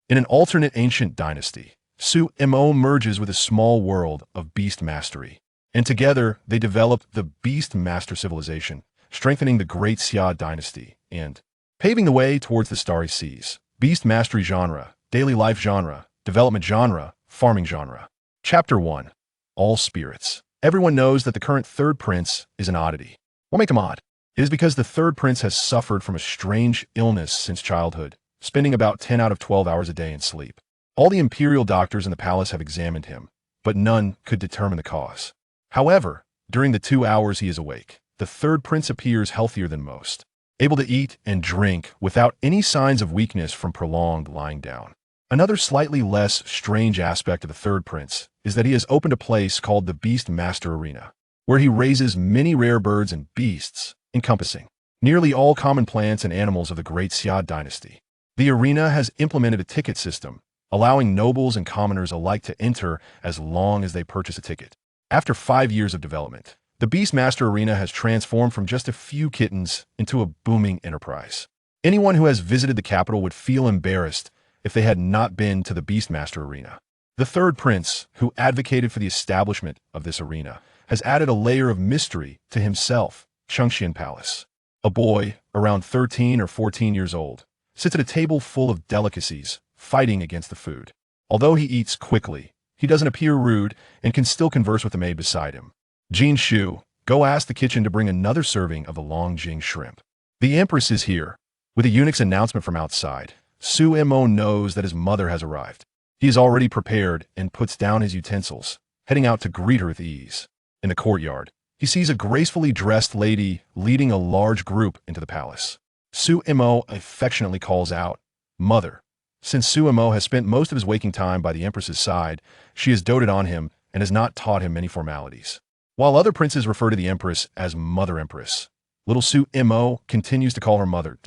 In an alternate ancient dynasty, Su-Mo merges with a small world of beastmastery, and together they develop the Beastmaster civilization, strengthening the Great Xia dynasty and paving the way towards the Starry Seas. Beastmastery genre, daily life genre, development genre, farming genre. Chapter 1. All Spirits. Everyone knows that the current third prince is an oddity. What makes him odd? It is because the third prince has suffered from a strange illness since childhood, spending about 10 out of 12 hours a day in sleep. All the imperial doctors in the palace have examined him, but none could determine the cause. However, during the 2 hours he is awake, the third prince appears healthier than most, able to eat and drink without any signs of weakness from prolonged lying down. Another slightly less strange aspect of the third prince is that he has opened a place called the Beastmaster Arena, where he raises many rare birds and beasts, encompassing nearly all common plants and animals of the Great Xia dynasty. The arena has implemented a ticket system, allowing nobles and commoners alike to enter as long as they purchase a ticket. After 5 years of development, the Beastmaster Arena has transformed from just a few kittens into a booming enterprise. Anyone who has visited the capital would feel embarrassed if they had not been to the Beastmaster Arena. The third prince, who advocated for the establishment of this arena, has added a layer of mystery to himself. Chengxian Palace. A boy, around 13 or 14 years old, sits at a table full of delicacies, fighting against the food. Although he eats quickly, he doesn't appear rude and can still converse with the maid beside him. Jin Shu, go ask the kitchen to bring another serving of the Longjing shrimp. The Empress is here. With a eunuch's announcement from outside, Su-Mo knows that his mother has arrived. He is already prepared and puts down his utensils, heading out to greet her with ease. In the courtyard, he sees a gracefully dressed lady leading a large group into the palace. Su-Mo affectionately calls out, "Mother." Since Su-Mo has spent most of his waking time by the Empress's side, she has doted on him and has not taught him many formalities. While other princes refer to the Empress as Mother Empress, little Su-Mo continues to call her mother.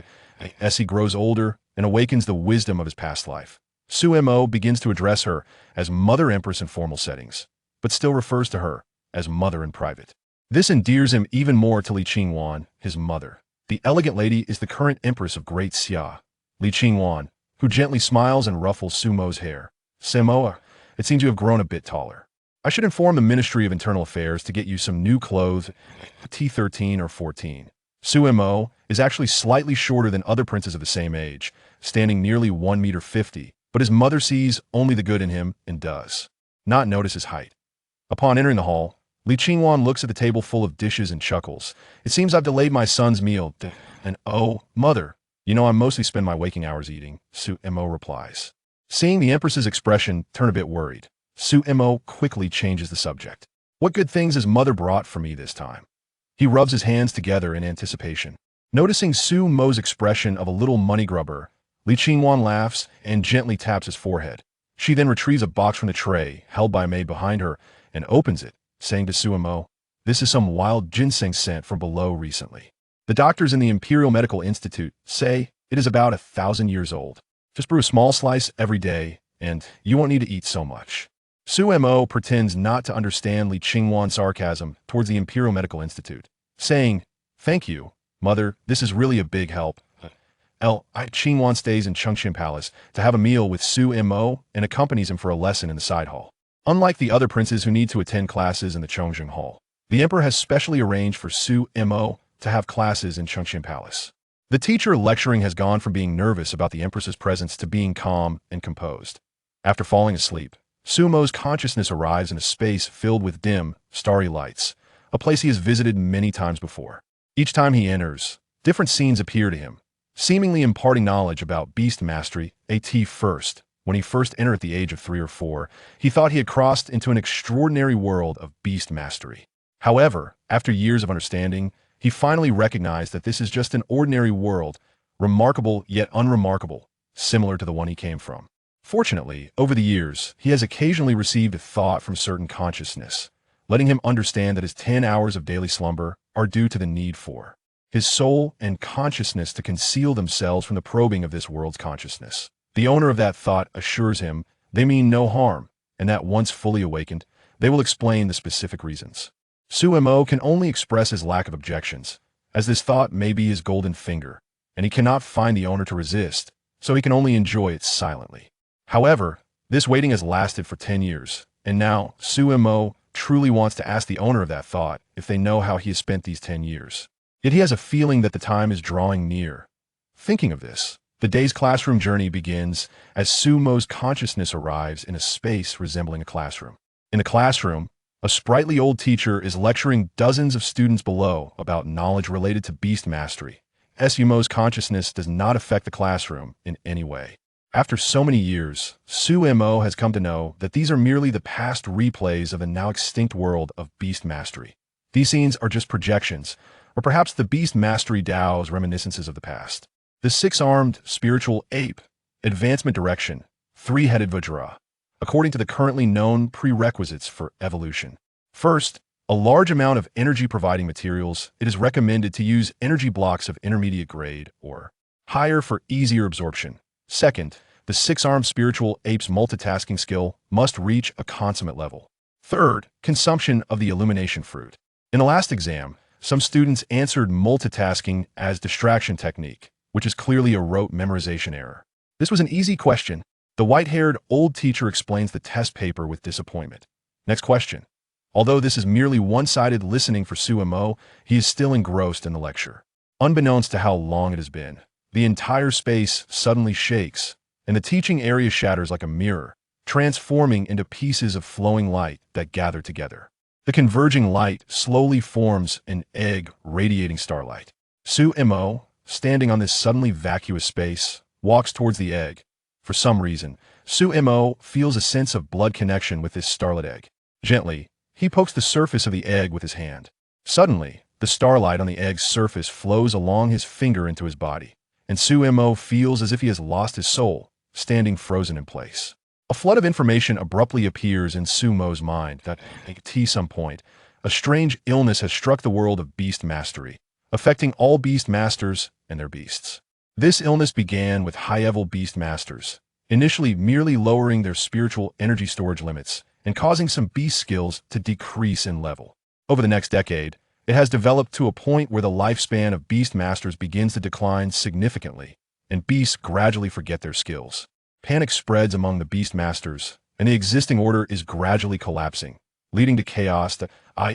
As he grows older and awakens the wisdom of his past life, Su-Mo begins to address her as Mother Empress in formal settings, but still refers to her as Mother in private. This endears him even more to Li Qingwan, his mother. The elegant lady is the current Empress of Great Xia, Li Qingwan, who gently smiles and ruffles Su-Mo's hair. "Su-Mo, it seems you have grown a bit taller. I should inform the Ministry of Internal Affairs to get you some new clothes, T13 or 14. Su-Mo is actually slightly shorter than other princes of the same age, standing nearly 1.50 meters, but his mother sees only the good in him and does not notice his height. Upon entering the hall, Li Qingwan looks at the table full of dishes and chuckles. "It seems I've delayed my son's meal. And oh, mother, you know I mostly spend my waking hours eating," Su-Mo replies. Seeing the Empress's expression turn a bit worried, Su-Mo quickly changes the subject. "What good things has mother brought for me this time?" He rubs his hands together in anticipation. Noticing Su-Mo's expression of a little money grubber, Li Qingwan laughs and gently taps his forehead. She then retrieves a box from the tray held by a maid behind her and opens it, saying to Su-Mo, "This is some wild ginseng sent from below recently. The doctors in the Imperial Medical Institute say it is about 1,000 years old. Just brew a small slice every day, and you won't need to eat so much." Su-Mo pretends not to understand Li Qingwan's sarcasm towards the Imperial Medical Institute, saying, "Thank you, mother, this is really a big help." Qingwan stays in Chengxian Palace to have a meal with Su-Mo and accompanies him for a lesson in the side hall. Unlike the other princes who need to attend classes in the Chongqing Hall, the emperor has specially arranged for Su-Mo to have classes in Chengxian Palace. The teacher lecturing has gone from being nervous about the empress's presence to being calm and composed. After falling asleep, Su-Mo's consciousness arrives in a space filled with dim, starry lights, a place he has visited many times before. Each time he enters, different scenes appear to him, seemingly imparting knowledge about beast mastery. First, when he first entered at the age of 3 or 4, he thought he had crossed into an extraordinary world of beast mastery. However, after years of understanding, he finally recognized that this is just an ordinary world, remarkable yet unremarkable, similar to the one he came from. Fortunately, over the years, he has occasionally received a thought from certain consciousness, letting him understand that his 10 hours of daily slumber are due to the need for his soul and consciousness to conceal themselves from the probing of this world's consciousness. The owner of that thought assures him they mean no harm, and that once fully awakened, they will explain the specific reasons. Su-Mo can only express his lack of objections, as this thought may be his golden finger, and he cannot find the owner to resist, so he can only enjoy it silently. However, this waiting has lasted for 10 years, and now Sumo truly wants to ask the owner of that thought if they know how he has spent these 10 years. Yet he has a feeling that the time is drawing near. Thinking of this, the day's classroom journey begins as Sumo's consciousness arrives in a space resembling a classroom. In the classroom, a sprightly old teacher is lecturing dozens of students below about knowledge related to beast mastery. Sumo's consciousness does not affect the classroom in any way. After so many years, Sumo has come to know that these are merely the past replays of the now extinct world of beast mastery. These scenes are just projections, or perhaps the beast mastery Tao's reminiscences of the past. The six-armed spiritual ape, advancement direction, three-headed Vajra, according to the currently known prerequisites for evolution. First, a large amount of energy-providing materials. It is recommended to use energy blocks of intermediate grade or higher for easier absorption. Second, the six-armed spiritual ape's multitasking skill must reach a consummate level. Third, consumption of the illumination fruit. In the last exam, some students answered multitasking as distraction technique, which is clearly a rote memorization error. This was an easy question. The white-haired old teacher explains the test paper with disappointment. Next question. Although this is merely one-sided listening for Sumo, he is still engrossed in the lecture. Unbeknownst to how long it has been, the entire space suddenly shakes, and the teaching area shatters like a mirror, transforming into pieces of flowing light that gather together. The converging light slowly forms an egg radiating starlight. Sumo, standing on this suddenly vacuous space, walks towards the egg. For some reason, Sumo feels a sense of blood connection with this starlit egg. Gently, he pokes the surface of the egg with his hand. Suddenly, the starlight on the egg's surface flows along his finger into his body, and Sumo feels as if he has lost his soul, standing frozen in place. A flood of information abruptly appears in Sumo's mind that, at some point, a strange illness has struck the world of beast mastery, affecting all beast masters and their beasts. This illness began with high-level beast masters, initially merely lowering their spiritual energy storage limits and causing some beast skills to decrease in level. Over the next decade, it has developed to a point where the lifespan of beast masters begins to decline significantly, and beasts gradually forget their skills. Panic spreads among the beast masters, and the existing order is gradually collapsing, leading to chaos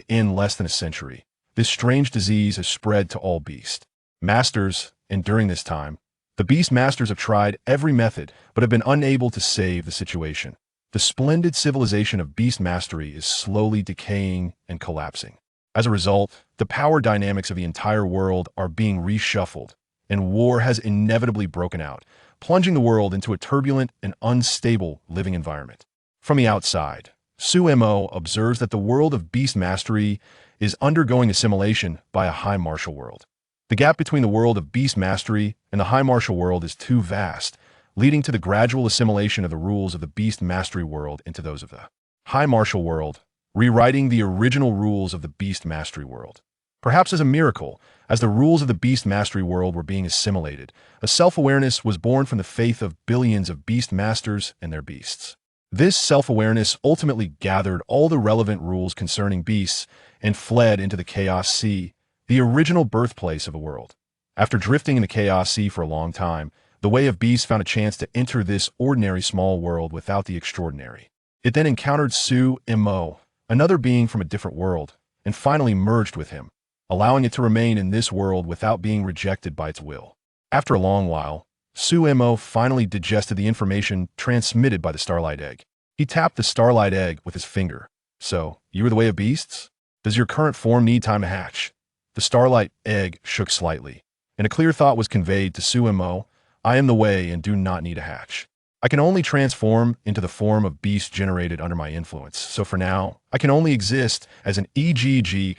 in less than a century. This strange disease has spread to all beast masters, and during this time, the beast masters have tried every method but have been unable to save the situation. The splendid civilization of beast mastery is slowly decaying and collapsing. As a result, the power dynamics of the entire world are being reshuffled, and war has inevitably broken out, plunging the world into a turbulent and unstable living environment. From the outside, Sumo observes that the world of beast mastery is undergoing assimilation by a high martial world. The gap between the world of beast mastery and the high martial world is too vast, leading to the gradual assimilation of the rules of the beast mastery world into those of the high martial world, rewriting the original rules of the beast mastery world. Perhaps as a miracle, as the rules of the beast mastery world were being assimilated, a self-awareness was born from the faith of billions of beast masters and their beasts. This self-awareness ultimately gathered all the relevant rules concerning beasts and fled into the Chaos Sea, the original birthplace of the world. After drifting in the Chaos Sea for a long time, the Way of Beasts found a chance to enter this ordinary small world without the extraordinary. It then encountered Sumo, another being from a different world, and finally merged with him, allowing it to remain in this world without being rejected by its will. After a long while, Sumo finally digested the information transmitted by the Starlight Egg. He tapped the Starlight Egg with his finger. So, you are the Way of Beasts? Does your current form need time to hatch? The Starlight Egg shook slightly, and a clear thought was conveyed to Sumo. I am the Way and do not need a hatch. I can only transform into the form of beast generated under my influence, so for now, I can only exist as an EGG.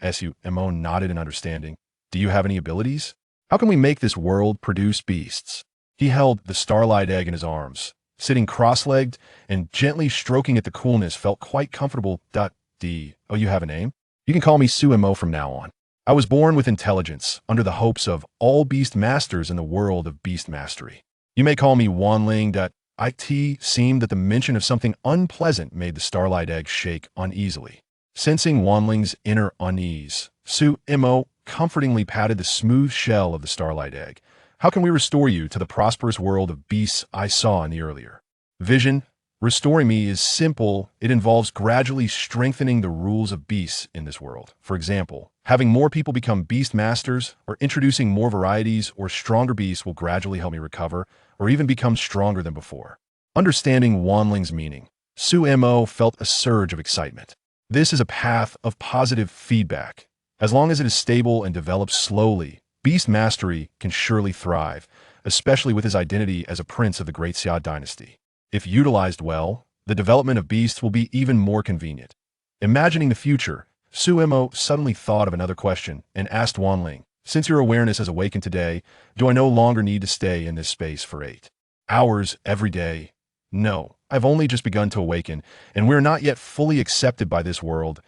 Sumo nodded in understanding. Do you have any abilities? How can we make this world produce beasts? He held the Starlight Egg in his arms, sitting cross-legged and gently stroking at the coolness felt quite comfortable. Oh, you have a name? You can call me Sumo from now on. I was born with intelligence, under the hopes of all beast masters in the world of beast mastery. You may call me Wanling. It seemed that the mention of something unpleasant made the Starlight Egg shake uneasily. Sensing Wanling's inner unease, Sumo comfortingly patted the smooth shell of the Starlight Egg. How can we restore you to the prosperous world of beasts I saw in the earlier? Vision. Restoring me is simple. It involves gradually strengthening the rules of beasts in this world. For example, having more people become beast masters or introducing more varieties or stronger beasts will gradually help me recover or even become stronger than before. Understanding Wanling's meaning. Su Mo felt a surge of excitement. This is a path of positive feedback. As long as it is stable and develops slowly, beast mastery can surely thrive, especially with his identity as a prince of the Great Xia dynasty. If utilized well, the development of beasts will be even more convenient. Imagining the future, Su Mo suddenly thought of another question and asked Wanling, "Since your awareness has awakened today, do I no longer need to stay in this space for 8 hours every day?" "No, I've only just begun to awaken, and we're not yet fully accepted by this world.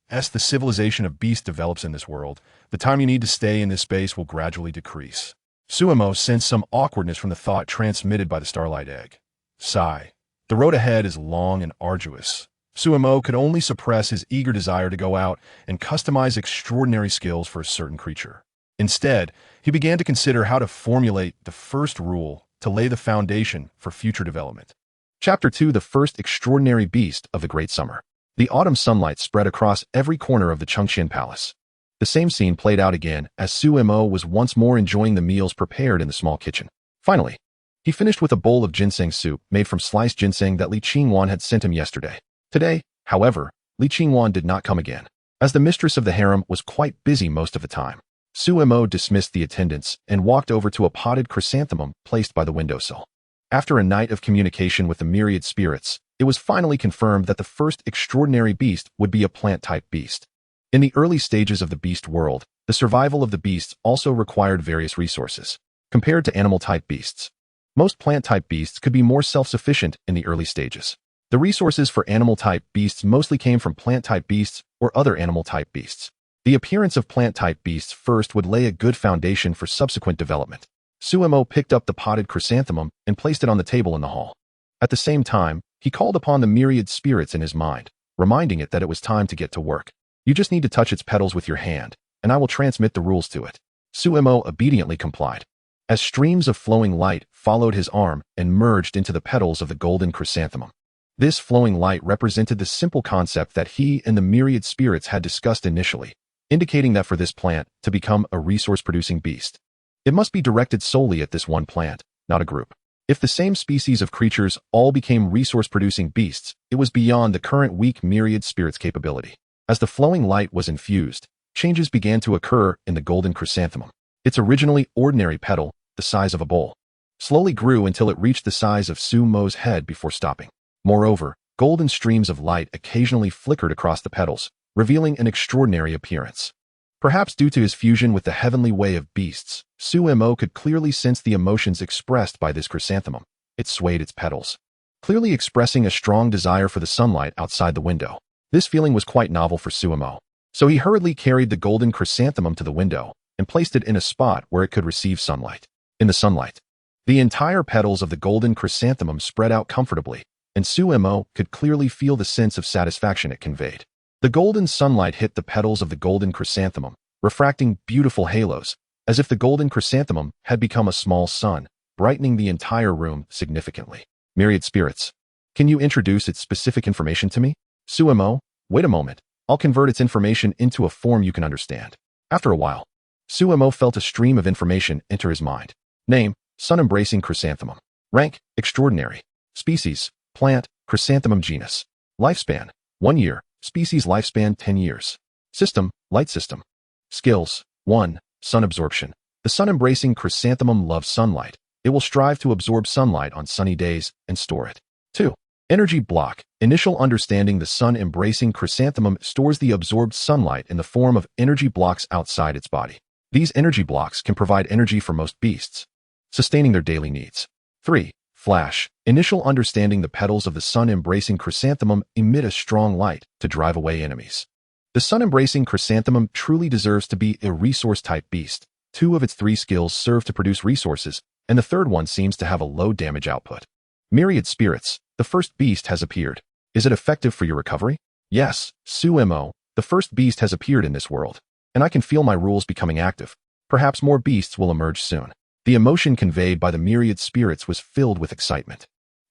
As the civilization of beasts develops in this world, the time you need to stay in this space will gradually decrease." Su Mo sensed some awkwardness from the thought transmitted by the Starlight Egg. Sigh. The road ahead is long and arduous. Su Mo could only suppress his eager desire to go out and customize extraordinary skills for a certain creature. Instead, he began to consider how to formulate the first rule to lay the foundation for future development. Chapter 2: The First Extraordinary Beast of the Great Summer. The autumn sunlight spread across every corner of the Chengxian Palace. The same scene played out again as Su Mo was once more enjoying the meals prepared in the small kitchen. Finally, he finished with a bowl of ginseng soup made from sliced ginseng that Li Qingwan had sent him yesterday. Today, however, Li Qingwan did not come again, as the mistress of the harem was quite busy most of the time. Su Mo dismissed the attendants and walked over to a potted chrysanthemum placed by the windowsill. After a night of communication with the myriad spirits, it was finally confirmed that the first extraordinary beast would be a plant-type beast. In the early stages of the beast world, the survival of the beasts also required various resources, compared to animal-type beasts. Most plant-type beasts could be more self-sufficient in the early stages. The resources for animal-type beasts mostly came from plant-type beasts or other animal-type beasts. The appearance of plant-type beasts first would lay a good foundation for subsequent development. Su Mo picked up the potted chrysanthemum and placed it on the table in the hall. At the same time, he called upon the myriad spirits in his mind, reminding it that it was time to get to work. "You just need to touch its petals with your hand, and I will transmit the rules to it." Su Mo obediently complied. As streams of flowing light followed his arm and merged into the petals of the golden chrysanthemum. This flowing light represented the simple concept that he and the myriad spirits had discussed initially, indicating that for this plant to become a resource-producing beast, it must be directed solely at this one plant, not a group. If the same species of creatures all became resource-producing beasts, it was beyond the current weak myriad spirits' capability. As the flowing light was infused, changes began to occur in the golden chrysanthemum. Its originally ordinary petal, the size of a bowl, slowly grew until it reached the size of Su Mo's head before stopping. Moreover, golden streams of light occasionally flickered across the petals, revealing an extraordinary appearance. Perhaps due to his fusion with the heavenly way of beasts, Su Mo could clearly sense the emotions expressed by this chrysanthemum. It swayed its petals, clearly expressing a strong desire for the sunlight outside the window. This feeling was quite novel for Su Mo, so he hurriedly carried the golden chrysanthemum to the window and placed it in a spot where it could receive sunlight. In the sunlight, the entire petals of the golden chrysanthemum spread out comfortably, and Su Mo could clearly feel the sense of satisfaction it conveyed. The golden sunlight hit the petals of the golden chrysanthemum, refracting beautiful halos, as if the golden chrysanthemum had become a small sun, brightening the entire room significantly. Myriad spirits, can you introduce its specific information to me? Su Mo, wait a moment, I'll convert its information into a form you can understand. After a while, Su Mo felt a stream of information enter his mind. Name, sun-embracing chrysanthemum. Rank, extraordinary. Species, plant, chrysanthemum genus. Lifespan, 1 year. Species lifespan 10 years. System, light system. Skills, 1. Sun absorption. The sun-embracing chrysanthemum loves sunlight. It will strive to absorb sunlight on sunny days and store it. 2. Energy block. Initial understanding: the sun-embracing chrysanthemum stores the absorbed sunlight in the form of energy blocks outside its body. These energy blocks can provide energy for most beasts, sustaining their daily needs. 3. Flash. Initial understanding: the petals of the sun-embracing chrysanthemum emit a strong light to drive away enemies. The sun-embracing chrysanthemum truly deserves to be a resource-type beast. 2 of its 3 skills serve to produce resources, and the third one seems to have a low damage output. Myriad spirits. The first beast has appeared. Is it effective for your recovery? Yes, Su Mo. The first beast has appeared in this world, and I can feel my rules becoming active. Perhaps more beasts will emerge soon. The emotion conveyed by the myriad spirits was filled with excitement.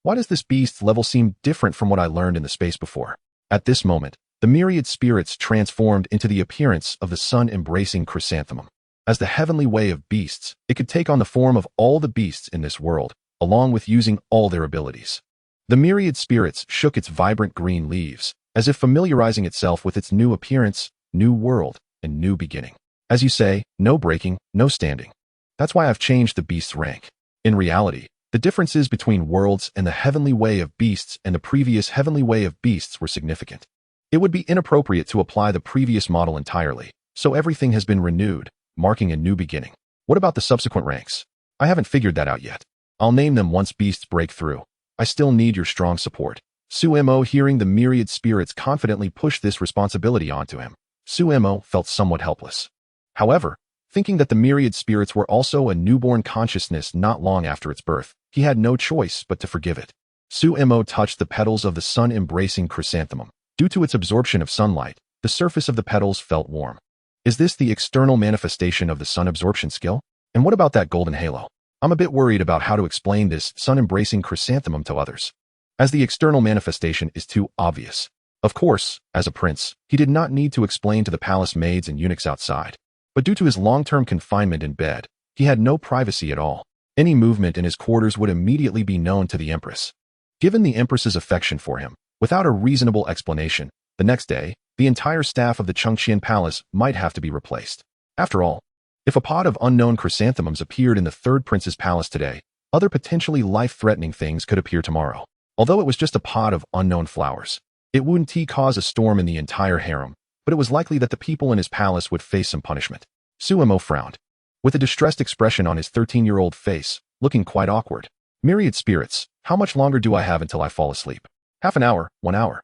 Why does this beast's level seem different from what I learned in the space before? At this moment, the myriad spirits transformed into the appearance of the sun-embracing chrysanthemum. As the heavenly way of beasts, it could take on the form of all the beasts in this world, along with using all their abilities. The myriad spirits shook its vibrant green leaves, as if familiarizing itself with its new appearance, new world, and new beginning. As you say, no breaking, no standing. That's why I've changed the beast's rank. In reality, the differences between worlds and the heavenly way of beasts and the previous heavenly way of beasts were significant. It would be inappropriate to apply the previous model entirely, so everything has been renewed, marking a new beginning. What about the subsequent ranks? I haven't figured that out yet. I'll name them once beasts break through. I still need your strong support. Sumo, hearing the myriad spirits confidently push this responsibility onto him, Sumo felt somewhat helpless. However, thinking that the myriad spirits were also a newborn consciousness not long after its birth, he had no choice but to forgive it. Sumo touched the petals of the sun-embracing chrysanthemum. Due to its absorption of sunlight, the surface of the petals felt warm. Is this the external manifestation of the sun absorption skill? And what about that golden halo? I'm a bit worried about how to explain this sun-embracing chrysanthemum to others, as the external manifestation is too obvious. Of course, as a prince, he did not need to explain to the palace maids and eunuchs outside. But due to his long-term confinement in bed, he had no privacy at all. Any movement in his quarters would immediately be known to the empress. Given the empress's affection for him, without a reasonable explanation, the next day, the entire staff of the Chengqian palace might have to be replaced. After all, if a pod of unknown chrysanthemums appeared in the third prince's palace today, other potentially life-threatening things could appear tomorrow. Although it was just a pod of unknown flowers, it wouldn't cause a storm in the entire harem, but it was likely that the people in his palace would face some punishment. Sumo frowned, with a distressed expression on his 13-year-old face, looking quite awkward. Myriad spirits, how much longer do I have until I fall asleep? Half an hour, 1 hour.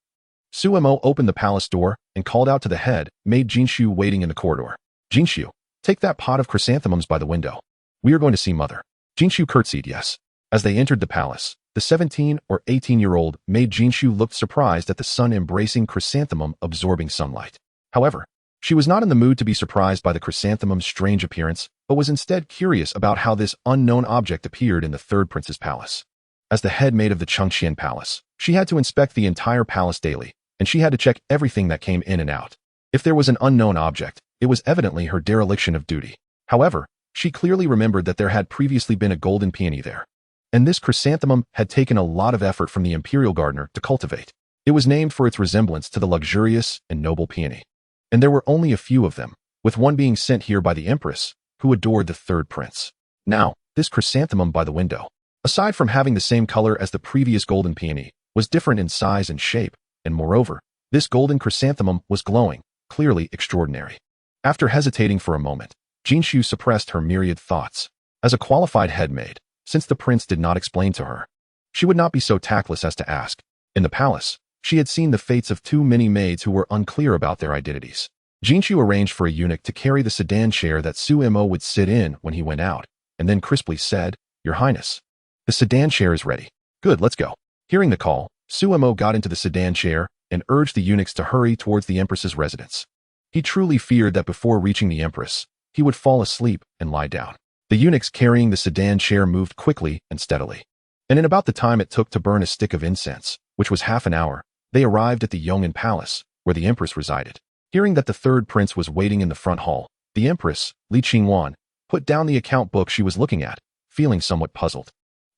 Sumo opened the palace door and called out to the head maid Jinshu waiting in the corridor. Jinshu, take that pot of chrysanthemums by the window. We are going to see mother. Jinshu curtsied yes. As they entered the palace, the 17 or 18-year-old maid Jinshu looked surprised at the sun-embracing chrysanthemum absorbing sunlight. However, she was not in the mood to be surprised by the chrysanthemum's strange appearance, but was instead curious about how this unknown object appeared in the third prince's palace. As the head maid of the Chengqian palace, she had to inspect the entire palace daily, and she had to check everything that came in and out. If there was an unknown object, it was evidently her dereliction of duty. However, she clearly remembered that there had previously been a golden peony there. And this chrysanthemum had taken a lot of effort from the imperial gardener to cultivate. It was named for its resemblance to the luxurious and noble peony. And there were only a few of them, with one being sent here by the empress, who adored the third prince. Now, this chrysanthemum by the window, aside from having the same color as the previous golden peony, was different in size and shape, and moreover, this golden chrysanthemum was glowing, clearly extraordinary. After hesitating for a moment, Jinshu suppressed her myriad thoughts. As a qualified head maid, since the prince did not explain to her, she would not be so tactless as to ask. In the palace, she had seen the fates of too many maids who were unclear about their identities. Jinshu arranged for a eunuch to carry the sedan chair that Sumo would sit in when he went out, and then crisply said, "Your Highness, the sedan chair is ready. Good, let's go." Hearing the call, Sumo got into the sedan chair and urged the eunuchs to hurry towards the empress's residence. He truly feared that before reaching the empress, he would fall asleep and lie down. The eunuchs carrying the sedan chair moved quickly and steadily. And in about the time it took to burn a stick of incense, which was half an hour, they arrived at the Yong'an Palace, where the empress resided. Hearing that the third prince was waiting in the front hall, the empress, Li Qingwan, put down the account book she was looking at, feeling somewhat puzzled.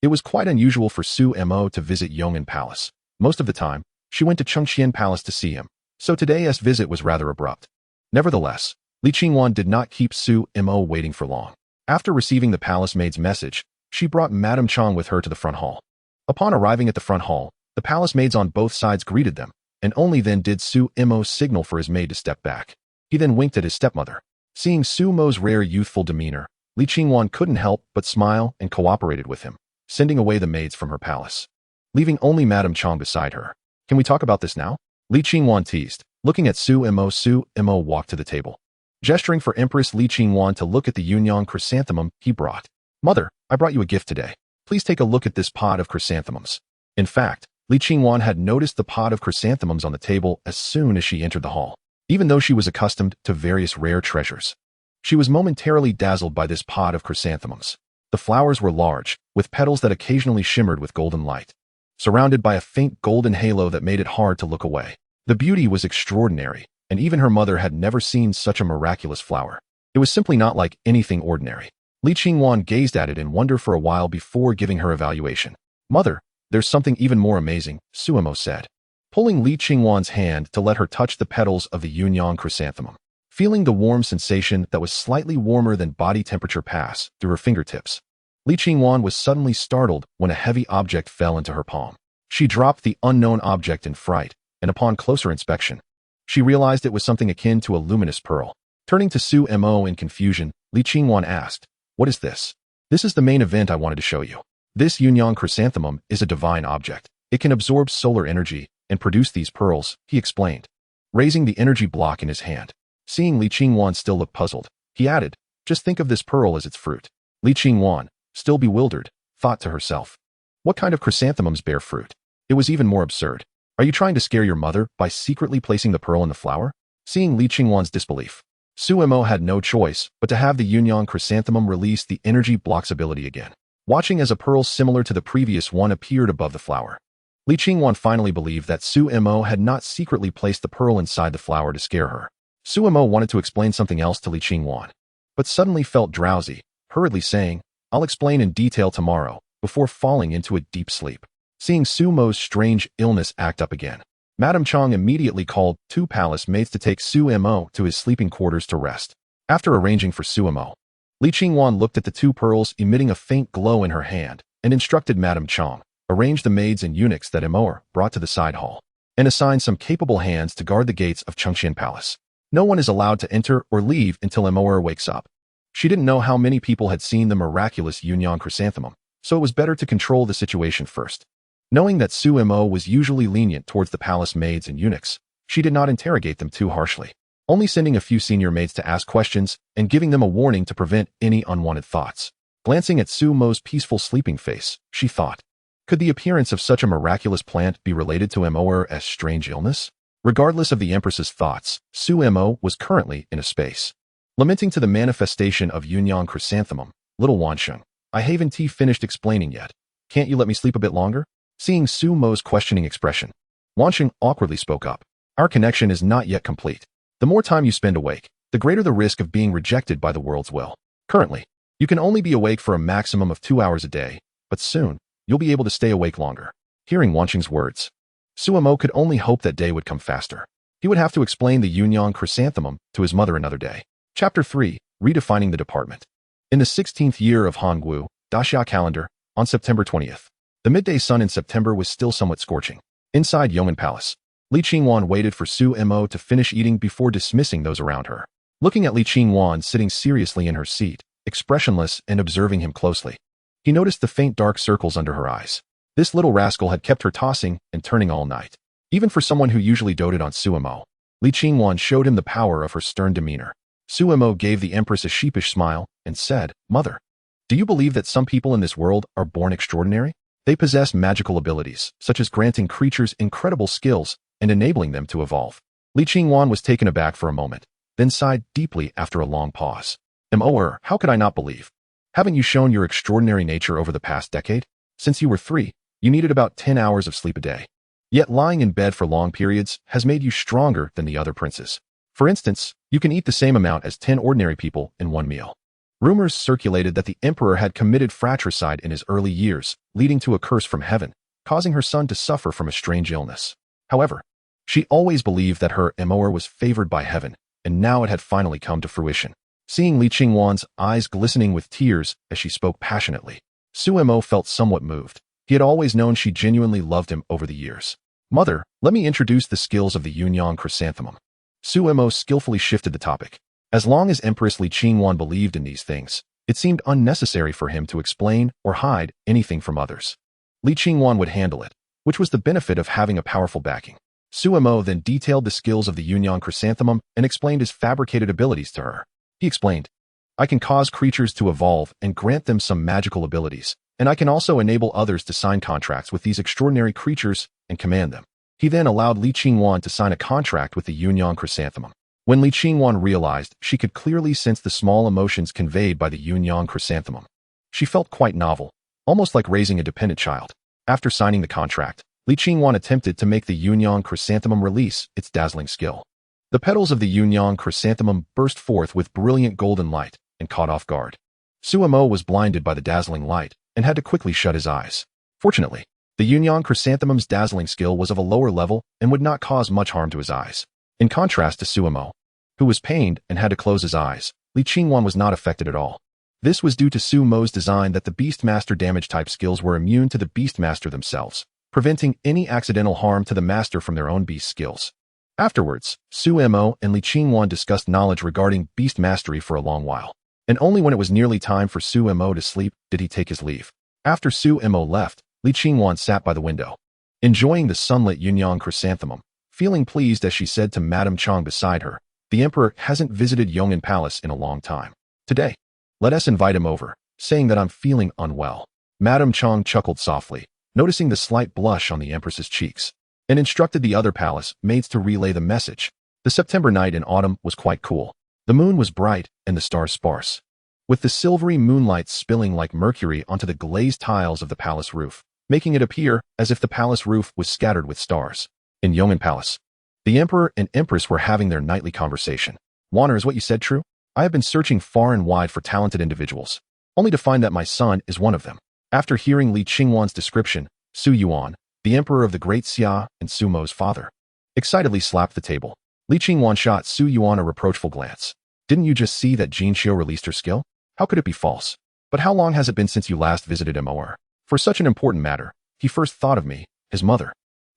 It was quite unusual for Sumo to visit Yong'an Palace. Most of the time, she went to Chengqian Palace to see him, so today's visit was rather abrupt. Nevertheless, Li Qingwan did not keep Sumo waiting for long. After receiving the palace maid's message, she brought Madame Chang with her to the front hall. Upon arriving at the front hall, the palace maids on both sides greeted them, and only then did Sumo signal for his maid to step back. He then winked at his stepmother. Seeing Sumo's rare youthful demeanor, Li Qingwan couldn't help but smile and cooperated with him, sending away the maids from her palace, leaving only Madame Chang beside her. "Can we talk about this now?" Li Qingwan teased. Looking at Sumo walked to the table. Gesturing for Empress Li Qingwan to look at the Yunyang chrysanthemum he brought. "Mother, I brought you a gift today. Please take a look at this pot of chrysanthemums." In fact, Li Qingwan had noticed the pot of chrysanthemums on the table as soon as she entered the hall. Even though she was accustomed to various rare treasures, she was momentarily dazzled by this pot of chrysanthemums. The flowers were large, with petals that occasionally shimmered with golden light. surrounded by a faint golden halo that made it hard to look away. The beauty was extraordinary, and even her mother had never seen such a miraculous flower. It was simply not like anything ordinary. Li Qingwan gazed at it in wonder for a while before giving her evaluation. Mother, there's something even more amazing, Suemo said, pulling Li Qingwan's hand to let her touch the petals of the Yunyang chrysanthemum. Feeling the warm sensation that was slightly warmer than body temperature pass through her fingertips, Li Qingwan was suddenly startled when a heavy object fell into her palm. She dropped the unknown object in fright, and upon closer inspection, she realized it was something akin to a luminous pearl. Turning to Su Mo in confusion, Li Qingwan asked, "What is this?" "This is the main event I wanted to show you. This Yunyang chrysanthemum is a divine object. It can absorb solar energy and produce these pearls," he explained, raising the energy block in his hand. Seeing Li Qingwan still look puzzled, he added, "Just think of this pearl as its fruit." Li Qingwan, still bewildered, thought to herself, "What kind of chrysanthemums bear fruit?" It was even more absurd. "Are you trying to scare your mother by secretly placing the pearl in the flower?" Seeing Li Qingwan's disbelief, Suemo had no choice but to have the Yunyang chrysanthemum release the energy block's ability again. Watching as a pearl similar to the previous one appeared above the flower, Li Qingwan finally believed that Suemo had not secretly placed the pearl inside the flower to scare her. Suemo wanted to explain something else to Li Qingwan, but suddenly felt drowsy, hurriedly saying, "I'll explain in detail tomorrow," before falling into a deep sleep. Seeing Sumo's strange illness act up again, Madame Chong immediately called 2 palace maids to take Suemo to his sleeping quarters to rest. After arranging for Suemo, Li Qingwan looked at the 2 pearls emitting a faint glow in her hand and instructed Madame Chong, "Arrange the maids and eunuchs that Immerse brought to the side hall, and assign some capable hands to guard the gates of Chengxian Palace. No one is allowed to enter or leave until Immerse wakes up." She didn't know how many people had seen the miraculous Yunyang chrysanthemum, so it was better to control the situation first. Knowing that Suemo was usually lenient towards the palace maids and eunuchs, she did not interrogate them too harshly, only sending a few senior maids to ask questions and giving them a warning to prevent any unwanted thoughts. Glancing at Sumo's peaceful sleeping face, she thought, could the appearance of such a miraculous plant be related to Immerse's strange illness? Regardless of the Empress's thoughts, Suemo was currently in a space. Lamenting to the manifestation of Yunyang chrysanthemum, "Little Wansheng, I haven't finished explaining yet. Can't you let me sleep a bit longer?" Seeing Sumo's questioning expression, Wansheng awkwardly spoke up, "Our connection is not yet complete. The more time you spend awake, the greater the risk of being rejected by the world's will. Currently, you can only be awake for a maximum of 2 hours a day, but soon, you'll be able to stay awake longer." Hearing Wansheng's words, Suemo could only hope that day would come faster. He would have to explain the Yunyang chrysanthemum to his mother another day. Chapter 3, Redefining the Department. In the 16th year of Hanggu, Daxia calendar, on September 20th, the midday sun in September was still somewhat scorching. Inside Yong'an Palace, Li Qingwan waited for Suemo to finish eating before dismissing those around her. Looking at Li Qingwan sitting seriously in her seat, expressionless and observing him closely, he noticed the faint dark circles under her eyes. This little rascal had kept her tossing and turning all night. Even for someone who usually doted on Suemo, Li Qingwan showed him the power of her stern demeanor. Suemo gave the Empress a sheepish smile and said, "Mother, do you believe that some people in this world are born extraordinary? They possess magical abilities, such as granting creatures incredible skills and enabling them to evolve." Li Qingwan was taken aback for a moment, then sighed deeply after a long pause. "Immerse, how could I not believe? Haven't you shown your extraordinary nature over the past decade? Since you were 3, you needed about 10 hours of sleep a day. Yet lying in bed for long periods has made you stronger than the other princes. For instance, you can eat the same amount as 10 ordinary people in one meal." Rumors circulated that the emperor had committed fratricide in his early years, leading to a curse from heaven, causing her son to suffer from a strange illness. However, she always believed that her Immerse was favored by heaven, and now it had finally come to fruition. Seeing Li Qingwan's eyes glistening with tears as she spoke passionately, Suemo felt somewhat moved. He had always known she genuinely loved him over the years. "Mother, let me introduce the skills of the Yunyang chrysanthemum." Suemo skillfully shifted the topic. As long as Empress Li Qingwan believed in these things, it seemed unnecessary for him to explain or hide anything from others. Li Qingwan would handle it, which was the benefit of having a powerful backing. Suemo then detailed the skills of the Yunyang chrysanthemum and explained his fabricated abilities to her. He explained, "I can cause creatures to evolve and grant them some magical abilities, and I can also enable others to sign contracts with these extraordinary creatures and command them." He then allowed Li Qingwan to sign a contract with the Yunyang chrysanthemum. When Li Qingwan realized she could clearly sense the small emotions conveyed by the Yunyang chrysanthemum, she felt quite novel, almost like raising a dependent child. After signing the contract, Li Qingwan attempted to make the Yunyang chrysanthemum release its dazzling skill. The petals of the Yunyang chrysanthemum burst forth with brilliant golden light and caught off guard. Suemo was blinded by the dazzling light and had to quickly shut his eyes. Fortunately, the Yunyang chrysanthemum's dazzling skill was of a lower level and would not cause much harm to his eyes. In contrast to Suemo, who was pained and had to close his eyes, Li Qingwan was not affected at all. This was due to Suemo's design that the Beastmaster damage-type skills were immune to the Beastmaster themselves, preventing any accidental harm to the master from their own beast skills. Afterwards, Suemo and Li Qingwan discussed knowledge regarding beast mastery for a long while, and only when it was nearly time for Suemo to sleep did he take his leave. After Suemo left, Li Qingwan sat by the window, enjoying the sunlit Yunyang chrysanthemum, feeling pleased as she said to Madame Chang beside her, "The Emperor hasn't visited Yong'an Palace in a long time. Today, let us invite him over, saying that I'm feeling unwell." Madame Chang chuckled softly, noticing the slight blush on the Empress's cheeks, and instructed the other palace maids to relay the message. The September night in autumn was quite cool. The moon was bright and the stars sparse, with the silvery moonlight spilling like mercury onto the glazed tiles of the palace roof, making it appear as if the palace roof was scattered with stars. In Yong'an Palace, the Emperor and Empress were having their nightly conversation. "Wanner, is what you said true? I have been searching far and wide for talented individuals, only to find that my son is one of them." After hearing Li Qingwan's description, Su Yuan, the Emperor of the Great Xia and Sumo's father, excitedly slapped the table. Li Qingwan shot Su Yuan a reproachful glance. "Didn't you just see that Jin Xiu released her skill? How could it be false? But how long has it been since you last visited Immerse? For such an important matter, he first thought of me, his mother."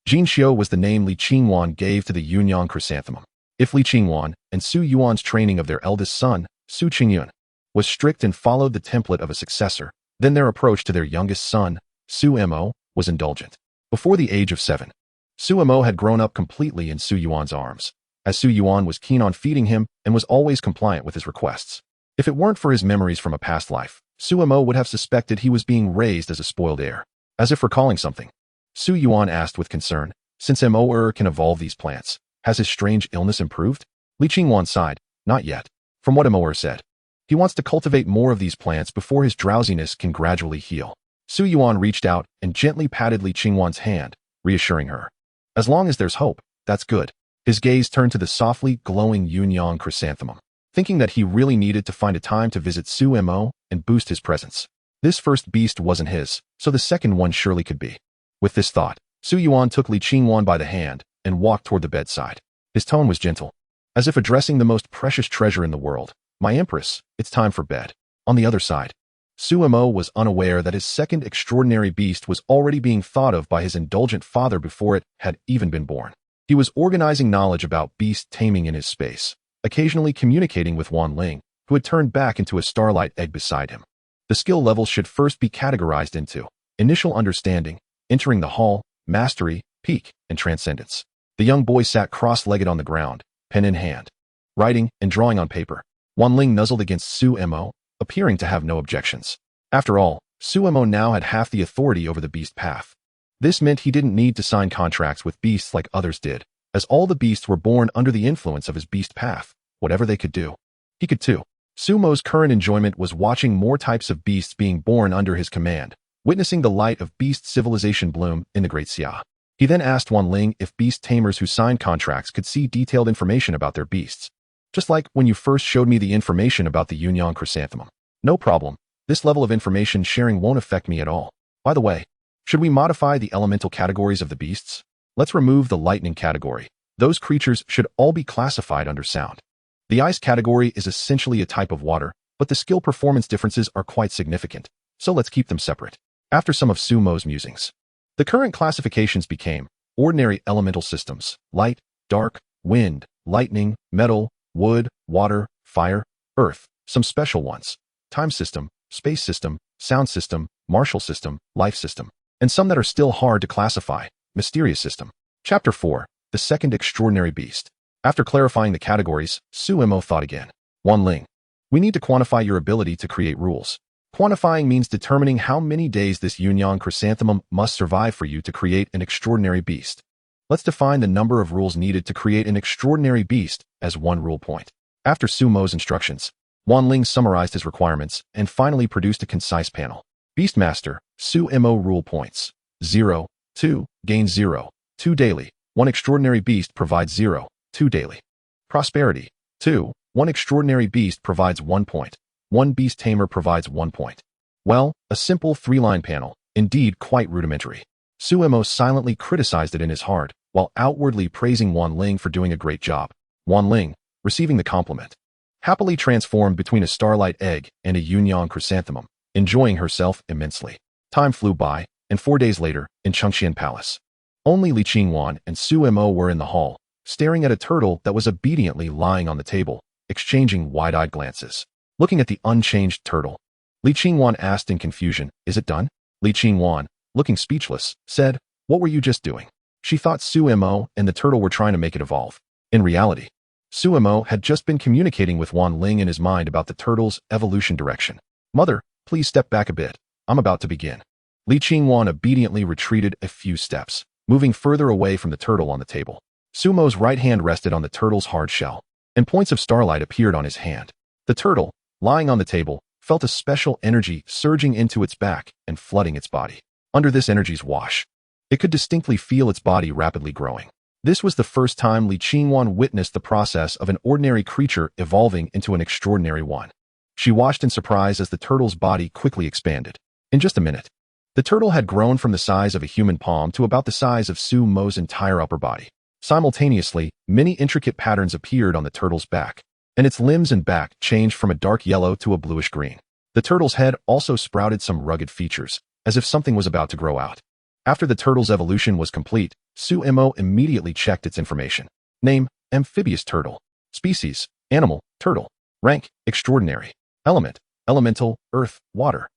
Jin Xiu was the name Li Qingwan gave to the Yunyang chrysanthemum. If Li Qingwan and Su Yuan's training of their eldest son, Su Qingyun, was strict and followed the template of a successor, then their approach to their youngest son, Suemo, was indulgent. Before the age of 7, Suemo had grown up completely in Su Yuan's arms, as Su Yuan was keen on feeding him and was always compliant with his requests. If it weren't for his memories from a past life, Suemo would have suspected he was being raised as a spoiled heir. As if recalling something, Su Yuan asked with concern, "Since Immerse can evolve these plants, has his strange illness improved?" Li Qingwan sighed, "Not yet. From what Immerse said, he wants to cultivate more of these plants before his drowsiness can gradually heal." Su Yuan reached out and gently patted Li Qingwan's hand, reassuring her. "As long as there's hope, that's good." His gaze turned to the softly glowing Yunyang chrysanthemum, thinking that he really needed to find a time to visit Suemo and boost his presence. This first beast wasn't his, so the second one surely could be. With this thought, Su Yuan took Li Qingwan by the hand and walked toward the bedside. His tone was gentle, as if addressing the most precious treasure in the world. "My Empress, it's time for bed." On the other side, Suemo was unaware that his second extraordinary beast was already being thought of by his indulgent father before it had even been born. He was organizing knowledge about beast taming in his space, occasionally communicating with Wan Ling, who had turned back into a starlight egg beside him. The skill levels should first be categorized into initial understanding, entering the hall, mastery, peak, and transcendence. The young boy sat cross-legged on the ground, pen in hand, writing and drawing on paper. Wan Ling nuzzled against Suemo, appearing to have no objections. After all, Suemo now had half the authority over the beast path. This meant he didn't need to sign contracts with beasts like others did, as all the beasts were born under the influence of his beast path. Whatever they could do, he could too. Sumo's current enjoyment was watching more types of beasts being born under his command, witnessing the light of beast civilization bloom in the Great Xia. He then asked Wan Ling if beast tamers who signed contracts could see detailed information about their beasts. "Just like when you first showed me the information about the Yunyang chrysanthemum." "No problem. This level of information sharing won't affect me at all. By the way, should we modify the elemental categories of the beasts? Let's remove the lightning category. Those creatures should all be classified under sound. The ice category is essentially a type of water, but the skill performance differences are quite significant, so let's keep them separate." After some of Sumo's musings, the current classifications became ordinary elemental systems: light, dark, wind, lightning, metal, wood, water, fire, earth, some special ones: time system, space system, sound system, martial system, life system, and some that are still hard to classify: mysterious system. Chapter 4: The Second Extraordinary Beast. After clarifying the categories, Suemo thought again. "Wan Ling, we need to quantify your ability to create rules. Quantifying means determining how many days this Yunyang chrysanthemum must survive for you to create an extraordinary beast. Let's define the number of rules needed to create an extraordinary beast as one rule point." After Sumo's instructions, Wan Ling summarized his requirements and finally produced a concise panel. Beastmaster, Suemo rule points. 0, 2, gains 0, 2 daily. 1 extraordinary beast provides 0, 2 daily. Prosperity. 2, 1 extraordinary beast provides 1 point. 1 beast tamer provides 1 point. Well, a simple 3-line panel, indeed quite rudimentary. Suemo silently criticized it in his heart, while outwardly praising Wanling for doing a great job. Wanling, receiving the compliment, happily transformed between a starlight egg and a Yunyang chrysanthemum, enjoying herself immensely. Time flew by, and 4 days later, in Chengxian Palace, only Li Qingwan and Suemo were in the hall, staring at a turtle that was obediently lying on the table, exchanging wide-eyed glances. Looking at the unchanged turtle, Li Qingwan asked in confusion, "Is it done?" Li Qingwan, looking speechless, said, "What were you just doing?" She thought Suemo and the turtle were trying to make it evolve. In reality, Suemo had just been communicating with Wanling in his mind about the turtle's evolution direction. "Mother, please step back a bit. I'm about to begin." Li Qingwan obediently retreated a few steps, moving further away from the turtle on the table. Sumo's right hand rested on the turtle's hard shell, and points of starlight appeared on his hand. The turtle, lying on the table, felt a special energy surging into its back and flooding its body. Under this energy's wash, it could distinctly feel its body rapidly growing. This was the first time Li Qingwan witnessed the process of an ordinary creature evolving into an extraordinary one. She watched in surprise as the turtle's body quickly expanded. In just a minute, the turtle had grown from the size of a human palm to about the size of Sumo's entire upper body. Simultaneously, many intricate patterns appeared on the turtle's back, and its limbs and back changed from a dark yellow to a bluish green. The turtle's head also sprouted some rugged features, as if something was about to grow out. After the turtle's evolution was complete, Suemo immediately checked its information. Name, amphibious turtle. Species, animal, turtle. Rank, extraordinary. Element, elemental, earth, water.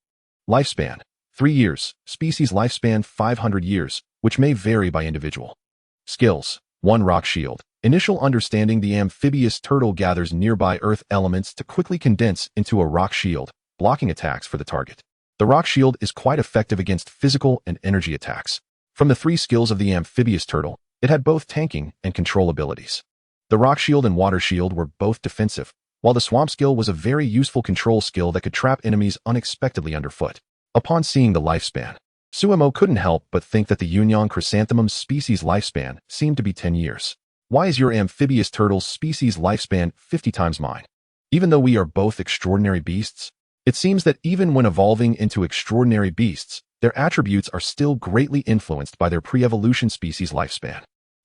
Lifespan, 3 years. Species lifespan 500 years, which may vary by individual. Skills, 1 rock shield. Initial understanding: the amphibious turtle gathers nearby earth elements to quickly condense into a rock shield, blocking attacks for the target. The rock shield is quite effective against physical and energy attacks. From the 3 skills of the amphibious turtle, it had both tanking and control abilities. The rock shield and water shield were both defensive, while the swamp skill was a very useful control skill that could trap enemies unexpectedly underfoot. Upon seeing the lifespan, Suemo couldn't help but think that the Yunyang chrysanthemum's species lifespan seemed to be 10 years. Why is your amphibious turtle's species lifespan 50 times mine? Even though we are both extraordinary beasts, it seems that even when evolving into extraordinary beasts, their attributes are still greatly influenced by their pre-evolution species lifespan.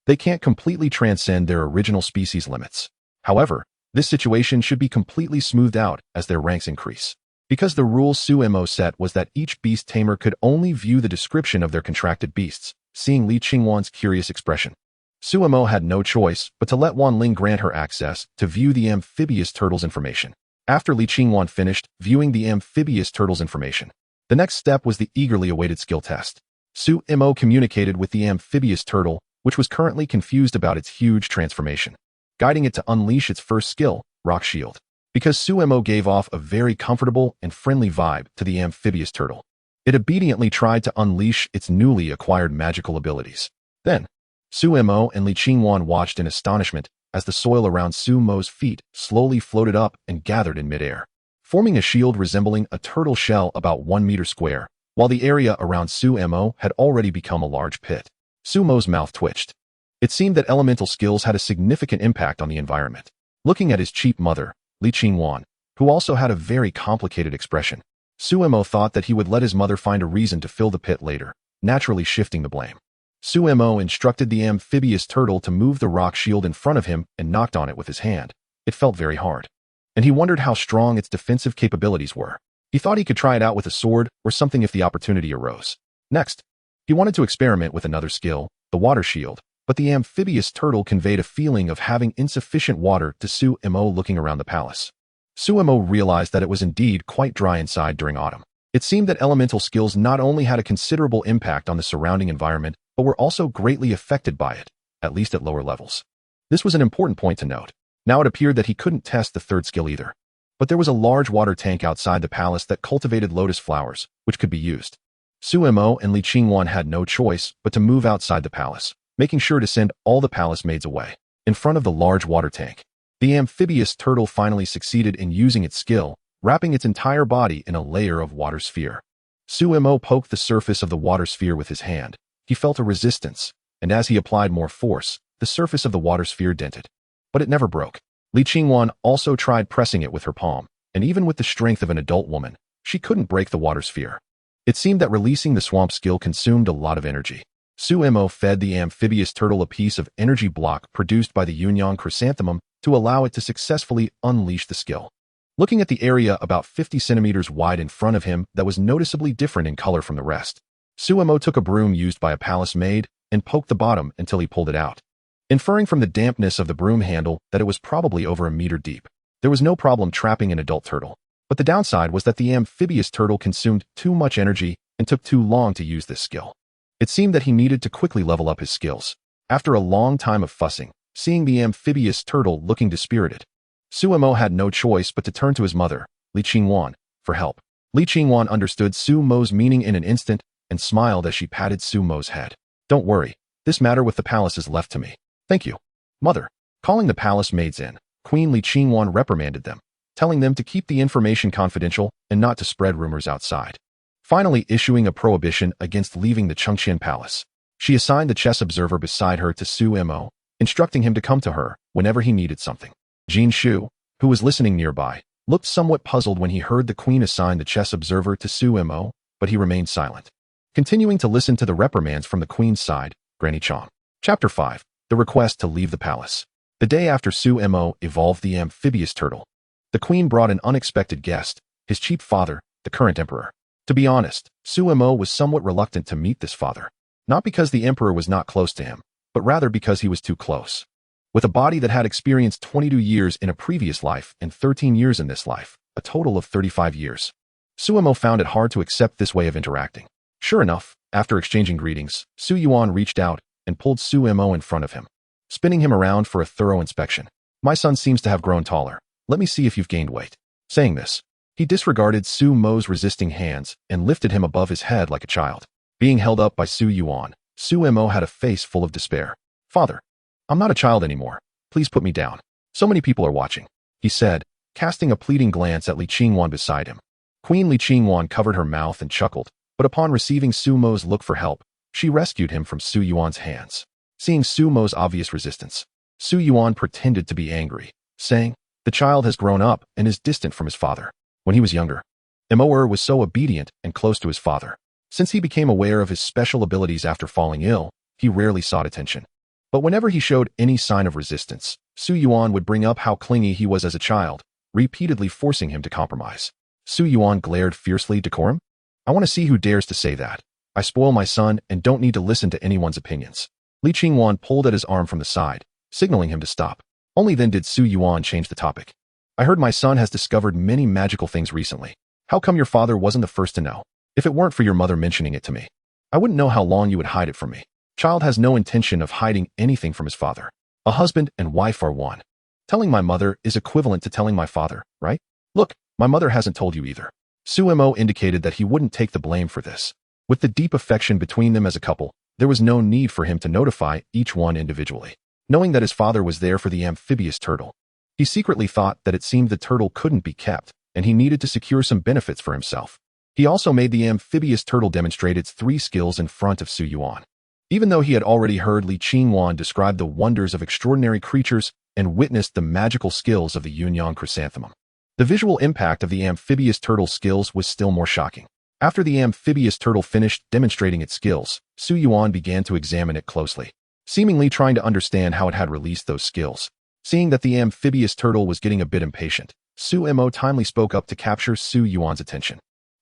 They can't completely transcend their original species limits. However, this situation should be completely smoothed out as their ranks increase. Because the rule Suemo set was that each beast tamer could only view the description of their contracted beasts. Seeing Li Qingwan's curious expression, Suemo had no choice but to let Wanling grant her access to view the amphibious turtle's information. After Li Qingwan finished viewing the amphibious turtle's information, the next step was the eagerly awaited skill test. Suemo communicated with the amphibious turtle, which was currently confused about its huge transformation, guiding it to unleash its first skill, Rock Shield. Because Suemo gave off a very comfortable and friendly vibe to the amphibious turtle, it obediently tried to unleash its newly acquired magical abilities. Then, Suemo and Li Qingwan watched in astonishment as the soil around Sumo's feet slowly floated up and gathered in midair, forming a shield resembling a turtle shell about 1 meter square, while the area around Suemo had already become a large pit. Sumo's mouth twitched. It seemed that elemental skills had a significant impact on the environment. Looking at his cheap mother, Li Qingwan, who also had a very complicated expression, Suemo thought that he would let his mother find a reason to fill the pit later, naturally shifting the blame. Suemo instructed the amphibious turtle to move the rock shield in front of him and knocked on it with his hand. It felt very hard, and he wondered how strong its defensive capabilities were. He thought he could try it out with a sword or something if the opportunity arose. Next, he wanted to experiment with another skill, the water shield, but the amphibious turtle conveyed a feeling of having insufficient water to Suemo. Looking around the palace, Suemo realized that it was indeed quite dry inside during autumn. It seemed that elemental skills not only had a considerable impact on the surrounding environment, but were also greatly affected by it, at least at lower levels. This was an important point to note. Now it appeared that he couldn't test the third skill either. But there was a large water tank outside the palace that cultivated lotus flowers, which could be used. Suemo and Li Qingwan had no choice but to move outside the palace, making sure to send all the palace maids away. In front of the large water tank, the amphibious turtle finally succeeded in using its skill, wrapping its entire body in a layer of water sphere. Su Mo poked the surface of the water sphere with his hand. He felt a resistance, and as he applied more force, the surface of the water sphere dented. But it never broke. Li Qingwan also tried pressing it with her palm, and even with the strength of an adult woman, she couldn't break the water sphere. It seemed that releasing the swamp skill consumed a lot of energy. Su Mo fed the amphibious turtle a piece of energy block produced by the Yunyan chrysanthemum to allow it to successfully unleash the skill. Looking at the area about 50 centimeters wide in front of him that was noticeably different in color from the rest, Su Mo took a broom used by a palace maid and poked the bottom until he pulled it out. Inferring from the dampness of the broom handle that it was probably over a meter deep, there was no problem trapping an adult turtle. But the downside was that the amphibious turtle consumed too much energy and took too long to use this skill. It seemed that he needed to quickly level up his skills. After a long time of fussing, seeing the amphibious turtle looking dispirited, Su Mo had no choice but to turn to his mother, Li Qingwan, for help. Li Qingwan understood Su Mo's meaning in an instant and smiled as she patted Su Mo's head. Don't worry, this matter with the palace is left to me. Thank you, mother. Calling the palace maids in, Queen Li Qingwan reprimanded them, telling them to keep the information confidential and not to spread rumors outside. Finally issuing a prohibition against leaving the Chengqian Palace. She assigned the chess observer beside her to Su Mo, instructing him to come to her whenever he needed something. Jin Shu, who was listening nearby, looked somewhat puzzled when he heard the queen assign the chess observer to Su Mo, but he remained silent. Continuing to listen to the reprimands from the queen's side, Granny Chong. Chapter 5. The request to leave the palace. The day after Su Mo evolved the amphibious turtle, the queen brought an unexpected guest, his chief father, the current emperor. To be honest, Su Mo was somewhat reluctant to meet this father, not because the emperor was not close to him, but rather because he was too close. With a body that had experienced 22 years in a previous life and 13 years in this life, a total of 35 years, Su Mo found it hard to accept this way of interacting. Sure enough, after exchanging greetings, Su Yuan reached out and pulled Su Mo in front of him, spinning him around for a thorough inspection. My son seems to have grown taller. Let me see if you've gained weight. Saying this, he disregarded Su Mo's resisting hands and lifted him above his head like a child. Being held up by Su Yuan, Su Mo had a face full of despair. Father, I'm not a child anymore. Please put me down. So many people are watching, he said, casting a pleading glance at Li Qingwan beside him. Queen Li Qingwan covered her mouth and chuckled, but upon receiving Su Mo's look for help, she rescued him from Su Yuan's hands. Seeing Su Mo's obvious resistance, Su Yuan pretended to be angry, saying, the child has grown up and is distant from his father. When he was younger, Immerse was so obedient and close to his father. Since he became aware of his special abilities after falling ill, he rarely sought attention. But whenever he showed any sign of resistance, Su Yuan would bring up how clingy he was as a child, repeatedly forcing him to compromise. Su Yuan glared fiercely. Decorum? I want to see who dares to say that. I spoil my son and don't need to listen to anyone's opinions. Li Qingwan pulled at his arm from the side, signaling him to stop. Only then did Su Yuan change the topic. I heard my son has discovered many magical things recently. How come your father wasn't the first to know? If it weren't for your mother mentioning it to me, I wouldn't know how long you would hide it from me. Child has no intention of hiding anything from his father. A husband and wife are one. Telling my mother is equivalent to telling my father, right? Look, my mother hasn't told you either. Su Mo indicated that he wouldn't take the blame for this. With the deep affection between them as a couple, there was no need for him to notify each one individually. Knowing that his father was there for the amphibious turtle, he secretly thought that it seemed the turtle couldn't be kept, and he needed to secure some benefits for himself. He also made the amphibious turtle demonstrate its 3 skills in front of Su Yuan. Even though he had already heard Li Qingwan describe the wonders of extraordinary creatures and witnessed the magical skills of the Yunyan chrysanthemum, the visual impact of the amphibious turtle's skills was still more shocking. After the amphibious turtle finished demonstrating its skills, Su Yuan began to examine it closely, seemingly trying to understand how it had released those skills. Seeing that the amphibious turtle was getting a bit impatient, Su Mo timely spoke up to capture Su Yuan's attention.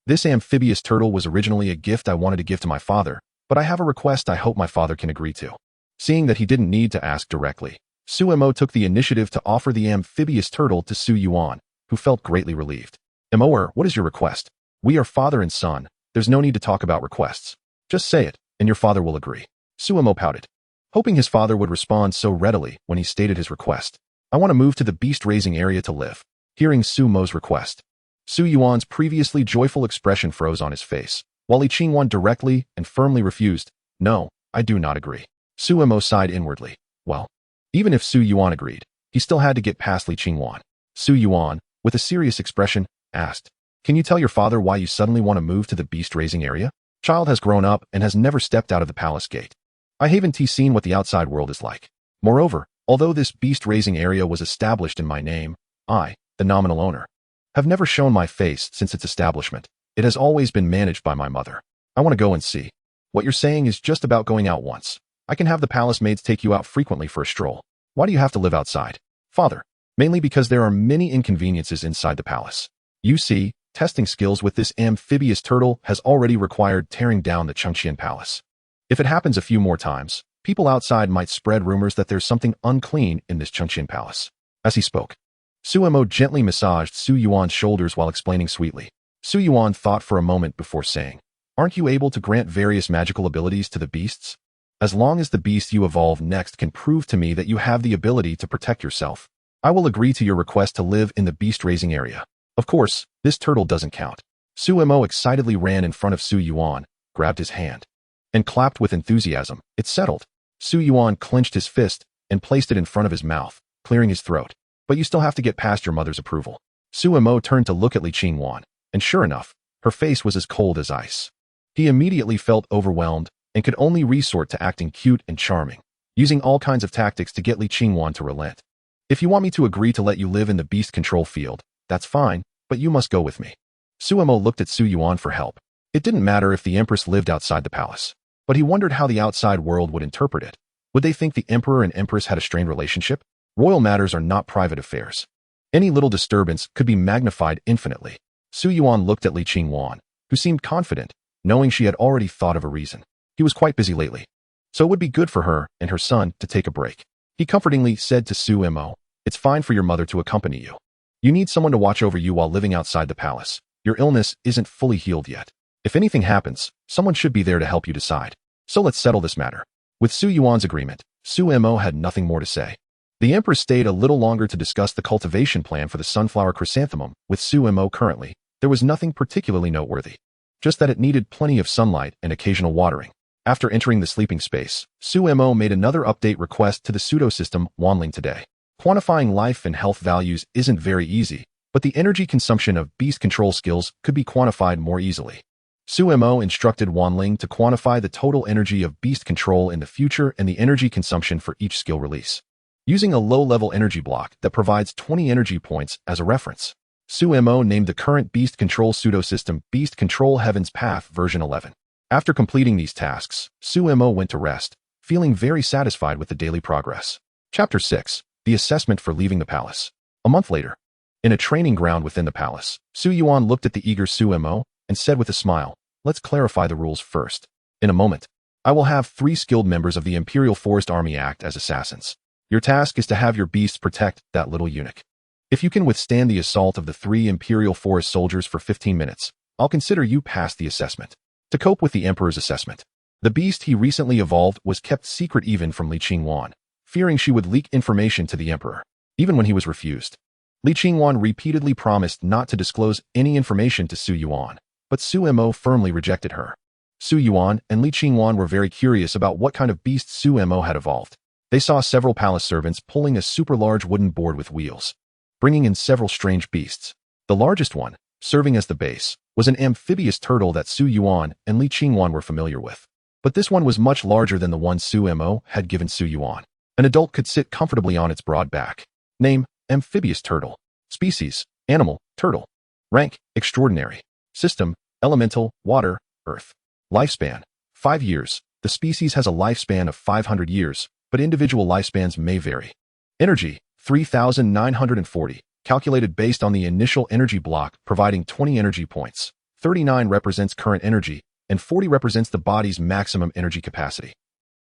This amphibious turtle was originally a gift I wanted to give to my father, but I have a request I hope my father can agree to. Seeing that he didn't need to ask directly, Su Mo took the initiative to offer the amphibious turtle to Su Yuan, who felt greatly relieved. Immerse, what is your request? We are father and son. There's no need to talk about requests. Just say it, and your father will agree. Su Mo pouted, hoping his father would respond so readily when he stated his request. I want to move to the beast-raising area to live. Hearing Su Mo's request, Su Yuan's previously joyful expression froze on his face, while Li Qingwan directly and firmly refused. No, I do not agree. Su Mo sighed inwardly. Well, even if Su Yuan agreed, he still had to get past Li Qingwan. Su Yuan, with a serious expression, asked, Can you tell your father why you suddenly want to move to the beast-raising area? Child has grown up and has never stepped out of the palace gate. I haven't seen what the outside world is like. Moreover, although this beast-raising area was established in my name, I, the nominal owner, have never shown my face since its establishment. It has always been managed by my mother. I want to go and see. What you're saying is just about going out once. I can have the palace maids take you out frequently for a stroll. Why do you have to live outside? Father, mainly because there are many inconveniences inside the palace. You see, testing skills with this amphibious turtle has already required tearing down the Chengqian palace. If it happens a few more times, people outside might spread rumors that there's something unclean in this Chengqian palace. As he spoke, Su Mo gently massaged Su Yuan's shoulders while explaining sweetly. Su Yuan thought for a moment before saying, "Aren't you able to grant various magical abilities to the beasts? As long as the beast you evolve next can prove to me that you have the ability to protect yourself, I will agree to your request to live in the beast-raising area. Of course, this turtle doesn't count." Su Mo excitedly ran in front of Su Yuan, grabbed his hand, and clapped with enthusiasm. It settled. Su Yuan clenched his fist and placed it in front of his mouth, clearing his throat. "But you still have to get past your mother's approval." Su Mo turned to look at Li Qingwan, and sure enough, her face was as cold as ice. He immediately felt overwhelmed and could only resort to acting cute and charming, using all kinds of tactics to get Li Qingwan to relent. "If you want me to agree to let you live in the beast control field, that's fine, but you must go with me." Su Mo looked at Su Yuan for help. It didn't matter if the empress lived outside the palace, but he wondered how the outside world would interpret it. Would they think the emperor and empress had a strained relationship? Royal matters are not private affairs. Any little disturbance could be magnified infinitely. Su Yuan looked at Li Qingwan, who seemed confident, knowing she had already thought of a reason. He was quite busy lately, so it would be good for her and her son to take a break. He comfortingly said to Su Mo, "It's fine for your mother to accompany you. You need someone to watch over you while living outside the palace. Your illness isn't fully healed yet. If anything happens, someone should be there to help you decide. So let's settle this matter." With Su Yuan's agreement, Su Mo had nothing more to say. The empress stayed a little longer to discuss the cultivation plan for the sunflower chrysanthemum. With Su Mo currently, there was nothing particularly noteworthy, just that it needed plenty of sunlight and occasional watering. After entering the sleeping space, Su Mo made another update request to the pseudo-system Wanling today. Quantifying life and health values isn't very easy, but the energy consumption of beast control skills could be quantified more easily. Su Mo instructed Wanling to quantify the total energy of beast control in the future and the energy consumption for each skill release, using a low-level energy block that provides 20 energy points as a reference. Su Mo named the current beast control pseudo-system Beast Control Heaven's Path version 11. After completing these tasks, Su Mo went to rest, feeling very satisfied with the daily progress. Chapter 6. The Assessment for Leaving the Palace. A month later, in a training ground within the palace, Su Yuan looked at the eager Su Mo and said with a smile, "Let's clarify the rules first. In a moment, I will have 3 skilled members of the Imperial Forest Army act as assassins. Your task is to have your beasts protect that little eunuch. If you can withstand the assault of the 3 Imperial Forest soldiers for 15 minutes, I'll consider you passed the assessment." To cope with the Emperor's assessment, the beast he recently evolved was kept secret even from Li Qingwan, fearing she would leak information to the Emperor, even when he was refused. Li Qingwan repeatedly promised not to disclose any information to Su Yuan, but Su Mo firmly rejected her. Su Yuan and Li Qingwan were very curious about what kind of beast Su Mo had evolved. They saw several palace servants pulling a super large wooden board with wheels, bringing in several strange beasts. The largest one, serving as the base, was an amphibious turtle that Su Yuan and Li Qingwan were familiar with. But this one was much larger than the one Su Mo had given Su Yuan. An adult could sit comfortably on its broad back. Name, amphibious turtle. Species, animal, turtle. Rank, extraordinary. System, elemental, water, earth. Lifespan, 5 years. The species has a lifespan of 500 years, but individual lifespans may vary. Energy, 3,940. Calculated based on the initial energy block, providing 20 energy points. 39 represents current energy, and 40 represents the body's maximum energy capacity.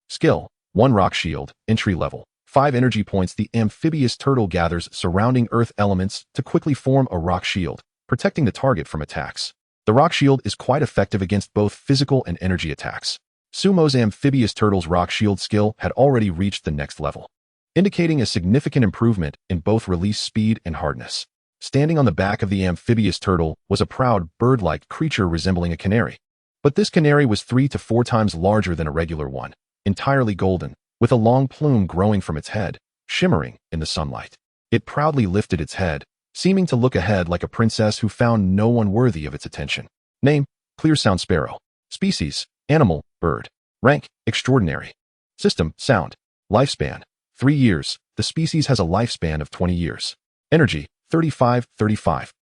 Skill, 1 rock shield, entry level. 5 energy points. The amphibious turtle gathers surrounding earth elements to quickly form a rock shield, protecting the target from attacks. The rock shield is quite effective against both physical and energy attacks. Sumo's amphibious turtle's rock shield skill had already reached the next level, indicating a significant improvement in both release speed and hardness. Standing on the back of the amphibious turtle was a proud bird-like creature resembling a canary. But this canary was 3 to 4 times larger than a regular one, entirely golden, with a long plume growing from its head, shimmering in the sunlight. It proudly lifted its head, seeming to look ahead like a princess who found no one worthy of its attention. Name: Clear Sound Sparrow. Species: animal, bird. Rank: extraordinary. System: sound. Lifespan: 3 years. The species has a lifespan of 20 years. Energy: 35.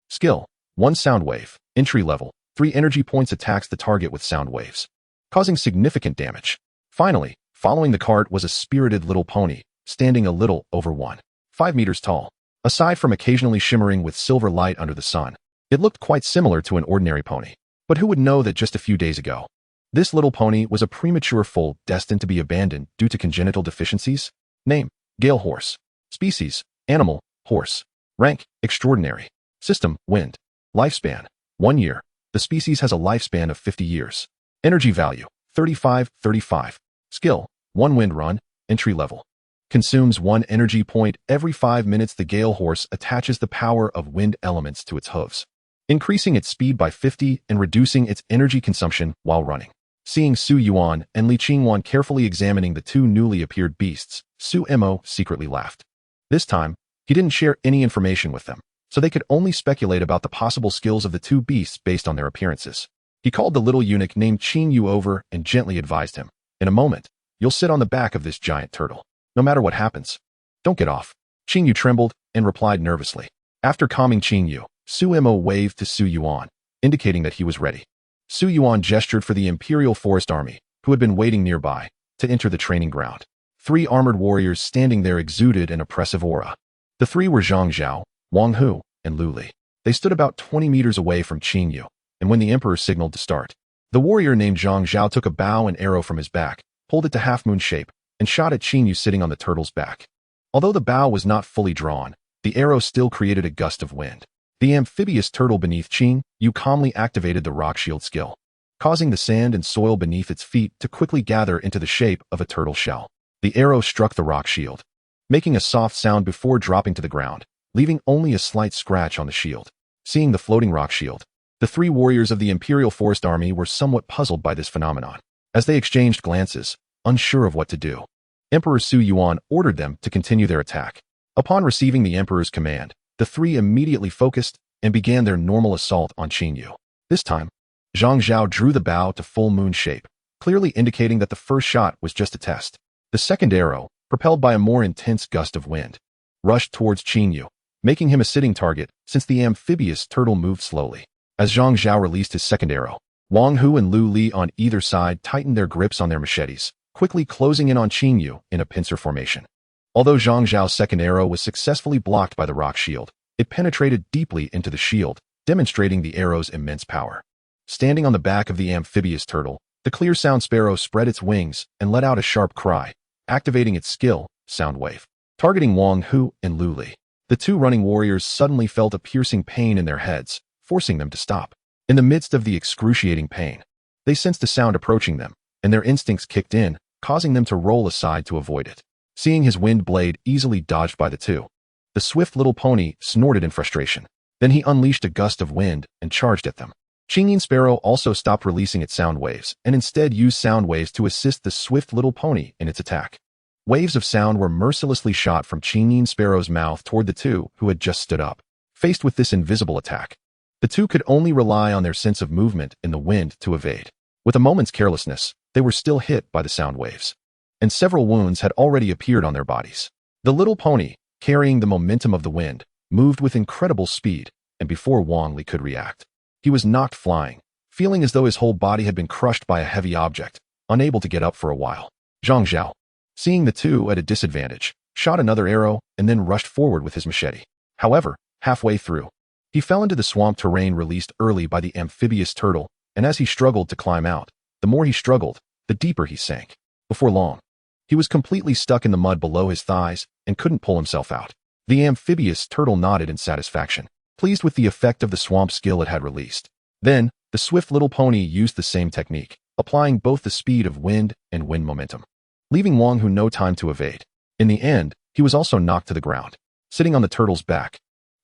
Skill: 1 sound wave. Entry level: 3 energy points attacks the target with sound waves, causing significant damage. Finally, following the cart was a spirited little pony, standing a little over 1.5 meters tall. Aside from occasionally shimmering with silver light under the sun, it looked quite similar to an ordinary pony. But who would know that just a few days ago, this little pony was a premature foal destined to be abandoned due to congenital deficiencies? Name: Gale Horse. Species: animal, horse. Rank: extraordinary. System: wind. Lifespan: 1 year. The species has a lifespan of 50 years. Energy value: 35. Skill: 1 wind run. Entry level. Consumes 1 energy point every 5 minutes. The Gale Horse attaches the power of wind elements to its hooves, increasing its speed by 50 and reducing its energy consumption while running. Seeing Su Yuan and Li Qingwan carefully examining the 2 newly appeared beasts, Su Mo secretly laughed. This time, he didn't share any information with them, so they could only speculate about the possible skills of the 2 beasts based on their appearances. He called the little eunuch named Qing Yu over and gently advised him, "In a moment, you'll sit on the back of this giant turtle. No matter what happens, don't get off." Qing Yu trembled and replied nervously. After calming Qing Yu, Su Mo waved to Su Yuan, indicating that he was ready. Su Yuan gestured for the Imperial Forest Army, who had been waiting nearby, to enter the training ground. 3 armored warriors standing there exuded an oppressive aura. The 3 were Zhang Zhao, Wang Hu, and Lu Li. They stood about 20 meters away from Qing Yu, and when the emperor signaled to start, the warrior named Zhang Zhao took a bow and arrow from his back, pulled it to half-moon shape, and shot at Qing Yu sitting on the turtle's back. Although the bow was not fully drawn, the arrow still created a gust of wind. The amphibious turtle beneath Qing Yu calmly activated the rock shield skill, causing the sand and soil beneath its feet to quickly gather into the shape of a turtle shell. The arrow struck the rock shield, making a soft sound before dropping to the ground, leaving only a slight scratch on the shield. Seeing the floating rock shield, the 3 warriors of the Imperial Forest Army were somewhat puzzled by this phenomenon. As they exchanged glances, unsure of what to do, Emperor Su Yuan ordered them to continue their attack. Upon receiving the emperor's command, the 3 immediately focused and began their normal assault on Qing Yu. This time, Zhang Zhao drew the bow to full moon shape, clearly indicating that the first shot was just a test. The second arrow, propelled by a more intense gust of wind, rushed towards Qing Yu, making him a sitting target since the amphibious turtle moved slowly. As Zhang Zhao released his second arrow, Wang Hu and Lu Li on either side tightened their grips on their machetes, quickly closing in on Qing Yu in a pincer formation. Although Zhang Zhao's second arrow was successfully blocked by the rock shield, it penetrated deeply into the shield, demonstrating the arrow's immense power. Standing on the back of the amphibious turtle, the Clear Sound Sparrow spread its wings and let out a sharp cry, activating its skill, Sound Wave, targeting Wang Hu and Lu Li. The 2 running warriors suddenly felt a piercing pain in their heads, forcing them to stop. In the midst of the excruciating pain, they sensed a sound approaching them, and their instincts kicked in, causing them to roll aside to avoid it. Seeing his wind blade easily dodged by the 2, the swift little pony snorted in frustration. Then he unleashed a gust of wind and charged at them. Qing Yin Sparrow also stopped releasing its sound waves and instead used sound waves to assist the swift little pony in its attack. Waves of sound were mercilessly shot from Qing Yin Sparrow's mouth toward the 2 who had just stood up. Faced with this invisible attack, the 2 could only rely on their sense of movement in the wind to evade. With a moment's carelessness, they were still hit by the sound waves, and several wounds had already appeared on their bodies. The little pony, carrying the momentum of the wind, moved with incredible speed, and before Wang Li could react, he was knocked flying, feeling as though his whole body had been crushed by a heavy object, unable to get up for a while. Zhang Zhao, seeing the 2 at a disadvantage, shot another arrow and then rushed forward with his machete. However, halfway through, he fell into the swamp terrain released early by the amphibious turtle, and as he struggled to climb out, the more he struggled, the deeper he sank. Before long, he was completely stuck in the mud below his thighs and couldn't pull himself out. The amphibious turtle nodded in satisfaction, pleased with the effect of the swamp skill it had released. Then, the swift little pony used the same technique, applying both the speed of wind and wind momentum, leaving Wang Hu no time to evade. In the end, he was also knocked to the ground, sitting on the turtle's back.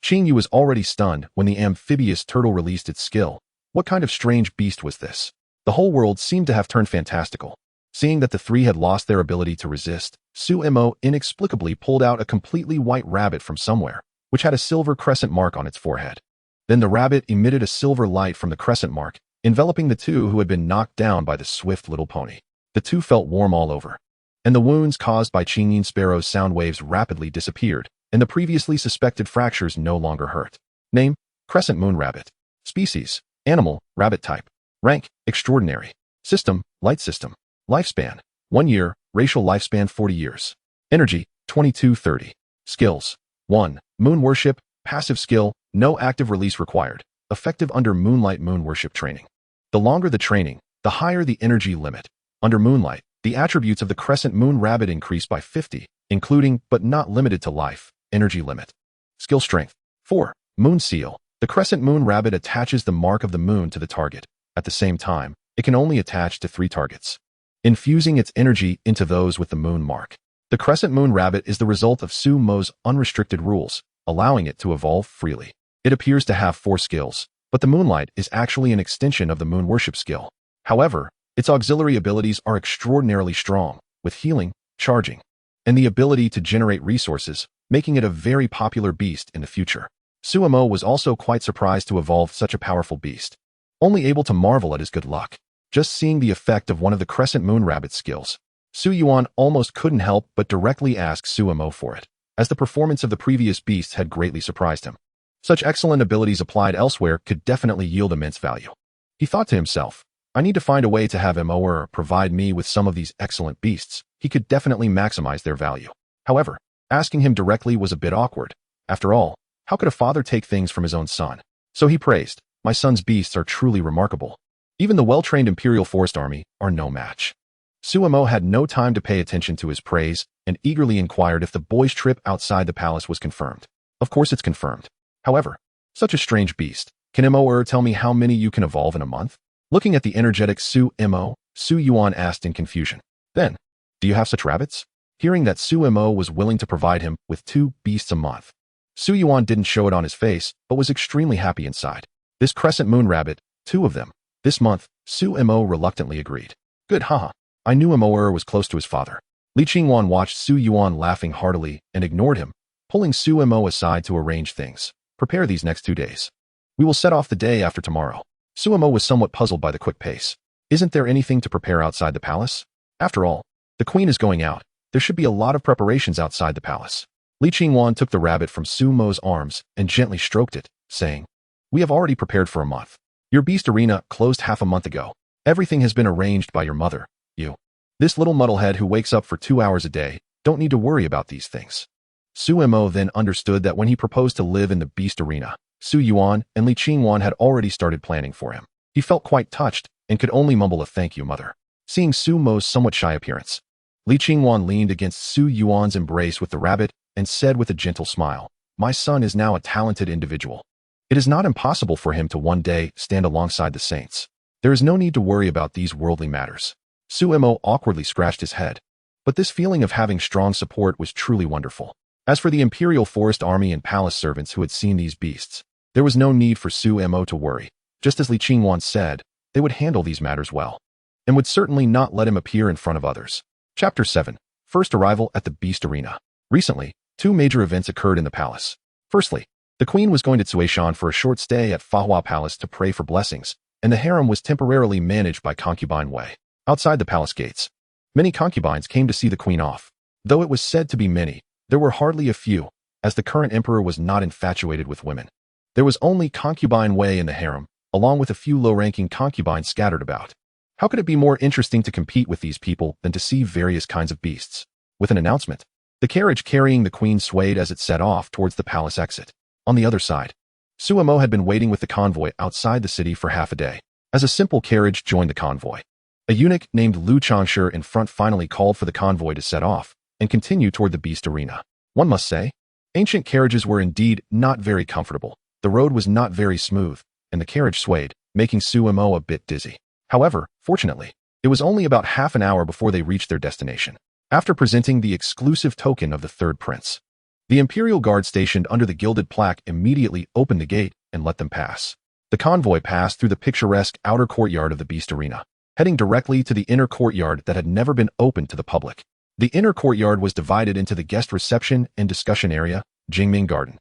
Qing Yu was already stunned when the amphibious turtle released its skill. What kind of strange beast was this? The whole world seemed to have turned fantastical. Seeing that the 3 had lost their ability to resist, Su Mo inexplicably pulled out a completely white rabbit from somewhere, which had a silver crescent mark on its forehead. Then the rabbit emitted a silver light from the crescent mark, enveloping the two who had been knocked down by the swift little pony. The two felt warm all over, and the wounds caused by Chingyin Sparrow's sound waves rapidly disappeared, and the previously suspected fractures no longer hurt. Name: Crescent Moon Rabbit. Species: Animal, Rabbit type. Rank: Extraordinary. System: Light System. Lifespan: 1 year, racial lifespan 40 years. Energy: 2230. Skills: 1. Moon Worship, passive skill, no active release required, effective under Moonlight Moon Worship training. The longer the training, the higher the energy limit. Under Moonlight, the attributes of the Crescent Moon Rabbit increase by 50, including, but not limited to life, energy limit. Skill Strength: 4. Moon Seal. The Crescent Moon Rabbit attaches the mark of the moon to the target. At the same time, it can only attach to 3 targets, infusing its energy into those with the moon mark. The Crescent Moon Rabbit is the result of Sumo's unrestricted rules, allowing it to evolve freely. It appears to have 4 skills, but the Moonlight is actually an extension of the Moon Worship skill. However, its auxiliary abilities are extraordinarily strong, with healing, charging, and the ability to generate resources, making it a very popular beast in the future. Sumo was also quite surprised to evolve such a powerful beast, only able to marvel at his good luck. Just seeing the effect of one of the Crescent Moon Rabbit's skills, Su Yuan almost couldn't help but directly ask Sumo for it, as the performance of the previous beasts had greatly surprised him. Such excellent abilities applied elsewhere could definitely yield immense value. He thought to himself, I need to find a way to have Immerse provide me with some of these excellent beasts. He could definitely maximize their value. However, asking him directly was a bit awkward. After all, how could a father take things from his own son? So he praised, my son's beasts are truly remarkable. Even the well-trained Imperial Forest Army are no match. Sumo had no time to pay attention to his praise and eagerly inquired if the boy's trip outside the palace was confirmed. Of course it's confirmed. However, such a strange beast. Can Immerse tell me how many you can evolve in a month? Looking at the energetic Su Yuan asked in confusion. Then, do you have such rabbits? Hearing that Sumo was willing to provide him with 2 beasts a month, Su Yuan didn't show it on his face, but was extremely happy inside. This Crescent Moon Rabbit, 2 of them. This month, Sumo reluctantly agreed. Good, haha. I knew Immerse was close to his father. Li Qingwan watched Su Yuan laughing heartily and ignored him, pulling Sumo aside to arrange things. Prepare these next 2 days. We will set off the day after tomorrow. Sumo was somewhat puzzled by the quick pace. Isn't there anything to prepare outside the palace? After all, the queen is going out. There should be a lot of preparations outside the palace. Li Qingwan took the rabbit from Sumo's arms and gently stroked it, saying, We have already prepared for a month. Your beast arena closed half a month ago. Everything has been arranged by your mother. You, this little muddlehead who wakes up for 2 hours a day, don't need to worry about these things. Sumo then understood that when he proposed to live in the beast arena, Su Yuan and Li Qingwan had already started planning for him. He felt quite touched and could only mumble a thank you, mother. Seeing Sumo's somewhat shy appearance, Li Qingwan leaned against Su Yuan's embrace with the rabbit and said with a gentle smile, My son is now a talented individual. It is not impossible for him to one day stand alongside the saints. There is no need to worry about these worldly matters. Sumo awkwardly scratched his head, but this feeling of having strong support was truly wonderful. As for the Imperial Forest Army and palace servants who had seen these beasts, there was no need for Sumo to worry. Just as Li Qingwan said, they would handle these matters well, and would certainly not let him appear in front of others. Chapter 7. First Arrival at the Beast Arena. Recently, 2 major events occurred in the palace. Firstly, the queen was going to Tsuishan for a short stay at Fahua Palace to pray for blessings, and the harem was temporarily managed by concubine Wei. Outside the palace gates, many concubines came to see the queen off. Though it was said to be many, there were hardly a few, as the current emperor was not infatuated with women. There was only concubine Wei in the harem, along with a few low-ranking concubines scattered about. How could it be more interesting to compete with these people than to see various kinds of beasts? With an announcement, the carriage carrying the queen swayed as it set off towards the palace exit. On the other side, Sumo had been waiting with the convoy outside the city for half a day. As a simple carriage joined the convoy, a eunuch named Lu Changshi in front finally called for the convoy to set off and continue toward the beast arena. One must say, ancient carriages were indeed not very comfortable. The road was not very smooth, and the carriage swayed, making Sumo a bit dizzy. However, fortunately, it was only about half an hour before they reached their destination. After presenting the exclusive token of the third prince, the Imperial Guard stationed under the gilded plaque immediately opened the gate and let them pass. The convoy passed through the picturesque outer courtyard of the beast arena, heading directly to the inner courtyard that had never been opened to the public. The inner courtyard was divided into the guest reception and discussion area, Jingming Garden,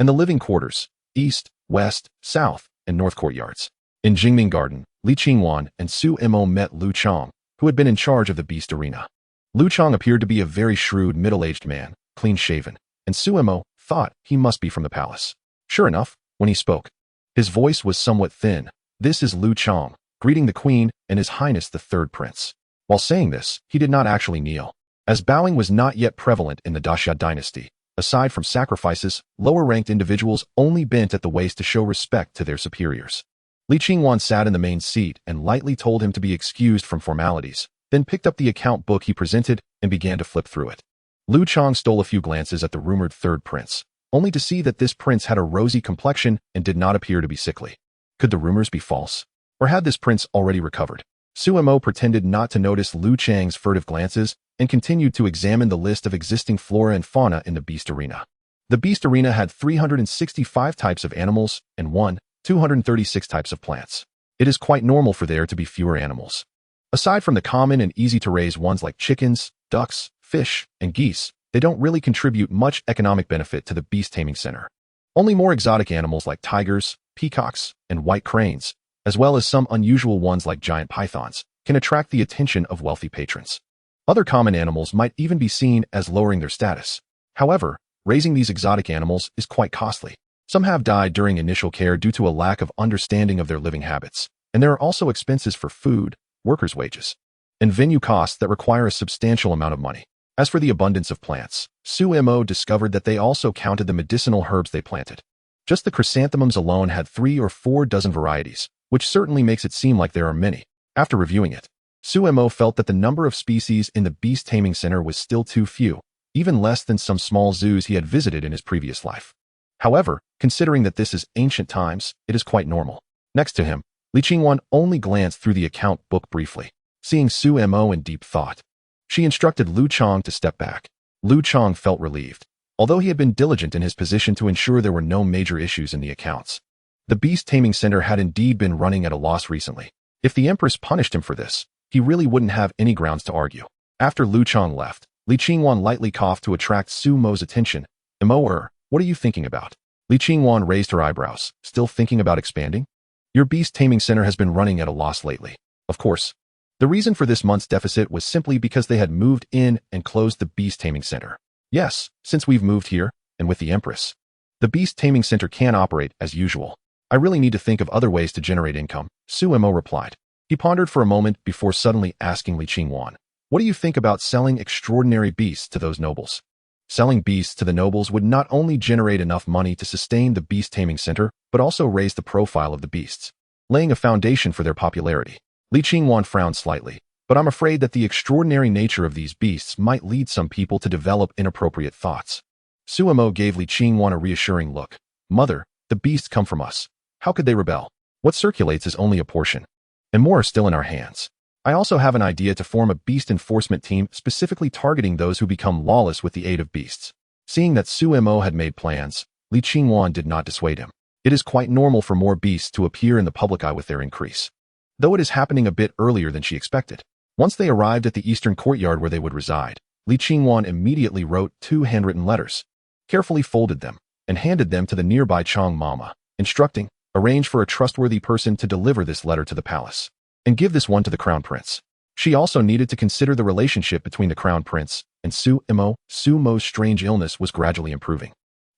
and the living quarters, east, west, south, and north courtyards. In Jingming Garden, Li Qingwan and Su Mo met Lu Chong, who had been in charge of the beast arena. Lu Chong appeared to be a very shrewd middle-aged man, clean-shaven, and Su Mo thought he must be from the palace. Sure enough, when he spoke, his voice was somewhat thin. "This is Lu Chong, greeting the queen and His Highness the Third Prince." While saying this, he did not actually kneel, as bowing was not yet prevalent in the Daxia dynasty. Aside from sacrifices, lower-ranked individuals only bent at the waist to show respect to their superiors. Li Qingwan sat in the main seat and lightly told him to be excused from formalities, then picked up the account book he presented and began to flip through it. Lu Chong stole a few glances at the rumored third prince, only to see that this prince had a rosy complexion and did not appear to be sickly. Could the rumors be false? Or had this prince already recovered? Su Mo pretended not to notice Lu Chang's furtive glances and continued to examine the list of existing flora and fauna in the beast arena. The beast arena had 365 types of animals and 236 types of plants. It is quite normal for there to be fewer animals. Aside from the common and easy-to-raise ones like chickens, ducks, fish, and geese, they don't really contribute much economic benefit to the Beast Taming Center. Only more exotic animals like tigers, peacocks, and white cranes, as well as some unusual ones like giant pythons, can attract the attention of wealthy patrons. Other common animals might even be seen as lowering their status. However, raising these exotic animals is quite costly. Some have died during initial care due to a lack of understanding of their living habits, and there are also expenses for food, workers' wages, and venue costs that require a substantial amount of money. As for the abundance of plants, Su Mo discovered that they also counted the medicinal herbs they planted. Just the chrysanthemums alone had 3 or 4 dozen varieties, which certainly makes it seem like there are many. After reviewing it, Su Mo felt that the number of species in the Beast Taming Center was still too few, even less than some small zoos he had visited in his previous life. However, considering that this is ancient times, it is quite normal. Next to him, Li Qingwan only glanced through the account book briefly, seeing Su Mo in deep thought. She instructed Lu Chong to step back. Lu Chong felt relieved, although he had been diligent in his position to ensure there were no major issues in the accounts. The Beast Taming Center had indeed been running at a loss recently. If the Empress punished him for this, he really wouldn't have any grounds to argue. After Lu Chong left, Li Qingwan lightly coughed to attract Su Mo's attention. "Mo, what are you thinking about?" Li Qingwan raised her eyebrows. "Still thinking about expanding? Your Beast Taming Center has been running at a loss lately." Of course, the reason for this month's deficit was simply because they had moved in and closed the Beast Taming Center. "Yes, since we've moved here, and with the Empress, the Beast Taming Center can't operate as usual. I really need to think of other ways to generate income," Su Mo replied. He pondered for a moment before suddenly asking Li Qingwan, "What do you think about selling extraordinary beasts to those nobles?" Selling beasts to the nobles would not only generate enough money to sustain the Beast Taming Center, but also raise the profile of the beasts, laying a foundation for their popularity. Li Qingwan frowned slightly, "But I'm afraid that the extraordinary nature of these beasts might lead some people to develop inappropriate thoughts." Su Mo gave Li Qingwan a reassuring look. "Mother, the beasts come from us. How could they rebel? What circulates is only a portion, and more are still in our hands. I also have an idea to form a beast enforcement team specifically targeting those who become lawless with the aid of beasts." Seeing that Su Mo had made plans, Li Qingwan did not dissuade him. It is quite normal for more beasts to appear in the public eye with their increase, though it is happening a bit earlier than she expected. Once they arrived at the eastern courtyard where they would reside, Li Qingwan immediately wrote 2 handwritten letters, carefully folded them, and handed them to the nearby Chong Mama, instructing, "Arrange for a trustworthy person to deliver this letter to the palace, and give this one to the Crown Prince." She also needed to consider the relationship between the Crown Prince and Su Mo. Su Mo's strange illness was gradually improving,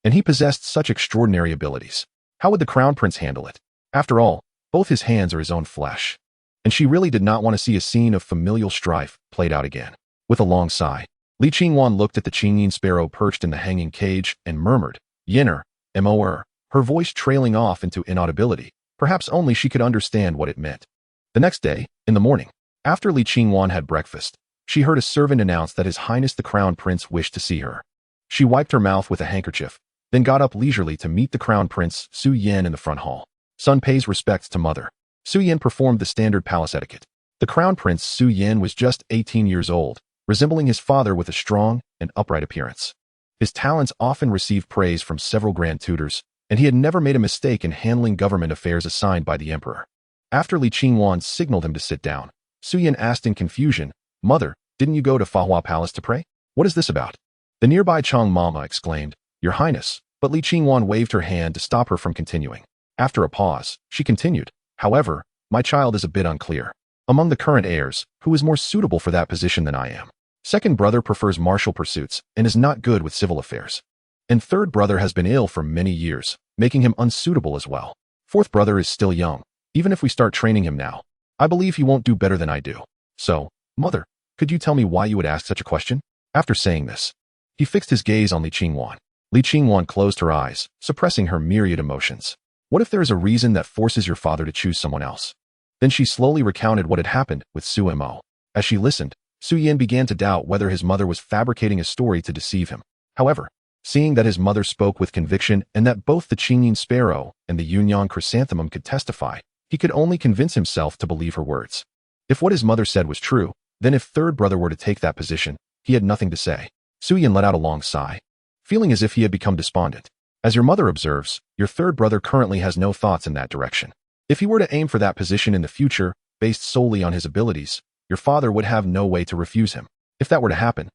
and he possessed such extraordinary abilities. How would the Crown Prince handle it? After all, both his hands are his own flesh, and she really did not want to see a scene of familial strife played out again. With a long sigh, Li Qingwan looked at the Qingyin sparrow perched in the hanging cage and murmured, "Yinner, Mo," her voice trailing off into inaudibility. Perhaps only she could understand what it meant. The next day, in the morning, after Li Qingwan had breakfast, she heard a servant announce that His Highness the Crown Prince wished to see her. She wiped her mouth with a handkerchief, then got up leisurely to meet the Crown Prince Su Yan in the front hall. Son pays respects to mother. Su Yan performed the standard palace etiquette. The Crown Prince Su Yan was just 18 years old, resembling his father with a strong and upright appearance. His talents often received praise from several grand tutors, and he had never made a mistake in handling government affairs assigned by the emperor. After Li Qingwan signaled him to sit down, Su Yan asked in confusion, "Mother, didn't you go to Fahua Palace to pray? What is this about?" The nearby Chong Mama exclaimed, "Your Highness, but Li Qingwan waved her hand to stop her from continuing. After a pause, she continued, "However, my child is a bit unclear. Among the current heirs, who is more suitable for that position than I am? Second brother prefers martial pursuits and is not good with civil affairs. And third brother has been ill for many years, making him unsuitable as well. Fourth brother is still young. Even if we start training him now, I believe he won't do better than I do. So, mother, could you tell me why you would ask such a question?" After saying this, he fixed his gaze on Li Qingwan. Li Qingwan closed her eyes, suppressing her myriad emotions. What if there is a reason that forces your father to choose someone else? Then she slowly recounted what had happened with Su Mo. As she listened, Su Yan began to doubt whether his mother was fabricating a story to deceive him. However, seeing that his mother spoke with conviction and that both the Qingyin Sparrow and the Yunyan Chrysanthemum could testify, he could only convince himself to believe her words. If what his mother said was true, then if third brother were to take that position, he had nothing to say. Su Yan let out a long sigh, feeling as if he had become despondent. As your mother observes, your third brother currently has no thoughts in that direction. If he were to aim for that position in the future, based solely on his abilities, your father would have no way to refuse him. If that were to happen,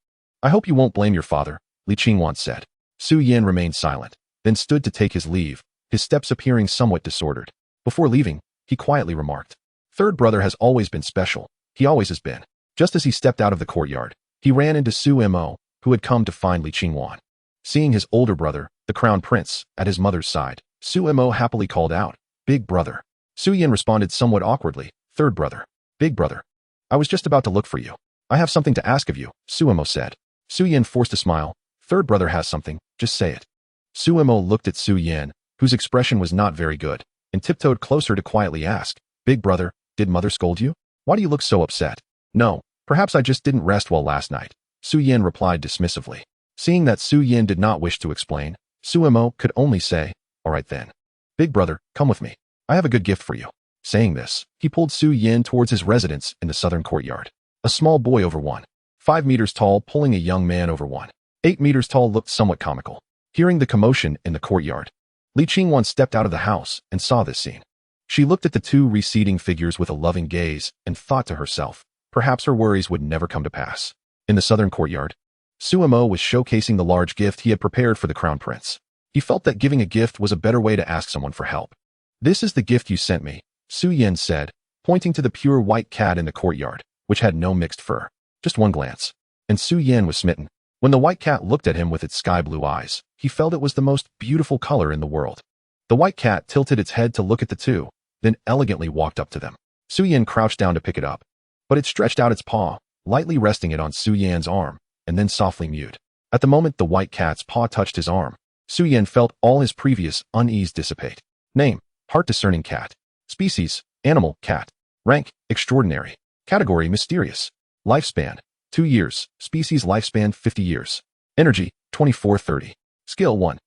I hope you won't blame your father, Li Qingwan said. Su Yan remained silent, then stood to take his leave, his steps appearing somewhat disordered. Before leaving, he quietly remarked, "Third brother has always been special. He always has been." Just as he stepped out of the courtyard, he ran into Su Mo, who had come to find Li Qingwan. Seeing his older brother, the crown prince, at his mother's side, Su Mo happily called out, "Big brother." Su Yan responded somewhat awkwardly, "Third brother. Big brother. I was just about to look for you. I have something to ask of you," Su Mo said. Su Yan forced a smile. "Third brother has something, just say it." Su Mo looked at Su Yan, whose expression was not very good, and tiptoed closer to quietly ask, "Big brother, did mother scold you? Why do you look so upset?" "No, perhaps I just didn't rest well last night," Su Yan replied dismissively. Seeing that Su Yan did not wish to explain, Su Mo could only say, "All right then. Big brother, come with me. I have a good gift for you." Saying this, he pulled Su Yan towards his residence in the southern courtyard. A small boy over 1.5 meters tall pulling a young man over 1.8 meters tall looked somewhat comical. Hearing the commotion in the courtyard, Li Qingwan stepped out of the house and saw this scene. She looked at the two receding figures with a loving gaze and thought to herself, perhaps her worries would never come to pass. In the southern courtyard, Su Mo was showcasing the large gift he had prepared for the crown prince. He felt that giving a gift was a better way to ask someone for help. "This is the gift you sent me," Su Yan said, pointing to the pure white cat in the courtyard, which had no mixed fur. Just one glance, and Su Yan was smitten. When the white cat looked at him with its sky-blue eyes, he felt it was the most beautiful color in the world. The white cat tilted its head to look at the two, then elegantly walked up to them. Su Yan crouched down to pick it up, but it stretched out its paw, lightly resting it on Su Yan's arm, and then softly mewed. At the moment the white cat's paw touched his arm, Su Yan felt all his previous unease dissipate. Name: Heart-discerning cat. Species: animal, cat. Rank: extraordinary. Category: mysterious. Lifespan: 2 years. Species: lifespan: 50 years. Energy: 24-30. Skill 1.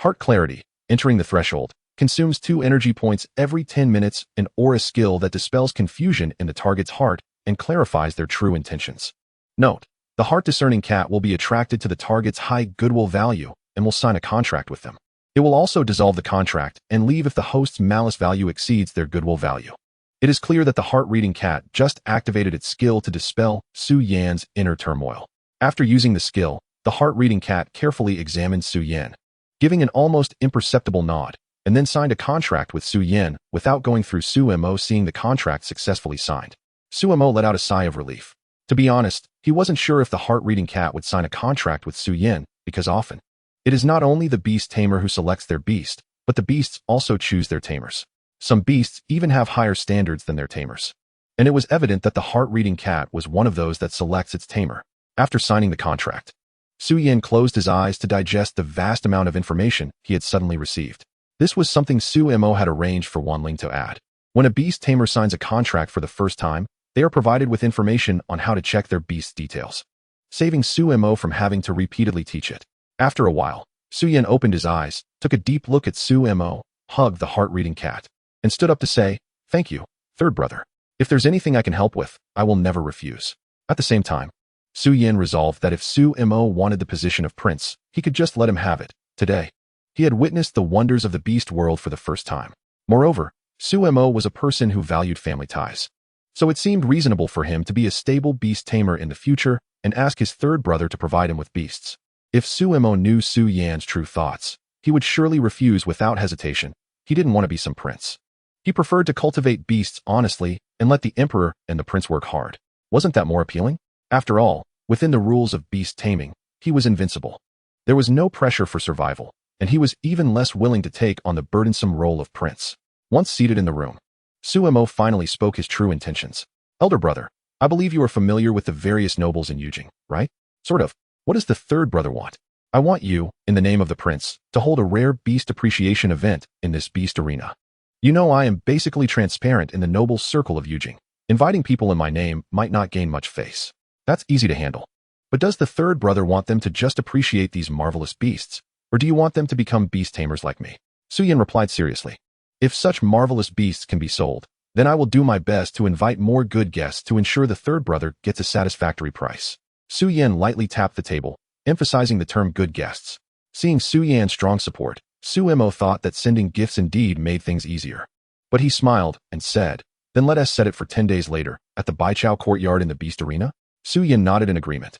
Heart clarity. Entering the threshold, consumes 2 energy points every 10 minutes, an aura skill that dispels confusion in the target's heart and clarifies their true intentions. Note: the heart-discerning cat will be attracted to the target's high goodwill value and will sign a contract with them. It will also dissolve the contract and leave if the host's malice value exceeds their goodwill value. It is clear that the heart-reading cat just activated its skill to dispel Su Yan's inner turmoil. After using the skill, the heart-reading cat carefully examined Su Yan, giving an almost imperceptible nod, and then signed a contract with Su Yan without going through Su Mo seeing the contract successfully signed. Su Mo let out a sigh of relief. To be honest, he wasn't sure if the heart-reading cat would sign a contract with Su Yan, because often, it is not only the beast tamer who selects their beast, but the beasts also choose their tamers. Some beasts even have higher standards than their tamers. And it was evident that the heart-reading cat was one of those that selects its tamer. After signing the contract, Su Yan closed his eyes to digest the vast amount of information he had suddenly received. This was something Su Mo had arranged for Wanling to add. When a beast tamer signs a contract for the first time, they are provided with information on how to check their beast's details, saving Su Mo from having to repeatedly teach it. After a while, Su Yan opened his eyes, took a deep look at Su Mo, hugged the heart-reading cat, and stood up to say, "Thank you, third brother. If there's anything I can help with, I will never refuse." At the same time, Su Yan resolved that if Su Mo wanted the position of prince, he could just let him have it. Today, he had witnessed the wonders of the beast world for the first time. Moreover, Su Mo was a person who valued family ties. So it seemed reasonable for him to be a stable beast tamer in the future and ask his third brother to provide him with beasts. If Su Mo knew Su Yan's true thoughts, he would surely refuse without hesitation. He didn't want to be some prince. He preferred to cultivate beasts honestly and let the emperor and the prince work hard. Wasn't that more appealing? After all, within the rules of beast taming, he was invincible. There was no pressure for survival, and he was even less willing to take on the burdensome role of prince. Once seated in the room, Suemo finally spoke his true intentions. Elder brother, I believe you are familiar with the various nobles in Yujing, right? Sort of. What does the third brother want? I want you, in the name of the prince, to hold a rare beast appreciation event in this beast arena. You know I am basically transparent in the noble circle of Yujing. Inviting people in my name might not gain much face. That's easy to handle. But does the third brother want them to just appreciate these marvelous beasts, or do you want them to become beast tamers like me? Suyin replied seriously. If such marvelous beasts can be sold, then I will do my best to invite more good guests to ensure the third brother gets a satisfactory price. Su Yan lightly tapped the table, emphasizing the term good guests. Seeing Su Yan's strong support, Suemo thought that sending gifts indeed made things easier. But he smiled and said, then let us set it for 10 days later, at the Baichao courtyard in the beast arena. Su Yan nodded in agreement.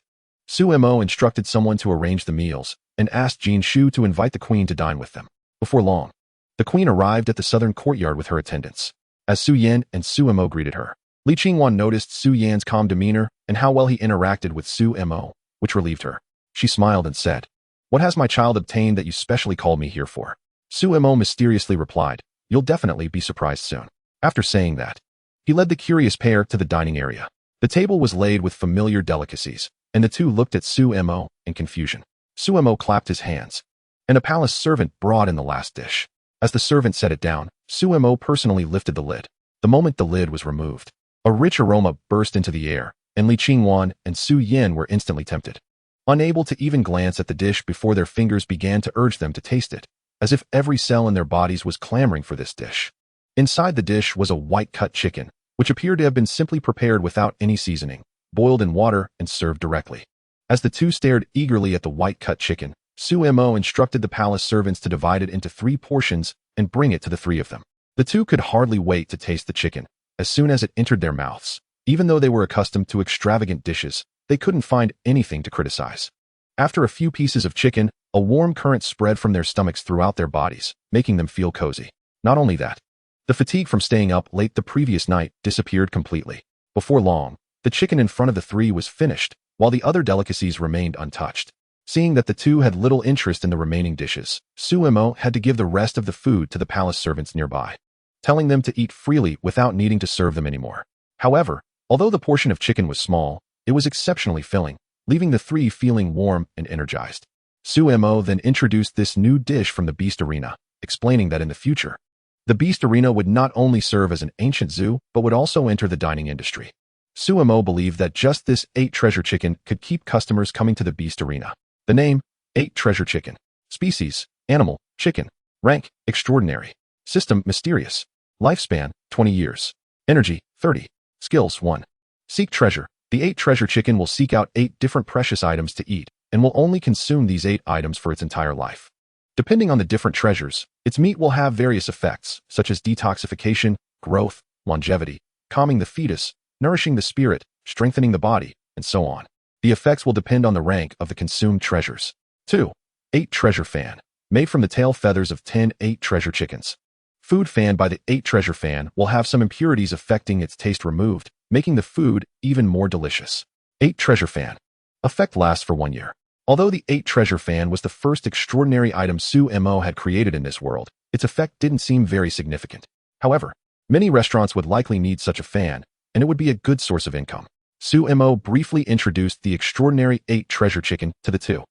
Suemo instructed someone to arrange the meals and asked Jin Shu to invite the queen to dine with them. Before long, the queen arrived at the southern courtyard with her attendants. As Su Yan and Suemo greeted her, Li Qingwan noticed Su Yan's calm demeanor and how well he interacted with Suemo, which relieved her. She smiled and said, what has my child obtained that you specially called me here for? Suemo mysteriously replied, you'll definitely be surprised soon. After saying that, he led the curious pair to the dining area. The table was laid with familiar delicacies, and the two looked at Suemo in confusion. Suemo clapped his hands, and a palace servant brought in the last dish. As the servant set it down, Suemo personally lifted the lid. The moment the lid was removed, a rich aroma burst into the air, and Li Qingwan and Su Yin were instantly tempted. Unable to even glance at the dish before their fingers began to urge them to taste it, as if every cell in their bodies was clamoring for this dish. Inside the dish was a white-cut chicken, which appeared to have been simply prepared without any seasoning, boiled in water and served directly. As the two stared eagerly at the white-cut chicken, Suemo instructed the palace servants to divide it into 3 portions and bring it to the 3 of them. The two could hardly wait to taste the chicken. As soon as it entered their mouths, even though they were accustomed to extravagant dishes, they couldn't find anything to criticize. After a few pieces of chicken, a warm current spread from their stomachs throughout their bodies, making them feel cozy. Not only that, the fatigue from staying up late the previous night disappeared completely. Before long, the chicken in front of the 3 was finished, while the other delicacies remained untouched. Seeing that the two had little interest in the remaining dishes, Suemo had to give the rest of the food to the palace servants nearby, telling them to eat freely without needing to serve them anymore. However, although the portion of chicken was small, it was exceptionally filling, leaving the 3 feeling warm and energized. Suemo then introduced this new dish from the Beast Arena, explaining that in the future, the Beast Arena would not only serve as an ancient zoo, but would also enter the dining industry. Suemo believed that just this 8 treasure chicken could keep customers coming to the Beast Arena. The name, 8 treasure chicken. Species, animal, chicken. Rank, extraordinary. System, mysterious. Lifespan, 20 years. Energy, 30. Skills, 1. Seek treasure. The 8 treasure chicken will seek out 8 different precious items to eat, and will only consume these 8 items for its entire life. Depending on the different treasures, its meat will have various effects, such as detoxification, growth, longevity, calming the fetus, nourishing the spirit, strengthening the body, and so on. The effects will depend on the rank of the consumed treasures. 2. 8 treasure fan. Made from the tail feathers of 10 8 treasure chickens. Food fanned by the 8 treasure fan will have some impurities affecting its taste removed, making the food even more delicious. 8 treasure fan. Effect lasts for 1 year. Although the 8 treasure fan was the first extraordinary item Suemo had created in this world, its effect didn't seem very significant. However, many restaurants would likely need such a fan, and it would be a good source of income. Suemo briefly introduced the extraordinary 8 treasure chicken to the two,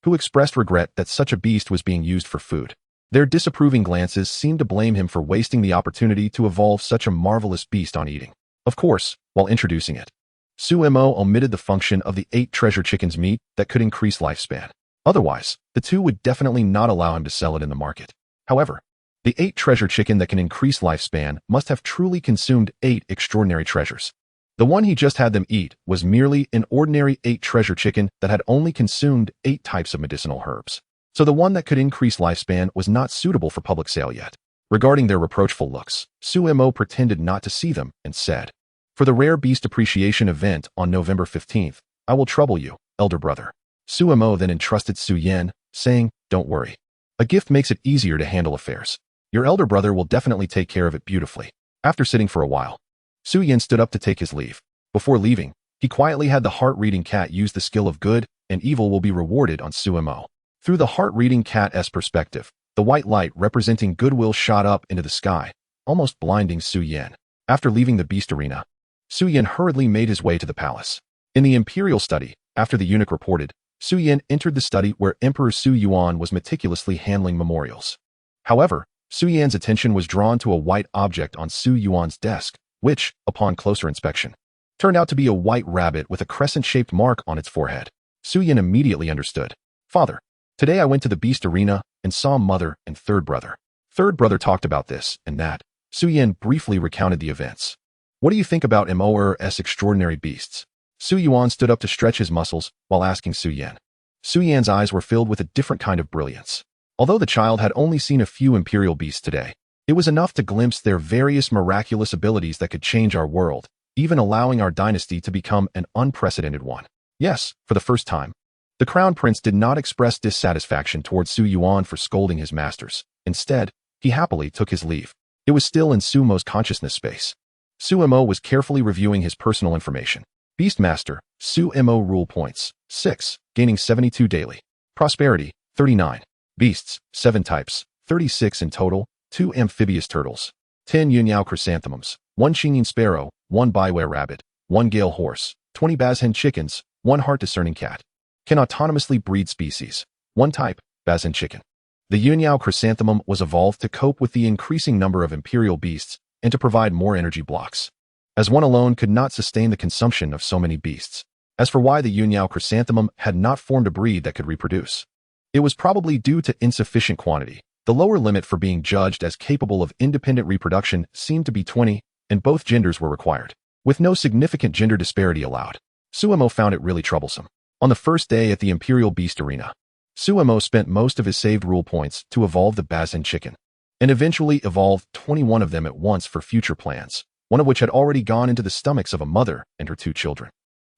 who expressed regret that such a beast was being used for food. Their disapproving glances seemed to blame him for wasting the opportunity to evolve such a marvelous beast on eating. Of course, while introducing it, Suemo omitted the function of the 8 treasure chicken's meat that could increase lifespan. Otherwise, the two would definitely not allow him to sell it in the market. However, the 8 treasure chicken that can increase lifespan must have truly consumed 8 extraordinary treasures. The one he just had them eat was merely an ordinary 8 treasure chicken that had only consumed 8 types of medicinal herbs. So the one that could increase lifespan was not suitable for public sale yet. Regarding their reproachful looks, Suemo pretended not to see them and said, for the rare beast appreciation event on November 15th, I will trouble you, elder brother. Suemo then entrusted Su Yen, saying, don't worry. A gift makes it easier to handle affairs. Your elder brother will definitely take care of it beautifully. After sitting for a while, Su Yan stood up to take his leave. Before leaving, he quietly had the heart-reading cat use the skill of good and evil will be rewarded on Sumo. Through the heart-reading cat's perspective, the white light representing goodwill shot up into the sky, almost blinding Su Yan. After leaving the beast arena, Su Yan hurriedly made his way to the palace. In the imperial study, after the eunuch reported, Su Yan entered the study where Emperor Su Yuan was meticulously handling memorials. However, Su Yan's attention was drawn to a white object on Su Yuan's desk, which, upon closer inspection, turned out to be a white rabbit with a crescent-shaped mark on its forehead. Su Yan immediately understood. Father, today I went to the beast arena and saw mother and third brother. Third brother talked about this and that. Su Yan briefly recounted the events. What do you think about immerse extraordinary beasts? Su Yuan stood up to stretch his muscles while asking Su Yan. Su Yan's eyes were filled with a different kind of brilliance. Although the child had only seen a few imperial beasts today, it was enough to glimpse their various miraculous abilities that could change our world, even allowing our dynasty to become an unprecedented one. Yes, for the first time. The crown prince did not express dissatisfaction towards Su Yuan for scolding his masters. Instead, he happily took his leave. It was still in Sumo's consciousness space. Sumo was carefully reviewing his personal information. Beastmaster, Sumo rule points, 6, gaining 72 daily. Prosperity, 39. Beasts, 7 types, 36 in total, 2 amphibious turtles, 10 yunyao chrysanthemums, 1 Xingyin sparrow, 1 Biware rabbit, 1 Gale horse, 20 Bazhen chickens, 1 heart-discerning cat. Can autonomously breed species. 1 type, Bazhen chicken. The yunyao chrysanthemum was evolved to cope with the increasing number of imperial beasts and to provide more energy blocks, as one alone could not sustain the consumption of so many beasts. As for why the yunyao chrysanthemum had not formed a breed that could reproduce, it was probably due to insufficient quantity. The lower limit for being judged as capable of independent reproduction seemed to be 20, and both genders were required, with no significant gender disparity allowed. Sumo found it really troublesome. On the first day at the Imperial Beast Arena, Sumo spent most of his saved rule points to evolve the Bazhen chicken, and eventually evolved 21 of them at once for future plans, one of which had already gone into the stomachs of a mother and her 2 children.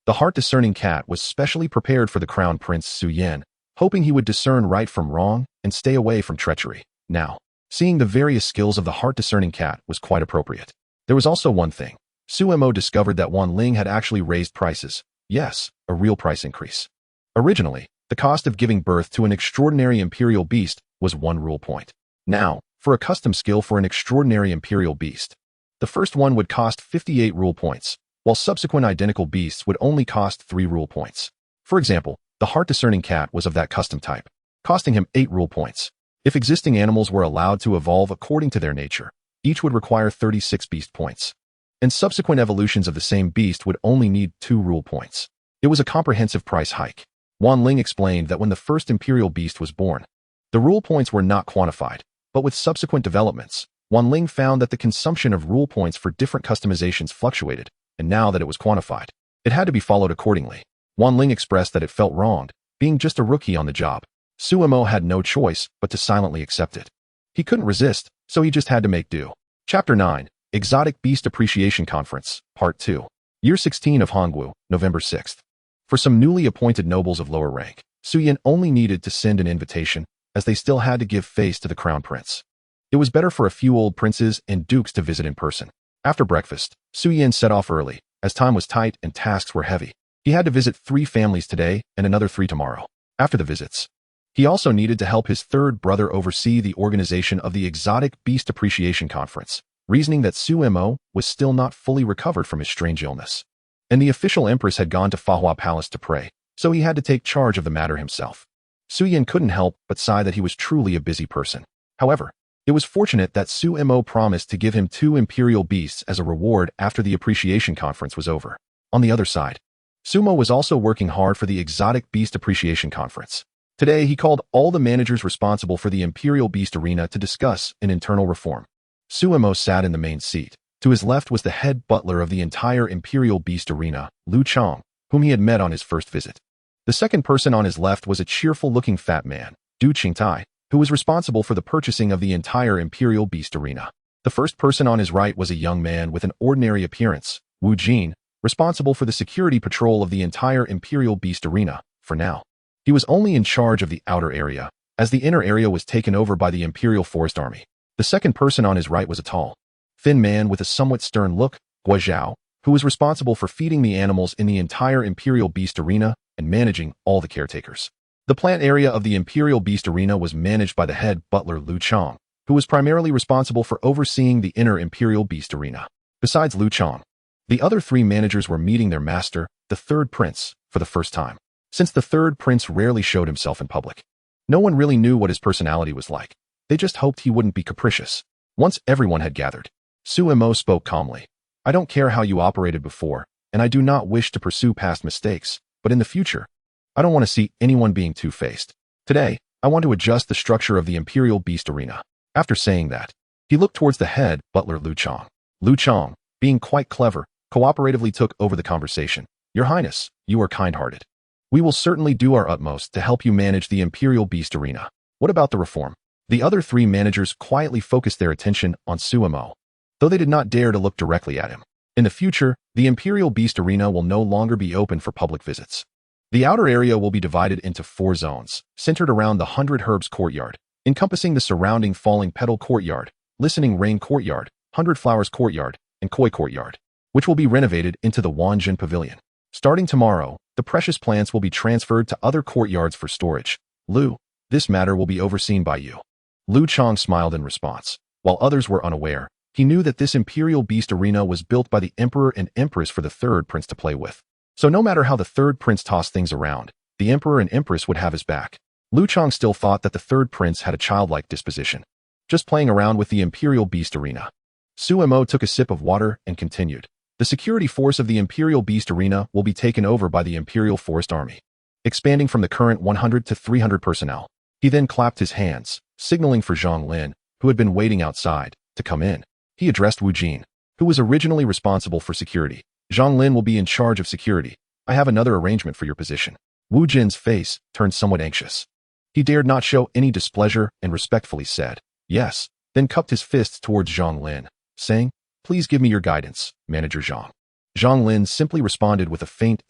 The heart-discerning cat was specially prepared for the crown prince Su Yan, hoping he would discern right from wrong and stay away from treachery. Now, seeing the various skills of the heart-discerning cat was quite appropriate. There was also one thing. Sumo discovered that Wan Ling had actually raised prices. Yes, a real price increase. Originally, the cost of giving birth to an extraordinary imperial beast was 1 rule point. Now, for a custom skill for an extraordinary imperial beast, the first one would cost 58 rule points, while subsequent identical beasts would only cost 3 rule points. For example, the heart-discerning cat was of that custom type, costing him 8 rule points. If existing animals were allowed to evolve according to their nature, each would require 36 beast points, and subsequent evolutions of the same beast would only need 2 rule points. It was a comprehensive price hike. Wan Ling explained that when the first imperial beast was born, the rule points were not quantified, but with subsequent developments, Wan Ling found that the consumption of rule points for different customizations fluctuated, and now that it was quantified, it had to be followed accordingly. Wan Ling expressed that it felt wronged, being just a rookie on the job. Sumo had no choice but to silently accept it. He couldn't resist, so he just had to make do. Chapter 9, Exotic Beast Appreciation Conference, Part 2. Year 16 of Hongwu, November 6th. For some newly appointed nobles of lower rank, Su Yan only needed to send an invitation, as they still had to give face to the crown prince. It was better for a few old princes and dukes to visit in person. After breakfast, Su Yan set off early, as time was tight and tasks were heavy. He had to visit 3 families today and another 3 tomorrow. After the visits, he also needed to help his third brother oversee the organization of the Exotic Beast Appreciation Conference, reasoning that Sumo was still not fully recovered from his strange illness. And the official empress had gone to Fahua Palace to pray, so he had to take charge of the matter himself. Su Yan couldn't help but sigh that he was truly a busy person. However, it was fortunate that Sumo promised to give him 2 imperial beasts as a reward after the appreciation conference was over. On the other side, Sumo was also working hard for the Exotic Beast Appreciation Conference. Today, he called all the managers responsible for the Imperial Beast Arena to discuss an internal reform. Sumo sat in the main seat. To his left was the head butler of the entire Imperial Beast Arena, Lu Chong, whom he had met on his first visit. The second person on his left was a cheerful-looking fat man, Du Qingtai, who was responsible for the purchasing of the entire Imperial Beast Arena. The first person on his right was a young man with an ordinary appearance, Wu Jin, responsible for the security patrol of the entire Imperial Beast Arena, for now. He was only in charge of the outer area, as the inner area was taken over by the Imperial Forest Army. The second person on his right was a tall, thin man with a somewhat stern look, Great Xia, who was responsible for feeding the animals in the entire Imperial Beast Arena and managing all the caretakers. The plant area of the Imperial Beast Arena was managed by the head butler Lu Chong, who was primarily responsible for overseeing the inner Imperial Beast Arena. Besides Lu Chong, the other three managers were meeting their master, the third prince, for the first time. Since the third prince rarely showed himself in public, no one really knew what his personality was like. They just hoped he wouldn't be capricious. Once everyone had gathered, Su Mo spoke calmly. I don't care how you operated before, and I do not wish to pursue past mistakes, but in the future, I don't want to see anyone being two-faced. Today, I want to adjust the structure of the Imperial Beast Arena. After saying that, he looked towards the head butler Lu Chong. Lu Chong, being quite clever, cooperatively took over the conversation. Your Highness, you are kind-hearted. We will certainly do our utmost to help you manage the Imperial Beast Arena. What about the reform? The other three managers quietly focused their attention on Su Mo, though they did not dare to look directly at him. In the future, the Imperial Beast Arena will no longer be open for public visits. The outer area will be divided into 4 zones, centered around the 100 Herbs Courtyard, encompassing the surrounding Falling Petal Courtyard, Listening Rain Courtyard, 100 Flowers Courtyard, and Koi Courtyard, which will be renovated into the Wanjin Pavilion. Starting tomorrow, the precious plants will be transferred to other courtyards for storage. Lu, this matter will be overseen by you. Lu Chong smiled in response. While others were unaware, he knew that this Imperial Beast Arena was built by the Emperor and Empress for the third prince to play with. So no matter how the third prince tossed things around, the Emperor and Empress would have his back. Lu Chong still thought that the third prince had a childlike disposition, just playing around with the Imperial Beast Arena. Su Mo took a sip of water and continued. The security force of the Imperial Beast Arena will be taken over by the Imperial Forest Army, expanding from the current 100 to 300 personnel. He then clapped his hands, signaling for Zhang Lin, who had been waiting outside, to come in. He addressed Wu Jin, who was originally responsible for security. Zhang Lin will be in charge of security. I have another arrangement for your position. Wu Jin's face turned somewhat anxious. He dared not show any displeasure and respectfully said, yes, then cupped his fists towards Zhang Lin, saying, please give me your guidance, Manager Zhang. Zhang Lin simply responded with a faint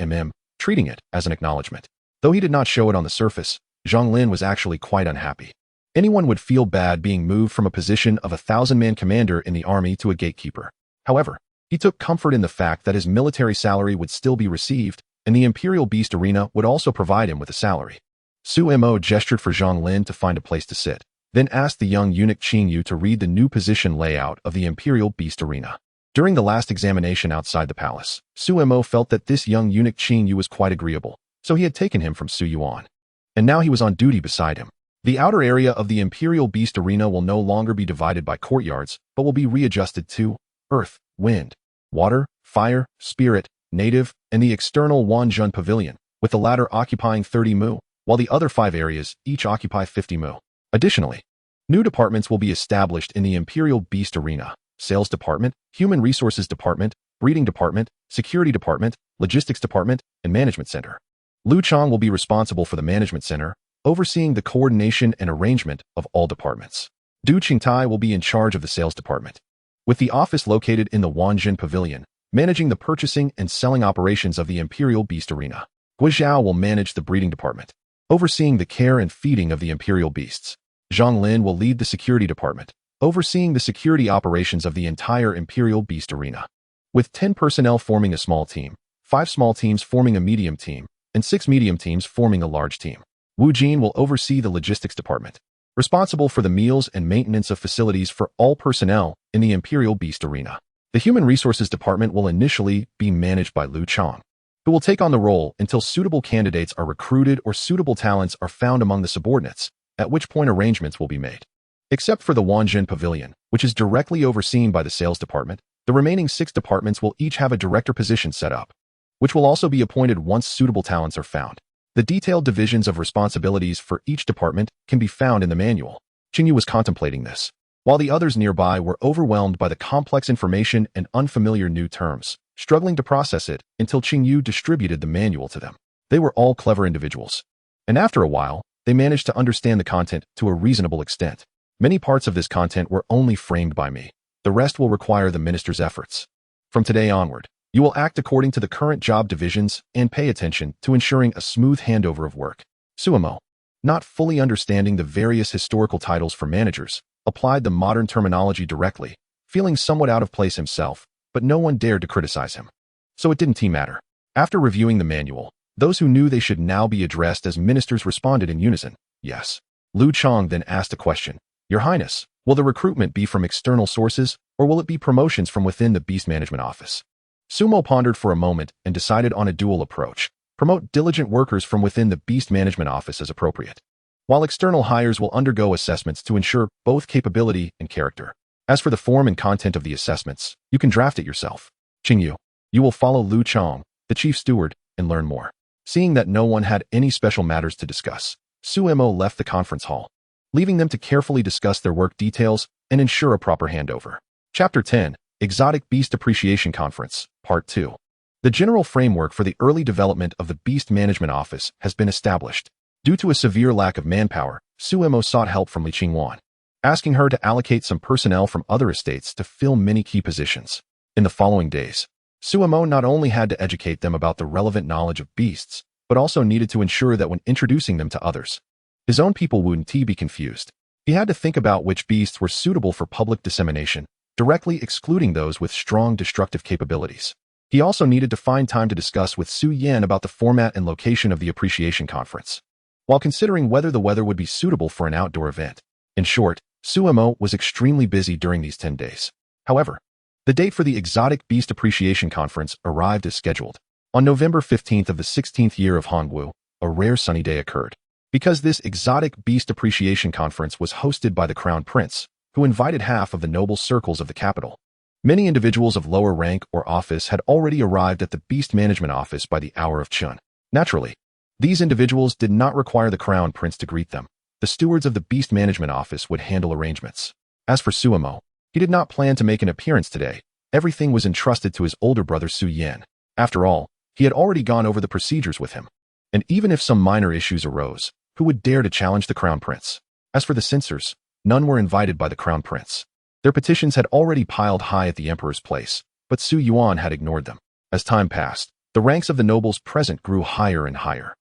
treating it as an acknowledgement. Though he did not show it on the surface, Zhang Lin was actually quite unhappy. Anyone would feel bad being moved from a position of a 1,000-man commander in the army to a gatekeeper. However, he took comfort in the fact that his military salary would still be received, and the Imperial Beast Arena would also provide him with a salary. Su Mo gestured for Zhang Lin to find a place to sit, then asked the young eunuch Qing Yu to read the new position layout of the Imperial Beast Arena. During the last examination outside the palace, Su Mo felt that this young eunuch Qing Yu was quite agreeable, so he had taken him from Su Yuan. And now he was on duty beside him. The outer area of the Imperial Beast Arena will no longer be divided by courtyards, but will be readjusted to earth, wind, water, fire, spirit, native, and the external Wanjun Pavilion, with the latter occupying 30 mu, while the other 5 areas each occupy 50 mu. Additionally, new departments will be established in the Imperial Beast Arena: Sales Department, Human Resources Department, Breeding Department, Security Department, Logistics Department, and Management Center. Lu Chong will be responsible for the Management Center, overseeing the coordination and arrangement of all departments. Du Qingtai will be in charge of the Sales Department, with the office located in the Wanjin Pavilion, managing the purchasing and selling operations of the Imperial Beast Arena. Great Xia will manage the Breeding Department, overseeing the care and feeding of the Imperial Beasts. Zhang Lin will lead the Security Department, overseeing the security operations of the entire Imperial Beast Arena. With 10 personnel forming a small team, 5 small teams forming a medium team, and 6 medium teams forming a large team. Wu Jin will oversee the Logistics Department, responsible for the meals and maintenance of facilities for all personnel in the Imperial Beast Arena. The Human Resources Department will initially be managed by Lu Chong, who will take on the role until suitable candidates are recruited or suitable talents are found among the subordinates, at which point arrangements will be made. Except for the Wanjin Pavilion, which is directly overseen by the Sales Department, the remaining 6 departments will each have a director position set up, which will also be appointed once suitable talents are found. The detailed divisions of responsibilities for each department can be found in the manual. Qing Yu was contemplating this, while the others nearby were overwhelmed by the complex information and unfamiliar new terms, struggling to process it until Qing Yu distributed the manual to them. They were all clever individuals, and after a while, they managed to understand the content to a reasonable extent. Many parts of this content were only framed by me. The rest will require the minister's efforts. From today onward, you will act according to the current job divisions and pay attention to ensuring a smooth handover of work. Su Mo. not fully understanding the various historical titles for managers, applied the modern terminology directly, feeling somewhat out of place himself, but no one dared to criticize him. So it didn't matter. After reviewing the manual, those who knew they should now be addressed as ministers responded in unison, yes. Lu Chang then asked a question. Your Highness, will the recruitment be from external sources, or will it be promotions from within the Beast Management Office? Sumo pondered for a moment and decided on a dual approach. Promote diligent workers from within the Beast Management Office as appropriate, while external hires will undergo assessments to ensure both capability and character. As for the form and content of the assessments, you can draft it yourself. Qingyu, you will follow Lu Chang, the chief steward, and learn more. Seeing that no one had any special matters to discuss, Sumo left the conference hall, leaving them to carefully discuss their work details and ensure a proper handover. Chapter 10, Exotic Beast Appreciation Conference, Part 2. The general framework for the early development of the Beast Management Office has been established. Due to a severe lack of manpower, Sumo sought help from Li Qingwan, asking her to allocate some personnel from other estates to fill many key positions. In the following days, Sumo not only had to educate them about the relevant knowledge of beasts, but also needed to ensure that when introducing them to others, his own people wouldn't be confused. He had to think about which beasts were suitable for public dissemination, directly excluding those with strong destructive capabilities. He also needed to find time to discuss with Su Yan about the format and location of the appreciation conference, while considering whether the weather would be suitable for an outdoor event. In short, Sumo was extremely busy during these 10 days. However, the date for the Exotic Beast Appreciation Conference arrived as scheduled. On November 15th of the 16th year of Hongwu, a rare sunny day occurred. Because this Exotic Beast Appreciation Conference was hosted by the Crown Prince, who invited half of the noble circles of the capital. Many individuals of lower rank or office had already arrived at the Beast Management Office by the hour of Chun. Naturally, these individuals did not require the Crown Prince to greet them. The stewards of the Beast Management Office would handle arrangements. As for Sumo, he did not plan to make an appearance today. Everything was entrusted to his older brother Su Yan. After all, he had already gone over the procedures with him. And even if some minor issues arose, who would dare to challenge the Crown Prince? As for the censors, none were invited by the Crown Prince. Their petitions had already piled high at the Emperor's place, but Su Yuan had ignored them. As time passed, the ranks of the nobles present grew higher and higher.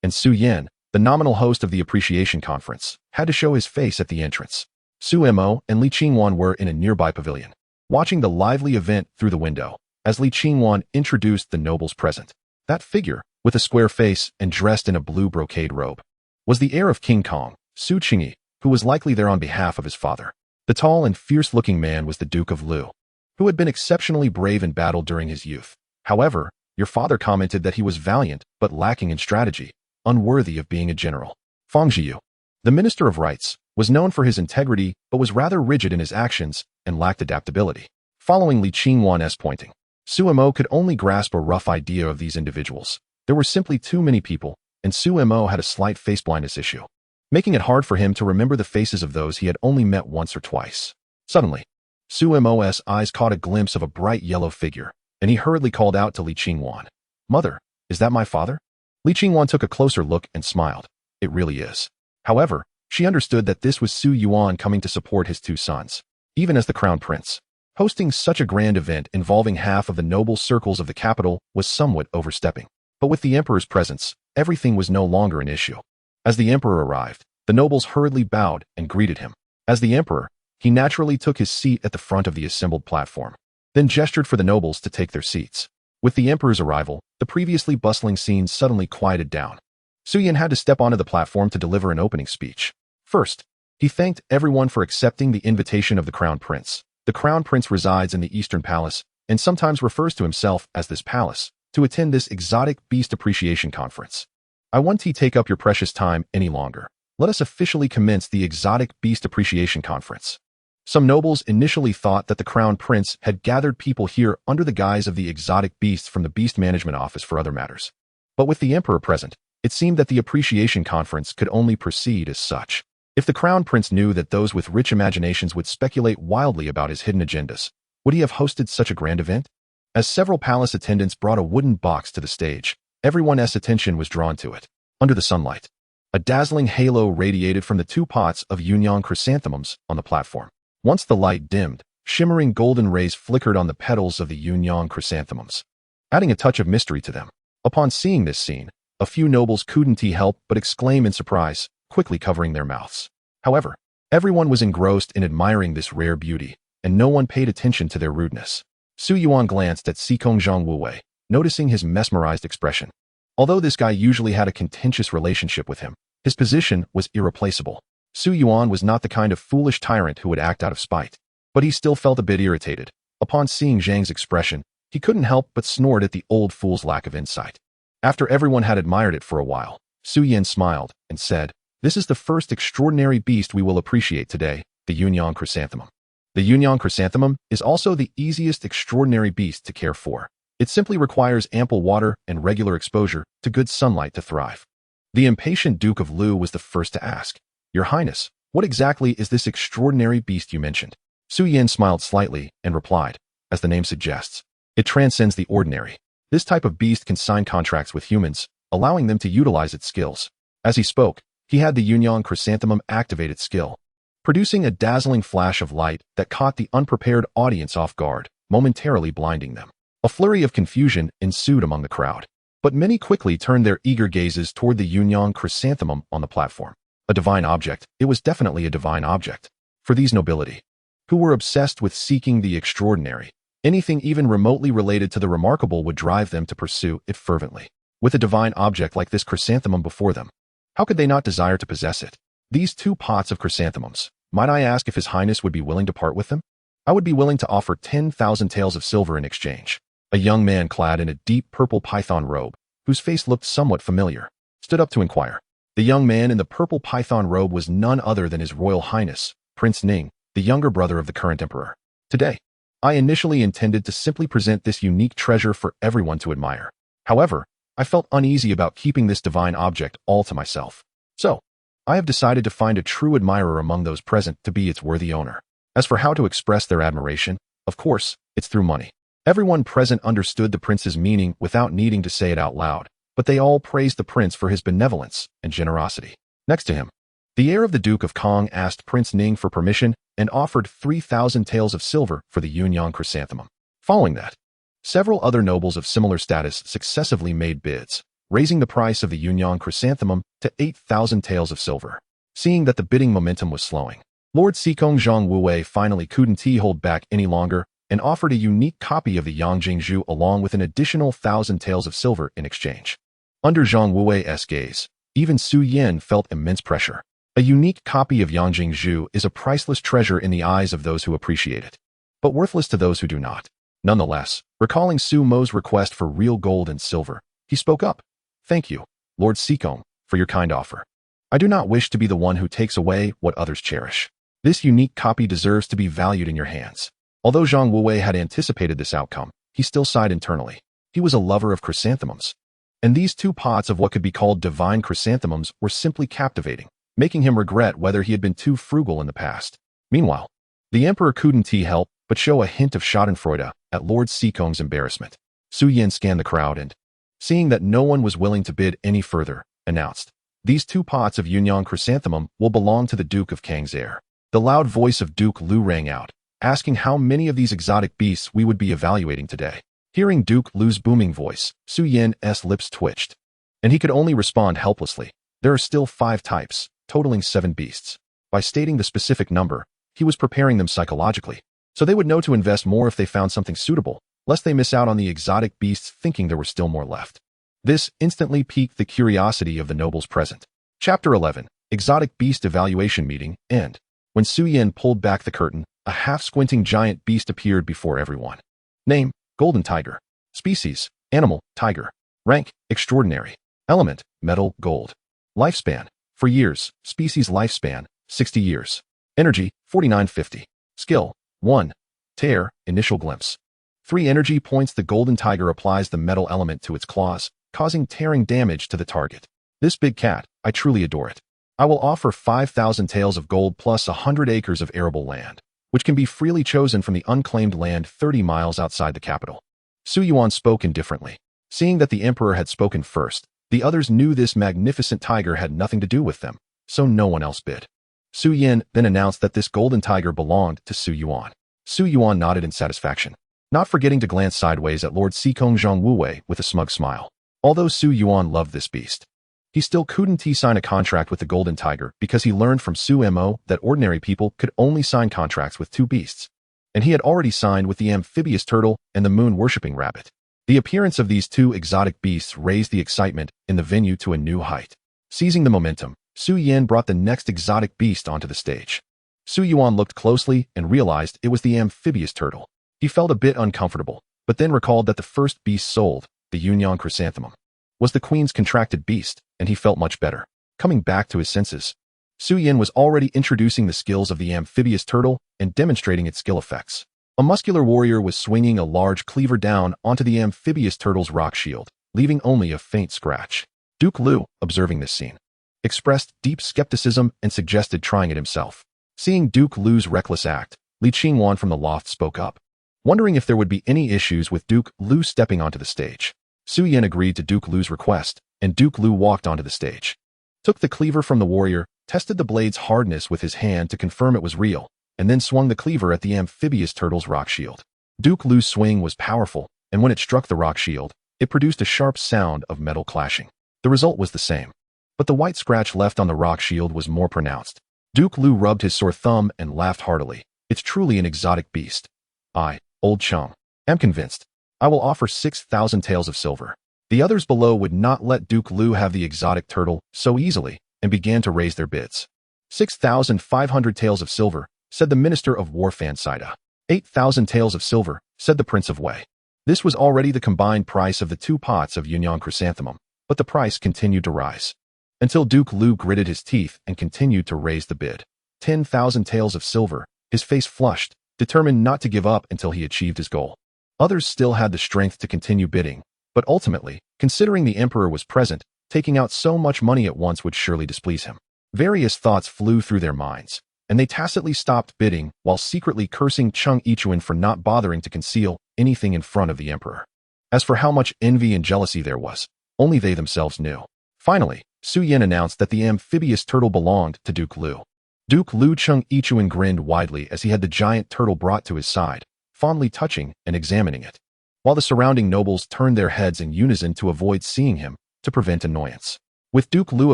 And Su Yan, the nominal host of the appreciation conference, had to show his face at the entrance. Su Mo and Li Qingwan were in a nearby pavilion, watching the lively event through the window, as Li Qingwan introduced the nobles present. That figure, with a square face and dressed in a blue brocade robe, was the heir of King Kong, Su Qingyi, who was likely there on behalf of his father. The tall and fierce-looking man was the Duke of Lu, who had been exceptionally brave in battle during his youth. However, your father commented that he was valiant but lacking in strategy, unworthy of being a general. Fang Jiyu, the Minister of Rights, was known for his integrity but was rather rigid in his actions and lacked adaptability. Following Li Qingwan's pointing, Sumo could only grasp a rough idea of these individuals. There were simply too many people, and Sumo had a slight face blindness issue, making it hard for him to remember the faces of those he had only met once or twice. Suddenly, Sumo's eyes caught a glimpse of a bright yellow figure, and he hurriedly called out to Li Qingwan. Mother, is that my father? Li Qingwan took a closer look and smiled. It really is. However, she understood that this was Su Yuan coming to support his two sons. Even as the Crown Prince, hosting such a grand event involving half of the noble circles of the capital was somewhat overstepping. But with the Emperor's presence, everything was no longer an issue. As the Emperor arrived, the nobles hurriedly bowed and greeted him. As the Emperor, he naturally took his seat at the front of the assembled platform, then gestured for the nobles to take their seats. With the Emperor's arrival, the previously bustling scene suddenly quieted down. Su Yan had to step onto the platform to deliver an opening speech. First, he thanked everyone for accepting the invitation of the Crown Prince. The Crown Prince resides in the Eastern Palace and sometimes refers to himself as this palace to attend this Exotic Beast Appreciation Conference. I won't take up your precious time any longer. Let us officially commence the Exotic Beast Appreciation Conference. Some nobles initially thought that the Crown Prince had gathered people here under the guise of the exotic beasts from the Beast Management Office for other matters. But with the Emperor present, it seemed that the Appreciation Conference could only proceed as such. If the Crown Prince knew that those with rich imaginations would speculate wildly about his hidden agendas, would he have hosted such a grand event? As several palace attendants brought a wooden box to the stage, everyone's attention was drawn to it. Under the sunlight, a dazzling halo radiated from the two pots of Yunyang chrysanthemums on the platform. Once the light dimmed, shimmering golden rays flickered on the petals of the Yunyang chrysanthemums, adding a touch of mystery to them. Upon seeing this scene, a few nobles couldn't help but exclaim in surprise, quickly covering their mouths. However, everyone was engrossed in admiring this rare beauty, and no one paid attention to their rudeness. Su Yuan glanced at Xikong Zhongwuwei, noticing his mesmerized expression. Although this guy usually had a contentious relationship with him, his position was irreplaceable. Su Yuan was not the kind of foolish tyrant who would act out of spite. But he still felt a bit irritated. Upon seeing Zhang's expression, he couldn't help but snort at the old fool's lack of insight. After everyone had admired it for a while, Su Yin smiled and said, "This is the first extraordinary beast we will appreciate today, the Yunyang chrysanthemum. The Yunyang chrysanthemum is also the easiest extraordinary beast to care for. It simply requires ample water and regular exposure to good sunlight to thrive." The impatient Duke of Lu was the first to ask, "Your Highness, what exactly is this extraordinary beast you mentioned?" Su Yin smiled slightly and replied, "As the name suggests, it transcends the ordinary. This type of beast can sign contracts with humans, allowing them to utilize its skills." As he spoke, he had the Yunyang chrysanthemum activate its skill, producing a dazzling flash of light that caught the unprepared audience off guard, momentarily blinding them. A flurry of confusion ensued among the crowd, but many quickly turned their eager gazes toward the Yunyang chrysanthemum on the platform. A divine object, it was definitely a divine object. For these nobility, who were obsessed with seeking the extraordinary, anything even remotely related to the remarkable would drive them to pursue it fervently. With a divine object like this chrysanthemum before them, how could they not desire to possess it? These 2 pots of chrysanthemums, might I ask if His Highness would be willing to part with them? I would be willing to offer 10,000 taels of silver in exchange. A young man clad in a deep purple python robe, whose face looked somewhat familiar, stood up to inquire. The young man in the purple python robe was none other than His Royal Highness, Prince Ning, the younger brother of the current emperor. Today, I initially intended to simply present this unique treasure for everyone to admire. However, I felt uneasy about keeping this divine object all to myself. So, I have decided to find a true admirer among those present to be its worthy owner. As for how to express their admiration, of course, it's through money. Everyone present understood the prince's meaning without needing to say it out loud, but they all praised the prince for his benevolence and generosity. Next to him, the heir of the Duke of Kong asked Prince Ning for permission and offered 3,000 taels of silver for the Yunyang chrysanthemum. Following that, several other nobles of similar status successively made bids, raising the price of the Yunyang chrysanthemum to 8,000 taels of silver. Seeing that the bidding momentum was slowing, Lord Xikong Zhongwuwei finally couldn't hold back any longer and offered a unique copy of the Yangjingzhu along with an additional 1,000 taels of silver in exchange. Under Zhongwuwei's gaze, even Su Yin felt immense pressure. A unique copy of Yangjingzhu is a priceless treasure in the eyes of those who appreciate it, but worthless to those who do not. Nonetheless, recalling Su Mo's request for real gold and silver, he spoke up. "Thank you, Lord Xikong, for your kind offer. I do not wish to be the one who takes away what others cherish. This unique copy deserves to be valued in your hands." Although Zhang Wuwei had anticipated this outcome, he still sighed internally. He was a lover of chrysanthemums, and these 2 pots of what could be called divine chrysanthemums were simply captivating, making him regret whether he had been too frugal in the past. Meanwhile, the emperor couldn't help but show a hint of schadenfreude at Lord Xikong's embarrassment. Su Yin scanned the crowd and, seeing that no one was willing to bid any further, announced, "These 2 pots of Yunyang chrysanthemum will belong to the Duke of Kang's heir." The loud voice of Duke Lu rang out, asking how many of these exotic beasts we would be evaluating today. Hearing Duke Lu's booming voice, Su Yin's lips twitched, and he could only respond helplessly. There are still 5 types, totaling 7 beasts. By stating the specific number, he was preparing them psychologically, so they would know to invest more if they found something suitable, lest they miss out on the exotic beasts thinking there were still more left. This instantly piqued the curiosity of the nobles present. Chapter 11, Exotic Beast Evaluation Meeting, End. When Su Yin pulled back the curtain, a half-squinting giant beast appeared before everyone. Name, Golden Tiger. Species, Animal, Tiger. Rank, Extraordinary. Element, Metal, Gold. Lifespan, for years. Species lifespan, 60 years. Energy, 4950. Skill, 1. Tear, Initial Glimpse. 3 energy points. The Golden Tiger applies the metal element to its claws, causing tearing damage to the target. This big cat, I truly adore it. I will offer 5,000 taels of gold plus 100 acres of arable land, which can be freely chosen from the unclaimed land 30 miles outside the capital. Su Yuan spoke indifferently. Seeing that the emperor had spoken first, the others knew this magnificent tiger had nothing to do with them, so no one else bid. Su Yin then announced that this golden tiger belonged to Su Yuan. Su Yuan nodded in satisfaction, not forgetting to glance sideways at Lord Xikong Zhongwuwei with a smug smile. Although Su Yuan loved this beast, He still couldn't sign a contract with the Golden Tiger because he learned from Su Mo that ordinary people could only sign contracts with two beasts. And he had already signed with the amphibious turtle and the moon-worshipping rabbit. The appearance of these two exotic beasts raised the excitement in the venue to a new height. Seizing the momentum, Su Yan brought the next exotic beast onto the stage. Su Yuan looked closely and realized it was the amphibious turtle. He felt a bit uncomfortable, but then recalled that the first beast sold, the Yunyan chrysanthemum, was the queen's contracted beast, and he felt much better. Coming back to his senses, Su Yan was already introducing the skills of the amphibious turtle and demonstrating its skill effects. A muscular warrior was swinging a large cleaver down onto the amphibious turtle's rock shield, leaving only a faint scratch. Duke Liu, observing this scene, expressed deep skepticism and suggested trying it himself. Seeing Duke Liu's reckless act, Li Qingwan from the loft spoke up, wondering if there would be any issues with Duke Liu stepping onto the stage. Su Yan agreed to Duke Liu's request, and Duke Liu walked onto the stage, took the cleaver from the warrior, tested the blade's hardness with his hand to confirm it was real, and then swung the cleaver at the amphibious turtle's rock shield. Duke Liu's swing was powerful, and when it struck the rock shield, it produced a sharp sound of metal clashing. The result was the same, but the white scratch left on the rock shield was more pronounced. Duke Liu rubbed his sore thumb and laughed heartily. It's truly an exotic beast. I, old chum, am convinced. I will offer 6,000 taels of silver. The others below would not let Duke Liu have the exotic turtle so easily and began to raise their bids. 6,500 taels of silver, said the Minister of War Fan Saga. 8,000 taels of silver, said the Prince of Wei. This was already the combined price of the 2 pots of Yunyan chrysanthemum, but the price continued to rise, until Duke Liu gritted his teeth and continued to raise the bid. 10,000 taels of silver, his face flushed, determined not to give up until he achieved his goal. Others still had the strength to continue bidding, but ultimately, considering the emperor was present, taking out so much money at once would surely displease him. Various thoughts flew through their minds, and they tacitly stopped bidding while secretly cursing Cheng Yichuan for not bothering to conceal anything in front of the emperor. As for how much envy and jealousy there was, only they themselves knew. Finally, Su Yan announced that the amphibious turtle belonged to Duke Liu. Duke Liu Cheng Yichuan grinned widely as he had the giant turtle brought to his side, fondly touching and examining it, while the surrounding nobles turned their heads in unison to avoid seeing him, to prevent annoyance. With Duke Liu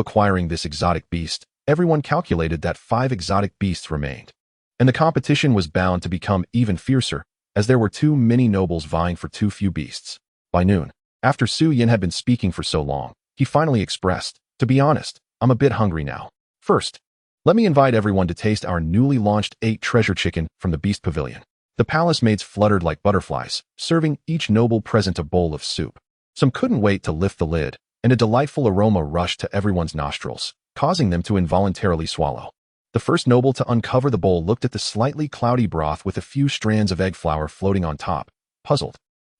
acquiring this exotic beast, everyone calculated that 5 exotic beasts remained, and the competition was bound to become even fiercer, as there were too many nobles vying for too few beasts. By noon, after Su Yan had been speaking for so long, he finally expressed, "To be honest, I'm a bit hungry now. First, let me invite everyone to taste our newly launched 8 treasure chicken from the Beast Pavilion." The palace maids fluttered like butterflies, serving each noble present a bowl of soup. Some couldn't wait to lift the lid, and a delightful aroma rushed to everyone's nostrils, causing them to involuntarily swallow. The first noble to uncover the bowl looked at the slightly cloudy broth with a few strands of egg flour floating on top, puzzled,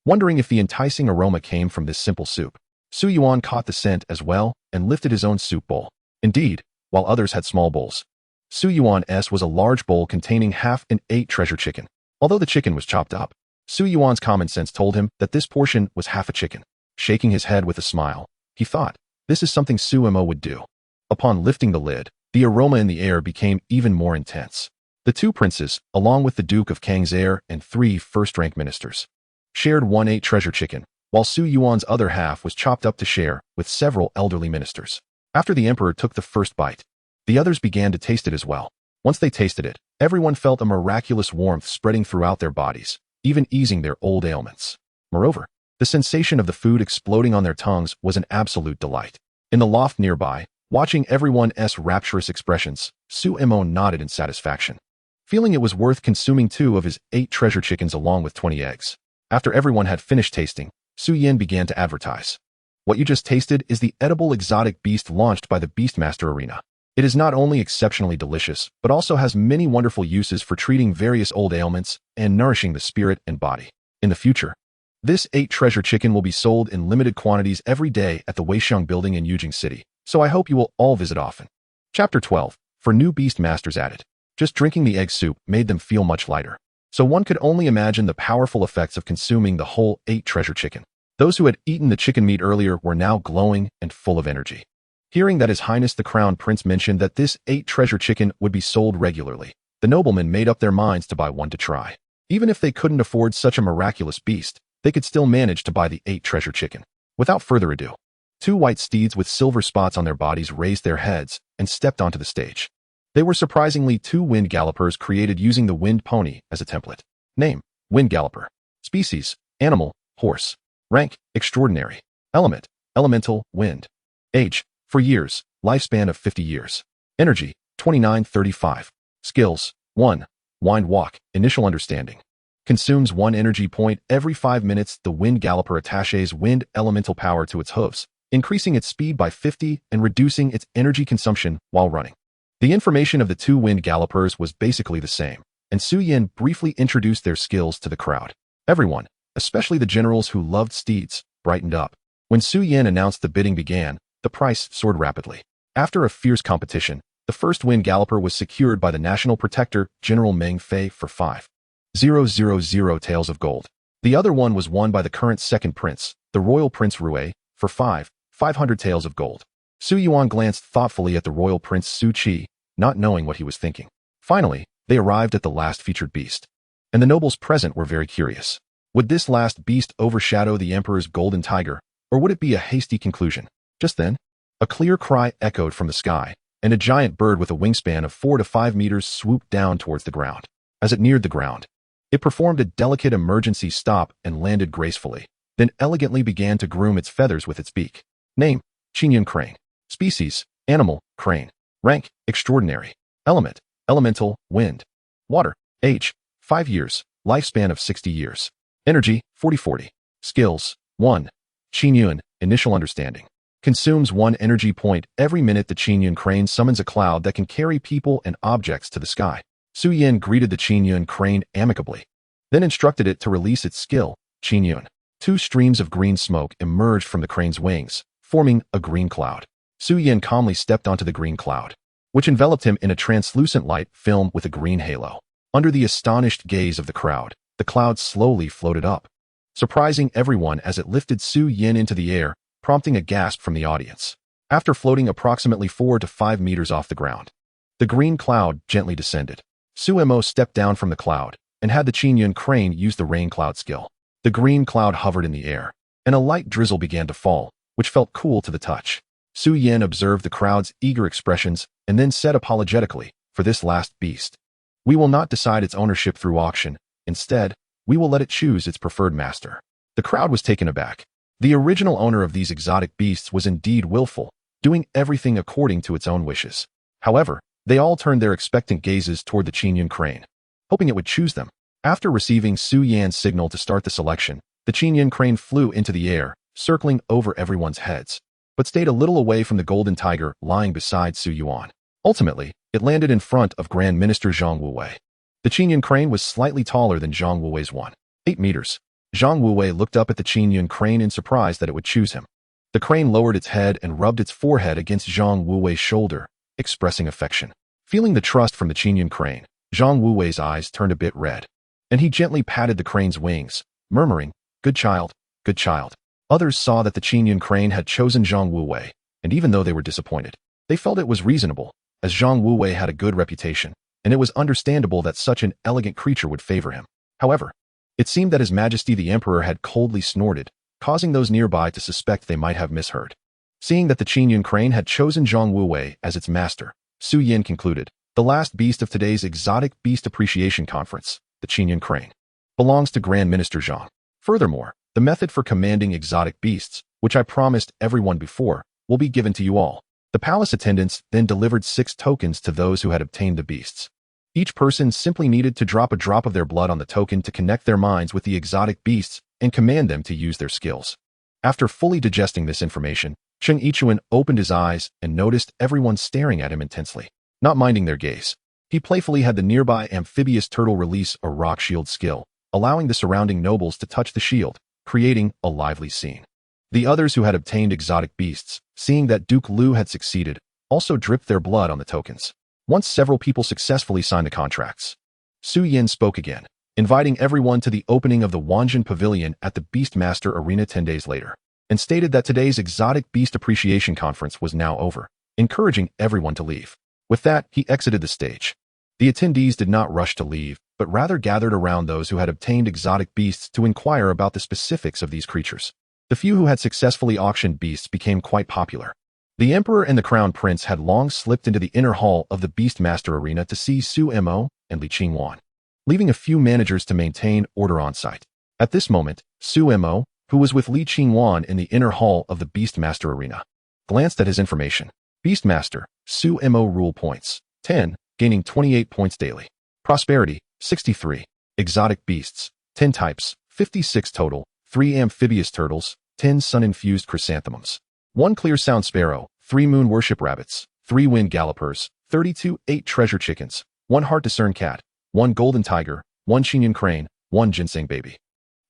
wondering if the enticing aroma came from this simple soup. Su Yuan caught the scent as well and lifted his own soup bowl. Indeed, while others had small bowls, Su Yuan's was a large bowl containing half an 8 treasure chicken. Although the chicken was chopped up, Su Yuan's common sense told him that this portion was half a chicken. Shaking his head with a smile, he thought, this is something Su Mo would do. Upon lifting the lid, the aroma in the air became even more intense. The 2 princes, along with the Duke of Kang's heir and 3 first-rank ministers, shared 1/8 treasure chicken, while Su Yuan's other half was chopped up to share with several elderly ministers. After the emperor took the first bite, the others began to taste it as well. Once they tasted it, everyone felt a miraculous warmth spreading throughout their bodies, even easing their old ailments. Moreover, the sensation of the food exploding on their tongues was an absolute delight. In the loft nearby, watching everyone's rapturous expressions, Su Mo nodded in satisfaction, feeling it was worth consuming 2 of his 8 treasure chickens along with 20 eggs. After everyone had finished tasting, Su Yan began to advertise. What you just tasted is the edible exotic beast launched by the Beastmaster Arena. It is not only exceptionally delicious, but also has many wonderful uses for treating various old ailments and nourishing the spirit and body. In the future, this 8 treasure chicken will be sold in limited quantities every day at the Weixiang building in Yujing City, so I hope you will all visit often. Chapter 12. For new Beastmasters added. Just drinking the egg soup made them feel much lighter, so one could only imagine the powerful effects of consuming the whole 8 treasure chicken. Those who had eaten the chicken meat earlier were now glowing and full of energy. Hearing that His Highness the Crown Prince mentioned that this 8 treasure chicken would be sold regularly, the noblemen made up their minds to buy one to try. Even if they couldn't afford such a miraculous beast, they could still manage to buy the 8 treasure chicken. Without further ado, Two white steeds with silver spots on their bodies raised their heads and stepped onto the stage. They were surprisingly two wind gallopers created using the wind pony as a template. Name: Wind Galloper. Species: Animal, Horse. Rank: Extraordinary. Element: Elemental, Wind. Age: 4 years, lifespan of 50 years. Energy: 2935. Skills: 1. Wind Walk, Initial Understanding. Consumes 1 energy point every 5 minutes. The Wind Galloper attaches wind elemental power to its hooves, increasing its speed by 50 and reducing its energy consumption while running. The information of the two wind gallopers was basically the same, and Su Yin briefly introduced their skills to the crowd. Everyone, especially the generals who loved steeds, brightened up. When Su Yin announced the bidding began, the price soared rapidly. After a fierce competition, the first wind galloper was secured by the national protector, General Meng Fei, for 5,000 taels of gold. The other one was won by the current second prince, the royal Prince Rui, for 500 taels of gold. Su Yuan glanced thoughtfully at the royal prince Su Qi, not knowing what he was thinking. Finally, they arrived at the last featured beast. And the nobles present were very curious. Would this last beast overshadow the emperor's golden tiger, or would it be a hasty conclusion? Just then, a clear cry echoed from the sky, and a giant bird with a wingspan of 4 to 5 meters swooped down towards the ground. As it neared the ground, it performed a delicate emergency stop and landed gracefully, then elegantly began to groom its feathers with its beak. Name: Qingyun Crane. Species: Animal, Crane. Rank: Extraordinary. Element: Elemental, Wind. Water. Age: 5 years, lifespan of 60 years. Energy: 40-40. Skills: 1. Qingyun, Initial Understanding. Consumes 1 energy point every minute. The Qingyun Crane summons a cloud that can carry people and objects to the sky. Su Yin greeted the Qingyun Crane amicably, then instructed it to release its skill, Qingyun. 2 streams of green smoke emerged from the crane's wings, forming a green cloud. Su Yin calmly stepped onto the green cloud, which enveloped him in a translucent light film with a green halo. Under the astonished gaze of the crowd, the cloud slowly floated up, surprising everyone as it lifted Su Yin into the air, prompting a gasp from the audience. After floating approximately 4 to 5 meters off the ground, the green cloud gently descended. Su Mo stepped down from the cloud and had the Qingyun Crane use the rain cloud skill. The green cloud hovered in the air, and a light drizzle began to fall, which felt cool to the touch. Su Yin observed the crowd's eager expressions and then said apologetically, "For this last beast, we will not decide its ownership through auction. Instead, we will let it choose its preferred master." The crowd was taken aback. The original owner of these exotic beasts was indeed willful, doing everything according to its own wishes. However, they all turned their expectant gazes toward the Qingyun Crane, hoping it would choose them. After receiving Su Yan's signal to start the selection, the Qingyun Crane flew into the air, circling over everyone's heads, but stayed a little away from the golden tiger lying beside Su Yuan. Ultimately, it landed in front of Grand Minister Zhang Wuwei. The Qingyun Crane was slightly taller than Zhang Wuwei's 1.8 meters. Zhang Wuwei looked up at the Qingyun Crane in surprise that it would choose him. The crane lowered its head and rubbed its forehead against Zhang Wuwei's shoulder, expressing affection. Feeling the trust from the Qingyun Crane, Zhang Wuwei's eyes turned a bit red, and he gently patted the crane's wings, murmuring, "Good child, good child." Others saw that the Qingyun Crane had chosen Zhang Wuwei, and even though they were disappointed, they felt it was reasonable, as Zhang Wuwei had a good reputation, and it was understandable that such an elegant creature would favor him. However, it seemed that His Majesty the Emperor had coldly snorted, causing those nearby to suspect they might have misheard. Seeing that the Qingyun Crane had chosen Zhang Wuwei as its master, Su Yin concluded, "The last beast of today's exotic beast appreciation conference, the Qingyun Crane, belongs to Grand Minister Zhang. Furthermore, the method for commanding exotic beasts, which I promised everyone before, will be given to you all." The palace attendants then delivered 6 tokens to those who had obtained the beasts. Each person simply needed to drop a drop of their blood on the token to connect their minds with the exotic beasts and command them to use their skills. After fully digesting this information, Cheng Yichuan opened his eyes and noticed everyone staring at him intensely. Not minding their gaze, he playfully had the nearby amphibious turtle release a rock shield skill, allowing the surrounding nobles to touch the shield, creating a lively scene. The others who had obtained exotic beasts, seeing that Duke Lu had succeeded, also dripped their blood on the tokens. Once several people successfully signed the contracts, Su Yin spoke again, inviting everyone to the opening of the Wanjin Pavilion at the Beastmaster Arena 10 days later, and stated that today's exotic beast appreciation conference was now over, encouraging everyone to leave. With that, he exited the stage. The attendees did not rush to leave, but rather gathered around those who had obtained exotic beasts to inquire about the specifics of these creatures. The few who had successfully auctioned beasts became quite popular. The Emperor and the Crown Prince had long slipped into the inner hall of the Beastmaster arena to see Su Mo and Li Qingwan, leaving a few managers to maintain order on site. At this moment, Su Mo, who was with Li Qingwan in the inner hall of the Beastmaster arena, glanced at his information. Beastmaster, Su Mo rule points, 10, gaining 28 points daily. Prosperity, 63. Exotic beasts, 10 types, 56 total, 3 amphibious turtles, 10 sun-infused chrysanthemums, 1 clear sound sparrow, 3 moon worship rabbits, 3 wind gallopers, 32, 8 treasure chickens, 1 heart discern cat, 1 golden tiger, 1 Xinyan crane, 1 ginseng baby.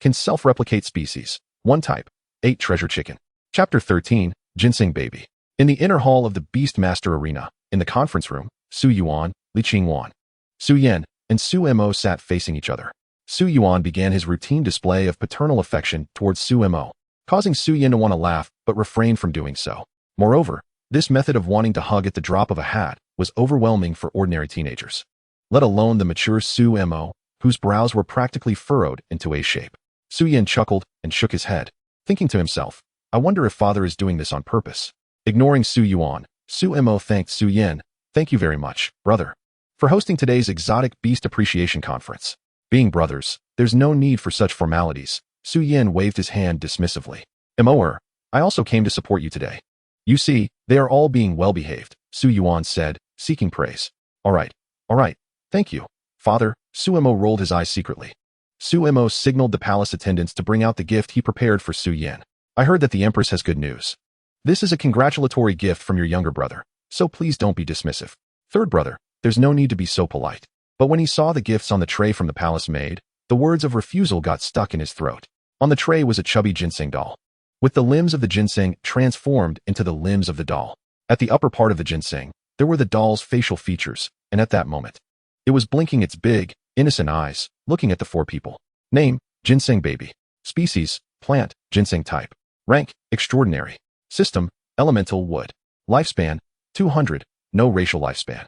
Can self-replicate species, 1 type, 8 treasure chicken. Chapter 13, Ginseng Baby. In the inner hall of the Beastmaster arena, in the conference room, Su Yuan, Li Qingwan, Su Yan, and Su Mo sat facing each other. Su Yuan began his routine display of paternal affection towards Su Mo, causing Su Yan to want to laugh but refrain from doing so. Moreover, this method of wanting to hug at the drop of a hat was overwhelming for ordinary teenagers, let alone the mature Su Mo, whose brows were practically furrowed into a shape. Su Yan chuckled and shook his head, thinking to himself, I wonder if father is doing this on purpose. Ignoring Su Yuan, Su Mo thanked Su Yan. Thank you very much, brother, for hosting today's Exotic Beast Appreciation Conference. Being brothers, there's no need for such formalities. Su Yan waved his hand dismissively. Moer, I also came to support you today. You see, they are all being well-behaved, Su Yuan said, seeking praise. All right, thank you, father. Su Mo rolled his eyes secretly. Su Mo signaled the palace attendants to bring out the gift he prepared for Su Yan. I heard that the Empress has good news. This is a congratulatory gift from your younger brother, so please don't be dismissive. Third brother, there's no need to be so polite. But when he saw the gifts on the tray from the palace maid, the words of refusal got stuck in his throat. On the tray was a chubby ginseng doll, with the limbs of the ginseng transformed into the limbs of the doll. At the upper part of the ginseng, there were the doll's facial features, and at that moment, it was blinking its big, innocent eyes, looking at the 4 people. Name, Ginseng Baby. Species, plant, ginseng type. Rank, extraordinary. System, elemental wood. Lifespan, 200, no racial lifespan.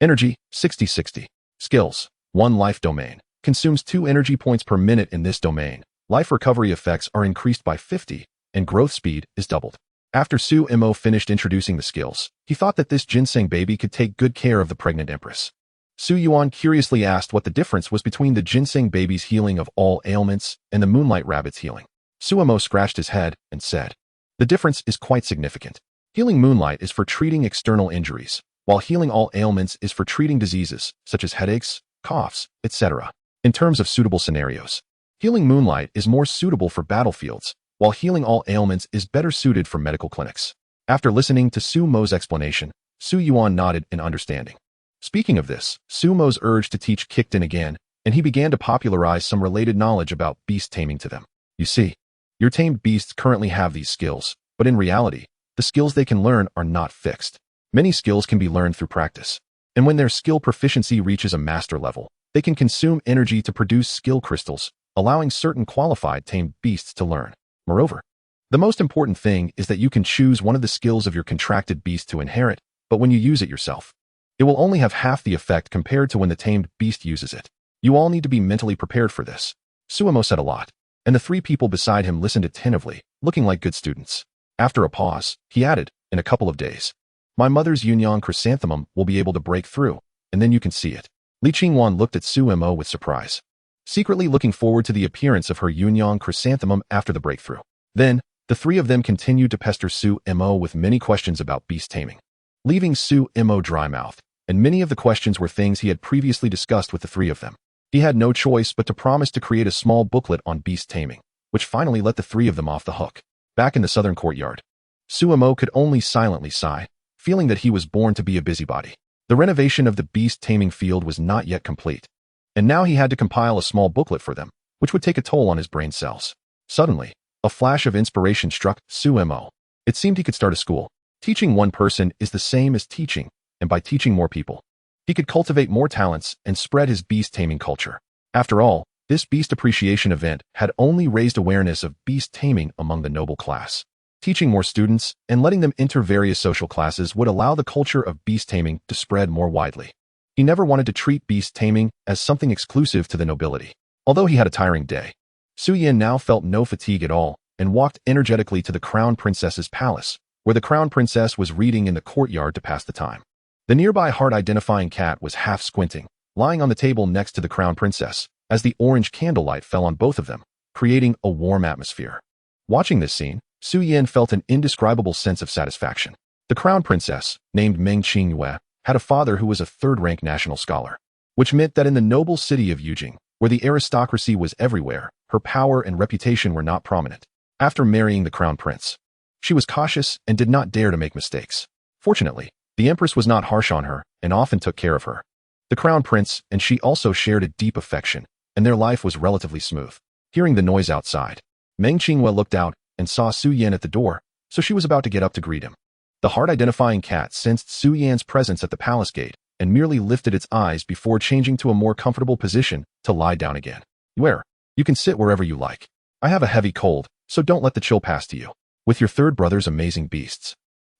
Energy, 60-60. Skills, 1 life domain. Consumes 2 energy points per minute in this domain. Life recovery effects are increased by 50, and growth speed is doubled. After Su Mo finished introducing the skills, he thought that this ginseng baby could take good care of the pregnant empress. Su Yuan curiously asked what the difference was between the ginseng baby's healing of all ailments and the moonlight rabbit's healing. Su Mo scratched his head and said, the difference is quite significant. Healing moonlight is for treating external injuries, while healing all ailments is for treating diseases, such as headaches, coughs, etc. In terms of suitable scenarios, healing moonlight is more suitable for battlefields, while healing all ailments is better suited for medical clinics. After listening to Su Mo's explanation, Su Yuan nodded in understanding. Speaking of this, Su Mo's urge to teach kicked in again, and he began to popularize some related knowledge about beast taming to them. You see, your tamed beasts currently have these skills, but in reality, the skills they can learn are not fixed. Many skills can be learned through practice, and when their skill proficiency reaches a master level, they can consume energy to produce skill crystals, allowing certain qualified tamed beasts to learn. Moreover, the most important thing is that you can choose one of the skills of your contracted beast to inherit, but when you use it yourself, it will only have half the effect compared to when the tamed beast uses it. You all need to be mentally prepared for this. Su Mo said a lot, and the 3 people beside him listened attentively, looking like good students. After a pause, he added, in a couple of days, my mother's Yunyan chrysanthemum will be able to break through, and then you can see it. Li Qingwan looked at Su Mo with surprise, secretly looking forward to the appearance of her Yunyan chrysanthemum after the breakthrough. Then, the 3 of them continued to pester Su Mo with many questions about beast taming, leaving Su Mo dry-mouthed, and many of the questions were things he had previously discussed with the 3 of them. He had no choice but to promise to create a small booklet on beast taming, which finally let the 3 of them off the hook. Back in the southern courtyard, Su Mo could only silently sigh, feeling that he was born to be a busybody. The renovation of the beast taming field was not yet complete, and now he had to compile a small booklet for them, which would take a toll on his brain cells. Suddenly, a flash of inspiration struck Su Mo. It seemed he could start a school. Teaching one person is the same as teaching, and by teaching more people, he could cultivate more talents and spread his beast taming culture. After all, this beast appreciation event had only raised awareness of beast taming among the noble class. Teaching more students and letting them enter various social classes would allow the culture of beast taming to spread more widely. He never wanted to treat beast taming as something exclusive to the nobility. Although he had a tiring day, Su Yan now felt no fatigue at all, and walked energetically to the Crown Princess's palace, where the Crown Princess was reading in the courtyard to pass the time. The nearby heart-identifying cat was half squinting, lying on the table next to the Crown Princess, as the orange candlelight fell on both of them, creating a warm atmosphere. Watching this scene, Su Yan felt an indescribable sense of satisfaction. The Crown Princess, named Meng Qingyue, had a father who was a third-rank national scholar, which meant that in the noble city of Yujing, where the aristocracy was everywhere, her power and reputation were not prominent. After marrying the Crown Prince, she was cautious and did not dare to make mistakes. Fortunately, the Empress was not harsh on her and often took care of her. The Crown Prince and she also shared a deep affection, and their life was relatively smooth. Hearing the noise outside, Meng Qingyue looked out and saw Su Yan at the door, so she was about to get up to greet him. The heart-identifying cat sensed Su Yan's presence at the palace gate and merely lifted its eyes before changing to a more comfortable position to lie down again. "Where? You can sit wherever you like. I have a heavy cold, so don't let the chill pass to you. With your third brother's amazing beasts,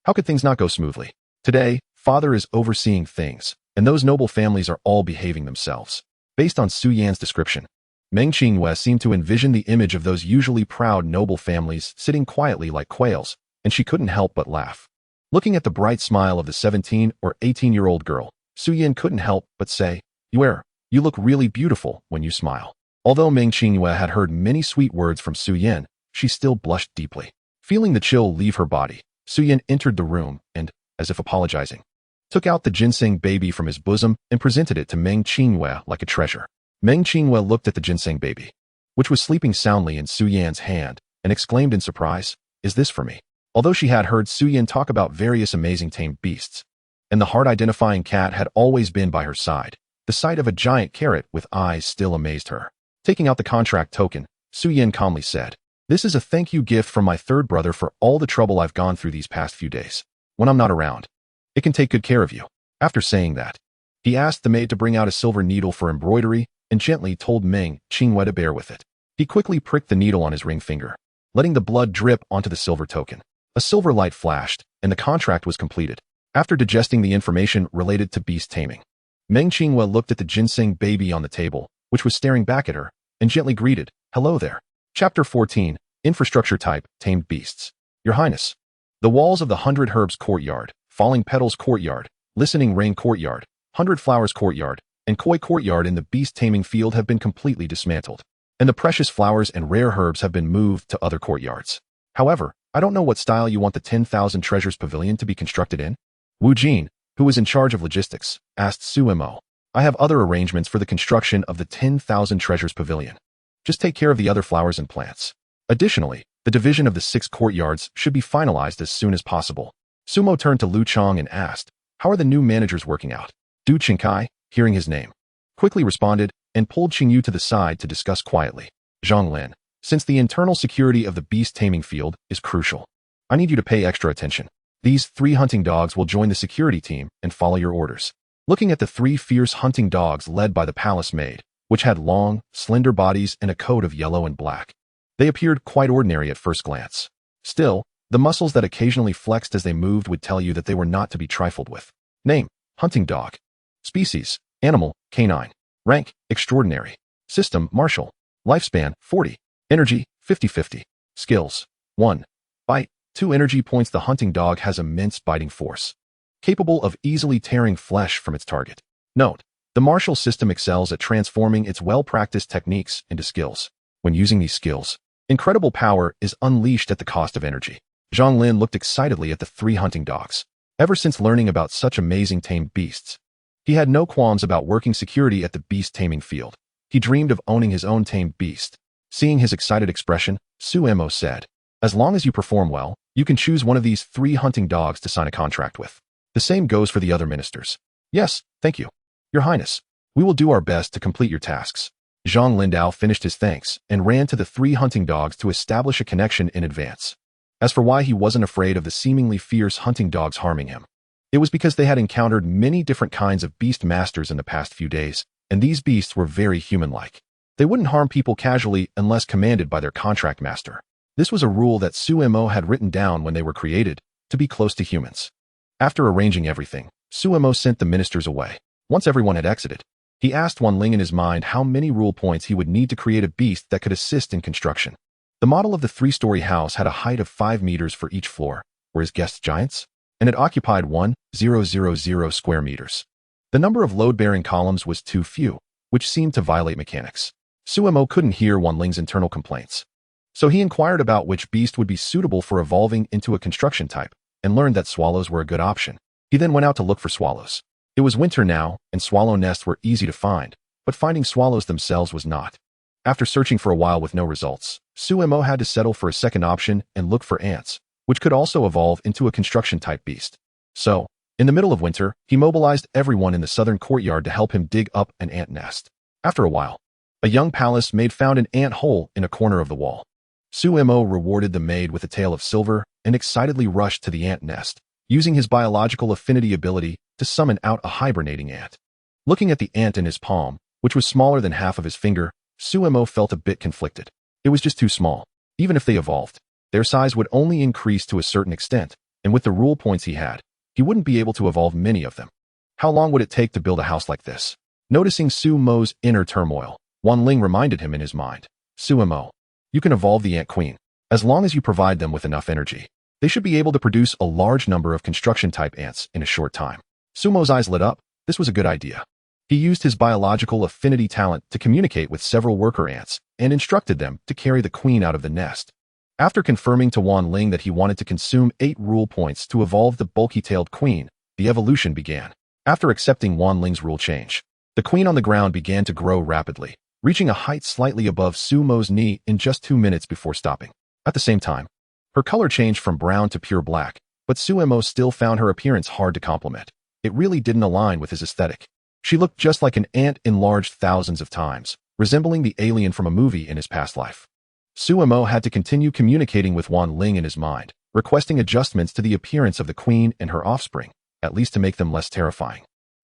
how could things not go smoothly? Today, father is overseeing things, and those noble families are all behaving themselves." Based on Su Yan's description, Meng Qingyue seemed to envision the image of those usually proud noble families sitting quietly like quails, and she couldn't help but laugh. Looking at the bright smile of the 17 or 18-year-old girl, Su Yan couldn't help but say, "You look really beautiful when you smile." Although Meng Qingyue had heard many sweet words from Su Yan, she still blushed deeply. Feeling the chill leave her body, Su Yan entered the room and, as if apologizing, took out the ginseng baby from his bosom and presented it to Meng Qingyue like a treasure. Meng Qingyue looked at the ginseng baby, which was sleeping soundly in Su Yan's hand, and exclaimed in surprise, "Is this for me?" Although she had heard Su Yan talk about various amazing tamed beasts, and the heart-identifying cat had always been by her side, the sight of a giant carrot with eyes still amazed her. Taking out the contract token, Su Yan calmly said, "This is a thank you gift from my third brother for all the trouble I've gone through these past few days. When I'm not around, it can take good care of you." After saying that, he asked the maid to bring out a silver needle for embroidery and gently told Meng Qingyue to bear with it. He quickly pricked the needle on his ring finger, letting the blood drip onto the silver token. A silver light flashed, and the contract was completed. After digesting the information related to beast taming, Meng Qingyue looked at the ginseng baby on the table, which was staring back at her, and gently greeted, "Hello there." Chapter 14, Infrastructure Type, Tamed Beasts. "Your Highness, the walls of the 100 Herbs Courtyard, Falling Petals Courtyard, Listening Rain Courtyard, 100 Flowers Courtyard, and Koi Courtyard in the beast taming field have been completely dismantled, and the precious flowers and rare herbs have been moved to other courtyards. However, I don't know what style you want the 10,000 Treasures Pavilion to be constructed in." Wu Jin, who was in charge of logistics, asked Su Mo, "I have other arrangements for the construction of the 10,000 Treasures Pavilion. Just take care of the other flowers and plants. Additionally, the division of the 6 courtyards should be finalized as soon as possible." Sumo turned to Lu Chong and asked, "How are the new managers working out?" Du Qingkai, hearing his name, quickly responded and pulled Qingyu to the side to discuss quietly. "Zhonglin, since the internal security of the beast taming field is crucial, I need you to pay extra attention. These 3 hunting dogs will join the security team and follow your orders." Looking at the 3 fierce hunting dogs led by the palace maid, which had long, slender bodies and a coat of yellow and black, they appeared quite ordinary at first glance. Still, the muscles that occasionally flexed as they moved would tell you that they were not to be trifled with. Name: hunting dog. Species: animal, canine. Rank: extraordinary. System: martial. Lifespan: 40. Energy: 50-50. Skills: 1. Bite. 2 energy points. The hunting dog has immense biting force, capable of easily tearing flesh from its target. Note: the martial system excels at transforming its well-practiced techniques into skills. When using these skills, incredible power is unleashed at the cost of energy. Zhang Lin looked excitedly at the 3 hunting dogs. Ever since learning about such amazing tamed beasts, he had no qualms about working security at the beast taming field. He dreamed of owning his own tamed beast. Seeing his excited expression, Su Mo said, "As long as you perform well, you can choose one of these 3 hunting dogs to sign a contract with. The same goes for the other ministers." "Yes, thank you, Your Highness. We will do our best to complete your tasks." Zhang Lindao finished his thanks and ran to the 3 hunting dogs to establish a connection in advance. As for why he wasn't afraid of the seemingly fierce hunting dogs harming him, it was because they had encountered many different kinds of beast masters in the past few days, and these beasts were very human-like. They wouldn't harm people casually unless commanded by their contract master. This was a rule that Su Mo had written down when they were created, to be close to humans. After arranging everything, Su Mo sent the ministers away. Once everyone had exited, he asked Wan Ling in his mind how many rule points he would need to create a beast that could assist in construction. The model of the three-story house had a height of 5 meters for each floor, whereas guest giants, and it occupied 1,000 square meters. The number of load-bearing columns was too few, which seemed to violate mechanics. Suemo couldn't hear Wanling's internal complaints. So he inquired about which beast would be suitable for evolving into a construction type, and learned that swallows were a good option. He then went out to look for swallows. It was winter now, and swallow nests were easy to find, but finding swallows themselves was not. After searching for a while with no results, Suemo had to settle for a second option and look for ants, which could also evolve into a construction-type beast. So, in the middle of winter, he mobilized everyone in the southern courtyard to help him dig up an ant nest. After a while, a young palace maid found an ant hole in a corner of the wall. Suemo rewarded the maid with a tail of silver and excitedly rushed to the ant nest, using his biological affinity ability to summon out a hibernating ant. Looking at the ant in his palm, which was smaller than half of his finger, Suemo felt a bit conflicted. It was just too small. Even if they evolved, their size would only increase to a certain extent, and with the rule points he had, he wouldn't be able to evolve many of them. How long would it take to build a house like this? Noticing Suemo's inner turmoil, Wanling reminded him in his mind, Suemo, you can evolve the Ant Queen. As long as you provide them with enough energy, they should be able to produce a large number of construction-type ants in a short time. Suemo's eyes lit up. This was a good idea. He used his biological affinity talent to communicate with several worker ants and instructed them to carry the queen out of the nest. After confirming to Wanling that he wanted to consume 8 rule points to evolve the bulky-tailed queen, the evolution began. After accepting Wanling's rule change, the queen on the ground began to grow rapidly, reaching a height slightly above Suemo's knee in just 2 minutes before stopping. At the same time, her color changed from brown to pure black, but Suemo still found her appearance hard to compliment. It really didn't align with his aesthetic. She looked just like an ant enlarged thousands of times, resembling the alien from a movie in his past life. Suemo had to continue communicating with Wanling in his mind, requesting adjustments to the appearance of the queen and her offspring, at least to make them less terrifying.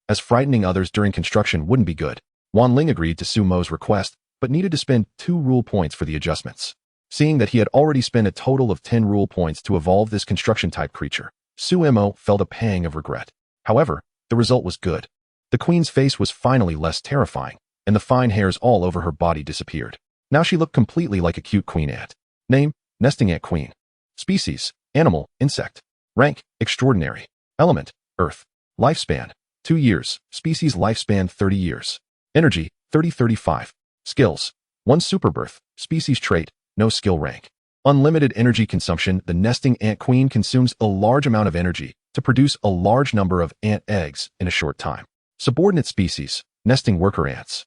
As frightening others during construction wouldn't be good, Wanling agreed to Suemo's request, but needed to spend 2 rule points for the adjustments. Seeing that he had already spent a total of 10 rule points to evolve this construction-type creature, Suemo felt a pang of regret. However, the result was good. The queen's face was finally less terrifying, and the fine hairs all over her body disappeared. Now she looked completely like a cute queen ant. Name, Nesting Ant Queen. Species, animal, insect. Rank, extraordinary. Element, earth. Lifespan, 2 years. Species lifespan 30 years. Energy, 30-35. Skills, 1 superbirth. Species trait, no skill rank. Unlimited energy consumption. The nesting ant queen consumes a large amount of energy to produce a large number of ant eggs in a short time. Subordinate species, nesting worker ants.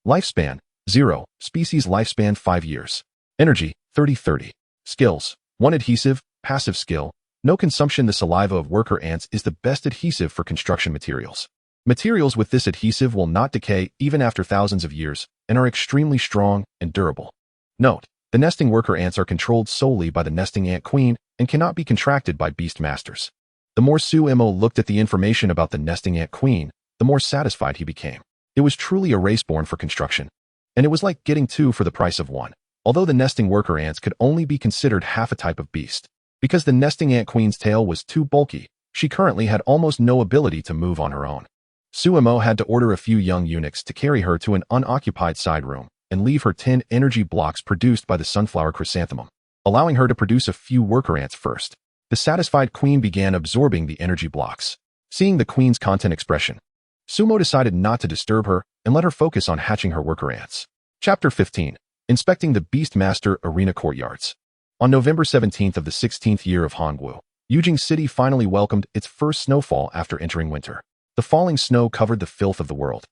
Lifespan, 0. Species lifespan 5 years. Energy, 30-30. Skills, 1 adhesive, passive skill, no consumption. The saliva of worker ants is the best adhesive for construction materials. Materials with this adhesive will not decay even after thousands of years and are extremely strong and durable. Note, the nesting worker ants are controlled solely by the nesting ant queen and cannot be contracted by Beastmasters. The more Suemo looked at the information about the nesting ant queen, the more satisfied he became. It was truly a race born for construction. And it was like getting 2 for the price of 1. Although the nesting worker ants could only be considered half a type of beast. Because the nesting ant queen's tail was too bulky, she currently had almost no ability to move on her own. Suemo had to order a few young eunuchs to carry her to an unoccupied side room and leave her 10 energy blocks produced by the sunflower chrysanthemum, allowing her to produce a few worker ants first. The satisfied queen began absorbing the energy blocks. Seeing the queen's content expression, Suemo decided not to disturb her and let her focus on hatching her worker ants. Chapter 15. Inspecting the Beastmaster Arena Courtyards. On November 17th of the 16th year of Hongwu, Yujing City finally welcomed its first snowfall after entering winter. The falling snow covered the filth of the world,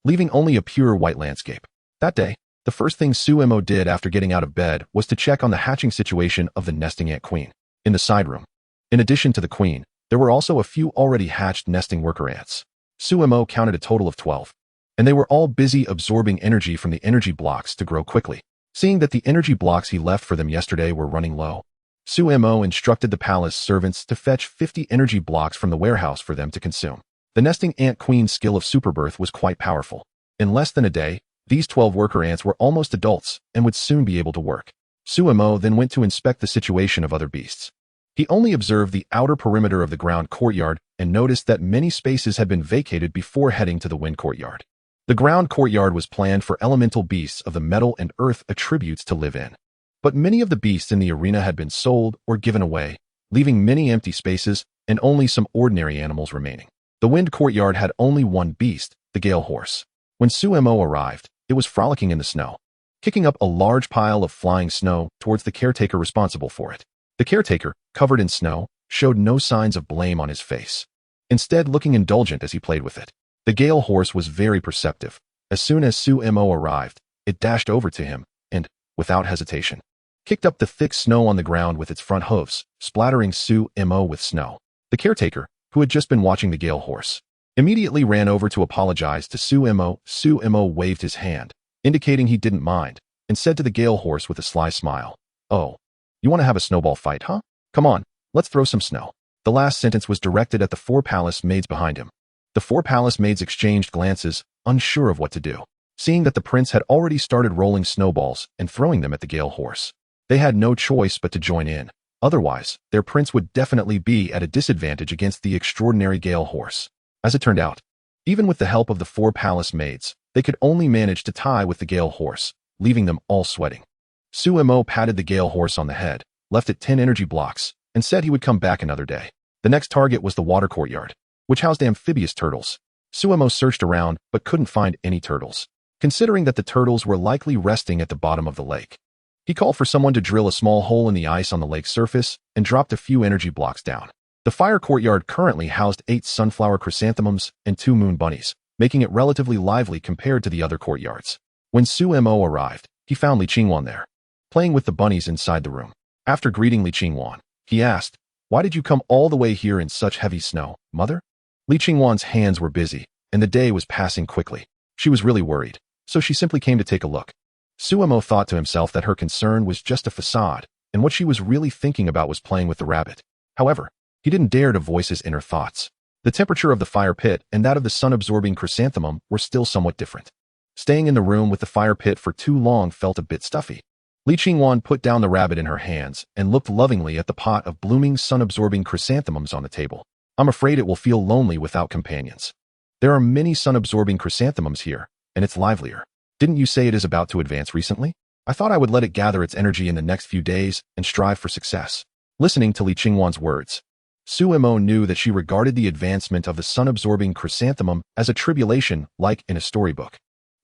leaving only a pure white landscape. That day, the first thing Suemo did after getting out of bed was to check on the hatching situation of the nesting ant queen. In the side room, in addition to the queen, there were also a few already hatched nesting worker ants. Suemo counted a total of 12, and they were all busy absorbing energy from the energy blocks to grow quickly. Seeing that the energy blocks he left for them yesterday were running low, Suemo instructed the palace servants to fetch 50 energy blocks from the warehouse for them to consume. The nesting ant queen's skill of superbirth was quite powerful. In less than a day, these 12 worker ants were almost adults and would soon be able to work. Suemo then went to inspect the situation of other beasts. He only observed the outer perimeter of the ground courtyard and noticed that many spaces had been vacated before heading to the wind courtyard. The ground courtyard was planned for elemental beasts of the metal and earth attributes to live in. But many of the beasts in the arena had been sold or given away, leaving many empty spaces and only some ordinary animals remaining. The wind courtyard had only one beast, the gale horse. When Sumo arrived, it was frolicking in the snow, kicking up a large pile of flying snow towards the caretaker responsible for it. The caretaker, covered in snow, showed no signs of blame on his face, instead looking indulgent as he played with it. The gale horse was very perceptive. As soon as Sumo arrived, it dashed over to him and, without hesitation, kicked up the thick snow on the ground with its front hooves, splattering Sumo with snow. The caretaker, who had just been watching the gale horse, immediately ran over to apologize to Sumo. Sumo waved his hand, indicating he didn't mind, and said to the gale horse with a sly smile, "Oh, you want to have a snowball fight, huh? Come on, let's throw some snow." The last sentence was directed at the 4 palace maids behind him. The 4 palace maids exchanged glances, unsure of what to do. Seeing that the prince had already started rolling snowballs and throwing them at the gale horse, they had no choice but to join in. Otherwise, their prince would definitely be at a disadvantage against the extraordinary gale horse. As it turned out, even with the help of the 4 palace maids, they could only manage to tie with the gale horse, leaving them all sweating. Sumo patted the gale horse on the head, left it 10 energy blocks, and said he would come back another day. The next target was the water courtyard, which housed amphibious turtles. Sumo searched around but couldn't find any turtles, considering that the turtles were likely resting at the bottom of the lake. He called for someone to drill a small hole in the ice on the lake's surface and dropped a few energy blocks down. The fire courtyard currently housed 8 sunflower chrysanthemums and 2 moon bunnies, making it relatively lively compared to the other courtyards. When Sumo arrived, he found Li Qingwan there, playing with the bunnies inside the room. After greeting Li Qingwan, he asked, "Why did you come all the way here in such heavy snow, mother?" Li Qingwan's hands were busy, and the day was passing quickly. She was really worried, so she simply came to take a look. Sumo thought to himself that her concern was just a facade, and what she was really thinking about was playing with the rabbit. However, he didn't dare to voice his inner thoughts. The temperature of the fire pit and that of the sun-absorbing chrysanthemum were still somewhat different. Staying in the room with the fire pit for too long felt a bit stuffy. Li Qingwan put down the rabbit in her hands and looked lovingly at the pot of blooming sun-absorbing chrysanthemums on the table. "I'm afraid it will feel lonely without companions. There are many sun-absorbing chrysanthemums here, and it's livelier. Didn't you say it is about to advance recently? I thought I would let it gather its energy in the next few days and strive for success." Listening to Li Qingwan's words, Sumo knew that she regarded the advancement of the sun-absorbing chrysanthemum as a tribulation like in a storybook,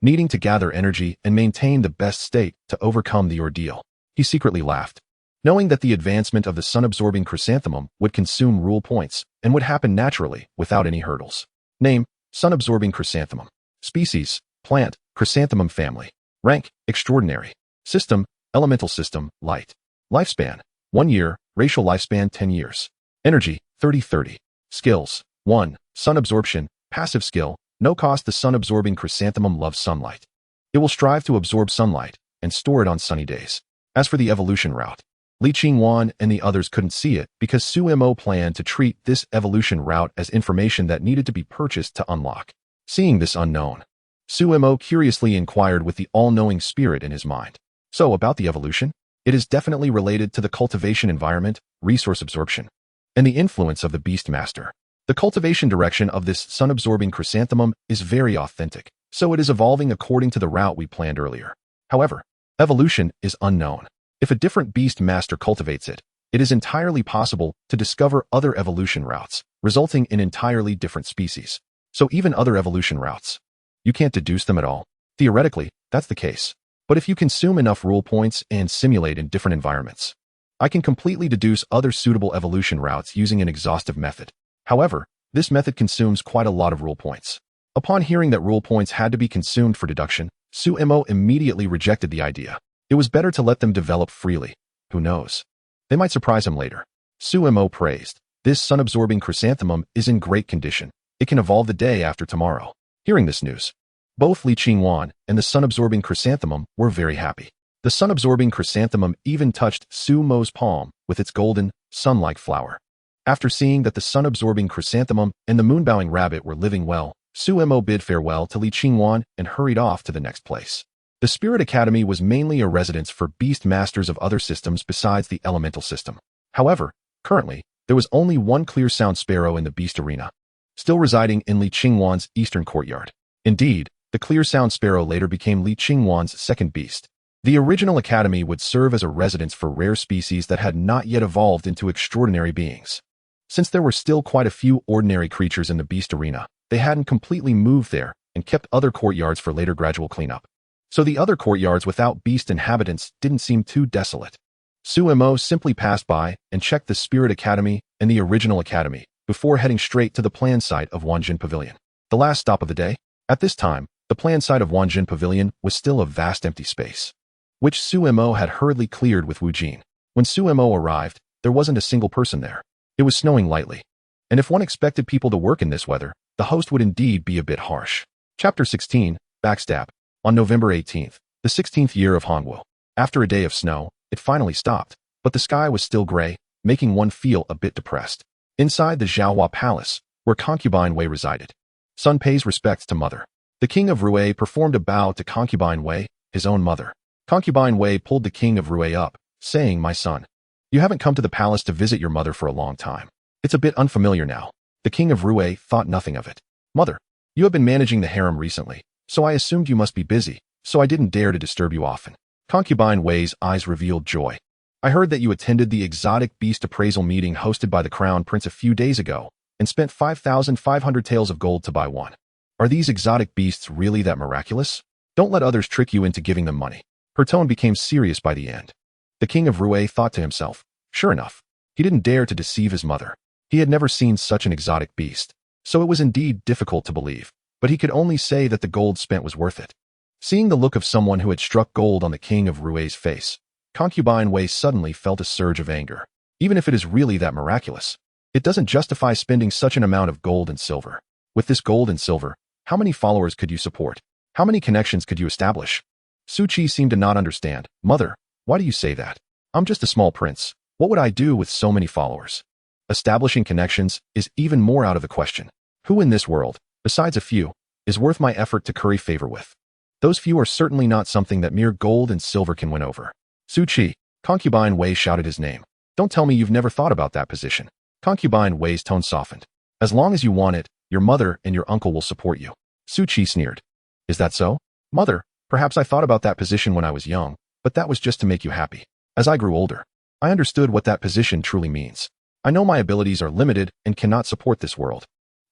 needing to gather energy and maintain the best state to overcome the ordeal. He secretly laughed, knowing that the advancement of the sun-absorbing chrysanthemum would consume rule points and would happen naturally without any hurdles. Name, sun-absorbing chrysanthemum. Species, plant, chrysanthemum family. Rank, extraordinary. System, elemental system, light. Lifespan, 1 year, racial lifespan 10 years. Energy, 30-30. Skills, 1. Sun absorption, passive skill, no cost. The sun-absorbing chrysanthemum loves sunlight. It will strive to absorb sunlight and store it on sunny days. As for the evolution route, Li Qingwan and the others couldn't see it because Sumo planned to treat this evolution route as information that needed to be purchased to unlock. Seeing this unknown, Sumo curiously inquired with the all-knowing spirit in his mind. "So, about the evolution? It is definitely related to the cultivation environment, resource absorption, and the influence of the Beastmaster. The cultivation direction of this sun-absorbing chrysanthemum is very authentic, so it is evolving according to the route we planned earlier. However, evolution is unknown. If a different Beastmaster cultivates it, it is entirely possible to discover other evolution routes, resulting in entirely different species. So even other evolution routes, you can't deduce them at all. Theoretically, that's the case. But if you consume enough rule points and simulate in different environments, I can completely deduce other suitable evolution routes using an exhaustive method. However, this method consumes quite a lot of rule points." Upon hearing that rule points had to be consumed for deduction, Sumo immediately rejected the idea. It was better to let them develop freely. Who knows? They might surprise him later. Sumo praised, "This sun-absorbing chrysanthemum is in great condition. It can evolve the day after tomorrow." Hearing this news, both Li Qingwan and the sun-absorbing chrysanthemum were very happy. The sun-absorbing chrysanthemum even touched Sumo's palm with its golden, sun-like flower. After seeing that the sun-absorbing chrysanthemum and the moon-bowing rabbit were living well, Sumo bid farewell to Li Qingwan and hurried off to the next place. The Spirit Academy was mainly a residence for beast masters of other systems besides the elemental system. However, currently, there was only one clear sound sparrow in the beast arena, still residing in Li Qingwan's eastern courtyard. Indeed, the clear sound sparrow later became Li Qingwan's second beast. The original academy would serve as a residence for rare species that had not yet evolved into extraordinary beings. Since there were still quite a few ordinary creatures in the beast arena, they hadn't completely moved there and kept other courtyards for later gradual cleanup. So the other courtyards without beast inhabitants didn't seem too desolate. Sumo simply passed by and checked the Spirit Academy and the original academy before heading straight to the planned site of Wanjin Pavilion. The last stop of the day? At this time, the planned site of Wanjin Pavilion was still a vast empty space, which Sumo had hurriedly cleared with Wu Jin. When Sumo arrived, there wasn't a single person there. It was snowing lightly, and if one expected people to work in this weather, the host would indeed be a bit harsh. Chapter 16, Backstab. On November 18th, the 16th year of Hanwu. After a day of snow, it finally stopped, but the sky was still gray, making one feel a bit depressed. Inside the Zhaohua Palace, where concubine Wei resided, son pays respects to mother. The king of Rui performed a bow to concubine Wei, his own mother. Concubine Wei pulled the king of Rui up, saying, "My son, you haven't come to the palace to visit your mother for a long time. It's a bit unfamiliar now." The king of Rui thought nothing of it. "Mother, you have been managing the harem recently, so I assumed you must be busy, so I didn't dare to disturb you often." Concubine Wei's eyes revealed joy. "I heard that you attended the exotic beast appraisal meeting hosted by the crown prince a few days ago and spent 5,500 taels of gold to buy one. Are these exotic beasts really that miraculous? Don't let others trick you into giving them money." Her tone became serious by the end. The king of Rui thought to himself, sure enough, he didn't dare to deceive his mother. He had never seen such an exotic beast, so it was indeed difficult to believe, but he could only say that the gold spent was worth it. Seeing the look of someone who had struck gold on the king of Rui's face, concubine Wei suddenly felt a surge of anger. Even if it is really that miraculous, it doesn't justify spending such an amount of gold and silver. With this gold and silver, how many followers could you support? How many connections could you establish? Su Qi seemed to not understand. "Mother, why do you say that? I'm just a small prince. What would I do with so many followers? Establishing connections is even more out of the question. Who in this world, besides a few, is worth my effort to curry favor with? Those few are certainly not something that mere gold and silver can win over." "Su Qi," concubine Wei shouted his name. "Don't tell me you've never thought about that position." Concubine Wei's tone softened. "As long as you want it, your mother and your uncle will support you." Su Qi sneered. "Is that so? Mother, perhaps I thought about that position when I was young, but that was just to make you happy. As I grew older, I understood what that position truly means. I know my abilities are limited and cannot support this world.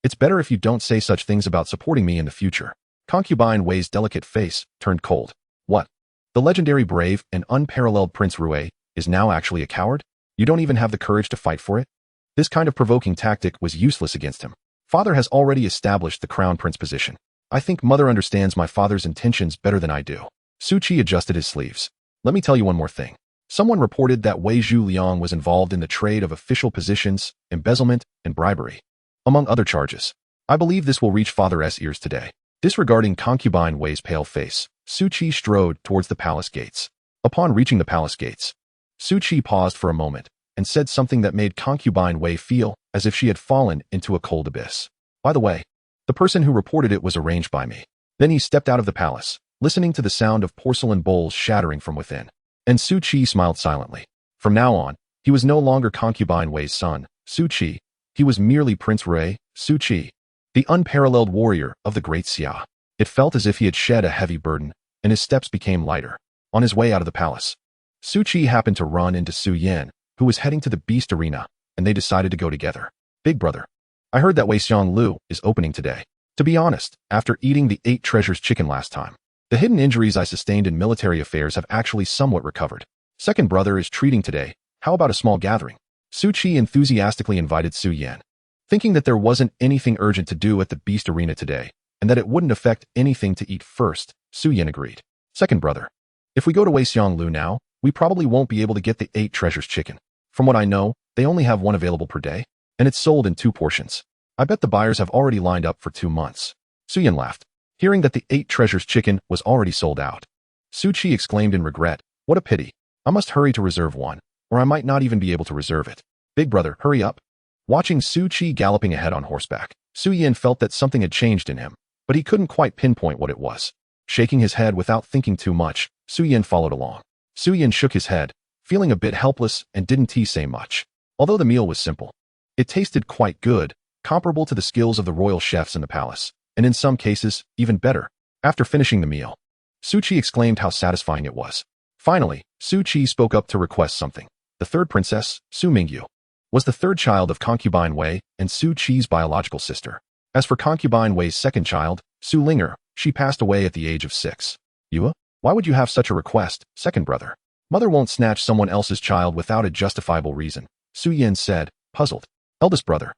It's better if you don't say such things about supporting me in the future." Concubine Wei's delicate face turned cold. "What? The legendary brave and unparalleled Prince Rui is now actually a coward? You don't even have the courage to fight for it?" This kind of provoking tactic was useless against him. Father has already established the crown prince position. I think mother understands my father's intentions better than I do. Su Qi adjusted his sleeves. "Let me tell you one more thing. Someone reported that Wei Zhu Liang was involved in the trade of official positions, embezzlement, and bribery, among other charges. I believe this will reach father's ears today." Disregarding concubine Wei's pale face, Su Qi strode towards the palace gates. Upon reaching the palace gates, Su Qi paused for a moment and said something that made concubine Wei feel as if she had fallen into a cold abyss. "By the way, the person who reported it was arranged by me." Then he stepped out of the palace, listening to the sound of porcelain bowls shattering from within. And Su Qi smiled silently. From now on, he was no longer concubine Wei's son, Su Qi. He was merely Prince Rui, Su Qi, the unparalleled warrior of the Great Xia. It felt as if he had shed a heavy burden, and his steps became lighter. On his way out of the palace, Su Qi happened to run into Su Yan, who was heading to the beast arena, and they decided to go together. "Big brother, I heard that Wei Xiang Lu is opening today. To be honest, after eating the 8 treasures chicken last time, the hidden injuries I sustained in military affairs have actually somewhat recovered. Second brother is treating today. How about a small gathering?" Su Qi enthusiastically invited Su Yan. Thinking that there wasn't anything urgent to do at the beast arena today, and that it wouldn't affect anything to eat first, Su Yan agreed. "Second brother, if we go to Wei Xiang Lu now, we probably won't be able to get the 8 treasures chicken. From what I know, they only have one available per day, and it's sold in 2 portions. I bet the buyers have already lined up for 2 months." Su Yan laughed, hearing that the 8 treasures chicken was already sold out. Su Qi exclaimed in regret, "What a pity. I must hurry to reserve one, or I might not even be able to reserve it. Big brother, hurry up." Watching Su Qi galloping ahead on horseback, Su Yan felt that something had changed in him, but he couldn't quite pinpoint what it was. Shaking his head without thinking too much, Su Yan followed along. Su Yan shook his head, feeling a bit helpless, and didn't say much. Although the meal was simple, it tasted quite good, comparable to the skills of the royal chefs in the palace, and in some cases, even better. After finishing the meal, Su Qi exclaimed how satisfying it was. Finally, Su Qi spoke up to request something. The third princess, Su Mingyu, was the third child of concubine Wei and Su Qi's biological sister. As for concubine Wei's second child, Su Linger, she passed away at the age of 6. Yua, why would you have such a request, second brother? Mother won't snatch someone else's child without a justifiable reason, Su Yin said, puzzled. Eldest brother,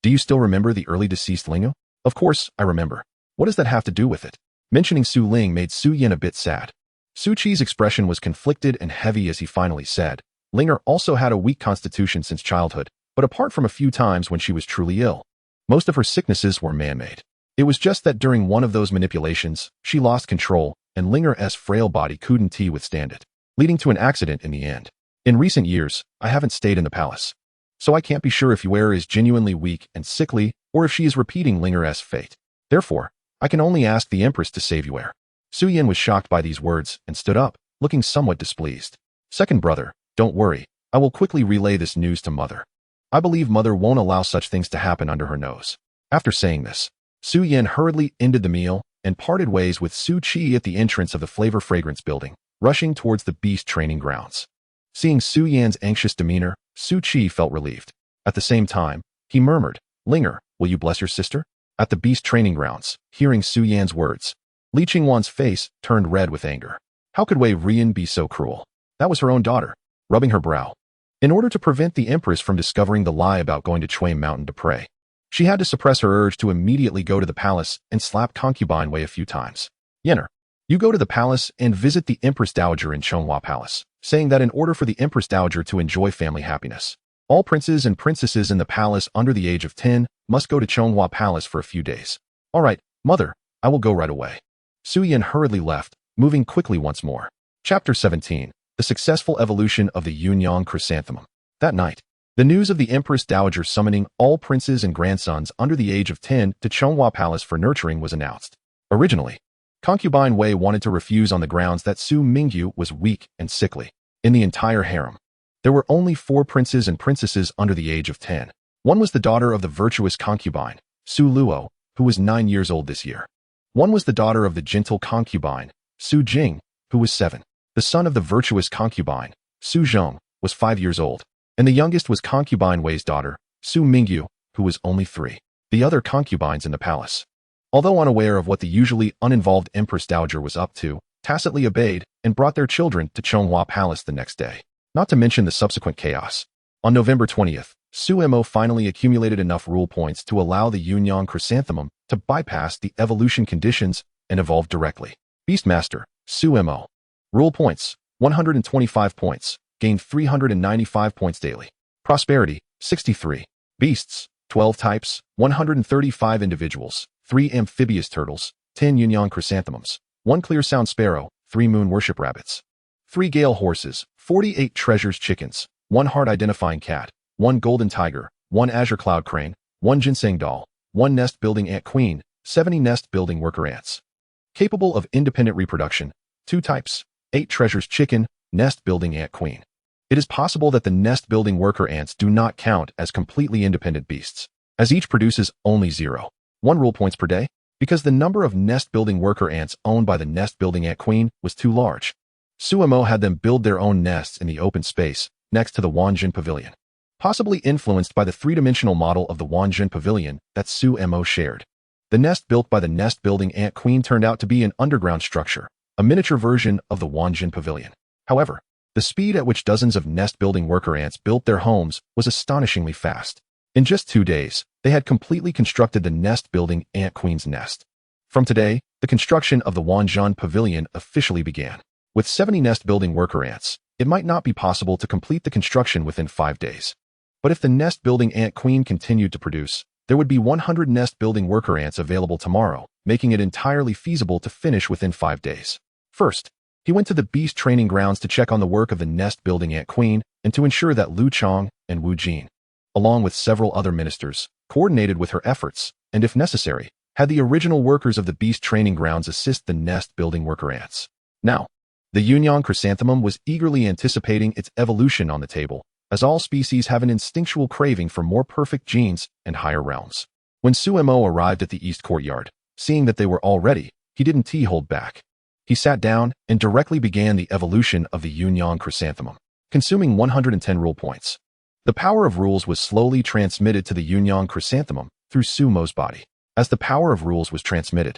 do you still remember the early deceased Lingu? Of course, I remember. What does that have to do with it? Mentioning Su Ling made Su Yin a bit sad. Su Qi's expression was conflicted and heavy as he finally said, Linger also had a weak constitution since childhood, but apart from a few times when she was truly ill, most of her sicknesses were man-made. It was just that during one of those manipulations, she lost control, and Linger's frail body couldn't withstand it, leading to an accident in the end. In recent years, I haven't stayed in the palace, so I can't be sure if Yue is genuinely weak and sickly, or if she is repeating Linger's fate. Therefore, I can only ask the Empress to save Yue. Su Yin was shocked by these words and stood up, looking somewhat displeased. Second brother, don't worry, I will quickly relay this news to Mother. I believe Mother won't allow such things to happen under her nose. After saying this, Su Yin hurriedly ended the meal and parted ways with Su Qi at the entrance of the Flavor Fragrance building, rushing towards the beast training grounds. Seeing Su Yan's anxious demeanor, Su Qi felt relieved. At the same time, he murmured, Linger, will you bless your sister? At the beast training grounds, hearing Su Yan's words, Li Qingwan's face turned red with anger. How could Wei Rian be so cruel? That was her own daughter. Rubbing her brow. In order to prevent the Empress from discovering the lie about going to Chui Mountain to pray, she had to suppress her urge to immediately go to the palace and slap concubine Wei a few times. Yenner, you go to the palace and visit the Empress Dowager in Chonghua Palace, saying that in order for the Empress Dowager to enjoy family happiness, all princes and princesses in the palace under the age of 10 must go to Chonghua Palace for a few days. All right, Mother, I will go right away. Su Yin hurriedly left, moving quickly once more. Chapter 17. The successful evolution of the Yunyang chrysanthemum. That night, the news of the Empress Dowager summoning all princes and grandsons under the age of 10 to Chonghua Palace for nurturing was announced. Originally, concubine Wei wanted to refuse on the grounds that Su Mingyu was weak and sickly. In the entire harem, there were only 4 princes and princesses under the age of 10. One was the daughter of the virtuous concubine, Su Luo, who was 9 years old this year. One was the daughter of the gentle concubine, Su Jing, who was 7. The son of the virtuous concubine, Su Zhong, was 5 years old, and the youngest was concubine Wei's daughter, Su Mingyu, who was only 3. The other concubines in the palace, although unaware of what the usually uninvolved Empress Dowager was up to, tacitly obeyed and brought their children to Chonghua Palace the next day. Not to mention the subsequent chaos. On November 20th, Su Mo finally accumulated enough rule points to allow the Yunyang chrysanthemum to bypass the evolution conditions and evolve directly. Beastmaster, Su Mo. Rule points, 125 points, gained 395 points daily. Prosperity, 63. Beasts, 12 types, 135 individuals, 3 amphibious turtles, 10 Yunyang chrysanthemums, 1 clear sound sparrow, 3 moon worship rabbits, 3 gale horses, 48 treasures chickens, 1 heart identifying cat, 1 golden tiger, 1 azure cloud crane, 1 ginseng doll, 1 nest building ant queen, 70 nest building worker ants. Capable of independent reproduction, 2 types, 8 treasures chicken, nest building ant queen. It is possible that the nest building worker ants do not count as completely independent beasts, as each produces only 0.1 rule points per day, because the number of nest building worker ants owned by the nest building ant queen was too large. Su Mo had them build their own nests in the open space next to the Wanjin Pavilion, possibly influenced by the 3-dimensional model of the Wanjin Pavilion that Su Mo shared. The nest built by the nest building ant queen turned out to be an underground structure, a miniature version of the Wanjin Pavilion. However, the speed at which dozens of nest-building worker ants built their homes was astonishingly fast. In just 2 days, they had completely constructed the nest-building ant queen's nest. From today, the construction of the Wanjin Pavilion officially began. With 70 nest-building worker ants, it might not be possible to complete the construction within 5 days. But if the nest-building ant queen continued to produce, there would be 100 nest-building worker ants available tomorrow, making it entirely feasible to finish within 5 days. First, he went to the beast training grounds to check on the work of the nest-building ant queen and to ensure that Lu Chong and Wu Jin, along with several other ministers, coordinated with her efforts, and if necessary, had the original workers of the beast training grounds assist the nest-building worker ants. Now, the Yunyang chrysanthemum was eagerly anticipating its evolution on the table, as all species have an instinctual craving for more perfect genes and higher realms. When Su Mo arrived at the east courtyard, seeing that they were all ready, he didn't hold back. He sat down and directly began the evolution of the Yin-Yang chrysanthemum, consuming 110 rule points. The power of rules was slowly transmitted to the Yin-Yang chrysanthemum through Sumo's body. As the power of rules was transmitted,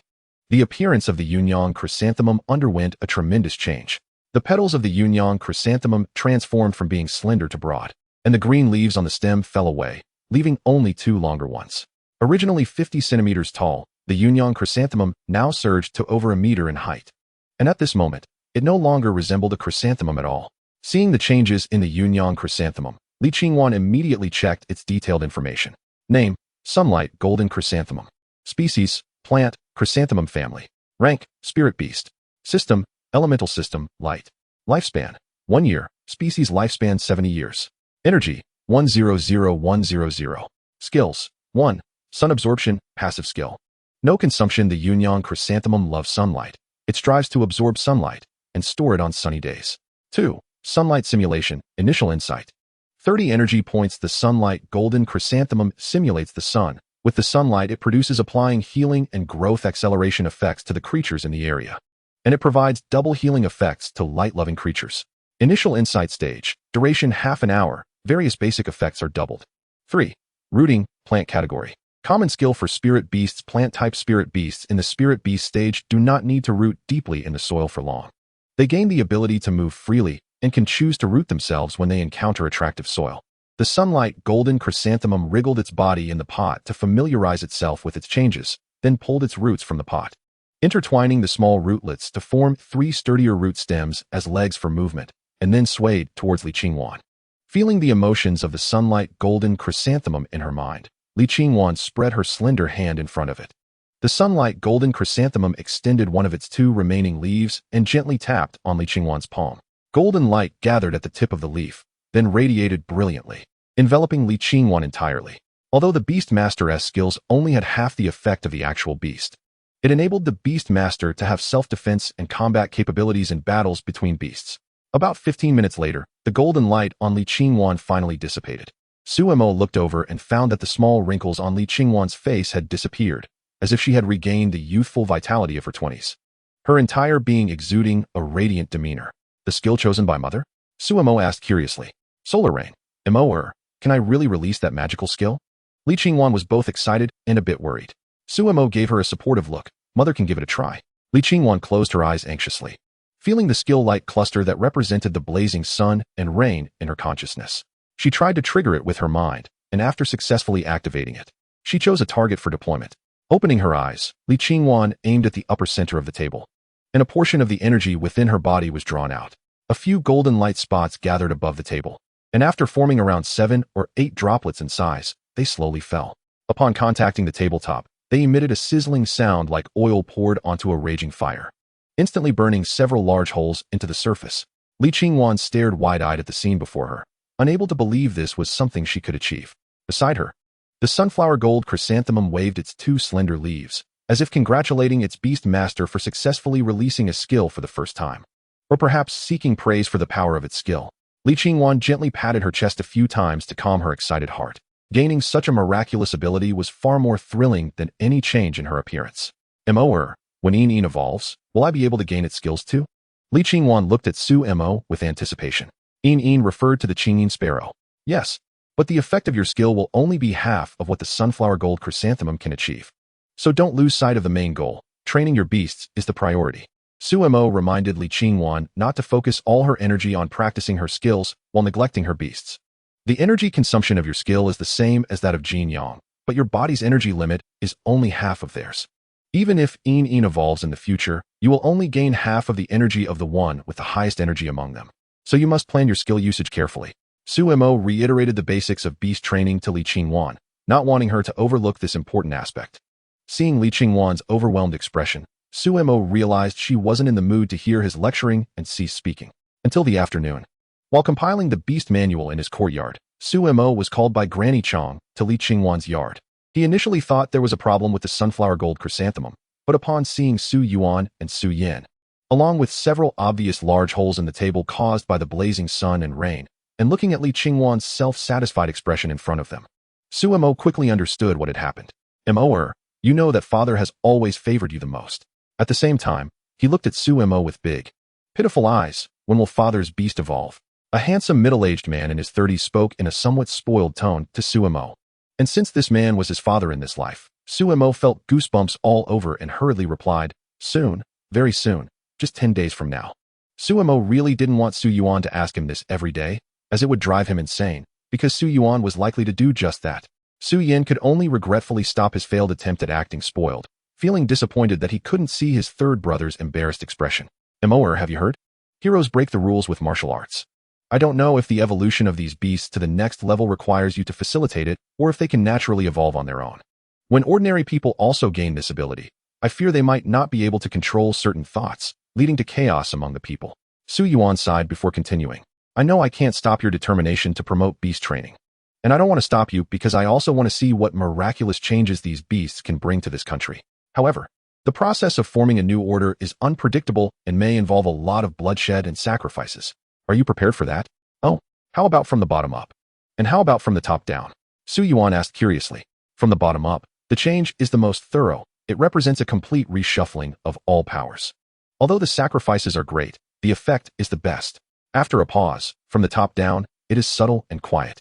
the appearance of the Yin-Yang chrysanthemum underwent a tremendous change. The petals of the Yin-Yang chrysanthemum transformed from being slender to broad, and the green leaves on the stem fell away, leaving only 2 longer ones. Originally 50 centimeters tall, the Yin-Yang chrysanthemum now surged to over a meter in height. And at this moment, it no longer resembled a chrysanthemum at all. Seeing the changes in the Yin-Yang chrysanthemum, Li Qingwan immediately checked its detailed information. Name: Sunlight Golden Chrysanthemum. Species: Plant, Chrysanthemum family. Rank: Spirit Beast. System: Elemental System, Light. Lifespan: 1 year. Species lifespan 70 years. Energy: 100100. Skills: 1. Sun absorption, passive skill. No consumption. The Yin-Yang chrysanthemum loves sunlight. It strives to absorb sunlight and store it on sunny days. 2. Sunlight simulation, initial insight. 30 energy points. The sunlight golden chrysanthemum simulates the sun. With the sunlight, it produces applying healing and growth acceleration effects to the creatures in the area. And it provides double healing effects to light-loving creatures. Initial insight stage, duration half an hour. Various basic effects are doubled. 3. Rooting, plant category. Common skill for spirit beasts. Plant type spirit beasts in the spirit beast stage do not need to root deeply in the soil for long. They gain the ability to move freely and can choose to root themselves when they encounter attractive soil. The sunlight golden chrysanthemum wriggled its body in the pot to familiarize itself with its changes, then pulled its roots from the pot, intertwining the small rootlets to form 3 sturdier root stems as legs for movement, and then swayed towards Li Qingwan. Feeling the emotions of the sunlight golden chrysanthemum in her mind, Li Qingwan spread her slender hand in front of it. The sunlight golden chrysanthemum extended one of its 2 remaining leaves and gently tapped on Li Qingwan's palm. Golden light gathered at the tip of the leaf, then radiated brilliantly, enveloping Li Qingwan entirely. Although the Beastmaster's skills only had half the effect of the actual beast, it enabled the Beastmaster to have self-defense and combat capabilities in battles between beasts. About 15 minutes later, the golden light on Li Qingwan finally dissipated. Sumo looked over and found that the small wrinkles on Li Qingwan's face had disappeared, as if she had regained the youthful vitality of her 20s. Her entire being exuding a radiant demeanor. The skill chosen by Mother? Sumo asked curiously. Solar Rain. Can I really release that magical skill? Li Qingwan was both excited and a bit worried. Sumo gave her a supportive look. Mother can give it a try. Li Qingwan closed her eyes anxiously, feeling the skill light cluster that represented the blazing sun and rain in her consciousness. She tried to trigger it with her mind, and after successfully activating it, she chose a target for deployment. Opening her eyes, Li Qingwan aimed at the upper center of the table, and a portion of the energy within her body was drawn out. A few golden light spots gathered above the table, and after forming around 7 or 8 droplets in size, they slowly fell. Upon contacting the tabletop, they emitted a sizzling sound like oil poured onto a raging fire, instantly burning several large holes into the surface. Li Qingwan stared wide-eyed at the scene before her, unable to believe this was something she could achieve. Beside her, the sunflower gold chrysanthemum waved its 2 slender leaves, as if congratulating its Beastmaster for successfully releasing a skill for the first time, or perhaps seeking praise for the power of its skill. Li Qingwan gently patted her chest a few times to calm her excited heart. Gaining such a miraculous ability was far more thrilling than any change in her appearance. When Yin evolves, will I be able to gain its skills too? Li Qingwan looked at Sumo with anticipation. Yin referred to the Qingyin sparrow. Yes, but the effect of your skill will only be half of what the sunflower gold chrysanthemum can achieve. So don't lose sight of the main goal. Training your beasts is the priority. Sumo reminded Li Qingwan not to focus all her energy on practicing her skills while neglecting her beasts. The energy consumption of your skill is the same as that of Jin Yang, but your body's energy limit is only half of theirs. Even if Yin evolves in the future, you will only gain half of the energy of the one with the highest energy among them. So you must plan your skill usage carefully. Sumo reiterated the basics of beast training to Li Qingwan, not wanting her to overlook this important aspect. Seeing Li Qingwan's overwhelmed expression, Sumo realized she wasn't in the mood to hear his lecturing and ceased speaking. Until the afternoon. While compiling the beast manual in his courtyard, Sumo was called by Granny Chong to Li Qingwan's yard. He initially thought there was a problem with the sunflower gold chrysanthemum, but upon seeing Su Yuan and Su Yin, along with several obvious large holes in the table caused by the blazing sun and rain, and looking at Li Qingwan's self-satisfied expression in front of them, Sumo quickly understood what had happened. You know that father has always favored you the most. At the same time, He looked at Sumo with big, pitiful eyes. When will father's beast evolve? A handsome middle-aged man in his 30s spoke in a somewhat spoiled tone to Sumo. And since this man was his father in this life, Sumo felt goosebumps all over and hurriedly replied, soon, very soon, just 10 days from now. Sumo really didn't want Su Yuan to ask him this every day, as it would drive him insane, because Su Yuan was likely to do just that. Su Yin could only regretfully stop his failed attempt at acting spoiled, feeling disappointed that he couldn't see his third brother's embarrassed expression. Moer, have you heard? Heroes break the rules with martial arts. I don't know if the evolution of these beasts to the next level requires you to facilitate it, or if they can naturally evolve on their own. When ordinary people also gain this ability, I fear they might not be able to control certain thoughts, leading to chaos among the people. Su Yuan sighed before continuing. I know I can't stop your determination to promote beast training. And I don't want to stop you because I also want to see what miraculous changes these beasts can bring to this country. However, the process of forming a new order is unpredictable and may involve a lot of bloodshed and sacrifices. Are you prepared for that? Oh, how about from the bottom up? And how about from the top down? Su Yuan asked curiously. From the bottom up, the change is the most thorough. It represents a complete reshuffling of all powers. Although the sacrifices are great, the effect is the best. After a pause, from the top down, it is subtle and quiet.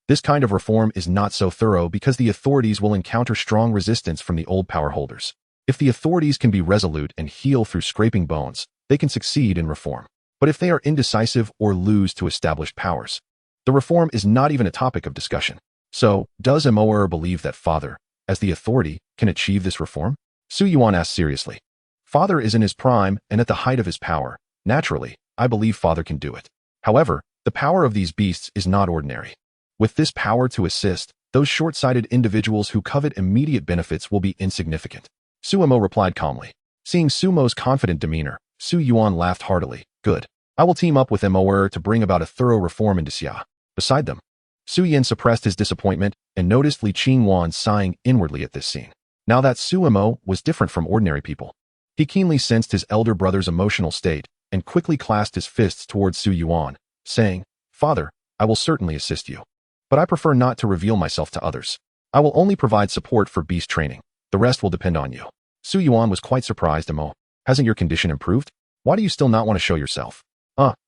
This kind of reform is not so thorough because the authorities will encounter strong resistance from the old power holders. If the authorities can be resolute and heal through scraping bones, they can succeed in reform. But if they are indecisive or lose to established powers, the reform is not even a topic of discussion. So, does Moer believe that Father, as the authority, can achieve this reform? Su Yuan asked seriously. Father is in his prime and at the height of his power. Naturally, I believe Father can do it. However, the power of these beasts is not ordinary. With this power to assist, those short-sighted individuals who covet immediate benefits will be insignificant. Sumo replied calmly. Seeing Sumo's confident demeanor, Su Yuan laughed heartily. Good. I will team up with Moer to bring about a thorough reform in Xia. Beside them, Su Yin suppressed his disappointment and noticed Li Qingwan sighing inwardly at this scene. Now that Sumo was different from ordinary people, he keenly sensed his elder brother's emotional state and quickly clasped his fists towards Su Yuan, saying, Father, I will certainly assist you. But I prefer not to reveal myself to others. I will only provide support for beast training. The rest will depend on you. Su Yuan was quite surprised. Hasn't your condition improved? Why do you still not want to show yourself?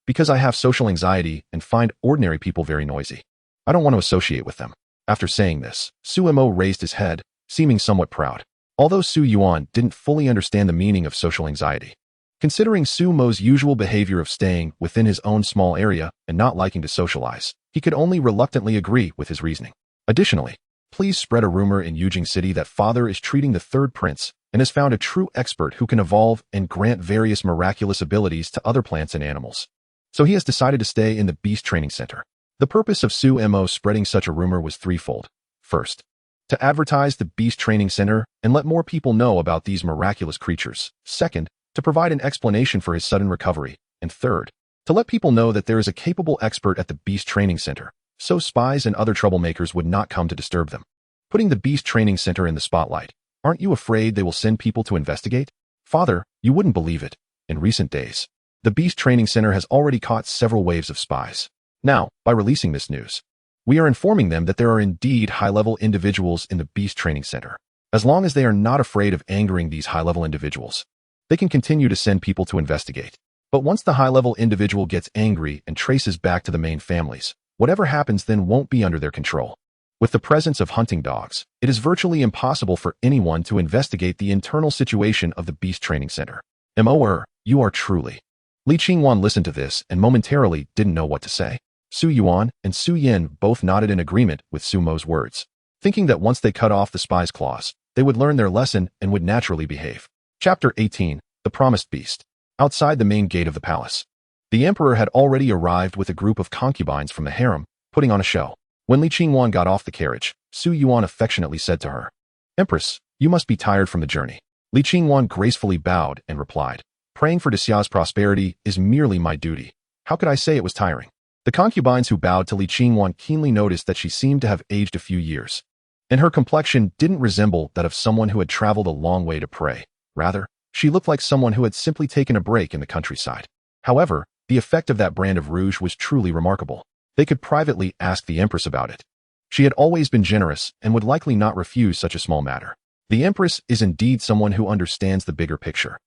Because I have social anxiety and find ordinary people very noisy. I don't want to associate with them. After saying this, Sumo raised his head, seeming somewhat proud. Although Su Yuan didn't fully understand the meaning of social anxiety, considering Sumo's usual behavior of staying within his own small area and not liking to socialize, he could only reluctantly agree with his reasoning. Additionally, please spread a rumor in Yujing City that Father is treating the third prince and has found a true expert who can evolve and grant various miraculous abilities to other plants and animals. So he has decided to stay in the Beast Training Center. The purpose of Sumo spreading such a rumor was threefold. First, to advertise the Beast Training Center and let more people know about these miraculous creatures. Second, to provide an explanation for his sudden recovery. And third, to let people know that there is a capable expert at the Beast Training Center, so spies and other troublemakers would not come to disturb them. Putting the Beast Training Center in the spotlight, aren't you afraid they will send people to investigate? Father, you wouldn't believe it. In recent days, the Beast Training Center has already caught several waves of spies. Now, by releasing this news, we are informing them that there are indeed high-level individuals in the Beast Training Center. As long as they are not afraid of angering these high-level individuals, they can continue to send people to investigate. But once the high-level individual gets angry and traces back to the main families, whatever happens then won't be under their control. With the presence of hunting dogs, it is virtually impossible for anyone to investigate the internal situation of the Beast Training Center. Moer, you are truly. Li Qingwan listened to this and momentarily didn't know what to say. Su Yuan and Su Yin both nodded in agreement with Sumo's words, thinking that once they cut off the spy's claws, they would learn their lesson and would naturally behave. Chapter 18, The Promised Beast. Outside the main gate of the palace, the emperor had already arrived with a group of concubines from the harem, putting on a show. When Li Qingwan got off the carriage, Su Yuan affectionately said to her, Empress, you must be tired from the journey. Li Qingwan gracefully bowed and replied, Praying for Xia's prosperity is merely my duty. How could I say it was tiring? The concubines who bowed to Li Qingwan keenly noticed that she seemed to have aged a few years, and her complexion didn't resemble that of someone who had traveled a long way to pray. Rather, she looked like someone who had simply taken a break in the countryside. However, the effect of that brand of rouge was truly remarkable. They could privately ask the Empress about it. She had always been generous and would likely not refuse such a small matter. The Empress is indeed someone who understands the bigger picture.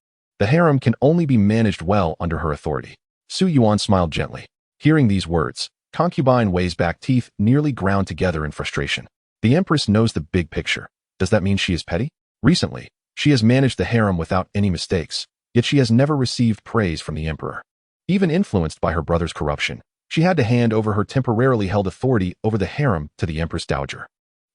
The harem can only be managed well under her authority. Su Yuan smiled gently. Hearing these words, concubine Wei's back teeth nearly ground together in frustration. The empress knows the big picture. Does that mean she is petty? Recently, she has managed the harem without any mistakes, yet she has never received praise from the emperor. Even influenced by her brother's corruption, she had to hand over her temporarily held authority over the harem to the empress dowager,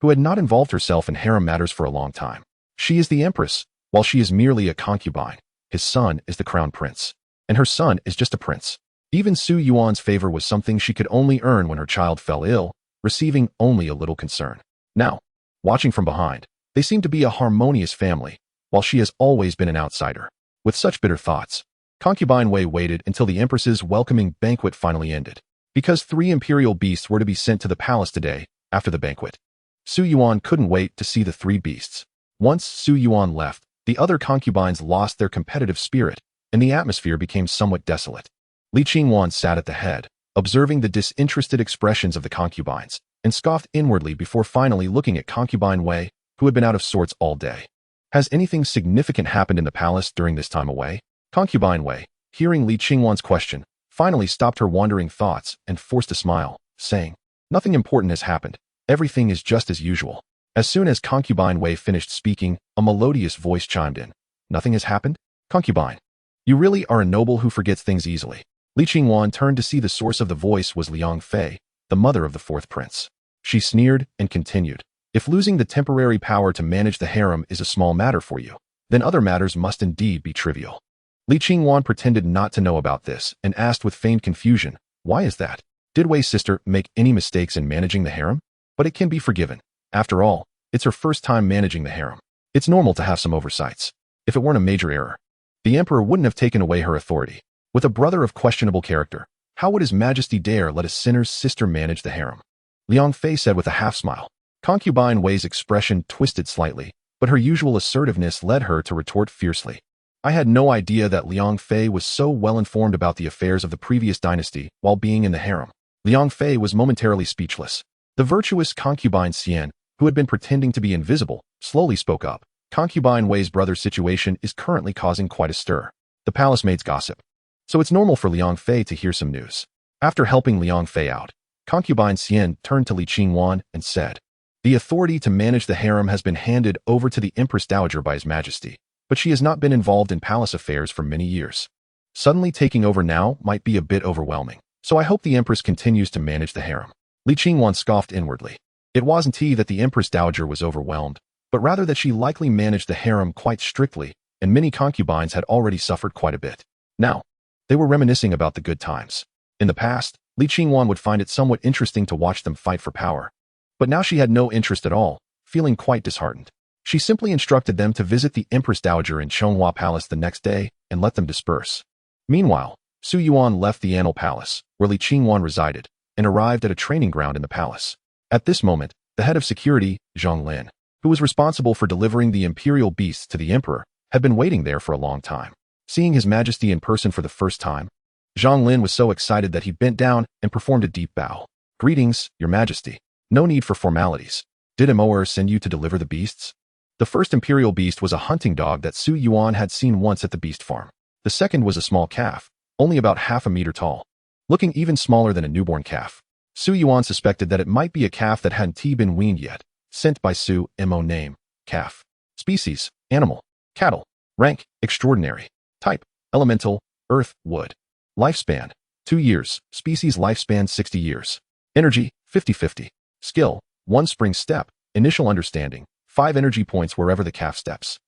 who had not involved herself in harem matters for a long time. She is the empress, while she is merely a concubine. His son is the crown prince, and her son is just a prince. Even Su Yuan's favor was something she could only earn when her child fell ill, receiving only a little concern. Now, watching from behind, they seem to be a harmonious family, while she has always been an outsider. With such bitter thoughts, concubine Wei waited until the empress's welcoming banquet finally ended. Because 3 imperial beasts were to be sent to the palace today, after the banquet, Su Yuan couldn't wait to see the 3 beasts. Once Su Yuan left, the other concubines lost their competitive spirit, and the atmosphere became somewhat desolate. Li Qingwan sat at the head, observing the disinterested expressions of the concubines, and scoffed inwardly before finally looking at concubine Wei, who had been out of sorts all day. Has anything significant happened in the palace during this time away? Concubine Wei, hearing Li Qingwan's question, finally stopped her wandering thoughts and forced a smile, saying, "Nothing important has happened. Everything is just as usual." As soon as concubine Wei finished speaking, a melodious voice chimed in. "Nothing has happened? Concubine, you really are a noble who forgets things easily." Li Qingwan turned to see the source of the voice was Liang Fei, the mother of the 4th prince. She sneered and continued, "If losing the temporary power to manage the harem is a small matter for you, then other matters must indeed be trivial." Li Qingwan pretended not to know about this and asked with feigned confusion, "Why is that? Did Wei's sister make any mistakes in managing the harem? But it can be forgiven. After all, it's her first time managing the harem. It's normal to have some oversights. If it weren't a major error, the emperor wouldn't have taken away her authority. With a brother of questionable character, how would His Majesty dare let a sinner's sister manage the harem?" Liang Fei said with a half-smile. Concubine Wei's expression twisted slightly, but her usual assertiveness led her to retort fiercely. "I had no idea that Liang Fei was so well informed about the affairs of the previous dynasty while being in the harem." Liang Fei was momentarily speechless. The virtuous concubine Xian, who had been pretending to be invisible, slowly spoke up. "Concubine Wei's brother's situation is currently causing quite a stir. The palace maids gossip. So it's normal for Liang Fei to hear some news." After helping Liang Fei out, concubine Xian turned to Li Qingwan and said, "The authority to manage the harem has been handed over to the Empress Dowager by His Majesty, but she has not been involved in palace affairs for many years. Suddenly taking over now might be a bit overwhelming, so I hope the Empress continues to manage the harem." Li Qingwan scoffed inwardly. It wasn't he that the Empress Dowager was overwhelmed, but rather that she likely managed the harem quite strictly, and many concubines had already suffered quite a bit. Now, they were reminiscing about the good times. In the past, Li Qingwan would find it somewhat interesting to watch them fight for power. But now she had no interest at all, feeling quite disheartened. She simply instructed them to visit the Empress Dowager in Chonghua Palace the next day and let them disperse. Meanwhile, Su Yuan left the Annal Palace, where Li Qingwan resided, and arrived at a training ground in the palace. At this moment, the head of security, Zhang Lin, who was responsible for delivering the imperial beasts to the emperor, had been waiting there for a long time. Seeing His Majesty in person for the first time, Zhang Lin was so excited that he bent down and performed a deep bow. "Greetings, Your Majesty. No need for formalities. Did immerse send you to deliver the beasts?" The first imperial beast was a hunting dog that Su Yuan had seen once at the beast farm. The second was a small calf, only about half a meter tall, looking even smaller than a newborn calf. Su Yuan suspected that it might be a calf that hadn't been weaned yet, sent by Su Mo. Name, calf. Species, animal. Cattle. Rank, extraordinary. Type, elemental, earth, wood. Lifespan, 2 years. Species lifespan 60 years. Energy, 50-50. Skill, 1 spring step. Initial understanding, 5 energy points wherever the calf steps.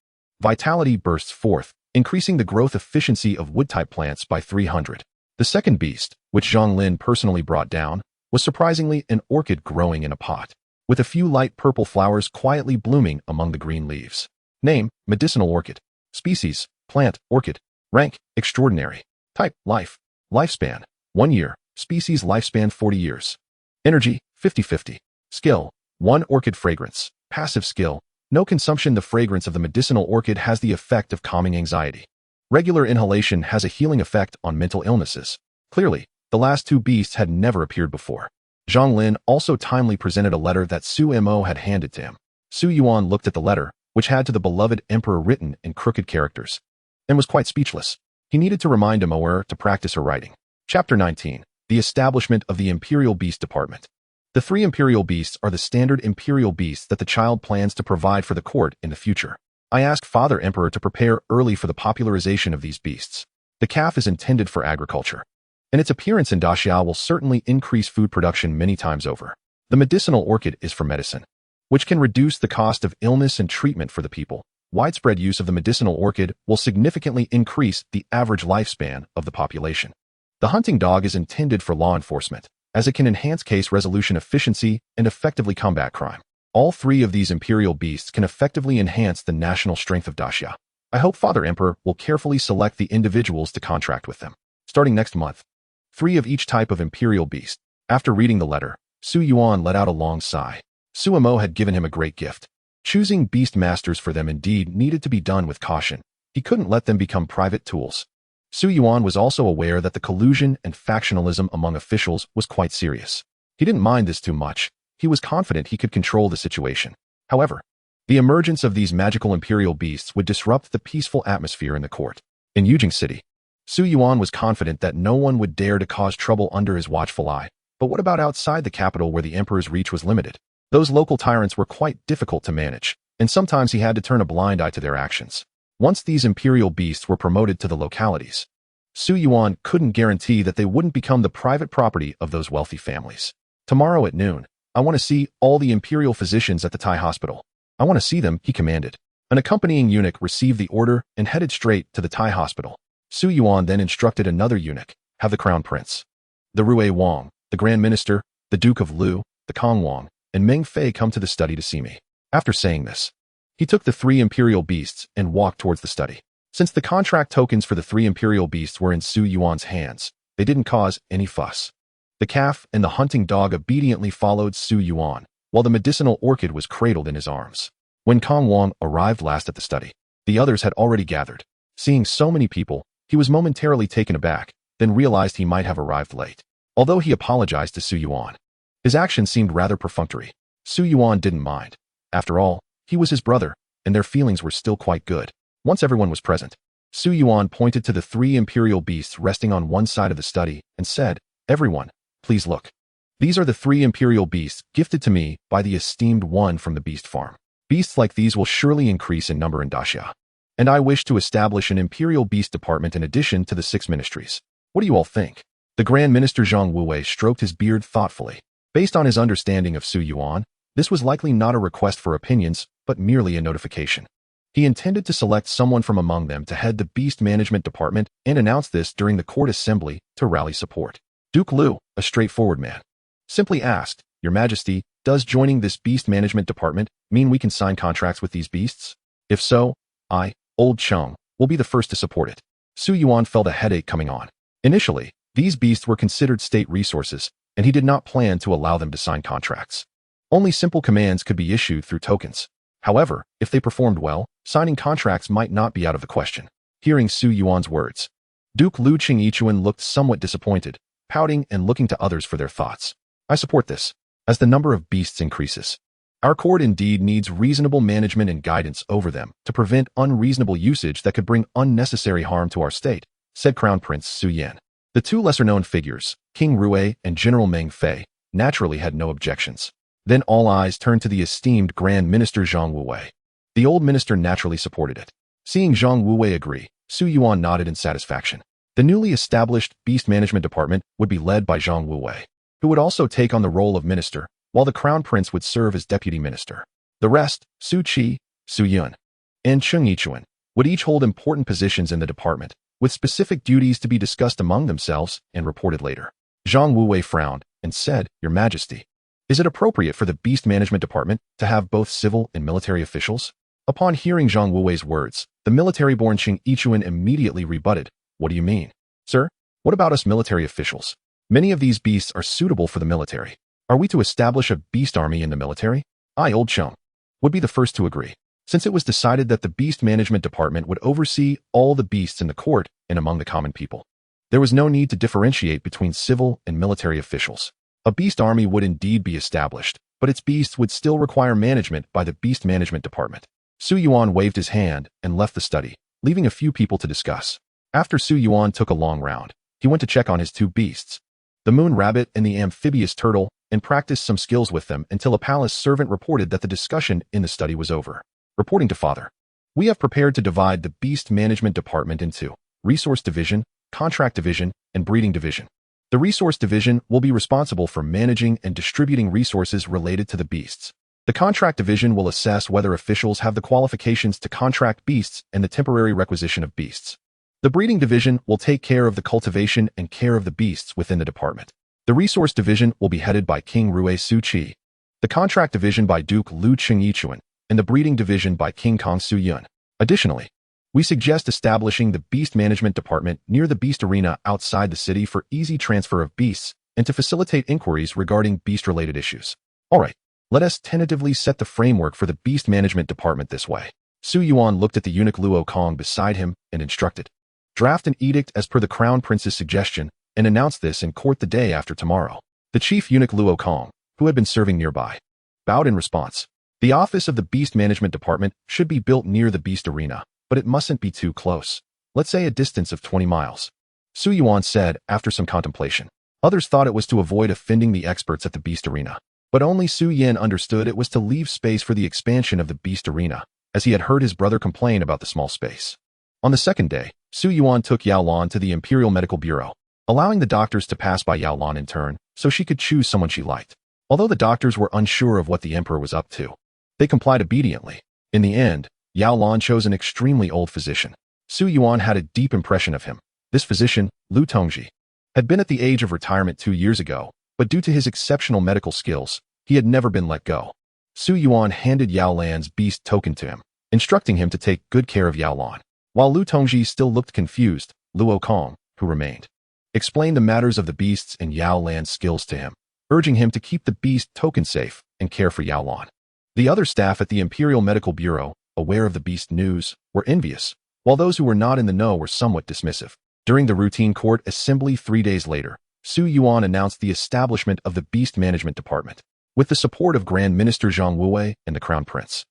Vitality bursts forth, increasing the growth efficiency of wood-type plants by 300. The second beast, which Zhang Lin personally brought down, was surprisingly an orchid growing in a pot, with a few light purple flowers quietly blooming among the green leaves. Name, medicinal orchid. Species, plant, orchid. Rank, extraordinary. Type, life. Lifespan, 1 year. Species lifespan 40 years. Energy, 50-50. Skill, 1 orchid fragrance. Passive skill, no consumption. The fragrance of the medicinal orchid has the effect of calming anxiety. Regular inhalation has a healing effect on mental illnesses. Clearly, the last 2 beasts had never appeared before. Zhang Lin also timely presented a letter that Su Mo had handed to him. Su Yuan looked at the letter, which had to the beloved emperor written in crooked characters. and was quite speechless. He needed to remind Immerse to practice her writing. Chapter 19. The Establishment of the Imperial Beast Department. The 3 Imperial Beasts are the standard Imperial Beasts that the child plans to provide for the court in the future. I asked Father Emperor to prepare early for the popularization of these beasts. The calf is intended for agriculture, and its appearance in Daxia will certainly increase food production many times over. The medicinal orchid is for medicine, which can reduce the cost of illness and treatment for the people. Widespread use of the medicinal orchid will significantly increase the average lifespan of the population. The hunting dog is intended for law enforcement, as it can enhance case resolution efficiency and effectively combat crime. All 3 of these imperial beasts can effectively enhance the national strength of Daxia. I hope Father Emperor will carefully select the individuals to contract with them. Starting next month, 3 of each type of imperial beast. After reading the letter, Su Yuan let out a long sigh. Su Immerse had given him a great gift. Choosing beast masters for them indeed needed to be done with caution. He couldn't let them become private tools. Su Yuan was also aware that the collusion and factionalism among officials was quite serious. He didn't mind this too much. He was confident he could control the situation. However, the emergence of these magical imperial beasts would disrupt the peaceful atmosphere in the court. In Yujing City, Su Yuan was confident that no one would dare to cause trouble under his watchful eye. But what about outside the capital where the emperor's reach was limited? Those local tyrants were quite difficult to manage, and sometimes he had to turn a blind eye to their actions. Once these imperial beasts were promoted to the localities, Su Yuan couldn't guarantee that they wouldn't become the private property of those wealthy families. Tomorrow at noon, I want to see all the imperial physicians at the Tai hospital. I want to see them, he commanded. An accompanying eunuch received the order and headed straight to the Tai hospital. Su Yuan then instructed another eunuch, have the crown prince, the Rui Wang, the Grand Minister, the Duke of Lu, the Kong Wang, and Meng Fei come to the study to see me. After saying this, he took the 3 imperial beasts and walked towards the study. Since the contract tokens for the 3 imperial beasts were in Su Yuan's hands, they didn't cause any fuss. The calf and the hunting dog obediently followed Su Yuan, while the medicinal orchid was cradled in his arms. When Kong Wang arrived last at the study, the others had already gathered. Seeing so many people, he was momentarily taken aback, then realized he might have arrived late. Although he apologized to Su Yuan, his actions seemed rather perfunctory. Su Yuan didn't mind. After all, he was his brother, and their feelings were still quite good. Once everyone was present, Su Yuan pointed to the 3 imperial beasts resting on one side of the study and said, everyone, please look. These are the 3 imperial beasts gifted to me by the esteemed one from the beast farm. Beasts like these will surely increase in number in Daxia. And I wish to establish an imperial beast department in addition to the 6 ministries. What do you all think? The Grand Minister Zhang Wuwei stroked his beard thoughtfully. Based on his understanding of Su Yuan, this was likely not a request for opinions, but merely a notification. He intended to select someone from among them to head the Beast Management Department and announce this during the court assembly to rally support. Duke Lu, a straightforward man, simply asked, Your Majesty, does joining this Beast Management Department mean we can sign contracts with these beasts? If so, I, Old Cheng, will be the first to support it. Su Yuan felt a headache coming on. Initially, these beasts were considered state resources, and he did not plan to allow them to sign contracts. Only simple commands could be issued through tokens. However, if they performed well, signing contracts might not be out of the question. Hearing Su Yuan's words, Duke Lu Qingyichuan looked somewhat disappointed, pouting and looking to others for their thoughts. I support this. As the number of beasts increases, our court indeed needs reasonable management and guidance over them to prevent unreasonable usage that could bring unnecessary harm to our state, said Crown Prince Su Yan. The 2 lesser-known figures, King Rui and General Meng Fei, naturally had no objections. Then all eyes turned to the esteemed Grand Minister Zhang Wuwei. The old minister naturally supported it. Seeing Zhang Wuwei agree, Su Yuan nodded in satisfaction. The newly established Beast Management Department would be led by Zhang Wuwei, who would also take on the role of minister, while the Crown Prince would serve as deputy minister. The rest, Su Qi, Su Yun, and Cheng Yichuan, would each hold important positions in the department, with specific duties to be discussed among themselves and reported later. Zhang Wuwei frowned and said, Your Majesty, is it appropriate for the Beast Management Department to have both civil and military officials? Upon hearing Zhang Wuwei's words, the military-born Qing Yichuan immediately rebutted, What do you mean? Sir, what about us military officials? Many of these beasts are suitable for the military. Are we to establish a beast army in the military? I, Old Cheng, would be the first to agree, since it was decided that the Beast Management Department would oversee all the beasts in the court and among the common people. There was no need to differentiate between civil and military officials. A beast army would indeed be established, but its beasts would still require management by the Beast Management Department. Su Yuan waved his hand and left the study, leaving a few people to discuss. After Su Yuan took a long round, he went to check on his two beasts, the moon rabbit and the amphibious turtle, and practiced some skills with them until a palace servant reported that the discussion in the study was over. Reporting to father, we have prepared to divide the Beast Management Department into Resource Division, Contract Division, and Breeding Division. The Resource Division will be responsible for managing and distributing resources related to the beasts. The Contract Division will assess whether officials have the qualifications to contract beasts and the temporary requisition of beasts. The Breeding Division will take care of the cultivation and care of the beasts within the department. The Resource Division will be headed by King Rue Su Qi, the Contract Division by Duke Lu Cheng Yichuan, and the Breeding Division by King Kong Su Yun. Additionally, we suggest establishing the Beast Management Department near the Beast Arena outside the city for easy transfer of beasts and to facilitate inquiries regarding beast-related issues. Alright, let us tentatively set the framework for the Beast Management Department this way. Su Yuan looked at the eunuch Luo Kong beside him and instructed, draft an edict as per the Crown Prince's suggestion and announce this in court the day after tomorrow. The chief eunuch Luo Kong, who had been serving nearby, bowed in response. The office of the Beast Management Department should be built near the Beast Arena, but it mustn't be too close. Let's say a distance of 20 miles. Su Yuan said after some contemplation. Others thought it was to avoid offending the experts at the Beast Arena, but only Su Yin understood it was to leave space for the expansion of the Beast Arena, as he had heard his brother complain about the small space. On the second day, Su Yuan took Yao Lan to the Imperial Medical Bureau, allowing the doctors to pass by Yao Lan in turn so she could choose someone she liked. Although the doctors were unsure of what the emperor was up to, they complied obediently. In the end, Yao Lan chose an extremely old physician. Su Yuan had a deep impression of him. This physician, Lu Tongji, had been at the age of retirement 2 years ago, but due to his exceptional medical skills, he had never been let go. Su Yuan handed Yao Lan's beast token to him, instructing him to take good care of Yao Lan. While Lu Tongji still looked confused, Luo Kong, who remained, explained the matters of the beasts and Yao Lan's skills to him, urging him to keep the beast token safe and care for Yao Lan. The other staff at the Imperial Medical Bureau, aware of the beast news, were envious, while those who were not in the know were somewhat dismissive. During the routine court assembly 3 days later, Su Yuan announced the establishment of the Beast Management Department, with the support of Grand Minister Zhang Wuwei and the Crown Prince.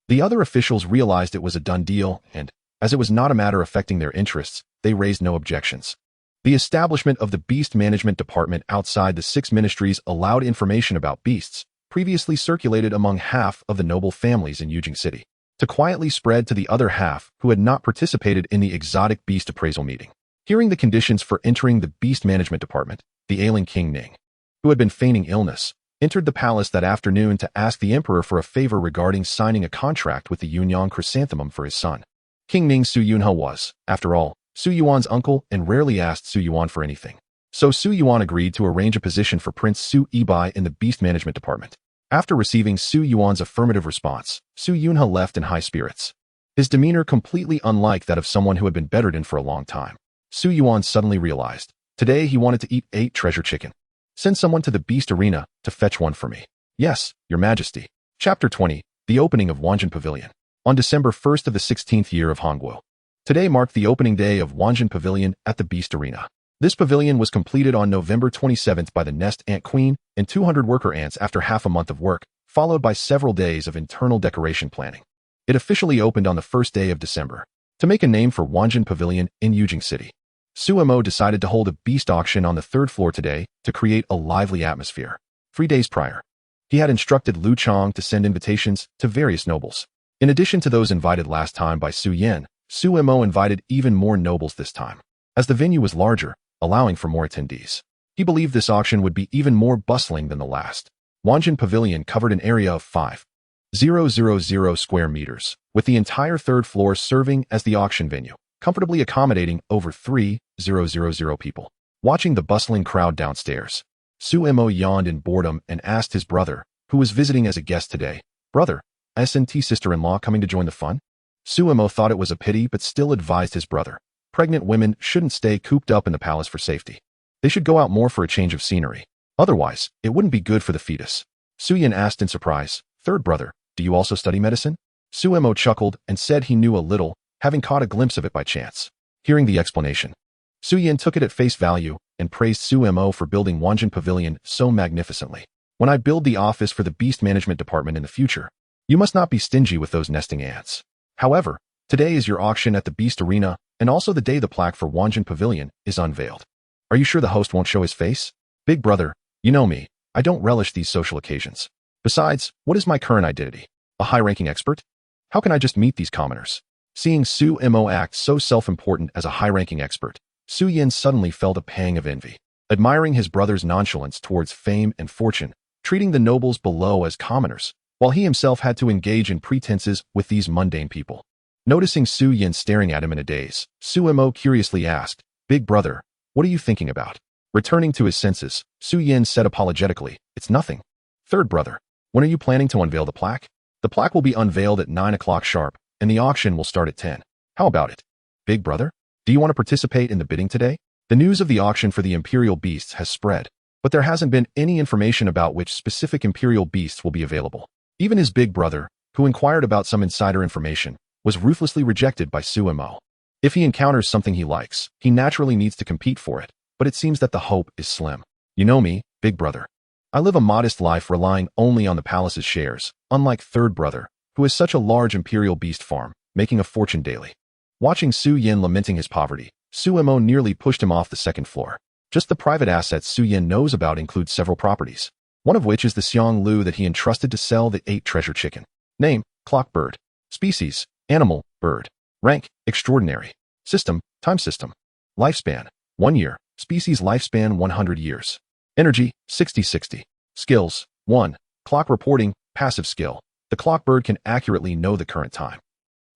The other officials realized it was a done deal and, as it was not a matter affecting their interests, they raised no objections. The establishment of the Beast Management Department outside the 6 ministries allowed information about beasts, previously circulated among half of the noble families in Yujing City, to quietly spread to the other half who had not participated in the exotic beast appraisal meeting. Hearing the conditions for entering the Beast Management Department, the ailing King Ning, who had been feigning illness, entered the palace that afternoon to ask the emperor for a favor regarding signing a contract with the Yunyang Chrysanthemum for his son. King Ning Su Yunhe was, after all, Su Yuan's uncle and rarely asked Su Yuan for anything. So Su Yuan agreed to arrange a position for Prince Su Yibai in the Beast Management Department. After receiving Su Yuan's affirmative response, Su Yunhe left in high spirits, his demeanor completely unlike that of someone who had been bedridden for a long time. Su Yuan suddenly realized, today he wanted to eat 8 treasure chicken. Send someone to the Beast Arena to fetch one for me. Yes, Your Majesty. Chapter 20, The Opening of Wanjin Pavilion. On December 1st of the 16th year of Hongguo, today marked the opening day of Wanjin Pavilion at the Beast Arena. This pavilion was completed on November 27th by the Nest Ant Queen and 200 worker ants after half a month of work, followed by several days of internal decoration planning. It officially opened on the first day of December. To make a name for Wanjin Pavilion in Yujing City, Su Mo decided to hold a beast auction on the 3rd floor today to create a lively atmosphere. 3 days prior, he had instructed Lu Chong to send invitations to various nobles. In addition to those invited last time by Su Yen, Su Mo invited even more nobles this time, as the venue was larger, allowing for more attendees. He believed this auction would be even more bustling than the last. Wanjin Pavilion covered an area of 5,000 square meters, with the entire 3rd floor serving as the auction venue, comfortably accommodating over 3,000 people. Watching the bustling crowd downstairs, Su Mo yawned in boredom and asked his brother, who was visiting as a guest today, "Brother, isn't sister-in-law coming to join the fun?" Su Mo thought it was a pity but still advised his brother, pregnant women shouldn't stay cooped up in the palace for safety. They should go out more for a change of scenery. Otherwise, it wouldn't be good for the fetus. Su Yin asked in surprise, "Third brother, do you also study medicine?" Su Mo chuckled and said he knew a little, having caught a glimpse of it by chance. Hearing the explanation, Su Yin took it at face value and praised Su Mo for building Wanjin Pavilion so magnificently. "When I build the office for the Beast Management Department in the future, you must not be stingy with those nesting ants. However, Today is your auction at the Beast Arena, and also the day the plaque for Wanjin Pavilion is unveiled. Are you sure the host won't show his face? Big brother, you know me. I don't relish these social occasions. Besides, what is my current identity? A high-ranking expert? How can I just meet these commoners? Seeing Su Mo act so self-important as a high-ranking expert, Su Yin suddenly felt a pang of envy. Admiring his brother's nonchalance towards fame and fortune, treating the nobles below as commoners, while he himself had to engage in pretenses with these mundane people. Noticing Su Yin staring at him in a daze, Su Mo curiously asked, "Big brother, what are you thinking about?" Returning to his senses, Su Yin said apologetically, "It's nothing." Third brother, when are you planning to unveil the plaque? The plaque will be unveiled at 9 o'clock sharp, and the auction will start at 10. How about it? Big brother, do you want to participate in the bidding today? The news of the auction for the Imperial Beasts has spread, but there hasn't been any information about which specific Imperial Beasts will be available. Even his big brother, who inquired about some insider information, was ruthlessly rejected by Su Mo. If he encounters something he likes, he naturally needs to compete for it, but it seems that the hope is slim. You know me, big brother. I live a modest life relying only on the palace's shares, unlike third brother, who has such a large Imperial Beast farm, making a fortune daily. Watching Su Yin lamenting his poverty, Su Mo nearly pushed him off the second floor. Just the private assets Su Yin knows about include several properties, one of which is the Xiang Lu that he entrusted to sell the 8 treasure chicken. Name, clock bird. Species, animal, bird. Rank, extraordinary. System, time system. Lifespan, 1 year. Species lifespan 100 years. Energy, 60-60. Skills, 1. Clock reporting, passive skill. The clock bird can accurately know the current time.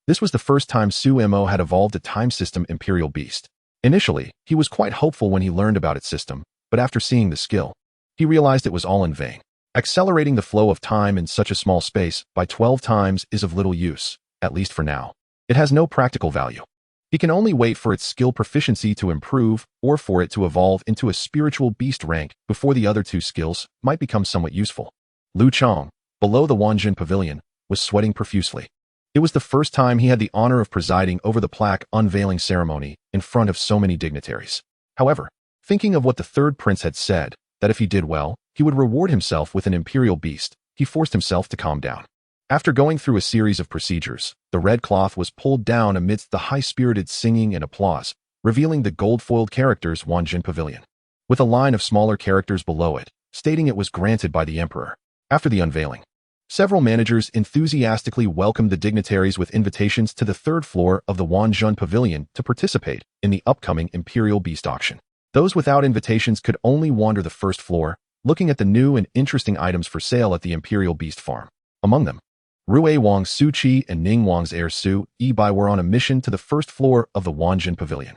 This was the first time Su Mo had evolved a time system Imperial Beast. Initially, he was quite hopeful when he learned about its system, but after seeing the skill, he realized it was all in vain. Accelerating the flow of time in such a small space by 12 times is of little use, at least for now. It has no practical value. He can only wait for its skill proficiency to improve or for it to evolve into a spiritual beast rank before the other 2 skills might become somewhat useful. Lu Chong, below the Wanjin Pavilion, was sweating profusely. It was the first time he had the honor of presiding over the plaque unveiling ceremony in front of so many dignitaries. However, thinking of what the third prince had said, that if he did well, he would reward himself with an Imperial Beast, he forced himself to calm down. After going through a series of procedures, the red cloth was pulled down amidst the high-spirited singing and applause, revealing the gold-foiled characters Wanjin Pavilion, with a line of smaller characters below it, stating it was granted by the Emperor. After the unveiling, several managers enthusiastically welcomed the dignitaries with invitations to the 3rd floor of the Wanjin Pavilion to participate in the upcoming Imperial Beast auction. Those without invitations could only wander the 1st floor, looking at the new and interesting items for sale at the Imperial Beast farm. Among them, Rui Wang's Su Qi and Ning Wang's heir Su Yibai were on a mission to the 1st floor of the Wanjin Pavilion.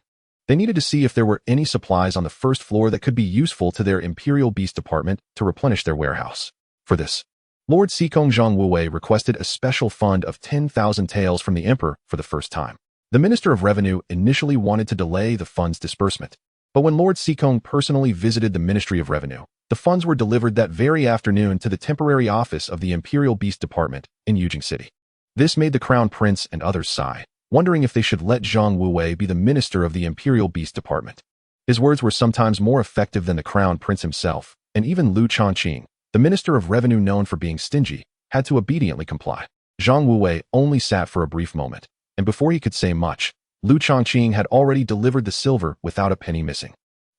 They needed to see if there were any supplies on the 1st floor that could be useful to their Imperial Beast department to replenish their warehouse. For this, Lord Xikong Zhang Wuwei requested a special fund of 10,000 taels from the Emperor for the first time. The Minister of Revenue initially wanted to delay the fund's disbursement, but when Lord Xikong personally visited the Ministry of Revenue, the funds were delivered that very afternoon to the temporary office of the Imperial Beast Department in Yujing City. This made the Crown Prince and others sigh, wondering if they should let Zhang Wuwei be the minister of the Imperial Beast Department. His words were sometimes more effective than the Crown Prince himself, and even Lu Chongqing, the Minister of Revenue known for being stingy, had to obediently comply. Zhang Wuwei only sat for a brief moment, and before he could say much, Lu Chongqing had already delivered the silver without a penny missing.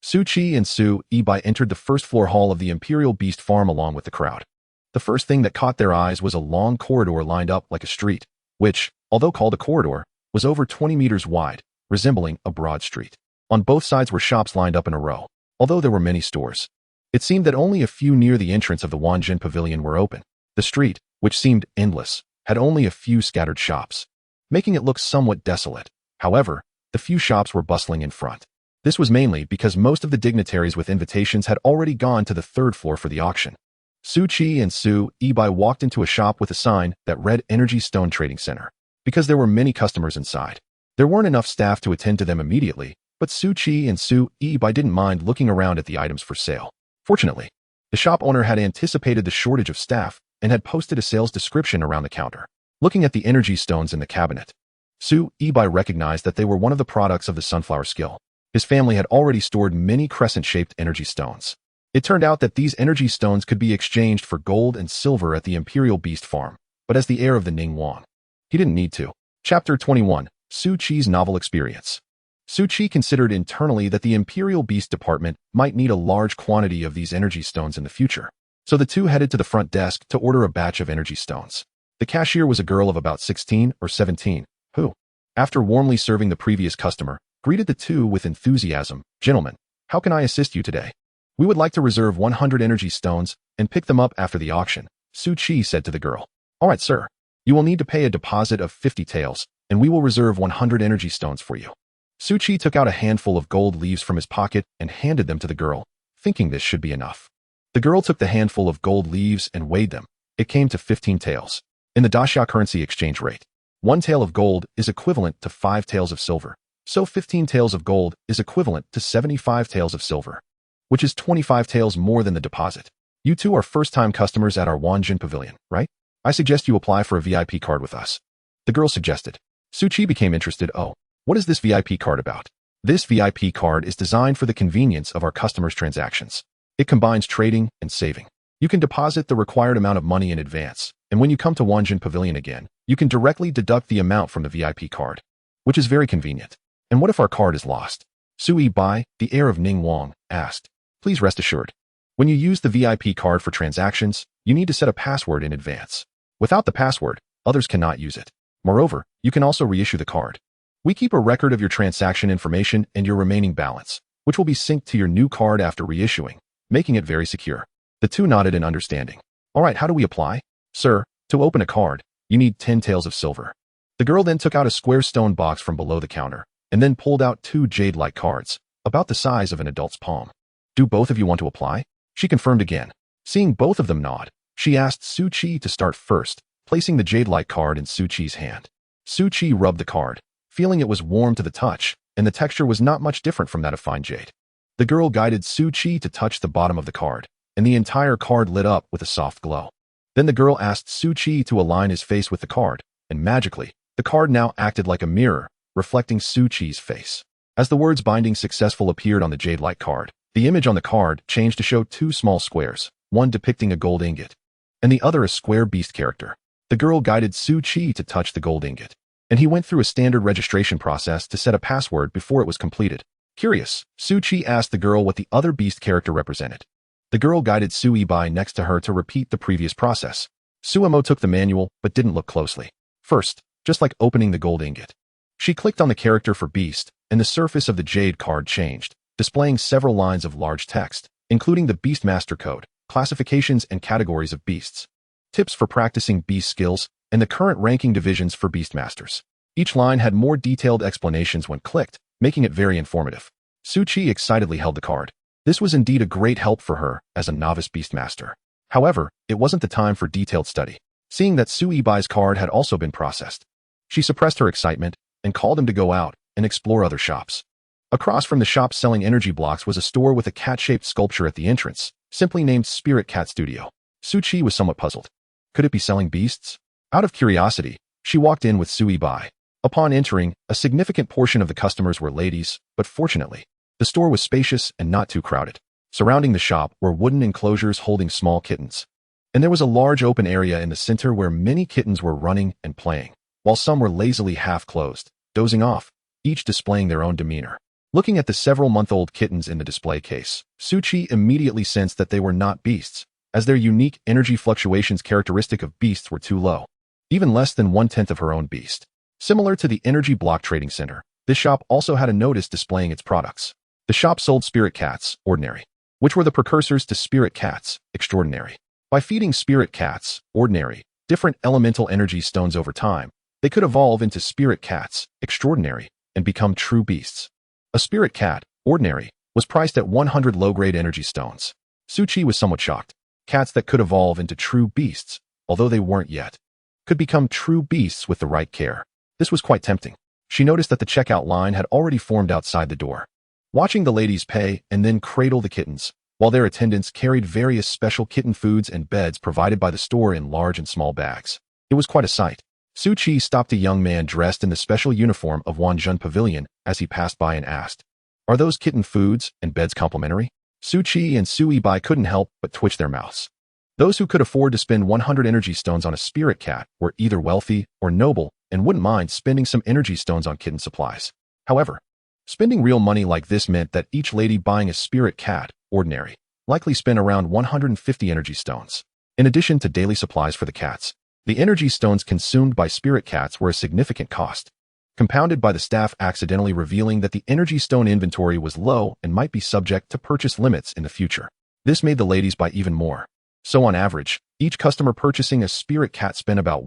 Su Qi and Su Yibai entered the 1st floor hall of the Imperial Beast farm along with the crowd. The first thing that caught their eyes was a long corridor lined up like a street, which, although called a corridor, was over 20 meters wide, resembling a broad street. On both sides were shops lined up in a row, although there were many stores. It seemed that only a few near the entrance of the Wanjin Pavilion were open. The street, which seemed endless, had only a few scattered shops, making it look somewhat desolate. However, the few shops were bustling in front. This was mainly because most of the dignitaries with invitations had already gone to the 3rd floor for the auction. Su Qi and Su Yibai walked into a shop with a sign that read Energy Stone Trading Center. Because there were many customers inside, there weren't enough staff to attend to them immediately, but Su Qi and Su Yibai didn't mind looking around at the items for sale. Fortunately, the shop owner had anticipated the shortage of staff and had posted a sales description around the counter. Looking at the energy stones in the cabinet, Su Yibai recognized that they were one of the products of the sunflower skill. His family had already stored many crescent-shaped energy stones. It turned out that these energy stones could be exchanged for gold and silver at the Imperial Beast farm, but as the heir of the Ning Wang, he didn't need to. Chapter 21. Su Qi's Novel Experience. Su Qi considered internally that the Imperial Beast Department might need a large quantity of these energy stones in the future. So the two headed to the front desk to order a batch of energy stones. The cashier was a girl of about 16 or 17, who, after warmly serving the previous customer, greeted the two with enthusiasm. "Gentlemen, how can I assist you today? We would like to reserve 100 energy stones and pick them up after the auction," Su Qi said to the girl. "All right, sir. You will need to pay a deposit of 50 taels, and we will reserve 100 energy stones for you." Su Qi took out a handful of gold leaves from his pocket and handed them to the girl, thinking this should be enough. The girl took the handful of gold leaves and weighed them. It came to 15 taels. In the Daxia currency exchange rate, 1 tael of gold is equivalent to 5 taels of silver, so 15 taels of gold is equivalent to 75 taels of silver, which is 25 taels more than the deposit. "You two are first-time customers at our Wanjin Pavilion, right? I suggest you apply for a VIP card with us," the girl suggested. Su Qi became interested. "Oh, what is this VIP card about?" "This VIP card is designed for the convenience of our customers' transactions. It combines trading and saving. You can deposit the required amount of money in advance, and when you come to Wanjin Pavilion again, you can directly deduct the amount from the VIP card, which is very convenient." "And what if our card is lost?" Sui Bai, the heir of Ning Wang, asked. "Please rest assured. When you use the VIP card for transactions, you need to set a password in advance. Without the password, others cannot use it. Moreover, you can also reissue the card. We keep a record of your transaction information and your remaining balance, which will be synced to your new card after reissuing, making it very secure." The two nodded in understanding. "All right, how do we apply?" "Sir, to open a card, you need 10 taels of silver." The girl then took out a square stone box from below the counter, and then pulled out 2 jade-like cards, about the size of an adult's palm. "Do both of you want to apply?" She confirmed again. Seeing both of them nod, she asked Su Qi to start first, placing the jade-like card in Su Qi's hand. Su Qi rubbed the card, feeling it was warm to the touch, and the texture was not much different from that of fine jade. The girl guided Su Qi to touch the bottom of the card, and the entire card lit up with a soft glow. Then the girl asked Su Qi to align his face with the card, and magically, the card now acted like a mirror, reflecting Su Qi's face. As the words "binding successful" appeared on the jade-like card, the image on the card changed to show 2 small squares, one depicting a gold ingot, and the other a square beast character. The girl guided Su Qi to touch the gold ingot, and he went through a standard registration process to set a password before it was completed. Curious, Su Qi asked the girl what the other beast character represented. The girl guided Sui Bai next to her to repeat the previous process. Suemo took the manual but didn't look closely. First, just like opening the gold ingot, she clicked on the character for beast, and the surface of the jade card changed, displaying several lines of large text, including the Beastmaster code, classifications and categories of beasts, tips for practicing beast skills, and the current ranking divisions for Beastmasters. Each line had more detailed explanations when clicked, making it very informative. Su Qi excitedly held the card. This was indeed a great help for her as a novice Beastmaster. However, it wasn't the time for detailed study, seeing that Sui Bai's card had also been processed. She suppressed her excitement and called him to go out and explore other shops. Across from the shop selling energy blocks was a store with a cat-shaped sculpture at the entrance, simply named Spirit Cat Studio. Su Qi was somewhat puzzled. Could it be selling beasts? Out of curiosity, she walked in with Sui Bai. Upon entering, a significant portion of the customers were ladies, but fortunately, the store was spacious and not too crowded. Surrounding the shop were wooden enclosures holding small kittens, and there was a large open area in the center where many kittens were running and playing, while some were lazily half-closed, dozing off, each displaying their own demeanor. Looking at the several-month-old kittens in the display case, Su Qi immediately sensed that they were not beasts, as their unique energy fluctuations characteristic of beasts were too low, even less than 1/10 of her own beast. Similar to the Energy Block Trading Center, this shop also had a notice displaying its products. The shop sold spirit cats, ordinary, which were the precursors to spirit cats, extraordinary. By feeding spirit cats, ordinary, different elemental energy stones over time, they could evolve into spirit cats, extraordinary, and become true beasts. A spirit cat, ordinary, was priced at 100 low-grade energy stones. Su Qi was somewhat shocked. Cats that could evolve into true beasts, although they weren't yet, could become true beasts with the right care. This was quite tempting. She noticed that the checkout line had already formed outside the door. Watching the ladies pay and then cradle the kittens, while their attendants carried various special kitten foods and beds provided by the store in large and small bags. It was quite a sight. Su Qi stopped a young man dressed in the special uniform of Wanjun Pavilion as he passed by and asked, "Are those kitten foods and beds complimentary?" Su Qi and Sui Bai couldn't help but twitch their mouths. Those who could afford to spend 100 energy stones on a spirit cat were either wealthy or noble and wouldn't mind spending some energy stones on kitten supplies. However, spending real money like this meant that each lady buying a spirit cat, ordinary, likely spent around 150 energy stones. In addition to daily supplies for the cats, the energy stones consumed by spirit cats were a significant cost, compounded by the staff accidentally revealing that the energy stone inventory was low and might be subject to purchase limits in the future. This made the ladies buy even more. So on average, each customer purchasing a spirit cat spent about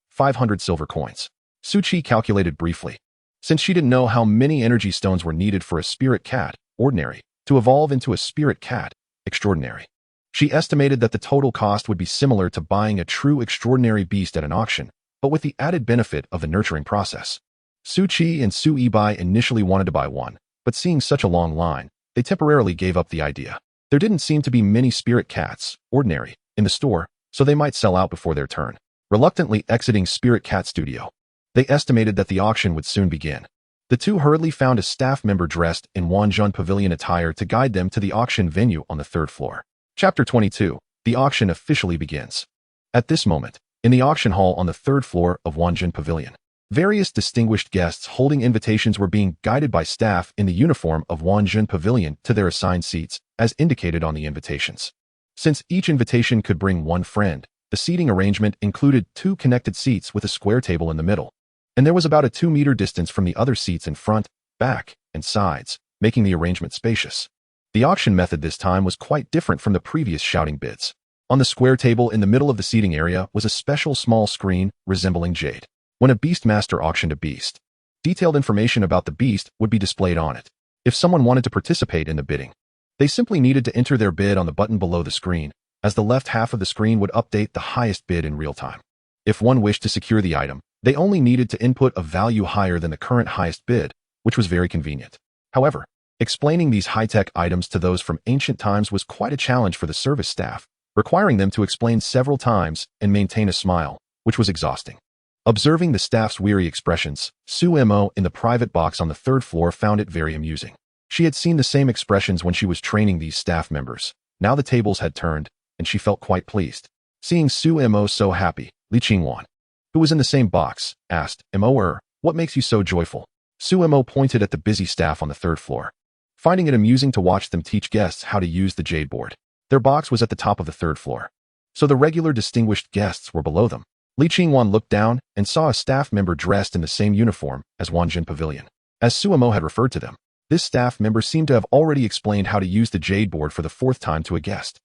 500 silver coins. Suchi calculated briefly. Since she didn't know how many energy stones were needed for a spirit cat, ordinary, to evolve into a spirit cat, extraordinary, she estimated that the total cost would be similar to buying a true extraordinary beast at an auction, but with the added benefit of the nurturing process. Suchi and Su Ibai initially wanted to buy one, but seeing such a long line, they temporarily gave up the idea. There didn't seem to be many spirit cats, ordinary, in the store, so they might sell out before their turn. Reluctantly exiting Spirit Cat Studio, they estimated that the auction would soon begin. The two hurriedly found a staff member dressed in Wanjun Pavilion attire to guide them to the auction venue on the 3rd floor. Chapter 22. The auction officially begins. At this moment, in the auction hall on the 3rd floor of Wanjun Pavilion, various distinguished guests holding invitations were being guided by staff in the uniform of Wanjun Pavilion to their assigned seats, as indicated on the invitations. Since each invitation could bring one friend, the seating arrangement included 2 connected seats with a square table in the middle, and there was about a 2-meter distance from the other seats in front, back, and sides, making the arrangement spacious. The auction method this time was quite different from the previous shouting bids. On the square table in the middle of the seating area was a special small screen resembling jade. When a Beastmaster auctioned a beast, detailed information about the beast would be displayed on it. If someone wanted to participate in the bidding, they simply needed to enter their bid on the button below the screen, as the left half of the screen would update the highest bid in real time. If one wished to secure the item, they only needed to input a value higher than the current highest bid, which was very convenient. However, explaining these high-tech items to those from ancient times was quite a challenge for the service staff, requiring them to explain several times and maintain a smile, which was exhausting. Observing the staff's weary expressions, Su Mo in the private box on the 3rd floor found it very amusing. She had seen the same expressions when she was training these staff members. Now the tables had turned, and she felt quite pleased. Seeing Su Mo so happy, Li Qingwan, who was in the same box, asked, "Mo, what makes you so joyful?" Su Mo pointed at the busy staff on the 3rd floor, finding it amusing to watch them teach guests how to use the jade board. Their box was at the top of the 3rd floor, so the regular distinguished guests were below them. Li Qingwan looked down and saw a staff member dressed in the same uniform as Wanjin Pavilion. As Su Mo had referred to them, this staff member seemed to have already explained how to use the jade board for the 4th time to a guest.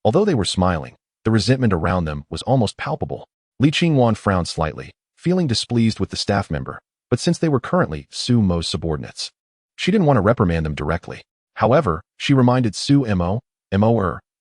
Although they were smiling, the resentment around them was almost palpable. Li Qingwan frowned slightly, feeling displeased with the staff member, but since they were currently Su Mo's subordinates, she didn't want to reprimand them directly. However, she reminded Su Mo,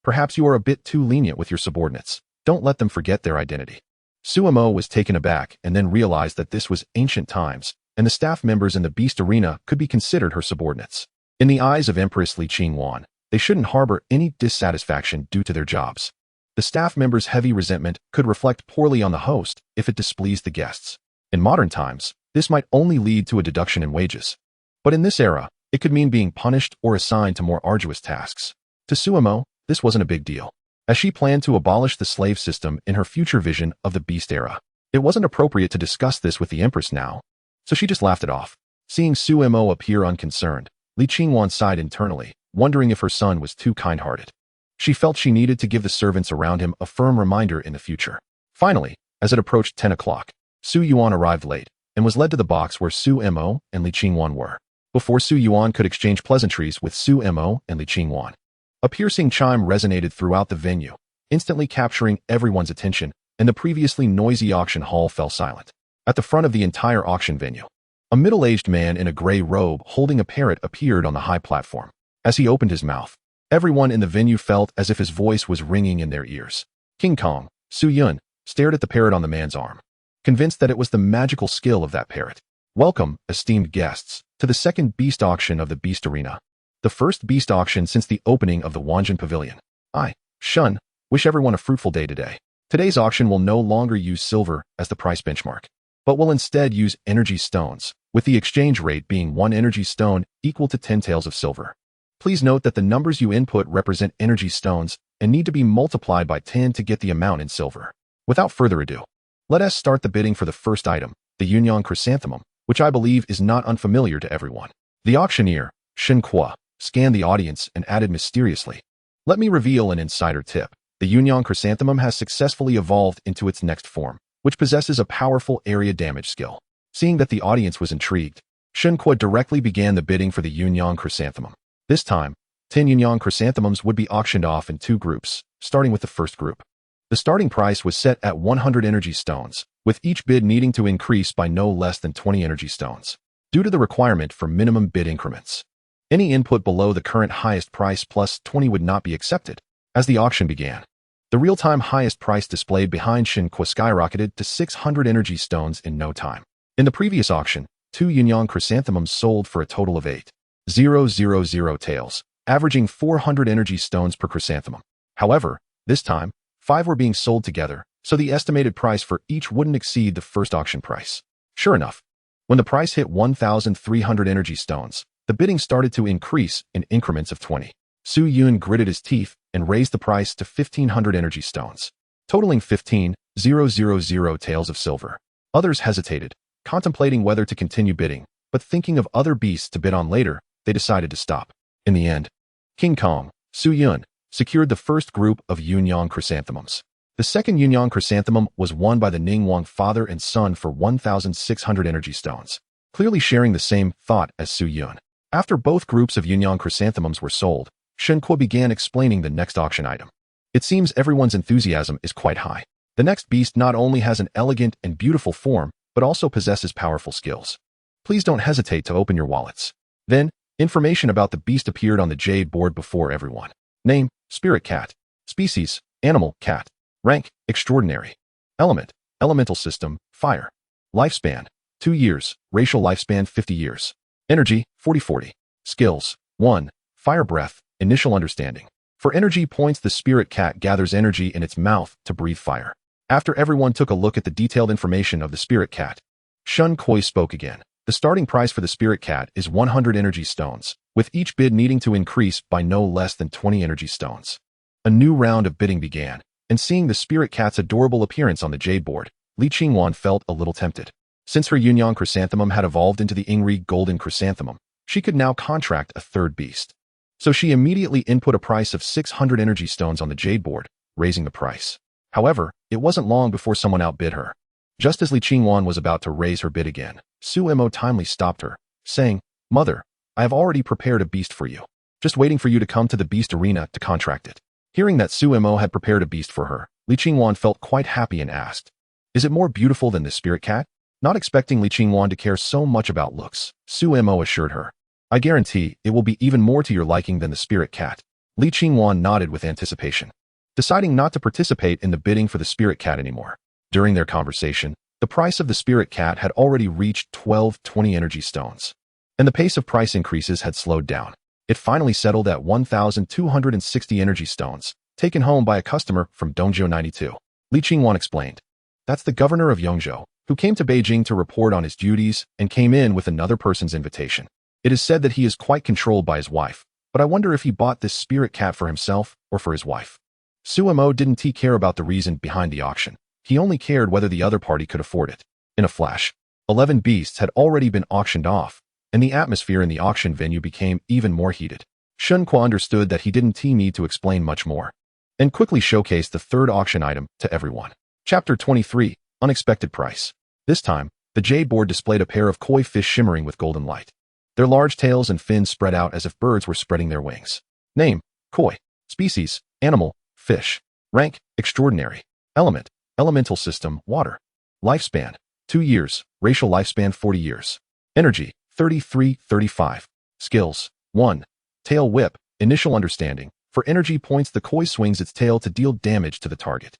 perhaps you are a bit too lenient with your subordinates. Don't let them forget their identity. Su Mo was taken aback and then realized that this was ancient times, and the staff members in the Beast Arena could be considered her subordinates. In the eyes of Empress Li Qingwan, they shouldn't harbor any dissatisfaction due to their jobs. The staff members' heavy resentment could reflect poorly on the host if it displeased the guests. In modern times, this might only lead to a deduction in wages. But in this era, it could mean being punished or assigned to more arduous tasks. To Su Mo, this wasn't a big deal, as she planned to abolish the slave system in her future vision of the Beast era. It wasn't appropriate to discuss this with the Empress now, so she just laughed it off. Seeing Su Mo appear unconcerned, Li Qingwan sighed internally, wondering if her son was too kind-hearted. She felt she needed to give the servants around him a firm reminder in the future. Finally, as it approached 10 o'clock, Su Yuan arrived late and was led to the box where Su Mo and Li Qingwan were. Before Su Yuan could exchange pleasantries with Su Mo and Li Qingwan, a piercing chime resonated throughout the venue, instantly capturing everyone's attention, and the previously noisy auction hall fell silent. At the front of the entire auction venue, a middle-aged man in a gray robe holding a parrot appeared on the high platform. As he opened his mouth, everyone in the venue felt as if his voice was ringing in their ears. King Kong, Su Yun, stared at the parrot on the man's arm, convinced that it was the magical skill of that parrot. Welcome, esteemed guests, to the second beast auction of the Beast Arena. The first beast auction since the opening of the Wanjin Pavilion. I, Shun, wish everyone a fruitful day today. Today's auction will no longer use silver as the price benchmark, but will instead use energy stones, with the exchange rate being 1 energy stone equal to 10 taels of silver. Please note that the numbers you input represent energy stones and need to be multiplied by 10 to get the amount in silver. Without further ado, let us start the bidding for the first item, the Yunyang chrysanthemum, which I believe is not unfamiliar to everyone. The auctioneer, Shen Kuo, scanned the audience and added mysteriously, "Let me reveal an insider tip. The Yunyang chrysanthemum has successfully evolved into its next form, which possesses a powerful area damage skill." Seeing that the audience was intrigued, Shen Kuo directly began the bidding for the Yunyang chrysanthemum. This time, 10 Yunyang chrysanthemums would be auctioned off in 2 groups, starting with the first group. The starting price was set at 100 energy stones, with each bid needing to increase by no less than 20 energy stones, due to the requirement for minimum bid increments. Any input below the current highest price plus 20 would not be accepted. As the auction began, the real-time highest price displayed behind Shen Kuo skyrocketed to 600 energy stones in no time. In the previous auction, 2 Yunyang chrysanthemums sold for a total of 8,000 taels, averaging 400 energy stones per chrysanthemum. However, this time, 5 were being sold together, so the estimated price for each wouldn't exceed the first auction price. Sure enough, when the price hit 1,300 energy stones, the bidding started to increase in increments of 20. Su Yun gritted his teeth and raised the price to 1,500 energy stones, totaling 15,000 taels of silver. Others hesitated, contemplating whether to continue bidding, but thinking of other beasts to bid on later, they decided to stop. In the end, King Kong, Su Yun, secured the first group of Yunyang chrysanthemums. The second Yunyang chrysanthemum was won by the Ningguang father and son for 1,600 energy stones, clearly sharing the same thought as Su Yun. After both groups of Yunyang chrysanthemums were sold, Shen Kuo began explaining the next auction item. It seems everyone's enthusiasm is quite high. The next beast not only has an elegant and beautiful form, but also possesses powerful skills. Please don't hesitate to open your wallets. Then, information about the beast appeared on the jade board before everyone. Name, Spirit Cat. Species, Animal, Cat. Rank, Extraordinary. Element, Elemental System, Fire. Lifespan, 2 years. Racial lifespan, 50 years. Energy, 40-40. Skills, 1. Fire Breath, Initial Understanding. For energy points, the Spirit Cat gathers energy in its mouth to breathe fire. After everyone took a look at the detailed information of the Spirit Cat, Shen Kuo spoke again. The starting price for the Spirit Cat is 100 energy stones, with each bid needing to increase by no less than 20 energy stones. A new round of bidding began, and seeing the Spirit Cat's adorable appearance on the jade board, Li Qingwan felt a little tempted. Since her Yunyang chrysanthemum had evolved into the Ingri golden chrysanthemum, she could now contract a third beast. So she immediately input a price of 600 energy stones on the jade board, raising the price. However, it wasn't long before someone outbid her. Just as Li Qingwan was about to raise her bid again, Su Mo timely stopped her, saying, "Mother, I have already prepared a beast for you. Just waiting for you to come to the beast arena to contract it." Hearing that Su Mo had prepared a beast for her, Li Qingwan felt quite happy and asked, "Is it more beautiful than this Spirit Cat?" Not expecting Li Qingwan to care so much about looks, Su Mo assured her, "I guarantee it will be even more to your liking than the Spirit Cat." Li Qingwan nodded with anticipation, deciding not to participate in the bidding for the Spirit Cat anymore. During their conversation, the price of the Spirit Cat had already reached 1220 energy stones, and the pace of price increases had slowed down. It finally settled at 1,260 energy stones, taken home by a customer from Dongzhou 92. Li Qingwan explained, "That's the governor of Yongzhou, who came to Beijing to report on his duties and came in with another person's invitation. It is said that he is quite controlled by his wife, but I wonder if he bought this Spirit Cat for himself or for his wife." Su Mo didn't care about the reason behind the auction. He only cared whether the other party could afford it. In a flash, 11 beasts had already been auctioned off, and the atmosphere in the auction venue became even more heated. Shen Kuo understood that he didn't need to explain much more, and quickly showcased the third auction item to everyone. Chapter 23, Unexpected Price. This time, the jade board displayed a pair of koi fish shimmering with golden light. Their large tails and fins spread out as if birds were spreading their wings. Name, Koi. Species, Animal, Fish. Rank, Extraordinary. Element, Elemental System, Water. Lifespan, 2 years. Racial lifespan, 40 years. Energy, 33-35. Skills, 1. Tail Whip, Initial Understanding. For energy points, the koi swings its tail to deal damage to the target.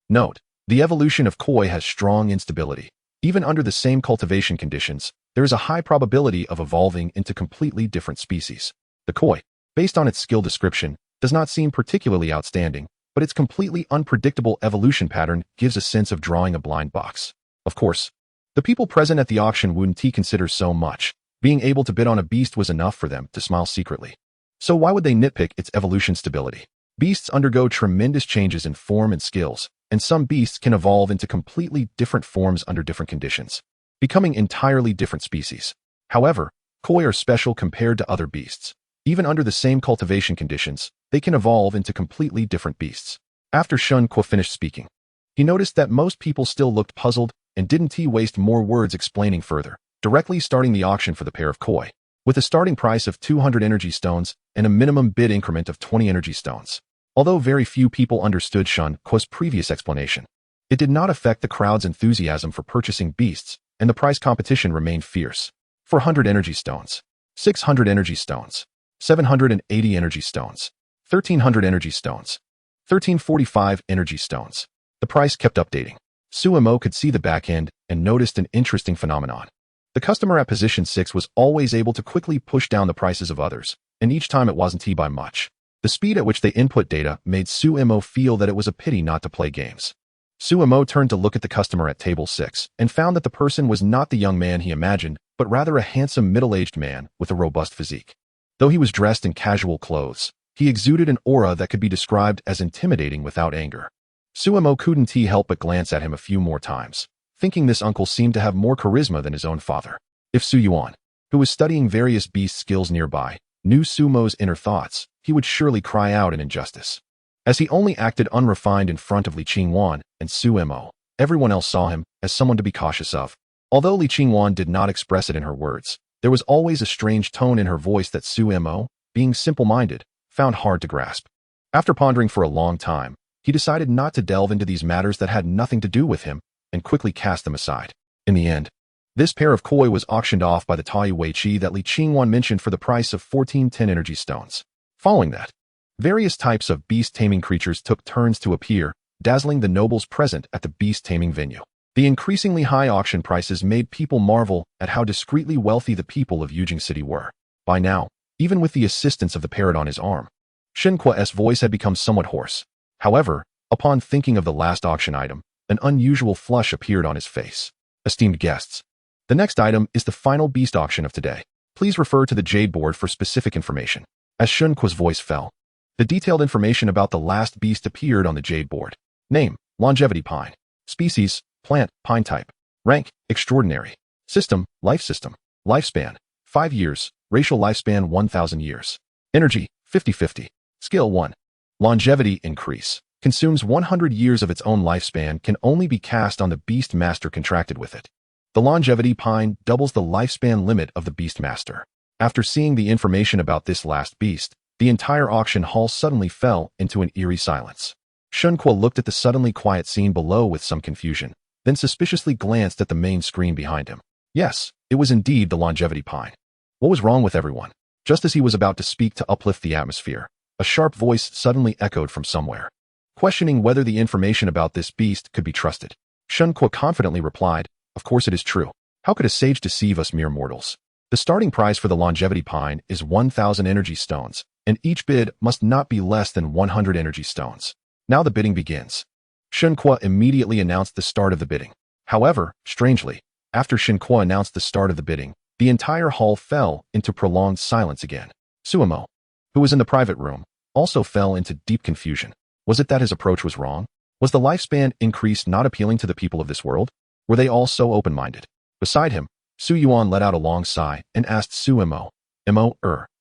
Note, the evolution of koi has strong instability. Even under the same cultivation conditions, there is a high probability of evolving into completely different species. The koi, based on its skill description, does not seem particularly outstanding, but its completely unpredictable evolution pattern gives a sense of drawing a blind box. Of course, the people present at the auction wouldn't consider so much. Being able to bid on a beast was enough for them to smile secretly. So why would they nitpick its evolution stability? Beasts undergo tremendous changes in form and skills, and some beasts can evolve into completely different forms under different conditions. becoming entirely different species. However, koi are special compared to other beasts. Even under the same cultivation conditions, they can evolve into completely different beasts. After Shun Kuo finished speaking, he noticed that most people still looked puzzled and didn't waste more words explaining further, directly starting the auction for the pair of koi, with a starting price of 200 energy stones and a minimum bid increment of 20 energy stones. Although very few people understood Shun Kuo's previous explanation, it did not affect the crowd's enthusiasm for purchasing beasts, and the price competition remained fierce. 400 energy stones, 600 energy stones, 780 energy stones, 1300 energy stones, 1345 energy stones. The price kept updating. Sumo could see the back end and noticed an interesting phenomenon. The customer at position 6 was always able to quickly push down the prices of others, and each time it wasn't by much. The speed at which they input data made Sumo feel that it was a pity not to play games. Sumo turned to look at the customer at table 6 and found that the person was not the young man he imagined, but rather a handsome middle-aged man with a robust physique. Though he was dressed in casual clothes, he exuded an aura that could be described as intimidating without anger. Sumo couldn't help but glance at him a few more times, thinking this uncle seemed to have more charisma than his own father. If Su Yuan, who was studying various beast skills nearby, knew Sumo's inner thoughts, he would surely cry out in injustice. As he only acted unrefined in front of Li Qingwan and Sumo, everyone else saw him as someone to be cautious of. Although Li Qingwan did not express it in her words, there was always a strange tone in her voice that Sumo, being simple-minded, found hard to grasp. After pondering for a long time, he decided not to delve into these matters that had nothing to do with him and quickly cast them aside. In the end, this pair of koi was auctioned off by the Tai Weiqi that Li Qingwan mentioned for the price of 1410 energy stones. Following that, various types of beast-taming creatures took turns to appear, dazzling the nobles present at the beast-taming venue. The increasingly high auction prices made people marvel at how discreetly wealthy the people of Yujing City were. By now, even with the assistance of the parrot on his arm, Shen Kuo's voice had become somewhat hoarse. However, upon thinking of the last auction item, an unusual flush appeared on his face. Esteemed guests, the next item is the final beast auction of today. Please refer to the Jade board for specific information. As Shen Kuo's voice fell, the detailed information about the last beast appeared on the Jade board. Name, longevity pine. Species, plant, pine type. Rank, extraordinary. System, life system. Lifespan, 5 years. Racial lifespan, 1,000 years. Energy, 50-50. Skill 1. Longevity increase. Consumes 100 years of its own lifespan, can only be cast on the Beastmaster contracted with it. The longevity pine doubles the lifespan limit of the Beastmaster. After seeing the information about this last beast, the entire auction hall suddenly fell into an eerie silence. Shun Kuo looked at the suddenly quiet scene below with some confusion, then suspiciously glanced at the main screen behind him. Yes, it was indeed the longevity pine. What was wrong with everyone? Just as he was about to speak to uplift the atmosphere, a sharp voice suddenly echoed from somewhere, questioning whether the information about this beast could be trusted. Shun Kuo confidently replied, "Of course it is true. How could a sage deceive us mere mortals? The starting price for the longevity pine is 1,000 energy stones, and each bid must not be less than 100 energy stones. Now the bidding begins." Shun Kuo immediately announced the start of the bidding. However, strangely, after Shun Kuo announced the start of the bidding, the entire hall fell into prolonged silence again. Sumo, who was in the private room, also fell into deep confusion. Was it that his approach was wrong? Was the lifespan increase not appealing to the people of this world? Were they all so open-minded? Beside him, Su Yuan let out a long sigh and asked Sumo,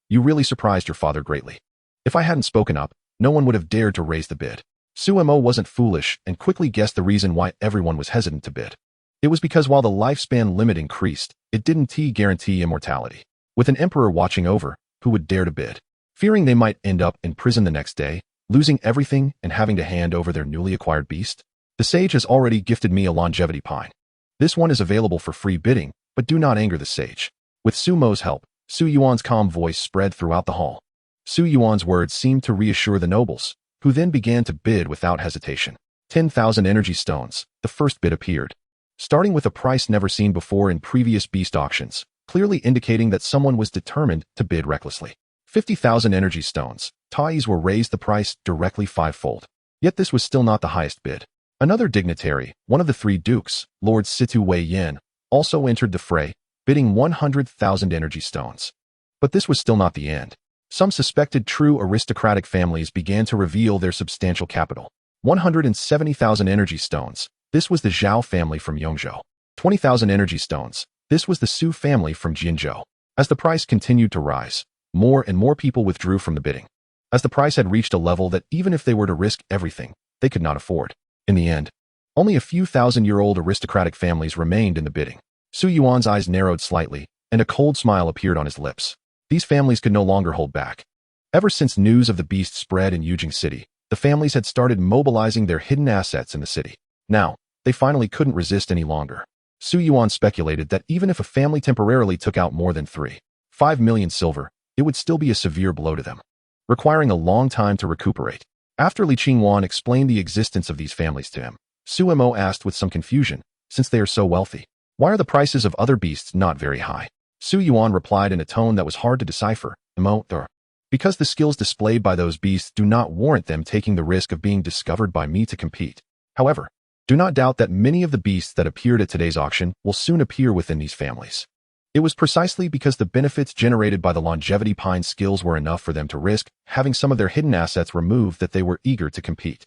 "You really surprised your father greatly. If I hadn't spoken up, no one would have dared to raise the bid." Sumo wasn't foolish and quickly guessed the reason why everyone was hesitant to bid. It was because while the lifespan limit increased, it didn't guarantee immortality. With an emperor watching over, who would dare to bid? Fearing they might end up in prison the next day, losing everything and having to hand over their newly acquired beast? The sage has already gifted me a longevity pine. This one is available for free bidding, but do not anger the sage. With Sumo's help, Su Yuan's calm voice spread throughout the hall. Su Yuan's words seemed to reassure the nobles, who then began to bid without hesitation. 10,000 energy stones, the first bid appeared, starting with a price never seen before in previous beast auctions, clearly indicating that someone was determined to bid recklessly. 50,000 energy stones, Tai's were raised the price directly 5-fold. Yet this was still not the highest bid. Another dignitary, one of the 3 dukes, Lord Situ Wei Yin, also entered the fray, bidding 100,000 energy stones. But this was still not the end. Some suspected true aristocratic families began to reveal their substantial capital. 170,000 energy stones. This was the Zhao family from Yongzhou. 20,000 energy stones. This was the Su family from Jinzhou. As the price continued to rise, more and more people withdrew from the bidding, as the price had reached a level that even if they were to risk everything, they could not afford. In the end, only a few thousand-year-old aristocratic families remained in the bidding. Su Yuan's eyes narrowed slightly, and a cold smile appeared on his lips. These families could no longer hold back. Ever since news of the beast spread in Yujing City, the families had started mobilizing their hidden assets in the city. Now, they finally couldn't resist any longer. Su Yuan speculated that even if a family temporarily took out more than 3.5 million silver, it would still be a severe blow to them, requiring a long time to recuperate. After Li Qingwan explained the existence of these families to him, Su Mo asked with some confusion, since they are so wealthy, why are the prices of other beasts not very high? Su Yuan replied in a tone that was hard to decipher, because the skills displayed by those beasts do not warrant them taking the risk of being discovered by me to compete. However, do not doubt that many of the beasts that appeared at today's auction will soon appear within these families. It was precisely because the benefits generated by the longevity pine skills were enough for them to risk having some of their hidden assets removed that they were eager to compete.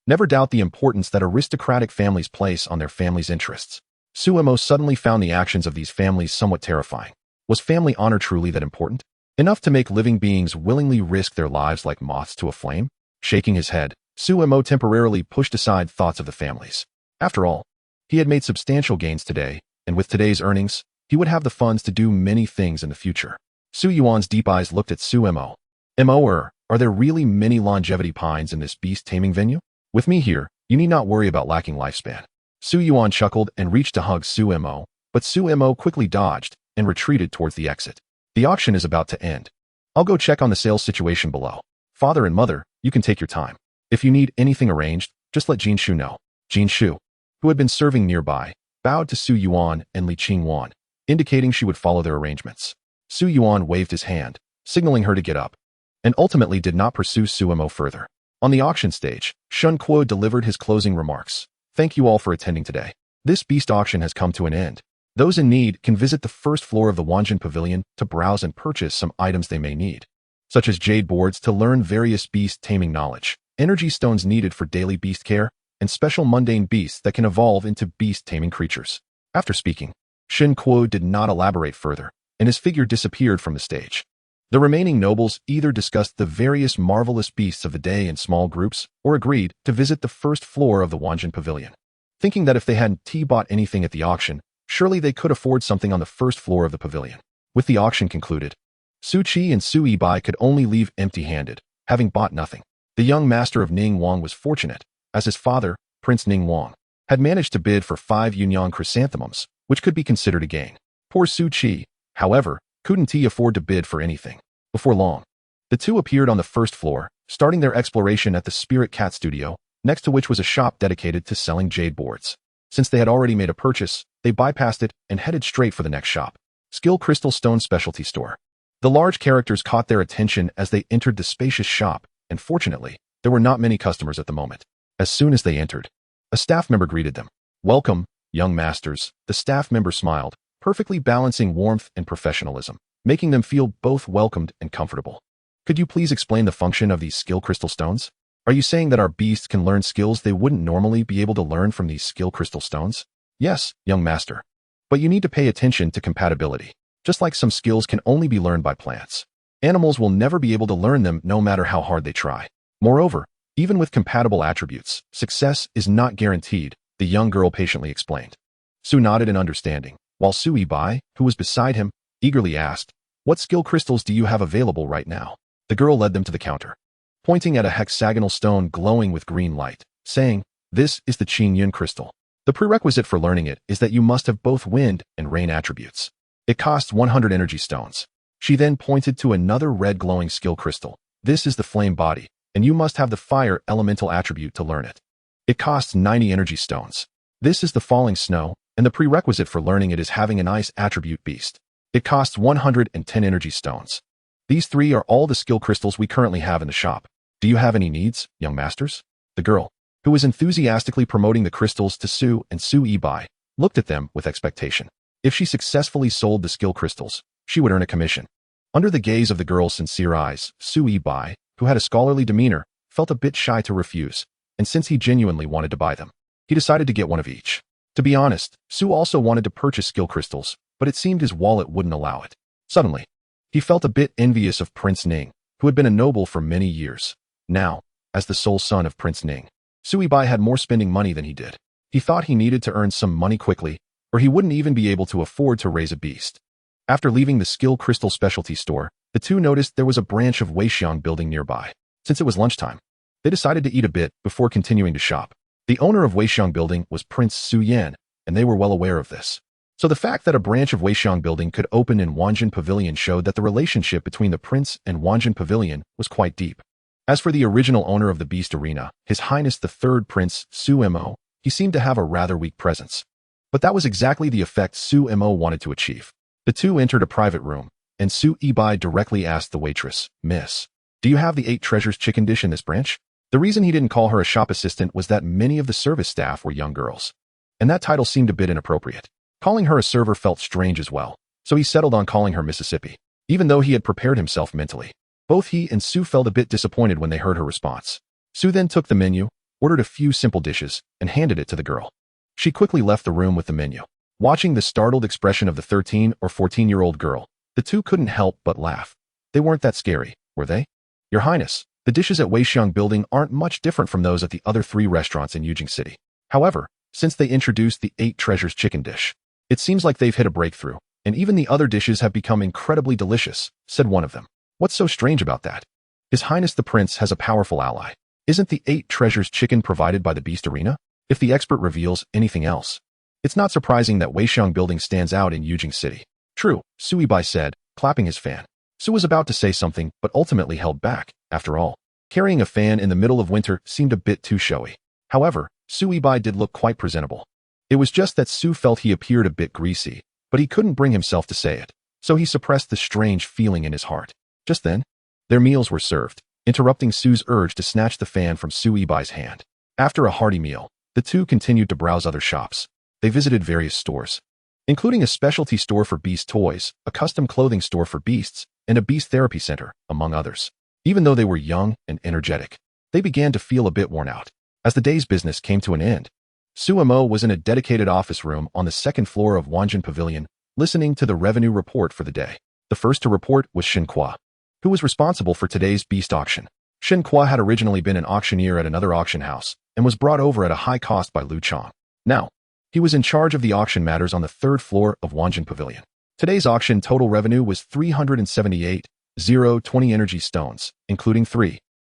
Never doubt the importance that aristocratic families place on their family's interests. Su Mo suddenly found the actions of these families somewhat terrifying. Was family honor truly that important? Enough to make living beings willingly risk their lives like moths to a flame? Shaking his head, Su Mo temporarily pushed aside thoughts of the families. After all, he had made substantial gains today, and with today's earnings, he would have the funds to do many things in the future. Su Yuan's deep eyes looked at Su Mo. Are there really many longevity pines in this beast taming venue? With me here, you need not worry about lacking lifespan. Su Yuan chuckled and reached to hug Su Mo, but Su Mo quickly dodged and retreated towards the exit. The auction is about to end. I'll go check on the sales situation below. Father and mother, you can take your time. If you need anything arranged, just let Jinshu know. Jinshu, who had been serving nearby, bowed to Su Yuan and Li Qingwan, indicating she would follow their arrangements. Su Yuan waved his hand, signaling her to get up, and ultimately did not pursue Su Mo further. On the auction stage, Shun Kuo delivered his closing remarks. Thank you all for attending today. This beast auction has come to an end. Those in need can visit the first floor of the Wanjin Pavilion to browse and purchase some items they may need, such as jade boards to learn various beast taming knowledge, energy stones needed for daily beast care, and special mundane beasts that can evolve into beast taming creatures. After speaking, Shin Kuo did not elaborate further, and his figure disappeared from the stage. The remaining nobles either discussed the various marvelous beasts of the day in small groups or agreed to visit the first floor of the Wanjin Pavilion, thinking that if they hadn't bought anything at the auction, surely they could afford something on the first floor of the pavilion. With the auction concluded, Su Qi and Su Yibai could only leave empty-handed, having bought nothing. The young master of Ning Wang was fortunate, as his father, Prince Ning Wang, had managed to bid for 5 Yunyang chrysanthemums, which could be considered a gain. Poor Su Qi, however, couldn't afford to bid for anything. Before long, the two appeared on the first floor, starting their exploration at the Spirit Cat Studio, next to which was a shop dedicated to selling jade boards. Since they had already made a purchase, they bypassed it and headed straight for the next shop, Skill Crystal Stone Specialty Store. The large characters caught their attention as they entered the spacious shop, and fortunately, there were not many customers at the moment. As soon as they entered, a staff member greeted them. Welcome, young masters. The staff member smiled, perfectly balancing warmth and professionalism, making them feel both welcomed and comfortable. Could you please explain the function of these skill crystal stones? Are you saying that our beasts can learn skills they wouldn't normally be able to learn from these skill crystal stones? Yes, young master. But you need to pay attention to compatibility. Just like some skills can only be learned by plants, animals will never be able to learn them no matter how hard they try. Moreover, even with compatible attributes, success is not guaranteed, the young girl patiently explained. Su nodded in understanding, while Su Yibai, who was beside him, eagerly asked, "What skill crystals do you have available right now?" The girl led them to the counter, pointing at a hexagonal stone glowing with green light, saying, "This is the Qing Yun crystal. The prerequisite for learning it is that you must have both wind and rain attributes. It costs 100 energy stones." She then pointed to another red glowing skill crystal. "This is the flame body, and you must have the fire elemental attribute to learn it. It costs 90 energy stones. This is the falling snow, and the prerequisite for learning it is having an ice attribute beast. It costs 110 energy stones. These 3 are all the skill crystals we currently have in the shop. Do you have any needs, young masters?" The girl, who was enthusiastically promoting the crystals to Su and Su Yibai, looked at them with expectation. If she successfully sold the skill crystals, she would earn a commission. Under the gaze of the girl's sincere eyes, Su Yibai, who had a scholarly demeanor, felt a bit shy to refuse, and since he genuinely wanted to buy them, he decided to get one of each. To be honest, Su also wanted to purchase skill crystals, but it seemed his wallet wouldn't allow it. Suddenly, he felt a bit envious of Prince Ning, who had been a noble for many years. Now, as the sole son of Prince Ning, Suibai had more spending money than he did. He thought he needed to earn some money quickly, or he wouldn't even be able to afford to raise a beast. After leaving the skill crystal specialty store, the two noticed there was a branch of Weixiang building nearby. Since it was lunchtime, they decided to eat a bit before continuing to shop. The owner of Weixiang building was Prince Su Yan, and they were well aware of this. So the fact that a branch of Weixiang building could open in Wanjin Pavilion showed that the relationship between the prince and Wanjin Pavilion was quite deep. As for the original owner of the Beast Arena, His Highness the Third Prince Su Mo, he seemed to have a rather weak presence. But that was exactly the effect Su Mo wanted to achieve. The two entered a private room, and Su Ibai directly asked the waitress, "Miss, do you have the 8 treasures chicken dish in this branch?" The reason he didn't call her a shop assistant was that many of the service staff were young girls, and that title seemed a bit inappropriate. Calling her a server felt strange as well, so he settled on calling her Mississippi, even though he had prepared himself mentally. Both he and Su felt a bit disappointed when they heard her response. Su then took the menu, ordered a few simple dishes, and handed it to the girl. She quickly left the room with the menu. Watching the startled expression of the 13 or 14-year-old girl, the two couldn't help but laugh. They weren't that scary, were they? Your Highness, the dishes at Weixiang Building aren't much different from those at the other 3 restaurants in Yujing City. However, since they introduced the 8 treasures chicken dish, it seems like they've hit a breakthrough, and even the other dishes have become incredibly delicious, said one of them. What's so strange about that? His Highness the Prince has a powerful ally. Isn't the 8 treasures chicken provided by the Beast Arena? If the expert reveals anything else, it's not surprising that Weixiang Building stands out in Yujing City. True, Suibai said, clapping his fan. Su was about to say something, but ultimately held back. After all, carrying a fan in the middle of winter seemed a bit too showy. However, Suibai did look quite presentable. It was just that Su felt he appeared a bit greasy, but he couldn't bring himself to say it, so he suppressed the strange feeling in his heart. Just then, their meals were served, interrupting Su's urge to snatch the fan from Suibai's hand. After a hearty meal, the two continued to browse other shops. They visited various stores, including a specialty store for beast toys, a custom clothing store for beasts, and a beast therapy center, among others. Even though they were young and energetic, they began to feel a bit worn out. As the day's business came to an end, Su Mo was in a dedicated office room on the 2nd floor of Wanjin Pavilion, listening to the revenue report for the day. The first to report was Shen Qua, who was responsible for today's beast auction. Shen Qua had originally been an auctioneer at another auction house and was brought over at a high cost by Lu Chang. Now, he was in charge of the auction matters on the 3rd floor of Wanjin Pavilion. Today's auction total revenue was 378,020 energy stones, including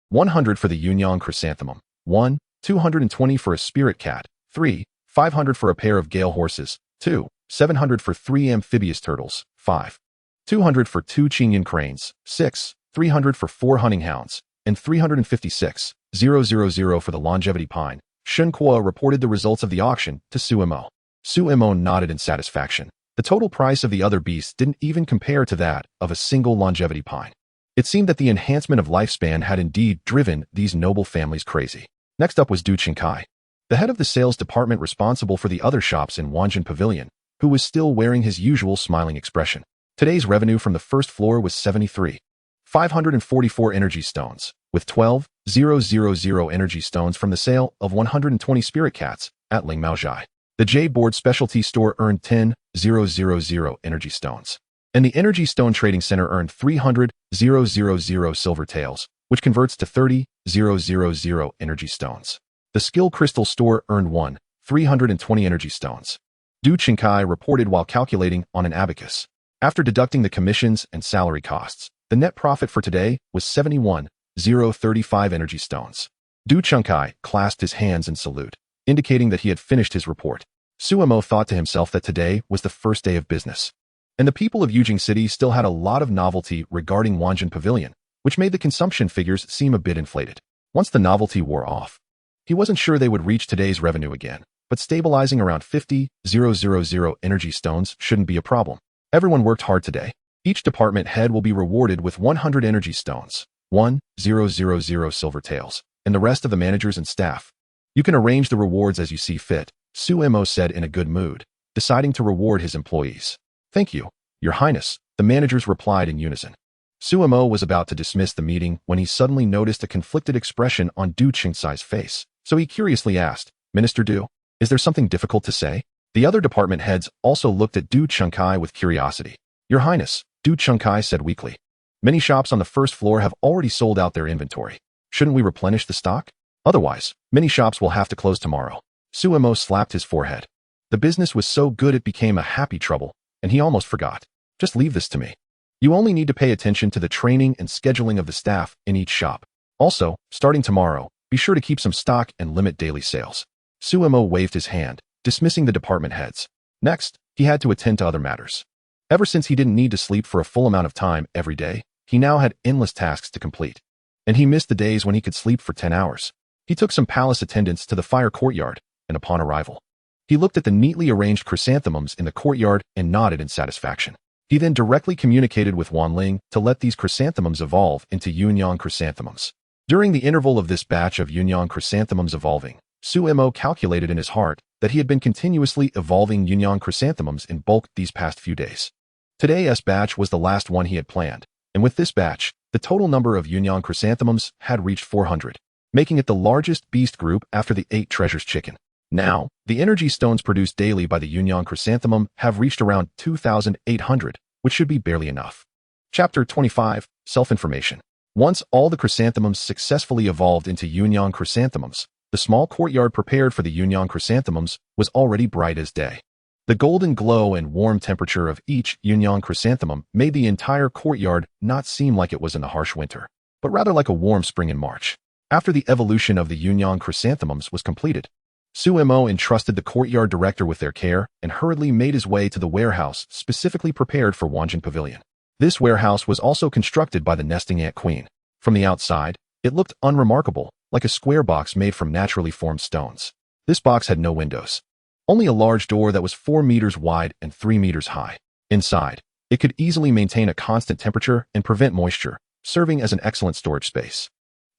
100 for the Yunyang chrysanthemum, 220 for a spirit cat, 500 for a pair of gale horses, 700 for 3 amphibious turtles, 200 for 2 Qingyan cranes, 300 for 4 hunting hounds, and 356,000 for the longevity pine. Shen Kuo reported the results of the auction to Su Mo. Su Mo nodded in satisfaction. The total price of the other beasts didn't even compare to that of a single longevity pine. It seemed that the enhancement of lifespan had indeed driven these noble families crazy. Next up was Du Qingkai, the head of the sales department responsible for the other shops in Wanjin Pavilion, who was still wearing his usual smiling expression. Today's revenue from the 1st floor was 73,544 energy stones, with 12,000 energy stones from the sale of 120 spirit cats at Ling Maozhai. The Jade Board specialty store earned 10,000 energy stones, and the Energy Stone Trading Center earned 300,000 silver tails, which converts to 30,000 energy stones. The Skill Crystal store earned 320 energy stones. Du Qingkai reported while calculating on an abacus. After deducting the commissions and salary costs, the net profit for today was 71,035 energy stones. Du Qingkai clasped his hands in salute, indicating that he had finished his report. Su Mo thought to himself that today was the first day of business, and the people of Yujing City still had a lot of novelty regarding Wanjin Pavilion, which made the consumption figures seem a bit inflated. Once the novelty wore off, he wasn't sure they would reach today's revenue again, but stabilizing around 50,000 energy stones shouldn't be a problem. Everyone worked hard today. Each department head will be rewarded with 100 energy stones, 1,000 silver tails, and the rest of the managers and staff. You can arrange the rewards as you see fit, Su Mo said in a good mood, deciding to reward his employees. Thank you, Your Highness, the managers replied in unison. Su Mo was about to dismiss the meeting when he suddenly noticed a conflicted expression on Du Qingcai's face, so he curiously asked, Minister Du, is there something difficult to say? The other department heads also looked at Du Chengkai with curiosity. Your Highness, Du Chengkai said weakly. Many shops on the first floor have already sold out their inventory. Shouldn't we replenish the stock? Otherwise, many shops will have to close tomorrow. Suemo slapped his forehead. The business was so good it became a happy trouble, and he almost forgot. Just leave this to me. You only need to pay attention to the training and scheduling of the staff in each shop. Also, starting tomorrow, be sure to keep some stock and limit daily sales. Suemo waved his hand, dismissing the department heads. Next, he had to attend to other matters. Ever since he didn't need to sleep for a full amount of time every day, he now had endless tasks to complete. And he missed the days when he could sleep for 10 hours. He took some palace attendants to the fire courtyard, and upon arrival, he looked at the neatly arranged chrysanthemums in the courtyard and nodded in satisfaction. He then directly communicated with Wanling to let these chrysanthemums evolve into Yunyang chrysanthemums. During the interval of this batch of Yunyang chrysanthemums evolving, Suemo calculated in his heart that he had been continuously evolving Yunyang chrysanthemums in bulk these past few days. Today's batch was the last one he had planned, and with this batch, the total number of Yunyang chrysanthemums had reached 400, making it the largest beast group after the 8 treasures chicken. Now, the energy stones produced daily by the Yunyang chrysanthemum have reached around 2,800, which should be barely enough. Chapter 25, Self-Information. Once all the chrysanthemums successfully evolved into Yunyang chrysanthemums, the small courtyard prepared for the Yunyang chrysanthemums was already bright as day. The golden glow and warm temperature of each Yunyang chrysanthemum made the entire courtyard not seem like it was in the harsh winter, but rather like a warm spring in March. After the evolution of the Yunyang chrysanthemums was completed, Suemo entrusted the courtyard director with their care and hurriedly made his way to the warehouse specifically prepared for Wanjin Pavilion. This warehouse was also constructed by the nesting ant queen. From the outside, it looked unremarkable, like a square box made from naturally formed stones. This box had no windows. Only a large door that was 4 meters wide and 3 meters high. Inside, it could easily maintain a constant temperature and prevent moisture, serving as an excellent storage space.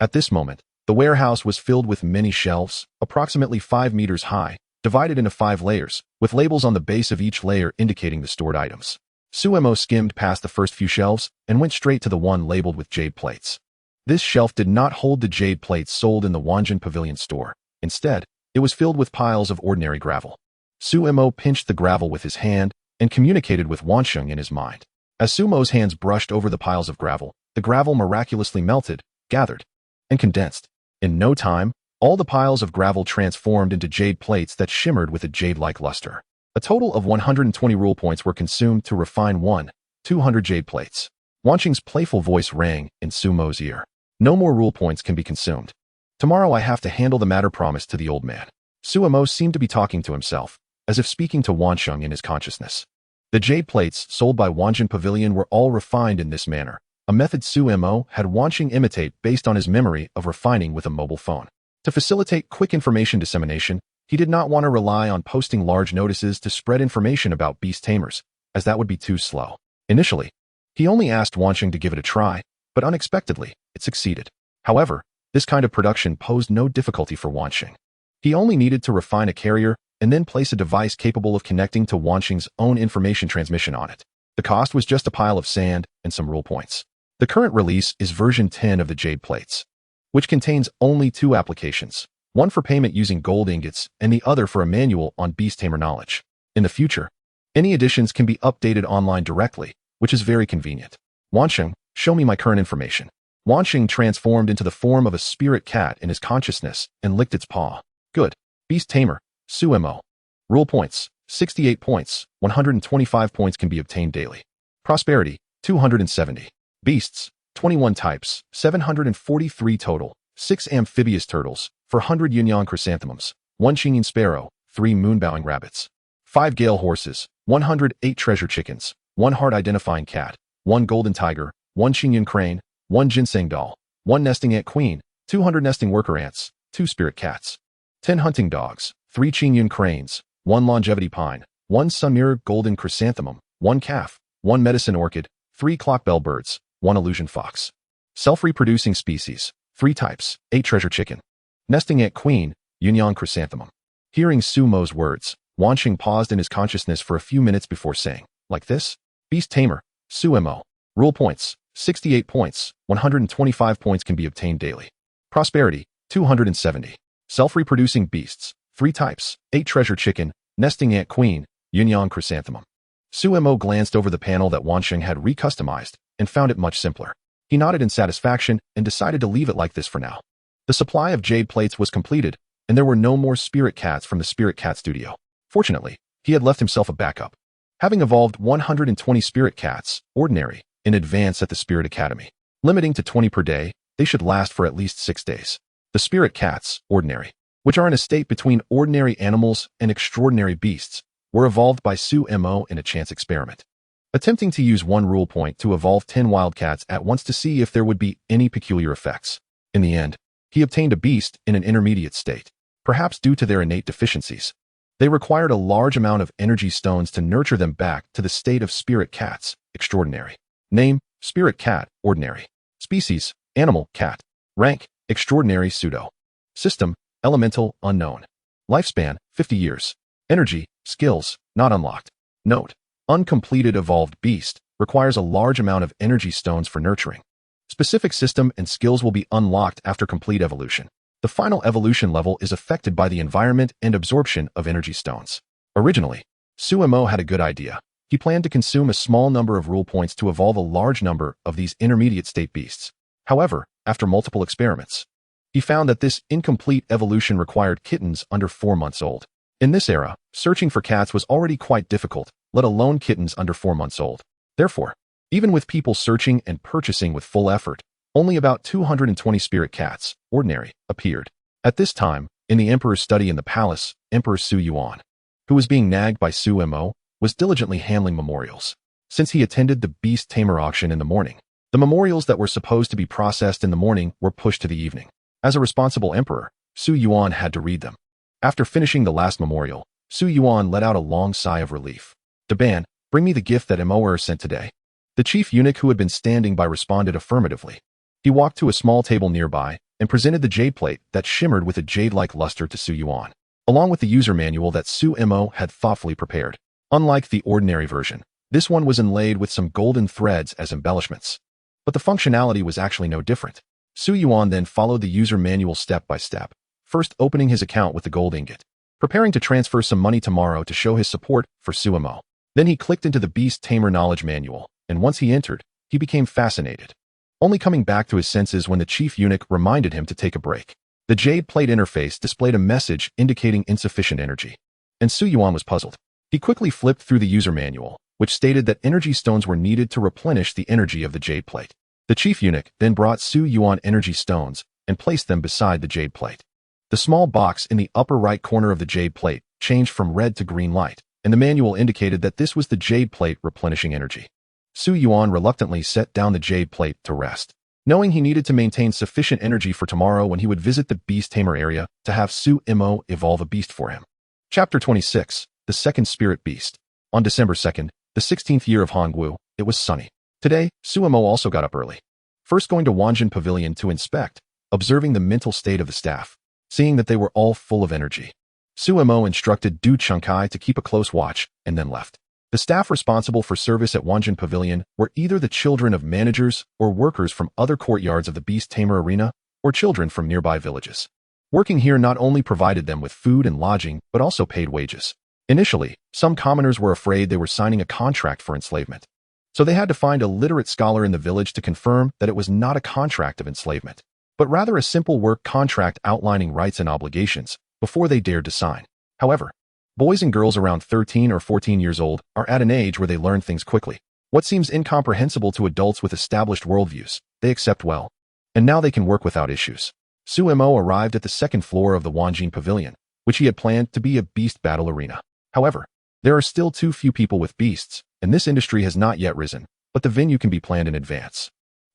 At this moment, the warehouse was filled with many shelves, approximately 5 meters high, divided into 5 layers, with labels on the base of each layer indicating the stored items. Suemo skimmed past the first few shelves and went straight to the one labeled with jade plates. This shelf did not hold the jade plates sold in the Wanjin Pavilion store. Instead, it was filled with piles of ordinary gravel. Suemo pinched the gravel with his hand and communicated with Wansheng in his mind. As Sumo's hands brushed over the piles of gravel, the gravel miraculously melted, gathered, and condensed. In no time, all the piles of gravel transformed into jade plates that shimmered with a jade-like luster. A total of 120 rule points were consumed to refine 200 jade plates. Wansheng's playful voice rang in Sumo's ear. No more rule points can be consumed. Tomorrow I have to handle the matter promised to the old man. Suemo seemed to be talking to himself, as if speaking to Wansheng in his consciousness. The jade plates sold by Wanjin Pavilion were all refined in this manner, a method Suemo had Wansheng imitate based on his memory of refining with a mobile phone. To facilitate quick information dissemination, he did not want to rely on posting large notices to spread information about beast tamers, as that would be too slow. Initially, he only asked Wansheng to give it a try, but unexpectedly, it succeeded. However, this kind of production posed no difficulty for Wansheng. He only needed to refine a carrier and then place a device capable of connecting to Wansheng's own information transmission on it. The cost was just a pile of sand and some rule points. The current release is version 10 of the jade plates, which contains only 2 applications, one for payment using gold ingots and the other for a manual on beast tamer knowledge. In the future, any additions can be updated online directly, which is very convenient. Wansheng, show me my current information. Wansheng transformed into the form of a spirit cat in his consciousness and licked its paw. Good. Beast tamer, Suemo. Rule points, 68 points, 125 points can be obtained daily. Prosperity, 270. Beasts, 21 types, 743 total, 6 amphibious turtles, 400 Yunyang chrysanthemums, 1 Qingyin sparrow, 3 moonbowing rabbits, 5 gale horses, 108 treasure chickens, 1 heart identifying cat, 1 golden tiger, 1 Qingyin crane, 1 ginseng doll, 1 nesting ant queen, 200 nesting worker ants, 2 spirit cats, 10 hunting dogs, 3 Qingyin cranes, 1 longevity pine, 1 sun mirror golden chrysanthemum, 1 calf, 1 medicine orchid, 3 clockbell birds, 1 illusion fox. Self-reproducing species, 3 types, 8 treasure chicken. Nesting ant queen, Yunyang chrysanthemum. Hearing Sumo's words, Wansheng paused in his consciousness for a few minutes before saying, like this? Beast tamer, Suemo. Rule points, 68 points, 125 points can be obtained daily. Prosperity, 270. Self-reproducing beasts, 3 types, 8 treasure chicken, Nesting Ant Queen, Yin Chrysanthemum. Su Mo glanced over the panel that Wansheng had recustomized and found it much simpler. He nodded in satisfaction and decided to leave it like this for now. The supply of jade plates was completed, and there were no more spirit cats from the Spirit Cat Studio. Fortunately, he had left himself a backup, having evolved 120 spirit cats, ordinary, in advance at the Spirit Academy. Limiting to 20 per day, they should last for at least 6 days. The spirit cats, ordinary, which are in a state between ordinary animals and extraordinary beasts, were evolved by Su Mo in a chance experiment, attempting to use one rule point to evolve 10 wildcats at once to see if there would be any peculiar effects. In the end, he obtained a beast in an intermediate state, perhaps due to their innate deficiencies. They required a large amount of energy stones to nurture them back to the state of spirit cats, extraordinary. Name, spirit cat, ordinary. Species, animal, cat. Rank, extraordinary pseudo. System, elemental, unknown. Lifespan, 50 years. Energy, skills, not unlocked. Note, uncompleted evolved beast requires a large amount of energy stones for nurturing. Specific system and skills will be unlocked after complete evolution. The final evolution level is affected by the environment and absorption of energy stones. Originally, Su Mo had a good idea. He planned to consume a small number of rule points to evolve a large number of these intermediate state beasts. However, after multiple experiments, he found that this incomplete evolution required kittens under 4 months old. In this era, searching for cats was already quite difficult, let alone kittens under 4 months old. Therefore, even with people searching and purchasing with full effort, only about 220 spirit cats, ordinary, appeared. At this time, in the Emperor's study in the palace, Emperor Su Yuan, who was being nagged by Su Mo, was diligently handling memorials. Since he attended the Beast Tamer auction in the morning, the memorials that were supposed to be processed in the morning were pushed to the evening. As a responsible emperor, Su Yuan had to read them. After finishing the last memorial, Su Yuan let out a long sigh of relief. Daban, bring me the gift that Emperor sent today. The chief eunuch who had been standing by responded affirmatively. He walked to a small table nearby and presented the jade plate that shimmered with a jade-like luster to Su Yuan, along with the user manual that Su Mo had thoughtfully prepared. Unlike the ordinary version, this one was inlaid with some golden threads as embellishments. But the functionality was actually no different. Su Yuan then followed the user manual step by step, first opening his account with the gold ingot, preparing to transfer some money tomorrow to show his support for Su Mo. Then he clicked into the Beast Tamer knowledge manual, and once he entered, he became fascinated, only coming back to his senses when the chief eunuch reminded him to take a break. The jade plate interface displayed a message indicating insufficient energy, and Su Yuan was puzzled. He quickly flipped through the user manual, which stated that energy stones were needed to replenish the energy of the jade plate. The chief eunuch then brought Su Yuan energy stones and placed them beside the jade plate. The small box in the upper right corner of the jade plate changed from red to green light, and the manual indicated that this was the jade plate replenishing energy. Su Yuan reluctantly set down the jade plate to rest, knowing he needed to maintain sufficient energy for tomorrow when he would visit the Beast Tamer area to have Su Mo evolve a beast for him. Chapter 26, The Second Spirit Beast. On December 2nd, the 16th year of Hongwu, it was sunny. Today, Su Mo also got up early, first going to Wanjin Pavilion to inspect, observing the mental state of the staff, seeing that they were all full of energy. Su Mo instructed Du Chengkai to keep a close watch and then left. The staff responsible for service at Wanjin Pavilion were either the children of managers or workers from other courtyards of the Beast Tamer arena or children from nearby villages. Working here not only provided them with food and lodging, but also paid wages. Initially, some commoners were afraid they were signing a contract for enslavement, so they had to find a literate scholar in the village to confirm that it was not a contract of enslavement, but rather a simple work contract outlining rights and obligations before they dared to sign. However, boys and girls around 13 or 14 years old are at an age where they learn things quickly. What seems incomprehensible to adults with established worldviews, they accept well, and now they can work without issues. Su Mo arrived at the second floor of the Wanjin Pavilion, which he had planned to be a beast battle arena. However, there are still too few people with beasts, and this industry has not yet risen, but the venue can be planned in advance.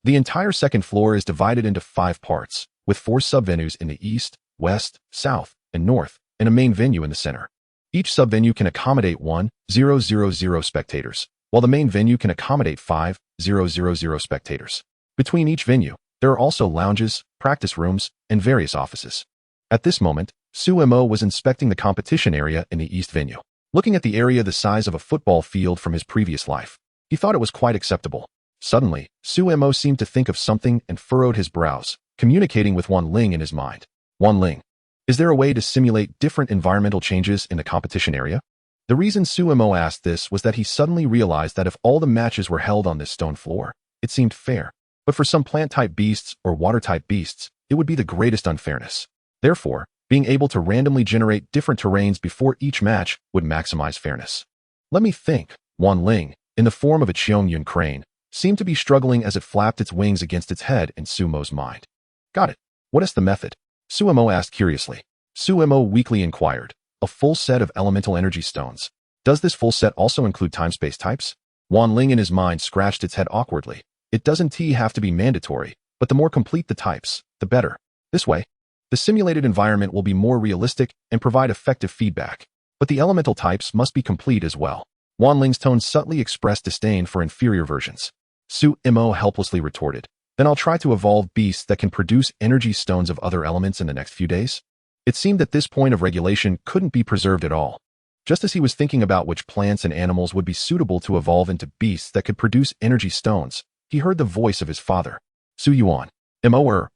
The entire second floor is divided into 5 parts, with 4 sub-venues in the east, west, south, and north, and a main venue in the center. Each sub-venue can accommodate 1,000 spectators, while the main venue can accommodate 5,000 spectators. Between each venue, there are also lounges, practice rooms, and various offices. At this moment, Su Mo was inspecting the competition area in the east venue. Looking at the area the size of a football field from his previous life, he thought it was quite acceptable. Suddenly, Su Mo seemed to think of something and furrowed his brows, communicating with Wan Ling in his mind. Wan Ling, is there a way to simulate different environmental changes in the competition area? The reason Sumo asked this was that he suddenly realized that if all the matches were held on this stone floor, it seemed fair. But for some plant-type beasts or water-type beasts, it would be the greatest unfairness. Therefore, being able to randomly generate different terrains before each match would maximize fairness. Let me think. Wan Ling, in the form of a Cheongyun crane, seemed to be struggling as it flapped its wings against its head in Sumo's mind. Got it. What is the method? Sumo asked curiously. Sumo weakly inquired. A full set of elemental energy stones. Does this full set also include time-space types? Wan Ling in his mind scratched its head awkwardly. It doesn't have to be mandatory, but the more complete the types, the better. This way, the simulated environment will be more realistic and provide effective feedback. But the elemental types must be complete as well. Wan Ling's tone subtly expressed disdain for inferior versions. Sumo helplessly retorted. Then I'll try to evolve beasts that can produce energy stones of other elements in the next few days. It seemed that this point of regulation couldn't be preserved at all. Just as he was thinking about which plants and animals would be suitable to evolve into beasts that could produce energy stones, he heard the voice of his father. Su Yuan.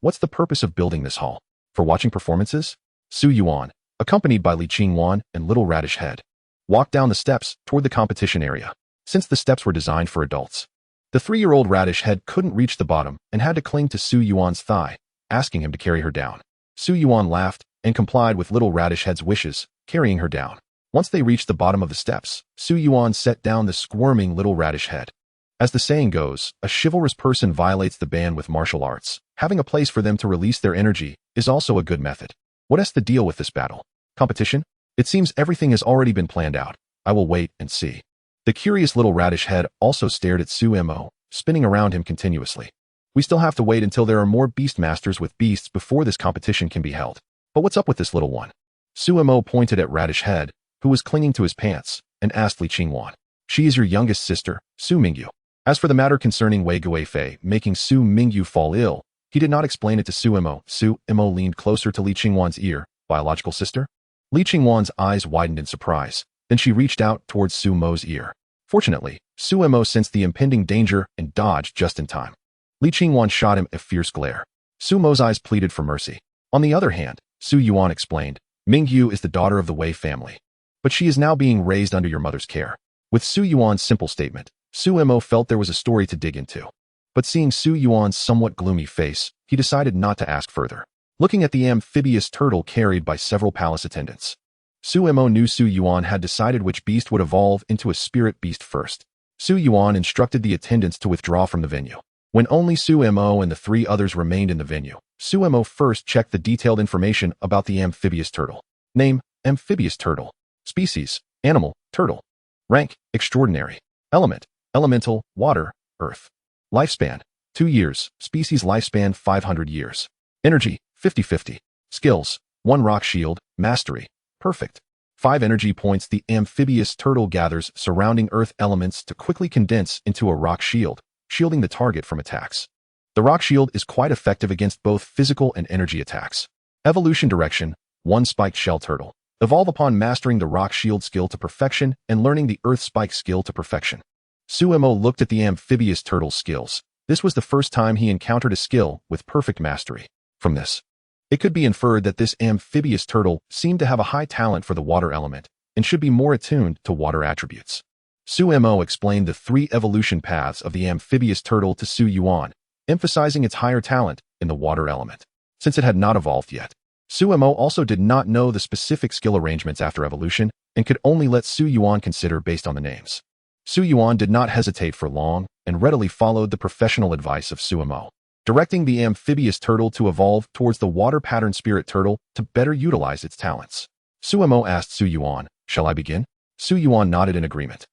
What's the purpose of building this hall? For watching performances? Su Yuan, accompanied by Li Qingwan and Little Radish Head, walked down the steps toward the competition area. Since the steps were designed for adults, the 3-year-old Radish Head couldn't reach the bottom and had to cling to Su Yuan's thigh, asking him to carry her down. Su Yuan laughed and complied with Little Radish Head's wishes, carrying her down. Once they reached the bottom of the steps, Su Yuan set down the squirming Little Radish Head. As the saying goes, a chivalrous person violates the ban with martial arts. Having a place for them to release their energy is also a good method. What is the deal with this battle? Competition? It seems everything has already been planned out. I will wait and see. The curious Little Radish Head also stared at Sumo, spinning around him continuously. We still have to wait until there are more Beastmasters with beasts before this competition can be held. But what's up with this little one? Sumo pointed at Radish Head, who was clinging to his pants, and asked Li Qingwan. She is your youngest sister, Su Mingyu. As for the matter concerning Wei Guifei making Su Mingyu fall ill, he did not explain it to Sumo. Sumo leaned closer to Li Qingwan's ear. Biological sister? Li Qingwan's eyes widened in surprise. Then she reached out towards Sumo's ear. Fortunately, Sumo sensed the impending danger and dodged just in time. Li Qingwan shot him a fierce glare. Sumo's eyes pleaded for mercy. On the other hand, Su Yuan explained, Mingyu is the daughter of the Wei family, but she is now being raised under your mother's care. With Su Yuan's simple statement, Sumo felt there was a story to dig into. But seeing Su Yuan's somewhat gloomy face, he decided not to ask further. Looking at the amphibious turtle carried by several palace attendants, Sumo knew Su Yuan had decided which beast would evolve into a spirit beast first. Su Yuan instructed the attendants to withdraw from the venue. When only Sumo and the 3 others remained in the venue, Sumo first checked the detailed information about the amphibious turtle. Name, amphibious turtle. Species, animal, turtle. Rank, extraordinary. Element, elemental, water, earth. Lifespan, 2 years. Species lifespan 500 years. Energy, 50-50. Skills, 1 rock shield, mastery, perfect. 5 energy points. The amphibious turtle gathers surrounding earth elements to quickly condense into a rock shield, shielding the target from attacks. The rock shield is quite effective against both physical and energy attacks. Evolution direction, 1 spiked shell turtle. Evolve upon mastering the rock shield skill to perfection and learning the earth spike skill to perfection. Sumo looked at the amphibious turtle's skills. This was the first time he encountered a skill with perfect mastery. From this, it could be inferred that this amphibious turtle seemed to have a high talent for the water element and should be more attuned to water attributes. Sumo explained the 3 evolution paths of the amphibious turtle to Su Yuan, emphasizing its higher talent in the water element. Since it had not evolved yet, Sumo also did not know the specific skill arrangements after evolution and could only let Su Yuan consider based on the names. Su Yuan did not hesitate for long and readily followed the professional advice of Sumo, directing the amphibious turtle to evolve towards the water pattern spirit turtle to better utilize its talents. Sumo asked Su Yuan, "Shall I begin?" Su Yuan nodded in agreement.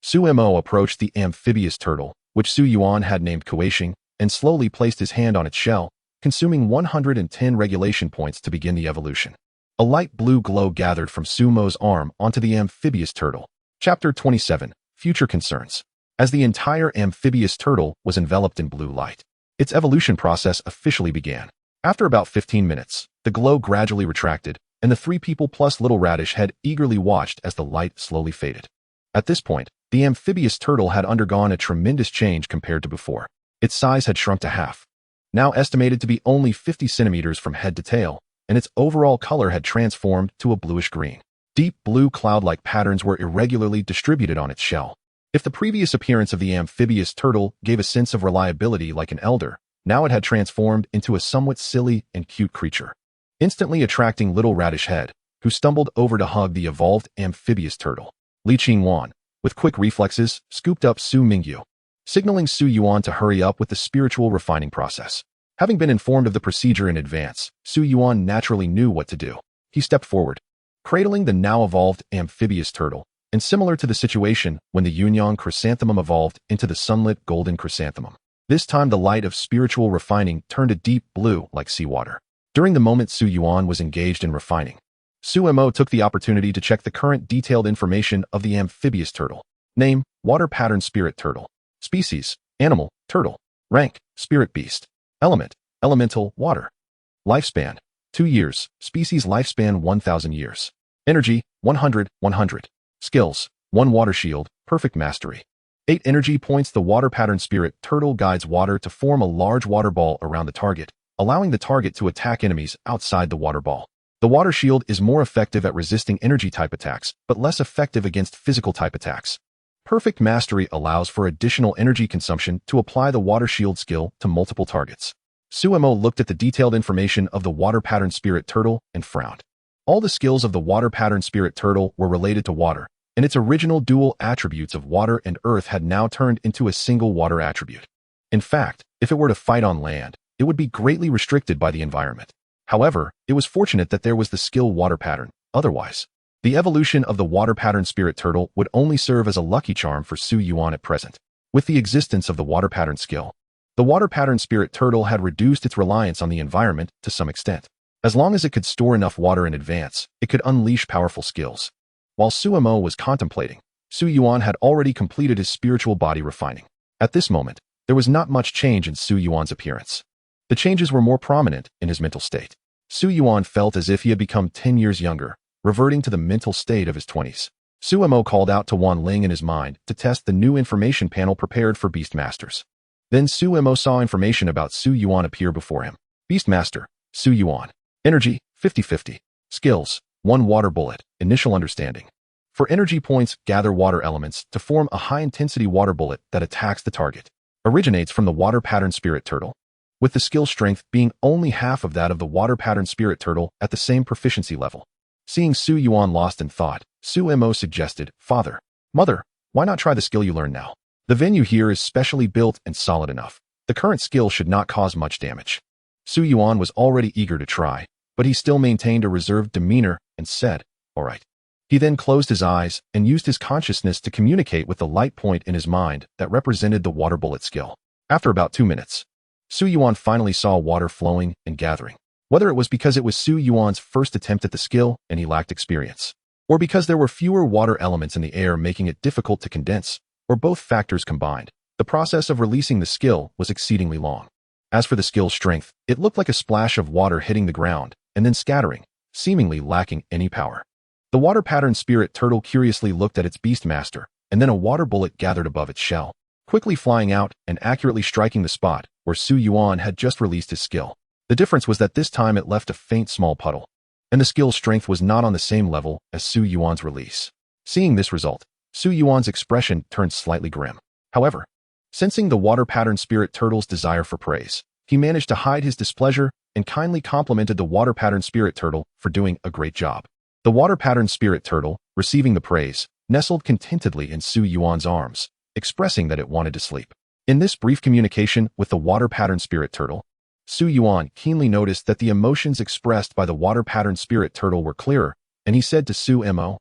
Sumo approached the amphibious turtle, which Su Yuan had named Kueishing, and slowly placed his hand on its shell, consuming 110 regulation points to begin the evolution. A light blue glow gathered from Sumo's arm onto the amphibious turtle. Chapter 27, Future Concerns. As the entire amphibious turtle was enveloped in blue light, its evolution process officially began. After about 15 minutes, the glow gradually retracted, and the 3 people plus Little Radish Head eagerly watched as the light slowly faded. At this point, the amphibious turtle had undergone a tremendous change compared to before. Its size had shrunk to half, now estimated to be only 50 centimeters from head to tail, and its overall color had transformed to a bluish green. Deep blue cloud-like patterns were irregularly distributed on its shell. If the previous appearance of the amphibious turtle gave a sense of reliability like an elder, now it had transformed into a somewhat silly and cute creature, instantly attracting little Radish Head, who stumbled over to hug the evolved amphibious turtle. Li Qingwan, with quick reflexes, scooped up Su Mingyu, signaling Su Yuan to hurry up with the spiritual refining process. Having been informed of the procedure in advance, Su Yuan naturally knew what to do. He stepped forward, cradling the now-evolved amphibious turtle, and similar to the situation when the Yunyang chrysanthemum evolved into the sunlit golden chrysanthemum. This time the light of spiritual refining turned a deep blue like seawater. During the moment Su Yuan was engaged in refining, Su Mo took the opportunity to check the current detailed information of the amphibious turtle. Name, water pattern spirit turtle. Species, animal, turtle. Rank, spirit beast. Element, elemental, water. Lifespan, 2 years. Species lifespan 1,000 years. Energy, 100, 100. Skills, 1 water shield, perfect mastery. 8 energy points. The water pattern spirit turtle guides water to form a large water ball around the target, allowing the target to attack enemies outside the water ball. The water shield is more effective at resisting energy type attacks, but less effective against physical type attacks. Perfect mastery allows for additional energy consumption to apply the water shield skill to multiple targets. Su Mo looked at the detailed information of the water pattern spirit turtle and frowned. All the skills of the water pattern spirit turtle were related to water, and its original dual attributes of water and earth had now turned into a single water attribute. In fact, if it were to fight on land, it would be greatly restricted by the environment. However, it was fortunate that there was the skill water pattern. Otherwise, the evolution of the water pattern spirit turtle would only serve as a lucky charm for Su Yuan at present. With the existence of the water pattern skill, the water pattern spirit turtle had reduced its reliance on the environment to some extent. As long as it could store enough water in advance, it could unleash powerful skills. While Su Mo was contemplating, Su Yuan had already completed his spiritual body refining. At this moment, there was not much change in Su Yuan's appearance. The changes were more prominent in his mental state. Su Yuan felt as if he had become 10 years younger, reverting to the mental state of his 20s. Su Mo called out to Wan Ling in his mind to test the new information panel prepared for Beastmasters. Then Su Mo saw information about Su Yuan appear before him. Beastmaster, Su Yuan. Energy, 50-50. Skills, 1 water bullet, initial understanding. For energy points, gather water elements to form a high-intensity water bullet that attacks the target. Originates from the water pattern spirit turtle, with the skill strength being only half of that of the water pattern spirit turtle at the same proficiency level. Seeing Su Yuan lost in thought, Su Mo suggested, Father, Mother, why not try the skill you learn now? The venue here is specially built and solid enough. The current skill should not cause much damage. Su Yuan was already eager to try, but he still maintained a reserved demeanor and said, all right. He then closed his eyes and used his consciousness to communicate with the light point in his mind that represented the water bullet skill. After about 2 minutes, Su Yuan finally saw water flowing and gathering. Whether it was because it was Su Yuan's first attempt at the skill and he lacked experience, or because there were fewer water elements in the air making it difficult to condense, or both factors combined, the process of releasing the skill was exceedingly long. As for the skill's strength, it looked like a splash of water hitting the ground and then scattering, seemingly lacking any power. The water pattern spirit turtle curiously looked at its Beastmaster, and then a water bullet gathered above its shell, quickly flying out and accurately striking the spot where Su Yuan had just released his skill. The difference was that this time it left a faint small puddle, and the skill's strength was not on the same level as Su Yuan's release. Seeing this result, Su Yuan's expression turned slightly grim. However, sensing the water pattern spirit turtle's desire for praise, he managed to hide his displeasure and kindly complimented the water pattern spirit turtle for doing a great job. The water pattern spirit turtle, receiving the praise, nestled contentedly in Su Yuan's arms, expressing that it wanted to sleep. In this brief communication with the water pattern spirit turtle, Su Yuan keenly noticed that the emotions expressed by the water pattern spirit turtle were clearer, and he said to Su Mo,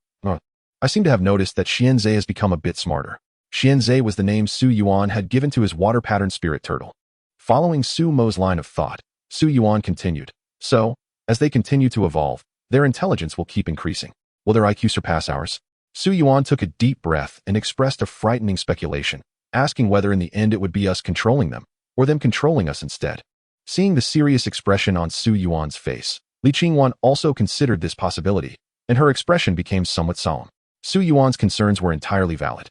I seem to have noticed that Xianzhe has become a bit smarter. Xianzhe was the name Su Yuan had given to his water pattern spirit turtle. Following Su Mo's line of thought, Su Yuan continued, so, as they continue to evolve, their intelligence will keep increasing. Will their IQ surpass ours? Su Yuan took a deep breath and expressed a frightening speculation, asking whether in the end it would be us controlling them, or them controlling us instead. Seeing the serious expression on Su Yuan's face, Li Qingwan also considered this possibility, and her expression became somewhat solemn. Su Yuan's concerns were entirely valid.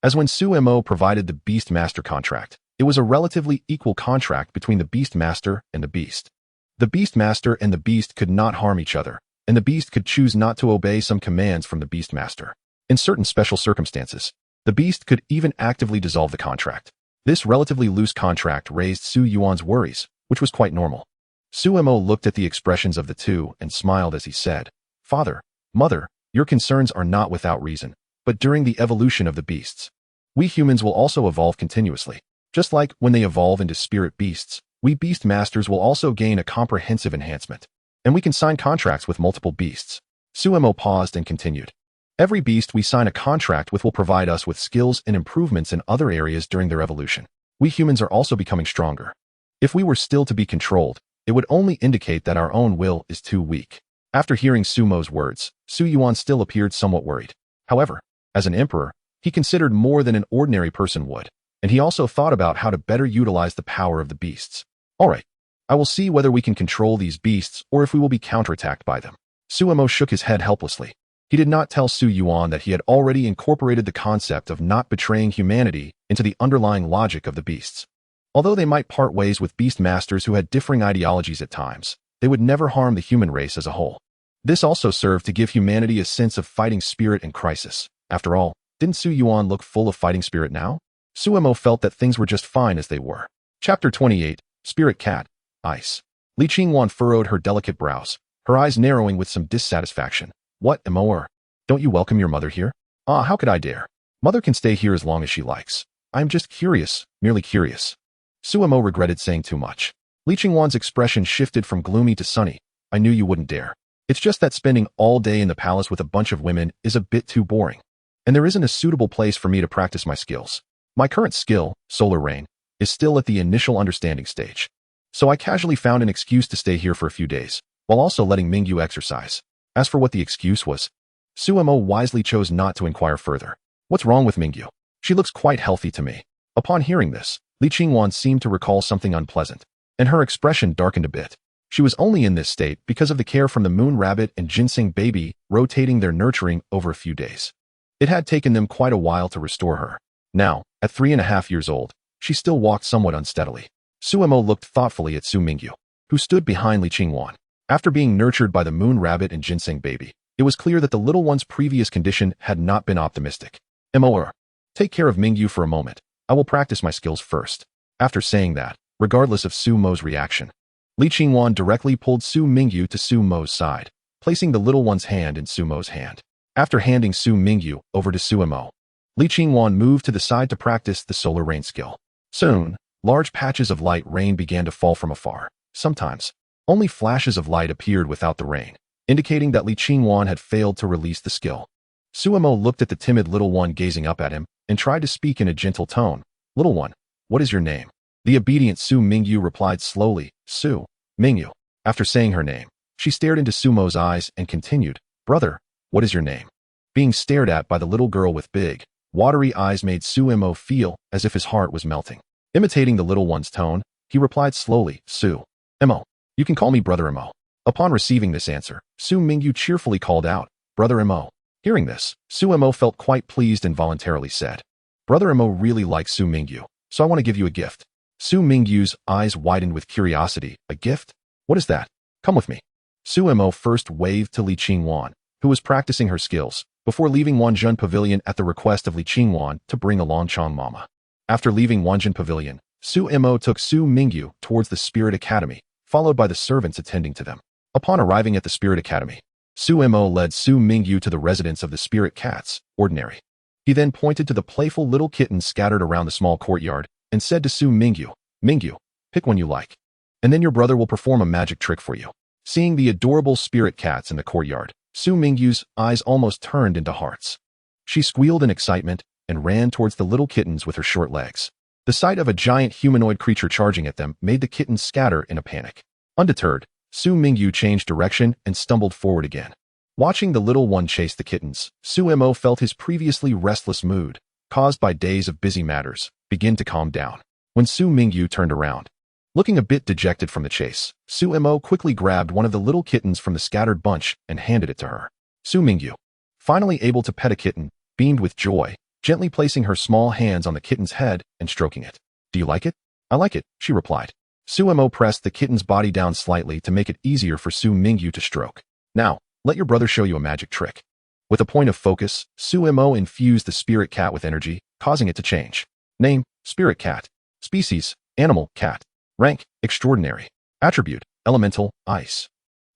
As when Su Mo provided the Beastmaster contract, it was a relatively equal contract between the Beastmaster and the Beast. The Beastmaster and the Beast could not harm each other, and the beast could choose not to obey some commands from the Beastmaster. In certain special circumstances, the beast could even actively dissolve the contract. This relatively loose contract raised Su Yuan's worries, which was quite normal. Su Mo looked at the expressions of the two and smiled as he said, "Father, Mother, your concerns are not without reason, but during the evolution of the beasts, we humans will also evolve continuously. Just like when they evolve into spirit beasts, we beast masters will also gain a comprehensive enhancement. And we can sign contracts with multiple beasts." Su Mo paused and continued. "Every beast we sign a contract with will provide us with skills and improvements in other areas during their evolution. We humans are also becoming stronger. If we were still to be controlled, it would only indicate that our own will is too weak." After hearing Su Mo's words, Su Yuan still appeared somewhat worried. However, as an emperor, he considered more than an ordinary person would, and he also thought about how to better utilize the power of the beasts. "All right, I will see whether we can control these beasts or if we will be counterattacked by them." Su Mo shook his head helplessly. He did not tell Su Yuan that he had already incorporated the concept of not betraying humanity into the underlying logic of the beasts. Although they might part ways with beast masters who had differing ideologies at times, they would never harm the human race as a whole. This also served to give humanity a sense of fighting spirit in crisis. After all, didn't Su Yuan look full of fighting spirit now? Su Mo felt that things were just fine as they were. Chapter 28, Spirit Cat, Ice. Li Qingwan furrowed her delicate brows, her eyes narrowing with some dissatisfaction. "What, Amor? Don't you welcome your mother here?" "Ah, how could I dare? Mother can stay here as long as she likes. I am just curious, merely curious." Su Mo regretted saying too much. Li Qingwan's expression shifted from gloomy to sunny. "I knew you wouldn't dare. It's just that spending all day in the palace with a bunch of women is a bit too boring. And there isn't a suitable place for me to practice my skills. My current skill, Solar Rain, is still at the initial understanding stage. So I casually found an excuse to stay here for a few days, while also letting Mingyu exercise." As for what the excuse was, Su Mo wisely chose not to inquire further. "What's wrong with Mingyu? She looks quite healthy to me." Upon hearing this, Li Qingwan seemed to recall something unpleasant, and her expression darkened a bit. She was only in this state because of the care from the moon rabbit and ginseng baby rotating their nurturing over a few days. It had taken them quite a while to restore her. Now, at 3.5 years old, she still walked somewhat unsteadily. Su Mo looked thoughtfully at Su Mingyu, who stood behind Li Qingwan. After being nurtured by the moon rabbit and ginseng baby, it was clear that the little one's previous condition had not been optimistic. "Mor, take care of Mingyu for a moment. I will practice my skills first." After saying that, regardless of Su Mo's reaction, Li Qingwan directly pulled Su Mingyu to Su Mo's side, placing the little one's hand in Su Mo's hand. After handing Su Mingyu over to Su Mo, Li Qingwan moved to the side to practice the Solar Rain skill. Soon, large patches of light rain began to fall from afar. Sometimes, only flashes of light appeared without the rain, indicating that Li Qingwan had failed to release the skill. Su Mo looked at the timid little one gazing up at him and tried to speak in a gentle tone. "Little one, what is your name?" The obedient Su Mingyu replied slowly, "Su Mingyu." After saying her name, she stared into Su Mo's eyes and continued, "Brother, what is your name?" Being stared at by the little girl with big, watery eyes made Su Mo feel as if his heart was melting. Imitating the little one's tone, he replied slowly, "Su Mo. You can call me Brother Mo." Upon receiving this answer, Su Mingyu cheerfully called out, "Brother Mo." Hearing this, Su Mo felt quite pleased and voluntarily said, "Brother Mo really likes Su Mingyu, so I want to give you a gift." Su Mingyu's eyes widened with curiosity. "A gift? What is that? Come with me." Su Mo first waved to Li Qingwan, who was practicing her skills, before leaving Wanjun Pavilion at the request of Li Qingwan to bring along Chang Mama. After leaving Wanjun Pavilion, Su Mo took Su Mingyu towards the Spirit Academy, followed by the servants attending to them. Upon arriving at the Spirit Academy, Su Mo led Su Mingyu to the residence of the Spirit Cats, Ordinary. He then pointed to the playful little kittens scattered around the small courtyard and said to Su Mingyu, "Mingyu, pick one you like, and then your brother will perform a magic trick for you." Seeing the adorable spirit cats in the courtyard, Su Mingyu's eyes almost turned into hearts. She squealed in excitement and ran towards the little kittens with her short legs. The sight of a giant humanoid creature charging at them made the kittens scatter in a panic. Undeterred, Su Mingyu changed direction and stumbled forward again. Watching the little one chase the kittens, Su Mo felt his previously restless mood, caused by days of busy matters, begin to calm down. When Su Mingyu turned around, looking a bit dejected from the chase, Su Mo quickly grabbed one of the little kittens from the scattered bunch and handed it to her. Su Mingyu, finally able to pet a kitten, beamed with joy, gently placing her small hands on the kitten's head and stroking it. "Do you like it?" "I like it," she replied. Su Mo pressed the kitten's body down slightly to make it easier for Su Mingyu to stroke. "Now, Let your brother show you a magic trick. With a point of focus, Sumo infused the spirit cat with energy, causing it to change. Name, Spirit Cat. Species, Animal, Cat. Rank, Extraordinary. Attribute, Elemental, Ice.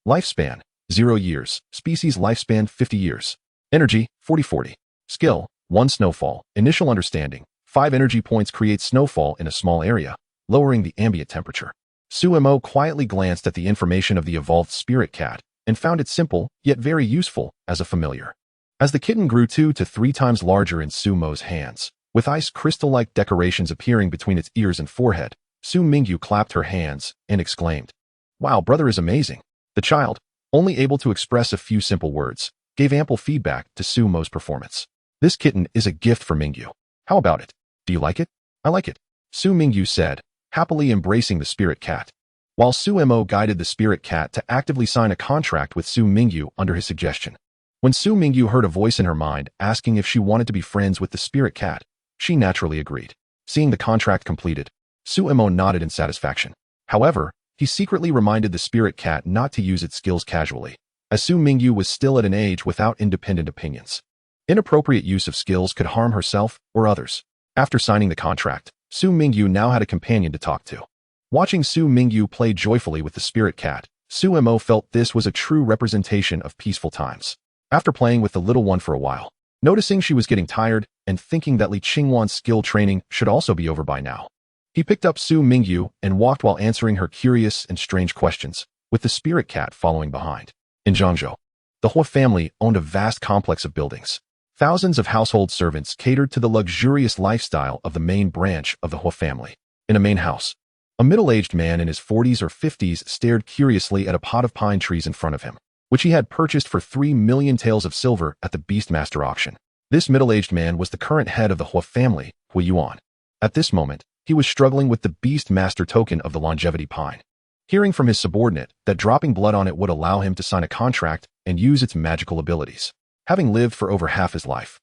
Lifespan, 0 years. Species lifespan 50 years. Energy, 40-40. Skill, 1 Snowfall. Initial understanding, 5 energy points create snowfall in a small area, lowering the ambient temperature. Sumo quietly glanced at the information of the evolved spirit cat and found it simple, yet very useful, as a familiar. As the kitten grew 2 to 3 times larger in Sumo's hands, with ice crystal-like decorations appearing between its ears and forehead, Su Mingyu clapped her hands and exclaimed, "Wow, brother is amazing." The child, only able to express a few simple words, gave ample feedback to Sumo's performance. "This kitten is a gift for Mingyu. How about it? Do you like it?" "I like it," Su Mingyu said, happily embracing the spirit cat. While Sumo guided the spirit cat to actively sign a contract with Su Mingyu under his suggestion. When Su Mingyu heard a voice in her mind asking if she wanted to be friends with the spirit cat, she naturally agreed. Seeing the contract completed, Sumo nodded in satisfaction. However, he secretly reminded the spirit cat not to use its skills casually, as Su Mingyu was still at an age without independent opinions. Inappropriate use of skills could harm herself or others. After signing the contract, Su Mingyu now had a companion to talk to. Watching Su Mingyu play joyfully with the spirit cat, Sumo felt this was a true representation of peaceful times. After playing with the little one for a while, noticing she was getting tired and thinking that Li Qingwan's skill training should also be over by now, he picked up Su Mingyu and walked while answering her curious and strange questions, with the spirit cat following behind. In Zhangzhou, the Hua family owned a vast complex of buildings. Thousands of household servants catered to the luxurious lifestyle of the main branch of the Hua family. In a main house, a middle-aged man in his 40s or 50s stared curiously at a pot of pine trees in front of him, which he had purchased for 3 million taels of silver at the Beastmaster auction. This middle-aged man was the current head of the Hua family, Hui Yuan. At this moment, he was struggling with the Beastmaster token of the longevity pine. Hearing from his subordinate that dropping blood on it would allow him to sign a contract and use its magical abilities. Having lived for over half his life,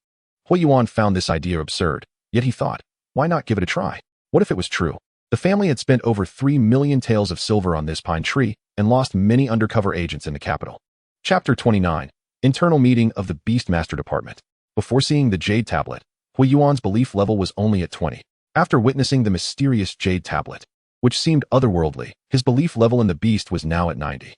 Hui Yuan found this idea absurd, yet he thought, why not give it a try? What if it was true? The family had spent over 3 million taels of silver on this pine tree and lost many undercover agents in the capital. Chapter 29. Internal Meeting of the Beastmaster Department. Before seeing the Jade Tablet, Hui Yuan's belief level was only at 20. After witnessing the mysterious Jade Tablet, which seemed otherworldly, his belief level in the beast was now at 90.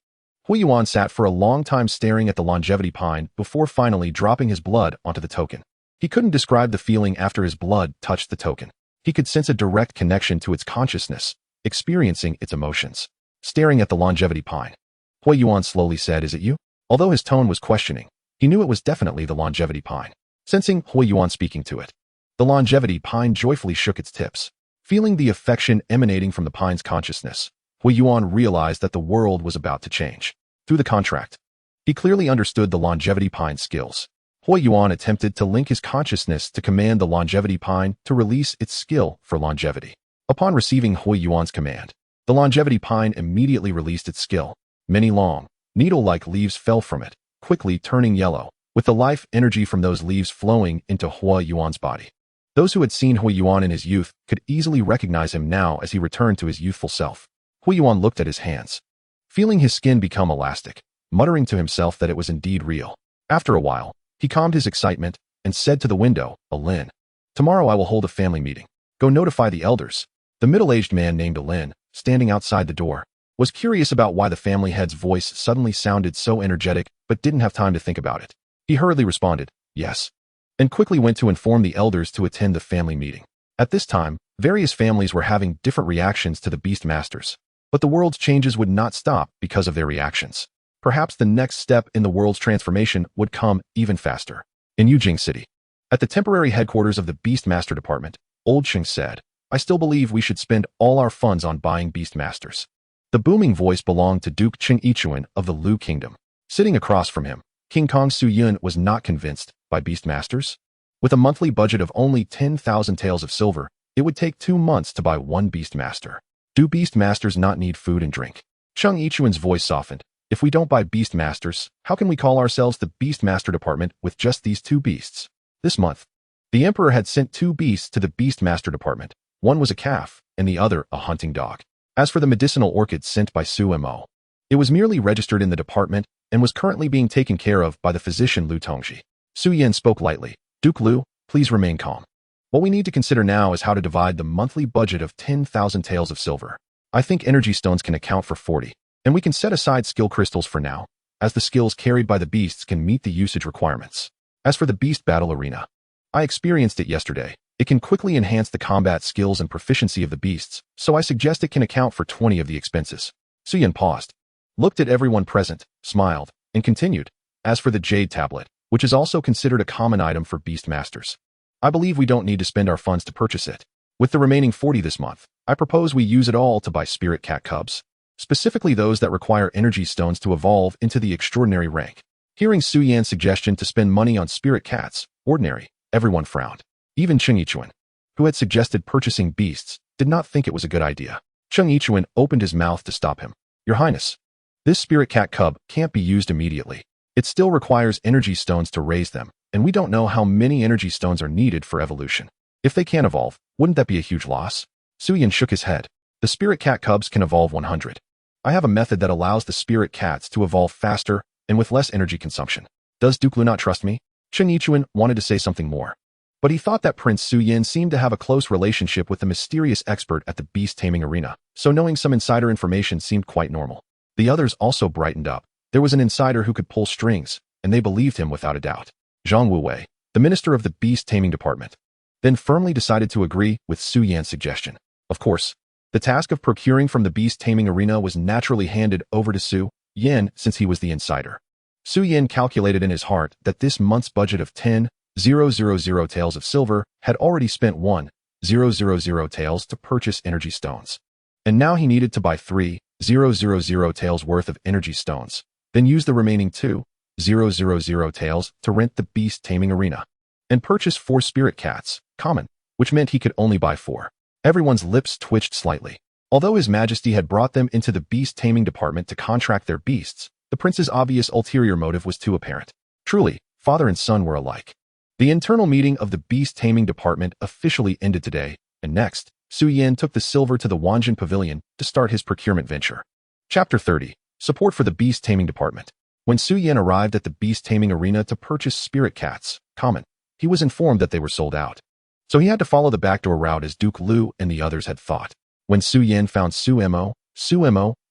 Hui Yuan sat for a long time staring at the longevity pine before finally dropping his blood onto the token. He couldn't describe the feeling after his blood touched the token. He could sense a direct connection to its consciousness, experiencing its emotions. Staring at the longevity pine, Hui Yuan slowly said, "Is it you?" Although his tone was questioning, he knew it was definitely the longevity pine. Sensing Hui Yuan speaking to it, the longevity pine joyfully shook its tips. Feeling the affection emanating from the pine's consciousness, Hui Yuan realized that the world was about to change. Through the contract, he clearly understood the longevity pine's skills. Hui Yuan attempted to link his consciousness to command the longevity pine to release its skill for longevity. Upon receiving Hui Yuan's command, the longevity pine immediately released its skill. Many long, needle-like leaves fell from it, quickly turning yellow, with the life energy from those leaves flowing into Hui Yuan's body. Those who had seen Hui Yuan in his youth could easily recognize him now as he returned to his youthful self. Hui Yuan looked at his hands, feeling his skin become elastic, muttering to himself that it was indeed real. After a while, he calmed his excitement and said to the window, "Alin, tomorrow I will hold a family meeting. Go notify the elders." The middle-aged man named Alin, standing outside the door, was curious about why the family head's voice suddenly sounded so energetic but didn't have time to think about it. He hurriedly responded, "Yes," and quickly went to inform the elders to attend the family meeting. At this time, various families were having different reactions to the Beastmasters, but the world's changes would not stop because of their reactions. Perhaps the next step in the world's transformation would come even faster. In Yujing City, at the temporary headquarters of the Beastmaster Department, Old Cheng said, "I still believe we should spend all our funds on buying Beastmasters." The booming voice belonged to Duke Cheng Ichuan of the Lu Kingdom. Sitting across from him, King Kong Suyun was not convinced by Beastmasters. With a monthly budget of only 10,000 taels of silver, it would take 2 months to buy one Beastmaster. Do Beastmasters not need food and drink? Cheng Ichuan's voice softened. If we don't buy Beastmasters, how can we call ourselves the Beastmaster Department with just these 2 beasts? This month, the Emperor had sent 2 beasts to the Beastmaster Department. One was a calf, and the other a hunting dog. As for the medicinal orchid sent by Sumo, it was merely registered in the department and was currently being taken care of by the physician Lu Tongji. Su Yan spoke lightly. Duke Lu, please remain calm. What we need to consider now is how to divide the monthly budget of 10,000 taels of silver. I think energy stones can account for 40, and we can set aside skill crystals for now, as the skills carried by the beasts can meet the usage requirements. As for the beast battle arena, I experienced it yesterday. It can quickly enhance the combat skills and proficiency of the beasts, so I suggest it can account for 20 of the expenses. Su Yan paused, looked at everyone present, smiled, and continued. As for the jade tablet, which is also considered a common item for Beastmasters, I believe we don't need to spend our funds to purchase it. With the remaining 40 this month, I propose we use it all to buy spirit cat cubs, specifically those that require energy stones to evolve into the extraordinary rank. Hearing Su Yan's suggestion to spend money on spirit cats, ordinary, everyone frowned. Even Cheng Yichuan, who had suggested purchasing beasts, did not think it was a good idea. Cheng Yichuan opened his mouth to stop him. Your Highness, this spirit cat cub can't be used immediately. It still requires energy stones to raise them, and we don't know how many energy stones are needed for evolution. If they can't evolve, wouldn't that be a huge loss? Su Yan shook his head. The spirit cat cubs can evolve 100. I have a method that allows the spirit cats to evolve faster and with less energy consumption. Does Duke Lu not trust me? Cheng Yichuan wanted to say something more, but he thought that Prince Su Yan seemed to have a close relationship with the mysterious expert at the beast taming arena, so knowing some insider information seemed quite normal. The others also brightened up. There was an insider who could pull strings, and they believed him without a doubt. Zhang Wuwei, the minister of the beast taming department, then firmly decided to agree with Su Yan's suggestion. Of course, the task of procuring from the beast taming arena was naturally handed over to Su Yan since he was the insider. Su Yan calculated in his heart that this month's budget of 10,000 taels of silver had already spent 1,000 taels to purchase energy stones. And now he needed to buy 3,000 taels worth of energy stones, then use the remaining 2,000 taels to rent the beast taming arena, and purchase 4 spirit cats, common, which meant he could only buy 4. Everyone's lips twitched slightly. Although His Majesty had brought them into the beast taming department to contract their beasts, the prince's obvious ulterior motive was too apparent. Truly, father and son were alike. The internal meeting of the beast taming department officially ended today, and next, Su Yan took the silver to the Wanjin Pavilion to start his procurement venture. Chapter 30. Support for the beast taming department. When Su Yan arrived at the beast taming arena to purchase spirit cats, common, he was informed that they were sold out. So he had to follow the backdoor route as Duke Lu and the others had thought. When Su Yan found Su Mo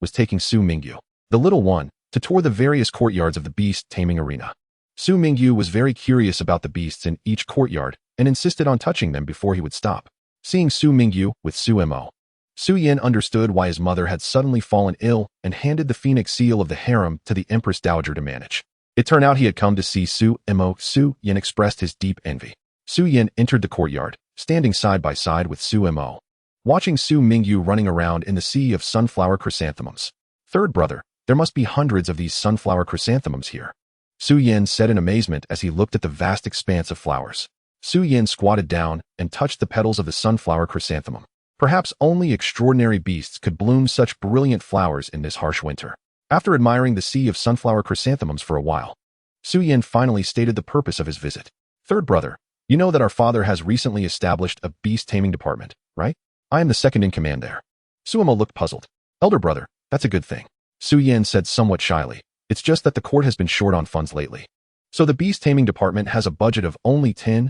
was taking Su Mingyu, the little one, to tour the various courtyards of the beast taming arena. Su Mingyu was very curious about the beasts in each courtyard and insisted on touching them before he would stop. Seeing Su Mingyu with Su Mo, Su Yan understood why his mother had suddenly fallen ill and handed the phoenix seal of the harem to the Empress Dowager to manage. It turned out he had come to see Su Mo. Su Yan expressed his deep envy. Su Yan entered the courtyard, standing side by side with Su Mo, watching Su Mingyu running around in the sea of sunflower chrysanthemums. Third brother, there must be hundreds of these sunflower chrysanthemums here. Su Yan said in amazement as he looked at the vast expanse of flowers. Su Yan squatted down and touched the petals of the sunflower chrysanthemum. Perhaps only extraordinary beasts could bloom such brilliant flowers in this harsh winter. After admiring the sea of sunflower chrysanthemums for a while, Su Yan finally stated the purpose of his visit. Third brother, you know that our father has recently established a beast taming department, right? I am the second in command there. Su Mo looked puzzled. Elder brother, that's a good thing. Su Yan said somewhat shyly. It's just that the court has been short on funds lately. So the beast taming department has a budget of only 10,000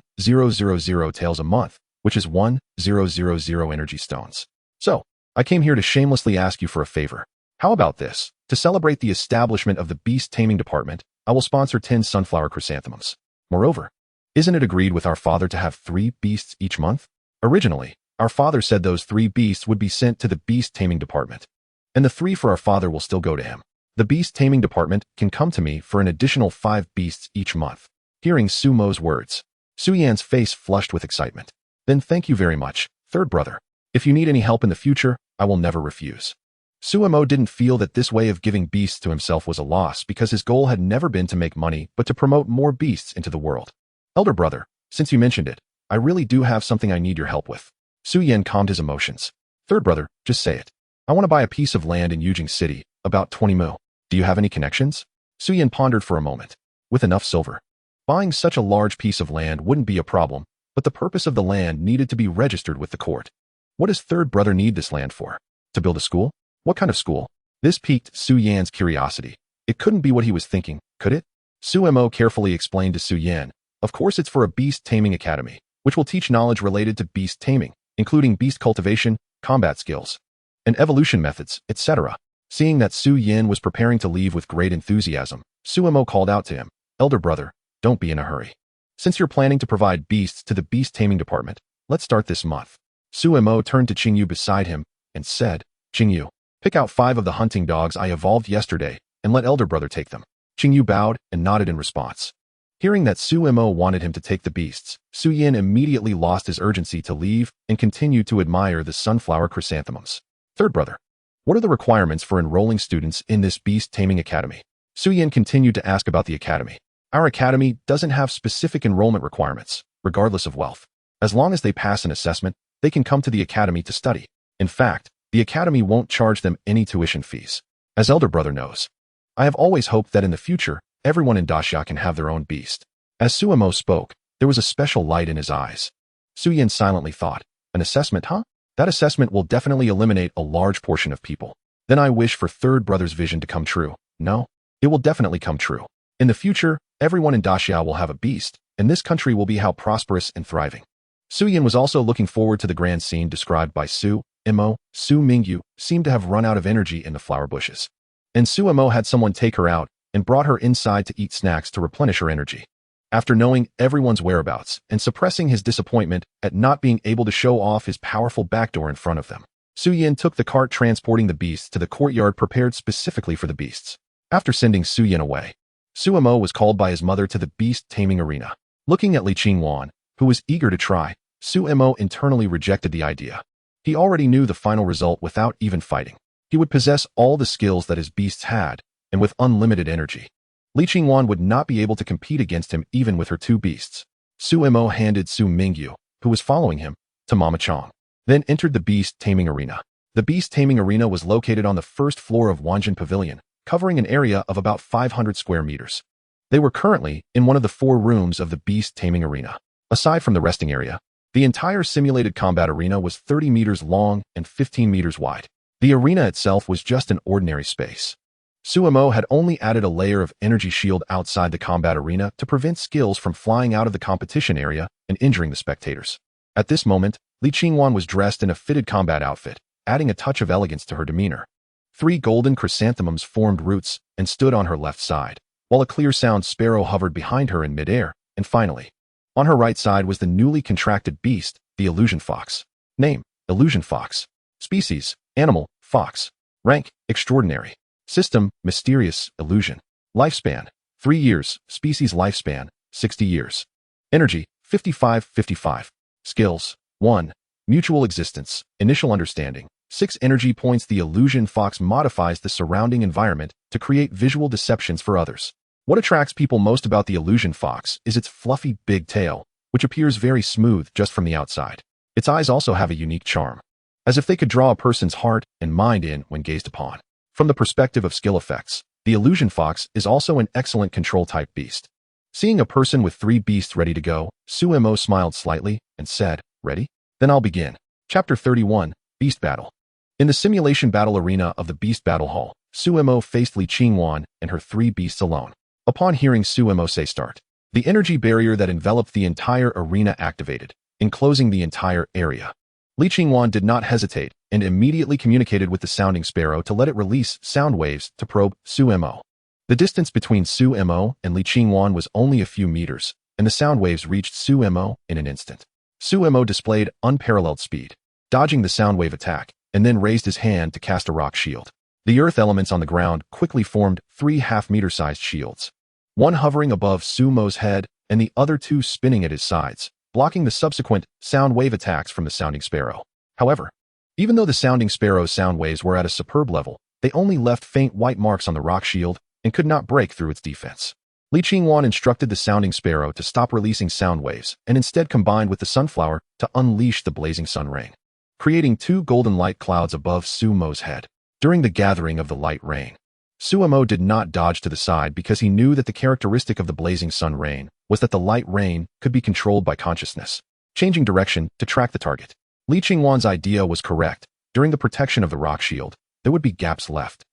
taels a month, which is 1,000 energy stones. So, I came here to shamelessly ask you for a favor. How about this? To celebrate the establishment of the beast taming department, I will sponsor 10 sunflower chrysanthemums. Moreover, isn't it agreed with our father to have 3 beasts each month? Originally, our father said those 3 beasts would be sent to the beast taming department, and the 3 for our father will still go to him. The beast taming department can come to me for an additional 5 beasts each month. Hearing Su Mo's words, Su Yan's face flushed with excitement. Then thank you very much, third brother. If you need any help in the future, I will never refuse. Su Mo didn't feel that this way of giving beasts to himself was a loss because his goal had never been to make money but to promote more beasts into the world. Elder brother, since you mentioned it, I really do have something I need your help with. Su Yan calmed his emotions. Third brother, just say it. I want to buy a piece of land in Yujing City, about 20 mu. Do you have any connections? Su Yan pondered for a moment. With enough silver, buying such a large piece of land wouldn't be a problem, but the purpose of the land needed to be registered with the court. What does third brother need this land for? To build a school? What kind of school? This piqued Su Yan's curiosity. It couldn't be what he was thinking, could it? Su Mo carefully explained to Su Yan. Of course it's for a beast taming academy, which will teach knowledge related to beast taming, including beast cultivation, combat skills, and evolution methods, etc. Seeing that Su Yan was preparing to leave with great enthusiasm, Su Mo called out to him, "Elder brother, don't be in a hurry. Since you're planning to provide beasts to the beast taming department, let's start this month." Su Mo turned to Qingyu beside him and said, "Qingyu, pick out 5 of the hunting dogs I evolved yesterday and let elder brother take them." Qingyu bowed and nodded in response. Hearing that Su Mo wanted him to take the beasts, Su Yan immediately lost his urgency to leave and continued to admire the sunflower chrysanthemums. "Third brother, what are the requirements for enrolling students in this beast taming academy?" Su Yan continued to ask about the academy. "Our academy doesn't have specific enrollment requirements, regardless of wealth. As long as they pass an assessment, they can come to the academy to study. In fact, the academy won't charge them any tuition fees. As elder brother knows, I have always hoped that in the future, everyone in Daxia can have their own beast." As Su Mo spoke, there was a special light in his eyes. Su Yan silently thought, "An assessment, huh? That assessment will definitely eliminate a large portion of people. Then I wish for third brother's vision to come true. No, it will definitely come true. In the future, everyone in Daxia will have a beast, and this country will be how prosperous and thriving." Su Yan was also looking forward to the grand scene described by Su Mo. Su Mingyu seemed to have run out of energy in the flower bushes, and Su Mo had someone take her out and brought her inside to eat snacks to replenish her energy. After knowing everyone's whereabouts and suppressing his disappointment at not being able to show off his powerful backdoor in front of them, Su Yan took the cart transporting the beasts to the courtyard prepared specifically for the beasts. After sending Su Yan away, Su Mo was called by his mother to the beast taming arena. Looking at Li Qingwan, who was eager to try, Su Mo internally rejected the idea. He already knew the final result without even fighting. He would possess all the skills that his beasts had, and with unlimited energy. Li Qingwan would not be able to compete against him even with her 2 beasts. Su Mo handed Su Mingyu, who was following him, to Mama Chong, then entered the beast taming arena. The beast taming arena was located on the first floor of Wanjin Pavilion, covering an area of about 500 square meters. They were currently in one of the 4 rooms of the beast taming arena. Aside from the resting area, the entire simulated combat arena was 30 meters long and 15 meters wide. The arena itself was just an ordinary space. Su Mo had only added a layer of energy shield outside the combat arena to prevent skills from flying out of the competition area and injuring the spectators. At this moment, Li Qingwan was dressed in a fitted combat outfit, adding a touch of elegance to her demeanor. 3 golden chrysanthemums formed roots and stood on her left side, while a clear sound sparrow hovered behind her in midair, and finally, on her right side was the newly contracted beast, the illusion fox. Name, illusion fox. Species, animal, fox. Rank, extraordinary. System, mysterious, illusion. Lifespan, 3 years. Species lifespan, 60 years. Energy, 55-55. Skills, 1. Mutual existence, initial understanding. 6 energy points. The illusion fox modifies the surrounding environment to create visual deceptions for others. What attracts people most about the illusion fox is its fluffy big tail, which appears very smooth just from the outside. Its eyes also have a unique charm, as if they could draw a person's heart and mind in when gazed upon. From the perspective of skill effects, the illusion fox is also an excellent control-type beast. Seeing a person with 3 beasts ready to go, Su Mo smiled slightly and said, "Ready? Then I'll begin." Chapter 31, Beast Battle. In the simulation battle arena of the Beast Battle Hall, Su Mo faced Li Qingwan and her 3 beasts alone. Upon hearing Su Mo say start, the energy barrier that enveloped the entire arena activated, enclosing the entire area. Li Qingwan did not hesitate and immediately communicated with the sounding sparrow to let it release sound waves to probe Su Mo. The distance between Su Mo and Li Qingwan was only a few meters, and the sound waves reached Su Mo in an instant. Su Mo displayed unparalleled speed, dodging the sound wave attack, and then raised his hand to cast a rock shield. The earth elements on the ground quickly formed 3 half-meter-sized shields, one hovering above Su Mo's head and the other 2 spinning at his sides, blocking the subsequent sound wave attacks from the sounding sparrow. However, even though the sounding sparrow's sound waves were at a superb level, they only left faint white marks on the rock shield and could not break through its defense. Li Qingwan instructed the sounding sparrow to stop releasing sound waves and instead combined with the sunflower to unleash the blazing sun rain, creating 2 golden light clouds above Su Mo's head. During the gathering of the light rain, Su Mo did not dodge to the side because he knew that the characteristic of the blazing sun rain was that the light rain could be controlled by consciousness, changing direction to track the target. Li Qingwan's idea was correct. During the protection of the rock shield, there would be gaps left,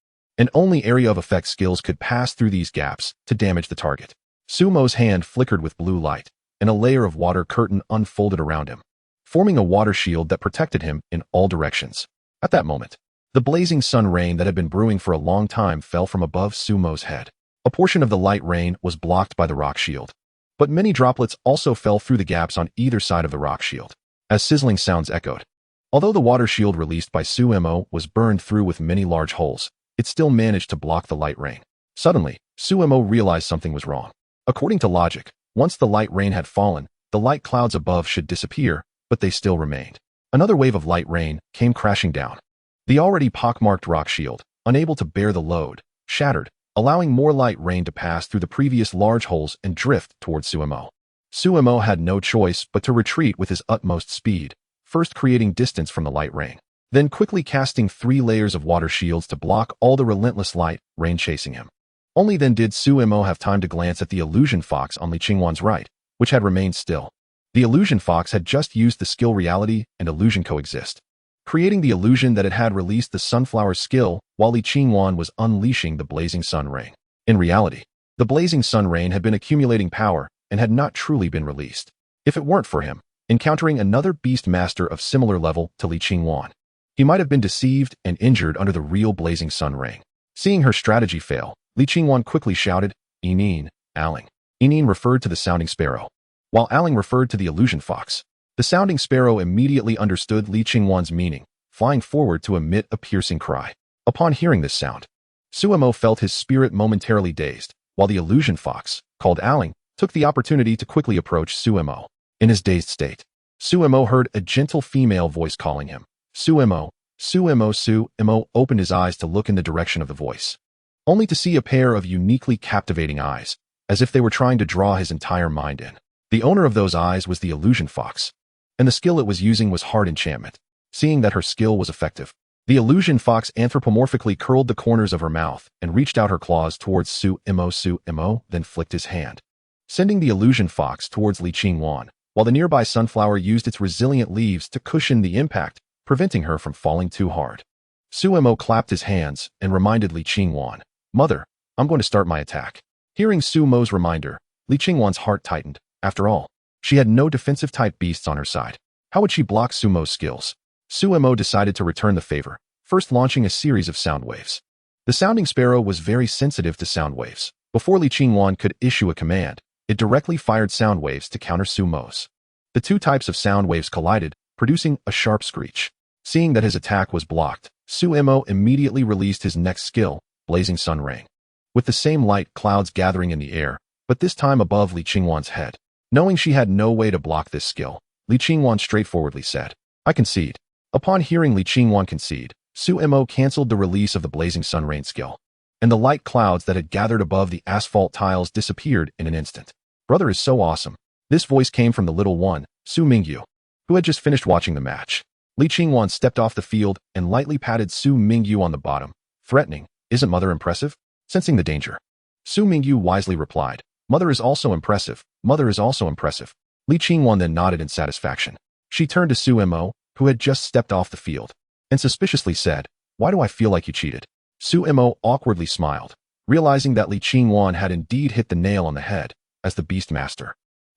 and only area of effect skills could pass through these gaps to damage the target. Sumo's hand flickered with blue light, and a layer of water curtain unfolded around him, forming a water shield that protected him in all directions. At that moment, the blazing sun rain that had been brewing for a long time fell from above Sumo's head. A portion of the light rain was blocked by the rock shield, but many droplets also fell through the gaps on either side of the rock shield, as sizzling sounds echoed. Although the water shield released by Sumo was burned through with many large holes, it still managed to block the light rain. Suddenly, Sumo realized something was wrong. According to logic, once the light rain had fallen, the light clouds above should disappear, but they still remained. Another wave of light rain came crashing down. The already pockmarked rock shield, unable to bear the load, shattered, allowing more light rain to pass through the previous large holes and drift towards Sumo. Sumo had no choice but to retreat with his utmost speed, first creating distance from the light rain, then quickly casting 3 layers of water shields to block all the relentless light rain chasing him. Only then did Sumo have time to glance at the illusion fox on Li Qingwan's right, which had remained still. The illusion fox had just used the skill reality and illusion coexist, creating the illusion that it had released the sunflower skill while Li Qingwan was unleashing the blazing sun rain. In reality, the blazing sun rain had been accumulating power and had not truly been released. If it weren't for him encountering another Beastmaster of similar level to Li Qingwan, he might have been deceived and injured under the real blazing sun rain. Seeing her strategy fail, Li Qingwan quickly shouted, "Inin, Aling." Inin referred to the sounding sparrow, while Aling referred to the illusion fox. The sounding sparrow immediately understood Li Qingwan's meaning, flying forward to emit a piercing cry. Upon hearing this sound, Sumo felt his spirit momentarily dazed, while the illusion fox, called Aling, took the opportunity to quickly approach Sumo. In his dazed state, Sumo heard a gentle female voice calling him. Sumo, Sumo. Sumo opened his eyes to look in the direction of the voice, only to see a pair of uniquely captivating eyes, as if they were trying to draw his entire mind in. The owner of those eyes was the illusion fox, and the skill it was using was hard enchantment. Seeing that her skill was effective, the illusion fox anthropomorphically curled the corners of her mouth and reached out her claws towards Sumo, then flicked his hand, sending the illusion fox towards Li Qingwan, while the nearby sunflower used its resilient leaves to cushion the impact, preventing her from falling too hard. Sumo clapped his hands and reminded Li Qingwan, "Mother, I'm going to start my attack." Hearing Sumo's reminder, Li Qingwan's heart tightened. After all, she had no defensive-type beasts on her side. How would she block Sumo's skills? Sumo decided to return the favor, first launching a series of sound waves. The sounding sparrow was very sensitive to sound waves. Before Li Qingwan could issue a command, it directly fired sound waves to counter Sumo's. The two types of sound waves collided, producing a sharp screech. Seeing that his attack was blocked, Sumo immediately released his next skill, Blazing Sun Rain, with the same light clouds gathering in the air, but this time above Li Qingwan's head. Knowing she had no way to block this skill, Li Qingwan straightforwardly said, "I concede." Upon hearing Li Qingwan concede, Sumo canceled the release of the Blazing Sun Rain skill, and the light clouds that had gathered above the asphalt tiles disappeared in an instant. "Brother is so awesome." This voice came from the little one, Su Mingyu, who had just finished watching the match. Li Qingwan stepped off the field and lightly patted Su Mingyu on the bottom, threatening, "Isn't Mother impressive?" Sensing the danger, Su Mingyu wisely replied, "Mother is also impressive. Mother is also impressive." Li Qingwan then nodded in satisfaction. She turned to Sumo, who had just stepped off the field, and suspiciously said, "Why do I feel like you cheated?" Sumo awkwardly smiled, realizing that Li Qingwan had indeed hit the nail on the head as the Beastmaster.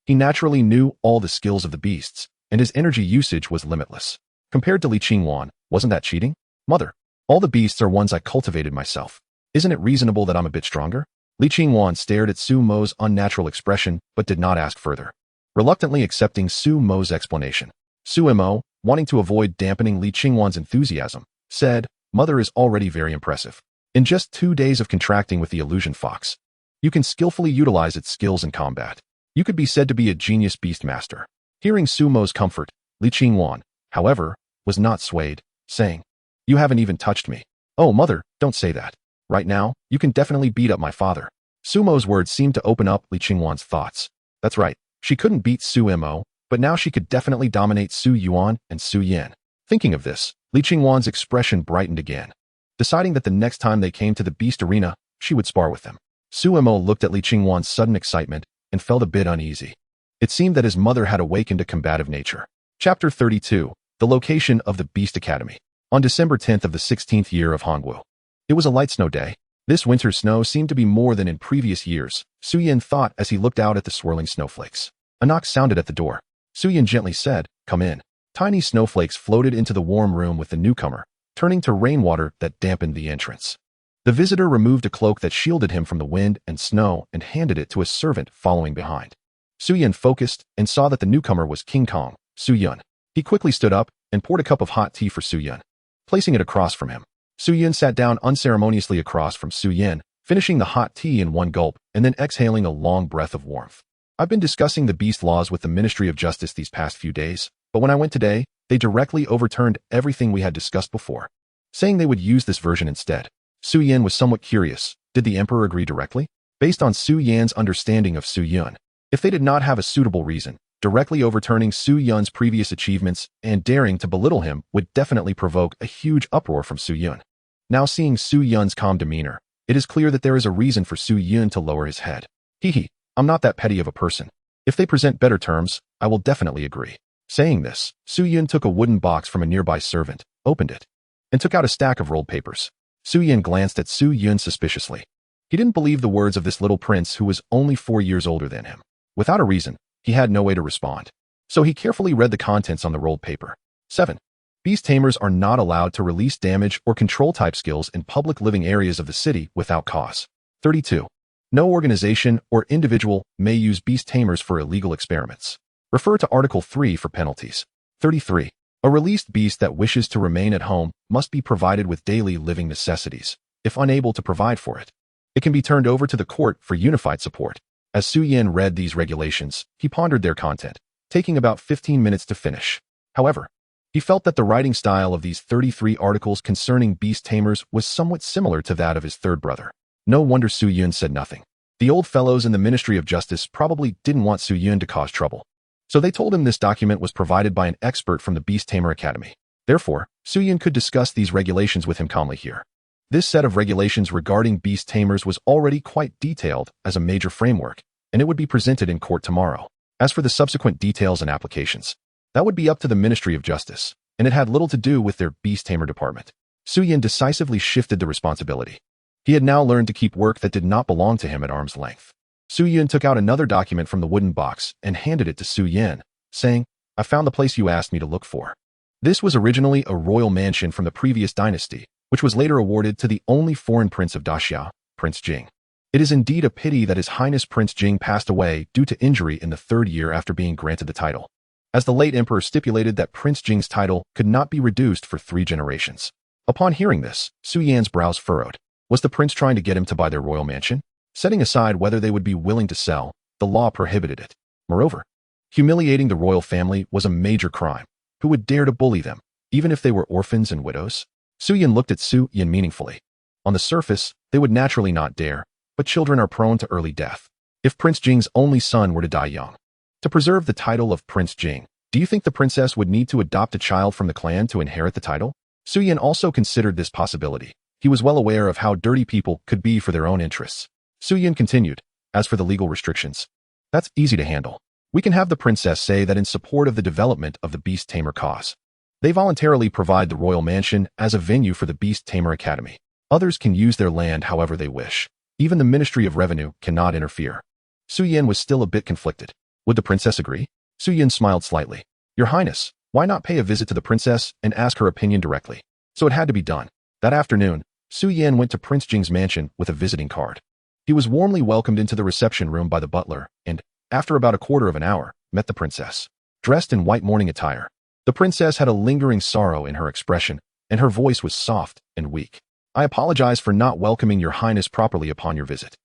He naturally knew all the skills of the beasts, and his energy usage was limitless. Compared to Li Qingwan, wasn't that cheating? "Mother, all the beasts are ones I cultivated myself. Isn't it reasonable that I'm a bit stronger?" Li Qingwan stared at Sumo's unnatural expression but did not ask further, reluctantly accepting Sumo's explanation. Sumo, wanting to avoid dampening Li Qingwan's enthusiasm, said, "Mother is already very impressive. In just 2 days of contracting with the illusion fox, you can skillfully utilize its skills in combat. You could be said to be a genius beastmaster." Hearing Sumo's comfort, Li Qingwan, however, was not swayed, saying, "You haven't even touched me." "Oh, Mother, don't say that. Right now, you can definitely beat up my father." Sumo's words seemed to open up Li Qingwan's thoughts. That's right, she couldn't beat Sumo, but now she could definitely dominate Su Yuan and Su Yin. Thinking of this, Li Qingwan's expression brightened again, deciding that the next time they came to the beast arena, she would spar with them. Sumo looked at Li Qingwan's sudden excitement and felt a bit uneasy. It seemed that his mother had awakened a combative nature. Chapter 32, The Location of the Beast Academy. On December 10th of the 16th year of Hongwu, It was a light snow day. This winter's snow seemed to be more than in previous years, Suyin thought as he looked out at the swirling snowflakes. A knock sounded at the door. Suyin gently said, "Come in." Tiny snowflakes floated into the warm room with the newcomer, turning to rainwater that dampened the entrance. The visitor removed a cloak that shielded him from the wind and snow and handed it to a servant following behind. Suyin focused and saw that the newcomer was King Kong, Suyun. He quickly stood up and poured a cup of hot tea for Suyun, placing it across from him. Suyun sat down unceremoniously across from Suyin, finishing the hot tea in one gulp and then exhaling a long breath of warmth. I've been discussing the beast laws with the Ministry of Justice these past few days, but when I went today, they directly overturned everything we had discussed before, saying they would use this version instead. Suyin was somewhat curious. Did the emperor agree directly? Based on Suyun's understanding of Suyun, if they did not have a suitable reason, directly overturning Suyun's previous achievements and daring to belittle him would definitely provoke a huge uproar from Suyun. Now seeing Suyun's calm demeanor, it is clear that there is a reason for Suyun to lower his head. Hee, I'm not that petty of a person. If they present better terms, I will definitely agree. Saying this, Suyun took a wooden box from a nearby servant, opened it, and took out a stack of rolled papers. Suyun glanced at Suyun suspiciously. He didn't believe the words of this little prince who was only 4 years older than him. Without a reason, he had no way to respond. So he carefully read the contents on the rolled paper. 7. Beast tamers are not allowed to release damage or control type skills in public living areas of the city without cause. 32. No organization or individual may use beast tamers for illegal experiments. Refer to Article 3 for penalties. 33. A released beast that wishes to remain at home must be provided with daily living necessities. If unable to provide for it, it can be turned over to the court for unified support. As Suyin read these regulations, he pondered their content, taking about 15 minutes to finish. However, he felt that the writing style of these 33 articles concerning beast tamers was somewhat similar to that of his third brother. No wonder Suyun said nothing. The old fellows in the Ministry of Justice probably didn't want Suyun to cause trouble, so they told him this document was provided by an expert from the Beast Tamer Academy. Therefore, Suyun could discuss these regulations with him calmly here. This set of regulations regarding beast tamers was already quite detailed as a major framework, and it would be presented in court tomorrow. As for the subsequent details and applications, that would be up to the Ministry of Justice, and it had little to do with their beast tamer department. Suyun decisively shifted the responsibility. He had now learned to keep work that did not belong to him at arm's length. Suyun took out another document from the wooden box and handed it to Suyin, saying, "I found the place you asked me to look for." This was originally a royal mansion from the previous dynasty, which was later awarded to the only foreign prince of Daxia, Prince Jing. It is indeed a pity that His Highness Prince Jing passed away due to injury in the 3rd year after being granted the title, as the late emperor stipulated that Prince Jing's title could not be reduced for 3 generations. Upon hearing this, Suyin's brows furrowed. Was the prince trying to get him to buy their royal mansion? Setting aside whether they would be willing to sell, the law prohibited it. Moreover, humiliating the royal family was a major crime. Who would dare to bully them, even if they were orphans and widows? Suyin looked at Suyin meaningfully. On the surface, they would naturally not dare, but children are prone to early death. If Prince Jing's only son were to die young, to preserve the title of Prince Jing, do you think the princess would need to adopt a child from the clan to inherit the title? Suyin also considered this possibility. He was well aware of how dirty people could be for their own interests. Suyin continued, "As for the legal restrictions, that's easy to handle. We can have the princess say that in support of the development of the Beast Tamer cause, they voluntarily provide the royal mansion as a venue for the Beast Tamer Academy. Others can use their land however they wish. Even the Ministry of Revenue cannot interfere." Suyin was still a bit conflicted. Would the princess agree? Suyin smiled slightly. "Your Highness, why not pay a visit to the princess and ask her opinion directly?" So it had to be done. That afternoon, Suyin went to Prince Jing's mansion with a visiting card. He was warmly welcomed into the reception room by the butler and, after about a quarter of an hour, met the princess. Dressed in white mourning attire, the princess had a lingering sorrow in her expression, and her voice was soft and weak. "I apologize for not welcoming your Highness properly upon your visit."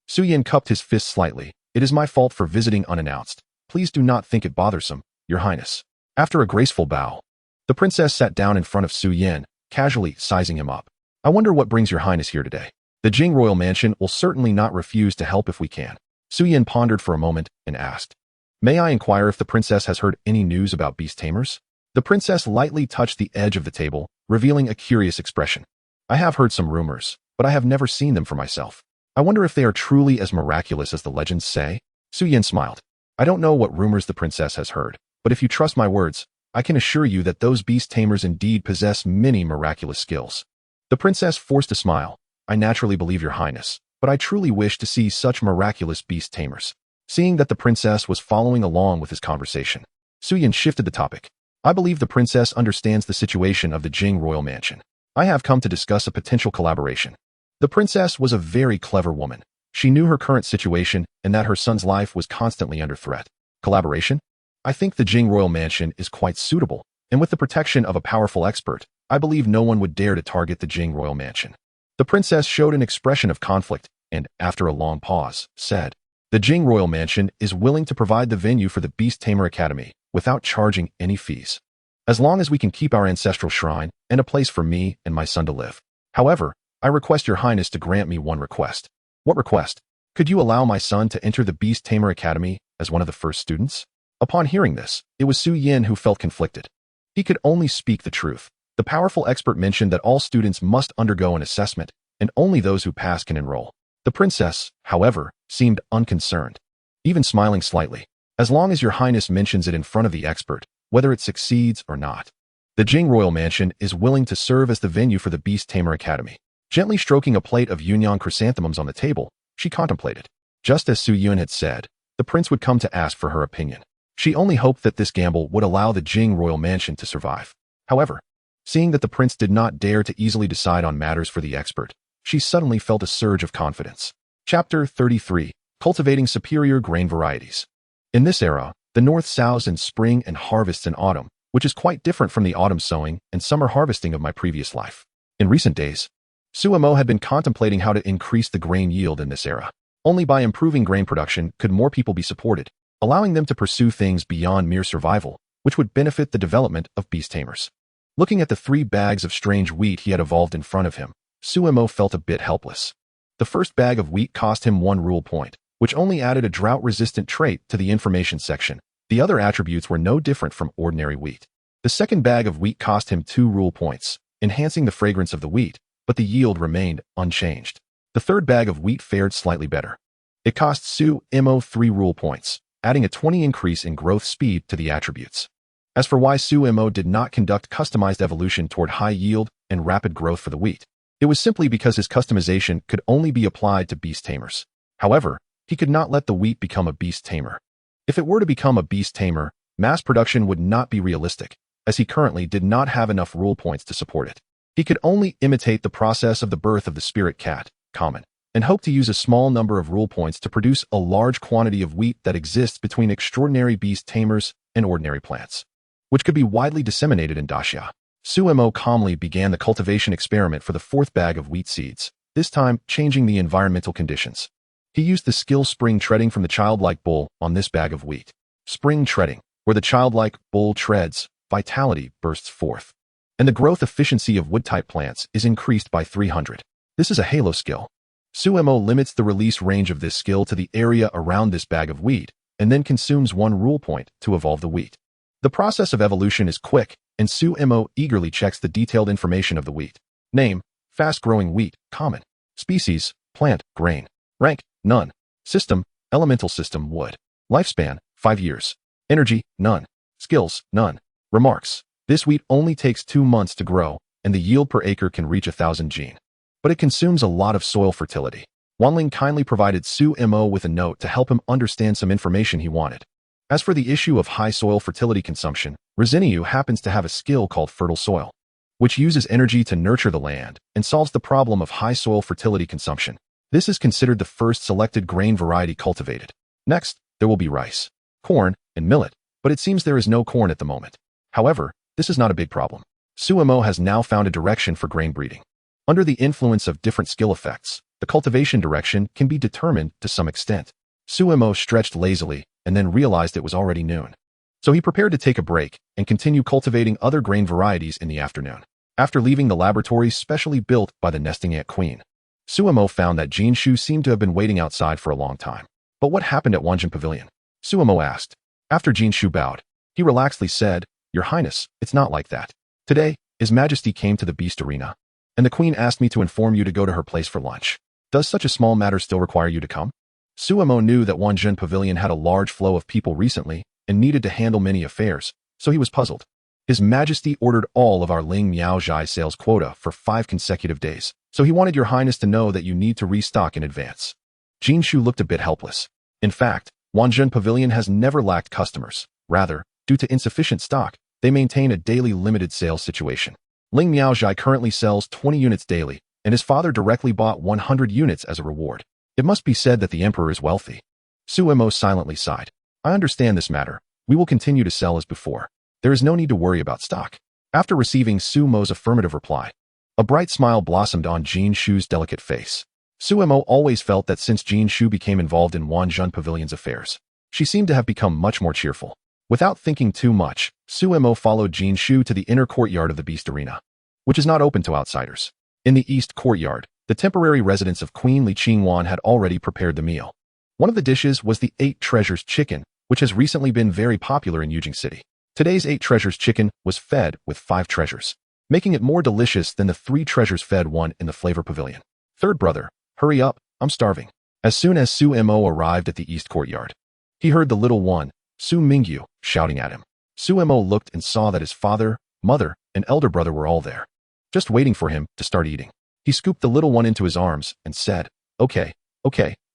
Suyin cupped his fist slightly. "It is my fault for visiting unannounced. Please do not think it bothersome, your Highness." After a graceful bow, the princess sat down in front of Suyin, casually sizing him up. "I wonder what brings your Highness here today. The Jing Royal Mansion will certainly not refuse to help if we can." Suyin pondered for a moment and asked, "May I inquire if the princess has heard any news about beast tamers?" The princess lightly touched the edge of the table, revealing a curious expression. "I have heard some rumors, but I have never seen them for myself. I wonder if they are truly as miraculous as the legends say." Suyin smiled. "I don't know what rumors the princess has heard, but if you trust my words, I can assure you that those beast tamers indeed possess many miraculous skills. The princess forced a smile. I naturally believe your highness, but I truly wish to see such miraculous beast tamers. Seeing that the princess was following along with his conversation, Suyin shifted the topic. I believe the princess understands the situation of the Jing royal mansion. I have come to discuss a potential collaboration. The princess was a very clever woman. She knew her current situation and that her son's life was constantly under threat. Collaboration? I think the Jing royal mansion is quite suitable, and with the protection of a powerful expert, I believe no one would dare to target the Jing royal mansion. The princess showed an expression of conflict and, after a long pause, said, the Jing royal mansion is willing to provide the venue for the Beast Tamer Academy without charging any fees, as long as we can keep our ancestral shrine and a place for me and my son to live. However, I request your highness to grant me one request. What request? Could you allow my son to enter the Beast Tamer Academy as one of the first students? Upon hearing this, it was Su Yin who felt conflicted. He could only speak the truth. The powerful expert mentioned that all students must undergo an assessment, and only those who pass can enroll. The princess, however, seemed unconcerned, even smiling slightly. As long as your highness mentions it in front of the expert, whether it succeeds or not. The Jing royal mansion is willing to serve as the venue for the Beast Tamer Academy. Gently stroking a plate of Yunyan chrysanthemums on the table, she contemplated. Just as Su Yun had said, the prince would come to ask for her opinion. She only hoped that this gamble would allow the Jing royal mansion to survive. However, seeing that the prince did not dare to easily decide on matters for the expert, she suddenly felt a surge of confidence. Chapter 33. Cultivating Superior Grain Varieties. In this era, the north sows in spring and harvests in autumn, which is quite different from the autumn sowing and summer harvesting of my previous life. In recent days, Suemo had been contemplating how to increase the grain yield in this era. Only by improving grain production could more people be supported, allowing them to pursue things beyond mere survival, which would benefit the development of beast tamers. Looking at the 3 bags of strange wheat he had evolved in front of him, Suemo felt a bit helpless. The first bag of wheat cost him 1 rule point, which only added a drought-resistant trait to the information section. The other attributes were no different from ordinary wheat. The second bag of wheat cost him 2 rule points, enhancing the fragrance of the wheat, but the yield remained unchanged. The third bag of wheat fared slightly better. It cost Suemo 3 rule points, adding a 20 increase in growth speed to the attributes. As for why Suemo did not conduct customized evolution toward high yield and rapid growth for the wheat, it was simply because his customization could only be applied to beast tamers. However, he could not let the wheat become a beast tamer. If it were to become a beast tamer, mass production would not be realistic, as he currently did not have enough rule points to support it. He could only imitate the process of the birth of the spirit cat, common, and hope to use a small number of rule points to produce a large quantity of wheat that exists between extraordinary beast tamers and ordinary plants, which could be widely disseminated in Daxia. Suemo calmly began the cultivation experiment for the 4th bag of wheat seeds, this time changing the environmental conditions. He used the skill spring treading from the childlike bull on this bag of wheat. Spring treading, where the childlike bull treads, vitality bursts forth, and the growth efficiency of wood-type plants is increased by 300. This is a halo skill. Suemo limits the release range of this skill to the area around this bag of wheat, and then consumes 1 rule point to evolve the wheat. The process of evolution is quick, and Suemo eagerly checks the detailed information of the wheat. Name, fast-growing wheat, common. Species, plant, grain. Rank, none. System, elemental system, wood. Lifespan, 5 years. Energy, none. Skills, none. Remarks. This wheat only takes 2 months to grow, and the yield per acre can reach 1,000 gene. But it consumes a lot of soil fertility. Wanling kindly provided Suemo with a note to help him understand some information he wanted. As for the issue of high soil fertility consumption, Rezinyu happens to have a skill called Fertile Soil, which uses energy to nurture the land and solves the problem of high soil fertility consumption. This is considered the first selected grain variety cultivated. Next, there will be rice, corn, and millet, but it seems there is no corn at the moment. However, this is not a big problem. Suemo has now found a direction for grain breeding. Under the influence of different skill effects, the cultivation direction can be determined to some extent. Suemo stretched lazily and then realized it was already noon. So he prepared to take a break and continue cultivating other grain varieties in the afternoon. After leaving the laboratory specially built by the nesting ant queen, Suemo found that Jinshu seemed to have been waiting outside for a long time. But what happened at Wanjin Pavilion? Suemo asked. After Jinshu bowed, he relaxedly said, Your Highness, it's not like that. Today, His Majesty came to the Beast Arena, and the Queen asked me to inform you to go to her place for lunch. Does such a small matter still require you to come? Suemo knew that Wanjin Pavilion had a large flow of people recently and needed to handle many affairs, so he was puzzled. His Majesty ordered all of our Ling Miao Zhai sales quota for 5 consecutive days, so he wanted your highness to know that you need to restock in advance. Jin Shu looked a bit helpless. In fact, Wanzhen Pavilion has never lacked customers. Rather, due to insufficient stock, they maintain a daily limited sales situation. Ling Miao Zhai currently sells 20 units daily, and his father directly bought 100 units as a reward. It must be said that the emperor is wealthy. Su Mo silently sighed. I understand this matter. We will continue to sell as before. There is no need to worry about stock. After receiving Su Mo's affirmative reply, a bright smile blossomed on Jin Shu's delicate face. Su Mo always felt that since Jin Shu became involved in Wanzhen Pavilion's affairs, she seemed to have become much more cheerful. Without thinking too much, Su Mo followed Jin Shu to the inner courtyard of the Beast Arena, which is not open to outsiders. In the east courtyard, the temporary residence of Queen Li Qingwan had already prepared the meal. One of the dishes was the 8 Treasures chicken, which has recently been very popular in Yujing City. Today's 8 Treasures chicken was fed with 5 treasures, making it more delicious than the 3 treasures fed one in the Flavor Pavilion. Third brother, hurry up, I'm starving. As soon as Su Mo arrived at the east courtyard, he heard the little one, Su Mingyu, shouting at him. Su Mo looked and saw that his father, mother, and elder brother were all there, just waiting for him to start eating. He scooped the little one into his arms and said, Okay,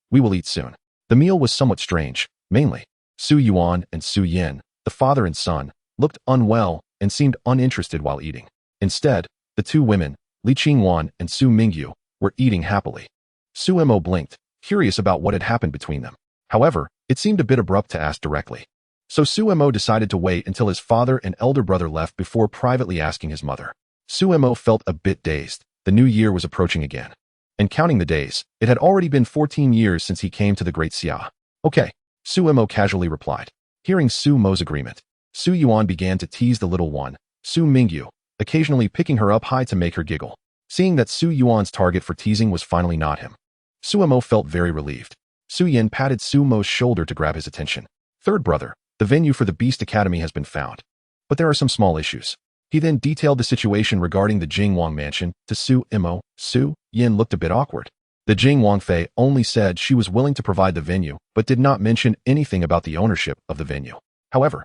we will eat soon. The meal was somewhat strange. Mainly, Su Yuan and Su Yin, the father and son, looked unwell and seemed uninterested while eating. Instead, the 2 women, Li Qingwan and Su Mingyu, were eating happily. Su Mo blinked, curious about what had happened between them. However, it seemed a bit abrupt to ask directly. So Su Mo decided to wait until his father and elder brother left before privately asking his mother. Su Mo felt a bit dazed. The new year was approaching again. And counting the days, it had already been 14 years since he came to the Great Xia. Okay, Su Mo casually replied. Hearing Su Mo's agreement, Su Yuan began to tease the little one, Su Mingyu, occasionally picking her up high to make her giggle. Seeing that Su Yuan's target for teasing was finally not him, Su Mo felt very relieved. Su Yin patted Su Mo's shoulder to grab his attention. Third brother, the venue for the Beast Academy has been found, but there are some small issues. He then detailed the situation regarding the Jingwang mansion to Su Mo. Su Yin looked a bit awkward. The Jingwang Fei only said she was willing to provide the venue, but did not mention anything about the ownership of the venue. However,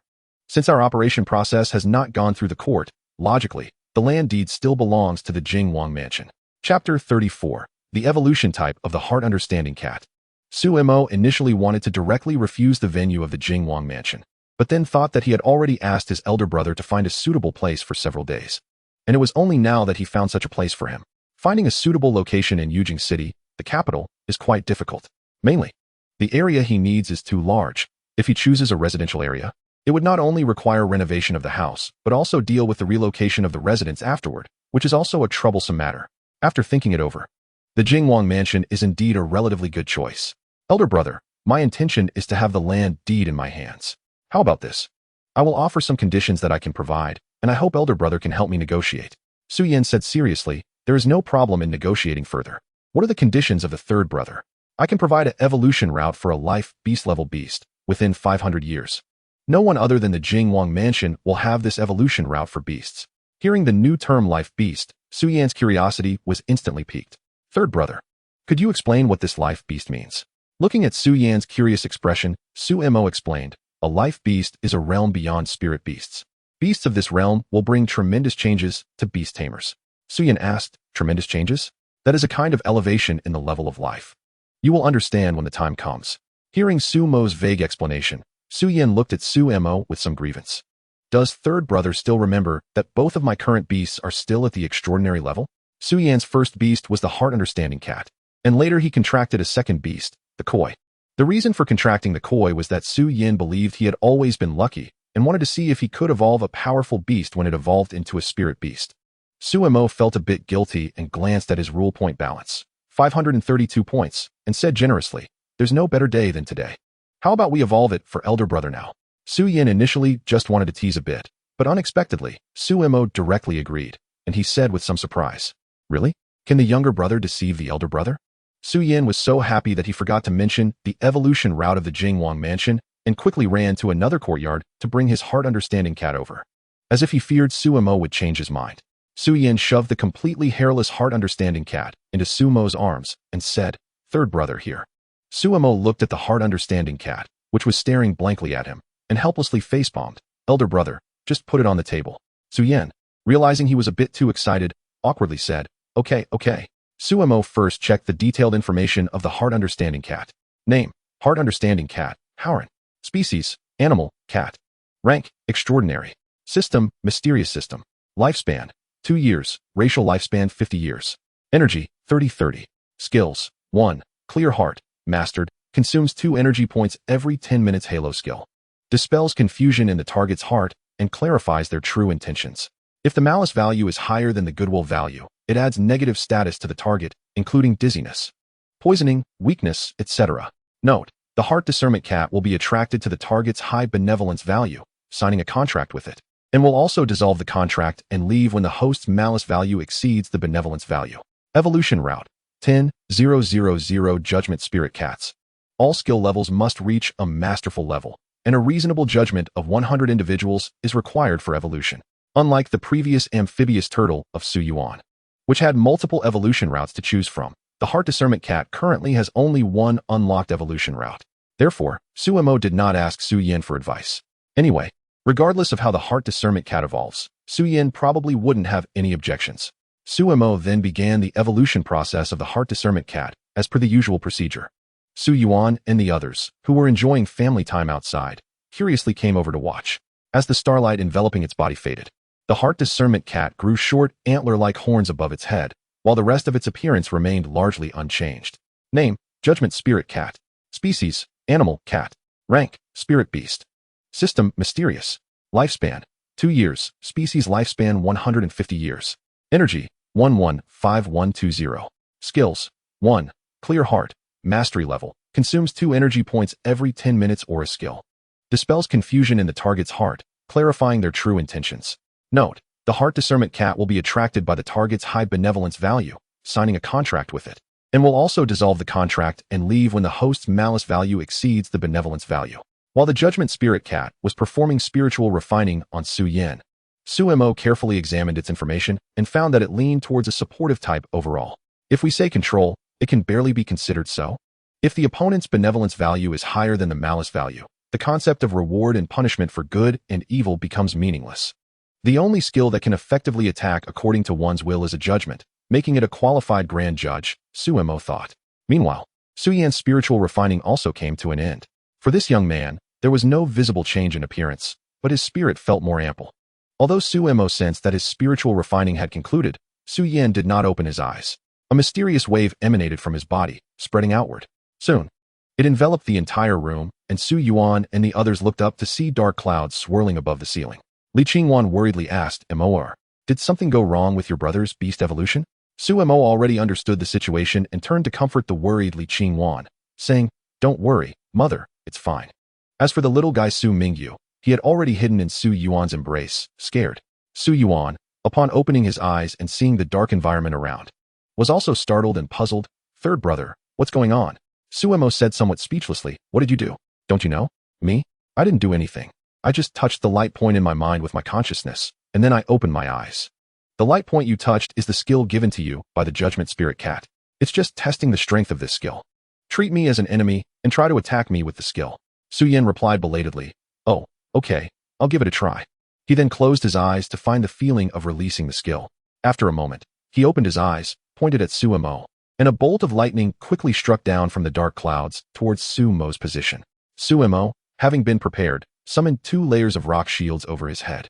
since our operation process has not gone through the court, logically, the land deed still belongs to the Jingwang mansion. Chapter 34. The evolution type of the Heart Understanding Cat. Su Mo initially wanted to directly refuse the venue of the Jingwang mansion, but then thought that he had already asked his elder brother to find a suitable place for several days. And it was only now that he found such a place for him. Finding a suitable location in Yujing City, the capital, is quite difficult. Mainly, the area he needs is too large. If he chooses a residential area, it would not only require renovation of the house, but also deal with the relocation of the residents afterward, which is also a troublesome matter. After thinking it over, the Jingwang mansion is indeed a relatively good choice. Elder brother, my intention is to have the land deed in my hands. How about this? I will offer some conditions that I can provide, and I hope elder brother can help me negotiate. Su Yin said seriously, there is no problem in negotiating further. What are the conditions of the third brother? I can provide an evolution route for a life beast level beast within 500 years. No one other than the Jingwang mansion will have this evolution route for beasts. Hearing the new term life beast, Su Yan's curiosity was instantly piqued. Third brother, could you explain what this life beast means? Looking at Su Yan's curious expression, Su Mo explained, a life beast is a realm beyond spirit beasts. Beasts of this realm will bring tremendous changes to beast tamers. Su Yan asked, tremendous changes? That is a kind of elevation in the level of life. You will understand when the time comes. Hearing Su Mo's vague explanation, Su Yan looked at Su Mo with some grievance. Does third brother still remember that both of my current beasts are still at the extraordinary level? Su Yan's first beast was the Heart Understanding Cat, and later he contracted a second beast, the Koi. The reason for contracting the Koi was that Su Yin believed he had always been lucky and wanted to see if he could evolve a powerful beast when it evolved into a spirit beast. Su Mo felt a bit guilty and glanced at his rule point balance, 532 points, and said generously, there's no better day than today. How about we evolve it for elder brother now? Su Yin initially just wanted to tease a bit, but unexpectedly, Su Mo directly agreed, and he said with some surprise, really? Can the younger brother deceive the elder brother? Su Yin was so happy that he forgot to mention the evolution route of the Jingwang mansion and quickly ran to another courtyard to bring his Heart Understanding Cat over. As if he feared Su Mo would change his mind, Su Yin shoved the completely hairless Heart Understanding Cat into Su Mo's arms and said, third brother here. Su Mo looked at the Heart Understanding Cat, which was staring blankly at him, and helplessly facepalmed, elder brother, just put it on the table. Su Yan, realizing he was a bit too excited, awkwardly said, okay, okay. Su Mo first checked the detailed information of the Heart Understanding Cat. Name, Heart Understanding Cat, Howren. Species, animal, cat. Rank, extraordinary. System, mysterious system. Lifespan, 2 years. Racial lifespan, 50 years. Energy, 30-30. Skills, 1. Clear Heart, mastered. Consumes 2 energy points every 10 minutes. Halo skill. Dispels confusion in the target's heart and clarifies their true intentions. If the malice value is higher than the goodwill value, it adds negative status to the target, including dizziness, poisoning, weakness, etc. Note, the Heart Discernment Cat will be attracted to the target's high benevolence value, signing a contract with it, and will also dissolve the contract and leave when the host's malice value exceeds the benevolence value. Evolution Route 10,000 Judgment Spirit Cats. All skill levels must reach a masterful level, and a reasonable judgment of 100 individuals is required for evolution. Unlike the previous amphibious turtle of Su Yuan, which had multiple evolution routes to choose from, the Heart Discernment Cat currently has only one unlocked evolution route. Therefore, Su Mo did not ask Su Yan for advice. Anyway, regardless of how the Heart Discernment Cat evolves, Su Yan probably wouldn't have any objections. Su Mo then began the evolution process of the Heart Discernment Cat, as per the usual procedure. Su Yuan and the others, who were enjoying family time outside, curiously came over to watch. As the starlight enveloping its body faded, the Heart Discernment Cat grew short, antler-like horns above its head, while the rest of its appearance remained largely unchanged. Name, Judgment Spirit Cat. Species, animal, cat. Rank, Spirit Beast. System, mysterious. Lifespan, 2 years. Species lifespan, 150 years. Energy, 115120. Skills, 1. Clear Heart, mastery level. Consumes 2 energy points every 10 minutes or a skill. Dispels confusion in the target's heart, clarifying their true intentions. Note, the Heart Discernment Cat will be attracted by the target's high benevolence value, signing a contract with it, and will also dissolve the contract and leave when the host's malice value exceeds the benevolence value. While the Judgment Spirit Cat was performing spiritual refining on Su Yan, Su Mo carefully examined its information and found that it leaned towards a supportive type overall. If we say control, it can barely be considered so. If the opponent's benevolence value is higher than the malice value, the concept of reward and punishment for good and evil becomes meaningless. The only skill that can effectively attack according to one's will is a judgment, making it a qualified grand judge, Su Mo thought. Meanwhile, Su Yan's spiritual refining also came to an end. For this young man, there was no visible change in appearance, but his spirit felt more ample. Although Su Mo sensed that his spiritual refining had concluded, Su Yan did not open his eyes. A mysterious wave emanated from his body, spreading outward. Soon, it enveloped the entire room, and Su Yuan and the others looked up to see dark clouds swirling above the ceiling. Li Qingwan worriedly asked, Mor, did something go wrong with your brother's beast evolution? Su Mo already understood the situation and turned to comfort the worried Li Qingwan, saying, don't worry, mother, it's fine. As for the little guy Su Mingyu, he had already hidden in Su Yuan's embrace, scared. Su Yuan, upon opening his eyes and seeing the dark environment around, was also startled and puzzled. Third brother, what's going on? Su Mo said somewhat speechlessly, what did you do? Don't you know? Me? I didn't do anything. I just touched the light point in my mind with my consciousness, and then I opened my eyes. The light point you touched is the skill given to you by the Judgment Spirit Cat. It's just testing the strength of this skill. Treat me as an enemy and try to attack me with the skill. Su Yan replied belatedly, oh, okay, I'll give it a try. He then closed his eyes to find the feeling of releasing the skill. After a moment, he opened his eyes, pointed at Su Mo, and a bolt of lightning quickly struck down from the dark clouds towards Su Mo's position. Su Mo, having been prepared, summoned 2 layers of rock shields over his head.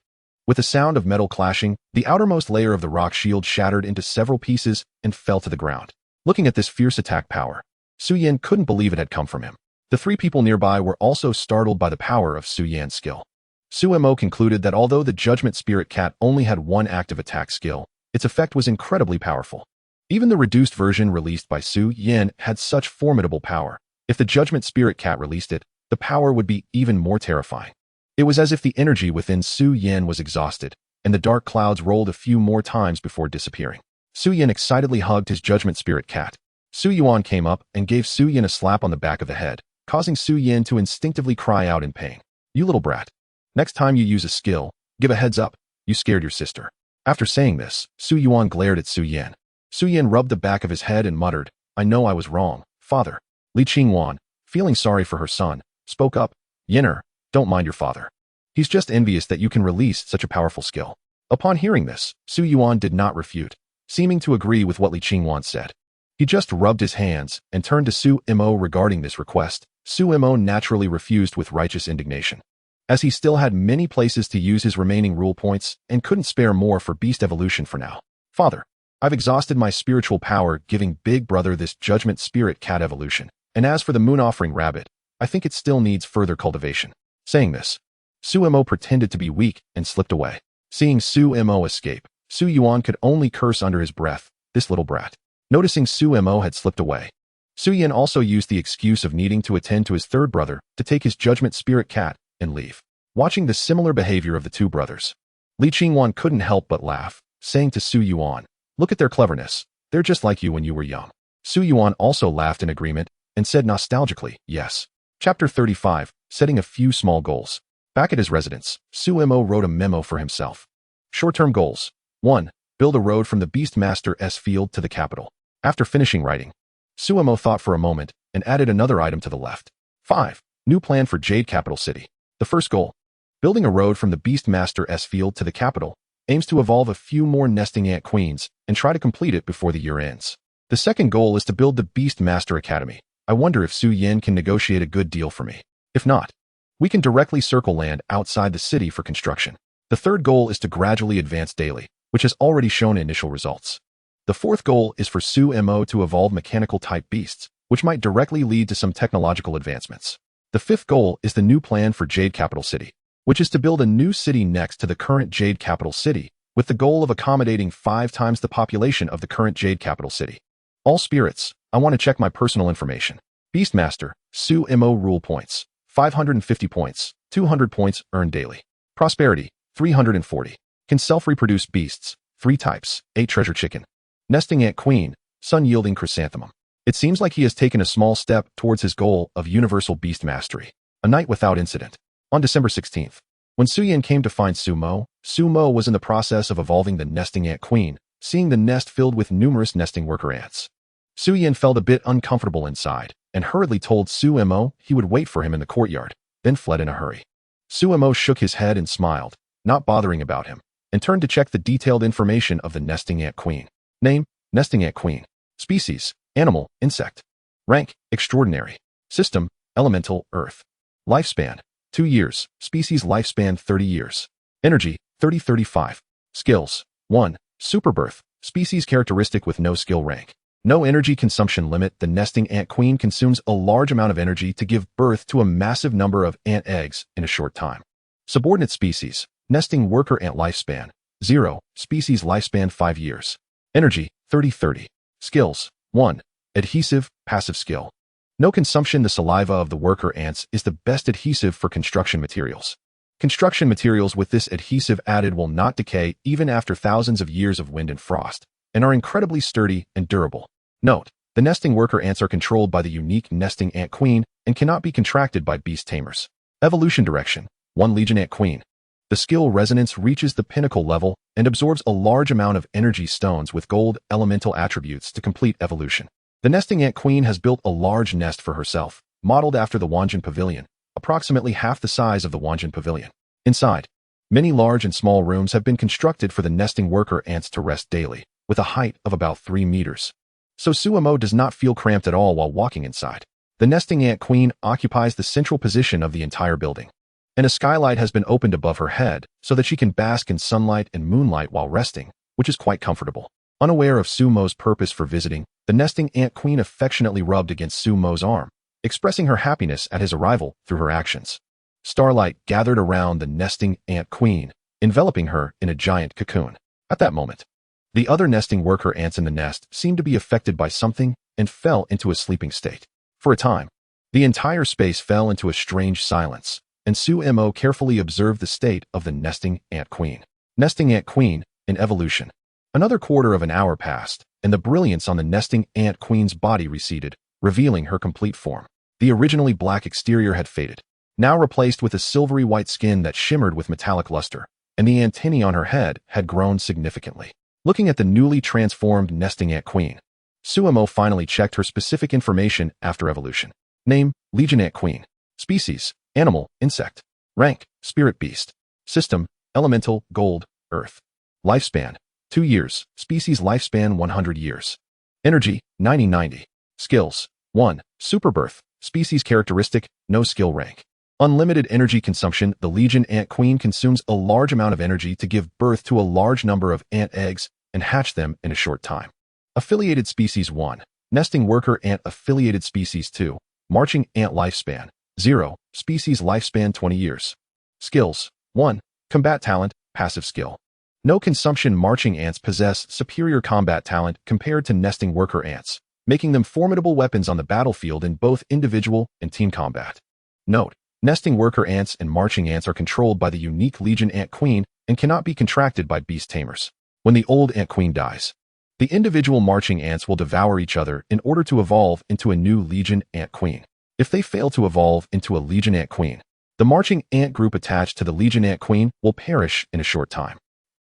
With the sound of metal clashing, the outermost layer of the rock shield shattered into several pieces and fell to the ground. Looking at this fierce attack power, Su Yan couldn't believe it had come from him. The 3 people nearby were also startled by the power of Su Yan's skill. Su Mo concluded that although the Judgment Spirit Cat only had 1 active attack skill, its effect was incredibly powerful. Even the reduced version released by Su Yan had such formidable power. If the Judgment Spirit Cat released it, the power would be even more terrifying. It was as if the energy within Su Yan was exhausted, and the dark clouds rolled a few more times before disappearing. Su Yan excitedly hugged his Judgment Spirit Cat. Su Yuan came up and gave Su Yan a slap on the back of the head, causing Su Yan to instinctively cry out in pain. You little brat. Next time you use a skill, give a heads up. You scared your sister. After saying this, Su Yuan glared at Su Yan. Su Yan rubbed the back of his head and muttered, I know I was wrong, father. Li Qingwan, feeling sorry for her son, spoke up, Yenner, don't mind your father. He's just envious that you can release such a powerful skill. Upon hearing this, Su Yuan did not refute, seeming to agree with what Li Qingwan said. He just rubbed his hands and turned to Su Mo regarding this request. Su Mo naturally refused with righteous indignation, as he still had many places to use his remaining rule points and couldn't spare more for beast evolution for now. Father, I've exhausted my spiritual power giving Big Brother this judgment spirit cat evolution, and as for the moon offering rabbit, I think it still needs further cultivation. Saying this, Su Mo pretended to be weak and slipped away. Seeing Su Mo escape, Su Yuan could only curse under his breath, this little brat. Noticing Su Mo had slipped away, Su Yin also used the excuse of needing to attend to his third brother to take his judgment spirit cat and leave. Watching the similar behavior of the two brothers, Li Qingwan couldn't help but laugh, saying to Su Yuan, "Look at their cleverness. They're just like you when you were young." Su Yuan also laughed in agreement and said nostalgically, "Yes." Chapter 35, Setting a Few Small Goals. Back at his residence, Su Mo wrote a memo for himself. Short-term goals. 1. Build a road from the Beastmaster's field to the capital. After finishing writing, Su Mo thought for a moment and added another item to the left. 5. New plan for Jade Capital City. The first goal, building a road from the Beastmaster's field to the capital, aims to evolve a few more nesting ant queens and try to complete it before the year ends. The second goal is to build the Beastmaster Academy. I wonder if Su Yin can negotiate a good deal for me. If not, we can directly circle land outside the city for construction. The third goal is to gradually advance daily, which has already shown initial results. The fourth goal is for Su Mo to evolve mechanical-type beasts, which might directly lead to some technological advancements. The fifth goal is the new plan for Jade Capital City, which is to build a new city next to the current Jade Capital City, with the goal of accommodating 5 times the population of the current Jade Capital City. All spirits, I want to check my personal information. Beastmaster, Su Mo rule points, 550 points, 200 points earned daily. Prosperity, 340. Can self-reproduce beasts, 3 types, 8 treasure chicken. Nesting ant queen, sun-yielding chrysanthemum. It seems like he has taken a small step towards his goal of universal beast mastery. A night without incident. On December 16th, when Su Yin came to find Su Mo was in the process of evolving the nesting ant queen, seeing the nest filled with numerous nesting worker ants. Su Yin felt a bit uncomfortable inside and hurriedly told Su Mo he would wait for him in the courtyard, then fled in a hurry. Su Mo shook his head and smiled, not bothering about him, and turned to check the detailed information of the nesting ant queen. Name, nesting ant queen. Species, animal, insect. Rank, extraordinary. System, elemental, earth. Lifespan, 2 years. Species lifespan 30 years. Energy, 30-35. Skills, 1. Super birth. Species characteristic with no skill rank. No energy consumption limit. The nesting ant queen consumes a large amount of energy to give birth to a massive number of ant eggs in a short time. Subordinate species, nesting worker ant lifespan, 0. Species lifespan 5 years. Energy, 30-30. Skills, 1. Adhesive, passive skill. No consumption. The saliva of the worker ants is the best adhesive for construction materials. Construction materials with this adhesive added will not decay even after thousands of years of wind and frost, and are incredibly sturdy and durable. Note, the nesting worker ants are controlled by the unique nesting ant queen and cannot be contracted by beast tamers. Evolution direction, 1. Legion ant queen. The skill resonance reaches the pinnacle level and absorbs a large amount of energy stones with gold elemental attributes to complete evolution. The nesting ant queen has built a large nest for herself, modeled after the Wanjin Pavilion, approximately half the size of the Wanjin Pavilion. Inside, many large and small rooms have been constructed for the nesting worker ants to rest daily, with a height of about 3 meters. So Su Mo does not feel cramped at all while walking inside. The nesting ant queen occupies the central position of the entire building, and a skylight has been opened above her head so that she can bask in sunlight and moonlight while resting, which is quite comfortable. Unaware of Su Mo's purpose for visiting, the nesting ant queen affectionately rubbed against Su Mo's arm, expressing her happiness at his arrival through her actions. Starlight gathered around the nesting ant queen, enveloping her in a giant cocoon. At that moment, the other nesting worker ants in the nest seemed to be affected by something and fell into a sleeping state. For a time, the entire space fell into a strange silence, and Su Mo carefully observed the state of the nesting ant queen. Nesting ant queen in evolution. Another quarter of an hour passed, and the brilliance on the nesting ant queen's body receded, revealing her complete form. The originally black exterior had faded, now replaced with a silvery white skin that shimmered with metallic luster, and the antennae on her head had grown significantly. Looking at the newly transformed nesting ant queen, Su Mo finally checked her specific information after evolution. Name, Legion ant queen. Species, animal, insect. Rank, spirit beast. System, elemental, gold, earth. Lifespan, 2 years. Species lifespan 100 years. Energy, 90-90. Skills, 1. Super birth. Species characteristic, no skill rank. Unlimited energy consumption. The Legion ant queen consumes a large amount of energy to give birth to a large number of ant eggs and hatch them in a short time. Affiliated species 1. Nesting worker ant. Affiliated species 2. Marching ant. Lifespan, 0. Species lifespan 20 years. Skills, 1. Combat talent, passive skill. No consumption. Marching ants possess superior combat talent compared to nesting worker ants, making them formidable weapons on the battlefield in both individual and team combat. Note: nesting worker ants and marching ants are controlled by the unique Legion ant queen and cannot be contracted by beast tamers. When the old ant queen dies, the individual marching ants will devour each other in order to evolve into a new Legion ant queen. If they fail to evolve into a Legion ant queen, the marching ant group attached to the Legion ant queen will perish in a short time.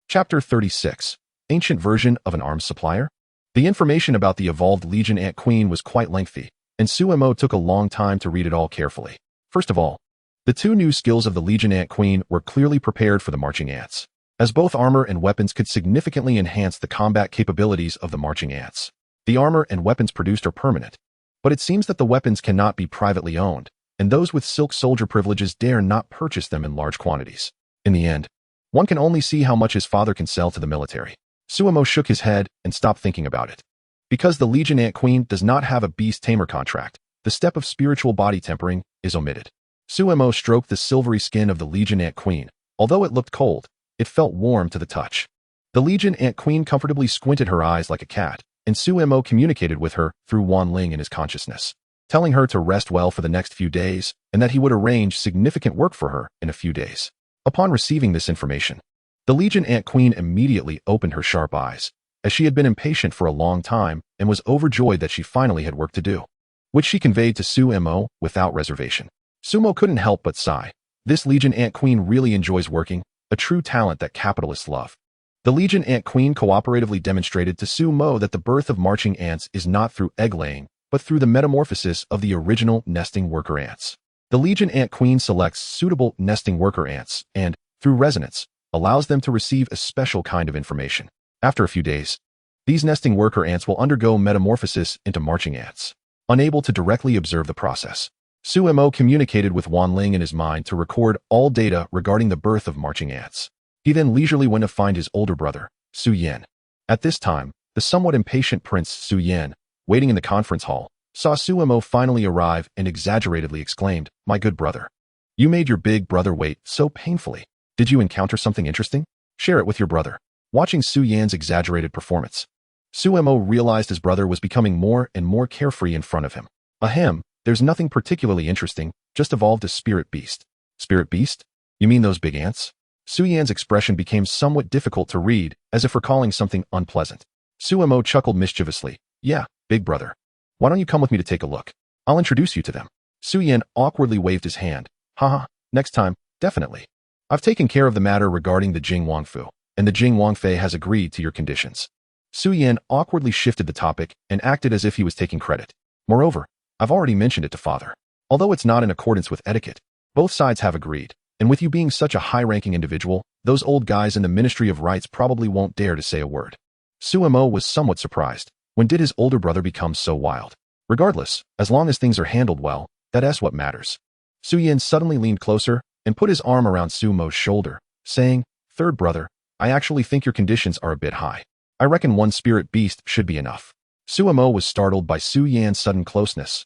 Chapter 36. Ancient version of an arms supplier? The information about the evolved Legion ant queen was quite lengthy, and Suemo took a long time to read it all carefully. First of all, the 2 new skills of the Legion ant queen were clearly prepared for the marching ants, as both armor and weapons could significantly enhance the combat capabilities of the marching ants. The armor and weapons produced are permanent, but it seems that the weapons cannot be privately owned, and those with silk soldier privileges dare not purchase them in large quantities. In the end, one can only see how much his father can sell to the military. Suemo shook his head and stopped thinking about it. Because the Legion ant queen does not have a beast tamer contract, the step of spiritual body tempering is omitted. Suemo stroked the silvery skin of the Legion ant queen. Although it looked cold, it felt warm to the touch. The Legion ant queen comfortably squinted her eyes like a cat, and Suemo communicated with her through Wan Ling in his consciousness, telling her to rest well for the next few days and that he would arrange significant work for her in a few days. Upon receiving this information, the Legion ant queen immediately opened her sharp eyes, as she had been impatient for a long time and was overjoyed that she finally had work to do, which she conveyed to Suemo without reservation. Sumo couldn't help but sigh. This Legion ant queen really enjoys working, a true talent that capitalists love. The Legion ant queen cooperatively demonstrated to Sumo that the birth of marching ants is not through egg-laying, but through the metamorphosis of the original nesting worker ants. The Legion ant queen selects suitable nesting worker ants and, through resonance, allows them to receive a special kind of information. After a few days, these nesting worker ants will undergo metamorphosis into marching ants. Unable to directly observe the process, Suemo communicated with Wan Ling in his mind to record all data regarding the birth of marching ants. He then leisurely went to find his older brother, Su Yan. At this time, the somewhat impatient Prince Su Yan, waiting in the conference hall, saw Suemo finally arrive and exaggeratedly exclaimed, "My good brother. You made your big brother wait so painfully. Did you encounter something interesting? Share it with your brother." Watching Su Yan's exaggerated performance, Suemo realized his brother was becoming more and more carefree in front of him. Ahem, there's nothing particularly interesting, just evolved a spirit beast. Spirit beast? You mean those big ants? Su Yan's expression became somewhat difficult to read, as if recalling something unpleasant. Suemo chuckled mischievously. Yeah, big brother. Why don't you come with me to take a look? I'll introduce you to them. Su Yan awkwardly waved his hand. Haha, next time, definitely. I've taken care of the matter regarding the Jing Wangfu, and the Jing Wangfei has agreed to your conditions. Su Yan awkwardly shifted the topic and acted as if he was taking credit. Moreover, I've already mentioned it to father. Although it's not in accordance with etiquette, both sides have agreed, and with you being such a high-ranking individual, those old guys in the Ministry of Rights probably won't dare to say a word. Suemo was somewhat surprised. When did his older brother become so wild? Regardless, as long as things are handled well, that's what matters. Su Yan suddenly leaned closer and put his arm around Sumo's shoulder, saying, "Third brother, I actually think your conditions are a bit high. I reckon one spirit beast should be enough." Suemo was startled by Su Yan's sudden closeness.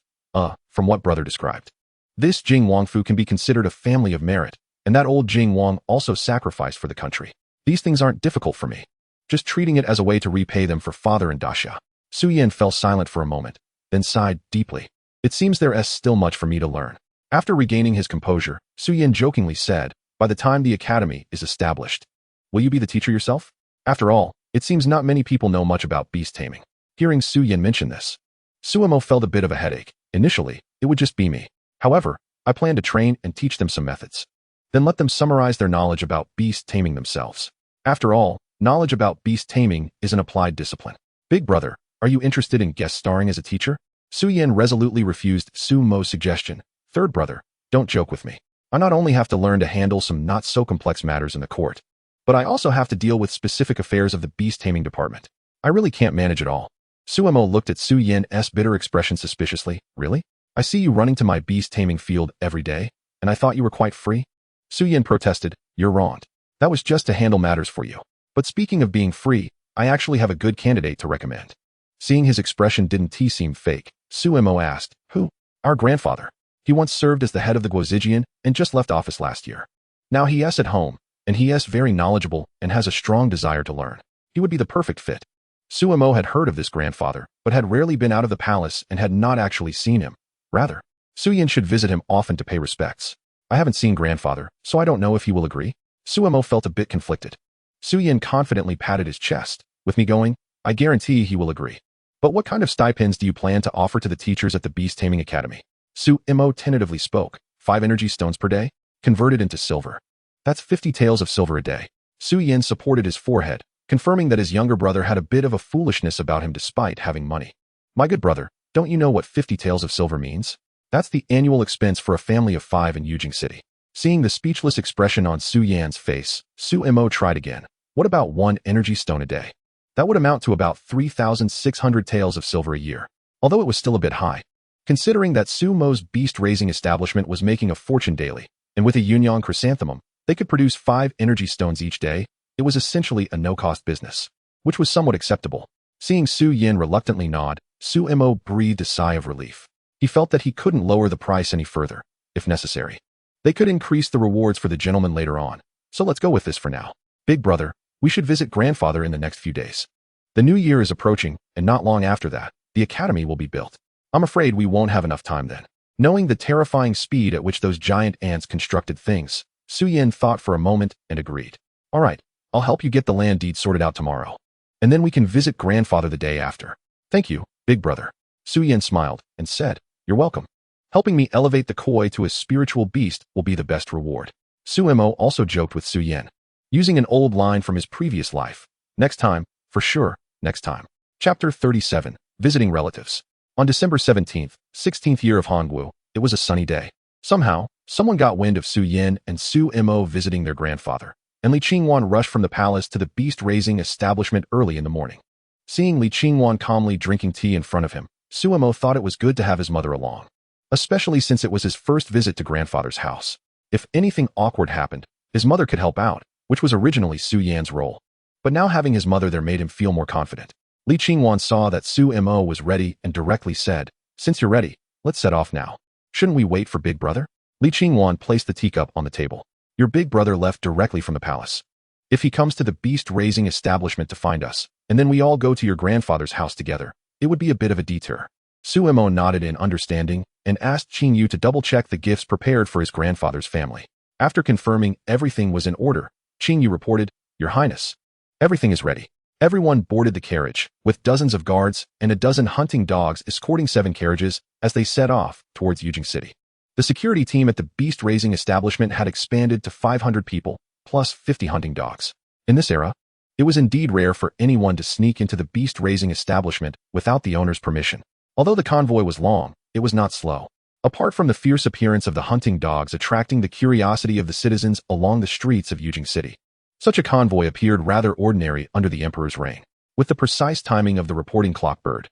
From what brother described. This Jing Wangfu can be considered a family of merit, and that old Jing Wang also sacrificed for the country. These things aren't difficult for me. Just treating it as a way to repay them for father and Daxia. Su Yan fell silent for a moment, then sighed deeply. It seems there is still much for me to learn. After regaining his composure, Su Yan jokingly said, "By the time the academy is established, will you be the teacher yourself?" After all, it seems not many people know much about beast taming. Hearing Su Yan mention this, Suemo felt a bit of a headache. Initially, it would just be me. However, I plan to train and teach them some methods. Then let them summarize their knowledge about beast taming themselves. After all, knowledge about beast taming is an applied discipline. Big brother, are you interested in guest starring as a teacher? Su Yan resolutely refused Sumo's suggestion. Third brother, don't joke with me. I not only have to learn to handle some not-so-complex matters in the court, but I also have to deal with specific affairs of the beast taming department. I really can't manage it all. Suemo looked at Su Yin's bitter expression suspiciously. Really? I see you running to my beast taming field every day, and I thought you were quite free? Su Yin protested. You're wrong. That was just to handle matters for you. But speaking of being free, I actually have a good candidate to recommend. Seeing his expression didn't seem fake, Suemo asked, Who? Our grandfather. He once served as the head of the Guozijian and just left office last year. Now he is at home, and he is very knowledgeable and has a strong desire to learn. He would be the perfect fit. Suemo had heard of this grandfather, but had rarely been out of the palace and had not actually seen him. Rather, Su Yin should visit him often to pay respects. I haven't seen grandfather, so I don't know if he will agree. Suemo felt a bit conflicted. Su Yin confidently patted his chest. With me going, I guarantee he will agree. But what kind of stipends do you plan to offer to the teachers at the Beast Taming Academy? Suemo tentatively spoke. 5 energy stones per day, converted into silver. That's 50 taels of silver a day. Su Yin supported his forehead, confirming that his younger brother had a bit of a foolishness about him despite having money. My good brother, don't you know what 50 taels of silver means? That's the annual expense for a family of 5 in Yujing City. Seeing the speechless expression on Su Yan's face, Suemo tried again. What about 1 energy stone a day? That would amount to about 3,600 taels of silver a year, although it was still a bit high. Considering that Sumo's beast-raising establishment was making a fortune daily, and with a Yunyang chrysanthemum, they could produce 5 energy stones each day, it was essentially a no-cost business, which was somewhat acceptable. Seeing Su Yin reluctantly nod, Suemo breathed a sigh of relief. He felt that he couldn't lower the price any further, if necessary. They could increase the rewards for the gentleman later on, so let's go with this for now. Big brother, we should visit grandfather in the next few days. The new year is approaching, and not long after that, the academy will be built. I'm afraid we won't have enough time then. Knowing the terrifying speed at which those giant ants constructed things, Su Yin thought for a moment and agreed. All right, I'll help you get the land deed sorted out tomorrow. And then we can visit grandfather the day after. Thank you, big brother. Su Yin smiled and said, You're welcome. Helping me elevate the koi to a spiritual beast will be the best reward. Suemo also joked with Su Yin, using an old line from his previous life. Next time, for sure, next time. Chapter 37, Visiting Relatives. On December 17th, 16th year of Hongwu, it was a sunny day. Somehow, someone got wind of Su Yin and Suemo visiting their grandfather, and Li Qingwan rushed from the palace to the beast-raising establishment early in the morning. Seeing Li Qingwan calmly drinking tea in front of him, Suemo thought it was good to have his mother along, especially since it was his first visit to grandfather's house. If anything awkward happened, his mother could help out, which was originally Su Yan's role. But now having his mother there made him feel more confident. Li Qingwan saw that Suemo was ready and directly said, Since you're ready, let's set off now. Shouldn't we wait for big brother? Li Qingwan placed the teacup on the table. Your big brother left directly from the palace. If he comes to the beast-raising establishment to find us, and then we all go to your grandfather's house together, it would be a bit of a detour. Suemo nodded in understanding and asked Qing Yu to double-check the gifts prepared for his grandfather's family. After confirming everything was in order, Qing Yu reported, Your Highness, everything is ready. Everyone boarded the carriage, with dozens of guards and a dozen hunting dogs escorting 7 carriages as they set off towards Yujing City. The security team at the beast-raising establishment had expanded to 500 people, plus 50 hunting dogs. In this era, it was indeed rare for anyone to sneak into the beast-raising establishment without the owner's permission. Although the convoy was long, it was not slow. Apart from the fierce appearance of the hunting dogs attracting the curiosity of the citizens along the streets of Yujing City, such a convoy appeared rather ordinary under the emperor's reign. With the precise timing of the reporting clock bird,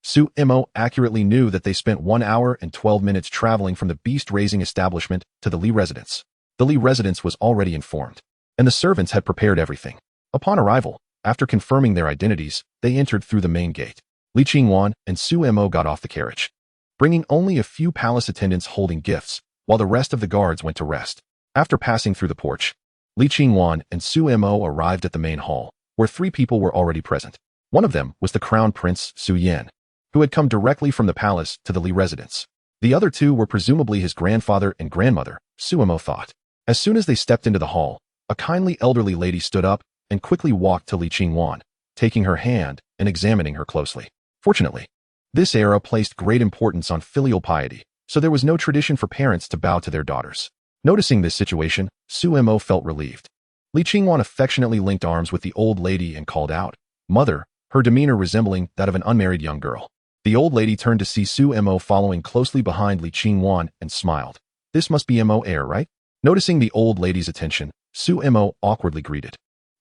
Suemo accurately knew that they spent 1 hour and 12 minutes traveling from the beast-raising establishment to the Li residence. The Li residence was already informed, and the servants had prepared everything. Upon arrival, after confirming their identities, they entered through the main gate. Li Qingwan and Suemo got off the carriage, bringing only a few palace attendants holding gifts, while the rest of the guards went to rest. After passing through the porch, Li Qingwan and Suemo arrived at the main hall, where 3 people were already present. One of them was the Crown Prince Su Yin, who had come directly from the palace to the Li residence. The other 2 were presumably his grandfather and grandmother, Suemo thought. As soon as they stepped into the hall, a kindly elderly lady stood up and quickly walked to Li Qingwan, taking her hand and examining her closely. Fortunately, this era placed great importance on filial piety, so there was no tradition for parents to bow to their daughters. Noticing this situation, Suemo felt relieved. Li Qingwan affectionately linked arms with the old lady and called out, Mother, her demeanor resembling that of an unmarried young girl. The old lady turned to see Suemo following closely behind Li Qingwan and smiled. This must be Mo heir, right? Noticing the old lady's attention, Suemo awkwardly greeted.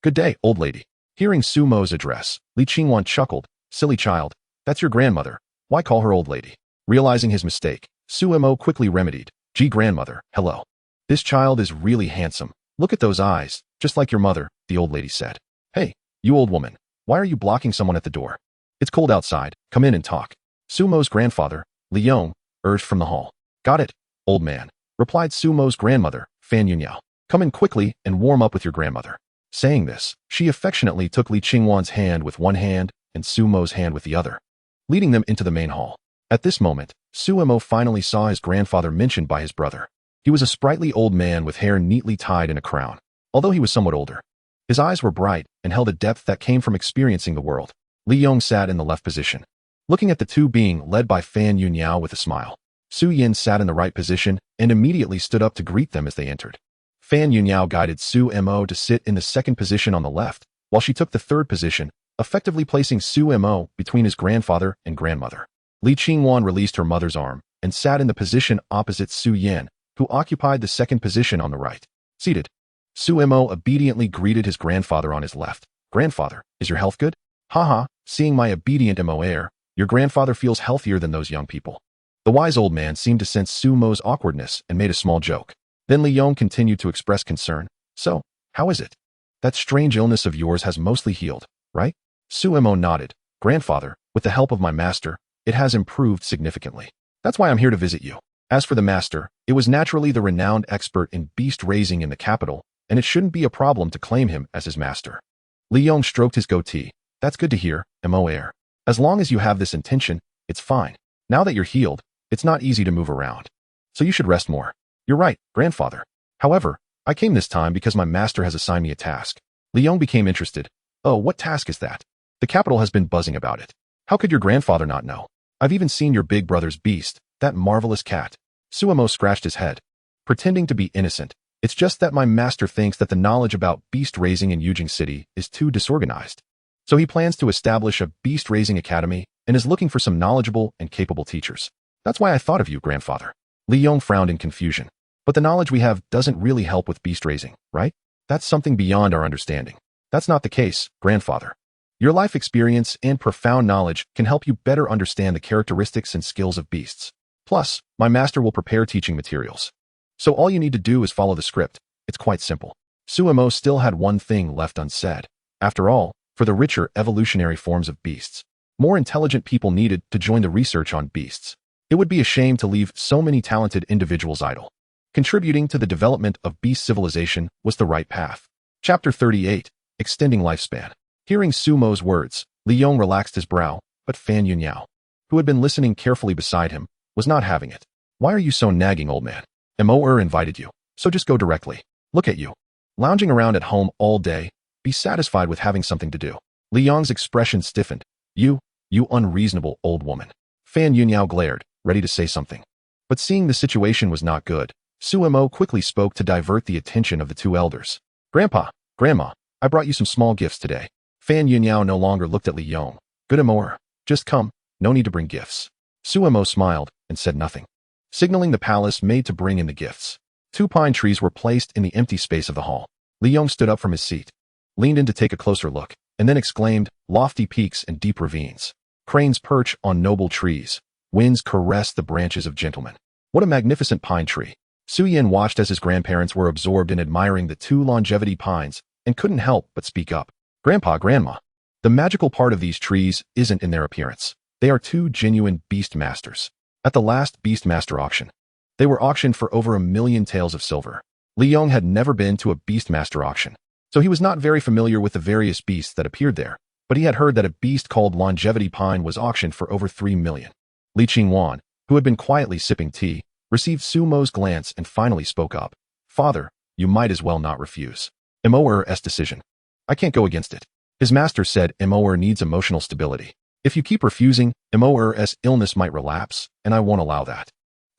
Good day, old lady. Hearing Su Mo's address, Li Qingwan chuckled. Silly child, that's your grandmother. Why call her old lady? Realizing his mistake, Su Mo quickly remedied. Gee, grandmother, hello. This child is really handsome. Look at those eyes, just like your mother, the old lady said. Hey, you old woman, why are you blocking someone at the door? It's cold outside, come in and talk. Su Mo's grandfather, Li Yong, urged from the hall. Got it, old man, replied Su Mo's grandmother, Fan Yunyao. Come in quickly and warm up with your grandmother. Saying this, she affectionately took Li Qingwan's hand with one hand and Su Mo's hand with the other, leading them into the main hall. At this moment, Su Mo finally saw his grandfather mentioned by his brother. He was a sprightly old man with hair neatly tied in a crown, although he was somewhat older. His eyes were bright and held a depth that came from experiencing the world. Li Yong sat in the left position, looking at the two being led by Fan Yunyao with a smile. Su Yin sat in the right position and immediately stood up to greet them as they entered. Fan Yunyao guided Su Mo to sit in the second position on the left, while she took the third position, effectively placing Su Mo between his grandfather and grandmother. Li Qingwan released her mother's arm and sat in the position opposite Su Yin, who occupied the second position on the right. Seated, Su Mo obediently greeted his grandfather on his left. Grandfather, is your health good? Haha, seeing my obedient Mo heir, your grandfather feels healthier than those young people. The wise old man seemed to sense Su Mo's awkwardness and made a small joke. Then Li Yong continued to express concern. So, how is it? That strange illness of yours has mostly healed, right? Su Mo nodded. Grandfather, with the help of my master, it has improved significantly. That's why I'm here to visit you. As for the master, it was naturally the renowned expert in beast raising in the capital, and it shouldn't be a problem to claim him as his master. Li Yong stroked his goatee. That's good to hear, Mo heir. As long as you have this intention, it's fine. Now that you're healed, it's not easy to move around. So you should rest more. You're right, grandfather. However, I came this time because my master has assigned me a task. Li Yong became interested. Oh, what task is that? The capital has been buzzing about it. How could your grandfather not know? I've even seen your big brother's Beast, that marvelous cat. Su Mo scratched his head, pretending to be innocent. It's just that my master thinks that the knowledge about beast raising in Yujing City is too disorganized. So he plans to establish a beast raising academy and is looking for some knowledgeable and capable teachers. That's why I thought of you, grandfather. Li Yong frowned in confusion. But the knowledge we have doesn't really help with beast raising, right? That's something beyond our understanding. That's not the case, grandfather. Your life experience and profound knowledge can help you better understand the characteristics and skills of beasts. Plus, my master will prepare teaching materials. So all you need to do is follow the script. It's quite simple. Su Mo still had one thing left unsaid. After all, for the richer evolutionary forms of beasts, more intelligent people needed to join the research on beasts. It would be a shame to leave so many talented individuals idle. Contributing to the development of beast civilization was the right path. Chapter 38, Extending Lifespan. Hearing Su Mo's words, Li Yong relaxed his brow, but Fan Yunyao, who had been listening carefully beside him, was not having it. Why are you so nagging, old man? Mo invited you, so just go directly. Look at you. Lounging around at home all day, be satisfied with having something to do. Li Yong's expression stiffened. You unreasonable old woman. Fan Yunyao glared, ready to say something. But seeing the situation was not good, Su Mo quickly spoke to divert the attention of the two elders. Grandpa, Grandma, I brought you some small gifts today. Fan Yunyao no longer looked at Li Yong. Good Mo, just come, no need to bring gifts. Su Mo smiled and said nothing, signaling the palace made to bring in the gifts. 2 pine trees were placed in the empty space of the hall. Li Yong stood up from his seat, leaned in to take a closer look, and then exclaimed, lofty peaks and deep ravines. Cranes perch on noble trees. Winds caress the branches of gentlemen. What a magnificent pine tree. Su Yin watched as his grandparents were absorbed in admiring the 2 longevity pines and couldn't help but speak up. Grandpa, Grandma, the magical part of these trees isn't in their appearance. They are 2 genuine Beastmasters. At the last Beastmaster auction, they were auctioned for over 1 million taels of silver. Li Yong had never been to a Beastmaster auction, so he was not very familiar with the various beasts that appeared there, but he had heard that a beast called Longevity Pine was auctioned for over 3 million. Li Qingwan, who had been quietly sipping tea, received Su Mo's glance and finally spoke up. Father, you might as well not refuse. Mo's decision. I can't go against it. His master said Mo needs emotional stability. If you keep refusing, Mo's illness might relapse, and I won't allow that.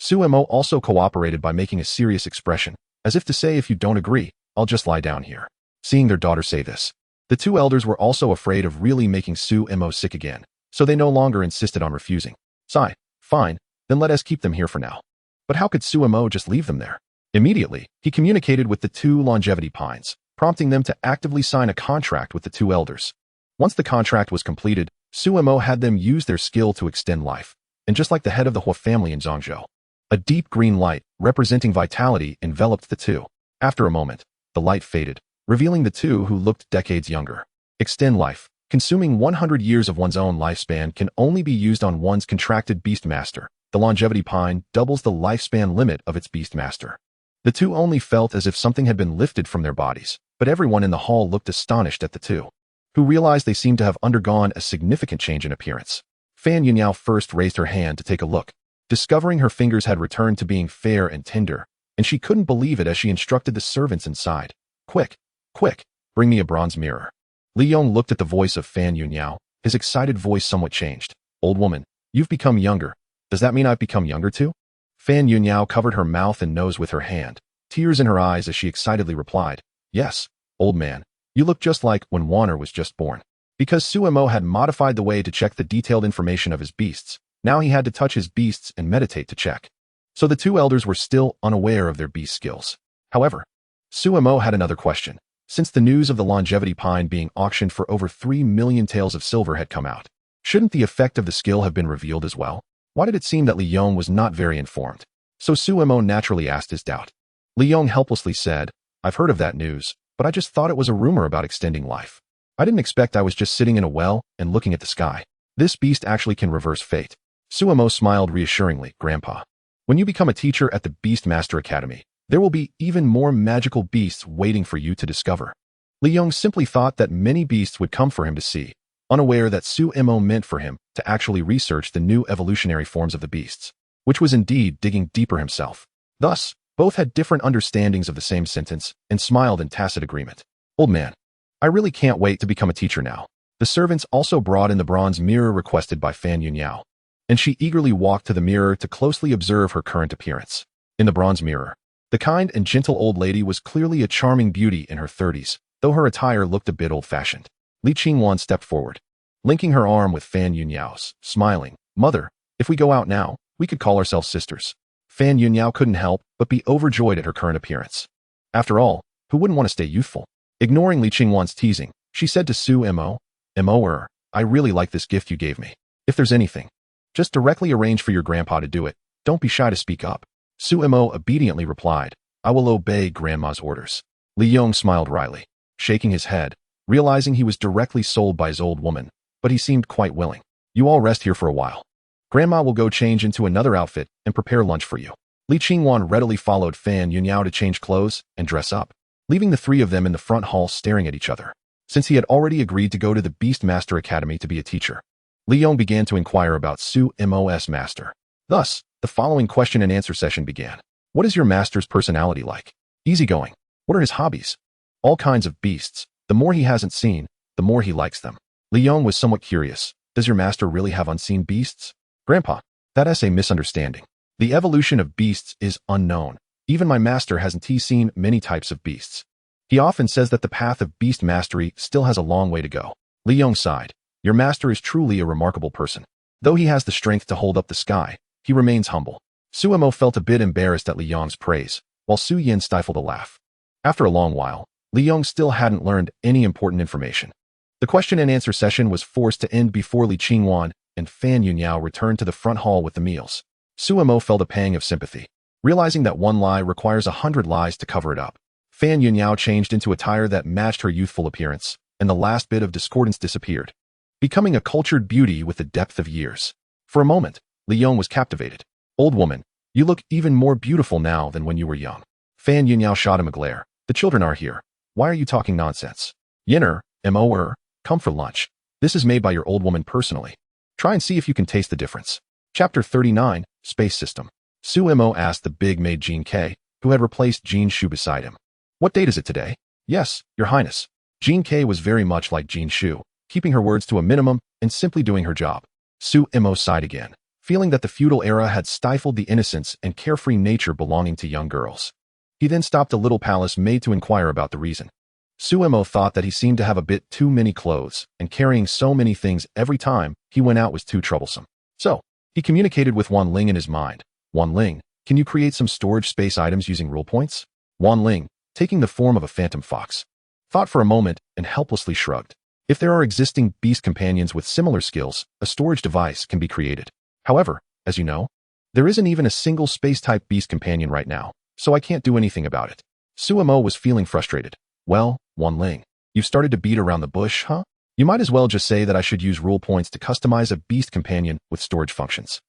Su Mo also cooperated by making a serious expression, as if to say if you don't agree, I'll just lie down here. Seeing their daughter say this, the 2 elders were also afraid of really making Su Mo sick again, so they no longer insisted on refusing. Sigh, fine, then let us keep them here for now. But how could Su Mo just leave them there? Immediately, he communicated with the 2 longevity pines. prompting them to actively sign a contract with the two elders. Once the contract was completed, Suemo had them use their skill to extend life, and just like the head of the Hua family in Zhangzhou, a deep green light, representing vitality, enveloped the two. After a moment, the light faded, revealing the two who looked decades younger. Extend life. Consuming 100 years of one's own lifespan can only be used on one's contracted Beastmaster. The longevity pine doubles the lifespan limit of its Beastmaster. The two only felt as if something had been lifted from their bodies, but everyone in the hall looked astonished at the two, who realized they seemed to have undergone a significant change in appearance. Fan Yunyao first raised her hand to take a look, discovering her fingers had returned to being fair and tender, and she couldn't believe it as she instructed the servants inside. Quick, quick, bring me a bronze mirror. Li Yong looked at the voice of Fan Yunyao. His excited voice somewhat changed. Old woman, you've become younger. Does that mean I've become younger too? Fan Yunyao covered her mouth and nose with her hand, tears in her eyes as she excitedly replied, yes, old man, you look just like when Warner was just born. Because Suemo had modified the way to check the detailed information of his beasts, now he had to touch his beasts and meditate to check. So the two elders were still unaware of their beast skills. However, Suemo had another question. Since the news of the longevity pine being auctioned for over 3 million taels of silver had come out, shouldn't the effect of the skill have been revealed as well? Why did it seem that Li Yong was not very informed? So Suemo naturally asked his doubt. Li Yong helplessly said, I've heard of that news, but I just thought it was a rumor about extending life. I didn't expect I was just sitting in a well and looking at the sky. This beast actually can reverse fate. Suemo smiled reassuringly, Grandpa. When you become a teacher at the Beastmaster Academy, there will be even more magical beasts waiting for you to discover. Li Yong simply thought that many beasts would come for him to see, unaware that Suemo meant for him to actually research the new evolutionary forms of the beasts, which was indeed digging deeper himself. Thus, both had different understandings of the same sentence and smiled in tacit agreement. Old man, I really can't wait to become a teacher now. The servants also brought in the bronze mirror requested by Fan Yunyao, and she eagerly walked to the mirror to closely observe her current appearance. In the bronze mirror, the kind and gentle old lady was clearly a charming beauty in her 30s, though her attire looked a bit old-fashioned. Li Qingwan stepped forward, linking her arm with Fan Yunyao's, smiling. Mother, if we go out now, we could call ourselves sisters. Fan Yunyao couldn't help but be overjoyed at her current appearance. After all, who wouldn't want to stay youthful? Ignoring Li Qingwan's teasing, she said to Suemo, I really like this gift you gave me. If there's anything, just directly arrange for your grandpa to do it. Don't be shy to speak up. Suemo obediently replied, I will obey Grandma's orders. Li Yong smiled wryly, shaking his head, realizing he was directly sold by his old woman, but he seemed quite willing. You all rest here for a while. Grandma will go change into another outfit and prepare lunch for you. Li Qingwan readily followed Fan Yunyao to change clothes and dress up, leaving the three of them in the front hall staring at each other. Since he had already agreed to go to the Beastmaster Academy to be a teacher, Li Yong began to inquire about Suemo's master. Thus, the following question and answer session began. What is your master's personality like? Easygoing. What are his hobbies? All kinds of beasts. The more he hasn't seen, the more he likes them. Li Yong was somewhat curious. Does your master really have unseen beasts? Grandpa, that's a misunderstanding. The evolution of beasts is unknown. Even my master hasn't seen many types of beasts. He often says that the path of beast mastery still has a long way to go. Li Yong sighed. Your master is truly a remarkable person. Though he has the strength to hold up the sky, he remains humble. Suemo felt a bit embarrassed at Li Yong's praise, while Su Yin stifled a laugh. After a long while, Li Yong still hadn't learned any important information. The question and answer session was forced to end before Li Qingwan and Fan Yunyao returned to the front hall with the meals. Suemo felt a pang of sympathy, realizing that one lie requires 100 lies to cover it up. Fan Yunyao changed into attire that matched her youthful appearance, and the last bit of discordance disappeared, becoming a cultured beauty with the depth of years. For a moment, Li Yong was captivated. Old woman, you look even more beautiful now than when you were young. Fan Yunyao shot him a glare. The children are here. Why are you talking nonsense? Yinner, come for lunch. This is made by your old woman personally. Try and see if you can taste the difference. Chapter 39, Space System. Suemo asked the big maid Jean K, who had replaced Jean Shu beside him. What date is it today? Yes, your highness. Jean K was very much like Jean Shu, keeping her words to a minimum and simply doing her job. Suemo sighed again, feeling that the feudal era had stifled the innocence and carefree nature belonging to young girls. He then stopped a little palace maid to inquire about the reason. Suemo thought that he seemed to have a bit too many clothes, and carrying so many things every time he went out was too troublesome. So, he communicated with Wan Ling in his mind. Wan Ling, can you create some storage space items using rule points? Wan Ling, taking the form of a phantom fox, thought for a moment, and helplessly shrugged. If there are existing beast companions with similar skills, a storage device can be created. However, as you know, there isn't even a single space-type beast companion right now, so I can't do anything about it. Suemo was feeling frustrated. Well, Wanling, you've started to beat around the bush, huh? You might as well just say that I should use rule points to customize a beast companion with storage functions.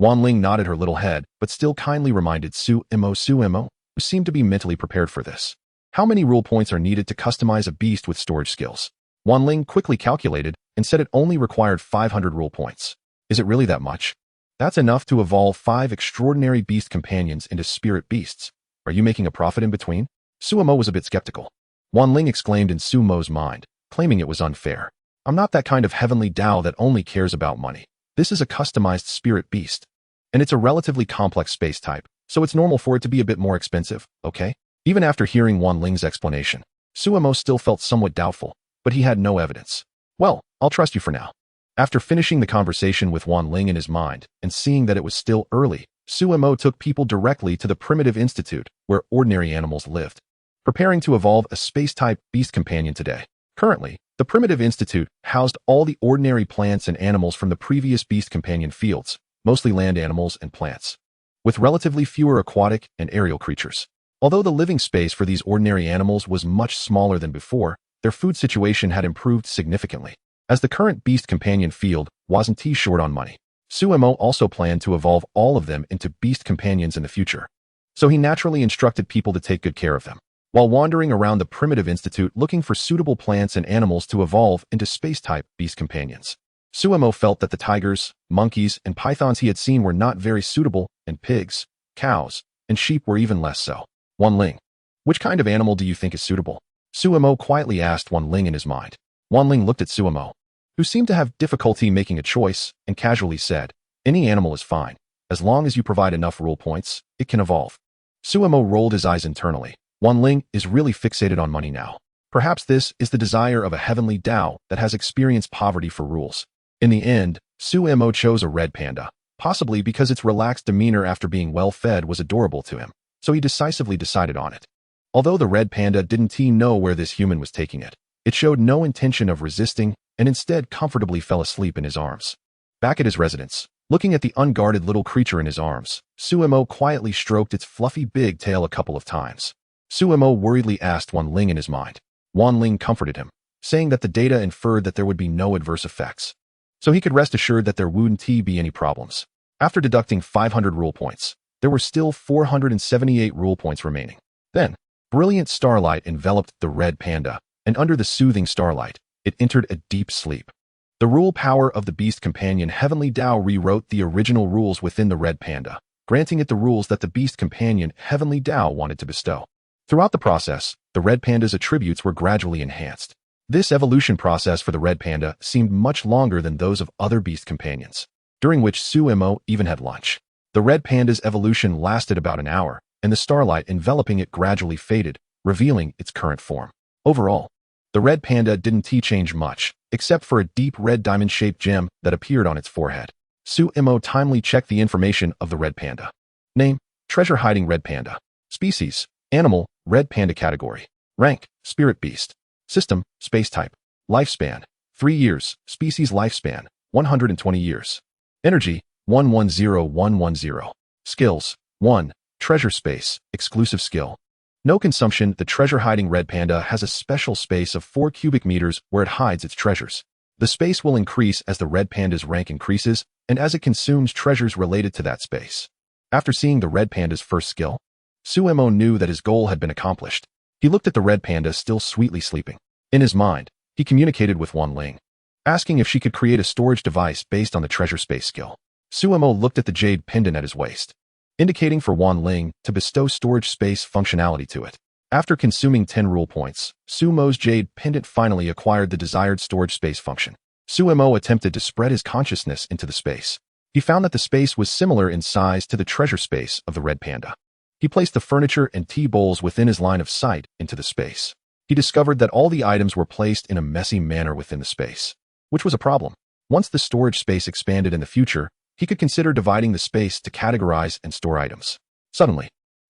Wanling nodded her little head, but still kindly reminded Suemo, who seemed to be mentally prepared for this. How many rule points are needed to customize a beast with storage skills? Wanling quickly calculated and said it only required 500 rule points. Is it really that much? That's enough to evolve 5 extraordinary beast companions into spirit beasts. Are you making a profit in between? Suemo was a bit skeptical. Wanling exclaimed in Sumo's mind, claiming it was unfair. I'm not that kind of heavenly Tao that only cares about money. This is a customized spirit beast. And it's a relatively complex space type, so it's normal for it to be a bit more expensive, okay? Even after hearing Wanling's explanation, Suemo still felt somewhat doubtful, but he had no evidence. Well, I'll trust you for now. After finishing the conversation with Wanling in his mind and seeing that it was still early, Suemo took people directly to the Primitive Institute, where ordinary animals lived, preparing to evolve a space-type beast companion today. Currently, the Primitive Institute housed all the ordinary plants and animals from the previous beast companion fields, mostly land animals and plants, with relatively fewer aquatic and aerial creatures. Although the living space for these ordinary animals was much smaller than before, their food situation had improved significantly. As the current beast companion field wasn't too short on money, Suemo also planned to evolve all of them into beast companions in the future. So he naturally instructed people to take good care of them. While wandering around the Primitive Institute looking for suitable plants and animals to evolve into space-type beast companions, Suemo felt that the tigers, monkeys, and pythons he had seen were not very suitable, and pigs, cows, and sheep were even less so. Wanling, which kind of animal do you think is suitable? Suemo quietly asked Wanling in his mind. Wanling looked at Suemo, who seemed to have difficulty making a choice, and casually said, any animal is fine. As long as you provide enough rule points, it can evolve. Suemo rolled his eyes internally. Wanling is really fixated on money now. Perhaps this is the desire of a heavenly Tao that has experienced poverty for rules. In the end, Suemo chose a red panda, possibly because its relaxed demeanor after being well fed was adorable to him, so he decisively decided on it. Although the red panda didn't know where this human was taking it, it showed no intention of resisting and instead comfortably fell asleep in his arms. Back at his residence, looking at the unguarded little creature in his arms, Suemo quietly stroked its fluffy big tail a couple of times. Suemo worriedly asked Wanling in his mind. Wanling comforted him, saying that the data inferred that there would be no adverse effects, so he could rest assured that there wouldn't be any problems. After deducting 500 rule points, there were still 478 rule points remaining. Then, brilliant starlight enveloped the red panda, and under the soothing starlight, it entered a deep sleep. The rule power of the beast companion Heavenly Tao rewrote the original rules within the red panda, granting it the rules that the beast companion Heavenly Tao wanted to bestow. Throughout the process, the red panda's attributes were gradually enhanced. This evolution process for the red panda seemed much longer than those of other beast companions, during which Suemo even had lunch. The red panda's evolution lasted about an hour, and the starlight enveloping it gradually faded, revealing its current form. Overall, the red panda didn't change much, except for a deep red diamond-shaped gem that appeared on its forehead. Suemo timely checked the information of the red panda. Name, treasure-hiding red panda. Species, animal, red panda category. Rank, spirit beast. System, space type. Lifespan, 3 years. Species lifespan, 120 years. Energy, 110110. Skills, 1. Treasure space, exclusive skill. No consumption. The treasure-hiding red panda has a special space of 4 cubic meters where it hides its treasures. The space will increase as the red panda's rank increases and as it consumes treasures related to that space. After seeing the red panda's first skill, Suemo knew that his goal had been accomplished. He looked at the red panda still sweetly sleeping. In his mind, he communicated with Wanling, asking if she could create a storage device based on the treasure space skill. Suemo looked at the jade pendant at his waist, indicating for Wanling to bestow storage space functionality to it. After consuming 10 rule points, Suemo's jade pendant finally acquired the desired storage space function. Suemo attempted to spread his consciousness into the space. He found that the space was similar in size to the treasure space of the red panda. He placed the furniture and tea bowls within his line of sight into the space. He discovered that all the items were placed in a messy manner within the space, which was a problem. Once the storage space expanded in the future, he could consider dividing the space to categorize and store items. Suddenly,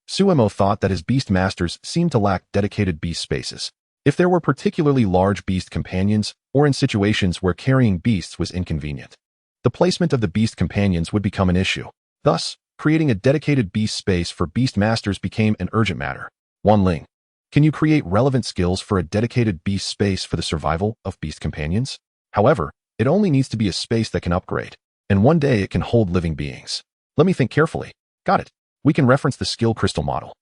Suemo thought that his Beastmasters seemed to lack dedicated beast spaces. if there were particularly large beast companions or in situations where carrying beasts was inconvenient. The placement of the beast companions would become an issue. Thus, creating a dedicated beast space for beastmasters became an urgent matter. 1 Ling. Can you create relevant skills for a dedicated beast space for the survival of beast companions? However, it only needs to be a space that can upgrade, and one day it can hold living beings. Let me think carefully. Got it. We can reference the skill crystal model.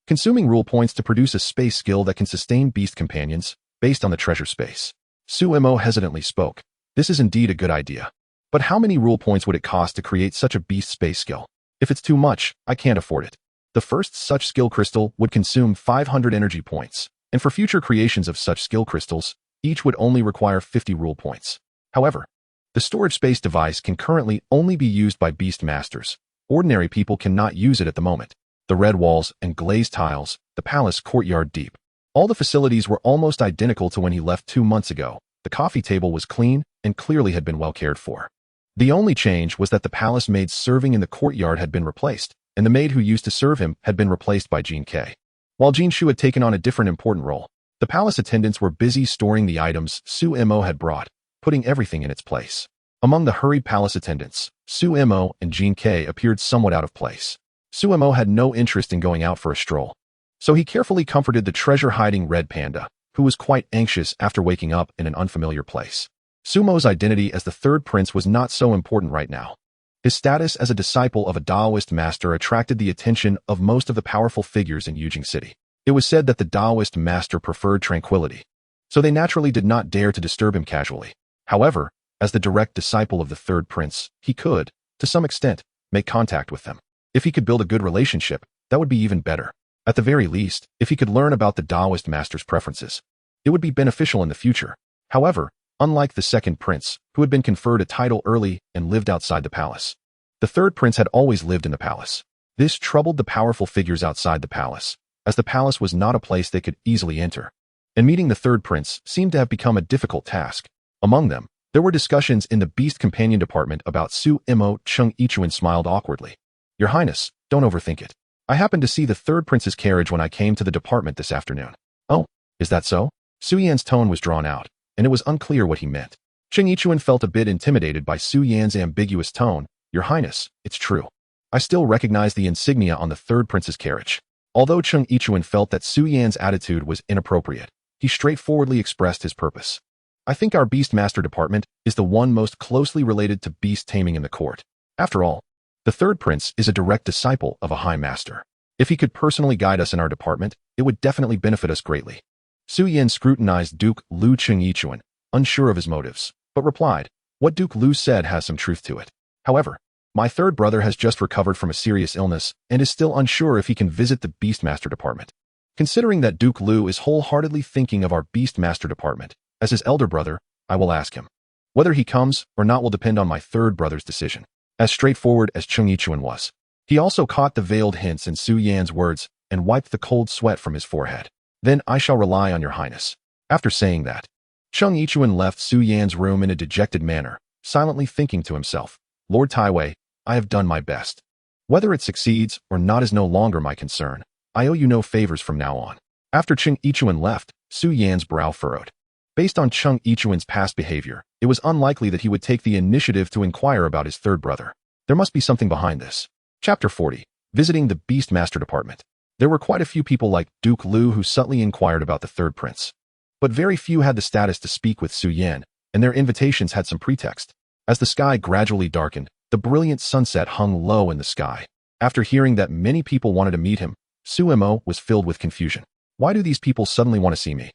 Consuming rule points to produce a space skill that can sustain beast companions, based on the treasure space. Sumo hesitantly spoke. This is indeed a good idea. But how many rule points would it cost to create such a beast space skill? If it's too much, I can't afford it. The first such skill crystal would consume 500 energy points, and for future creations of such skill crystals, each would only require 50 rule points. However, the storage space device can currently only be used by beastmasters. Ordinary people cannot use it at the moment. The red walls and glazed tiles, the palace courtyard deep. All the facilities were almost identical to when he left 2 months ago. The coffee table was clean and clearly had been well cared for. The only change was that the palace maid serving in the courtyard had been replaced, and the maid who used to serve him had been replaced by Jean K. While Jean Shu had taken on a different important role, the palace attendants were busy storing the items Sumo had brought, putting everything in its place. Among the hurried palace attendants, Sumo and Jean K appeared somewhat out of place. Sumo had no interest in going out for a stroll, so he carefully comforted the treasure-hiding red panda, who was quite anxious after waking up in an unfamiliar place. Sumo's identity as the third prince was not so important right now. His status as a disciple of a Taoist master attracted the attention of most of the powerful figures in Yujing City. It was said that the Taoist master preferred tranquility, so they naturally did not dare to disturb him casually. However, as the direct disciple of the third prince, he could, to some extent, make contact with them. If he could build a good relationship, that would be even better. At the very least, if he could learn about the Taoist master's preferences, it would be beneficial in the future. However, unlike the second prince, who had been conferred a title early and lived outside the palace, the third prince had always lived in the palace. This troubled the powerful figures outside the palace, as the palace was not a place they could easily enter, and meeting the third prince seemed to have become a difficult task. Among them, there were discussions in the Beast Companion department about Sumo. Chung Ichuan smiled awkwardly. Your Highness, don't overthink it. I happened to see the third prince's carriage when I came to the department this afternoon. Oh, is that so? Su Yan's tone was drawn out, and it was unclear what he meant. Chung Ichuan felt a bit intimidated by Su Yan's ambiguous tone. Your Highness, it's true. I still recognize the insignia on the third prince's carriage. Although Chung Ichuan felt that Su Yan's attitude was inappropriate, he straightforwardly expressed his purpose. I think our Beastmaster department is the one most closely related to beast taming in the court. After all, the third prince is a direct disciple of a high master. If he could personally guide us in our department, it would definitely benefit us greatly. Su Yan scrutinized Duke Lu Chung Ichuan, unsure of his motives, but replied, what Duke Lu said has some truth to it. However, my third brother has just recovered from a serious illness and is still unsure if he can visit the Beastmaster department. Considering that Duke Lu is wholeheartedly thinking of our Beastmaster department, as his elder brother, I will ask him. Whether he comes or not will depend on my third brother's decision. As straightforward as Chung Ichuan was, he also caught the veiled hints in Su Yan's words and wiped the cold sweat from his forehead. Then I shall rely on your highness. After saying that, Chung Ichuan left Su Yan's room in a dejected manner, silently thinking to himself, Lord Taiwei, I have done my best. Whether it succeeds or not is no longer my concern. I owe you no favors from now on. After Chung Ichuan left, Su Yan's brow furrowed. Based on Chung Ichuan's past behavior, it was unlikely that he would take the initiative to inquire about his third brother. There must be something behind this. Chapter 40. Visiting the Beastmaster department. There were quite a few people like Duke Lu who subtly inquired about the third prince. But very few had the status to speak with Su Yan, and their invitations had some pretext. As the sky gradually darkened, the brilliant sunset hung low in the sky. After hearing that many people wanted to meet him, Sumo was filled with confusion. Why do these people suddenly want to see me?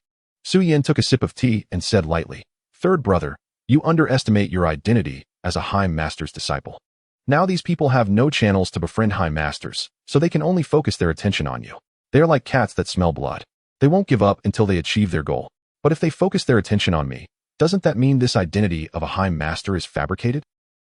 Su Yan took a sip of tea and said lightly, Third brother, you underestimate your identity as a high master's disciple. Now these people have no channels to befriend high masters, so they can only focus their attention on you. They are like cats that smell blood. They won't give up until they achieve their goal. But if they focus their attention on me, doesn't that mean this identity of a high master is fabricated?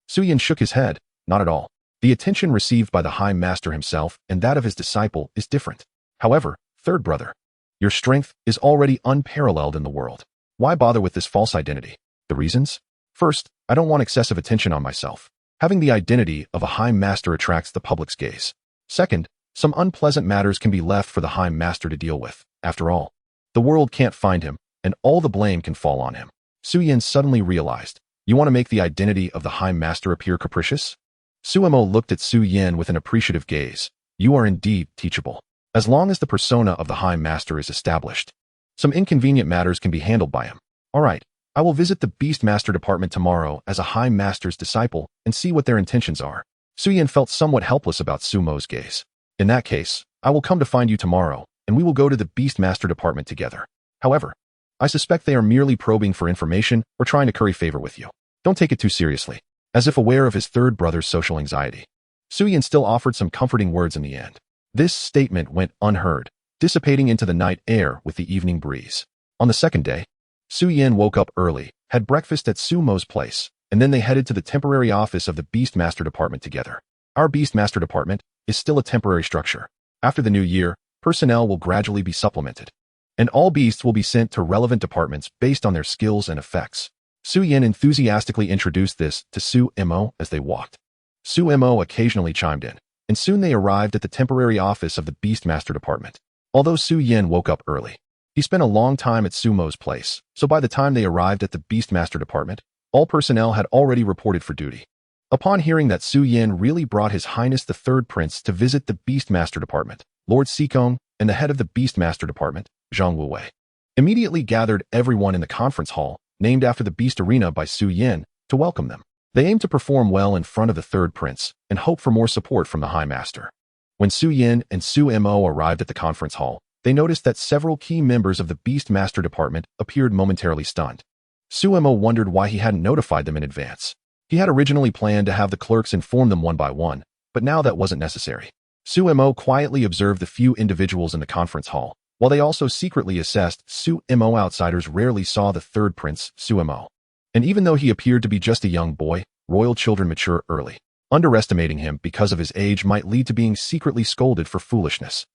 Su Yan shook his head. Not at all. The attention received by the high master himself and that of his disciple is different. However, third brother, your strength is already unparalleled in the world. Why bother with this false identity? The reasons? First, I don't want excessive attention on myself. Having the identity of a high master attracts the public's gaze. Second, some unpleasant matters can be left for the high master to deal with. After all, the world can't find him, and all the blame can fall on him. Su Yin suddenly realized, you want to make the identity of the High Master appear capricious? Suemo looked at Su Yin with an appreciative gaze. You are indeed teachable. As long as the persona of the High Master is established, some inconvenient matters can be handled by him. All right, I will visit the Beastmaster department tomorrow as a High Master's disciple and see what their intentions are. Su Yin felt somewhat helpless about Sumo's gaze. In that case, I will come to find you tomorrow, and we will go to the Beastmaster department together. However, I suspect they are merely probing for information or trying to curry favor with you. Don't take it too seriously. As if aware of his third brother's social anxiety, Su Yin still offered some comforting words in the end. This statement went unheard, dissipating into the night air with the evening breeze. On the second day, Su Yin woke up early, had breakfast at Sumo's place, and then they headed to the temporary office of the Beastmaster department together. Our Beastmaster department is still a temporary structure. After the new year, personnel will gradually be supplemented, and all beasts will be sent to relevant departments based on their skills and effects. Su Yin enthusiastically introduced this to Suemo as they walked. Suemo occasionally chimed in, and soon they arrived at the temporary office of the Beastmaster department. Although Su Yin woke up early, he spent a long time at Sumo's place, so by the time they arrived at the Beastmaster department, all personnel had already reported for duty. Upon hearing that Su Yin really brought His Highness the Third Prince to visit the Beastmaster department, Lord Xikong and the head of the Beastmaster department, Zhang Wuwei, immediately gathered everyone in the conference hall, named after the Beast Arena by Su Yin, to welcome them. They aimed to perform well in front of the Third Prince and hope for more support from the High Master. When Su Yin and Suemo arrived at the conference hall, they noticed that several key members of the Beastmaster department appeared momentarily stunned. Suemo wondered why he hadn't notified them in advance. He had originally planned to have the clerks inform them one by one, but now that wasn't necessary. Suemo quietly observed the few individuals in the conference hall, while they also secretly assessed Suemo. Outsiders rarely saw the Third Prince, Suemo. And even though he appeared to be just a young boy, royal children mature early. Underestimating him because of his age might lead to being secretly scolded for foolishness.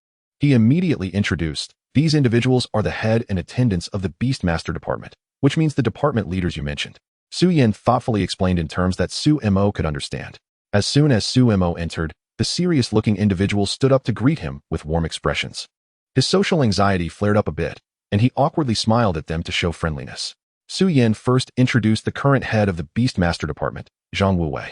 He immediately introduced, these individuals are the head and attendants of the Beastmaster department, which means the department leaders you mentioned. Su Yin thoughtfully explained in terms that Suemo could understand. As soon as Suemo entered, the serious-looking individual stood up to greet him with warm expressions. His social anxiety flared up a bit, and he awkwardly smiled at them to show friendliness. Su Yin first introduced the current head of the Beastmaster department, Zhang Wuwei.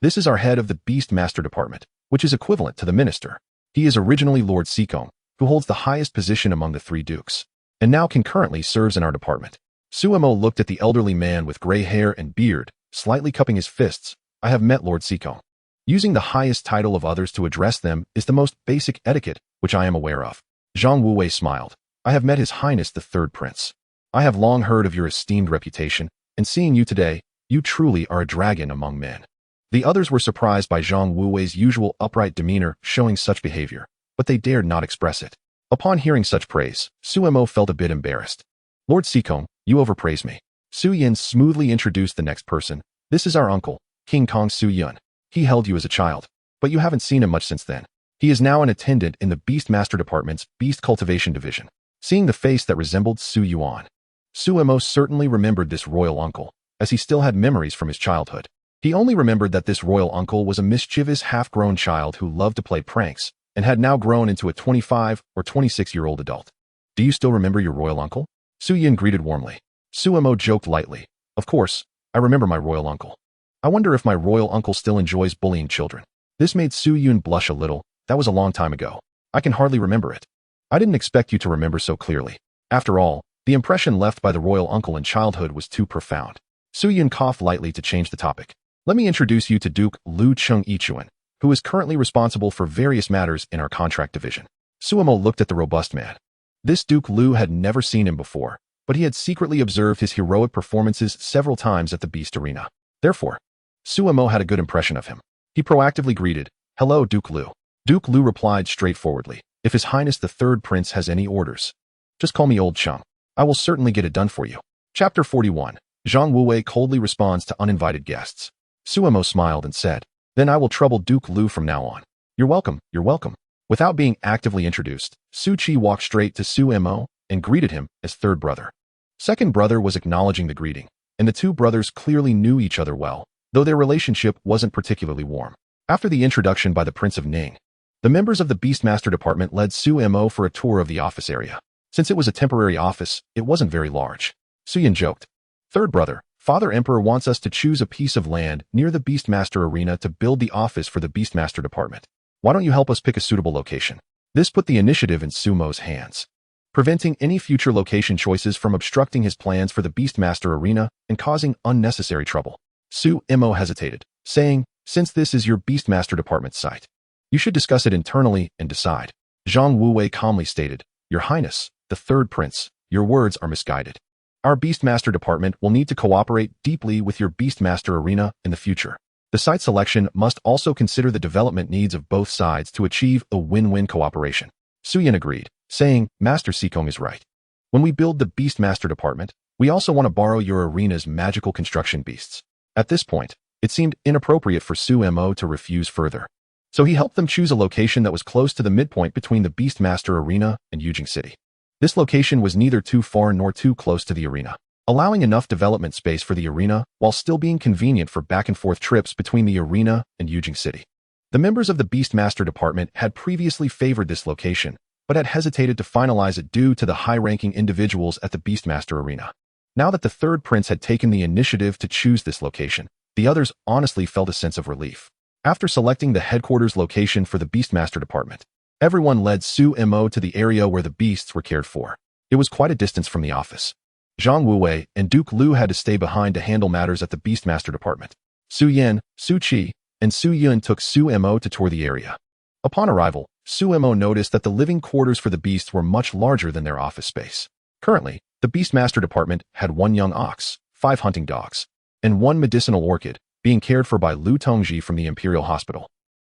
This is our head of the Beastmaster department, which is equivalent to the minister. He is originally Lord Xikong, who holds the highest position among the three dukes, and now concurrently serves in our department. Suemo looked at the elderly man with gray hair and beard, slightly cupping his fists. I have met Lord Xikong. Using the highest title of others to address them is the most basic etiquette, which I am aware of. Zhang Wuwei smiled. I have met His Highness the Third Prince. I have long heard of your esteemed reputation, and seeing you today, you truly are a dragon among men. The others were surprised by Zhang Wuwei's usual upright demeanor showing such behavior, but they dared not express it. Upon hearing such praise, Suemo felt a bit embarrassed. Lord Xikong, you overpraise me. Su Yin smoothly introduced the next person. This is our uncle, King Kong Su Yun. He held you as a child, but you haven't seen him much since then. He is now an attendant in the Beastmaster department's Beast Cultivation division. Seeing the face that resembled Su Yuan, Suemo certainly remembered this royal uncle, as he still had memories from his childhood. He only remembered that this royal uncle was a mischievous half-grown child who loved to play pranks, and had now grown into a 25 or 26-year-old adult. Do you still remember your royal uncle? Su Yin greeted warmly. Suemo joked lightly. Of course, I remember my royal uncle. I wonder if my royal uncle still enjoys bullying children. This made Su Yun blush a little. That was a long time ago. I can hardly remember it. I didn't expect you to remember so clearly. After all, the impression left by the royal uncle in childhood was too profound. Su Yun coughed lightly to change the topic. Let me introduce you to Duke Lu Chung Ichuan, who is currently responsible for various matters in our contract division. Suemo looked at the robust man. This Duke Lu had never seen him before, but he had secretly observed his heroic performances several times at the Beast Arena. Therefore, Suemo had a good impression of him. He proactively greeted, Hello, Duke Lu. Duke Lu replied straightforwardly, If His Highness the Third Prince has any orders, just call me Old Chung. I will certainly get it done for you. Chapter 41. Zhang Wuwei coldly responds to uninvited guests. Suemo smiled and said, Then I will trouble Duke Lu from now on. You're welcome, you're welcome. Without being actively introduced, Su Qi walked straight to Suemo and greeted him as third brother. Second brother was acknowledging the greeting, and the two brothers clearly knew each other well, though their relationship wasn't particularly warm. After the introduction by the Prince of Ning, the members of the Beastmaster department led Suemo for a tour of the office area. Since it was a temporary office, it wasn't very large. Suyin joked. Third brother, Father Emperor wants us to choose a piece of land near the Beastmaster arena to build the office for the Beastmaster department. Why don't you help us pick a suitable location? This put the initiative in Sumo's hands, preventing any future location choices from obstructing his plans for the Beastmaster arena and causing unnecessary trouble. Sumo hesitated, saying, since this is your Beastmaster department site, you should discuss it internally and decide. Zhang Wuwei calmly stated, Your Highness, the third prince, your words are misguided. Our Beastmaster department will need to cooperate deeply with your Beastmaster arena in the future. The site selection must also consider the development needs of both sides to achieve a win-win cooperation. Suyin agreed, saying, Master Sikong is right. When we build the Beastmaster department, we also want to borrow your arena's magical construction beasts. At this point, it seemed inappropriate for Sumo to refuse further. So he helped them choose a location that was close to the midpoint between the Beastmaster arena and Yujing City. This location was neither too far nor too close to the arena, allowing enough development space for the arena while still being convenient for back-and-forth trips between the arena and Yujing City. The members of the Beastmaster department had previously favored this location, but had hesitated to finalize it due to the high-ranking individuals at the Beastmaster arena. Now that the third prince had taken the initiative to choose this location, the others honestly felt a sense of relief. After selecting the headquarters location for the Beastmaster department, everyone led Sumo to the area where the beasts were cared for. It was quite a distance from the office. Zhang Wuwei and Duke Lu had to stay behind to handle matters at the Beastmaster department. Su Yan, Su Qi, and Su Yun took Sumo to tour the area. Upon arrival, Sumo noticed that the living quarters for the beasts were much larger than their office space. Currently, the Beastmaster department had 1 young ox, 5 hunting dogs, and 1 medicinal orchid, being cared for by Lu Tongji from the Imperial Hospital.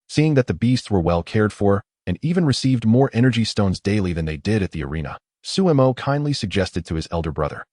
Seeing that the beasts were well cared for and even received more energy stones daily than they did at the arena, Sumo kindly suggested to his elder brother,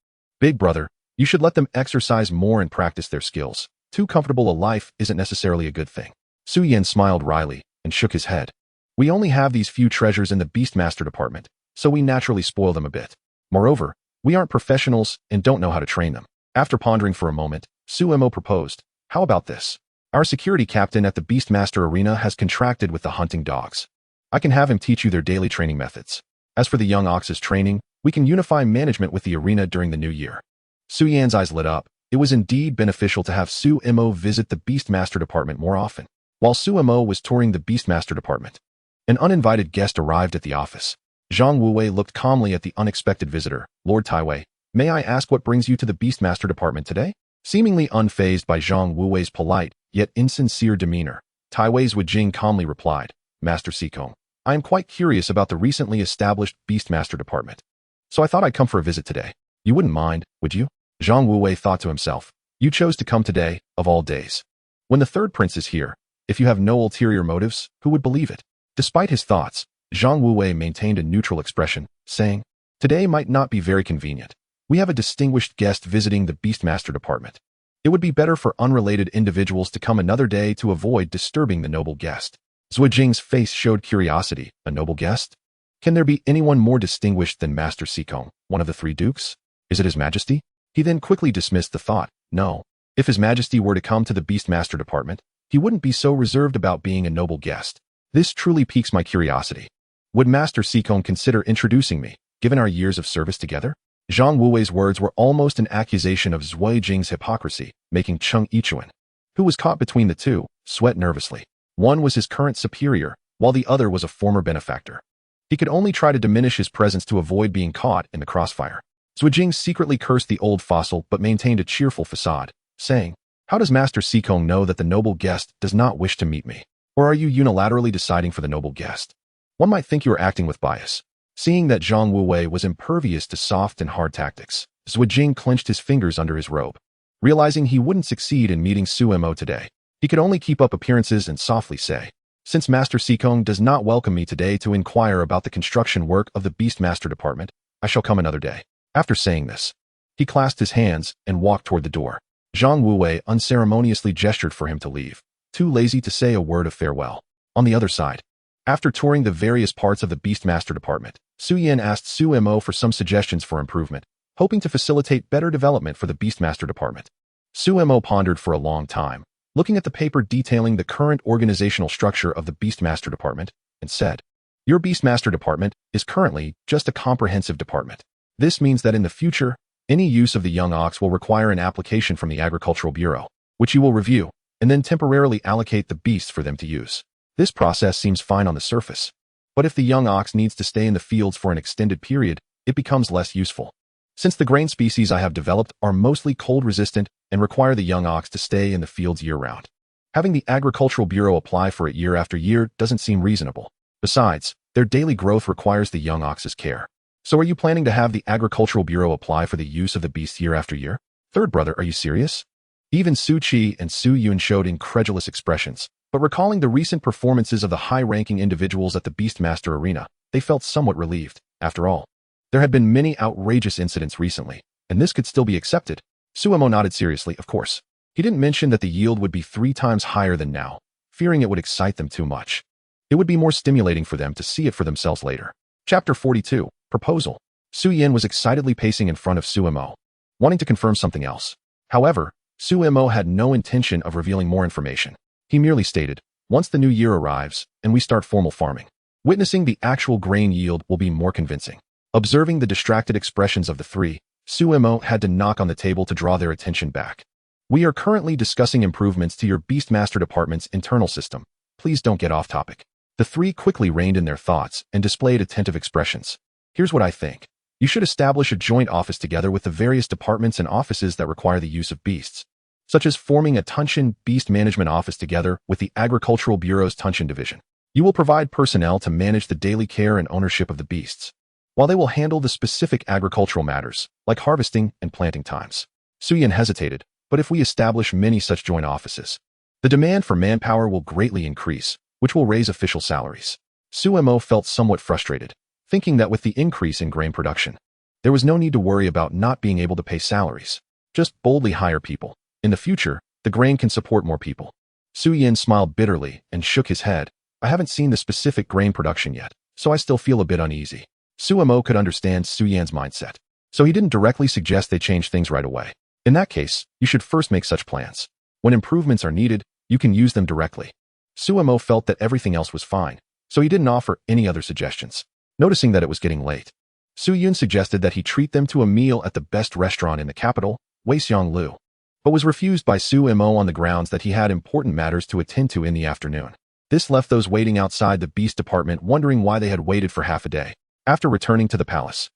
Big brother, you should let them exercise more and practice their skills. Too comfortable a life isn't necessarily a good thing. Su Yan smiled wryly and shook his head. We only have these few treasures in the Beastmaster department, so we naturally spoil them a bit. Moreover, we aren't professionals and don't know how to train them. After pondering for a moment, Sumo proposed, how about this? Our security captain at the Beastmaster arena has contracted with the hunting dogs. I can have him teach you their daily training methods. As for the young ox's training, we can unify management with the arena during the new year. Su Yan's eyes lit up. It was indeed beneficial to have Sumo visit the Beastmaster department more often. While Sumo was touring the Beastmaster department, an uninvited guest arrived at the office. Zhang Wuwei looked calmly at the unexpected visitor. Lord Taiwei, may I ask what brings you to the Beastmaster department today? Seemingly unfazed by Zhang Wuwei's polite, yet insincere demeanor, Taiwei's Wujing calmly replied, Master Sikong, I am quite curious about the recently established Beastmaster department. So I thought I'd come for a visit today. You wouldn't mind, would you? Zhang Wuwei thought to himself. You chose to come today, of all days. When the third prince is here, if you have no ulterior motives, who would believe it? Despite his thoughts, Zhang Wuwei maintained a neutral expression, saying, Today might not be very convenient. We have a distinguished guest visiting the Beastmaster department. It would be better for unrelated individuals to come another day to avoid disturbing the noble guest. Zhuo Jing's face showed curiosity. A noble guest? Can there be anyone more distinguished than Master Sikong, one of the 3 dukes? Is it His Majesty? He then quickly dismissed the thought. No. If His Majesty were to come to the Beastmaster department, he wouldn't be so reserved about being a noble guest. This truly piques my curiosity. Would Master Sikong consider introducing me, given our years of service together? Zhang Wuwei's words were almost an accusation of Zhuo Jing's hypocrisy, making Cheng Yichuan, who was caught between the two, sweat nervously. One was his current superior, while the other was a former benefactor. He could only try to diminish his presence to avoid being caught in the crossfire. Zhuo Jing secretly cursed the old fossil but maintained a cheerful facade, saying, How does Master Sikong know that the noble guest does not wish to meet me? Or are you unilaterally deciding for the noble guest? One might think you are acting with bias. Seeing that Zhang Wuwei was impervious to soft and hard tactics, Zhuo Jing clenched his fingers under his robe. Realizing he wouldn't succeed in meeting Sumo today, he could only keep up appearances and softly say, Since Master Sikong does not welcome me today to inquire about the construction work of the Beastmaster department, I shall come another day. After saying this, he clasped his hands and walked toward the door. Zhang Wuwei unceremoniously gestured for him to leave, too lazy to say a word of farewell. On the other side, after touring the various parts of the Beastmaster department, Su Yan asked Sumo for some suggestions for improvement, hoping to facilitate better development for the Beastmaster department. Sumo pondered for a long time, looking at the paper detailing the current organizational structure of the Beastmaster department, and said, Your Beastmaster department is currently just a comprehensive department. This means that in the future, any use of the young ox will require an application from the Agricultural Bureau, which you will review, and then temporarily allocate the beasts for them to use. This process seems fine on the surface. But if the young ox needs to stay in the fields for an extended period, it becomes less useful. Since the grain species I have developed are mostly cold-resistant and require the young ox to stay in the fields year-round, having the Agricultural Bureau apply for it year after year doesn't seem reasonable. Besides, their daily growth requires the young ox's care. So are you planning to have the Agricultural Bureau apply for the use of the beasts year after year? Third brother, are you serious? Even Su Qi and Su Yun showed incredulous expressions, but recalling the recent performances of the high-ranking individuals at the Beastmaster arena, they felt somewhat relieved. After all, there had been many outrageous incidents recently, and this could still be accepted. Suemo nodded seriously, of course. He didn't mention that the yield would be 3 times higher than now, fearing it would excite them too much. It would be more stimulating for them to see it for themselves later. Chapter 42, Proposal. Su Yin was excitedly pacing in front of Suemo, wanting to confirm something else. However, Suemo had no intention of revealing more information. He merely stated, once the new year arrives and we start formal farming, witnessing the actual grain yield will be more convincing. Observing the distracted expressions of the three, Suemo had to knock on the table to draw their attention back. We are currently discussing improvements to your Beastmaster department's internal system. Please don't get off topic. The three quickly reined in their thoughts and displayed attentive expressions. Here's what I think. You should establish a joint office together with the various departments and offices that require the use of beasts, such as forming a Tunshin Beast Management Office together with the Agricultural Bureau's Tunshin Division. You will provide personnel to manage the daily care and ownership of the beasts, while they will handle the specific agricultural matters, like harvesting and planting times. Suyin hesitated, but if we establish many such joint offices, the demand for manpower will greatly increase, which will raise official salaries. Suemo felt somewhat frustrated, thinking that with the increase in grain production, there was no need to worry about not being able to pay salaries. Just boldly hire people. In the future, the grain can support more people. Su Yin smiled bitterly and shook his head. I haven't seen the specific grain production yet, so I still feel a bit uneasy. Suemo could understand Su Yan's mindset, so he didn't directly suggest they change things right away. In that case, you should first make such plans. When improvements are needed, you can use them directly. Suemo felt that everything else was fine, so he didn't offer any other suggestions. Noticing that it was getting late, Su Yun suggested that he treat them to a meal at the best restaurant in the capital, Weixianglu, but was refused by Suemo on the grounds that he had important matters to attend to in the afternoon. This left those waiting outside the beast department wondering why they had waited for half a day. After returning to the palace,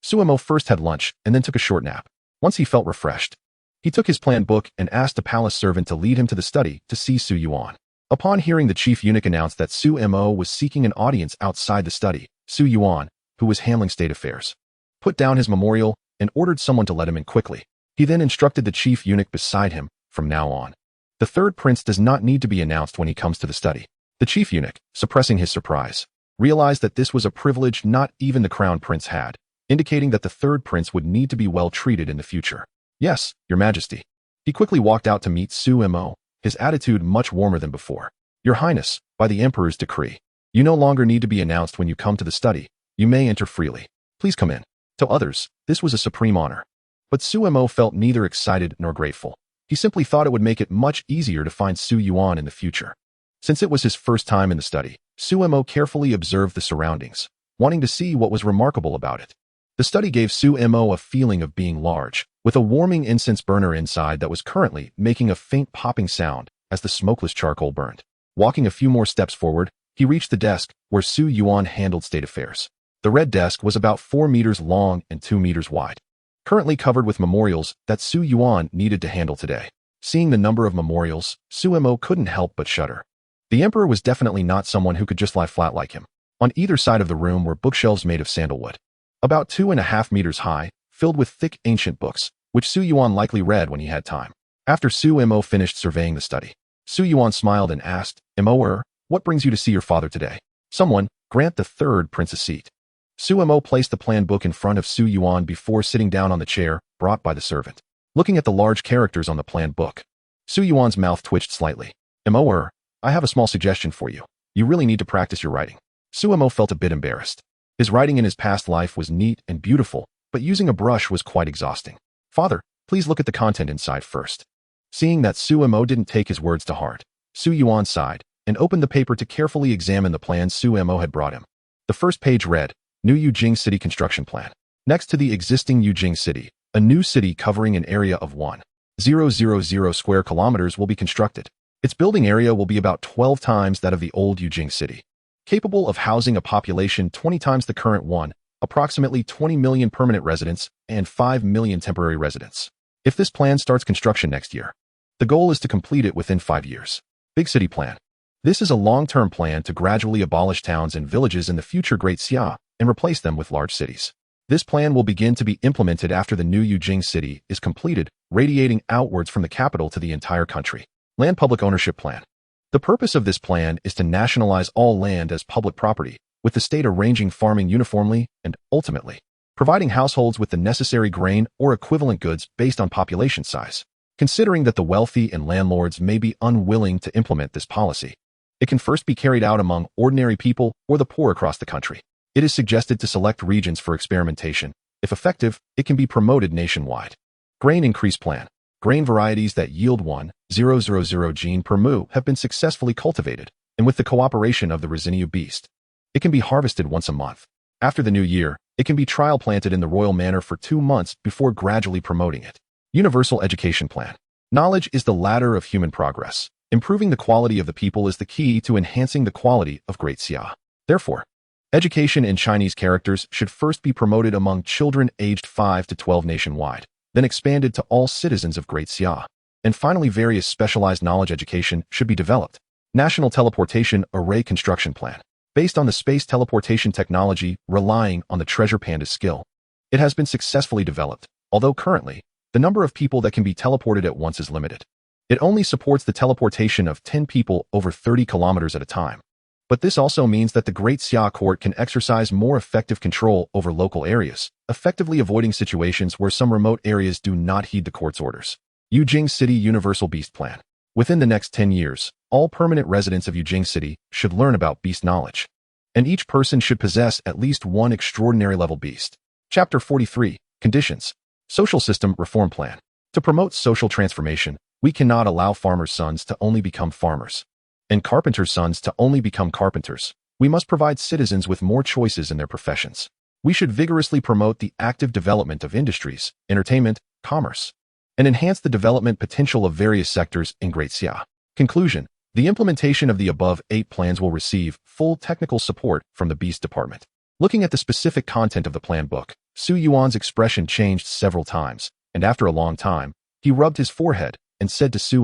Suemo first had lunch and then took a short nap. Once he felt refreshed, he took his plan book and asked a palace servant to lead him to the study to see Su Yuan. Upon hearing the chief eunuch announce that Suemo was seeking an audience outside the study, Su Yuan, who was handling state affairs, put down his memorial and ordered someone to let him in quickly. He then instructed the chief eunuch beside him, from now on, the third prince does not need to be announced when he comes to the study. The chief eunuch, suppressing his surprise, realized that this was a privilege not even the crown prince had, indicating that the third prince would need to be well treated in the future. Yes, your majesty. He quickly walked out to meet Suemo, his attitude much warmer than before. Your highness, by the emperor's decree, you no longer need to be announced when you come to the study. You may enter freely. Please come in. To others, this was a supreme honor. But Suemo felt neither excited nor grateful. He simply thought it would make it much easier to find Su Yuan in the future. Since it was his first time in the study, Suemo carefully observed the surroundings, wanting to see what was remarkable about it. The study gave Suemo a feeling of being large, with a warming incense burner inside that was currently making a faint popping sound as the smokeless charcoal burned. Walking a few more steps forward, he reached the desk where Su Yuan handled state affairs. The red desk was about 4 meters long and 2 meters wide, currently covered with memorials that Su Yuan needed to handle today. Seeing the number of memorials, Suemo couldn't help but shudder. The emperor was definitely not someone who could just lie flat like him. On either side of the room were bookshelves made of sandalwood, about 2.5 meters high, filled with thick ancient books, which Su Yuan likely read when he had time. After Suemo finished surveying the study, Su Yuan smiled and asked, Emperor, what brings you to see your father today? Someone, grant the third prince a seat. Suemo placed the plan book in front of Su Yuan before sitting down on the chair brought by the servant. Looking at the large characters on the plan book, Su Yuan's mouth twitched slightly. Emperor, I have a small suggestion for you. You really need to practice your writing. Suemo felt a bit embarrassed. His writing in his past life was neat and beautiful, but using a brush was quite exhausting. Father, please look at the content inside first. Seeing that Suemo didn't take his words to heart, Su Yuan sighed and opened the paper to carefully examine the plans Suemo had brought him. The first page read, New Yujing City Construction Plan. Next to the existing Yujing City, a new city covering an area of 1,000 square kilometers will be constructed. Its building area will be about 12 times that of the old Yujing City, capable of housing a population 20 times the current one, approximately 20 million permanent residents and 5 million temporary residents. If this plan starts construction next year, the goal is to complete it within 5 years. Big City Plan. This is a long-term plan to gradually abolish towns and villages in the future Great Xia and replace them with large cities. This plan will begin to be implemented after the new Yujing City is completed, radiating outwards from the capital to the entire country. Land Public Ownership Plan. The purpose of this plan is to nationalize all land as public property, with the state arranging farming uniformly and, ultimately, providing households with the necessary grain or equivalent goods based on population size. Considering that the wealthy and landlords may be unwilling to implement this policy, it can first be carried out among ordinary people or the poor across the country. It is suggested to select regions for experimentation. If effective, it can be promoted nationwide. Grain Increase Plan. Grain varieties that yield 1,000 gene per mu have been successfully cultivated, and with the cooperation of the Resinio beast, it can be harvested once a month. After the new year, it can be trial planted in the royal manor for 2 months before gradually promoting it. Universal Education Plan. Knowledge is the ladder of human progress. Improving the quality of the people is the key to enhancing the quality of Great Xia. Therefore, education in Chinese characters should first be promoted among children aged 5 to 12 nationwide, then expanded to all citizens of Great Xia. And finally, various specialized knowledge education should be developed. National Teleportation Array Construction Plan. Based on the space teleportation technology relying on the Treasure Panda skill, it has been successfully developed, although currently, the number of people that can be teleported at once is limited. It only supports the teleportation of 10 people over 30 kilometers at a time. But this also means that the Great Xia Court can exercise more effective control over local areas, effectively avoiding situations where some remote areas do not heed the court's orders. Yujing City Universal Beast Plan. Within the next 10 years, all permanent residents of Yujing City should learn about beast knowledge, and each person should possess at least one extraordinary level beast. Chapter 43, Conditions. Social System Reform Plan. To promote social transformation, we cannot allow farmers' sons to only become farmers, and carpenters' sons to only become carpenters. We must provide citizens with more choices in their professions. We should vigorously promote the active development of industries, entertainment, commerce, and enhance the development potential of various sectors in Great Xia. Conclusion. The implementation of the above 8 plans will receive full technical support from the Beast Department. Looking at the specific content of the plan book, Su Yuan's expression changed several times, and after a long time, he rubbed his forehead and said to Su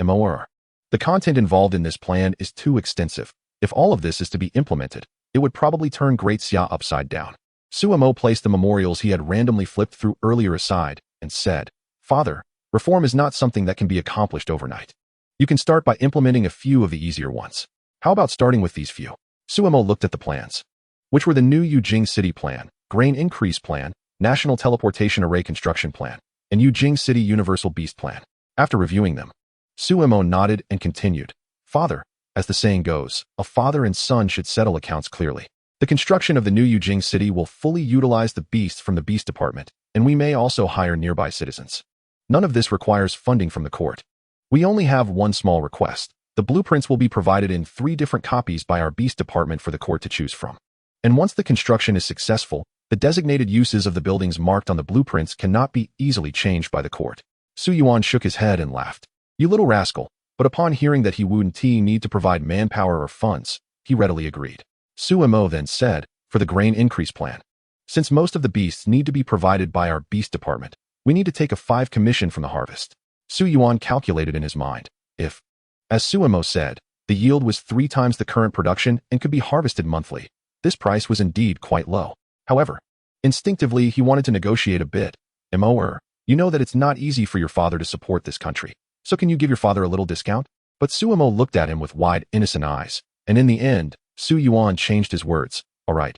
Mor, the content involved in this plan is too extensive. If all of this is to be implemented, it would probably turn Great Xia upside down. Su Mo placed the memorials he had randomly flipped through earlier aside and said, Father, reform is not something that can be accomplished overnight. You can start by implementing a few of the easier ones. How about starting with these few? Su Mo looked at the plans, which were the new Yujing City Plan, Grain Increase Plan, National Teleportation Array Construction Plan, and Yujing City Universal Beast Plan. After reviewing them, Su Mo nodded and continued, Father, as the saying goes, a father and son should settle accounts clearly. The construction of the new Yujing City will fully utilize the beasts from the Beast Department, and we may also hire nearby citizens. None of this requires funding from the court. We only have one small request. The blueprints will be provided in 3 different copies by our Beast Department for the court to choose from. And once the construction is successful, the designated uses of the buildings marked on the blueprints cannot be easily changed by the court. Su Yuan shook his head and laughed. You little rascal. But upon hearing that he wouldn't need to provide manpower or funds, he readily agreed. Su Mo then said, for the Grain Increase Plan, since most of the beasts need to be provided by our Beast Department, we need to take a 5 commission from the harvest. Su Yuan calculated in his mind, if, as Su Mo said, the yield was 3 times the current production and could be harvested monthly, this price was indeed quite low. However, instinctively he wanted to negotiate a bit. Mo, you know that it's not easy for your father to support this country, so can you give your father a little discount? But Su Mo looked at him with wide, innocent eyes, and in the end, Su Yuan changed his words. All right,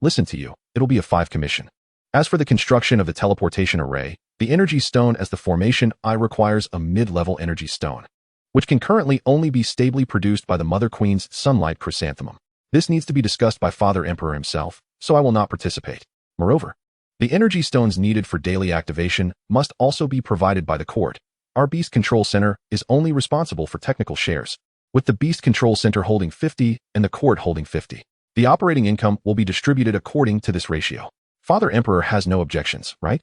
listen to you, it'll be a 5 commission. As for the construction of the teleportation array, the energy stone as the formation I requires a mid-level energy stone, which can currently only be stably produced by the Mother Queen's sunlight chrysanthemum. This needs to be discussed by Father Emperor himself, so I will not participate. Moreover, the energy stones needed for daily activation must also be provided by the court. Our Beast Control Center is only responsible for technical shares, with the Beast Control Center holding 50 and the court holding 50. The operating income will be distributed according to this ratio. Father Emperor has no objections, right?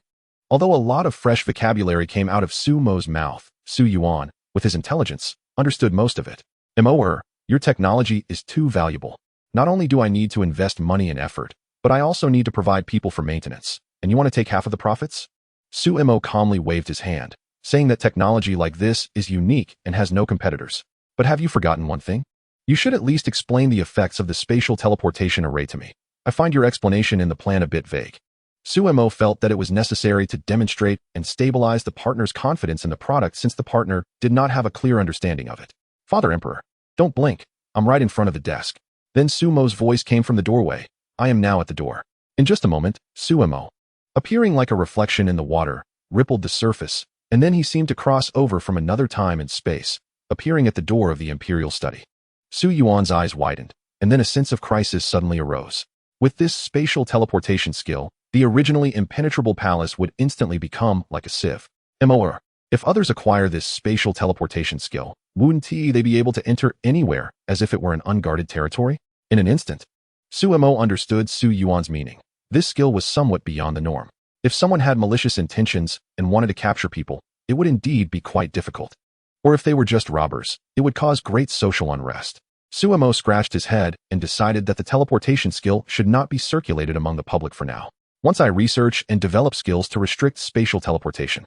Although a lot of fresh vocabulary came out of Su Mo's mouth, Su Yuan, with his intelligence, understood most of it. Moer, your technology is too valuable. Not only do I need to invest money and effort, but I also need to provide people for maintenance. And you want to take half of the profits? Su Mo calmly waved his hand, saying that technology like this is unique and has no competitors. But have you forgotten one thing? You should at least explain the effects of the spatial teleportation array to me. I find your explanation in the plan a bit vague. Su Mo felt that it was necessary to demonstrate and stabilize the partner's confidence in the product since the partner did not have a clear understanding of it. Father Emperor, don't blink. I'm right in front of the desk. Then Su Mo's voice came from the doorway. I am now at the door. In just a moment, Su Mo, appearing like a reflection in the water, rippled the surface, and then he seemed to cross over from another time and space, appearing at the door of the Imperial study. Su Yuan's eyes widened, and then a sense of crisis suddenly arose. With this spatial teleportation skill, the originally impenetrable palace would instantly become like a sieve. Moer, if others acquire this spatial teleportation skill, wouldn't they be able to enter anywhere as if it were an unguarded territory? In an instant, Su Mo understood Su Yuan's meaning. This skill was somewhat beyond the norm. If someone had malicious intentions and wanted to capture people, it would indeed be quite difficult. Or if they were just robbers, it would cause great social unrest. Su Mo scratched his head and decided that the teleportation skill should not be circulated among the public for now. Once I research and develop skills to restrict spatial teleportation,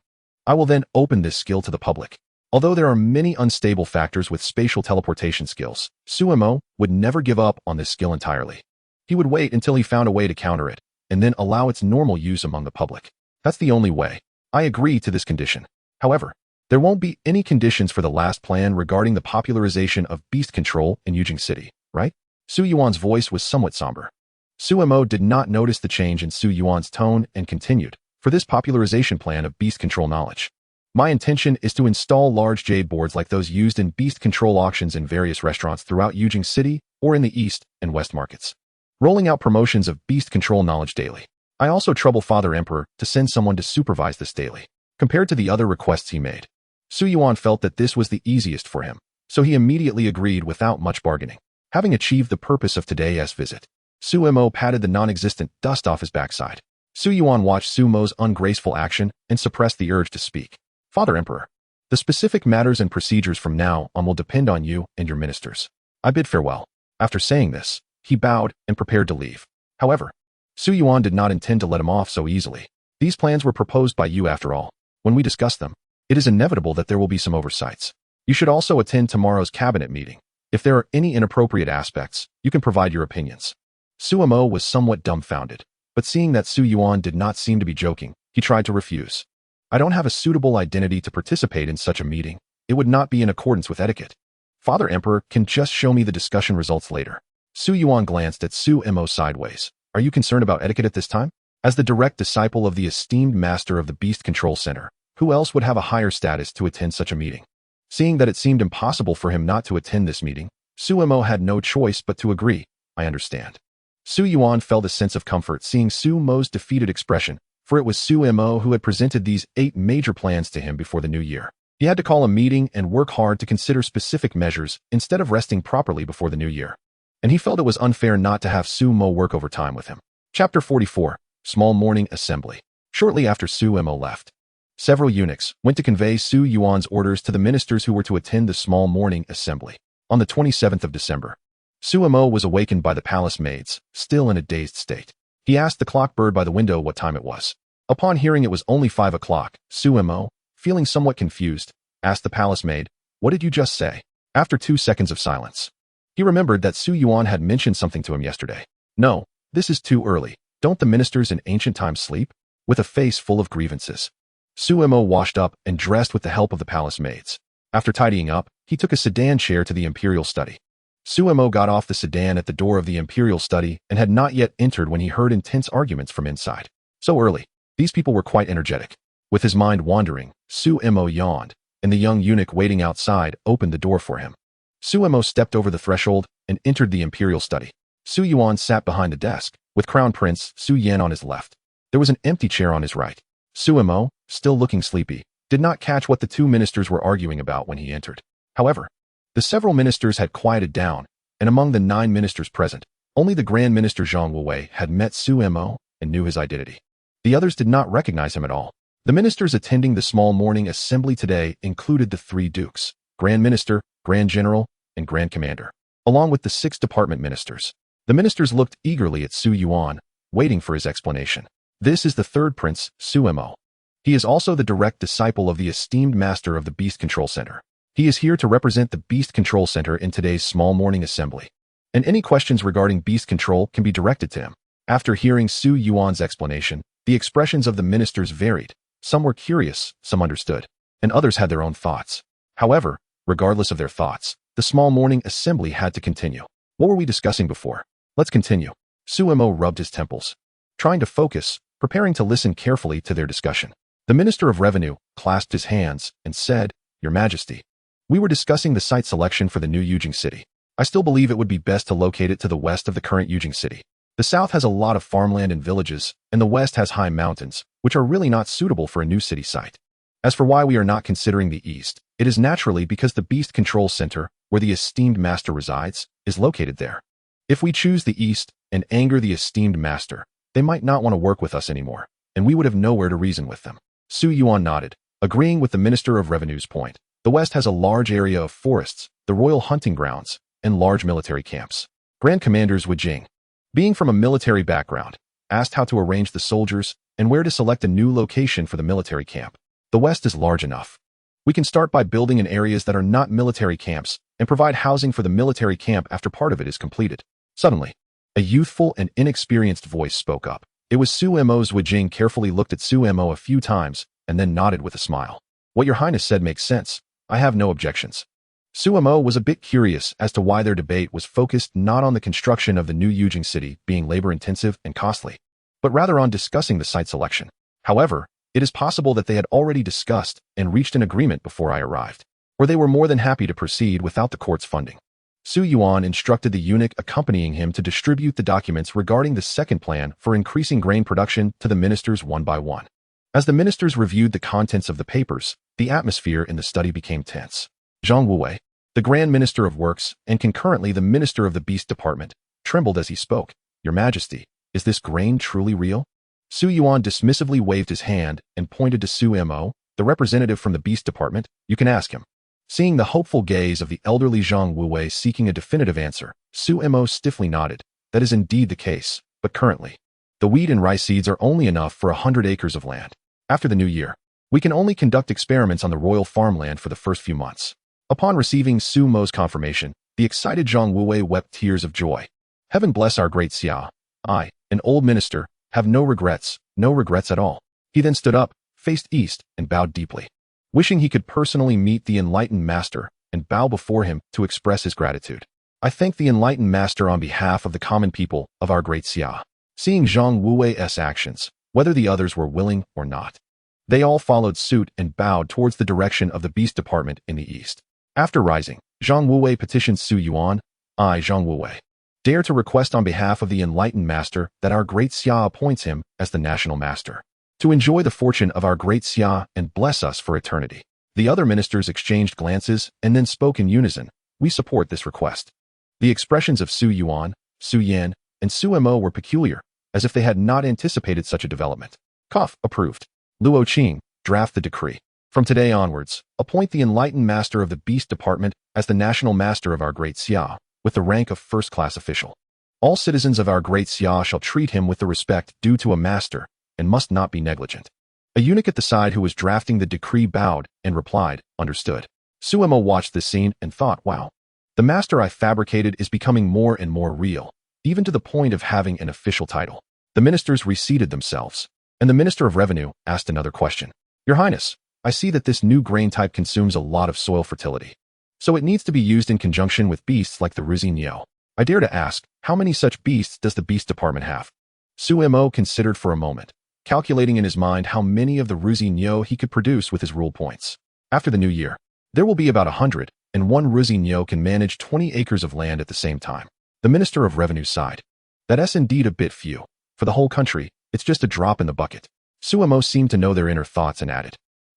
I will then open this skill to the public. Although there are many unstable factors with spatial teleportation skills, Su Mo would never give up on this skill entirely. He would wait until he found a way to counter it, and then allow its normal use among the public. That's the only way. I agree to this condition. However, there won't be any conditions for the last plan regarding the popularization of beast control in Yujing City, right? Su Yuan's voice was somewhat somber. Su Mo did not notice the change in Su Yuan's tone and continued, for this popularization plan of beast control knowledge. My intention is to install large jade boards like those used in beast control auctions in various restaurants throughout Yujing City or in the East and West markets, rolling out promotions of beast control knowledge daily. I also trouble Father Emperor to send someone to supervise this daily. Compared to the other requests he made, Su Yuan felt that this was the easiest for him, so he immediately agreed without much bargaining. Having achieved the purpose of today's visit, Su Mo patted the non-existent dust off his backside. Su Yuan watched Su Mo's ungraceful action and suppressed the urge to speak. Father Emperor, the specific matters and procedures from now on will depend on you and your ministers. I bid farewell. After saying this, he bowed and prepared to leave. However, Su Yuan did not intend to let him off so easily. These plans were proposed by you after all. When we discuss them, it is inevitable that there will be some oversights. You should also attend tomorrow's cabinet meeting. If there are any inappropriate aspects, you can provide your opinions. Su Mo was somewhat dumbfounded, but seeing that Su Yuan did not seem to be joking, he tried to refuse. I don't have a suitable identity to participate in such a meeting. It would not be in accordance with etiquette. Father Emperor can just show me the discussion results later. Su Yuan glanced at Su Mo sideways. Are you concerned about etiquette at this time? As the direct disciple of the esteemed master of the Beast Control Center, who else would have a higher status to attend such a meeting? Seeing that it seemed impossible for him not to attend this meeting, Su Mo had no choice but to agree. I understand. Su Yuan felt a sense of comfort seeing Su Mo's defeated expression, for it was Su Mo who had presented these 8 major plans to him before the new year. He had to call a meeting and work hard to consider specific measures instead of resting properly before the new year. And he felt it was unfair not to have Su Mo work overtime with him. Chapter 44, Small Morning Assembly. Shortly after Su Mo left, several eunuchs went to convey Su Yuan's orders to the ministers who were to attend the small morning assembly. On the 27th of December, Su Mo was awakened by the palace maids, still in a dazed state. He asked the clock bird by the window what time it was. Upon hearing it was only 5 o'clock, Su Mo, feeling somewhat confused, asked the palace maid, "What did you just say?" After 2 seconds of silence, he remembered that Su Yuan had mentioned something to him yesterday. "No, this is too early. Don't the ministers in ancient times sleep?" With a face full of grievances, Su Mo washed up and dressed with the help of the palace maids. After tidying up, he took a sedan chair to the Imperial study. Su Mo got off the sedan at the door of the Imperial study and had not yet entered when he heard intense arguments from inside. So early, these people were quite energetic. With his mind wandering, Su Mo yawned, and the young eunuch waiting outside opened the door for him. Su Mo stepped over the threshold and entered the Imperial study. Su Yuan sat behind the desk, with Crown Prince Su Yan on his left. There was an empty chair on his right. Su Mo, still looking sleepy, did not catch what the 2 ministers were arguing about when he entered. However, the several ministers had quieted down, and among the 9 ministers present, Only the Grand Minister Zhang Wuwei had met Su Mo and knew his identity. The others did not recognize him at all. The ministers attending the small morning assembly today included the 3 dukes, Grand Minister, Grand General, and Grand Commander, along with the 6 department ministers. The ministers looked eagerly at Su Yuan, waiting for his explanation. This is the 3rd prince, Su Mo. He is also the direct disciple of the esteemed master of the Beast Control Center. He is here to represent the Beast Control Center in today's small morning assembly, and any questions regarding Beast Control can be directed to him. After hearing Su Yuan's explanation, the expressions of the ministers varied. Some were curious, some understood, and others had their own thoughts. However, regardless of their thoughts, the small morning assembly had to continue. What were we discussing before? Let's continue. Su Mo rubbed his temples, trying to focus, preparing to listen carefully to their discussion. The Minister of Revenue clasped his hands and said, "Your Majesty, we were discussing the site selection for the new Yujing city. I still believe it would be best to locate it to the west of the current Yujing city. The south has a lot of farmland and villages, and the west has high mountains, which are really not suitable for a new city site. As for why we are not considering the east, it is naturally because the Beast Control Center, where the esteemed master resides, is located there. If we choose the east and anger the esteemed master, they might not want to work with us anymore, and we would have nowhere to reason with them." Su Yuan nodded, agreeing with the Minister of Revenue's point. The west has a large area of forests, the royal hunting grounds, and large military camps. Grand Commanders Wu Jing, being from a military background, asked how to arrange the soldiers and where to select a new location for the military camp. The west is large enough. We can start by building in areas that are not military camps and provide housing for the military camp after part of it is completed. Suddenly, a youthful and inexperienced voice spoke up. It was Su Mo's. Wu Jing carefully looked at Su Mo a few times and then nodded with a smile. "What your highness said makes sense. I have no objections." Su Mo was a bit curious as to why their debate was focused not on the construction of the new Yujing city being labor-intensive and costly, but rather on discussing the site selection. However, it is possible that they had already discussed and reached an agreement before I arrived, or they were more than happy to proceed without the court's funding. Su Yuan instructed the eunuch accompanying him to distribute the documents regarding the second plan for increasing grain production to the ministers one by one. As the ministers reviewed the contents of the papers, the atmosphere in the study became tense. Zhang Wuwei, the Grand Minister of Works and concurrently the Minister of the Beast Department, trembled as he spoke. "Your Majesty, is this grain truly real?" Su Yuan dismissively waved his hand and pointed to Su Mo, the representative from the Beast Department. "You can ask him." Seeing the hopeful gaze of the elderly Zhang Wuwei seeking a definitive answer, Su Mo stiffly nodded. "That is indeed the case, but currently, the wheat and rice seeds are only enough for 100 acres of land. After the new year, we can only conduct experiments on the royal farmland for the first few months." Upon receiving Su Mo's confirmation, the excited Zhang Wuwei wept tears of joy. "Heaven bless our Great Xia. I, an old minister, have no regrets at all." He then stood up, faced east, and bowed deeply, wishing he could personally meet the enlightened master and bow before him to express his gratitude. "I thank the enlightened master on behalf of the common people of our Great Xia." Seeing Zhang Wuwei's actions, whether the others were willing or not, they all followed suit and bowed towards the direction of the Beast Department in the east. After rising, Zhang Wuwei petitioned Su Yuan, "I, Zhang Wuwei, dare to request on behalf of the enlightened master that our Great Xia appoints him as the national master, to enjoy the fortune of our Great Xia and bless us for eternity." The other ministers exchanged glances and then spoke in unison. "We support this request." The expressions of Su Yuan, Su Yan, and Su Mo were peculiar, as if they had not anticipated such a development. Cough, approved. Luo Qing, draft the decree. From today onwards, appoint the enlightened master of the Beast Department as the national master of our Great Xia, with the rank of first-class official. All citizens of our Great Xia shall treat him with the respect due to a master and must not be negligent. A eunuch at the side who was drafting the decree bowed and replied, "Understood." Su Mo watched this scene and thought, "Wow, the master I fabricated is becoming more and more real, even to the point of having an official title." The ministers reseated themselves, and the Minister of Revenue asked another question. "Your Highness, I see that this new grain type consumes a lot of soil fertility, so it needs to be used in conjunction with beasts like the Ruzinyo. I dare to ask, how many such beasts does the Beast Department have?" Su Mo considered for a moment, calculating in his mind how many of the Ruzinyo he could produce with his rule points. After the new year, there will be about 100, and one Ruzinyo can manage 20 acres of land at the same time. The Minister of Revenue sighed. "That's indeed a bit few. For the whole country, it's just a drop in the bucket." Su Mo seemed to know their inner thoughts and added,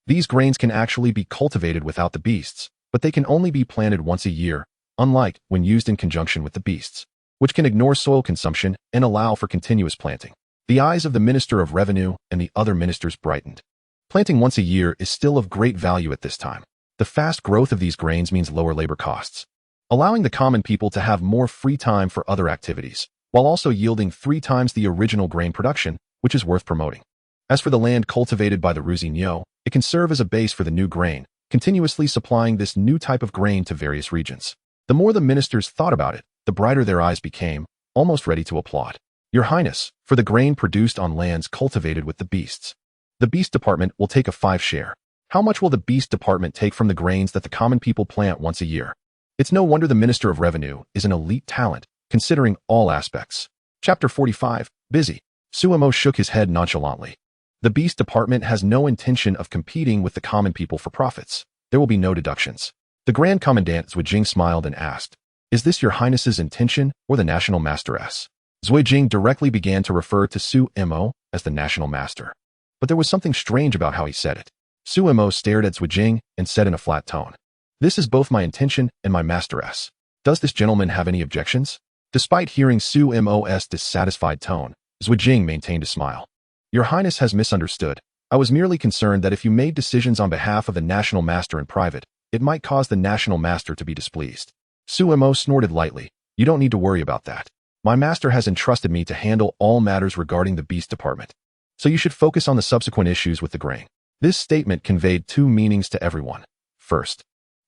"These grains can actually be cultivated without the beasts, but they can only be planted once a year, unlike when used in conjunction with the beasts. which can ignore soil consumption and allow for continuous planting. The eyes of the Minister of Revenue and the other ministers brightened. Planting once a year is still of great value at this time. The fast growth of these grains means lower labor costs, allowing the common people to have more free time for other activities, while also yielding 3 times the original grain production, which is worth promoting. As for the land cultivated by the Ruzinyo, it can serve as a base for the new grain, continuously supplying this new type of grain to various regions. The more the ministers thought about it, the brighter their eyes became, almost ready to applaud. Your Highness, for the grain produced on lands cultivated with the beasts, the Beast Department will take a 5 share. How much will the Beast Department take from the grains that the common people plant once a year? It's no wonder the Minister of Revenue is an elite talent, considering all aspects. Chapter 45, Busy. Suemo shook his head nonchalantly. The Beast Department has no intention of competing with the common people for profits. There will be no deductions. The Grand Commandant Zhuijing smiled and asked, "Is this your Highness's intention or the National Masteress?" Zhuijing directly began to refer to Suemo as the National Master. But there was something strange about how he said it. Suemo stared at Zhuijing and said in a flat tone, "This is both my intention and my masteress. Does this gentleman have any objections?" Despite hearing Suemo's dissatisfied tone, Zhuijing maintained a smile. "Your Highness has misunderstood. I was merely concerned that if you made decisions on behalf of the National Master in private, it might cause the National Master to be displeased." Suemo snorted lightly. "You don't need to worry about that. My master has entrusted me to handle all matters regarding the Beast Department. So you should focus on the subsequent issues with the grain." This statement conveyed 2 meanings to everyone. First,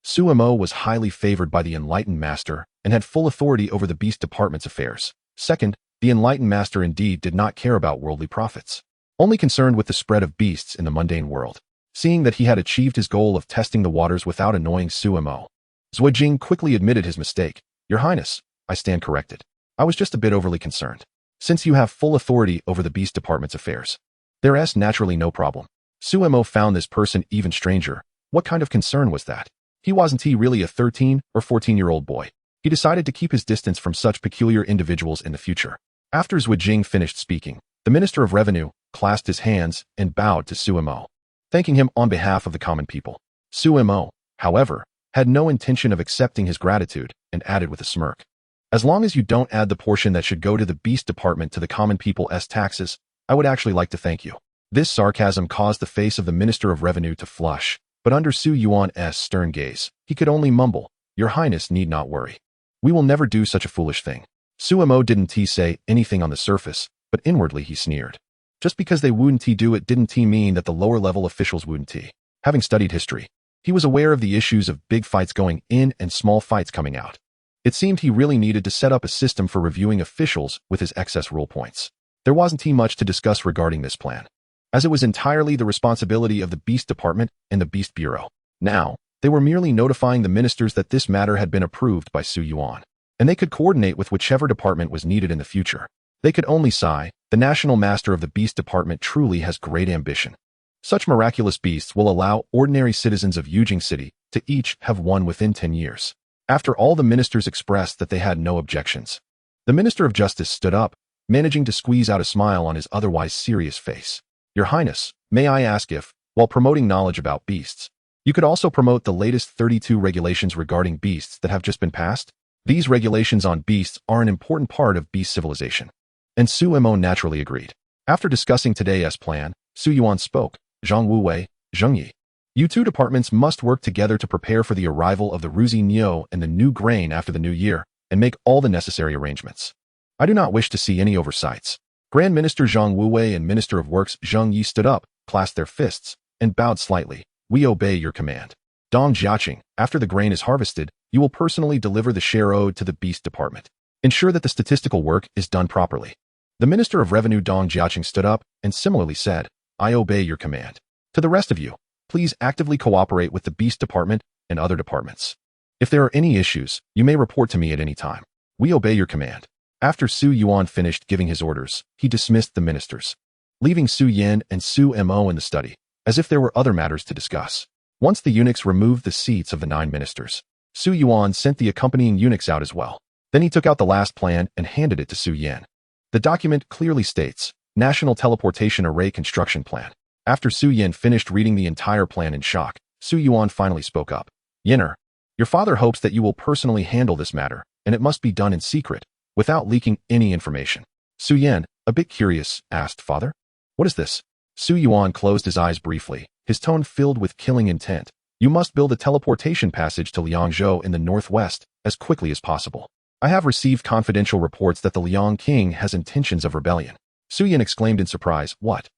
Suemo was highly favored by the Enlightened Master and had full authority over the Beast Department's affairs. Second, the Enlightened Master indeed did not care about worldly profits, only concerned with the spread of beasts in the mundane world. Seeing that he had achieved his goal of testing the waters without annoying Suemo, Zhuijing quickly admitted his mistake. "Your Highness, I stand corrected. I was just a bit overly concerned. Since you have full authority over the Beast Department's affairs, there's naturally no problem." Suemo found this person even stranger. What kind of concern was that? Wasn't he really a 13 or 14-year-old boy? He decided to keep his distance from such peculiar individuals in the future. After Zhuijing finished speaking, the Minister of Revenue clasped his hands and bowed to Suemo, thanking him on behalf of the common people. Suemo, however, had no intention of accepting his gratitude and added with a smirk, "As long as you don't add the portion that should go to the Beast Department to the common people's taxes, I would actually like to thank you." This sarcasm caused the face of the Minister of Revenue to flush, but under Su Yuan's stern gaze, he could only mumble, "Your Highness need not worry. We will never do such a foolish thing." Suemo didn't say anything on the surface, but inwardly he sneered. Just because they wouldn't do it didn't mean that the lower level officials wouldn't. Having studied history, he was aware of the issues of big fights going in and small fights coming out. It seemed he really needed to set up a system for reviewing officials with his excess rule points. There wasn't much to discuss regarding this plan, as it was entirely the responsibility of the Beast Department and the Beast Bureau. Now, they were merely notifying the ministers that this matter had been approved by Su Yuan, and they could coordinate with whichever department was needed in the future. They could only sigh, "The National Master of the Beast Department truly has great ambition. Such miraculous beasts will allow ordinary citizens of Yujing City to each have one within 10 years. After all the ministers expressed that they had no objections, the Minister of Justice stood up, managing to squeeze out a smile on his otherwise serious face. "Your Highness, may I ask if, while promoting knowledge about beasts, you could also promote the latest 32 regulations regarding beasts that have just been passed? These regulations on beasts are an important part of beast civilization." And Suemo naturally agreed. After discussing today's plan, Su Yuan spoke, "Zhang Wuwei, Zheng Yi. You 2 departments must work together to prepare for the arrival of the Ruzinyo and the new grain after the new year, and make all the necessary arrangements. I do not wish to see any oversights." Grand Minister Zhang Wuwei and Minister of Works Zheng Yi stood up, clasped their fists, and bowed slightly. "We obey your command. Dong Jiaqing, after the grain is harvested, you will personally deliver the share owed to the Beast Department. Ensure that the statistical work is done properly." The Minister of Revenue Dong Jiaqing stood up and similarly said, "I obey your command. To the rest of you, please actively cooperate with the Beast Department and other departments. If there are any issues, you may report to me at any time. We obey your command." After Su Yuan finished giving his orders, he dismissed the ministers, leaving Su Yin and Su Mo in the study, as if there were other matters to discuss. Once the eunuchs removed the seats of the 9 ministers, Su Yuan sent the accompanying eunuchs out as well. Then he took out the last plan and handed it to Su Yin. The document clearly states, "National Teleportation Array Construction Plan." After Su Yin finished reading the entire plan in shock, Su Yuan finally spoke up. "Yinner, your father hopes that you will personally handle this matter, and it must be done in secret. without leaking any information. Su Yan, a bit curious, asked, "Father? What is this?" Su Yuan closed his eyes briefly, his tone filled with killing intent. "You must build a teleportation passage to Liangzhou in the northwest as quickly as possible. I have received confidential reports that the Liang King has intentions of rebellion." Su Yan exclaimed in surprise, "What?"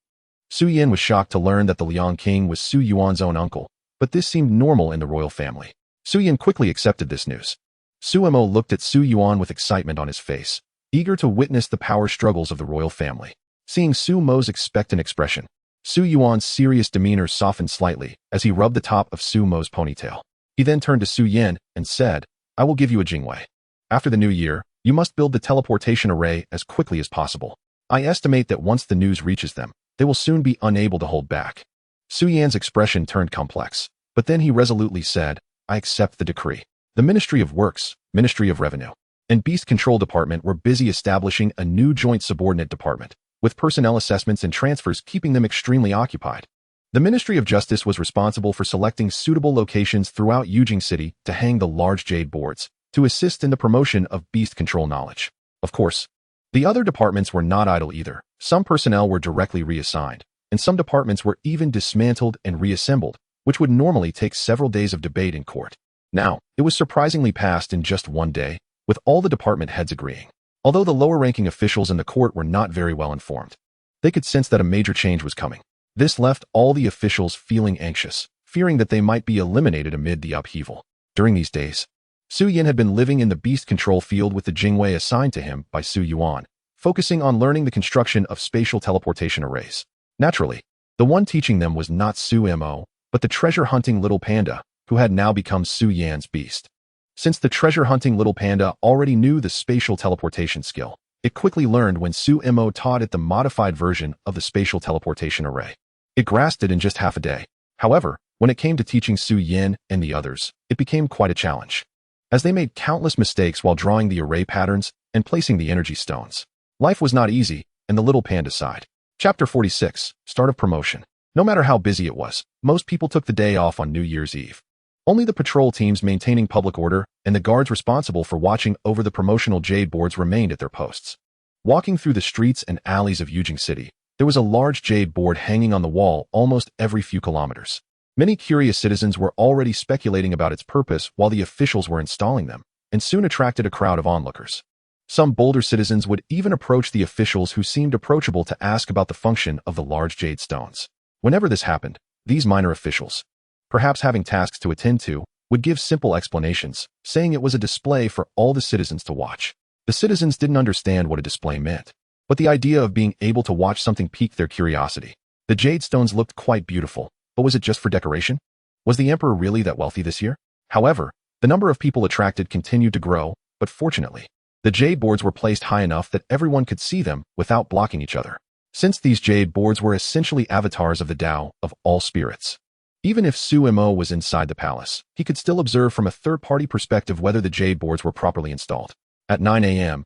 Su Yan was shocked to learn that the Liang King was Su Yuan's own uncle, but this seemed normal in the royal family. Su Yan quickly accepted this news. Su Mo looked at Su Yuan with excitement on his face, eager to witness the power struggles of the royal family. Seeing Su Mo's expectant expression, Su Yuan's serious demeanor softened slightly as he rubbed the top of Su Mo's ponytail. He then turned to Su Yan and said, "I will give you a Jingwei. After the new year, you must build the teleportation array as quickly as possible. I estimate that once the news reaches them, they will soon be unable to hold back." Su Yan's expression turned complex, but then he resolutely said, "I accept the decree." The Ministry of Works, Ministry of Revenue, and Beast Control Department were busy establishing a new joint subordinate department, with personnel assessments and transfers keeping them extremely occupied. The Ministry of Justice was responsible for selecting suitable locations throughout Yujing City to hang the large jade boards, to assist in the promotion of beast control knowledge. Of course, the other departments were not idle either. Some personnel were directly reassigned, and some departments were even dismantled and reassembled, which would normally take several days of debate in court. Now, it was surprisingly passed in just one day, with all the department heads agreeing. Although the lower-ranking officials in the court were not very well informed, they could sense that a major change was coming. This left all the officials feeling anxious, fearing that they might be eliminated amid the upheaval. During these days, Su Yan had been living in the beast control field with the Jingwei assigned to him by Su Yuan, focusing on learning the construction of spatial teleportation arrays. Naturally, the one teaching them was not Su Mo, but the treasure-hunting little panda, who had now become Su Yan's beast. Since the treasure-hunting little panda already knew the spatial teleportation skill, it quickly learned when Su Mo taught it the modified version of the spatial teleportation array. It grasped it in just half a day. However, when it came to teaching Su Yan and the others, it became quite a challenge, as they made countless mistakes while drawing the array patterns and placing the energy stones. Life was not easy, and the little panda sighed. Chapter 46, Start of Promotion. No matter how busy it was, most people took the day off on New Year's Eve. Only the patrol teams maintaining public order and the guards responsible for watching over the promotional jade boards remained at their posts. Walking through the streets and alleys of Yujing City, there was a large jade board hanging on the wall almost every few kilometers. Many curious citizens were already speculating about its purpose while the officials were installing them, and soon attracted a crowd of onlookers. Some bolder citizens would even approach the officials who seemed approachable to ask about the function of the large jade stones. Whenever this happened, these minor officials, perhaps having tasks to attend to, would give simple explanations, saying it was a display for all the citizens to watch. The citizens didn't understand what a display meant, but the idea of being able to watch something piqued their curiosity. The jade stones looked quite beautiful, but was it just for decoration? Was the emperor really that wealthy this year? However, the number of people attracted continued to grow, but fortunately, the jade boards were placed high enough that everyone could see them without blocking each other. Since these jade boards were essentially avatars of the Tao of all spirits, even if Su Mo was inside the palace, he could still observe from a third-party perspective whether the jade boards were properly installed. At 9 a.m.,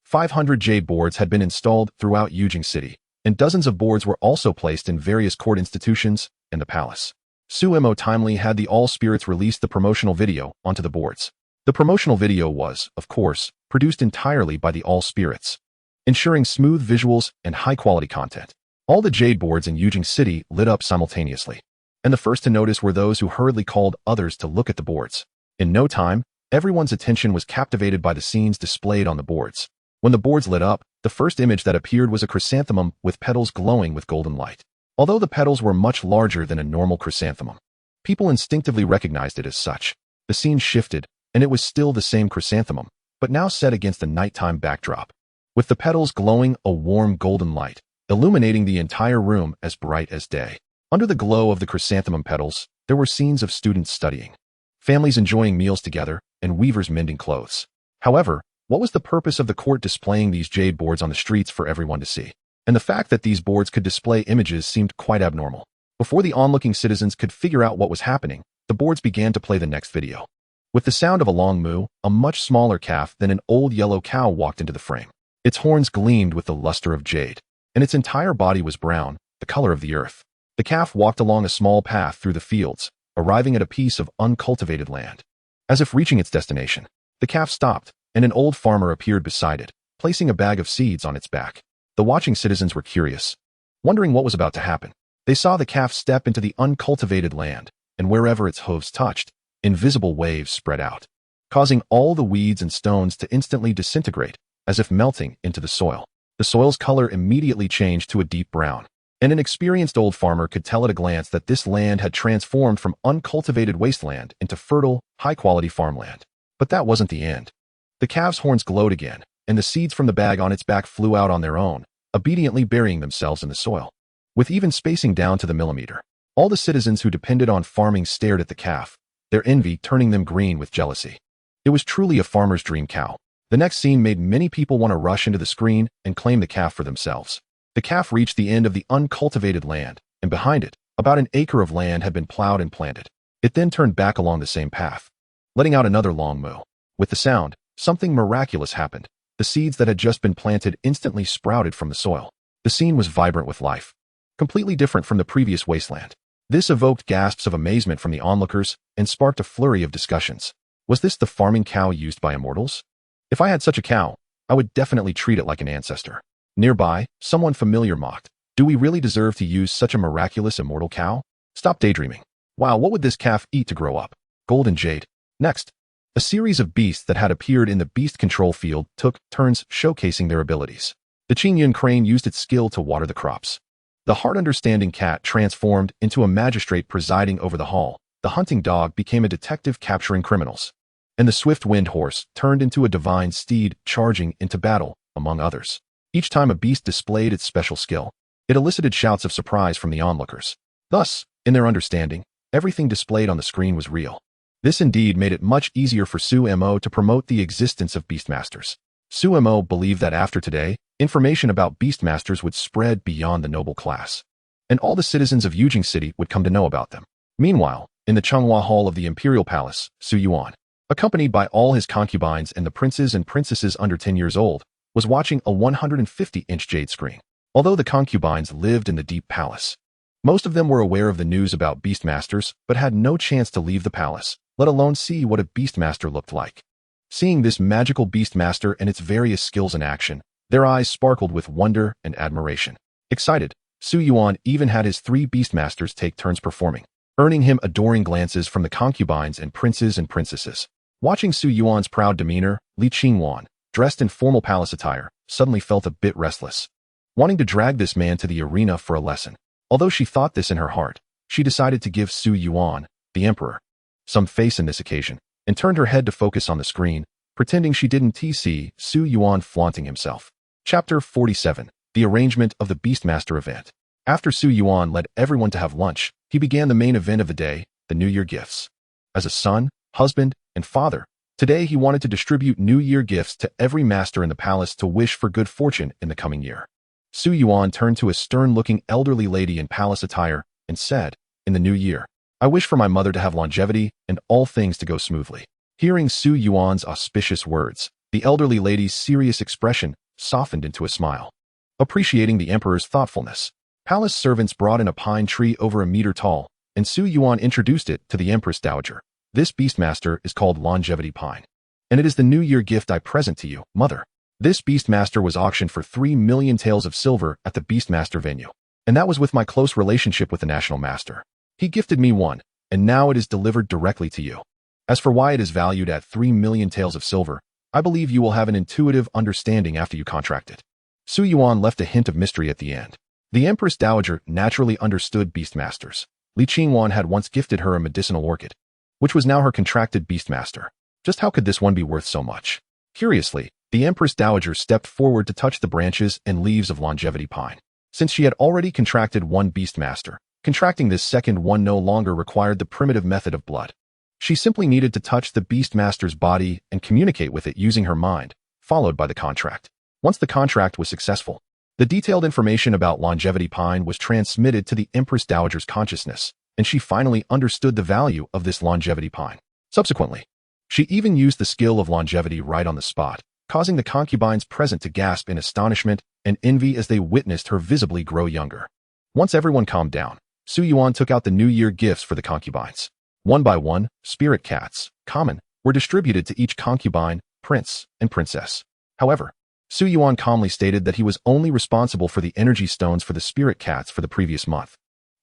500 jade boards had been installed throughout Yujing City, and dozens of boards were also placed in various court institutions and the palace. Su Mo timely had the All Spirits release the promotional video onto the boards. The promotional video was, of course, produced entirely by the All Spirits, ensuring smooth visuals and high-quality content. All the jade boards in Yujing City lit up simultaneously, and the first to notice were those who hurriedly called others to look at the boards. In no time, everyone's attention was captivated by the scenes displayed on the boards. When the boards lit up, the first image that appeared was a chrysanthemum with petals glowing with golden light. Although the petals were much larger than a normal chrysanthemum, people instinctively recognized it as such. The scene shifted, and it was still the same chrysanthemum, but now set against a nighttime backdrop, with the petals glowing a warm golden light, illuminating the entire room as bright as day. Under the glow of the chrysanthemum petals, there were scenes of students studying, families enjoying meals together, and weavers mending clothes. However, what was the purpose of the court displaying these jade boards on the streets for everyone to see? And the fact that these boards could display images seemed quite abnormal. Before the onlooking citizens could figure out what was happening, the boards began to play the next video. With the sound of a long moo, a much smaller calf than an old yellow cow walked into the frame. Its horns gleamed with the luster of jade, and its entire body was brown, the color of the earth. The calf walked along a small path through the fields, arriving at a piece of uncultivated land. As if reaching its destination, the calf stopped, and an old farmer appeared beside it, placing a bag of seeds on its back. The watching citizens were curious, wondering what was about to happen. They saw the calf step into the uncultivated land, and wherever its hooves touched, invisible waves spread out, causing all the weeds and stones to instantly disintegrate, as if melting into the soil. The soil's color immediately changed to a deep brown, and an experienced old farmer could tell at a glance that this land had transformed from uncultivated wasteland into fertile, high-quality farmland. But that wasn't the end. The calf's horns glowed again, and the seeds from the bag on its back flew out on their own, obediently burying themselves in the soil, with even spacing down to the millimeter. All the citizens who depended on farming stared at the calf, their envy turning them green with jealousy. It was truly a farmer's dream cow. The next scene made many people want to rush into the screen and claim the calf for themselves. The calf reached the end of the uncultivated land, and behind it, about an acre of land had been plowed and planted. It then turned back along the same path, letting out another long moo. With the sound, something miraculous happened. The seeds that had just been planted instantly sprouted from the soil. The scene was vibrant with life, completely different from the previous wasteland. This evoked gasps of amazement from the onlookers and sparked a flurry of discussions. Was this the farming cow used by immortals? If I had such a cow, I would definitely treat it like an ancestor. Nearby, someone familiar mocked, "Do we really deserve to use such a miraculous immortal cow? Stop daydreaming. Wow, what would this calf eat to grow up? Gold and jade." Next, a series of beasts that had appeared in the beast control field took turns showcasing their abilities. The Qingyun crane used its skill to water the crops. The hard-understanding cat transformed into a magistrate presiding over the hall. The hunting dog became a detective capturing criminals. And the swift wind horse turned into a divine steed charging into battle, among others. Each time a beast displayed its special skill, it elicited shouts of surprise from the onlookers. Thus, in their understanding, everything displayed on the screen was real. This indeed made it much easier for Su-Mo to promote the existence of Beastmasters. Su-Mo believed that after today, information about Beastmasters would spread beyond the noble class, and all the citizens of Yujing City would come to know about them. Meanwhile, in the Changhua Hall of the Imperial Palace, Su Yuan, accompanied by all his concubines and the princes and princesses under 10 years old, was watching a 150-inch jade screen. Although the concubines lived in the deep palace, most of them were aware of the news about Beastmasters but had no chance to leave the palace, let alone see what a Beastmaster looked like. Seeing this magical Beastmaster and its various skills in action, their eyes sparkled with wonder and admiration. Excited, Su Yuan even had his 3 Beastmasters take turns performing, earning him adoring glances from the concubines and princes and princesses. Watching Su Yuan's proud demeanor, Li Qingwan, dressed in formal palace attire, suddenly felt a bit restless, wanting to drag this man to the arena for a lesson. Although she thought this in her heart, she decided to give Su Yuan, the emperor, some face in this occasion, and turned her head to focus on the screen, pretending she didn't see Su Yuan flaunting himself. Chapter 47. The Arrangement of the Beastmaster Event. After Su Yuan led everyone to have lunch, he began the main event of the day, the New Year gifts. As a son, husband, and father, today he wanted to distribute New Year gifts to every master in the palace to wish for good fortune in the coming year. Su Yuan turned to a stern-looking elderly lady in palace attire and said, "In the new year, I wish for my mother to have longevity and all things to go smoothly." Hearing Su Yuan's auspicious words, the elderly lady's serious expression softened into a smile. Appreciating the emperor's thoughtfulness, palace servants brought in a pine tree over a meter tall, and Su Yuan introduced it to the Empress Dowager. "This Beastmaster is called Longevity Pine, and it is the New Year gift I present to you, mother." This Beastmaster was auctioned for 3 million taels of silver at the Beastmaster venue, and that was with my close relationship with the National Master. He gifted me one, and now it is delivered directly to you. As for why it is valued at 3 million taels of silver, I believe you will have an intuitive understanding after you contract it. Su Yuan left a hint of mystery at the end. The Empress Dowager naturally understood Beastmasters. Li Qingwan had once gifted her a medicinal orchid, which was now her contracted Beastmaster. Just how could this one be worth so much? Curiously, the Empress Dowager stepped forward to touch the branches and leaves of Longevity Pine. Since she had already contracted one Beastmaster, contracting this second one no longer required the primitive method of blood. She simply needed to touch the Beastmaster's body and communicate with it using her mind, followed by the contract. Once the contract was successful, the detailed information about Longevity Pine was transmitted to the Empress Dowager's consciousness, and she finally understood the value of this Longevity Pine. Subsequently, she even used the skill of longevity right on the spot, causing the concubines present to gasp in astonishment and envy as they witnessed her visibly grow younger. Once everyone calmed down, Su Yuan took out the New Year gifts for the concubines. One by one, spirit cats, common, were distributed to each concubine, prince and princess. However, Su Yuan calmly stated that he was only responsible for the energy stones for the spirit cats for the previous month.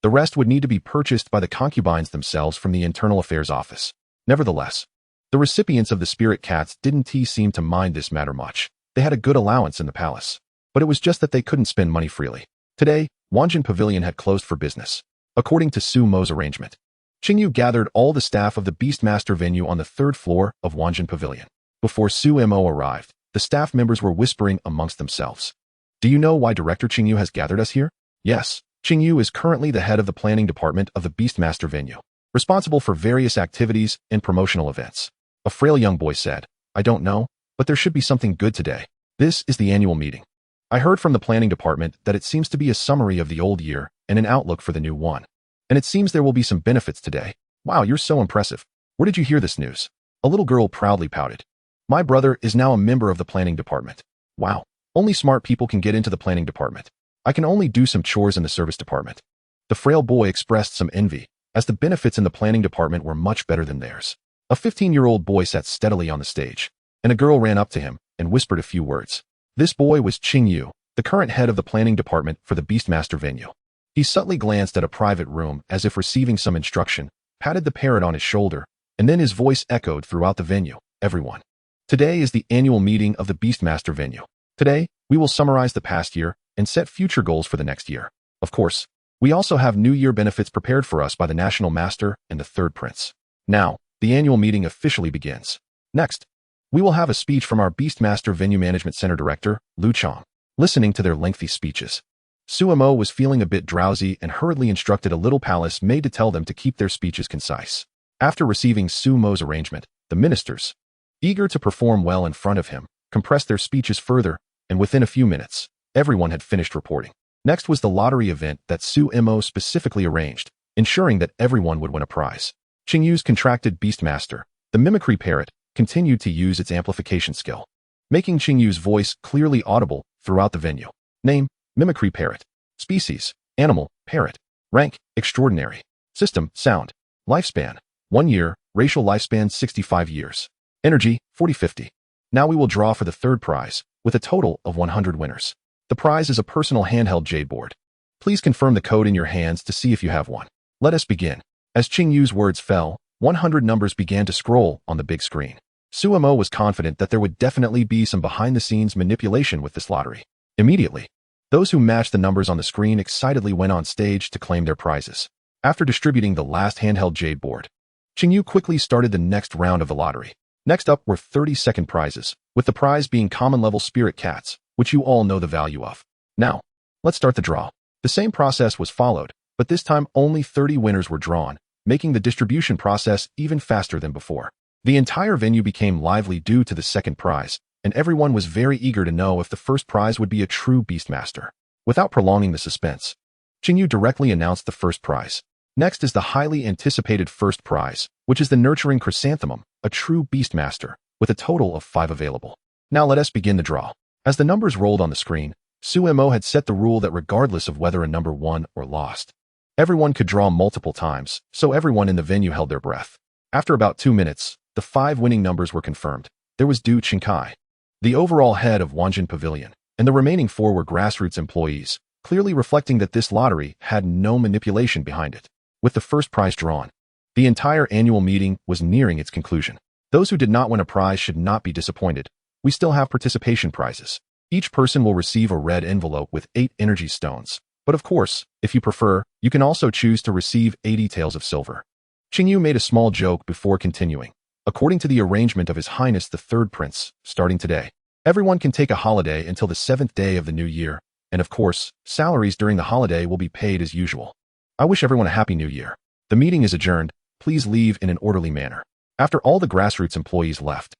The rest would need to be purchased by the concubines themselves from the Internal Affairs Office. Nevertheless, the recipients of the spirit cats didn't seem to mind this matter much. They had a good allowance in the palace. But it was just that they couldn't spend money freely. Today, Wanjin Pavilion had closed for business. According to Su Mo's arrangement, Qingyu gathered all the staff of the Beastmaster venue on the 3rd floor of Wanjin Pavilion. Before Su Mo arrived, the staff members were whispering amongst themselves. Do you know why Director Qingyu has gathered us here? Yes, Qingyu is currently the head of the planning department of the Beastmaster venue, responsible for various activities and promotional events. A frail young boy said, I don't know, but there should be something good today. This is the annual meeting. I heard from the planning department that it seems to be a summary of the old year and an outlook for the new one. And it seems there will be some benefits today. Wow, you're so impressive. Where did you hear this news? A little girl proudly pouted. My brother is now a member of the planning department. Wow, only smart people can get into the planning department. I can only do some chores in the service department. The frail boy expressed some envy, as the benefits in the planning department were much better than theirs. A 15-year-old boy sat steadily on the stage, and a girl ran up to him and whispered a few words. This boy was Qingyu, the current head of the planning department for the Beastmaster venue. He subtly glanced at a private room as if receiving some instruction, patted the parrot on his shoulder, and then his voice echoed throughout the venue. Everyone. Today is the annual meeting of the Beastmaster venue. Today, we will summarize the past year and set future goals for the next year. Of course, we also have New Year benefits prepared for us by the National Master and the Third Prince. Now, the annual meeting officially begins. Next, we will have a speech from our Beastmaster Venue Management Center Director, Lu Chong. Listening to their lengthy speeches, Su Mo was feeling a bit drowsy and hurriedly instructed a little palace maid to tell them to keep their speeches concise. After receiving Su Mo's arrangement, the ministers, eager to perform well in front of him, compressed their speeches further, and within a few minutes, everyone had finished reporting. Next was the lottery event that Su Mo specifically arranged, ensuring that everyone would win a prize. Qingyu's contracted Beastmaster, the mimicry parrot, continued to use its amplification skill, making Qingyu's voice clearly audible throughout the venue. Name, mimicry parrot. Species, animal, parrot. Rank, extraordinary. System, sound. Lifespan, 1 year. Racial lifespan, 65 years. Energy, 40-50. Now we will draw for the third prize, with a total of 100 winners. The prize is a personal handheld jade board. Please confirm the code in your hands to see if you have one. Let us begin. As Qingyu's words fell, 100 numbers began to scroll on the big screen. Su Mo was confident that there would definitely be some behind-the-scenes manipulation with this lottery. Immediately, those who matched the numbers on the screen excitedly went on stage to claim their prizes. After distributing the last handheld jade board, Qingyu quickly started the next round of the lottery. Next up were 30-second prizes, with the prize being common-level spirit cats, which you all know the value of. Now, let's start the draw. The same process was followed, but this time only 30 winners were drawn, making the distribution process even faster than before. The entire venue became lively due to the second prize, and everyone was very eager to know if the first prize would be a true Beastmaster. Without prolonging the suspense, Qingyu directly announced the first prize. Next is the highly anticipated first prize, which is the Nurturing Chrysanthemum, a true Beastmaster, with a total of 5 available. Now let us begin the draw. As the numbers rolled on the screen, Su Mo had set the rule that regardless of whether a number won or lost, everyone could draw multiple times, so everyone in the venue held their breath. After about 2 minutes, the 5 winning numbers were confirmed. There was Du Qingkai, the overall head of Wanjin Pavilion, and the remaining 4 were grassroots employees, clearly reflecting that this lottery had no manipulation behind it. With the first prize drawn, the entire annual meeting was nearing its conclusion. Those who did not win a prize should not be disappointed. We still have participation prizes. Each person will receive a red envelope with 8 energy stones. But of course, if you prefer, you can also choose to receive 80 taels of silver. Qingyu made a small joke before continuing. According to the arrangement of His Highness the Third Prince, starting today, everyone can take a holiday until the 7th day of the new year, and of course, salaries during the holiday will be paid as usual. I wish everyone a happy new year. The meeting is adjourned. Please leave in an orderly manner. After all the grassroots employees left,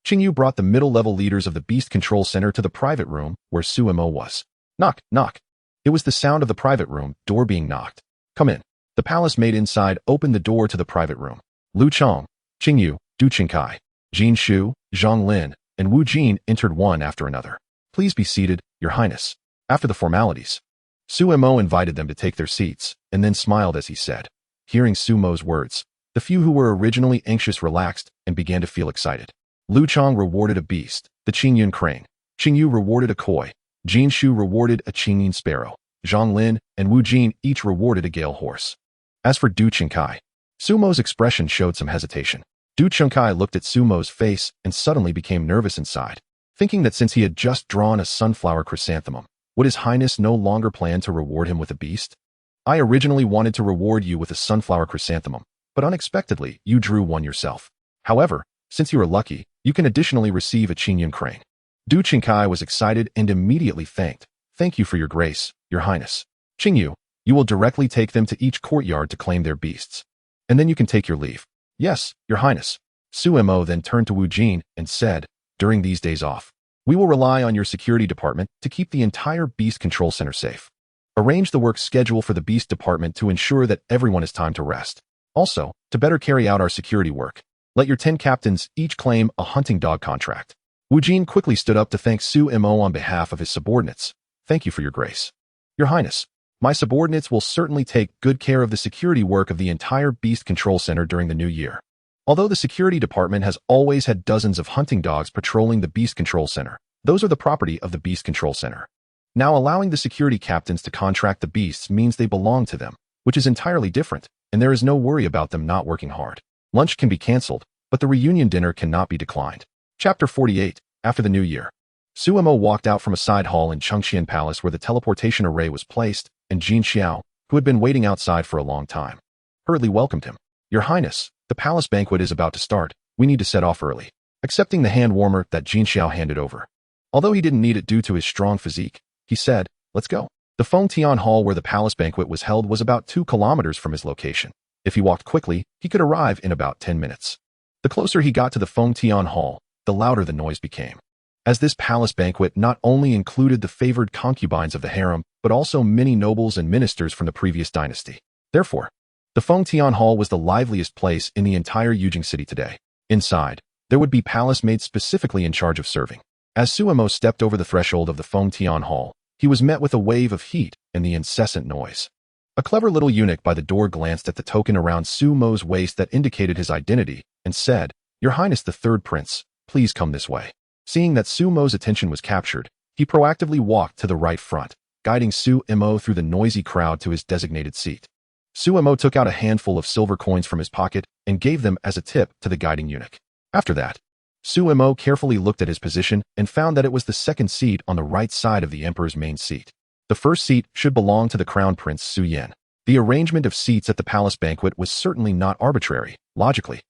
Qingyu brought the middle-level leaders of the Beast Control Center to the private room where Su Mo was. Knock, knock. It was the sound of the private room door being knocked. Come in. The palace maid inside opened the door to the private room. Lu Chong, Qingyu, Du Qingkai, Jin Shu, Zhang Lin, and Wu Jin entered one after another. Please be seated, Your Highness. After the formalities, Su Mo invited them to take their seats, and then smiled as he said. Hearing Su Mo's words, the few who were originally anxious relaxed and began to feel excited. Lu Chong rewarded a beast, the Qingyun crane. Qing Yu rewarded a koi. Jin Shu rewarded a Qingyun sparrow. Zhang Lin and Wu Jin each rewarded a gale horse. As for Du Qingkai, Sumo's expression showed some hesitation. Du Qingkai looked at Sumo's face and suddenly became nervous inside, thinking that since he had just drawn a sunflower chrysanthemum, would His Highness no longer plan to reward him with a beast? I originally wanted to reward you with a sunflower chrysanthemum, but unexpectedly you drew one yourself. However, since you are lucky, you can additionally receive a Qingyun crane. Du Qingkai was excited and immediately thanked. Thank you for your grace, Your Highness. Qingyu, you will directly take them to each courtyard to claim their beasts. And then you can take your leave. Yes, Your Highness. Su Mo then turned to Wu Jin and said, during these days off, we will rely on your security department to keep the entire Beast Control Center safe. Arrange the work schedule for the Beast Department to ensure that everyone has time to rest. Also, to better carry out our security work, let your 10 captains each claim a hunting dog contract. Wu Jin quickly stood up to thank Su Mo on behalf of his subordinates. Thank you for your grace. Your Highness, my subordinates will certainly take good care of the security work of the entire Beast Control Center during the new year. Although the security department has always had dozens of hunting dogs patrolling the Beast Control Center, those are the property of the Beast Control Center. Now allowing the security captains to contract the beasts means they belong to them, which is entirely different, and there is no worry about them not working hard. Lunch can be cancelled, but the reunion dinner cannot be declined. Chapter 48, After the New Year. Su Mo walked out from a side hall in Chengxian Palace where the teleportation array was placed, and Jin Xiao, who had been waiting outside for a long time, hurriedly welcomed him. Your Highness, the palace banquet is about to start. We need to set off early. Accepting the hand warmer that Jin Xiao handed over. Although he didn't need it due to his strong physique, he said, let's go. The Fengtian Hall where the palace banquet was held was about 2 kilometers from his location. If he walked quickly, he could arrive in about 10 minutes. The closer he got to the Fengtian Hall, the louder the noise became. As this palace banquet not only included the favored concubines of the harem, but also many nobles and ministers from the previous dynasty. Therefore, the Fengtian Hall was the liveliest place in the entire Yujing city today. Inside, there would be palace maids specifically in charge of serving. As Su Mo stepped over the threshold of the Fengtian Hall, he was met with a wave of heat and the incessant noise. A clever little eunuch by the door glanced at the token around Su Mo's waist that indicated his identity and said, Your Highness the Third Prince, please come this way. Seeing that Su Mo's attention was captured, he proactively walked to the right front, guiding Su Mo through the noisy crowd to his designated seat. Su Mo took out a handful of silver coins from his pocket and gave them as a tip to the guiding eunuch. After that, Su Mo carefully looked at his position and found that it was the second seat on the right side of the emperor's main seat. The first seat should belong to the crown prince Su Yan. The arrangement of seats at the palace banquet was certainly not arbitrary, logically.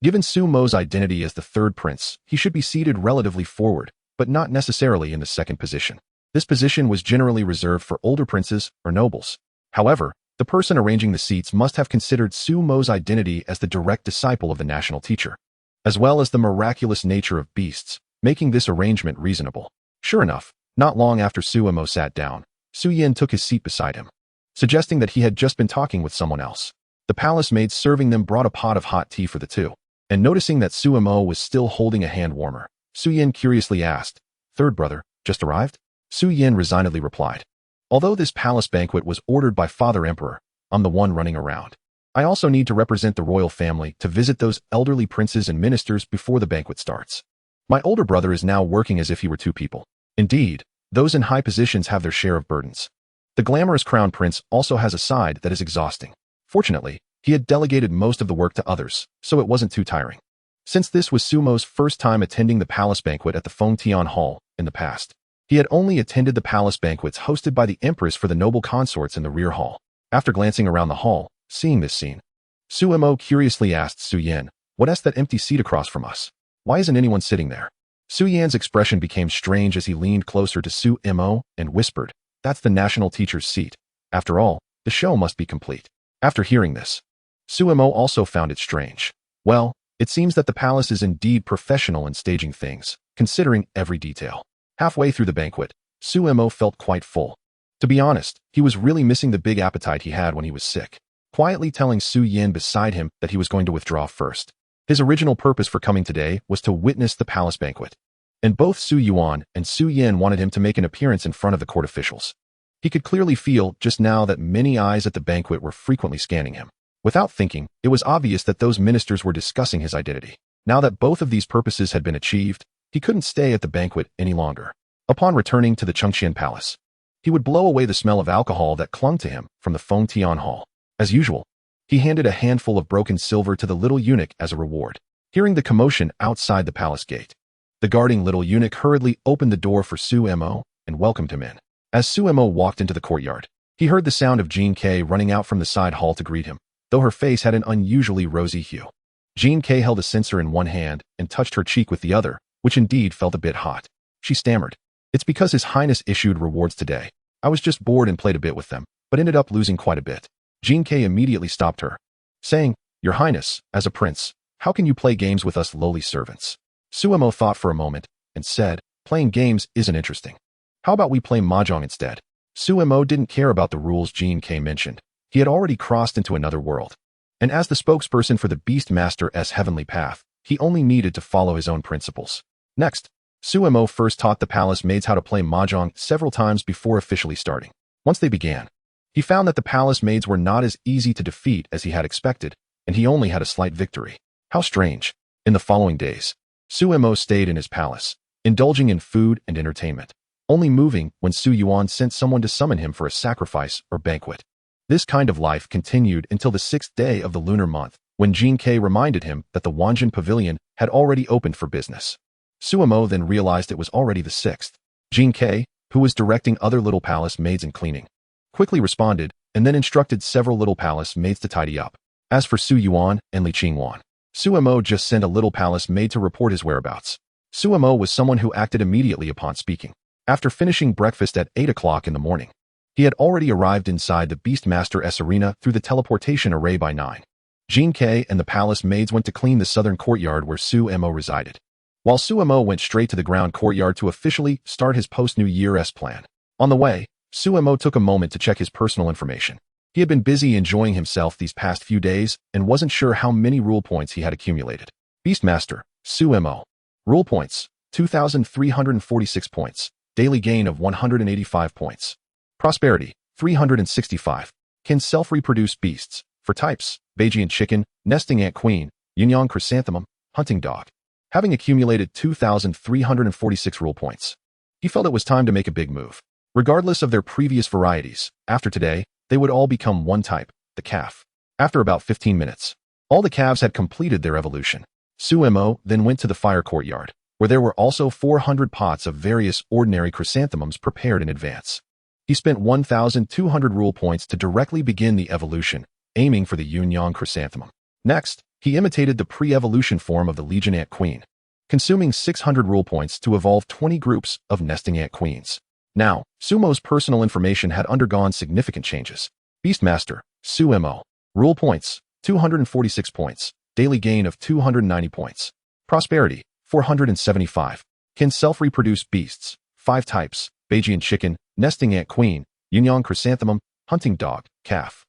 Given Su Mo's identity as the third prince, he should be seated relatively forward, but not necessarily in the second position. This position was generally reserved for older princes or nobles. However, the person arranging the seats must have considered Su Mo's identity as the direct disciple of the national teacher, as well as the miraculous nature of beasts, making this arrangement reasonable. Sure enough, not long after Su Mo sat down, Su Yan took his seat beside him, suggesting that he had just been talking with someone else. The palace maids serving them brought a pot of hot tea for the two, and noticing that Su Mo was still holding a hand warmer, Su Yan curiously asked, Third brother, just arrived? Su Yan resignedly replied, Although this palace banquet was ordered by Father Emperor, I'm the one running around. I also need to represent the royal family to visit those elderly princes and ministers before the banquet starts. My older brother is now working as if he were 2 people. Indeed, those in high positions have their share of burdens. The glamorous crown prince also has a side that is exhausting. Fortunately, he had delegated most of the work to others, so it wasn't too tiring. Since this was Su Mo's first time attending the palace banquet at the Fengtian Hall in the past, he had only attended the palace banquets hosted by the empress for the noble consorts in the rear hall. After glancing around the hall, seeing this scene, Su Mo curiously asked Su Yan, What's that empty seat across from us? Why isn't anyone sitting there? Su Yan's expression became strange as he leaned closer to Su Mo and whispered, That's the national teacher's seat. After all, the show must be complete. After hearing this, Su Mo also found it strange. Well, it seems that the palace is indeed professional in staging things, considering every detail. Halfway through the banquet, Su Mo felt quite full. To be honest, he was really missing the big appetite he had when he was sick, quietly telling Su Yan beside him that he was going to withdraw first. His original purpose for coming today was to witness the palace banquet, and both Su Yuan and Su Yan wanted him to make an appearance in front of the court officials. He could clearly feel just now that many eyes at the banquet were frequently scanning him. Without thinking, it was obvious that those ministers were discussing his identity. Now that both of these purposes had been achieved, he couldn't stay at the banquet any longer. Upon returning to the Chengxian Palace, he would blow away the smell of alcohol that clung to him from the Fengtian Hall. As usual, he handed a handful of broken silver to the little eunuch as a reward. Hearing the commotion outside the palace gate, the guarding little eunuch hurriedly opened the door for Su Mo and welcomed him in. As Su Mo walked into the courtyard, he heard the sound of Jean K running out from the side hall to greet him, though her face had an unusually rosy hue. Jean K held a censer in one hand and touched her cheek with the other, which indeed felt a bit hot. She stammered, "It's because His Highness issued rewards today. I was just bored and played a bit with them, but ended up losing quite a bit." Jean K immediately stopped her, saying, "Your Highness, as a prince, how can you play games with us lowly servants?" Su Mo thought for a moment and said, "Playing games isn't interesting. How about we play mahjong instead?" Su Mo didn't care about the rules Jean K mentioned. He had already crossed into another world, and as the spokesperson for the Beastmaster's heavenly path, he only needed to follow his own principles. Next, Su Mo first taught the palace maids how to play mahjong several times before officially starting. Once they began, he found that the palace maids were not as easy to defeat as he had expected, and he only had a slight victory. How strange. In the following days, Su Mo stayed in his palace, indulging in food and entertainment, only moving when Su Yuan sent someone to summon him for a sacrifice or banquet. This kind of life continued until the 6th day of the lunar month, when Jean K reminded him that the Wanjin Pavilion had already opened for business. Su Mo then realized it was already the 6th. Jean K, who was directing other little palace maids in cleaning, quickly responded and then instructed several little palace maids to tidy up. As for Su Yuan and Li Qingwan, Su Mo just sent a little palace maid to report his whereabouts. Su Mo was someone who acted immediately upon speaking. After finishing breakfast at 8 o'clock in the morning, he had already arrived inside the Beastmaster's arena through the teleportation array by 9. Jean K and the palace maids went to clean the southern courtyard where Su Mo resided, while Su Mo went straight to the ground courtyard to officially start his post-New Year's plan. On the way, Su Mo took a moment to check his personal information. He had been busy enjoying himself these past few days and wasn't sure how many rule points he had accumulated. Beastmaster, Su Mo. Rule points, 2,346 points. Daily gain of 185 points. Prosperity, 365. Can self-reproduce beasts. For types, Beijing chicken, nesting ant queen, yin-yang chrysanthemum, hunting dog. Having accumulated 2,346 rule points, he felt it was time to make a big move. Regardless of their previous varieties, after today, they would all become one type, the calf. After about 15 minutes, all the calves had completed their evolution. Su Mo then went to the fire courtyard, where there were also 400 pots of various ordinary chrysanthemums prepared in advance. He spent 1,200 rule points to directly begin the evolution, aiming for the yin-yang chrysanthemum. Next, he imitated the pre-evolution form of the Legion Ant Queen, consuming 600 rule points to evolve 20 groups of nesting ant queens. Now, Su Mo's personal information had undergone significant changes. Beastmaster, Su Mo. Rule points, 246 points. Daily gain of 290 points. Prosperity, 475. Can self-reproduce beasts. 5 types, Beijing chicken, nesting ant queen, yin-yang chrysanthemum, hunting dog, calf.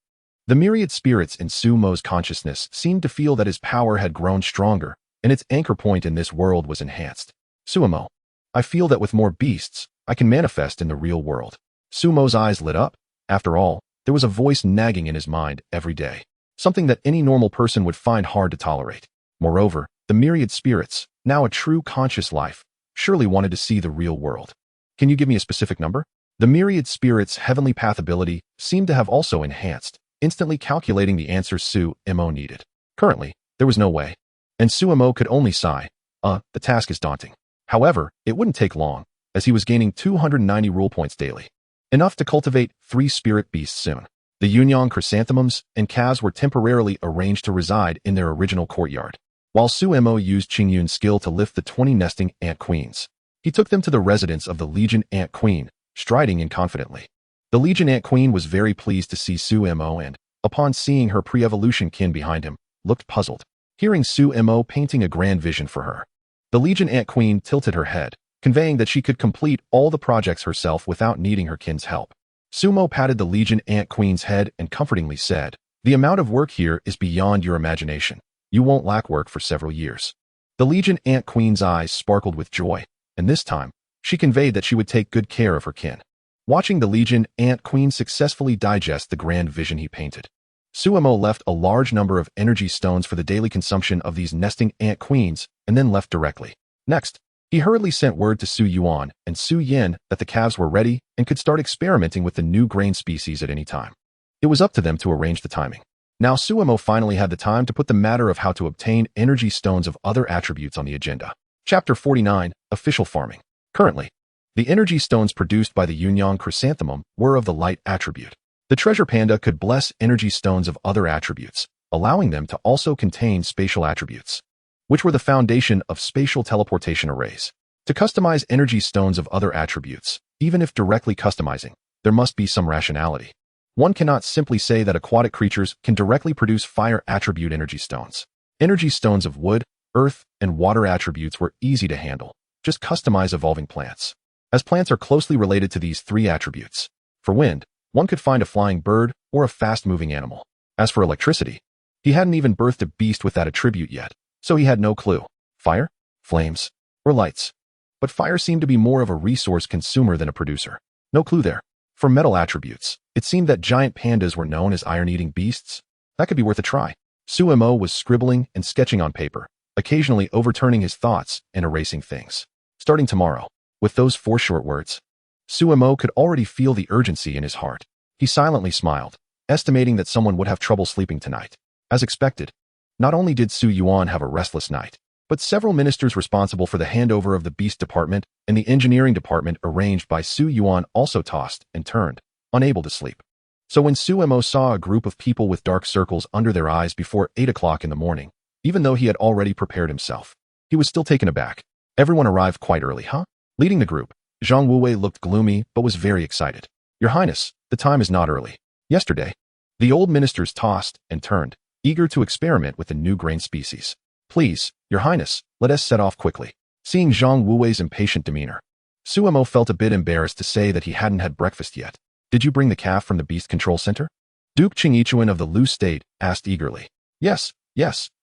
The myriad spirits in Su Mo's consciousness seemed to feel that his power had grown stronger, and its anchor point in this world was enhanced. Su Mo. I feel that with more beasts, I can manifest in the real world. Su Mo's eyes lit up. After all, there was a voice nagging in his mind every day, something that any normal person would find hard to tolerate. Moreover, the myriad spirits, now a true conscious life, surely wanted to see the real world. Can you give me a specific number? The myriad spirits' heavenly path ability seemed to have also enhanced, instantly calculating the answers Su Mo needed. Currently, there was no way, and Su Mo could only sigh. The task is daunting. However, it wouldn't take long, as he was gaining 290 rule points daily, enough to cultivate 3 spirit beasts soon. The yin-yang chrysanthemums and calves were temporarily arranged to reside in their original courtyard, while Su Mo used Qingyun's skill to lift the 20 nesting ant queens. He took them to the residence of the Legion Ant Queen, striding in confidently. The Legion Ant Queen was very pleased to see Su Mo and, upon seeing her pre-evolution kin behind him, looked puzzled. Hearing Su Mo painting a grand vision for her, the Legion Ant Queen tilted her head, conveying that she could complete all the projects herself without needing her kin's help. Su Mo patted the Legion Ant Queen's head and comfortingly said, "The amount of work here is beyond your imagination. You won't lack work for several years." The Legion Ant Queen's eyes sparkled with joy, and this time, she conveyed that she would take good care of her kin. Watching the Legion Ant Queen successfully digest the grand vision he painted, Suemo left a large number of energy stones for the daily consumption of these nesting ant queens and then left directly. Next, he hurriedly sent word to Su Yuan and Su Yin that the calves were ready and could start experimenting with the new grain species at any time. It was up to them to arrange the timing. Now Suemo finally had the time to put the matter of how to obtain energy stones of other attributes on the agenda. Chapter 49, Official Farming. Currently, the energy stones produced by the Yunyang chrysanthemum were of the light attribute. The treasure panda could bless energy stones of other attributes, allowing them to also contain spatial attributes, which were the foundation of spatial teleportation arrays. To customize energy stones of other attributes, even if directly customizing, there must be some rationality. One cannot simply say that aquatic creatures can directly produce fire attribute energy stones. Energy stones of wood, earth, and water attributes were easy to handle. Just customize evolving plants, as plants are closely related to these three attributes. For wind, one could find a flying bird or a fast-moving animal. As for electricity, he hadn't even birthed a beast with that attribute yet, so he had no clue. Fire, flames, or lights. But fire seemed to be more of a resource consumer than a producer. No clue there. For metal attributes, it seemed that giant pandas were known as iron-eating beasts. That could be worth a try. Suemo was scribbling and sketching on paper, occasionally overturning his thoughts and erasing things. Starting tomorrow, with those 4 short words, Suemo could already feel the urgency in his heart. He silently smiled, estimating that someone would have trouble sleeping tonight. As expected, not only did Su Yuan have a restless night, but several ministers responsible for the handover of the Beast Department and the Engineering Department arranged by Su Yuan also tossed and turned, unable to sleep. So when Suemo saw a group of people with dark circles under their eyes before 8 o'clock in the morning, even though he had already prepared himself, he was still taken aback. Everyone arrived quite early, huh? Leading the group, Zhang Wuwei looked gloomy but was very excited. Your Highness, the time is not early. Yesterday, the old ministers tossed and turned, eager to experiment with the new grain species. Please, Your Highness, let us set off quickly. Seeing Zhang Wuwei's impatient demeanor, Suemo felt a bit embarrassed to say that he hadn't had breakfast yet. Did you bring the calf from the Beast Control Center? Duke Qingyichuan of the Lu State asked eagerly. Yes,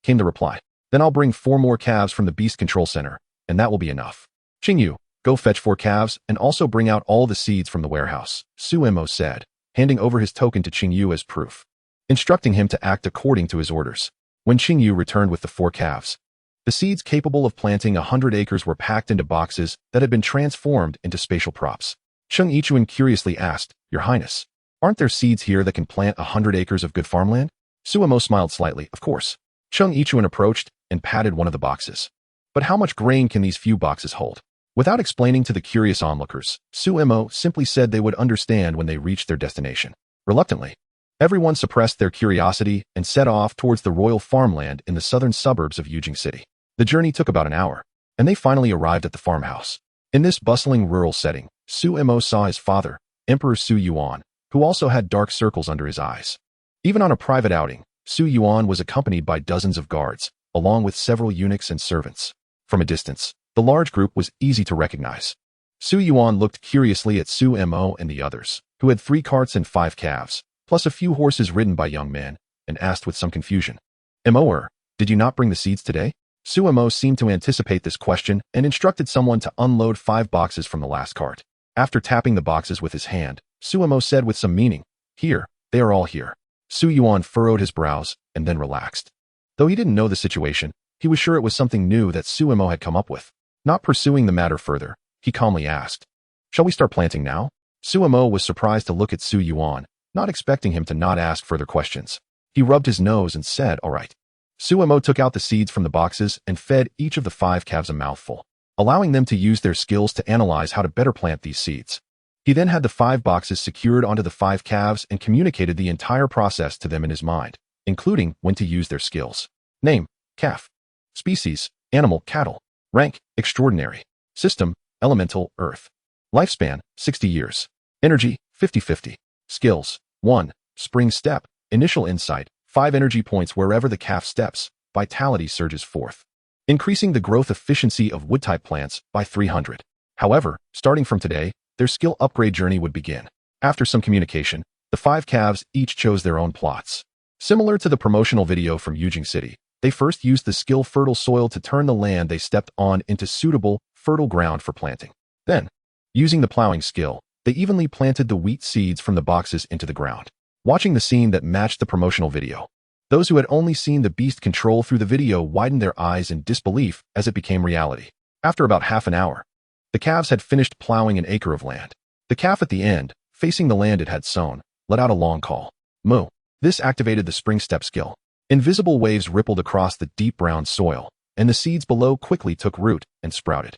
came the reply. Then I'll bring 4 more calves from the Beast Control Center, and that will be enough. Qingyu, go fetch 4 calves and also bring out all the seeds from the warehouse, Suemo said, handing over his token to Qingyu as proof, instructing him to act according to his orders. When Qingyu returned with the 4 calves, the seeds capable of planting 100 acres were packed into boxes that had been transformed into spatial props. Cheng Yichuan curiously asked, Your Highness, aren't there seeds here that can plant 100 acres of good farmland? Suemo smiled slightly, of course. Cheng Yichuan approached and patted one of the boxes. But how much grain can these few boxes hold? Without explaining to the curious onlookers, Suemo simply said they would understand when they reached their destination. Reluctantly, everyone suppressed their curiosity and set off towards the royal farmland in the southern suburbs of Yujing City. The journey took about an hour, and they finally arrived at the farmhouse. In this bustling rural setting, Suemo saw his father, Emperor Su Yuan, who also had dark circles under his eyes. Even on a private outing, Su Yuan was accompanied by dozens of guards, along with several eunuchs and servants. From a distance, the large group was easy to recognize. Su Yuan looked curiously at Suemo and the others, who had 3 carts and 5 calves, plus a few horses ridden by young men, and asked with some confusion, Emoer, did you not bring the seeds today? Suemo seemed to anticipate this question and instructed someone to unload 5 boxes from the last cart. After tapping the boxes with his hand, Suemo said with some meaning, Here, they are all here. Su Yuan furrowed his brows and then relaxed. Though he didn't know the situation, he was sure it was something new that Suemo had come up with. Not pursuing the matter further, he calmly asked, Shall we start planting now? Suemo was surprised to look at Su Yuan, not expecting him to not ask further questions. He rubbed his nose and said, All right. Suemo took out the seeds from the boxes and fed each of the 5 calves a mouthful, allowing them to use their skills to analyze how to better plant these seeds. He then had the 5 boxes secured onto the 5 calves and communicated the entire process to them in his mind, including when to use their skills. Name, calf. Species, animal, cattle. Rank, extraordinary. System, elemental, earth. Lifespan, 60 years. Energy, 50-50. Skills, 1. Spring step. Initial insight, 5 energy points wherever the calf steps. Vitality surges forth, increasing the growth efficiency of wood-type plants by 300. However, starting from today, their skill upgrade journey would begin. After some communication, the 5 calves each chose their own plots. Similar to the promotional video from Yujing City, they first used the skill fertile soil to turn the land they stepped on into suitable, fertile ground for planting. Then, using the plowing skill, they evenly planted the wheat seeds from the boxes into the ground. watching the scene that matched the promotional video. Those who had only seen the beast control through the video widened their eyes in disbelief as it became reality. After about half an hour, the calves had finished plowing an acre of land. The calf at the end, facing the land it had sown, let out a long call. Moo. This activated the spring step skill. Invisible waves rippled across the deep brown soil, and the seeds below quickly took root and sprouted.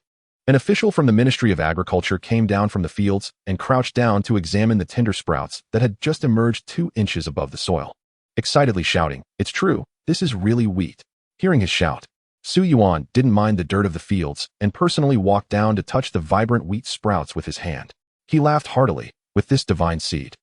An official from the Ministry of Agriculture came down from the fields and crouched down to examine the tender sprouts that had just emerged 2 inches above the soil. Excitedly shouting, "It's true, this is really wheat." Hearing his shout, Su Yuan didn't mind the dirt of the fields and personally walked down to touch the vibrant wheat sprouts with his hand. He laughed heartily, "With this divine seed,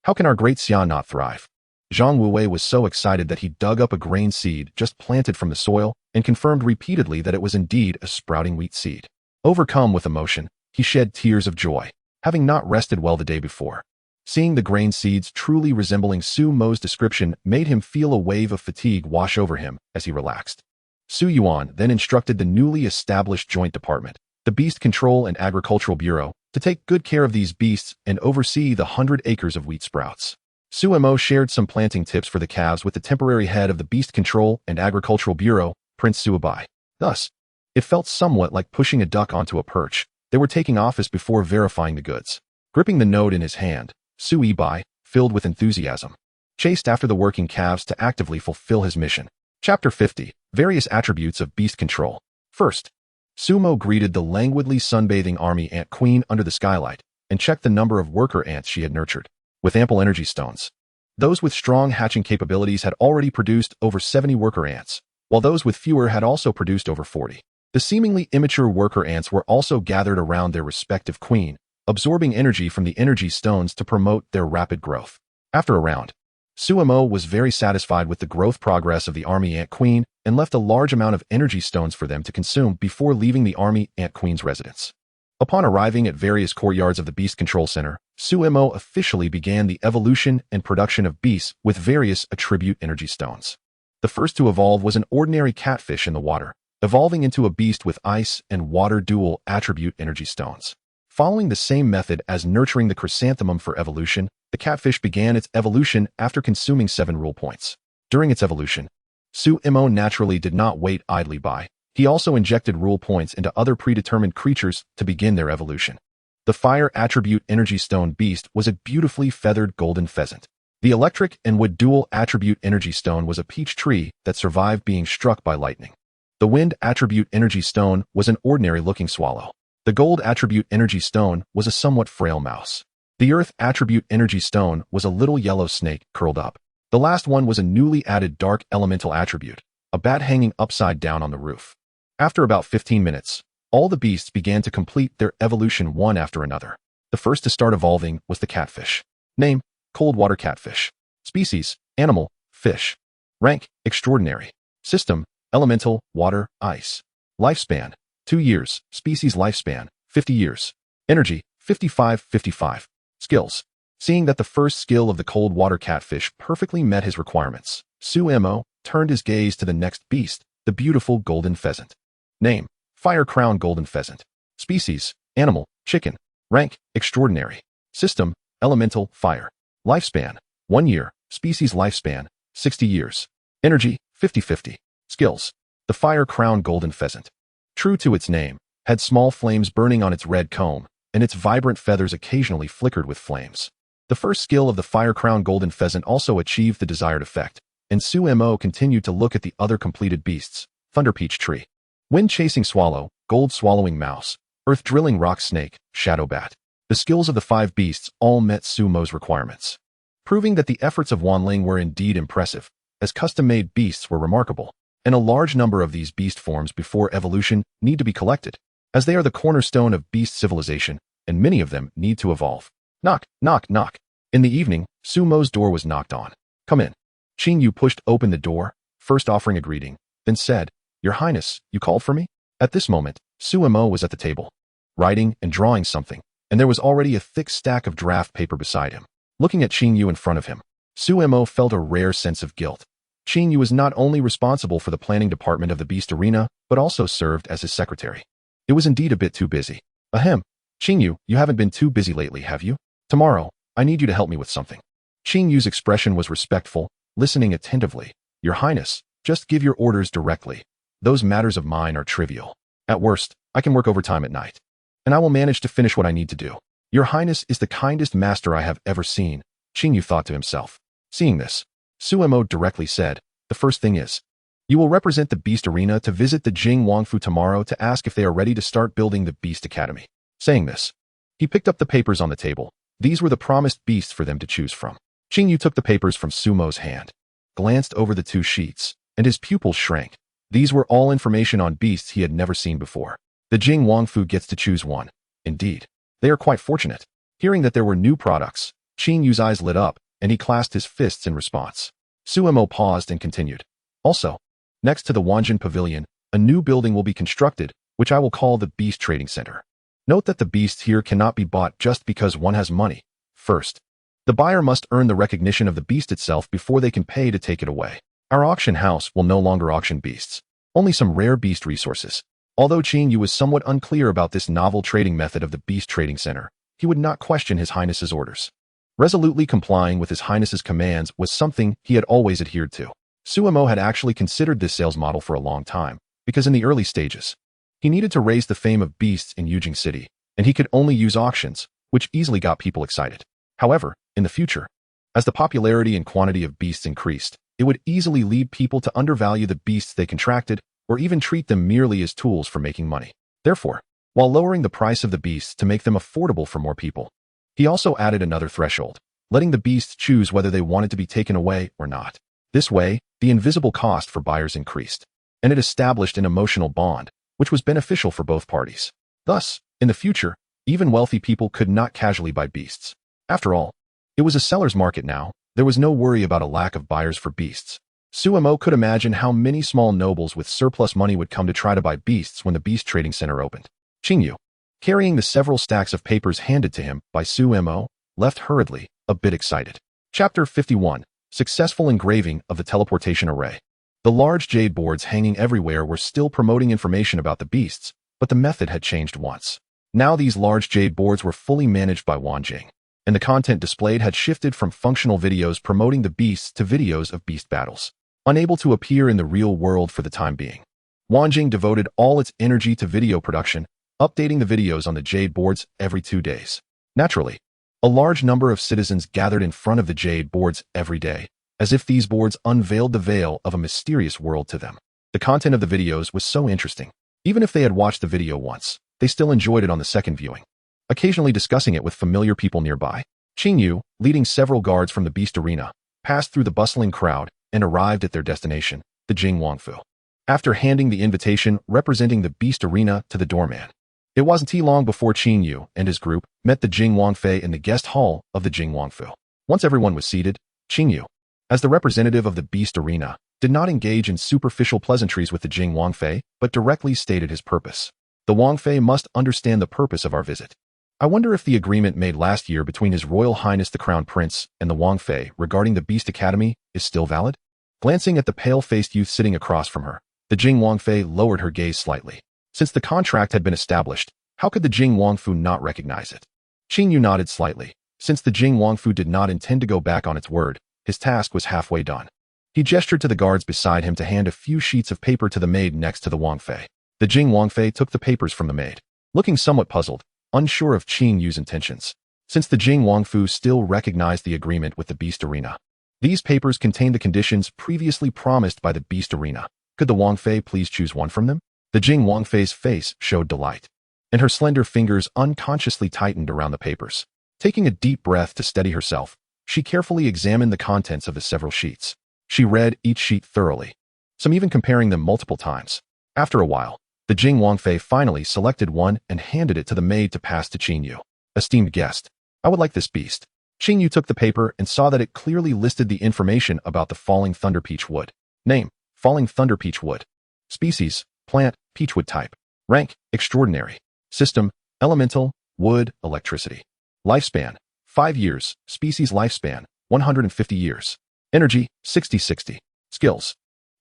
how can our Great Xia not thrive?" Zhang Wuwei was so excited that he dug up a grain seed just planted from the soil and confirmed repeatedly that it was indeed a sprouting wheat seed. Overcome with emotion, he shed tears of joy, having not rested well the day before. Seeing the grain seeds truly resembling Su Mo's description made him feel a wave of fatigue wash over him as he relaxed. Su Yuan then instructed the newly established joint department, the Beast Control and Agricultural Bureau, to take good care of these beasts and oversee the 100 acres of wheat sprouts. Su Mo shared some planting tips for the calves with the temporary head of the Beast Control and Agricultural Bureau, Prince Suabai. Thus, it felt somewhat like pushing a duck onto a perch. They were taking office before verifying the goods. Gripping the node in his hand, Su Ibai, filled with enthusiasm, chased after the working calves to actively fulfill his mission. Chapter 50. Various Attributes of Beast Control. First, Sumo greeted the languidly sunbathing army ant queen under the skylight and checked the number of worker ants she had nurtured. With ample energy stones, those with strong hatching capabilities had already produced over 70 worker ants, while those with fewer had also produced over 40. The seemingly immature worker ants were also gathered around their respective queen, absorbing energy from the energy stones to promote their rapid growth. After a round, Suemo was very satisfied with the growth progress of the army ant queen and left a large amount of energy stones for them to consume before leaving the army ant queen's residence. Upon arriving at various courtyards of the Beast Control Center, Suemo officially began the evolution and production of beasts with various attribute energy stones. The first to evolve was an ordinary catfish in the water, evolving into a beast with ice and water dual attribute energy stones. Following the same method as nurturing the chrysanthemum for evolution, the catfish began its evolution after consuming 7 rule points. During its evolution, Suemo naturally did not wait idly by. He also injected rule points into other predetermined creatures to begin their evolution. The fire attribute energy stone beast was a beautifully feathered golden pheasant. The electric and wood dual attribute energy stone was a peach tree that survived being struck by lightning. The wind attribute energy stone was an ordinary-looking swallow. The gold attribute energy stone was a somewhat frail mouse. The earth attribute energy stone was a little yellow snake curled up. The last one was a newly added dark elemental attribute, a bat hanging upside down on the roof. After about 15 minutes, all the beasts began to complete their evolution one after another. The first to start evolving was the catfish. Name: cold water catfish. Species: animal, fish. Rank: extraordinary. System: elemental, water, ice. Lifespan: 2 years. Species lifespan: 50 years. Energy: 55-55. Skills: seeing that the first skill of the cold water catfish perfectly met his requirements, Suemo turned his gaze to the next beast, the beautiful golden pheasant. Name: Fire Crown Golden Pheasant. Species: animal, chicken. Rank: extraordinary. System: elemental, fire. Lifespan: 1 year. Species lifespan: 60 years. Energy: 50-50. Skills: the Fire Crown Golden Pheasant, true to its name, had small flames burning on its red comb, and its vibrant feathers occasionally flickered with flames. The first skill of the Fire Crown Golden Pheasant also achieved the desired effect, and Suemo continued to look at the other completed beasts: Thunder Peach Tree, Wind Chasing Swallow, Gold Swallowing Mouse, Earth Drilling Rock Snake, Shadow Bat. The skills of the 5 beasts all met Sumo's requirements, proving that the efforts of Wanling were indeed impressive, as custom-made beasts were remarkable, and a large number of these beast forms before evolution need to be collected, as they are the cornerstone of beast civilization, and many of them need to evolve. Knock, knock, knock. In the evening, Sumo's door was knocked on. Come in. Qing Yu pushed open the door, first offering a greeting, then said, Your Highness, you called for me? At this moment, Suemo was at the table, writing and drawing something, and there was already a thick stack of draft paper beside him. Looking at Qing Yu in front of him, Suemo felt a rare sense of guilt. Qing Yu was not only responsible for the planning department of the Beast Arena, but also served as his secretary. It was indeed a bit too busy. Ahem. Qing Yu, you haven't been too busy lately, have you? Tomorrow, I need you to help me with something. Qing Yu's expression was respectful, listening attentively. Your Highness, just give your orders directly. Those matters of mine are trivial. At worst, I can work overtime at night. And I will manage to finish what I need to do. Your Highness is the kindest master I have ever seen, Qing Yu thought to himself. Seeing this, Suemo directly said, the first thing is, you will represent the Beast Arena to visit the Jing Wangfu tomorrow to ask if they are ready to start building the Beast Academy. Saying this, he picked up the papers on the table. These were the promised beasts for them to choose from. Qing Yu took the papers from Sumo's hand, glanced over the 2 sheets, and his pupils shrank. These were all information on beasts he had never seen before. The Jing Wangfu gets to choose one. Indeed, they are quite fortunate. Hearing that there were new products, Qing Yu's eyes lit up, and he clasped his fists in response. Suemo paused and continued. Also, next to the Wanjin Pavilion, a new building will be constructed, which I will call the Beast Trading Center. Note that the beasts here cannot be bought just because one has money. First, the buyer must earn the recognition of the beast itself before they can pay to take it away. Our auction house will no longer auction beasts, only some rare beast resources. Although Qing Yu was somewhat unclear about this novel trading method of the Beast Trading Center, he would not question His Highness's orders. Resolutely complying with His Highness's commands was something he had always adhered to. Suemo had actually considered this sales model for a long time, because in the early stages, he needed to raise the fame of beasts in Yujing City, and he could only use auctions, which easily got people excited. However, in the future, as the popularity and quantity of beasts increased, it would easily lead people to undervalue the beasts they contracted or even treat them merely as tools for making money. Therefore, while lowering the price of the beasts to make them affordable for more people, he also added another threshold, letting the beasts choose whether they wanted to be taken away or not. This way, the invisible cost for buyers increased, and it established an emotional bond, which was beneficial for both parties. Thus, in the future, even wealthy people could not casually buy beasts. After all, it was a seller's market now. There was no worry about a lack of buyers for beasts. Suemo could imagine how many small nobles with surplus money would come to try to buy beasts when the Beast Trading Center opened. Qing Yu, carrying the several stacks of papers handed to him by Suemo, left hurriedly, a bit excited. Chapter 51. Successful engraving of the teleportation array. The large jade boards hanging everywhere were still promoting information about the beasts, but the method had changed once. Now these large jade boards were fully managed by Wanjing, and the content displayed had shifted from functional videos promoting the beasts to videos of beast battles, unable to appear in the real world for the time being. Wanjing devoted all its energy to video production, updating the videos on the jade boards every 2 days. Naturally, a large number of citizens gathered in front of the jade boards every day, as if these boards unveiled the veil of a mysterious world to them. The content of the videos was so interesting. Even if they had watched the video once, they still enjoyed it on the second viewing, occasionally discussing it with familiar people nearby. Qing Yu, leading several guards from the Beast Arena, passed through the bustling crowd and arrived at their destination, the Jing Wangfu. After handing the invitation representing the Beast Arena to the doorman, it wasn't too long before Qing Yu and his group met the Jing Wangfei in the guest hall of the Jing Wangfu. Once everyone was seated, Qing Yu, as the representative of the Beast Arena, did not engage in superficial pleasantries with the Jing Wangfei, but directly stated his purpose. The Wangfei must understand the purpose of our visit. I wonder if the agreement made last year between His Royal Highness the Crown Prince and the Wangfei regarding the Beast Academy is still valid? Glancing at the pale-faced youth sitting across from her, the Jing Wangfei lowered her gaze slightly. Since the contract had been established, how could the Jing Wangfu not recognize it? Qing Yu nodded slightly. Since the Jing Wangfu did not intend to go back on its word, his task was halfway done. He gestured to the guards beside him to hand a few sheets of paper to the maid next to the Wangfei. The Jing Wangfei took the papers from the maid, looking somewhat puzzled, unsure of Qing Yu's intentions. Since the Jing Wangfu still recognized the agreement with the Beast Arena, these papers contained the conditions previously promised by the Beast Arena. Could the Wangfei please choose one from them? The Jing Wangfei's face showed delight, and her slender fingers unconsciously tightened around the papers. Taking a deep breath to steady herself, she carefully examined the contents of the several sheets. She read each sheet thoroughly, some even comparing them multiple times. After a while, the Jing Wangfei finally selected one and handed it to the maid to pass to Qing Yu. Esteemed guest, I would like this beast. Qing Yu took the paper and saw that it clearly listed the information about the falling thunder peach wood. Name, falling thunder peach wood. Species, plant, peachwood type. Rank, extraordinary. System, elemental, wood, electricity. Lifespan, 5 years. Species lifespan, 150 years. Energy, 60-60. Skills.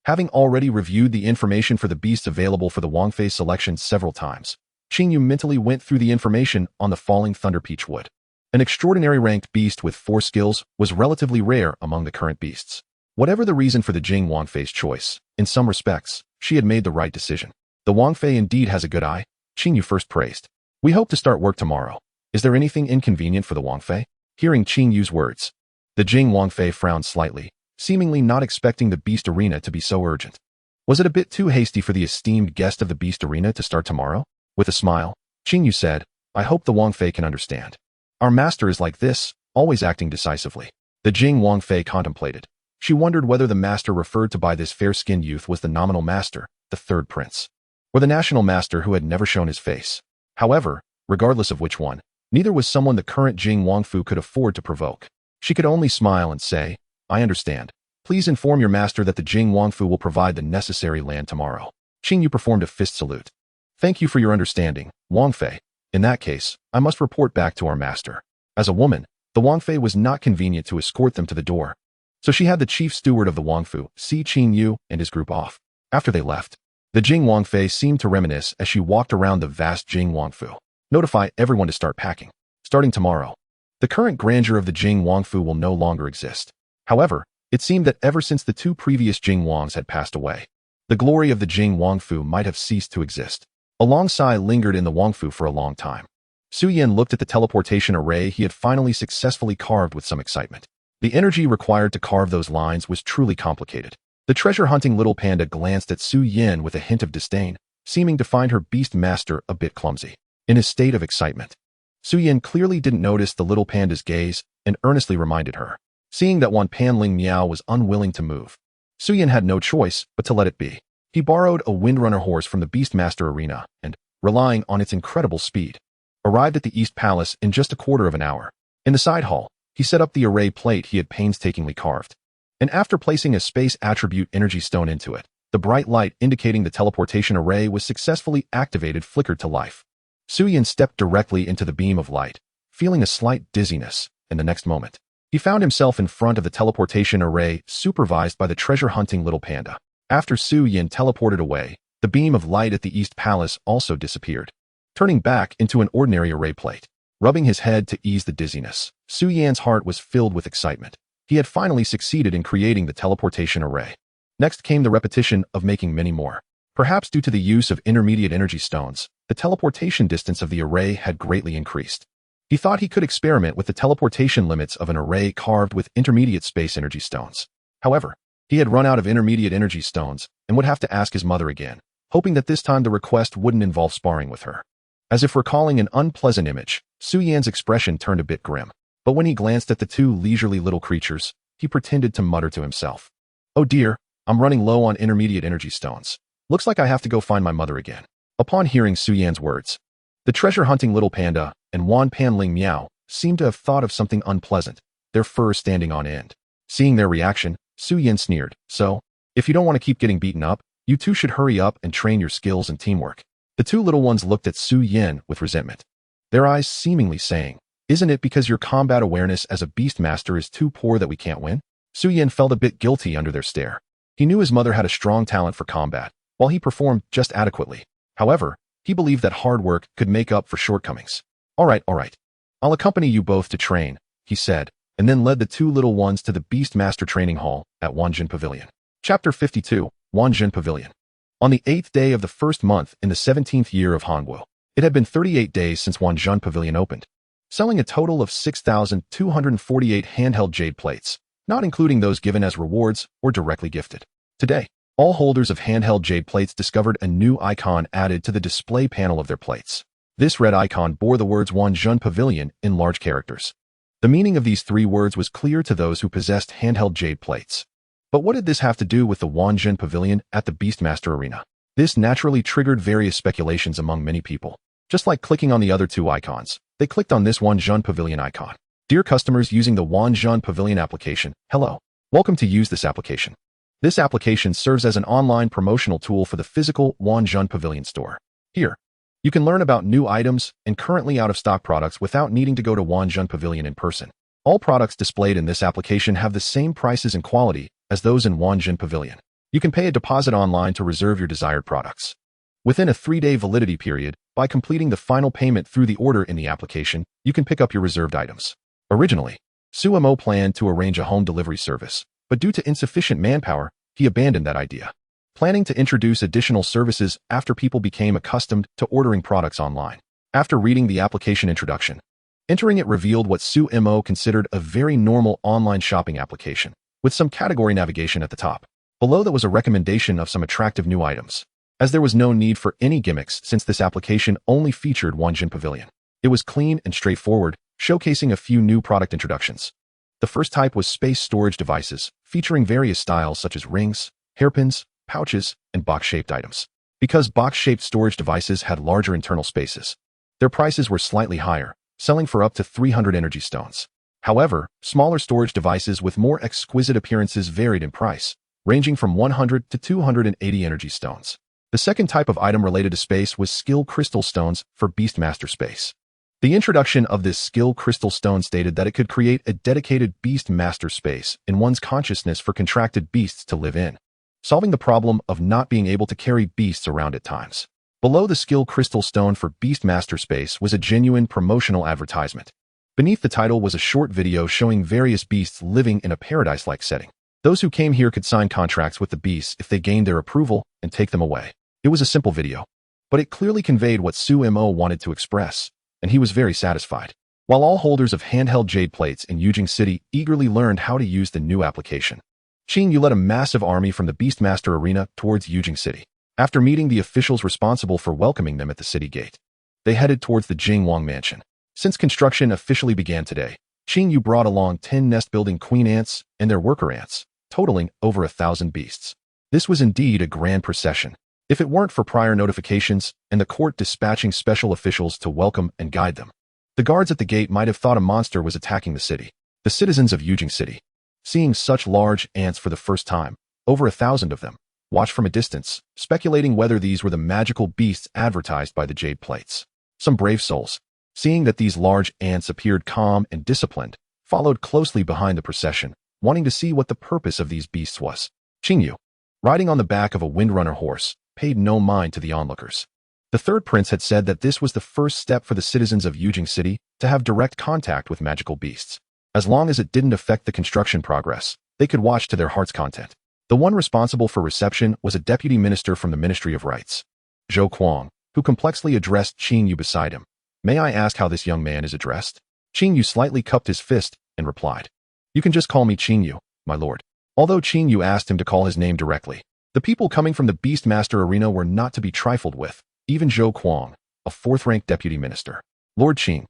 Having already reviewed the information for the beasts available for the Wangfei selection several times, Qing Yu mentally went through the information on the falling thunder peach wood. An extraordinary ranked beast with 4 skills was relatively rare among the current beasts. Whatever the reason for the Jing Wangfei's choice, in some respects, she had made the right decision. The Wangfei indeed has a good eye, Qing Yu first praised. We hope to start work tomorrow. Is there anything inconvenient for the Wangfei? Hearing Qing Yu's words, the Jing Wangfei frowned slightly, seemingly not expecting the beast arena to be so urgent. Was it a bit too hasty for the esteemed guest of the beast arena to start tomorrow? With a smile, Qing Yu said, I hope the Wangfei can understand. Our master is like this, always acting decisively. The Jing Wangfei contemplated. She wondered whether the master referred to by this fair-skinned youth was the nominal master, the third prince, or the national master who had never shown his face. However, regardless of which one, neither was someone the current Jing Wangfu could afford to provoke. She could only smile and say, I understand. Please inform your master that the Jing Wangfu will provide the necessary land tomorrow. Qing Yu performed a fist salute. Thank you for your understanding, Wangfei. In that case, I must report back to our master. As a woman, the Wangfei was not convenient to escort them to the door. So she had the chief steward of the Wangfu, see Qing Yu, and his group off. After they left, the Jing Wangfei seemed to reminisce as she walked around the vast Jing Wangfu. Notify everyone to start packing. Starting tomorrow. The current grandeur of the Jing Wangfu will no longer exist. However, it seemed that ever since the 2 previous Jing Wangs had passed away, the glory of the Jing Wangfu might have ceased to exist. A long sigh lingered in the Wangfu for a long time. Su Yan looked at the teleportation array he had finally successfully carved with some excitement. The energy required to carve those lines was truly complicated. The treasure-hunting little panda glanced at Su Yan with a hint of disdain, seeming to find her Beastmaster a bit clumsy. In his state of excitement, Su Yan clearly didn't notice the little panda's gaze and earnestly reminded her. Seeing that Wan Panling Miao was unwilling to move, Su Yan had no choice but to let it be. He borrowed a Windrunner horse from the Beastmaster arena and, relying on its incredible speed, arrived at the East Palace in just a quarter of an hour. In the side hall, he set up the array plate he had painstakingly carved. And after placing a space attribute energy stone into it, the bright light indicating the teleportation array was successfully activated flickered to life. Su Yan stepped directly into the beam of light, feeling a slight dizziness, and the next moment, he found himself in front of the teleportation array supervised by the treasure-hunting little panda. After Su Yan teleported away, the beam of light at the East Palace also disappeared, turning back into an ordinary array plate. Rubbing his head to ease the dizziness, Su Yan's heart was filled with excitement. He had finally succeeded in creating the teleportation array. Next came the repetition of making many more. Perhaps due to the use of intermediate energy stones, the teleportation distance of the array had greatly increased. He thought he could experiment with the teleportation limits of an array carved with intermediate space energy stones. However, he had run out of intermediate energy stones and would have to ask his mother again, hoping that this time the request wouldn't involve sparring with her. As if recalling an unpleasant image, Su Yan's expression turned a bit grim. But when he glanced at the 2 leisurely little creatures, he pretended to mutter to himself. Oh dear, I'm running low on intermediate energy stones. Looks like I have to go find my mother again. Upon hearing Su Yan's words, the treasure-hunting little panda and Wan Panling Miao seemed to have thought of something unpleasant, their fur standing on end. Seeing their reaction, Su Yan sneered, so, if you don't want to keep getting beaten up, you 2 should hurry up and train your skills and teamwork. The 2 little ones looked at Su Yan with resentment, their eyes seemingly saying, isn't it because your combat awareness as a Beastmaster is too poor that we can't win? Su Yan felt a bit guilty under their stare. He knew his mother had a strong talent for combat, while he performed just adequately. However, he believed that hard work could make up for shortcomings. All right. I'll accompany you both to train, he said, and then led the 2 little ones to the Beastmaster training hall at Wanjin Pavilion. Chapter 52, Wanjin Pavilion. On the 8th day of the 1st month in the 17th year of Hanwu, it had been 38 days since Wanjin Pavilion opened, selling a total of 6,248 handheld jade plates, not including those given as rewards or directly gifted. Today, all holders of handheld jade plates discovered a new icon added to the display panel of their plates. This red icon bore the words Wanjin Pavilion in large characters. The meaning of these 3 words was clear to those who possessed handheld jade plates. But what did this have to do with the Wanjin Pavilion at the Beastmaster arena? This naturally triggered various speculations among many people. Just like clicking on the other 2 icons, they clicked on this Wanjin Pavilion icon. Dear customers using the Wanjin Pavilion application, hello. Welcome to use this application. This application serves as an online promotional tool for the physical Wanjin Pavilion store. Here, you can learn about new items and currently out-of-stock products without needing to go to Wanjin Pavilion in person. All products displayed in this application have the same prices and quality as those in Wanjin Pavilion. You can pay a deposit online to reserve your desired products. Within a 3-day validity period, by completing the final payment through the order in the application, you can pick up your reserved items. Originally, Sumo planned to arrange a home delivery service, but due to insufficient manpower, he abandoned that idea, planning to introduce additional services after people became accustomed to ordering products online. After reading the application introduction, entering it revealed what Sumo considered a very normal online shopping application, with some category navigation at the top. Below that was a recommendation of some attractive new items, as there was no need for any gimmicks since this application only featured one Jin Pavilion. It was clean and straightforward, showcasing a few new product introductions. The first type was space storage devices, featuring various styles such as rings, hairpins, pouches, and box-shaped items. Because box-shaped storage devices had larger internal spaces, their prices were slightly higher, selling for up to 300 energy stones. However, smaller storage devices with more exquisite appearances varied in price, ranging from 100 to 280 energy stones. The second type of item related to space was skill crystal stones for Beastmaster space. The introduction of this skill crystal stone stated that it could create a dedicated Beastmaster space in one's consciousness for contracted beasts to live in, solving the problem of not being able to carry beasts around at times. Below the skill crystal stone for Beastmaster space was a genuine promotional advertisement. Beneath the title was a short video showing various beasts living in a paradise-like setting. Those who came here could sign contracts with the beasts if they gained their approval and take them away. It was a simple video, but it clearly conveyed what Sumo wanted to express, and he was very satisfied. While all holders of handheld jade plates in Yujing City eagerly learned how to use the new application, Qingyu led a massive army from the Beastmaster arena towards Yujing City. After meeting the officials responsible for welcoming them at the city gate, they headed towards the Jingwang mansion. Since construction officially began today, Qingyu brought along 10 nest-building queen ants and their worker ants, totaling over 1,000 beasts. This was indeed a grand procession, if it weren't for prior notifications and the court dispatching special officials to welcome and guide them. The guards at the gate might have thought a monster was attacking the city. The citizens of Yujing City, seeing such large ants for the first time, over 1,000 of them, watched from a distance, speculating whether these were the magical beasts advertised by the jade plates. Some brave souls, seeing that these large ants appeared calm and disciplined, followed closely behind the procession, wanting to see what the purpose of these beasts was. Qingyu, riding on the back of a windrunner horse, paid no mind to the onlookers. The third prince had said that this was the first step for the citizens of Yujing City to have direct contact with magical beasts. As long as it didn't affect the construction progress, they could watch to their heart's content. The one responsible for reception was a deputy minister from the Ministry of Rights, Zhou Kuang, who complexly addressed Qingyu beside him. "May I ask how this young man is addressed?" Qingyu slightly cupped his fist and replied, "You can just call me Qingyu, my lord." Although Qingyu asked him to call his name directly, the people coming from the Beastmaster arena were not to be trifled with. Even Zhou Kuang, a fourth-ranked deputy minister. "Lord Qing,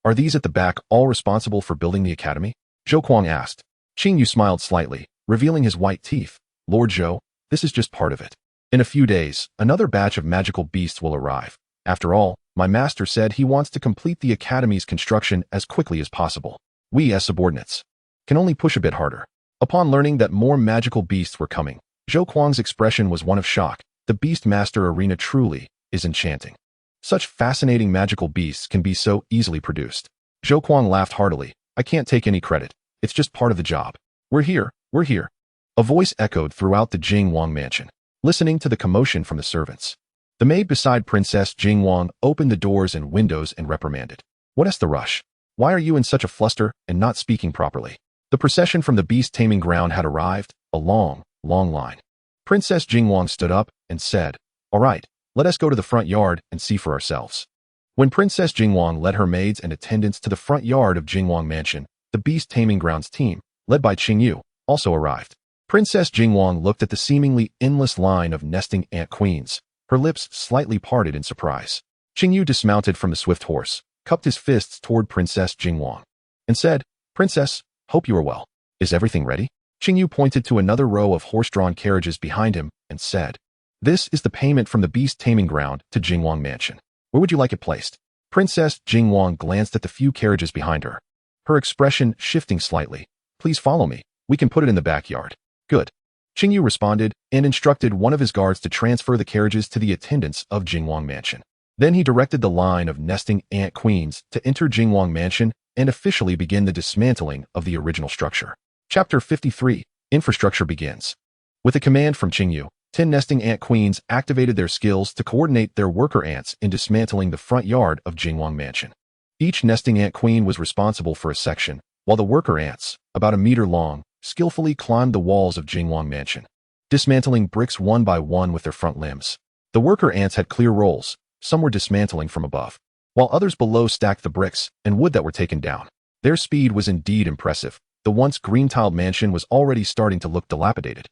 are these at the back all responsible for building the academy?" Zhou Kuang asked. Qingyu smiled slightly, revealing his white teeth. "Lord Zhou, this is just part of it. In a few days, another batch of magical beasts will arrive. After all, my master said he wants to complete the academy's construction as quickly as possible. We, as subordinates, can only push a bit harder." Upon learning that more magical beasts were coming, Zhou Kuang's expression was one of shock. The Beastmaster arena truly is enchanting. Such fascinating magical beasts can be so easily produced. Zhou Kuang laughed heartily. "I can't take any credit. It's just part of the job. We're here, we're here." A voice echoed throughout the Jingwang mansion. Listening to the commotion from the servants, the maid beside Princess Jingwang opened the doors and windows and reprimanded. "What is the rush? Why are you in such a fluster and not speaking properly?" The procession from the beast taming ground had arrived, a long line. Princess Jingwang stood up and said, "All right, let us go to the front yard and see for ourselves." When Princess Jingwang led her maids and attendants to the front yard of Jingwang Mansion, the beast taming grounds team, led by Qingyu, also arrived. Princess Jingwang looked at the seemingly endless line of nesting ant queens, her lips slightly parted in surprise. Qingyu dismounted from the swift horse, cupped his fists toward Princess Jingwang, and said, "Princess, hope you are well. Is everything ready?" Qingyu pointed to another row of horse-drawn carriages behind him and said, "This is the payment from the beast taming ground to Jingwang Mansion. Where would you like it placed?" Princess Jingwang glanced at the few carriages behind her, her expression shifting slightly. "Please follow me. We can put it in the backyard." "Good." Qingyu responded and instructed one of his guards to transfer the carriages to the attendants of Jingwang Mansion. Then he directed the line of nesting ant queens to enter Jingwang Mansion and officially begin the dismantling of the original structure. Chapter 53, Infrastructure begins. With a command from Qingyu, 10 nesting ant queens activated their skills to coordinate their worker ants in dismantling the front yard of Jingwang Mansion. Each nesting ant queen was responsible for a section, while the worker ants, about a meter long, skillfully climbed the walls of Jingwang Mansion, dismantling bricks one by one with their front limbs. The worker ants had clear roles. Some were dismantling from above, while others below stacked the bricks and wood that were taken down. Their speed was indeed impressive. The once green-tiled mansion was already starting to look dilapidated,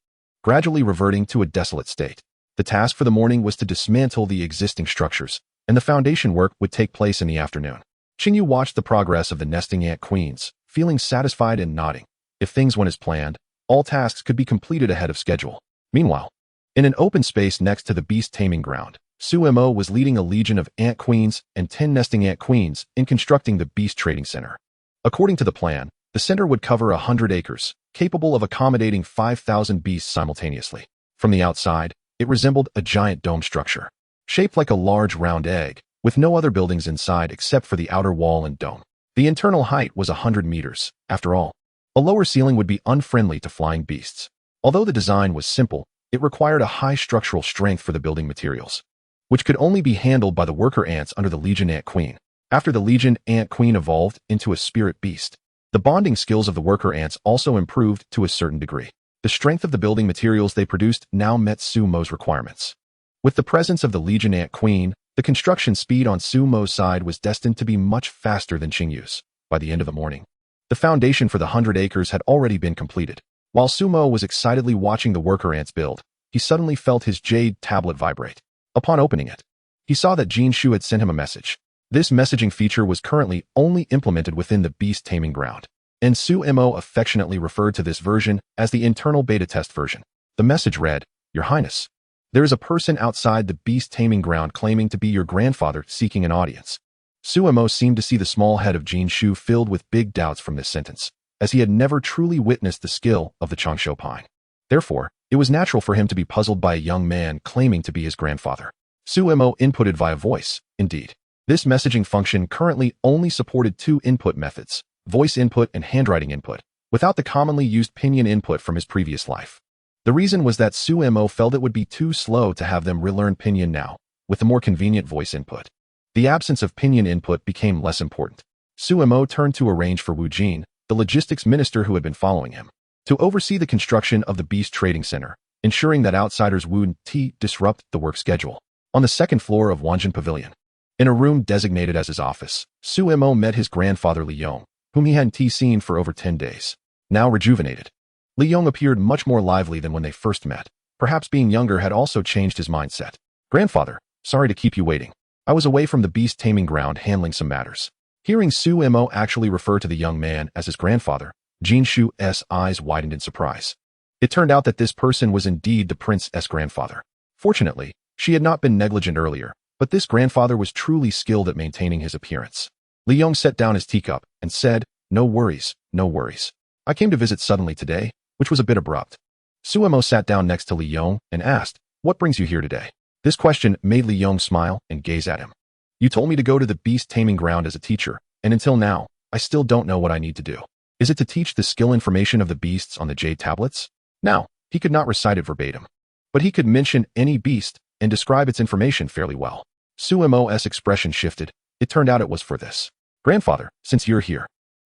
gradually reverting to a desolate state. The task for the morning was to dismantle the existing structures, and the foundation work would take place in the afternoon. Qingyu watched the progress of the nesting ant queens, feeling satisfied and nodding. If things went as planned, all tasks could be completed ahead of schedule. Meanwhile, in an open space next to the beast taming ground, Su Mo was leading a legion of ant queens and 10 nesting ant queens in constructing the beast trading center. According to the plan, the center would cover 100 acres, capable of accommodating 5,000 beasts simultaneously. From the outside, it resembled a giant dome structure, shaped like a large round egg, with no other buildings inside except for the outer wall and dome. The internal height was 100 meters. After all, a lower ceiling would be unfriendly to flying beasts. Although the design was simple, it required a high structural strength for the building materials, which could only be handled by the worker ants under the Legion Ant Queen. After the Legion Ant Queen evolved into a spirit beast, the bonding skills of the worker ants also improved to a certain degree. The strength of the building materials they produced now met Su Mo's requirements. With the presence of the Legion Ant Queen, the construction speed on Su Mo's side was destined to be much faster than Qingyu's. By the end of the morning, the foundation for the 100 acres had already been completed. While Su Mo was excitedly watching the worker ants build, he suddenly felt his jade tablet vibrate. Upon opening it, he saw that Jin Shu had sent him a message. This messaging feature was currently only implemented within the beast taming ground, and Su Mo affectionately referred to this version as the internal beta test version. The message read, "Your Highness, there is a person outside the beast taming ground claiming to be your grandfather seeking an audience." Su Mo seemed to see the small head of Jin Shu filled with big doubts from this sentence, as he had never truly witnessed the skill of the Changshu Pine. Therefore, it was natural for him to be puzzled by a young man claiming to be his grandfather. Su Mo inputted via voice. Indeed, this messaging function currently only supported two input methods, voice input and handwriting input, without the commonly used pinyin input from his previous life. The reason was that Su Mo felt it would be too slow to have them relearn pinyin now, with the more convenient voice input. The absence of pinyin input became less important. Su Mo turned to arrange for Wu Jin, the logistics minister who had been following him, to oversee the construction of the Beast Trading Center, ensuring that outsiders wouldn't disrupt the work schedule. On the second floor of Wanjin Pavilion, in a room designated as his office, Su Mo met his grandfather Li Yong, whom he hadn't seen for over 10 days. Now rejuvenated, Li Yong appeared much more lively than when they first met. Perhaps being younger had also changed his mindset. "Grandfather, sorry to keep you waiting. I was away from the beast taming ground handling some matters." Hearing Su Mo actually refer to the young man as his grandfather, Jin Shu's eyes widened in surprise. It turned out that this person was indeed the prince's grandfather. Fortunately, she had not been negligent earlier, but this grandfather was truly skilled at maintaining his appearance. Li Yong set down his teacup and said, "No worries, no worries. I came to visit suddenly today," which was a bit abrupt. Su Mo sat down next to Li Yong and asked, "What brings you here today?" This question made Li Yong smile and gaze at him. "You told me to go to the beast taming ground as a teacher, and until now, I still don't know what I need to do. Is it to teach the skill information of the beasts on the jade tablets?" Now, he could not recite it verbatim, but he could mention any beast and describe its information fairly well. Su Mo's expression shifted. It turned out it was for this. "Grandfather, since you're here,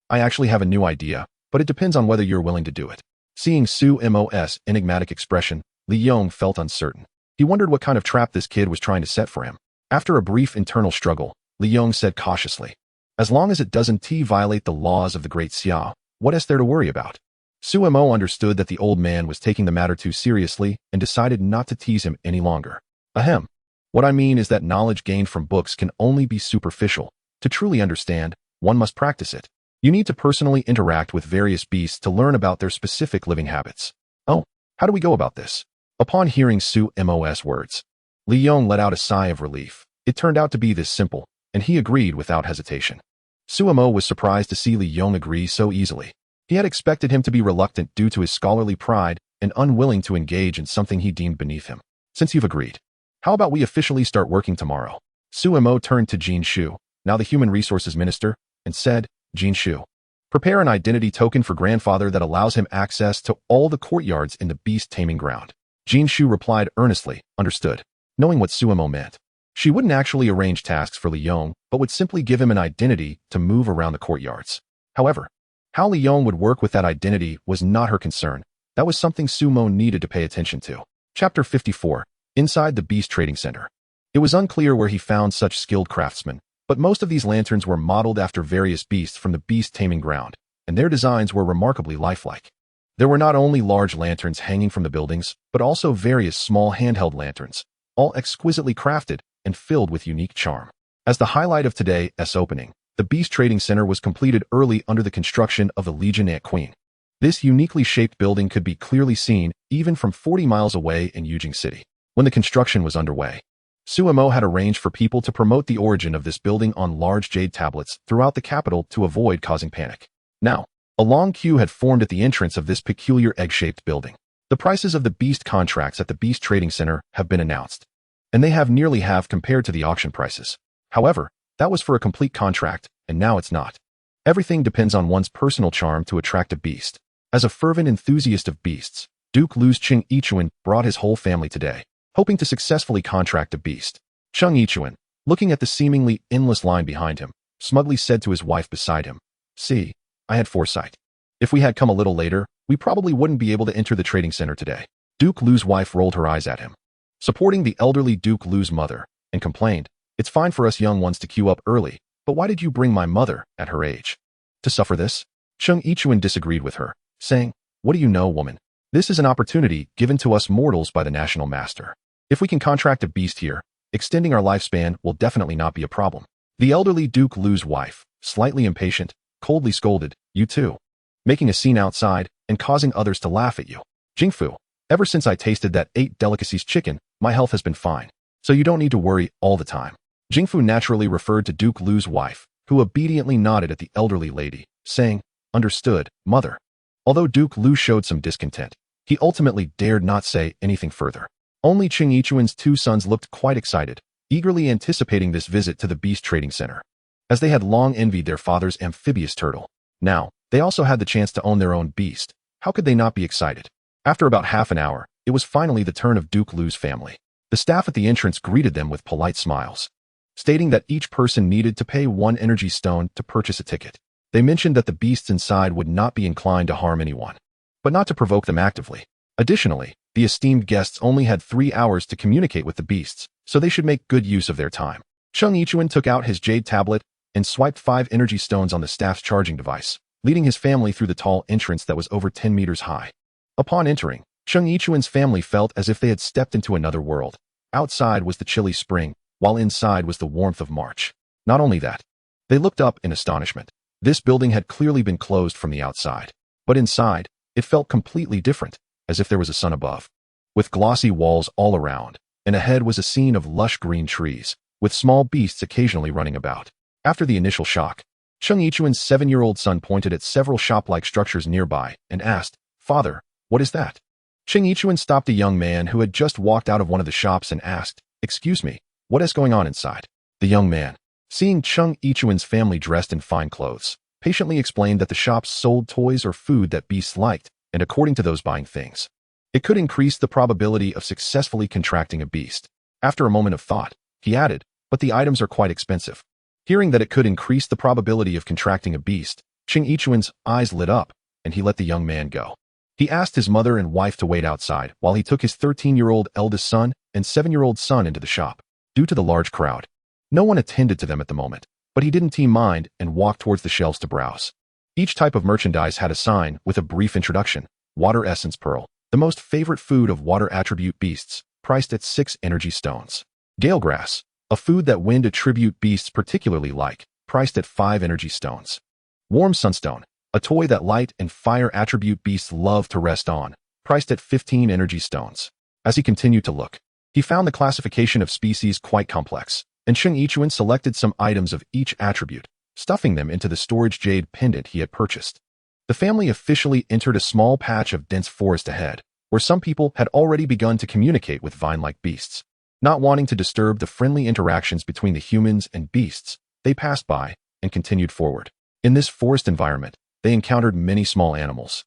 I actually have a new idea, but it depends on whether you're willing to do it." Seeing Su Mo's enigmatic expression, Li Yong felt uncertain. He wondered what kind of trap this kid was trying to set for him. After a brief internal struggle, Li Yong said cautiously, "As long as it doesn't violate the laws of the Great Xia, what is there to worry about?" Su Mo understood that the old man was taking the matter too seriously and decided not to tease him any longer. "Ahem. What I mean is that knowledge gained from books can only be superficial. To truly understand, one must practice it. You need to personally interact with various beasts to learn about their specific living habits." "Oh, how do we go about this?" Upon hearing Su Mo's words, Li Yong let out a sigh of relief. It turned out to be this simple, and he agreed without hesitation. Su Mo was surprised to see Li Yong agree so easily. He had expected him to be reluctant due to his scholarly pride and unwilling to engage in something he deemed beneath him. "Since you've agreed, how about we officially start working tomorrow?" Su Mo turned to Jin Shu, now the Human Resources Minister, and said, "Jin Shu, prepare an identity token for grandfather that allows him access to all the courtyards in the beast taming ground." Shu replied earnestly, understood, knowing what Sumo meant. She wouldn't actually arrange tasks for Li Yong, but would simply give him an identity to move around the courtyards. However, how Li Yong would work with that identity was not her concern. That was something Sumo needed to pay attention to. Chapter 54. Inside the Beast Trading Center. It was unclear where he found such skilled craftsmen, but most of these lanterns were modeled after various beasts from the beast taming ground, and their designs were remarkably lifelike. There were not only large lanterns hanging from the buildings, but also various small handheld lanterns, all exquisitely crafted and filled with unique charm. As the highlight of today's opening, the Beast Trading Center was completed early under the construction of the Legion at Queen. This uniquely shaped building could be clearly seen even from 40 miles away in Yujing City. When the construction was underway, Sumo had arranged for people to promote the origin of this building on large jade tablets throughout the capital to avoid causing panic. Now, a long queue had formed at the entrance of this peculiar egg-shaped building. The prices of the beast contracts at the Beast Trading Center have been announced, and they have nearly halved compared to the auction prices. However, that was for a complete contract, and now it's not. Everything depends on one's personal charm to attract a beast. As a fervent enthusiast of beasts, Duke Lu's Cheng Yichuan brought his whole family today, hoping to successfully contract a beast. Cheng Yichuan, looking at the seemingly endless line behind him, smugly said to his wife beside him, "See, I had foresight. If we had come a little later, we probably wouldn't be able to enter the trading center today." Duke Lu's wife rolled her eyes at him, supporting the elderly Duke Lu's mother, and complained, "It's fine for us young ones to queue up early, but why did you bring my mother, at her age, to suffer this?" Cheng Yichuan disagreed with her, saying, "What do you know, woman? This is an opportunity given to us mortals by the National Master. If we can contract a beast here, extending our lifespan will definitely not be a problem." The elderly Duke Lu's wife, slightly impatient, coldly scolded, "You too. Making a scene outside and causing others to laugh at you. Jingfu, ever since I tasted that 8 delicacies chicken, my health has been fine, so you don't need to worry all the time." Jingfu naturally referred to Duke Lu's wife, who obediently nodded at the elderly lady, saying, "Understood, mother." Although Duke Lu showed some discontent, he ultimately dared not say anything further. Only Cheng Yichuan's 2 sons looked quite excited, eagerly anticipating this visit to the Beast Trading Center. As they had long envied their father's amphibious turtle, now, they also had the chance to own their own beast. How could they not be excited? After about half an hour, it was finally the turn of Duke Lu's family. The staff at the entrance greeted them with polite smiles, stating that each person needed to pay 1 energy stone to purchase a ticket. They mentioned that the beasts inside would not be inclined to harm anyone, but not to provoke them actively. Additionally, the esteemed guests only had 3 hours to communicate with the beasts, so they should make good use of their time. Cheng Yichuan took out his jade tablet and swiped 5 energy stones on the staff's charging device, leading his family through the tall entrance that was over 10 meters high. Upon entering, Cheng Yichuan's family felt as if they had stepped into another world. Outside was the chilly spring, while inside was the warmth of March. Not only that, they looked up in astonishment. This building had clearly been closed from the outside, but inside, it felt completely different, as if there was a sun above. With glossy walls all around, and ahead was a scene of lush green trees, with small beasts occasionally running about. After the initial shock, Cheng Yichuan's 7-year-old son pointed at several shop-like structures nearby and asked, "Father, what is that?" Cheng Yichuan stopped a young man who had just walked out of one of the shops and asked, "Excuse me, what is going on inside?" The young man, seeing Cheng Yichuan's family dressed in fine clothes, patiently explained that the shops sold toys or food that beasts liked, and according to those buying things, it could increase the probability of successfully contracting a beast. After a moment of thought, he added, "But the items are quite expensive." Hearing that it could increase the probability of contracting a beast, Cheng Yichuan's eyes lit up, and he let the young man go. He asked his mother and wife to wait outside while he took his 13-year-old eldest son and 7-year-old son into the shop. Due to the large crowd, no one attended to them at the moment, but he didn't mind and walked towards the shelves to browse. Each type of merchandise had a sign with a brief introduction. Water Essence Pearl, the most favorite food of water attribute beasts, priced at 6 energy stones. Gale Grass, a food that wind attribute beasts particularly like, priced at 5 energy stones. Warm Sunstone, a toy that light and fire attribute beasts love to rest on, priced at 15 energy stones. As he continued to look, he found the classification of species quite complex, and Cheng Yichuan selected some items of each attribute, stuffing them into the storage jade pendant he had purchased. The family officially entered a small patch of dense forest ahead, where some people had already begun to communicate with vine-like beasts. Not wanting to disturb the friendly interactions between the humans and beasts, they passed by and continued forward. In this forest environment, they encountered many small animals,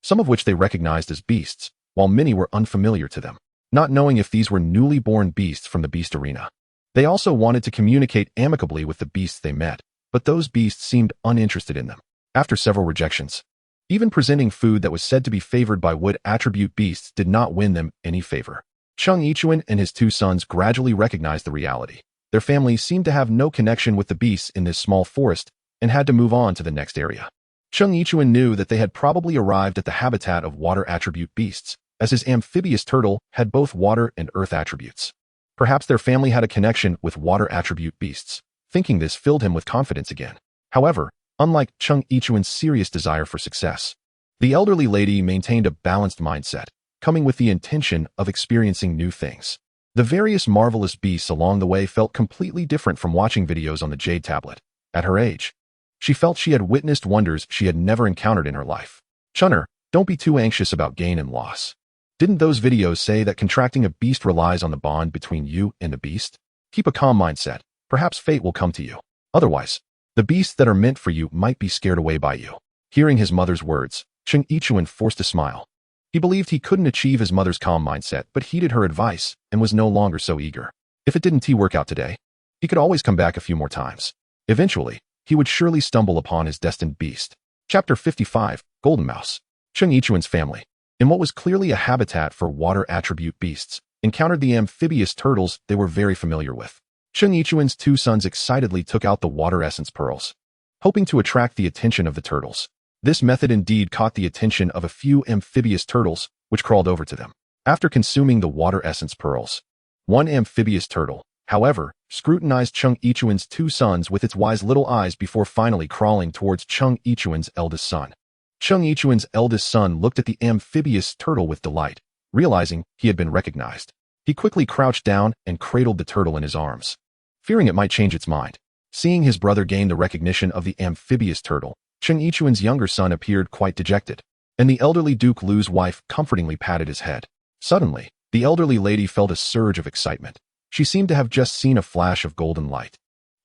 some of which they recognized as beasts, while many were unfamiliar to them. not knowing if these were newly born beasts from the beast arena. They also wanted to communicate amicably with the beasts they met, but those beasts seemed uninterested in them. After several rejections, even presenting food that was said to be favored by wood attribute beasts did not win them any favor. Chung Yichuan and his two sons gradually recognized the reality. Their family seemed to have no connection with the beasts in this small forest and had to move on to the next area. Chung Yichuan knew that they had probably arrived at the habitat of water attribute beasts, as his amphibious turtle had both water and earth attributes. Perhaps their family had a connection with water attribute beasts. Thinking this filled him with confidence again. However, unlike Chung Yichuan's serious desire for success, the elderly lady maintained a balanced mindset, coming with the intention of experiencing new things. The various marvelous beasts along the way felt completely different from watching videos on the Jade tablet. At her age, she felt she had witnessed wonders she had never encountered in her life. Chunner, don't be too anxious about gain and loss. Didn't those videos say that contracting a beast relies on the bond between you and the beast? Keep a calm mindset. Perhaps fate will come to you. Otherwise, the beasts that are meant for you might be scared away by you. Hearing his mother's words, Chung Yichuan forced a smile. He believed he couldn't achieve his mother's calm mindset, but heeded her advice and was no longer so eager. If it didn't work out today, he could always come back a few more times. Eventually, he would surely stumble upon his destined beast. Chapter 55, Golden Mouse. Chung Yichuan's family, in what was clearly a habitat for water attribute beasts, encountered the amphibious turtles they were very familiar with. Chung Yichuan's two sons excitedly took out the water essence pearls, hoping to attract the attention of the turtles. This method indeed caught the attention of a few amphibious turtles, which crawled over to them. After consuming the water essence pearls, one amphibious turtle, however, scrutinized Chung Yichuan's two sons with its wise little eyes before finally crawling towards Chung Yichuan's eldest son. Chung Yichuan's eldest son looked at the amphibious turtle with delight, realizing he had been recognized. He quickly crouched down and cradled the turtle in his arms, fearing it might change its mind. Seeing his brother gain the recognition of the amphibious turtle, Chung Yichuan's younger son appeared quite dejected, and the elderly Duke Lu's wife comfortingly patted his head. Suddenly, the elderly lady felt a surge of excitement. She seemed to have just seen a flash of golden light,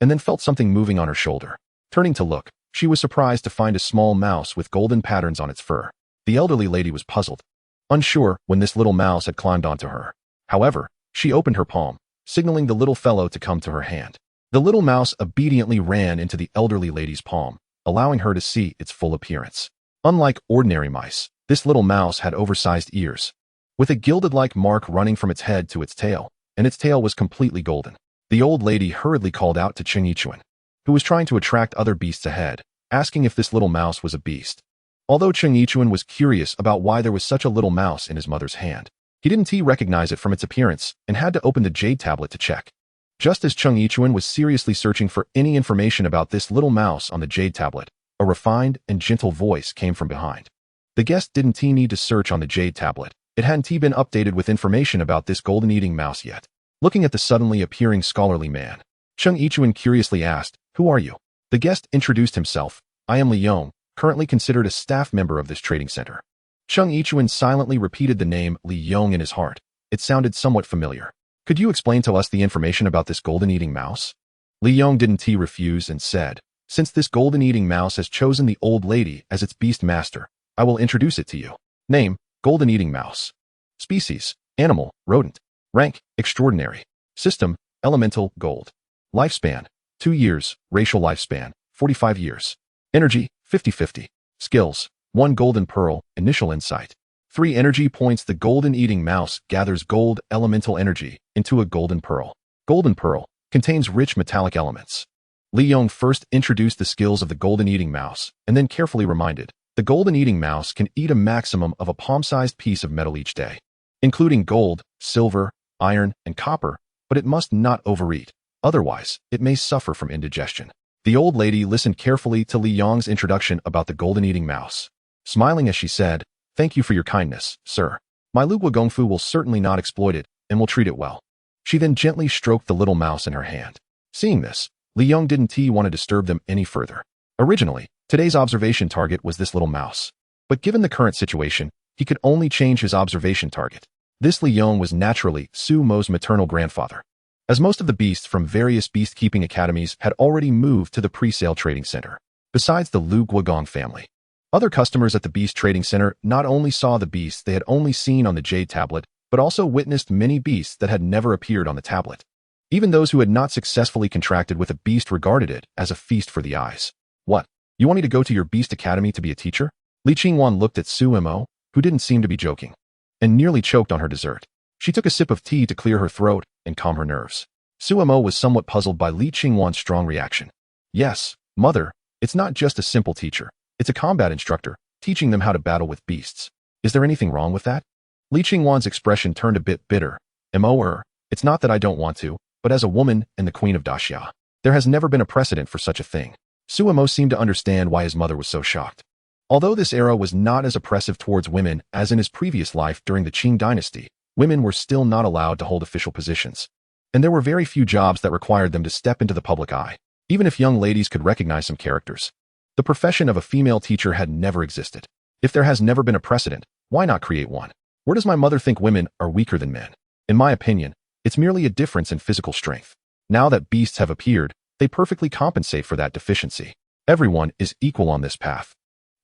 and then felt something moving on her shoulder. Turning to look, she was surprised to find a small mouse with golden patterns on its fur. The elderly lady was puzzled, unsure when this little mouse had climbed onto her. However, she opened her palm, signaling the little fellow to come to her hand. The little mouse obediently ran into the elderly lady's palm, allowing her to see its full appearance. Unlike ordinary mice, this little mouse had oversized ears, with a gilded-like mark running from its head to its tail, and its tail was completely golden. The old lady hurriedly called out to Chung Yichuan, who was trying to attract other beasts ahead, asking if this little mouse was a beast. Although Chung Yichuan was curious about why there was such a little mouse in his mother's hand, he didn't recognize it from its appearance and had to open the Jade tablet to check. Just as Chung Yichuan was seriously searching for any information about this little mouse on the Jade tablet, a refined and gentle voice came from behind. The guest didn't need to search on the Jade tablet. It hadn't been updated with information about this golden-eating mouse yet. Looking at the suddenly appearing scholarly man, Chung Yichuan curiously asked, "Who are you?" The guest introduced himself. "I am Li Yong, currently considered a staff member of this trading center." Chung Yichuan silently repeated the name Li Yong in his heart. It sounded somewhat familiar. "Could you explain to us the information about this golden-eating mouse?" Li Yong didn't refuse and said, "Since this golden-eating mouse has chosen the old lady as its Beastmaster, I will introduce it to you. Name, golden-eating mouse. Species, animal, rodent. Rank, extraordinary. System, elemental, gold. Lifespan, 2 years. Racial lifespan, 45 years. Energy, 50-50. Skills, 1 golden pearl, initial insight. 3 energy points. The golden-eating mouse gathers gold elemental energy into a golden pearl. Golden pearl contains rich metallic elements." Li Yong first introduced the skills of the golden-eating mouse, and then carefully reminded, the golden-eating mouse can eat a maximum of a palm-sized piece of metal each day, including gold, silver, iron, and copper, but it must not overeat, otherwise it may suffer from indigestion. The old lady listened carefully to Li Yong's introduction about the golden-eating mouse, smiling as she said, "Thank you for your kindness, sir. My Lu Gongfu will certainly not exploit it and will treat it well." She then gently stroked the little mouse in her hand. Seeing this, Li Yong didn't want to disturb them any further. Originally, today's observation target was this little mouse, but given the current situation, he could only change his observation target. This Li Yong was naturally Su Mo's maternal grandfather, as most of the beasts from various beast-keeping academies had already moved to the pre-sale trading center. Besides the Lu Guogong family, other customers at the Beast Trading Center not only saw the beasts they had only seen on the Jade tablet, but also witnessed many beasts that had never appeared on the tablet. Even those who had not successfully contracted with a beast regarded it as a feast for the eyes. What? You want me to go to your beast academy to be a teacher? Li Qingwan looked at Su Mo, who didn't seem to be joking, and nearly choked on her dessert. She took a sip of tea to clear her throat and calm her nerves. Su Mo was somewhat puzzled by Li Qingwan's strong reaction. Yes, mother, it's not just a simple teacher. It's a combat instructor, teaching them how to battle with beasts. Is there anything wrong with that? Li Qingwan's expression turned a bit bitter. It's not that I don't want to, but as a woman and the queen of Daxia, there has never been a precedent for such a thing. Su Mo seemed to understand why his mother was so shocked. Although this era was not as oppressive towards women as in his previous life during the Qing dynasty, women were still not allowed to hold official positions. And there were very few jobs that required them to step into the public eye, even if young ladies could recognize some characters. The profession of a female teacher had never existed. If there has never been a precedent, why not create one? Where does my mother think women are weaker than men? In my opinion, it's merely a difference in physical strength. Now that beasts have appeared, they perfectly compensate for that deficiency. Everyone is equal on this path.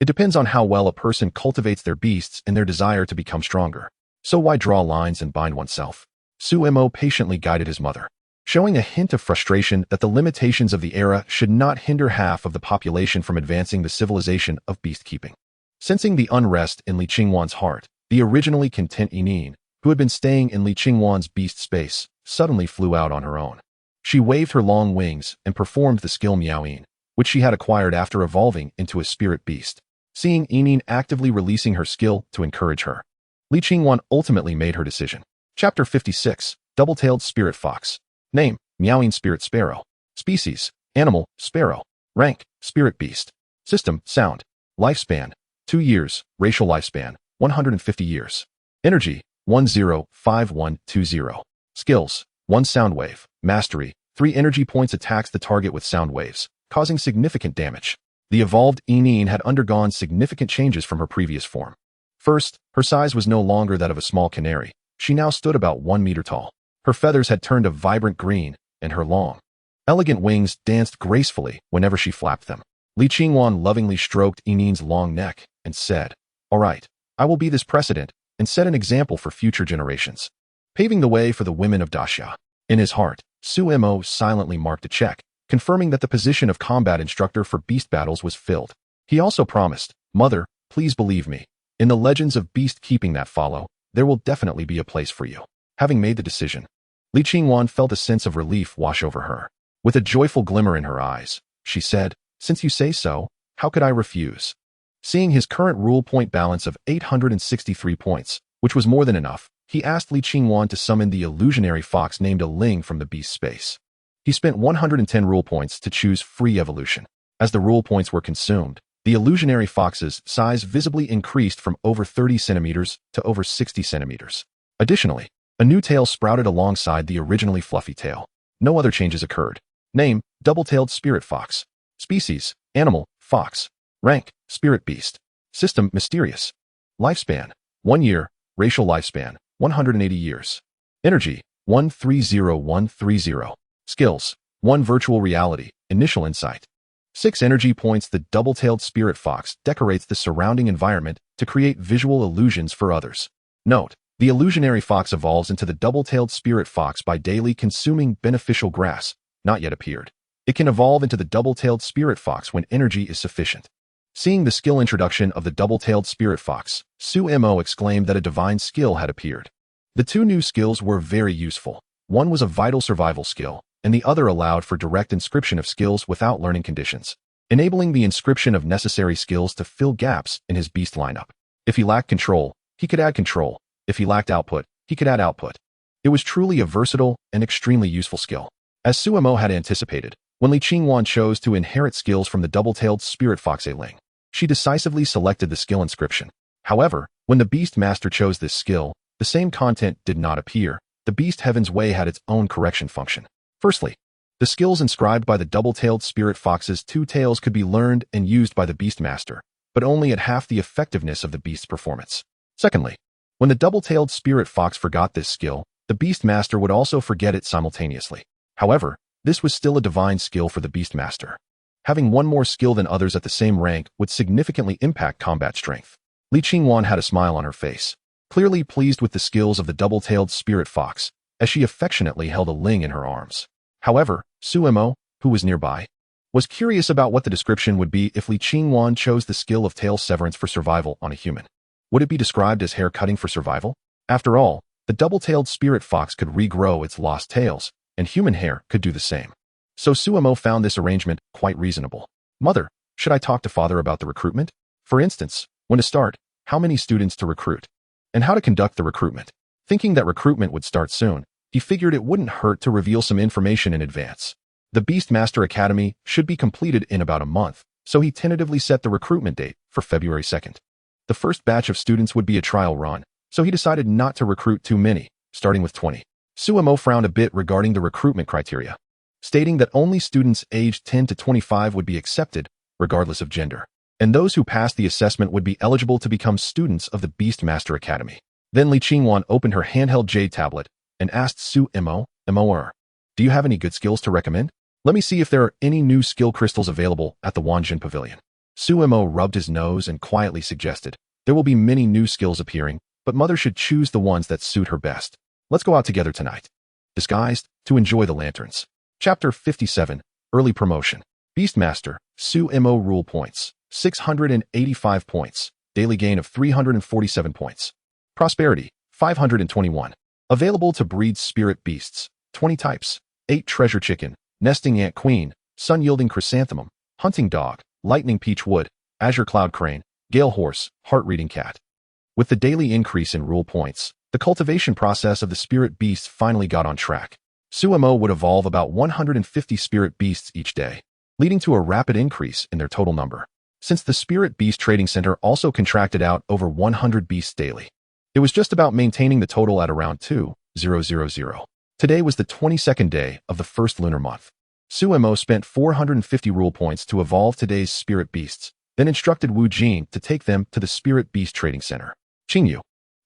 It depends on how well a person cultivates their beasts and their desire to become stronger. So why draw lines and bind oneself? Su Mo patiently guided his mother, showing a hint of frustration that the limitations of the era should not hinder half of the population from advancing the civilization of beast keeping. Sensing the unrest in Li Qingwan's heart, the originally content Yinin, who had been staying in Li Qingwan's beast space, suddenly flew out on her own. She waved her long wings and performed the skill Miaoyin, which she had acquired after evolving into a spirit beast. Seeing Yinin actively releasing her skill to encourage her, Li Qingwan ultimately made her decision. Chapter 56, Double-Tailed Spirit Fox. Name, Miaoyin Spirit Sparrow. Species, Animal, Sparrow. Rank, Spirit Beast. System, Sound. Lifespan, 2 years. Racial lifespan, 150 years. Energy, 105120. Skills, 1 sound wave. Mastery, 3 energy points attacks the target with sound waves, causing significant damage. The evolved Yinin had undergone significant changes from her previous form. First, her size was no longer that of a small canary. She now stood about 1 meter tall. Her feathers had turned a vibrant green, and her long, elegant wings danced gracefully whenever she flapped them. Li Qingwan lovingly stroked Yinin's long neck and said, "All right, I will be this precedent and set an example for future generations, paving the way for the women of Daxia." In his heart, Su Mo silently marked a check, confirming that the position of combat instructor for beast battles was filled. He also promised, "Mother, please believe me. In the legends of beast keeping that follow, there will definitely be a place for you." Having made the decision, Li Qingwan felt a sense of relief wash over her. With a joyful glimmer in her eyes, she said, "Since you say so, how could I refuse?" Seeing his current rule point balance of 863 points, which was more than enough, he asked Li Qingwan to summon the illusionary fox named a Ling from the beast space. He spent 110 rule points to choose free evolution. As the rule points were consumed, the illusionary fox's size visibly increased from over 30 centimeters to over 60 centimeters. Additionally, a new tail sprouted alongside the originally fluffy tail. No other changes occurred. Name, Double-Tailed Spirit Fox. Species, Animal, Fox. Rank, Spirit Beast. System, Mysterious. Lifespan, 1 year. Racial lifespan, 180 years. Energy, 130130. Skills, 1 virtual reality, initial insight. 6 energy points. The double-tailed spirit fox decorates the surrounding environment to create visual illusions for others. Note, the illusionary fox evolves into the double-tailed spirit fox by daily consuming beneficial grass, not yet appeared. It can evolve into the double-tailed spirit fox when energy is sufficient. Seeing the skill introduction of the double-tailed spirit fox, Su Mo exclaimed that a divine skill had appeared. The 2 new skills were very useful. One was a vital survival skill, and the other allowed for direct inscription of skills without learning conditions, enabling the inscription of necessary skills to fill gaps in his beast lineup. If he lacked control, he could add control. If he lacked output, he could add output. It was truly a versatile and extremely useful skill. As Su Mo had anticipated, when Li Qingwan chose to inherit skills from the double-tailed spirit fox Ling, she decisively selected the skill inscription. However, when the Beastmaster chose this skill, the same content did not appear. The Beast Heaven's Way had its own correction function. Firstly, the skills inscribed by the double-tailed spirit fox's 2 tails could be learned and used by the Beastmaster, but only at half the effectiveness of the beast's performance. Secondly, when the double-tailed spirit fox forgot this skill, the Beastmaster would also forget it simultaneously. However, this was still a divine skill for the Beastmaster. Having one more skill than others at the same rank would significantly impact combat strength. Li Qingwan had a smile on her face. clearly pleased with the skills of the double-tailed spirit fox, as she affectionately held a ling in her arms. However, Sumo, who was nearby, was curious about what the description would be if Li Qingwan chose the skill of tail severance for survival on a human. Would it be described as hair cutting for survival? After all, the double-tailed spirit fox could regrow its lost tails, and human hair could do the same. So Sumo found this arrangement quite reasonable. Mother, should I talk to father about the recruitment? For instance, when to start, how many students to recruit, and how to conduct the recruitment. Thinking that recruitment would start soon, he figured it wouldn't hurt to reveal some information in advance. The Beastmaster Academy should be completed in about a month, so he tentatively set the recruitment date for February 2nd. The first batch of students would be a trial run, so he decided not to recruit too many, starting with 20. Sumo frowned a bit regarding the recruitment criteria, stating that only students aged 10 to 25 would be accepted, regardless of gender, and those who passed the assessment would be eligible to become students of the Beastmaster Academy. Then Li Qingwan opened her handheld jade tablet and asked Sumo, do you have any good skills to recommend? Let me see if there are any new skill crystals available at the Wanjin Pavilion. Sumo rubbed his nose and quietly suggested, there will be many new skills appearing, but mother should choose the ones that suit her best. Let's go out together tonight. Disguised, to enjoy the lanterns. Chapter 57, Early Promotion. Beastmaster, Sumo Rule Points, 685 points. Daily gain of 347 points. Prosperity, 521. Available to breed spirit beasts, 20 types. 8 treasure chicken, nesting ant queen, sun-yielding chrysanthemum, hunting dog, lightning peach wood, azure cloud crane, gale horse, heart-reading cat. With the daily increase in rule points, the cultivation process of the spirit beasts finally got on track. Sumo would evolve about 150 spirit beasts each day, leading to a rapid increase in their total number. Since the Spirit Beast Trading Center also contracted out over 100 beasts daily, it was just about maintaining the total at around 2,000. Today was the 22nd day of the first lunar month. Sumo spent 450 rule points to evolve today's spirit beasts, then instructed Wu Jing to take them to the Spirit Beast Trading Center. Qingyu,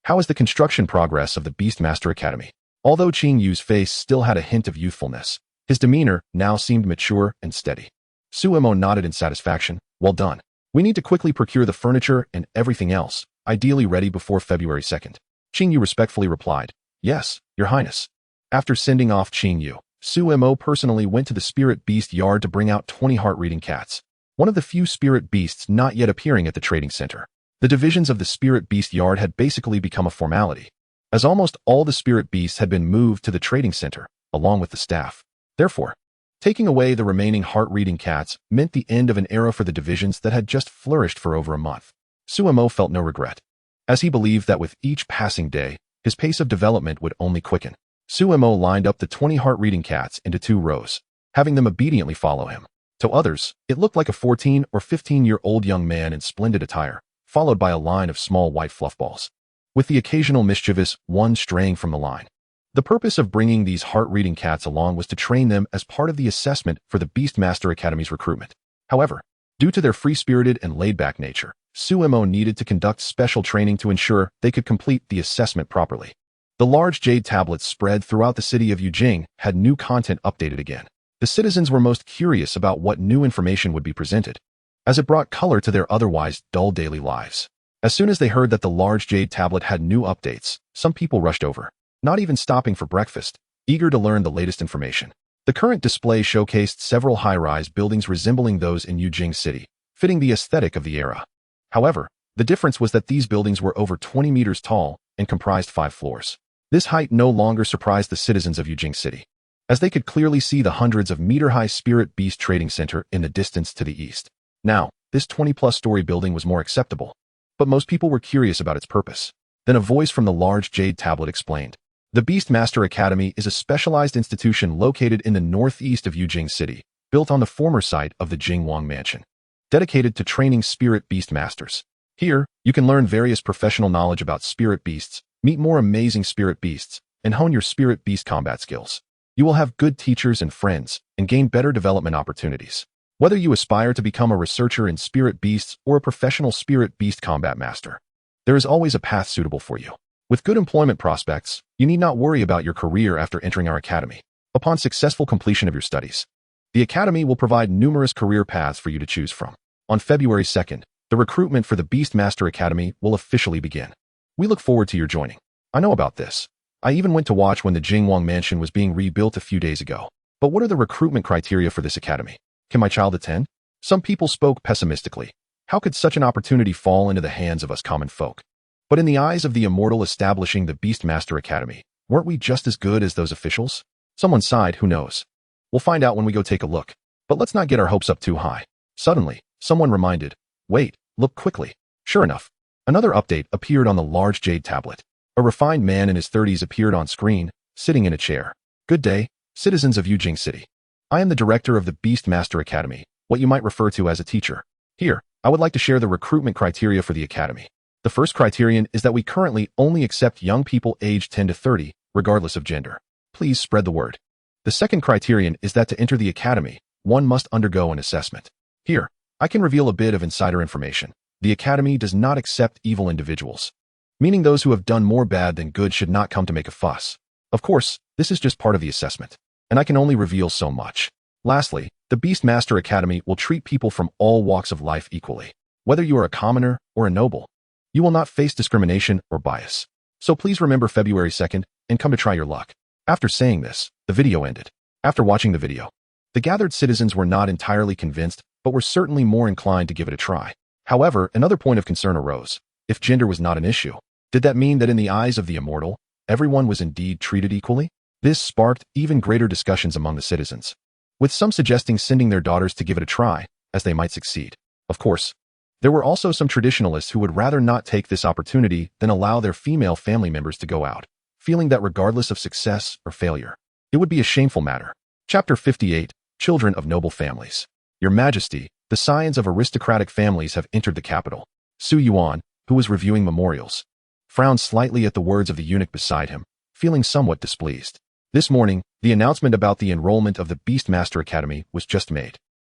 how is the construction progress of the Beastmaster Academy? Although Qingyu's face still had a hint of youthfulness, his demeanor now seemed mature and steady. Sumo nodded in satisfaction. Well done. We need to quickly procure the furniture and everything else, ideally ready before February 2nd. Qingyu respectfully replied, Yes, Your Highness. After sending off Qingyu, Sumo personally went to the Spirit Beast Yard to bring out 20 heart-reading cats, one of the few spirit beasts not yet appearing at the trading center. The divisions of the Spirit Beast Yard had basically become a formality, as almost all the spirit beasts had been moved to the trading center, along with the staff. Therefore, taking away the remaining heart-reading cats meant the end of an era for the divisions that had just flourished for over a month. Sumo felt no regret, as he believed that with each passing day, his pace of development would only quicken. Sumo lined up the 20 heart-reading cats into 2 rows, having them obediently follow him. To others, it looked like a 14 or 15-year-old young man in splendid attire, followed by a line of small white fluffballs, with the occasional mischievous one straying from the line. The purpose of bringing these heart-reading cats along was to train them as part of the assessment for the Beastmaster Academy's recruitment. However, due to their free-spirited and laid-back nature, Sumo needed to conduct special training to ensure they could complete the assessment properly. The large jade tablets spread throughout the city of Yujing had new content updated again. The citizens were most curious about what new information would be presented, as it brought color to their otherwise dull daily lives. As soon as they heard that the large jade tablet had new updates, some people rushed over, not even stopping for breakfast, eager to learn the latest information. The current display showcased several high-rise buildings resembling those in Yujing City, fitting the aesthetic of the era. However, the difference was that these buildings were over 20 meters tall and comprised 5 floors. This height no longer surprised the citizens of Yujing City, as they could clearly see the hundreds of meter-high Spirit Beast Trading Center in the distance to the east. Now, this 20-plus story building was more acceptable, but most people were curious about its purpose. Then a voice from the large jade tablet explained, The Beastmaster Academy is a specialized institution located in the northeast of Yujing City, built on the former site of the Jingwang Mansion, dedicated to training spirit beast masters. Here, you can learn various professional knowledge about spirit beasts, meet more amazing spirit beasts, and hone your spirit beast combat skills. You will have good teachers and friends, and gain better development opportunities. Whether you aspire to become a researcher in spirit beasts or a professional spirit beast combat master, there is always a path suitable for you. With good employment prospects, you need not worry about your career after entering our academy. Upon successful completion of your studies, the academy will provide numerous career paths for you to choose from. On February 2nd, the recruitment for the Beastmaster Academy will officially begin. We look forward to your joining. I know about this. I even went to watch when the Jingwang Mansion was being rebuilt a few days ago. But what are the recruitment criteria for this academy? Can my child attend? Some people spoke pessimistically. How could such an opportunity fall into the hands of us common folk? But in the eyes of the immortal establishing the Beastmaster Academy, weren't we just as good as those officials? Someone sighed, who knows? We'll find out when we go take a look. But let's not get our hopes up too high. Suddenly, someone reminded, wait, look quickly. Sure enough, another update appeared on the large jade tablet. A refined man in his 30s appeared on screen, sitting in a chair. Good day, citizens of Yujing City. I am the director of the Beastmaster Academy, what you might refer to as a teacher. Here, I would like to share the recruitment criteria for the academy. The first criterion is that we currently only accept young people aged 10 to 30, regardless of gender. Please spread the word. The second criterion is that to enter the academy, one must undergo an assessment. Here, I can reveal a bit of insider information. The academy does not accept evil individuals, meaning those who have done more bad than good should not come to make a fuss. Of course, this is just part of the assessment, and I can only reveal so much. Lastly, the Beastmaster Academy will treat people from all walks of life equally. Whether you are a commoner or a noble, you will not face discrimination or bias. So please remember February 2nd and come to try your luck. After saying this, the video ended. After watching the video, the gathered citizens were not entirely convinced, but were certainly more inclined to give it a try. However, another point of concern arose. If gender was not an issue, did that mean that in the eyes of the immortal, everyone was indeed treated equally? This sparked even greater discussions among the citizens, with some suggesting sending their daughters to give it a try, as they might succeed. Of course, there were also some traditionalists who would rather not take this opportunity than allow their female family members to go out, feeling that regardless of success or failure, it would be a shameful matter. Chapter 58, Children of Noble Families. Your Majesty, the scions of aristocratic families have entered the capital. Su Yuan, who was reviewing memorials, frowned slightly at the words of the eunuch beside him, feeling somewhat displeased. This morning, the announcement about the enrollment of the Beastmaster Academy was just made.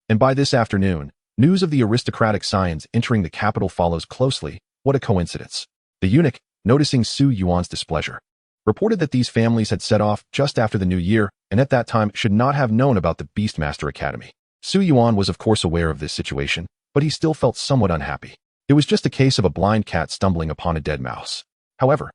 And by this afternoon, news of the aristocratic scions entering the capital follows closely. What a coincidence. The eunuch, noticing Su Yuan's displeasure, reported that these families had set off just after the new year and at that time should not have known about the Beastmaster Academy. Su Yuan was of course aware of this situation, but he still felt somewhat unhappy. It was just a case of a blind cat stumbling upon a dead mouse. However,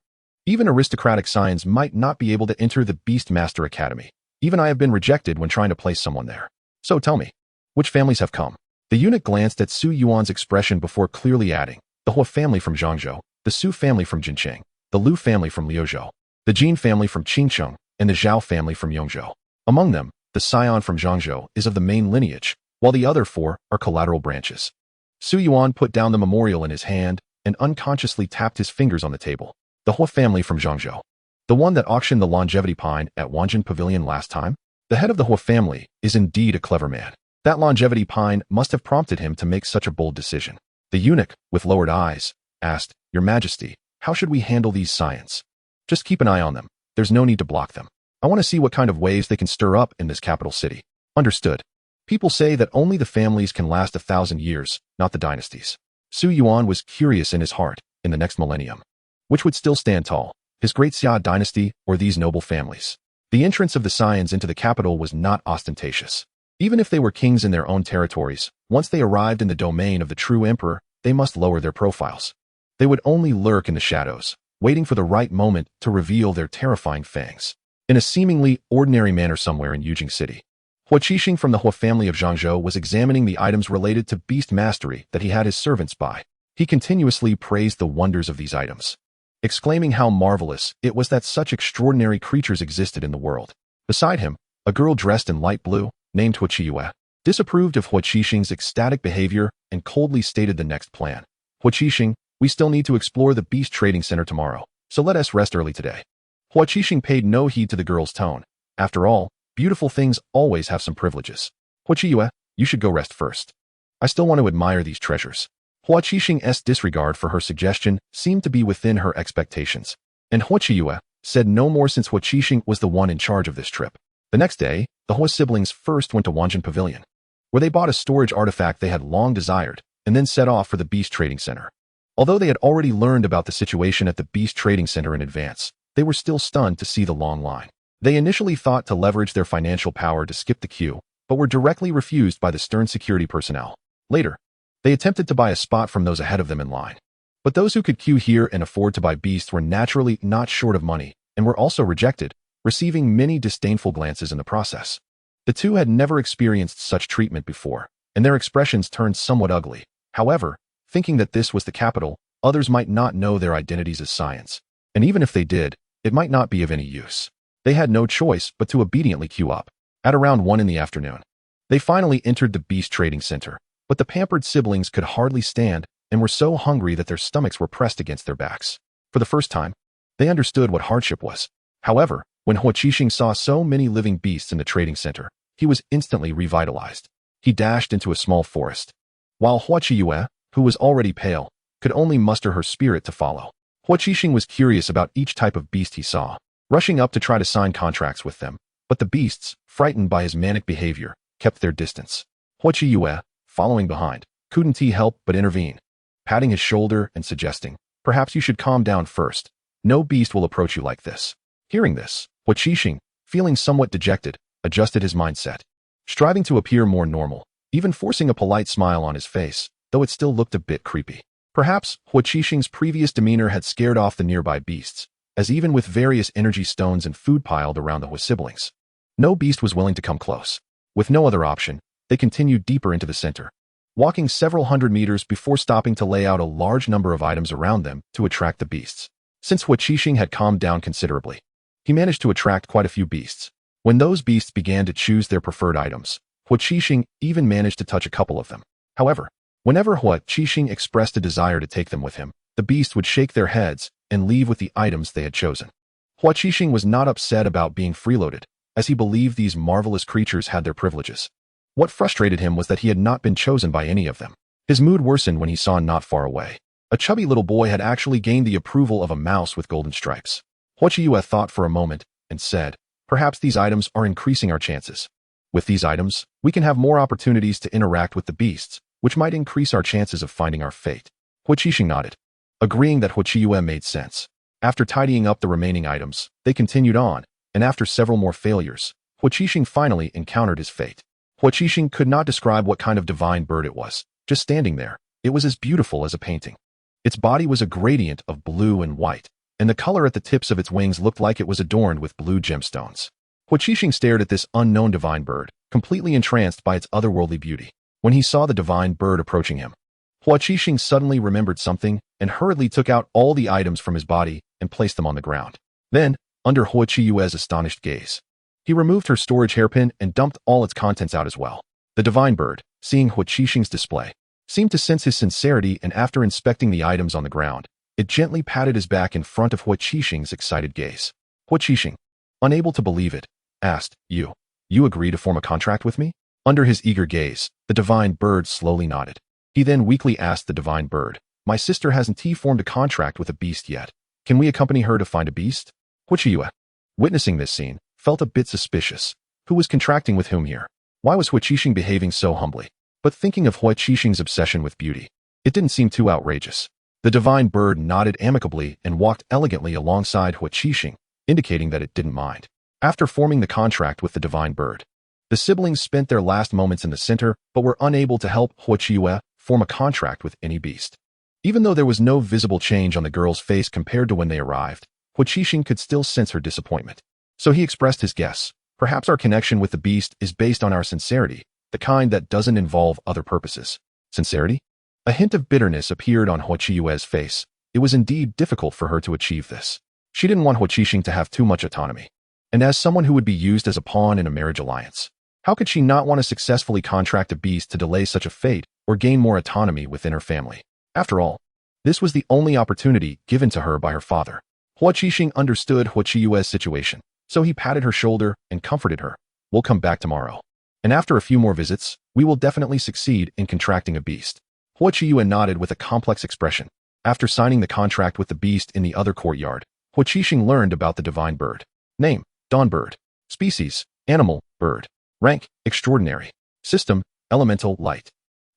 even aristocratic scions might not be able to enter the Beastmaster Academy. Even I have been rejected when trying to place someone there. So tell me, which families have come? The eunuch glanced at Su Yuan's expression before clearly adding, the Hua family from Zhangzhou, the Su family from Jincheng, the Lu family from Liuzhou, the Jin family from Qingcheng, and the Zhao family from Yongzhou. Among them, the scion from Zhangzhou is of the main lineage, while the other four are collateral branches. Su Yuan put down the memorial in his hand and unconsciously tapped his fingers on the table. The Hua family from Zhangzhou, the one that auctioned the longevity pine at Wanjin Pavilion last time? The head of the Hua family is indeed a clever man. That longevity pine must have prompted him to make such a bold decision. The eunuch, with lowered eyes, asked, Your Majesty, how should we handle these scions? Just keep an eye on them. There's no need to block them. I want to see what kind of waves they can stir up in this capital city. Understood. People say that only the families can last 1,000 years, not the dynasties. Su Yuan was curious in his heart, in the next millennium, which would still stand tall, his Great Xia dynasty or these noble families. The entrance of the scions into the capital was not ostentatious. Even if they were kings in their own territories, once they arrived in the domain of the true emperor, they must lower their profiles. They would only lurk in the shadows, waiting for the right moment to reveal their terrifying fangs. In a seemingly ordinary manner somewhere in Yujing City, Hua Qixing from the Hua family of Zhangzhou was examining the items related to beast mastery that he had his servants buy. He continuously praised the wonders of these items, exclaiming how marvelous it was that such extraordinary creatures existed in the world. Beside him, a girl dressed in light blue, named Hua Qiyue, disapproved of Hua Qixing's ecstatic behavior and coldly stated the next plan. Hua Qixing, we still need to explore the Beast Trading Center tomorrow, so let us rest early today. Hua Qixing paid no heed to the girl's tone. After all, beautiful things always have some privileges. Hua Qiyue, you should go rest first. I still want to admire these treasures. Hua Qixing's disregard for her suggestion seemed to be within her expectations, and Hua Qiyue said no more since Hua Qixing was the one in charge of this trip. The next day, the Hua siblings first went to Wanjin Pavilion, where they bought a storage artifact they had long desired, and then set off for the Beast Trading Center. Although they had already learned about the situation at the Beast Trading Center in advance, they were still stunned to see the long line. They initially thought to leverage their financial power to skip the queue, but were directly refused by the stern security personnel. Later, they attempted to buy a spot from those ahead of them in line. But those who could queue here and afford to buy beasts were naturally not short of money and were also rejected, receiving many disdainful glances in the process. The two had never experienced such treatment before, and their expressions turned somewhat ugly. However, thinking that this was the capital, others might not know their identities as science, and even if they did, it might not be of any use. They had no choice but to obediently queue up. At around 1 in the afternoon, they finally entered the Beast Trading Center, but the pampered siblings could hardly stand and were so hungry that their stomachs were pressed against their backs. For the first time, they understood what hardship was. However, when Hua Qixing saw so many living beasts in the trading center, he was instantly revitalized. He dashed into a small forest, while Hua Qiyue, who was already pale, could only muster her spirit to follow. Hua Qixing was curious about each type of beast he saw, rushing up to try to sign contracts with them, but the beasts, frightened by his manic behavior, kept their distance. Hua Qiyue, following behind, couldn't he help but intervene, patting his shoulder and suggesting, "Perhaps you should calm down first. No beast will approach you like this." Hearing this, Hua Qixing, feeling somewhat dejected, adjusted his mindset, striving to appear more normal, even forcing a polite smile on his face, though it still looked a bit creepy. Perhaps Hua Qixing's previous demeanor had scared off the nearby beasts, as even with various energy stones and food piled around the Hua siblings, no beast was willing to come close. With no other option, they continued deeper into the center, walking several hundred meters before stopping to lay out a large number of items around them to attract the beasts. Since Hua Qixing had calmed down considerably, he managed to attract quite a few beasts. When those beasts began to choose their preferred items, Hua Qixing even managed to touch a couple of them. However, whenever Hua Qixing expressed a desire to take them with him, the beasts would shake their heads and leave with the items they had chosen. Hua Qixing was not upset about being freeloaded, as he believed these marvelous creatures had their privileges. What frustrated him was that he had not been chosen by any of them. His mood worsened when he saw not far away, a chubby little boy had actually gained the approval of a mouse with golden stripes. Hua Qiyue thought for a moment and said, "Perhaps these items are increasing our chances. With these items, we can have more opportunities to interact with the beasts, which might increase our chances of finding our fate." Hua Qixing nodded, agreeing that Hua Qiyue made sense. After tidying up the remaining items, they continued on, and after several more failures, Hua Qixing finally encountered his fate. Hua Qixing could not describe what kind of divine bird it was. Just standing there, it was as beautiful as a painting. Its body was a gradient of blue and white, and the color at the tips of its wings looked like it was adorned with blue gemstones. Hua Qixing stared at this unknown divine bird, completely entranced by its otherworldly beauty. When he saw the divine bird approaching him, Hua Qixing suddenly remembered something and hurriedly took out all the items from his body and placed them on the ground. Then, under Hua Qiyue's astonished gaze, he removed her storage hairpin and dumped all its contents out as well. The divine bird, seeing Hua Qixing's display, seemed to sense his sincerity, and after inspecting the items on the ground, it gently patted his back in front of Hua Qixing's excited gaze. Hua Qixing, unable to believe it, asked, You agree to form a contract with me?" Under his eager gaze, the divine bird slowly nodded. He then weakly asked the divine bird, "My sister hasn't formed a contract with a beast yet. Can we accompany her to find a beast?" Hua Qiyue, witnessing this scene, felt a bit suspicious. Who was contracting with whom here? Why was Hua Qixing behaving so humbly? But thinking of Hua Qixing's obsession with beauty, it didn't seem too outrageous. The divine bird nodded amicably and walked elegantly alongside Hua Qixing, indicating that it didn't mind. After forming the contract with the divine bird, the siblings spent their last moments in the center but were unable to help Hua Qiyue form a contract with any beast. Even though there was no visible change on the girl's face compared to when they arrived, Hua Qixing could still sense her disappointment. So he expressed his guess. "Perhaps our connection with the beast is based on our sincerity, the kind that doesn't involve other purposes." Sincerity? A hint of bitterness appeared on Hua Qiyue's face. It was indeed difficult for her to achieve this. She didn't want Hua Qixing to have too much autonomy. And as someone who would be used as a pawn in a marriage alliance, how could she not want to successfully contract a beast to delay such a fate or gain more autonomy within her family? After all, this was the only opportunity given to her by her father. Hua Qixing understood Hua Qiyue's situation, so he patted her shoulder and comforted her. "We'll come back tomorrow. And after a few more visits, we will definitely succeed in contracting a beast." Hua Qiyue nodded with a complex expression. After signing the contract with the beast in the other courtyard, Hua Qixing learned about the divine bird. Name, Dawn bird. Species, animal, bird. Rank, extraordinary. System, elemental, light.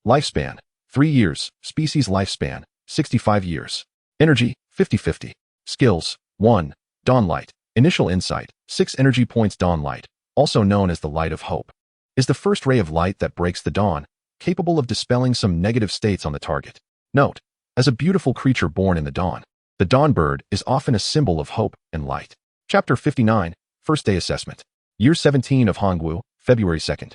Lifespan, 3 years. Species lifespan, 65 years. Energy, 50-50. Skills, 1. Dawn light. Initial insight, 6 energy points. Dawn light, also known as the light of hope, is the first ray of light that breaks the dawn, capable of dispelling some negative states on the target. Note: as a beautiful creature born in the dawn. The dawn bird is often a symbol of hope and light. Chapter 59, First Day Assessment. Year 17 of Hangul, February 2nd.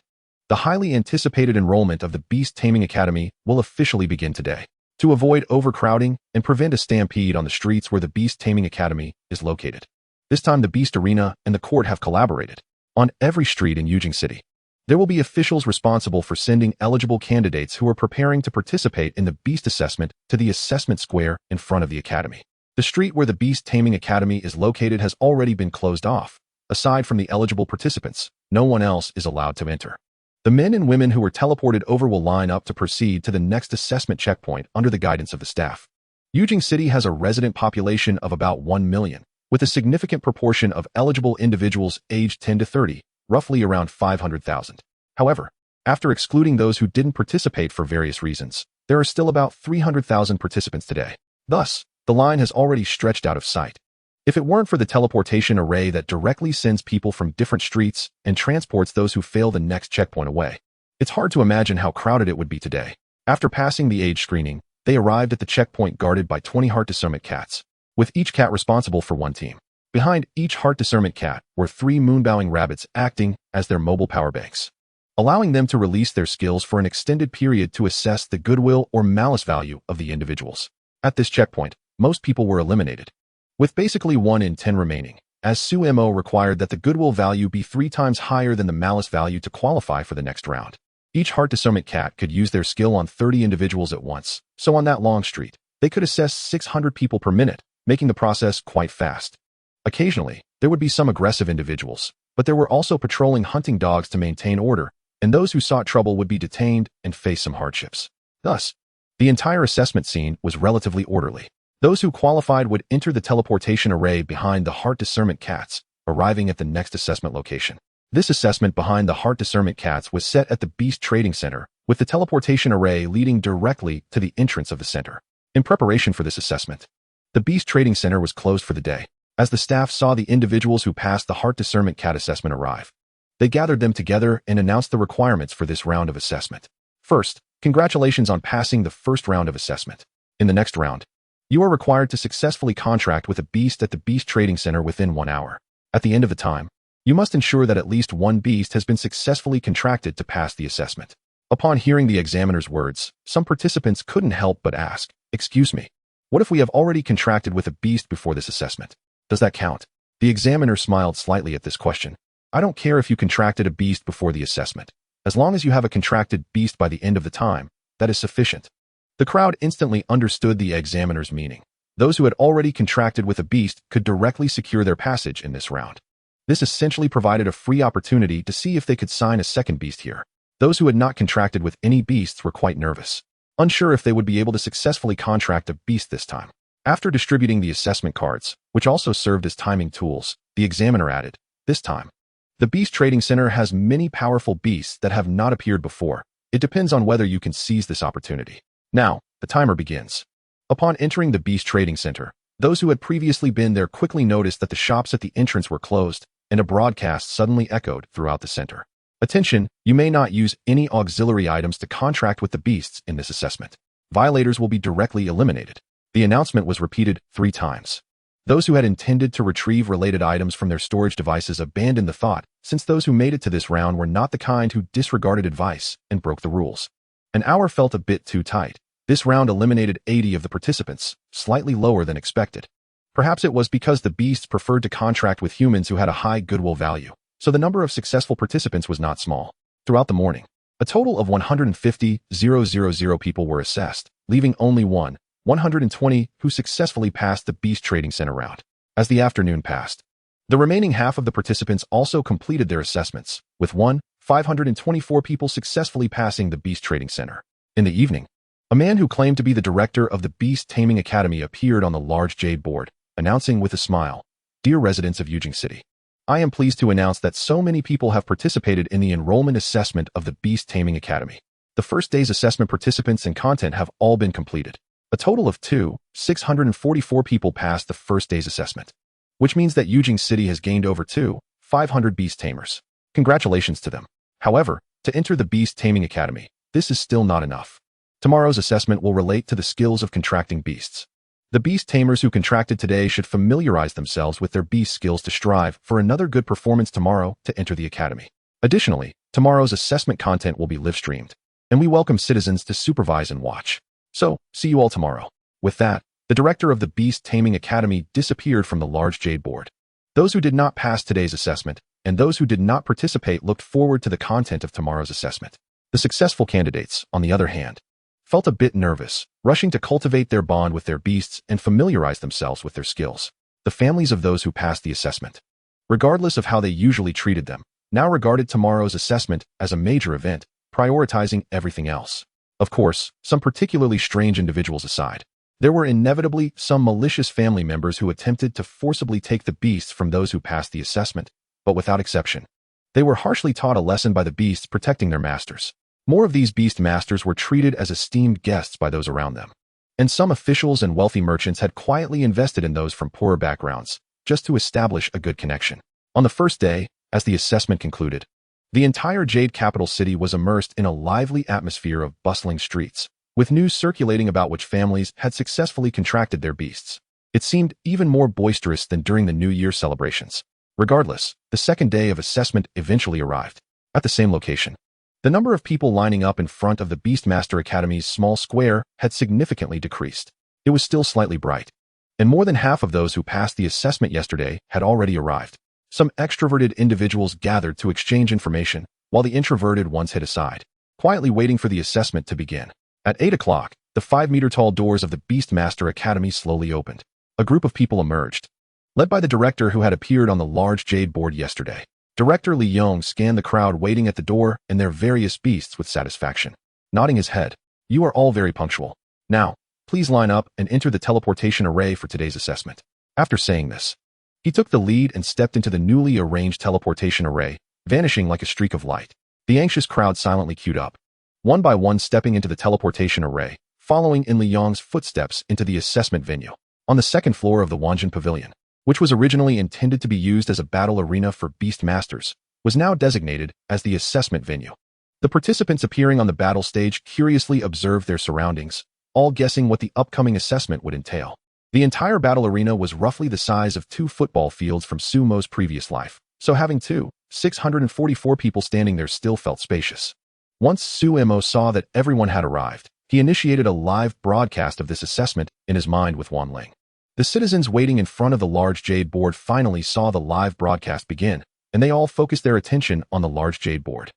The highly anticipated enrollment of the Beast Taming Academy will officially begin today. To avoid overcrowding and prevent a stampede on the streets where the Beast Taming Academy is located. This time the Beast Arena and the court have collaborated. On every street in Yujing City, there will be officials responsible for sending eligible candidates who are preparing to participate in the Beast Assessment to the assessment square in front of the academy. The street where the Beast Taming Academy is located has already been closed off. Aside from the eligible participants, no one else is allowed to enter. The men and women who were teleported over will line up to proceed to the next assessment checkpoint under the guidance of the staff. Yujing City has a resident population of about 1 million, with a significant proportion of eligible individuals aged 10 to 30, roughly around 500,000. However, after excluding those who didn't participate for various reasons, there are still about 300,000 participants today. Thus, the line has already stretched out of sight. If it weren't for the teleportation array that directly sends people from different streets and transports those who fail the next checkpoint away, it's hard to imagine how crowded it would be today. After passing the age screening, they arrived at the checkpoint guarded by 20 heart discernment cats, with each cat responsible for one team. Behind each heart discernment cat were 3 moonbowing rabbits acting as their mobile power banks, allowing them to release their skills for an extended period to assess the goodwill or malice value of the individuals. At this checkpoint, most people were eliminated, with basically 1 in 10 remaining, as Su-Mo required that the goodwill value be 3 times higher than the malice value to qualify for the next round. Each heart discernment cat could use their skill on 30 individuals at once, so on that long street, they could assess 600 people per minute, making the process quite fast. Occasionally, there would be some aggressive individuals, but there were also patrolling hunting dogs to maintain order, and those who sought trouble would be detained and face some hardships. Thus, the entire assessment scene was relatively orderly. Those who qualified would enter the teleportation array behind the heart discernment cats, arriving at the next assessment location. This assessment behind the heart discernment cats was set at the Beast Trading Center, with the teleportation array leading directly to the entrance of the center. In preparation for this assessment, the Beast Trading Center was closed for the day. As the staff saw the individuals who passed the heart discernment cat assessment arrive, they gathered them together and announced the requirements for this round of assessment. First, congratulations on passing the first round of assessment. In the next round, you are required to successfully contract with a beast at the Beast Trading Center within 1 hour. At the end of the time, you must ensure that at least 1 beast has been successfully contracted to pass the assessment. Upon hearing the examiner's words, some participants couldn't help but ask, "Excuse me, what if we have already contracted with a beast before this assessment? Does that count?" The examiner smiled slightly at this question. "I don't care if you contracted a beast before the assessment. As long as you have a contracted beast by the end of the time, that is sufficient." The crowd instantly understood the examiner's meaning. Those who had already contracted with a beast could directly secure their passage in this round. This essentially provided a free opportunity to see if they could sign a second beast here. Those who had not contracted with any beasts were quite nervous, unsure if they would be able to successfully contract a beast this time. After distributing the assessment cards, which also served as timing tools, the examiner added, "This time, the Beast Trading Center has many powerful beasts that have not appeared before. It depends on whether you can seize this opportunity." Now, the timer begins. Upon entering the Beast Trading Center, those who had previously been there quickly noticed that the shops at the entrance were closed, and a broadcast suddenly echoed throughout the center. "Attention, you may not use any auxiliary items to contract with the beasts in this assessment. Violators will be directly eliminated." The announcement was repeated 3 times. Those who had intended to retrieve related items from their storage devices abandoned the thought, since those who made it to this round were not the kind who disregarded advice and broke the rules. An hour felt a bit too tight. This round eliminated 80 of the participants, slightly lower than expected. Perhaps it was because the beasts preferred to contract with humans who had a high goodwill value, so the number of successful participants was not small. Throughout the morning, a total of 150,000 people were assessed, leaving only 120 who successfully passed the Beast Trading Center round. As the afternoon passed, the remaining half of the participants also completed their assessments, with 524 people successfully passing the Beast Trading Center. In the evening, a man who claimed to be the director of the Beast Taming Academy appeared on the large jade board, announcing with a smile, "Dear residents of Yujing City, I am pleased to announce that so many people have participated in the enrollment assessment of the Beast Taming Academy. The first day's assessment participants and content have all been completed. A total of 644 people passed the first day's assessment, which means that Yujing City has gained over 500 beast tamers. Congratulations to them. However, to enter the Beast Taming Academy, this is still not enough. Tomorrow's assessment will relate to the skills of contracting beasts. The beast tamers who contracted today should familiarize themselves with their beast skills to strive for another good performance tomorrow to enter the academy. Additionally, tomorrow's assessment content will be live-streamed, and we welcome citizens to supervise and watch. So, see you all tomorrow. With that, the director of the Beast Taming Academy disappeared from the large jade board. Those who did not pass today's assessment and those who did not participate looked forward to the content of tomorrow's assessment. The successful candidates, on the other hand, felt a bit nervous, rushing to cultivate their bond with their beasts and familiarize themselves with their skills. The families of those who passed the assessment, regardless of how they usually treated them, now regarded tomorrow's assessment as a major event, prioritizing everything else. Of course, some particularly strange individuals aside, there were inevitably some malicious family members who attempted to forcibly take the beasts from those who passed the assessment, but without exception. They were harshly taught a lesson by the beasts protecting their masters. More of these beast masters were treated as esteemed guests by those around them. And some officials and wealthy merchants had quietly invested in those from poorer backgrounds, just to establish a good connection. On the first day, as the assessment concluded, the entire Jade capital city was immersed in a lively atmosphere of bustling streets, with news circulating about which families had successfully contracted their beasts. It seemed even more boisterous than during the New Year celebrations. Regardless, the second day of assessment eventually arrived. At the same location, the number of people lining up in front of the Beastmaster Academy's small square had significantly decreased. It was still slightly bright, and more than half of those who passed the assessment yesterday had already arrived. Some extroverted individuals gathered to exchange information, while the introverted ones hid aside, quietly waiting for the assessment to begin. At 8 o'clock, the 5-meter-tall doors of the Beastmaster Academy slowly opened. A group of people emerged, led by the director who had appeared on the large jade board yesterday. Director Li Yong scanned the crowd waiting at the door and their various beasts with satisfaction. Nodding his head, "You are all very punctual. Now, please line up and enter the teleportation array for today's assessment." After saying this, he took the lead and stepped into the newly arranged teleportation array, vanishing like a streak of light. The anxious crowd silently queued up, one by one stepping into the teleportation array, following in Li Yong's footsteps into the assessment venue. On the second floor of the Wanjin Pavilion, which was originally intended to be used as a battle arena for Beastmasters, was now designated as the assessment venue. The participants appearing on the battle stage curiously observed their surroundings, all guessing what the upcoming assessment would entail. The entire battle arena was roughly the size of 2 football fields from Sumo's previous life, so having 644 people standing there still felt spacious. Once Sumo saw that everyone had arrived, he initiated a live broadcast of this assessment in his mind with Wanling. The citizens waiting in front of the large jade board finally saw the live broadcast begin, and they all focused their attention on the large jade board.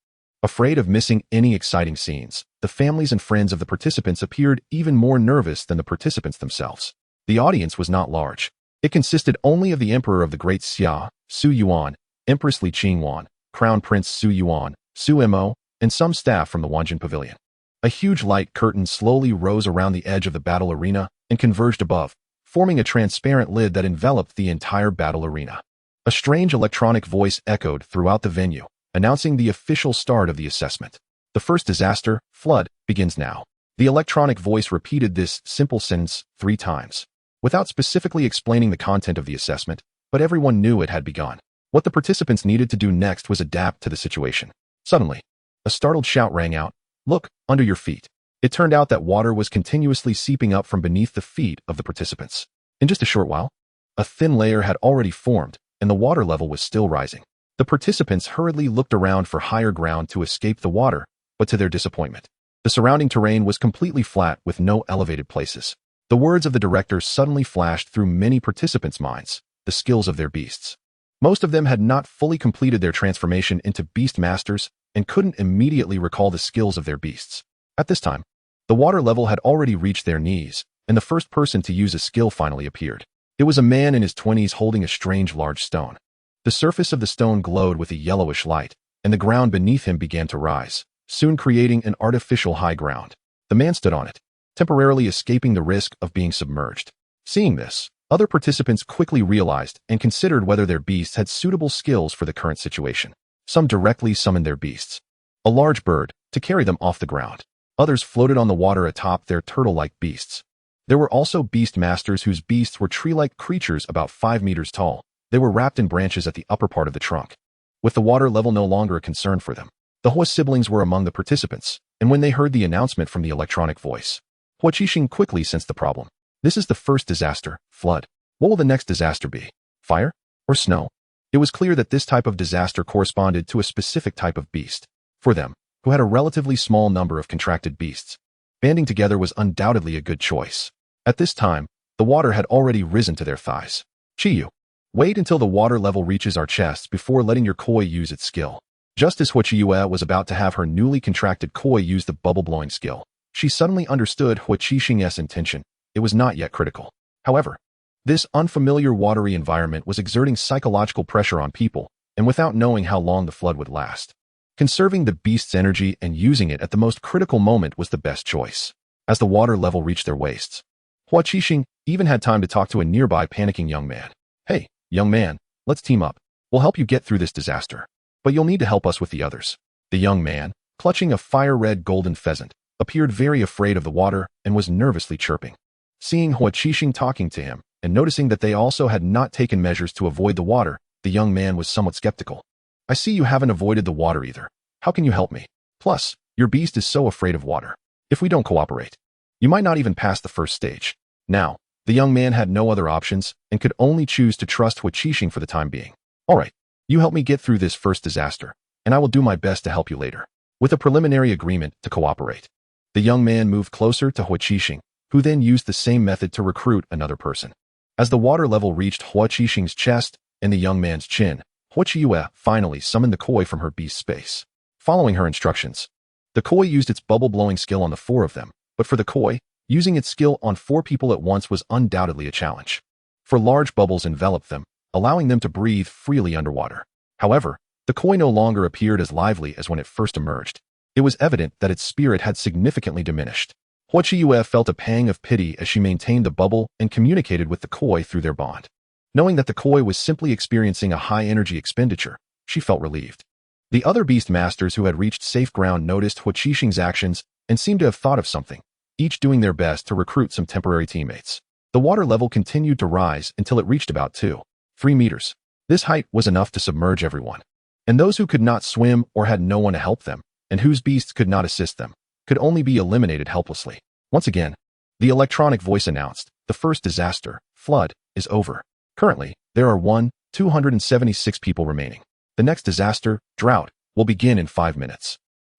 Afraid of missing any exciting scenes, the families and friends of the participants appeared even more nervous than the participants themselves. The audience was not large. It consisted only of the Emperor of the Great Xia, Su Yuan, Empress Li Qingwan, Crown Prince Su Yuan, Su Mo, and some staff from the Wanjin Pavilion. A huge light curtain slowly rose around the edge of the battle arena and converged above, forming a transparent lid that enveloped the entire battle arena. A strange electronic voice echoed throughout the venue, announcing the official start of the assessment. "The first disaster, flood, begins now." The electronic voice repeated this simple sentence 3 times, without specifically explaining the content of the assessment, but everyone knew it had begun. What the participants needed to do next was adapt to the situation. Suddenly, a startled shout rang out, "Look, under your feet." It turned out that water was continuously seeping up from beneath the feet of the participants. In just a short while, a thin layer had already formed, and the water level was still rising. The participants hurriedly looked around for higher ground to escape the water, but to their disappointment, the surrounding terrain was completely flat with no elevated places. The words of the director suddenly flashed through many participants' minds, the skills of their beasts. Most of them had not fully completed their transformation into beast masters and couldn't immediately recall the skills of their beasts. At this time, the water level had already reached their knees, and the first person to use a skill finally appeared. It was a man in his 20s holding a strange large stone. The surface of the stone glowed with a yellowish light, and the ground beneath him began to rise, soon creating an artificial high ground. The man stood on it, temporarily escaping the risk of being submerged. Seeing this, other participants quickly realized and considered whether their beasts had suitable skills for the current situation. Some directly summoned their beasts, a large bird, to carry them off the ground. Others floated on the water atop their turtle-like beasts. There were also beast masters whose beasts were tree-like creatures about 5 meters tall. They were wrapped in branches at the upper part of the trunk. With the water level no longer a concern for them, The Hua siblings were among the participants, and when they heard the announcement from the electronic voice, Hua Qixing quickly sensed the problem. This is the first disaster, flood. What will the next disaster be? Fire? Or snow? It was clear that this type of disaster corresponded to a specific type of beast. For them, who had a relatively small number of contracted beasts, banding together was undoubtedly a good choice. At this time, the water had already risen to their thighs. Chiyu, wait until the water level reaches our chests before letting your koi use its skill. Just as Hua Qiyue was about to have her newly contracted koi use the bubble-blowing skill, she suddenly understood Hua Qixing's intention. It was not yet critical. However, this unfamiliar watery environment was exerting psychological pressure on people, and without knowing how long the flood would last, conserving the beast's energy and using it at the most critical moment was the best choice. As the water level reached their waists, Hua Qixing even had time to talk to a nearby panicking young man. Hey, young man, let's team up. We'll help you get through this disaster. But you'll need to help us with the others. The young man, clutching a fire-red golden pheasant, appeared very afraid of the water and was nervously chirping. Seeing Hua Qixing talking to him, and noticing that they also had not taken measures to avoid the water, the young man was somewhat skeptical. I see you haven't avoided the water either. How can you help me? Plus, your beast is so afraid of water. If we don't cooperate, you might not even pass the first stage. Now, the young man had no other options and could only choose to trust Hua Qixing for the time being. All right. You help me get through this first disaster, and I will do my best to help you later. With a preliminary agreement to cooperate, the young man moved closer to Hua Qixing, who then used the same method to recruit another person. As the water level reached Hua Qixing's chest and the young man's chin, Hua Qiyue finally summoned the koi from her beast space. Following her instructions, the koi used its bubble-blowing skill on the four of them, but for the koi, using its skill on 4 people at once was undoubtedly a challenge. For large bubbles enveloped them, allowing them to breathe freely underwater. However, the koi no longer appeared as lively as when it first emerged. It was evident that its spirit had significantly diminished. Hua Qiyue felt a pang of pity as she maintained the bubble and communicated with the koi through their bond. Knowing that the koi was simply experiencing a high energy expenditure, she felt relieved. The other beast masters who had reached safe ground noticed Hua Qixing's actions and seemed to have thought of something, each doing their best to recruit some temporary teammates. The water level continued to rise until it reached about 3 meters. This height was enough to submerge everyone. And those who could not swim or had no one to help them, and whose beasts could not assist them, could only be eliminated helplessly. Once again, the electronic voice announced, the first disaster, flood, is over. Currently, there are 276 people remaining. The next disaster, drought, will begin in 5 minutes.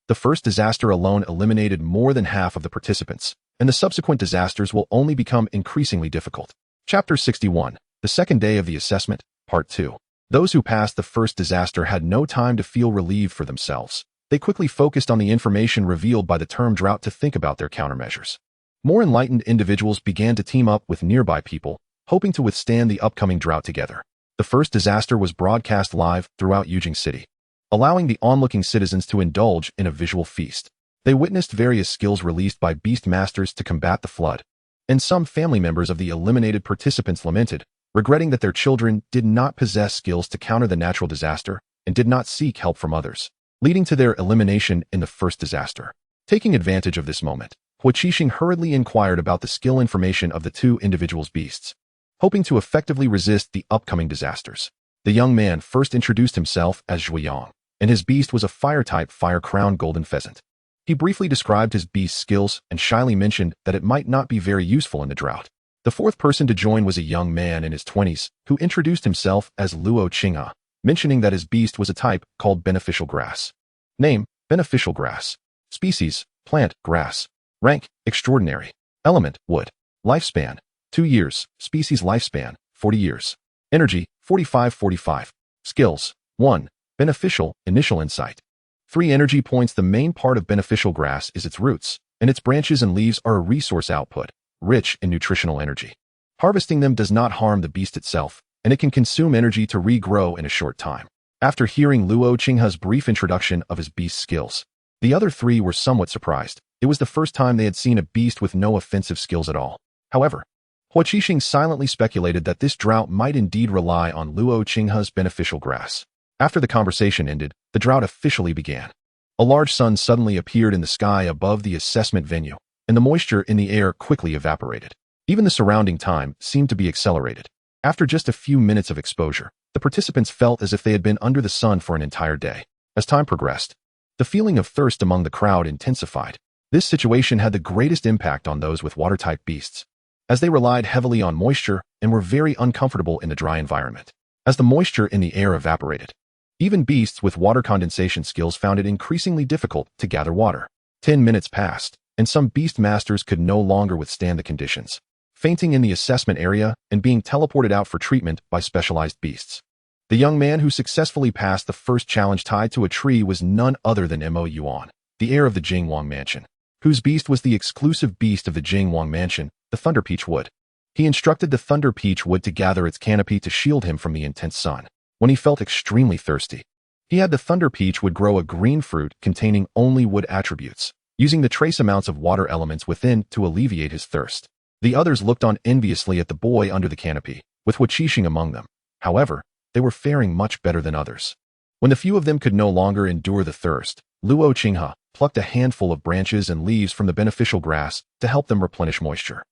The first disaster alone eliminated more than half of the participants, and the subsequent disasters will only become increasingly difficult. Chapter 61. The second day of the assessment, Part 2. Those who passed the first disaster had no time to feel relieved for themselves. They quickly focused on the information revealed by the term drought to think about their countermeasures. More enlightened individuals began to team up with nearby people, hoping to withstand the upcoming drought together. The first disaster was broadcast live throughout Yujing City, allowing the onlooking citizens to indulge in a visual feast. They witnessed various skills released by Beastmasters to combat the flood, and some family members of the eliminated participants lamented, regretting that their children did not possess skills to counter the natural disaster and did not seek help from others, leading to their elimination in the first disaster. Taking advantage of this moment, Hua Qixing hurriedly inquired about the skill information of the 2 individuals' beasts, hoping to effectively resist the upcoming disasters. The young man first introduced himself as Zhuiyang, and his beast was a fire-type fire-crowned golden pheasant. He briefly described his beast's skills and shyly mentioned that it might not be very useful in the drought. The fourth person to join was a young man in his 20s who introduced himself as Luo Qinghe, mentioning that his beast was a type called beneficial grass. Name, beneficial grass. Species, plant, grass. Rank, extraordinary. Element, wood. Lifespan, 2 years. Species lifespan, 40 years. Energy, 45-45. Skills, 1. Beneficial, initial insight. 3 energy points. The main part of beneficial grass is its roots, and its branches and leaves are a resource output, rich in nutritional energy. Harvesting them does not harm the beast itself, and it can consume energy to regrow in a short time. After hearing Luo Qinghe's brief introduction of his beast skills, the other 3 were somewhat surprised. It was the first time they had seen a beast with no offensive skills at all. However, Hua Qixing silently speculated that this drought might indeed rely on Luo Qinghe's beneficial grass. After the conversation ended, the drought officially began. A large sun suddenly appeared in the sky above the assessment venue, and the moisture in the air quickly evaporated. Even the surrounding time seemed to be accelerated. After just a few minutes of exposure, the participants felt as if they had been under the sun for an entire day. As time progressed, The feeling of thirst among the crowd intensified. This situation had the greatest impact on those with water-type beasts, as they relied heavily on moisture and were very uncomfortable in the dry environment, as the moisture in the air evaporated. Even beasts with water condensation skills found it increasingly difficult to gather water. 10 minutes passed, and some Beastmasters could no longer withstand the conditions, fainting in the assessment area and being teleported out for treatment by specialized beasts. The young man who successfully passed the first challenge tied to a tree was none other than Mo Yuan, the heir of the Jingwang Mansion, whose beast was the exclusive beast of the Jingwang Mansion, the Thunder Peach Wood. He instructed the Thunder Peach Wood to gather its canopy to shield him from the intense sun. When he felt extremely thirsty, he had the Thunder Peach Wood grow a green fruit containing only wood attributes, using the trace amounts of water elements within to alleviate his thirst. The others looked on enviously at the boy under the canopy, with Huaqishing among them. However, they were faring much better than others. When the few of them could no longer endure the thirst, Luo Qinghe plucked a handful of branches and leaves from the beneficial grass to help them replenish moisture.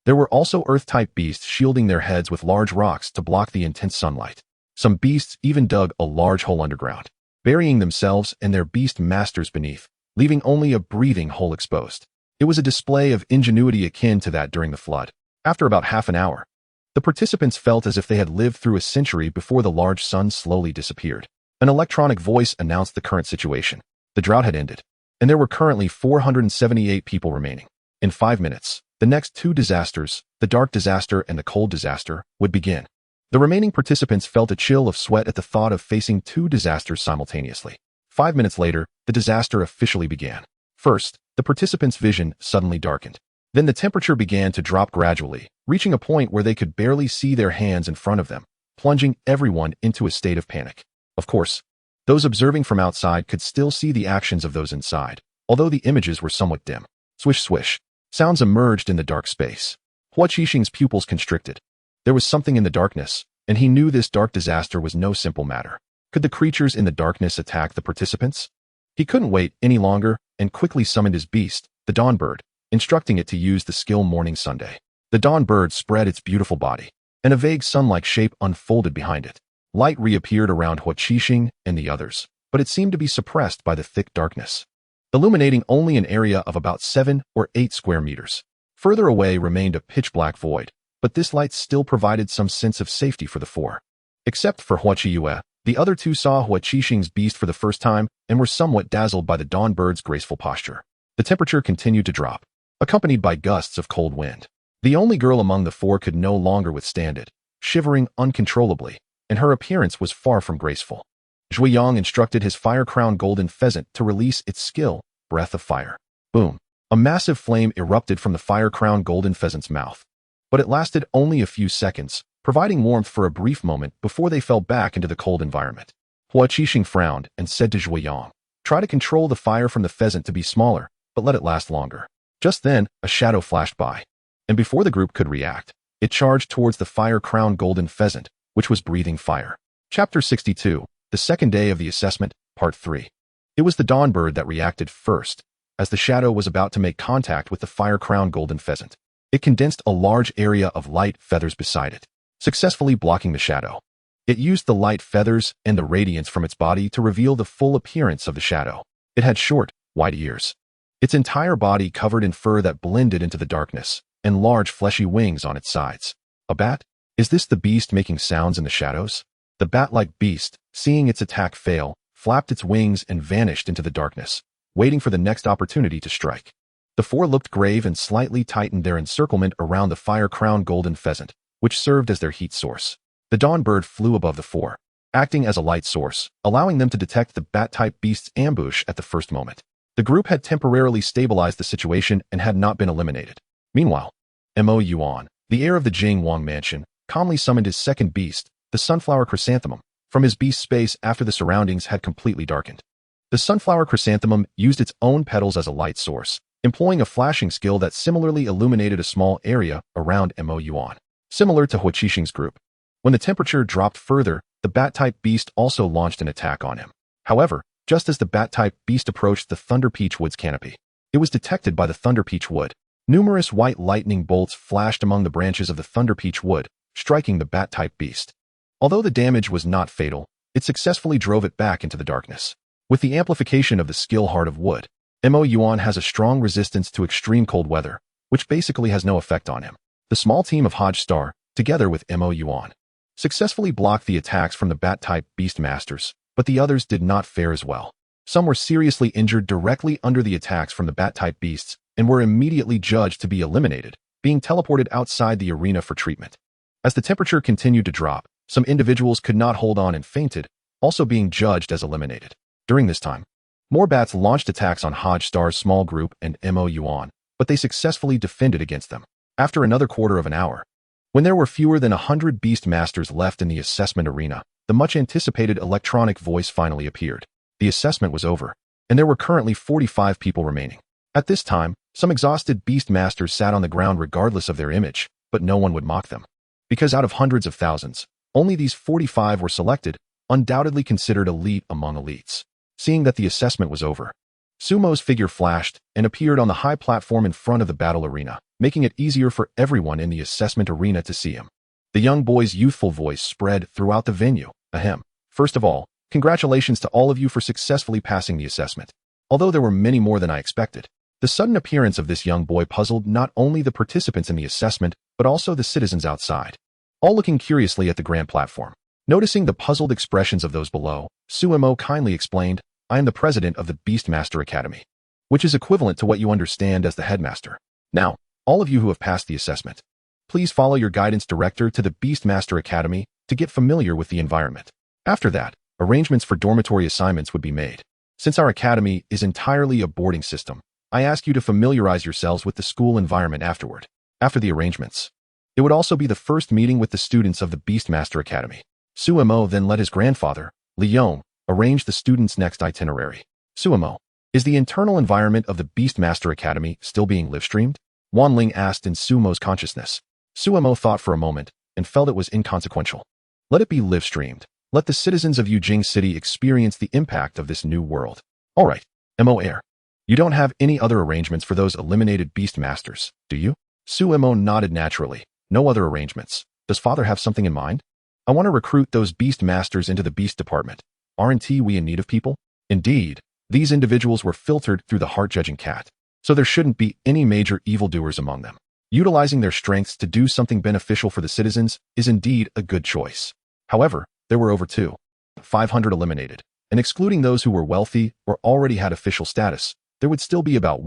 There were also earth-type beasts shielding their heads with large rocks to block the intense sunlight. Some beasts even dug a large hole underground, burying themselves and their beast masters beneath, leaving only a breathing hole exposed. It was a display of ingenuity akin to that during the flood. After about half an hour, the participants felt as if they had lived through a century before the large sun slowly disappeared. An electronic voice announced the current situation. The drought had ended, and there were currently 478 people remaining. In 5 minutes, the next two disasters, the dark disaster and the cold disaster, would begin. The remaining participants felt a chill of sweat at the thought of facing two disasters simultaneously. 5 minutes later, the disaster officially began. First, the participants' vision suddenly darkened. Then the temperature began to drop gradually, reaching a point where they could barely see their hands in front of them, plunging everyone into a state of panic. Of course, those observing from outside could still see the actions of those inside, although the images were somewhat dim. Swish swish. Sounds emerged in the dark space. Huaqishing's pupils constricted. There was something in the darkness, and he knew this dark disaster was no simple matter. Could the creatures in the darkness attack the participants? He couldn't wait any longer and quickly summoned his beast, the Dawn Bird, instructing it to use the skill Morning Sunday. The Dawn Bird spread its beautiful body, and a vague sun-like shape unfolded behind it. Light reappeared around Huaqishing and the others, but it seemed to be suppressed by the thick darkness, illuminating only an area of about 7 or 8 square meters. Further away remained a pitch-black void, but this light still provided some sense of safety for the four. Except for Huaqiyue, the other two saw Huaqishing's beast for the first time and were somewhat dazzled by the Dawn Bird's graceful posture. The temperature continued to drop, accompanied by gusts of cold wind. The only girl among the four could no longer withstand it, shivering uncontrollably, and her appearance was far from graceful. Zhuiyang instructed his fire-crowned golden pheasant to release its skill, Breath of Fire. Boom! A massive flame erupted from the fire-crowned golden pheasant's mouth. But it lasted only a few seconds, providing warmth for a brief moment before they fell back into the cold environment. Huaqishing frowned and said to Zhuiyang, "Try to control the fire from the pheasant to be smaller, but let it last longer." Just then, a shadow flashed by, and before the group could react, it charged towards the fire-crowned golden pheasant, which was breathing fire. Chapter 62, The Second Day of the Assessment, Part 3. It was the Dawn Bird that reacted first, as the shadow was about to make contact with the fire-crowned golden pheasant. It condensed a large area of light feathers beside it, successfully blocking the shadow. It used the light feathers and the radiance from its body to reveal the full appearance of the shadow. It had short, white ears, its entire body covered in fur that blended into the darkness, and large fleshy wings on its sides. A bat? Is this the beast making sounds in the shadows? The bat-like beast, seeing its attack fail, flapped its wings and vanished into the darkness, waiting for the next opportunity to strike. The four looked grave and slightly tightened their encirclement around the fire-crowned golden pheasant, which served as their heat source. The Dawn Bird flew above the four, acting as a light source, allowing them to detect the bat-type beast's ambush at the first moment. The group had temporarily stabilized the situation and had not been eliminated. Meanwhile, Mo Yuan, the heir of the Jingwang Mansion, calmly summoned his second beast, the Sunflower Chrysanthemum, from his beast space after the surroundings had completely darkened. The Sunflower Chrysanthemum used its own petals as a light source, employing a flashing skill that similarly illuminated a small area around Mo Yuan, similar to Huaqishing's group. When the temperature dropped further, the bat-type beast also launched an attack on him. However, just as the bat-type beast approached the Thunder Peach Wood's canopy, it was detected by the Thunder Peach Wood. Numerous white lightning bolts flashed among the branches of the Thunder Peach Wood, striking the bat-type beast. Although the damage was not fatal, it successfully drove it back into the darkness. With the amplification of the skill Heart of Wood, Mo Yuan has a strong resistance to extreme cold weather, which basically has no effect on him. The small team of Hodge Star, together with Mo Yuan, successfully blocked the attacks from the Bat-type Beastmasters, but the others did not fare as well. Some were seriously injured directly under the attacks from the Bat-type beasts and were immediately judged to be eliminated, being teleported outside the arena for treatment. As the temperature continued to drop, some individuals could not hold on and fainted, also being judged as eliminated. During this time, more bats launched attacks on Hodge Star's small group and Mo Yuan, but they successfully defended against them. After another quarter of an hour, when there were fewer than 100 Beastmasters left in the assessment arena, the much-anticipated electronic voice finally appeared. The assessment was over, and there were currently 45 people remaining. At this time, some exhausted Beastmasters sat on the ground regardless of their image, but no one would mock them. Because out of hundreds of thousands, only these 45 were selected, undoubtedly considered elite among elites. Seeing that the assessment was over, Sumo's figure flashed and appeared on the high platform in front of the battle arena, making it easier for everyone in the assessment arena to see him. The young boy's youthful voice spread throughout the venue. Ahem. First of all, congratulations to all of you for successfully passing the assessment. Although there were many more than I expected, the sudden appearance of this young boy puzzled not only the participants in the assessment, but also the citizens outside, all looking curiously at the grand platform. Noticing the puzzled expressions of those below, Sumo kindly explained, I am the president of the Beastmaster Academy, which is equivalent to what you understand as the headmaster. Now, all of you who have passed the assessment, please follow your guidance director to the Beastmaster Academy to get familiar with the environment. After that, arrangements for dormitory assignments would be made. Since our academy is entirely a boarding system, I ask you to familiarize yourselves with the school environment afterward. After the arrangements, it would also be the first meeting with the students of the Beastmaster Academy. Sumo then let his grandfather, Liang, arrange the students' next itinerary. Sumo, is the internal environment of the Beastmaster Academy still being live-streamed? Wanling asked in Sumo's consciousness. Sumo thought for a moment and felt it was inconsequential. Let it be live-streamed. Let the citizens of Yujing City experience the impact of this new world. All right, Mo Air. You don't have any other arrangements for those eliminated Beastmasters, do you? Sumo nodded naturally. No other arrangements. Does father have something in mind? I want to recruit those Beastmasters into the Beast Department. Aren't we in need of people? Indeed, these individuals were filtered through the heart-judging cat, so there shouldn't be any major evildoers among them. Utilizing their strengths to do something beneficial for the citizens is indeed a good choice. However, there were over 500 eliminated, and excluding those who were wealthy or already had official status, there would still be about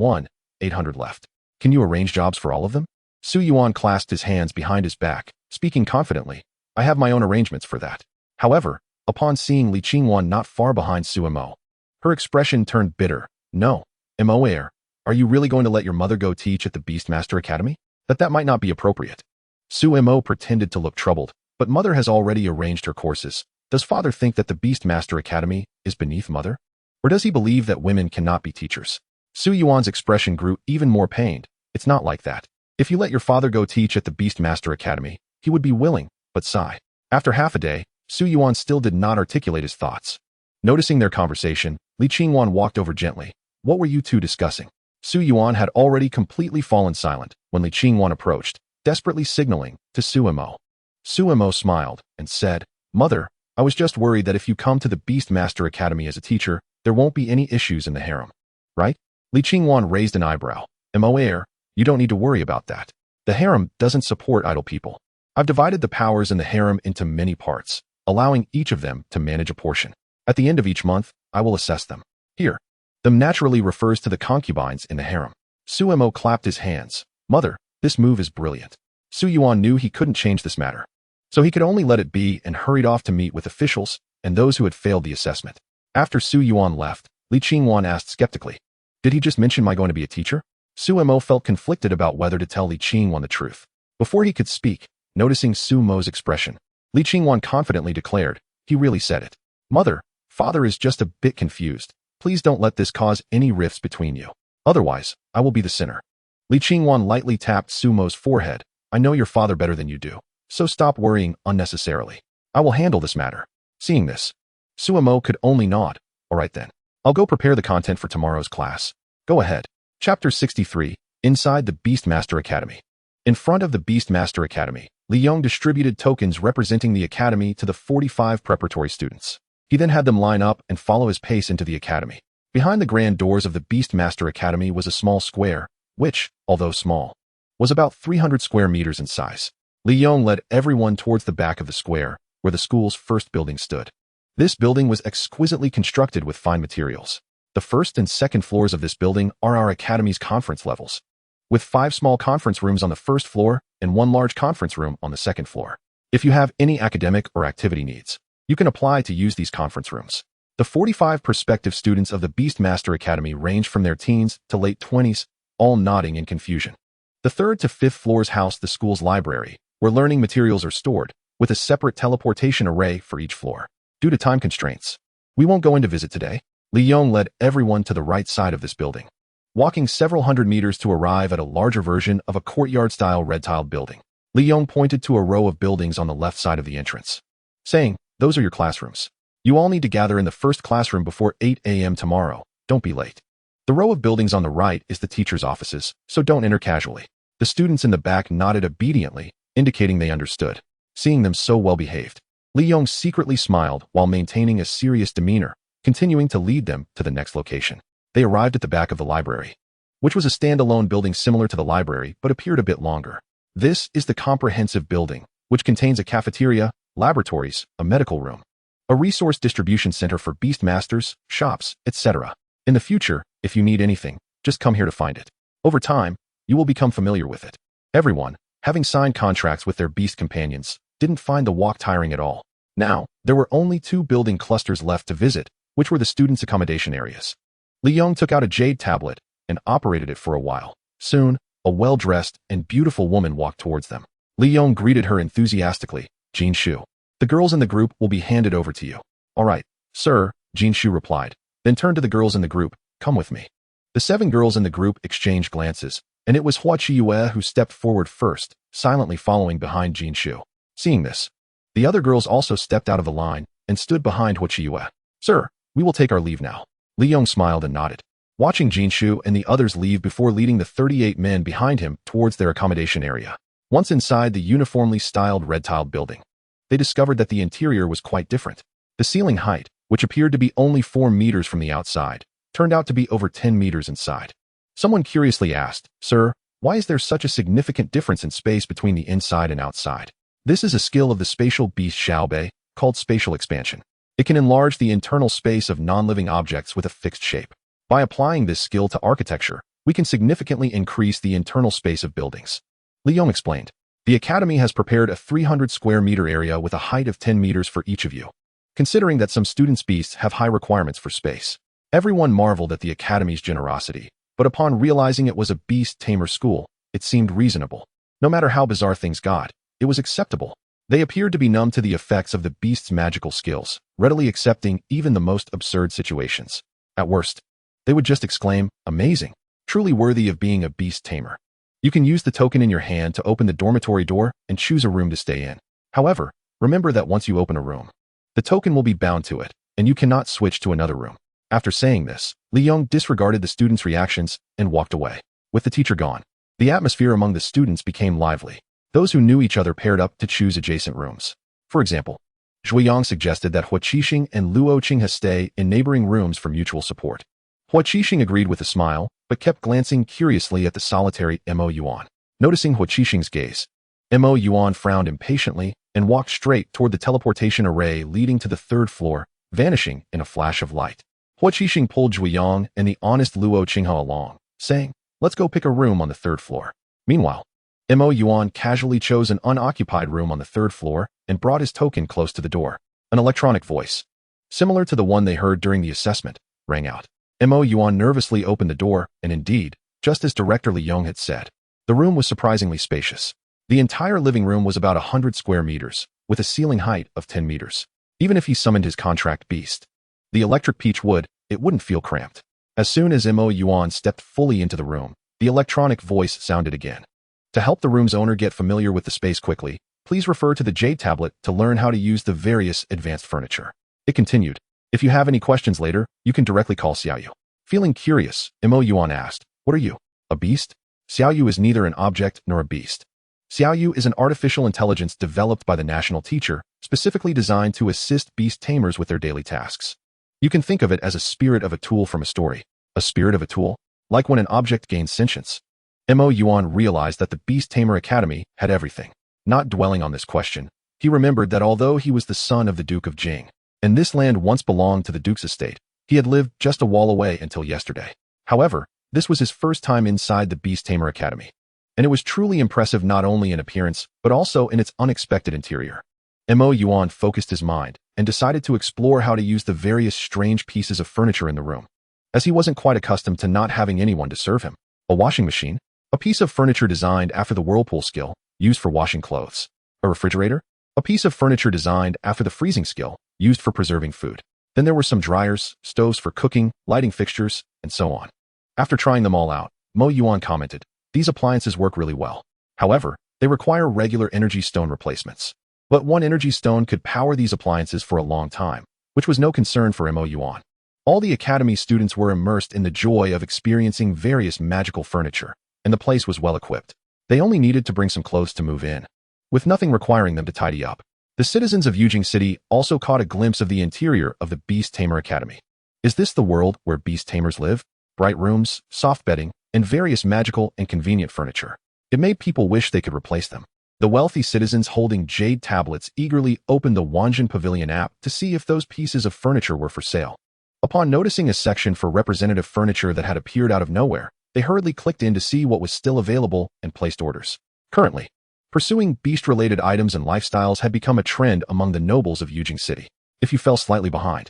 800 left. Can you arrange jobs for all of them? Su Yuan clasped his hands behind his back, speaking confidently. I have my own arrangements for that. However, upon seeing Li Qingwan not far behind Sumo, her expression turned bitter. No, Mo Air, are you really going to let your mother go teach at the Beastmaster Academy? That might not be appropriate. Sumo pretended to look troubled, but mother has already arranged her courses. Does father think that the Beastmaster Academy is beneath mother? Or does he believe that women cannot be teachers? Su Yuan's expression grew even more pained. It's not like that. If you let your father go teach at the Beastmaster Academy, he would be willing, but sigh. After half a day, Su Yuan still did not articulate his thoughts. Noticing their conversation, Li Qingwan walked over gently. What were you two discussing? Su Yuan had already completely fallen silent when Li Qingwan approached, desperately signaling to Sumo. Sumo smiled and said, Mother, I was just worried that if you come to the Beastmaster Academy as a teacher, there won't be any issues in the harem. Right? Li Qingwan raised an eyebrow. Mo Air, you don't need to worry about that. The harem doesn't support idle people. I've divided the powers in the harem into many parts, allowing each of them to manage a portion. At the end of each month, I will assess them. Here, them naturally refers to the concubines in the harem. Sumo clapped his hands. Mother, this move is brilliant. Su Yuan knew he couldn't change this matter, so he could only let it be and hurried off to meet with officials and those who had failed the assessment. After Su Yuan left, Li Qingwan asked skeptically, did he just mention my going to be a teacher? Sumo felt conflicted about whether to tell Li Qingwan the truth. Before he could speak, noticing Sumo's expression, Li Qingwan confidently declared, he really said it. Mother, father is just a bit confused. Please don't let this cause any rifts between you. Otherwise, I will be the sinner. Li Qingwan lightly tapped Sumo's forehead. I know your father better than you do, so stop worrying unnecessarily. I will handle this matter. Seeing this, Sumo could only nod. All right then. I'll go prepare the content for tomorrow's class. Go ahead. Chapter 63, Inside the Beastmaster Academy. In front of the Beastmaster Academy, Liang distributed tokens representing the academy to the 45 preparatory students. He then had them line up and follow his pace into the academy. Behind the grand doors of the Beastmaster Academy was a small square, which, although small, was about 300 square meters in size. Li Yong led everyone towards the back of the square, where the school's first building stood. This building was exquisitely constructed with fine materials. The first and second floors of this building are our academy's conference levels, with 5 small conference rooms on the first floor and 1 large conference room on the second floor. If you have any academic or activity needs, you can apply to use these conference rooms. The 45 prospective students of the Beastmaster Academy ranged from their teens to late 20s, all nodding in confusion. The 3rd to 5th floors housed the school's library, where learning materials are stored, with a separate teleportation array for each floor. Due to time constraints, we won't go into visit today. Li Yong led everyone to the right side of this building, walking several hundred meters to arrive at a larger version of a courtyard-style red-tiled building. Li Yong pointed to a row of buildings on the left side of the entrance, saying, "Those are your classrooms. You all need to gather in the first classroom before 8 a.m. tomorrow. Don't be late." The row of buildings on the right is the teacher's offices, so don't enter casually. The students in the back nodded obediently, indicating they understood. Seeing them so well-behaved, Li Yong secretly smiled while maintaining a serious demeanor, continuing to lead them to the next location. They arrived at the back of the library, which was a standalone building similar to the library but appeared a bit longer. This is the comprehensive building, which contains a cafeteria, laboratories, a medical room, a resource distribution center for beastmasters, shops, etc. In the future, if you need anything, just come here to find it. Over time, you will become familiar with it. Everyone, having signed contracts with their beast companions, didn't find the walk tiring at all. Now, there were only 2 building clusters left to visit, which were the students' accommodation areas. Li Yong took out a jade tablet and operated it for a while. Soon, a well-dressed and beautiful woman walked towards them. Li Yong greeted her enthusiastically. "Jin Shu, the girls in the group will be handed over to you." "All right, sir," Jin Shu replied, then turned to the girls in the group. "Come with me." The 7 girls in the group exchanged glances, and it was Hua Qiyue who stepped forward first, silently following behind Jin Shu. Seeing this, the other girls also stepped out of the line and stood behind Hua Qiyue. "Sir, we will take our leave now." Li Yong smiled and nodded, watching Jin Shu and the others leave before leading the 38 men behind him towards their accommodation area. Once inside the uniformly styled red-tiled building, they discovered that the interior was quite different. The ceiling height, which appeared to be only 4 meters from the outside, turned out to be over 10 meters inside. Someone curiously asked, "Sir, why is there such a significant difference in space between the inside and outside?" This is a skill of the spatial beast Xiaobei, called spatial expansion. It can enlarge the internal space of non-living objects with a fixed shape. By applying this skill to architecture, we can significantly increase the internal space of buildings. Li Yong explained, "The Academy has prepared a 300 square meter area with a height of 10 meters for each of you. Considering that some students' beasts have high requirements for space." Everyone marveled at the Academy's generosity, but upon realizing it was a beast tamer school, it seemed reasonable. No matter how bizarre things got, it was acceptable. They appeared to be numb to the effects of the beast's magical skills, readily accepting even the most absurd situations. At worst, they would just exclaim, "Amazing, truly worthy of being a beast tamer." You can use the token in your hand to open the dormitory door and choose a room to stay in. However, remember that once you open a room, the token will be bound to it, and you cannot switch to another room. After saying this, Li Yong disregarded the students' reactions and walked away. With the teacher gone, the atmosphere among the students became lively. Those who knew each other paired up to choose adjacent rooms. For example, Zhuiyang suggested that Hua Qixing and Luo Qinghe stay in neighboring rooms for mutual support. Hua Qixing agreed with a smile, but kept glancing curiously at the solitary Mo Yuan. Noticing Hua Qixing's gaze, Mo Yuan frowned impatiently and walked straight toward the teleportation array leading to the 3rd floor, vanishing in a flash of light. Hua Qixing pulled Zhuiyang and the honest Luo Qinghe along, saying, "Let's go pick a room on the 3rd floor." Meanwhile, Mo Yuan casually chose an unoccupied room on the 3rd floor and brought his token close to the door. An electronic voice, similar to the one they heard during the assessment, rang out. Mo Yuan nervously opened the door, and indeed, just as Director Li Yong had said, the room was surprisingly spacious. The entire living room was about 100 square meters, with a ceiling height of 10 meters. Even if he summoned his contract beast, the electric peach would, it wouldn't feel cramped. As soon as Mo Yuan stepped fully into the room, the electronic voice sounded again. To help the room's owner get familiar with the space quickly, please refer to the Jade tablet to learn how to use the various advanced furniture. It continued, "If you have any questions later, you can directly call Xiaoyu." Feeling curious, Mo Yuan asked, "What are you? A beast?" Xiaoyu is neither an object nor a beast. Xiaoyu is an artificial intelligence developed by the national teacher, specifically designed to assist beast tamers with their daily tasks. You can think of it as a spirit of a tool from a story. A spirit of a tool? Like when an object gains sentience. Mo Yuan realized that the Beast Tamer Academy had everything. Not dwelling on this question, he remembered that although he was the son of the Duke of Jing, and this land once belonged to the Duke's estate, he had lived just a wall away until yesterday. However, this was his first time inside the Beast Tamer Academy, and it was truly impressive not only in appearance, but also in its unexpected interior. Mo Yuan focused his mind and decided to explore how to use the various strange pieces of furniture in the room, as he wasn't quite accustomed to not having anyone to serve him. A washing machine, a piece of furniture designed after the whirlpool skill, used for washing clothes. A refrigerator, a piece of furniture designed after the freezing skill, used for preserving food. Then there were some dryers, stoves for cooking, lighting fixtures, and so on. After trying them all out, Mo Yuan commented, "These appliances work really well. However, they require regular energy stone replacements. But one energy stone could power these appliances for a long time, which was no concern for Mo Yuan." All the academy students were immersed in the joy of experiencing various magical furniture, and the place was well equipped. They only needed to bring some clothes to move in, with nothing requiring them to tidy up. The citizens of Yujing City also caught a glimpse of the interior of the Beast Tamer Academy. Is this the world where beast tamers live? Bright rooms, soft bedding, and various magical and convenient furniture. It made people wish they could replace them. The wealthy citizens holding jade tablets eagerly opened the Wanjin Pavilion app to see if those pieces of furniture were for sale. Upon noticing a section for representative furniture that had appeared out of nowhere, they hurriedly clicked in to see what was still available and placed orders. Currently, pursuing beast-related items and lifestyles had become a trend among the nobles of Yujing City. If you fell slightly behind,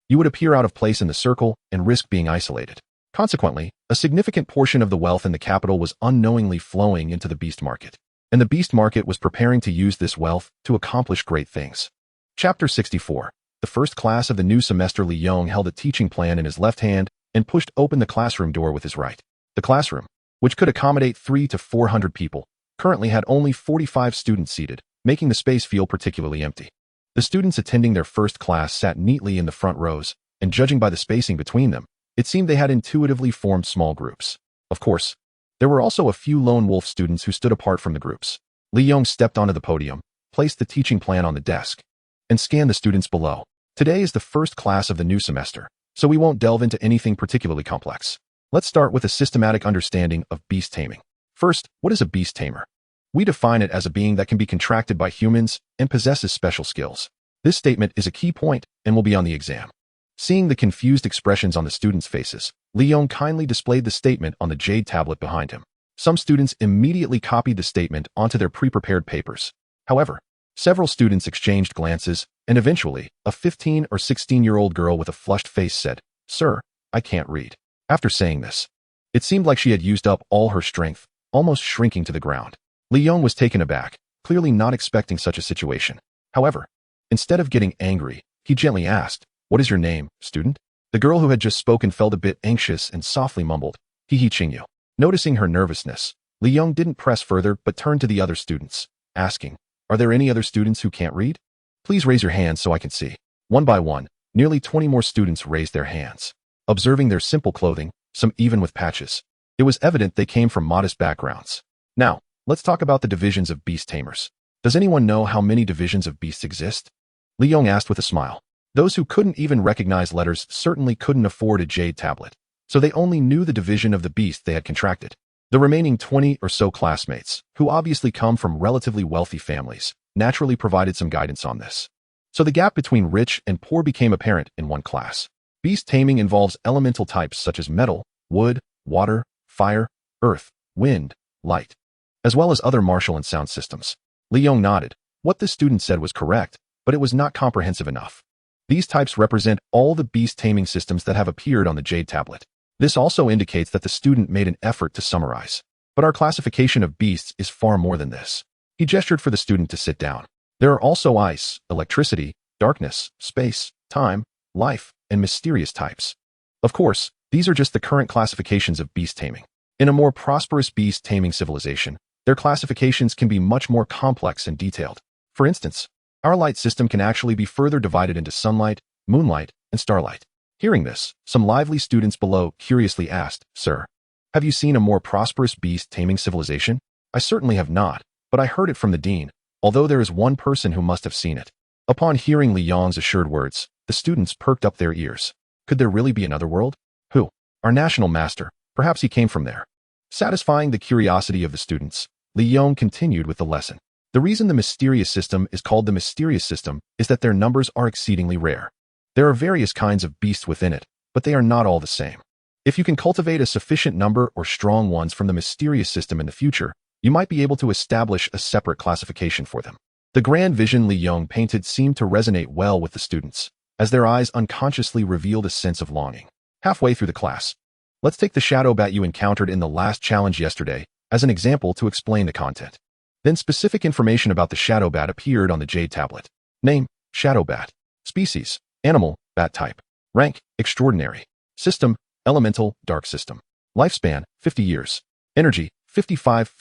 you would appear out of place in the circle and risk being isolated. Consequently, a significant portion of the wealth in the capital was unknowingly flowing into the beast market, and the beast market was preparing to use this wealth to accomplish great things. Chapter 64. The first class of the new semester. Li Yong held a teaching plan in his left hand and pushed open the classroom door with his right. The classroom, which could accommodate 300 to 400 people, currently had only 45 students seated, making the space feel particularly empty. The students attending their first class sat neatly in the front rows, and judging by the spacing between them, it seemed they had intuitively formed small groups. Of course, there were also a few lone wolf students who stood apart from the groups. Li Yong stepped onto the podium, placed the teaching plan on the desk, and scanned the students below. Today is the first class of the new semester, so we won't delve into anything particularly complex. Let's start with a systematic understanding of beast taming. First, what is a beast tamer? We define it as a being that can be contracted by humans and possesses special skills. This statement is a key point and will be on the exam. Seeing the confused expressions on the students' faces, Li Yong kindly displayed the statement on the jade tablet behind him. Some students immediately copied the statement onto their pre-prepared papers. However, several students exchanged glances, and eventually, a 15 or 16-year-old girl with a flushed face said, "Sir, I can't read." After saying this, it seemed like she had used up all her strength, almost shrinking to the ground. Li Yong was taken aback, clearly not expecting such a situation. However, instead of getting angry, he gently asked, "What is your name, student?" The girl who had just spoken felt a bit anxious and softly mumbled, "He Qingyu." Noticing her nervousness, Li Yong didn't press further but turned to the other students, asking, "Are there any other students who can't read? Please raise your hands so I can see." One by one, nearly 20 more students raised their hands. Observing their simple clothing, some even with patches, it was evident they came from modest backgrounds. Now, let's talk about the divisions of beast tamers. Does anyone know how many divisions of beasts exist? Li Yong asked with a smile. Those who couldn't even recognize letters certainly couldn't afford a jade tablet, so they only knew the division of the beast they had contracted. The remaining 20 or so classmates, who obviously come from relatively wealthy families, naturally provided some guidance on this. So the gap between rich and poor became apparent in one class. Beast taming involves elemental types such as metal, wood, water, fire, earth, wind, light, as well as other martial and sound systems. Li Yong nodded. What the student said was correct, but it was not comprehensive enough. These types represent all the beast taming systems that have appeared on the jade tablet. This also indicates that the student made an effort to summarize. But our classification of beasts is far more than this. He gestured for the student to sit down. There are also ice, electricity, darkness, space, time, life, and mysterious types. Of course, these are just the current classifications of beast taming. In a more prosperous beast taming civilization, their classifications can be much more complex and detailed. For instance, our light system can actually be further divided into sunlight, moonlight, and starlight. Hearing this, some lively students below curiously asked, "Sir, have you seen a more prosperous beast taming civilization?" "I certainly have not, but I heard it from the dean, although there is one person who must have seen it. Upon hearing Li Yong's assured words, the students perked up their ears. Could there really be another world? Who? Our national master. Perhaps he came from there. Satisfying the curiosity of the students, Li Yong continued with the lesson. The reason the mysterious system is called the mysterious system is that their numbers are exceedingly rare. There are various kinds of beasts within it, but they are not all the same. If you can cultivate a sufficient number or strong ones from the mysterious system in the future, you might be able to establish a separate classification for them. The grand vision Li Yong painted seemed to resonate well with the students, as their eyes unconsciously revealed a sense of longing. Halfway through the class, let's take the shadow bat you encountered in the last challenge yesterday as an example to explain the content. Then specific information about the shadow bat appeared on the jade tablet. Name, shadow bat. Species, animal, bat type. Rank, extraordinary. System, elemental, dark system. Lifespan, 50 years. Energy, 55.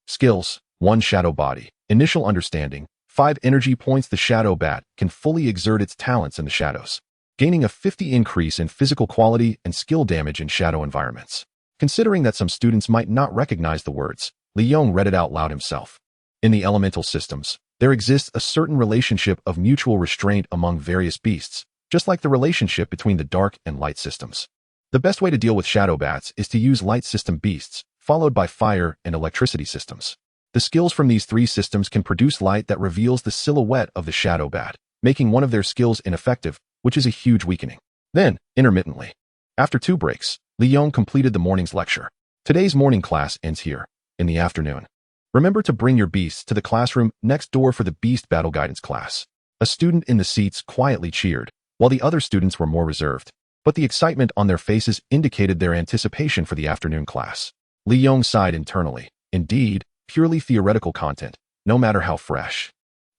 Skills, 1 shadow body. Initial understanding, 5 energy points. The shadow bat can fully exert its talents in the shadows, gaining a 50 increase in physical quality and skill damage in shadow environments. Considering that some students might not recognize the words, Li Yong read it out loud himself. In the elemental systems, there exists a certain relationship of mutual restraint among various beasts, just like the relationship between the dark and light systems. The best way to deal with shadow bats is to use light system beasts, followed by fire and electricity systems. The skills from these 3 systems can produce light that reveals the silhouette of the shadow bat, making one of their skills ineffective, which is a huge weakening. Then, intermittently, after 2 breaks, Li Yong completed the morning's lecture. Today's morning class ends here. In the afternoon, remember to bring your beasts to the classroom next door for the Beast Battle Guidance class. A student in the seats quietly cheered, while the other students were more reserved, but the excitement on their faces indicated their anticipation for the afternoon class. Li Yong sighed internally. Indeed, purely theoretical content, no matter how fresh,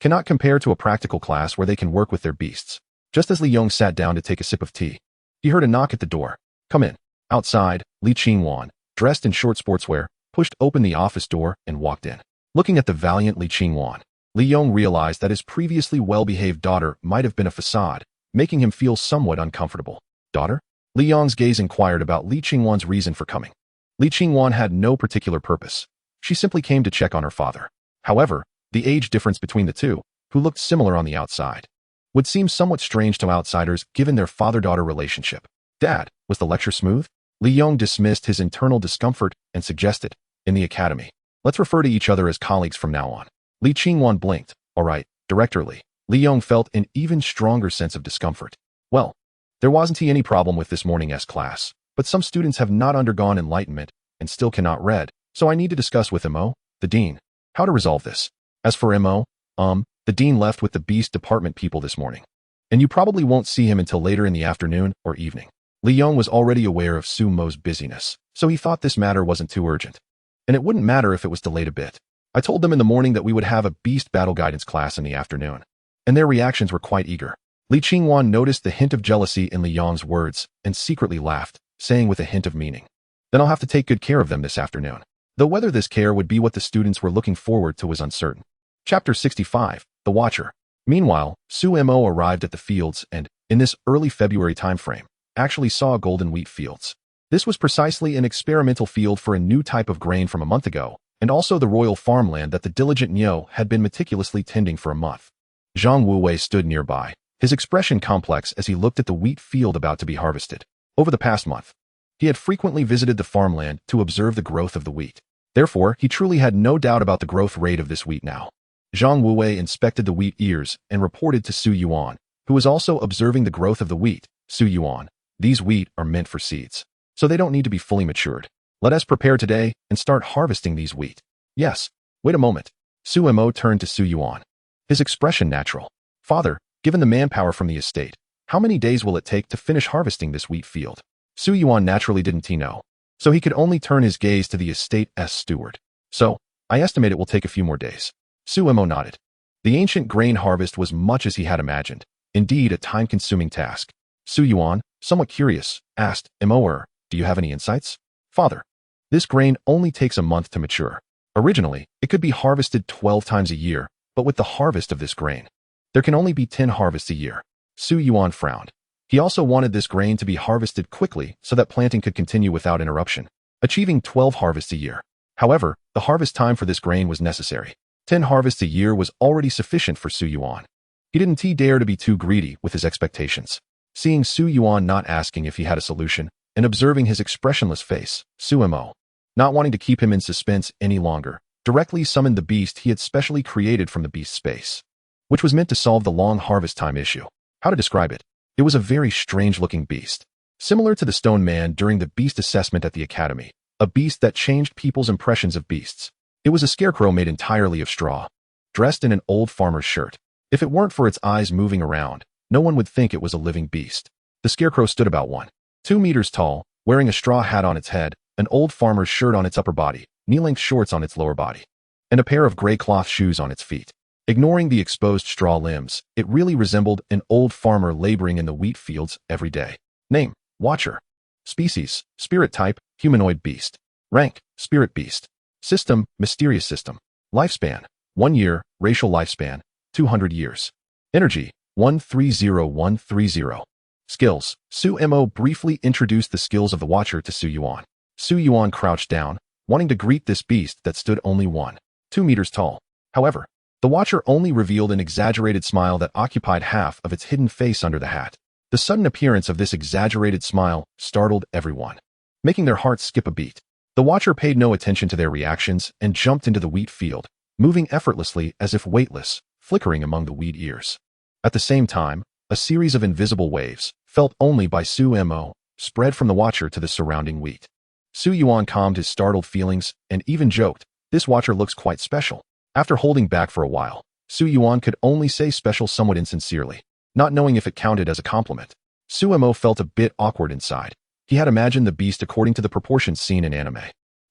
cannot compare to a practical class where they can work with their beasts. Just as Li Yong sat down to take a sip of tea, he heard a knock at the door. Come in. Outside, Li Qingwan, dressed in short sportswear, pushed open the office door and walked in. Looking at the valiant Li Qingwan, Li Yong realized that his previously well-behaved daughter might have been a facade, making him feel somewhat uncomfortable. Daughter? Li Yong's gaze inquired about Li Qingwan's reason for coming. Li Qingwan had no particular purpose. She simply came to check on her father. However, the age difference between the two, who looked similar on the outside, would seem somewhat strange to outsiders given their father-daughter relationship. Dad, was the lecture smooth? Li Yong dismissed his internal discomfort and suggested, in the academy, let's refer to each other as colleagues from now on. Li Qingwan blinked. All right, Director Li. Li Yong felt an even stronger sense of discomfort. Well, there wasn't any problem with this morning's class, but some students have not undergone enlightenment and still cannot read, so I need to discuss with MO, the dean, how to resolve this. As for MO, the dean left with the Beast Department people this morning, and you probably won't see him until later in the afternoon or evening. Li Yong was already aware of Su Mo's busyness, so he thought this matter wasn't too urgent. And it wouldn't matter if it was delayed a bit. I told them in the morning that we would have a Beast Battle Guidance class in the afternoon, and their reactions were quite eager. Li Qingwan noticed the hint of jealousy in Li Yong's words and secretly laughed, saying with a hint of meaning, then I'll have to take good care of them this afternoon. Though whether this care would be what the students were looking forward to was uncertain. Chapter 65, The Watcher. Meanwhile, Su Mo arrived at the fields and, in this early February timeframe, actually saw golden wheat fields. This was precisely an experimental field for a new type of grain from a month ago, and also the royal farmland that the diligent Niu had been meticulously tending for a month. Zhang Wuwei stood nearby, his expression complex as he looked at the wheat field about to be harvested. Over the past month, he had frequently visited the farmland to observe the growth of the wheat. Therefore, he truly had no doubt about the growth rate of this wheat now. Zhang Wuwei inspected the wheat ears and reported to Su Yuan, who was also observing the growth of the wheat. Su Yuan, these wheat are meant for seeds, so they don't need to be fully matured. Let us prepare today and start harvesting these wheat. Yes, wait a moment. Su Mo turned to Su Yuan, his expression natural. Father, given the manpower from the estate, how many days will it take to finish harvesting this wheat field? Su Yuan naturally didn't know, so he could only turn his gaze to the estate's steward. So, I estimate it will take a few more days. Su Mo nodded. The ancient grain harvest was much as he had imagined, indeed a time-consuming task. Su Yuan, somewhat curious, asked, Mo, do you have any insights? Father, this grain only takes a month to mature. Originally, it could be harvested 12 times a year, but with the harvest of this grain, there can only be 10 harvests a year. Su Yuan frowned. He also wanted this grain to be harvested quickly so that planting could continue without interruption, achieving 12 harvests a year. However, the harvest time for this grain was necessary. 10 harvests a year was already sufficient for Su Yuan. He didn't dare to be too greedy with his expectations. Seeing Su Yuan not asking if he had a solution, and observing his expressionless face, Su Mo, not wanting to keep him in suspense any longer, directly summoned the beast he had specially created from the beast space, which was meant to solve the long harvest time issue. How to describe it? It was a very strange-looking beast. Similar to the stone man during the beast assessment at the academy, a beast that changed people's impressions of beasts. It was a scarecrow made entirely of straw, dressed in an old farmer's shirt. If it weren't for its eyes moving around, no one would think it was a living beast. The scarecrow stood about 1.2 meters tall, wearing a straw hat on its head, an old farmer's shirt on its upper body, knee-length shorts on its lower body, and a pair of gray cloth shoes on its feet. Ignoring the exposed straw limbs, it really resembled an old farmer laboring in the wheat fields every day. Name: Watcher. Species: Spirit type, humanoid beast. Rank: Spirit beast. System: Mysterious system. Lifespan: 1 year, racial lifespan: 200 years. Energy: 130130. Skills: Su Mo briefly introduced the skills of the Watcher to Su Yuan. Su Yuan crouched down, wanting to greet this beast that stood only 1.2 meters tall. However, the Watcher only revealed an exaggerated smile that occupied half of its hidden face under the hat. The sudden appearance of this exaggerated smile startled everyone, making their hearts skip a beat. The Watcher paid no attention to their reactions and jumped into the wheat field, moving effortlessly as if weightless, flickering among the wheat ears. At the same time, a series of invisible waves, felt only by Su Mo, spread from the Watcher to the surrounding wheat. Su Yuan calmed his startled feelings and even joked, "This Watcher looks quite special." After holding back for a while, Su Yuan could only say special somewhat insincerely, not knowing if it counted as a compliment. Su Mo felt a bit awkward inside. He had imagined the beast according to the proportions seen in anime.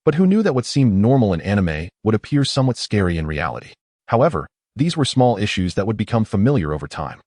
But who knew that what seemed normal in anime would appear somewhat scary in reality? However, these were small issues that would become familiar over time.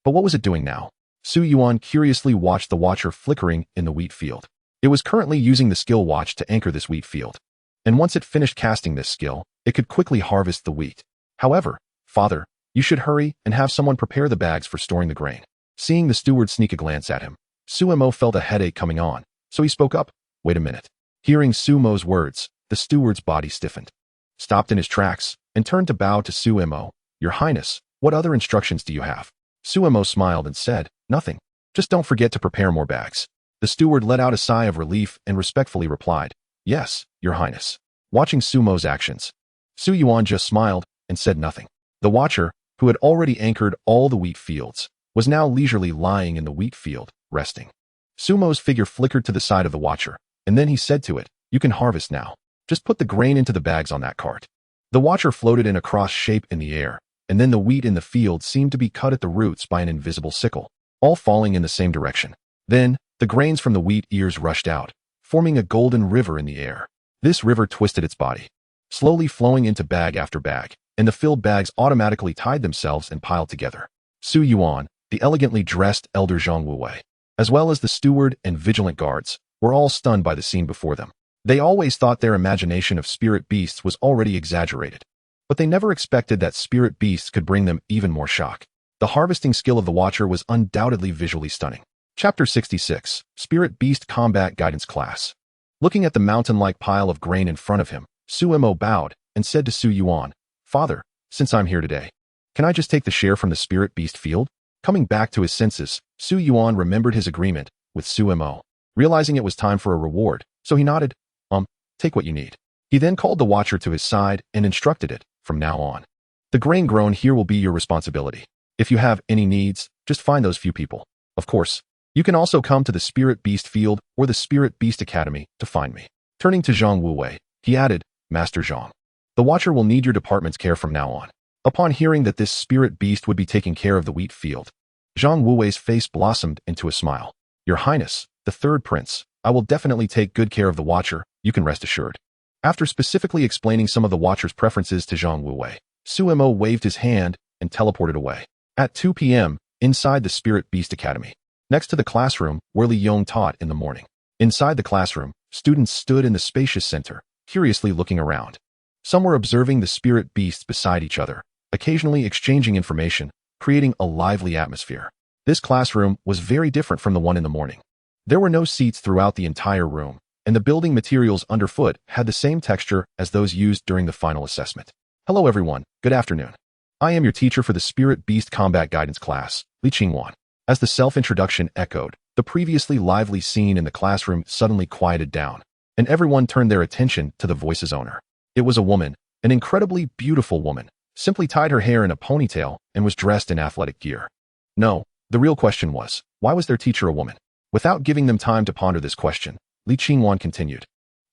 But what was it doing now? Su Yuan curiously watched the Watcher flickering in the wheat field. It was currently using the skill watch to anchor this wheat field. And once it finished casting this skill, it could quickly harvest the wheat. However, "Father, you should hurry and have someone prepare the bags for storing the grain." Seeing the steward sneak a glance at him, Su Mo felt a headache coming on, so he spoke up, "Wait a minute." Hearing Su Mo's words, the steward's body stiffened, stopped in his tracks, and turned to bow to Su Mo. "Your Highness, what other instructions do you have?" Su Mo smiled and said, "Nothing. Just don't forget to prepare more bags." The steward let out a sigh of relief and respectfully replied, "Yes, Your Highness." Watching Su Mo's actions, Su Yuan just smiled and said nothing. The Watcher, who had already anchored all the wheat fields, was now leisurely lying in the wheat field, resting. Su Mo's figure flickered to the side of the Watcher, and then he said to it, "You can harvest now. Just put the grain into the bags on that cart." The Watcher floated in a cross shape in the air, and then the wheat in the field seemed to be cut at the roots by an invisible sickle, all falling in the same direction. Then, the grains from the wheat ears rushed out, forming a golden river in the air. This river twisted its body, slowly flowing into bag after bag, and the filled bags automatically tied themselves and piled together. Su Yuan, the elegantly dressed elder Zhang Wuwei, as well as the steward and vigilant guards, were all stunned by the scene before them. They always thought their imagination of spirit beasts was already exaggerated, but they never expected that spirit beasts could bring them even more shock. The harvesting skill of the Watcher was undoubtedly visually stunning. Chapter 66, Spirit Beast Combat Guidance Class. Looking at the mountain-like pile of grain in front of him, Su Mo bowed and said to Su Yuan, "Father, since I'm here today, can I just take the share from the spirit beast field?" Coming back to his senses, Su Yuan remembered his agreement with Su Mo, realizing it was time for a reward, so he nodded, "Take what you need." He then called the Watcher to his side and instructed it, "From now on, the grain grown here will be your responsibility. If you have any needs, just find those few people. Of course, you can also come to the Spirit Beast Field or the Spirit Beast Academy to find me." Turning to Zhang Wuwei, he added, "Master Zhang, the Watcher will need your department's care from now on." Upon hearing that this spirit beast would be taking care of the wheat field, Zhang Wuwei's face blossomed into a smile. "Your Highness, the third prince, I will definitely take good care of the Watcher, you can rest assured." After specifically explaining some of the Watcher's preferences to Zhang Wuwei, Su Mo waved his hand and teleported away. At 2 p.m., inside the Spirit Beast Academy, next to the classroom where Li Yong taught in the morning. Inside the classroom, students stood in the spacious center, curiously looking around. Some were observing the spirit beasts beside each other, occasionally exchanging information, creating a lively atmosphere. This classroom was very different from the one in the morning. There were no seats throughout the entire room, and the building materials underfoot had the same texture as those used during the final assessment. Hello everyone, good afternoon. I am your teacher for the Spirit Beast Combat Guidance class, Li Qingwan. As the self-introduction echoed, the previously lively scene in the classroom suddenly quieted down, and everyone turned their attention to the voice's owner. It was a woman, an incredibly beautiful woman, simply tied her hair in a ponytail and was dressed in athletic gear. No, the real question was, why was their teacher a woman? Without giving them time to ponder this question, Li Qingwan continued.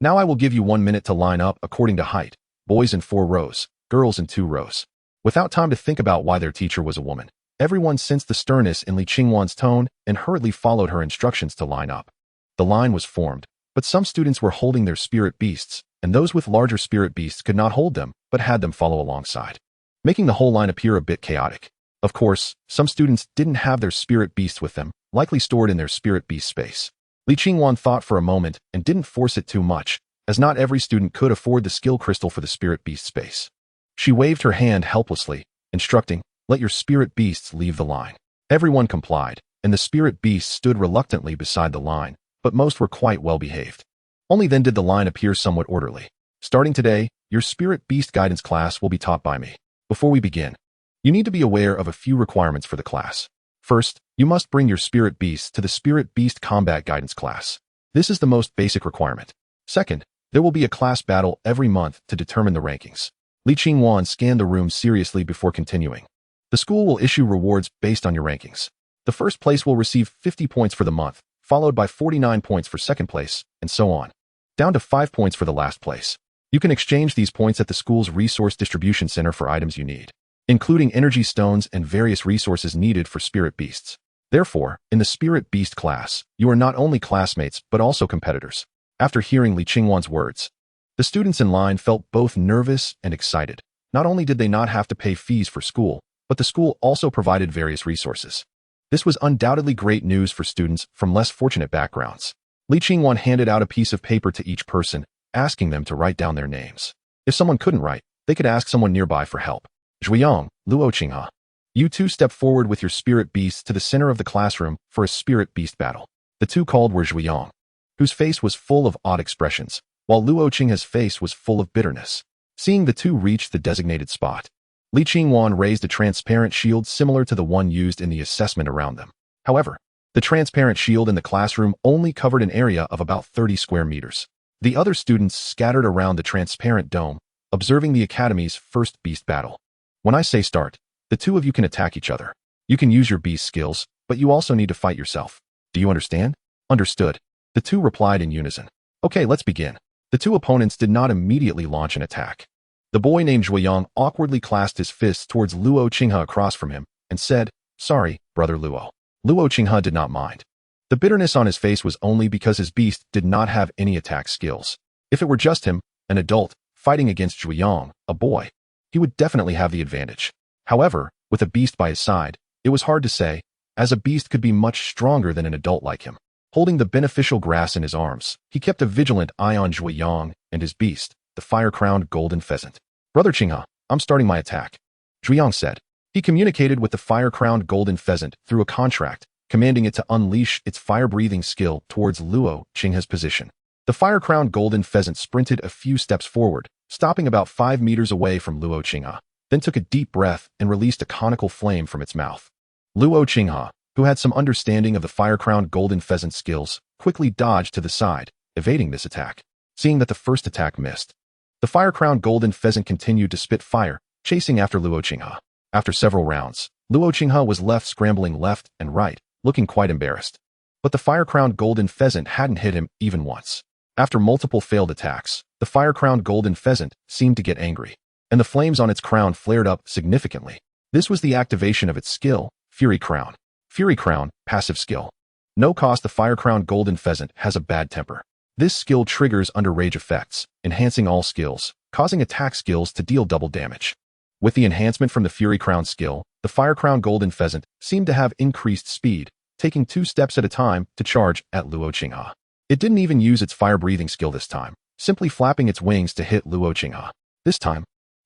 Now I will give you 1 minute to line up according to height, boys in 4 rows, girls in 2 rows. Without time to think about why their teacher was a woman, everyone sensed the sternness in Li Qingwan's tone and hurriedly followed her instructions to line up. The line was formed, but some students were holding their spirit beasts, and those with larger spirit beasts could not hold them, but had them follow alongside, making the whole line appear a bit chaotic. Of course, some students didn't have their spirit beasts with them, likely stored in their spirit beast space. Li Qingwan thought for a moment and didn't force it too much, as not every student could afford the skill crystal for the spirit beast space. She waved her hand helplessly, instructing, "Let your spirit beasts leave the line." Everyone complied, and the spirit beasts stood reluctantly beside the line, but most were quite well behaved. Only then did the line appear somewhat orderly. Starting today, your Spirit Beast Guidance class will be taught by me. Before we begin, you need to be aware of a few requirements for the class. First, you must bring your Spirit Beasts to the Spirit Beast Combat Guidance class. This is the most basic requirement. Second, there will be a class battle every month to determine the rankings. Li Qingwan scanned the room seriously before continuing. The school will issue rewards based on your rankings. The first place will receive 50 points for the month, followed by 49 points for second place, and so on, down to 5 points for the last place. You can exchange these points at the school's resource distribution center for items you need, including energy stones and various resources needed for spirit beasts. Therefore, in the Spirit Beast class, you are not only classmates but also competitors. After hearing Li Qingwan's words, the students in line felt both nervous and excited. Not only did they not have to pay fees for school, but the school also provided various resources. This was undoubtedly great news for students from less fortunate backgrounds. Li Qingwan handed out a piece of paper to each person, asking them to write down their names. If someone couldn't write, they could ask someone nearby for help. Zhuiyang, Luo Qinghe. You two step forward with your spirit beasts to the center of the classroom for a spirit beast battle. The two called were Zhuiyang, whose face was full of odd expressions, while Luo Qinghe's face was full of bitterness. Seeing the two reach the designated spot, Li Qingwan raised a transparent shield similar to the one used in the assessment around them. However, the transparent shield in the classroom only covered an area of about 30 square meters. The other students scattered around the transparent dome, observing the academy's first beast battle. When I say start, the two of you can attack each other. You can use your beast skills, but you also need to fight yourself. Do you understand? Understood. The two replied in unison. Okay, let's begin. The two opponents did not immediately launch an attack. The boy named Zhuiyang awkwardly clasped his fists towards Luo Qinghe across from him and said, "Sorry, brother Luo." Luo Qinghe did not mind. The bitterness on his face was only because his beast did not have any attack skills. If it were just him, an adult, fighting against Zhuiyang, a boy, he would definitely have the advantage. However, with a beast by his side, it was hard to say, as a beast could be much stronger than an adult like him. Holding the beneficial grass in his arms, he kept a vigilant eye on Zhuiyang and his beast, the fire-crowned golden pheasant. "Brother Qinghe, I'm starting my attack," Zhuiyang said. He communicated with the fire-crowned golden pheasant through a contract, commanding it to unleash its fire-breathing skill towards Luo Qinghe's position. The fire-crowned golden pheasant sprinted a few steps forward, stopping about 5 meters away from Luo Qinghe, then took a deep breath and released a conical flame from its mouth. Luo Qinghe, who had some understanding of the fire-crowned golden pheasant skills, quickly dodged to the side, evading this attack. Seeing that the first attack missed, the fire-crowned golden pheasant continued to spit fire, chasing after Luo Qinghe. After several rounds, Luo Qinghe was left scrambling left and right, looking quite embarrassed. But the fire-crowned golden pheasant hadn't hit him even once. After multiple failed attacks, the fire-crowned golden pheasant seemed to get angry, and the flames on its crown flared up significantly. This was the activation of its skill, Fury Crown. Fury Crown, passive skill. No cost. The fire-crowned golden pheasant has a bad temper. This skill triggers under rage effects, enhancing all skills, causing attack skills to deal double damage. With the enhancement from the Fury Crown skill, the fire-crowned golden pheasant seemed to have increased speed, taking 2 steps at a time to charge at Luo Qinghe. It didn't even use its fire-breathing skill this time, simply flapping its wings to hit Luo Qinghe. This time,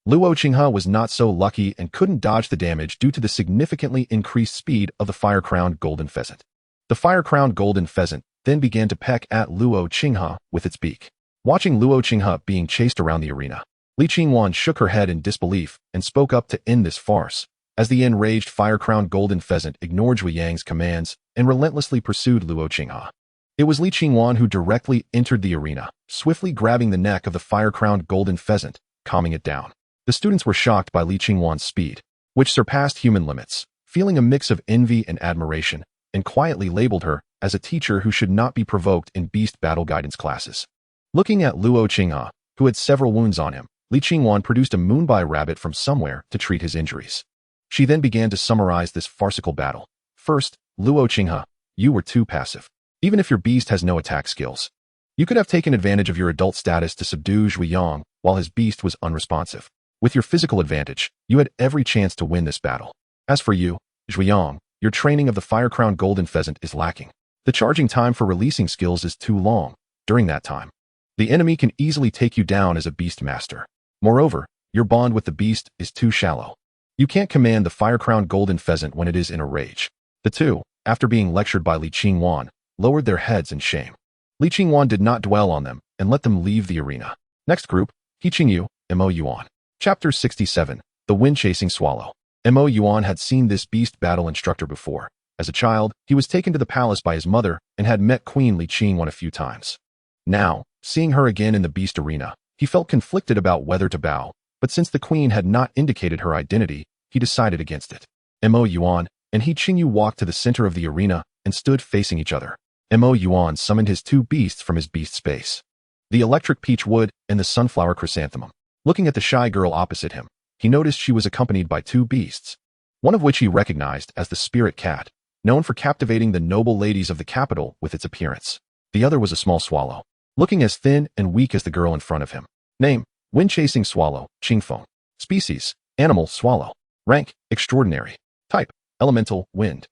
Luo Qinghe was not so lucky and couldn't dodge the damage due to the significantly increased speed of the fire-crowned golden pheasant. The fire-crowned golden pheasant then began to peck at Luo Qinghe with its beak. Watching Luo Qinghe being chased around the arena, Li Qingyuan shook her head in disbelief and spoke up to end this farce, as the enraged fire-crowned golden pheasant ignored Zhui Yang's commands and relentlessly pursued Luo Qinghe. It was Li Qingyuan who directly entered the arena, swiftly grabbing the neck of the fire-crowned golden pheasant, calming it down. The students were shocked by Li Qingyuan's speed, which surpassed human limits, feeling a mix of envy and admiration, and quietly labeled her as a teacher who should not be provoked in beast battle guidance classes. Looking at Luo Qinghe, who had several wounds on him, Li Qingyuan produced a moonbai rabbit from somewhere to treat his injuries. She then began to summarize this farcical battle. First, Luo Qinghe, you were too passive. Even if your beast has no attack skills, you could have taken advantage of your adult status to subdue Zhui Yang while his beast was unresponsive. With your physical advantage, you had every chance to win this battle. As for you, Zhui Yang, your training of the fire-crowned golden pheasant is lacking. The charging time for releasing skills is too long. During that time, the enemy can easily take you down as a Beastmaster. Moreover, your bond with the beast is too shallow. You can't command the fire-crowned golden pheasant when it is in a rage. The two, after being lectured by Li Qingyuan, lowered their heads in shame. Li Qingyuan did not dwell on them and let them leave the arena. Next group, He Qingyu, Mo Yuan. Chapter 67, The Wind-Chasing Swallow. Mo Yuan had seen this beast battle instructor before. As a child, he was taken to the palace by his mother and had met Queen Li Qingyuan a few times. Now, seeing her again in the beast arena, he felt conflicted about whether to bow, but since the queen had not indicated her identity, he decided against it. Mo Yuan and He Qingyu walked to the center of the arena and stood facing each other. Mo Yuan summoned his two beasts from his beast space, the electric peach wood and the sunflower chrysanthemum. Looking at the shy girl opposite him, he noticed she was accompanied by two beasts, one of which he recognized as the spirit cat, known for captivating the noble ladies of the capital with its appearance. The other was a small swallow, looking as thin and weak as the girl in front of him. Name, Wind-Chasing Swallow, Qingfeng. Species, Animal, Swallow. Rank, Extraordinary. Type, Elemental, Wind.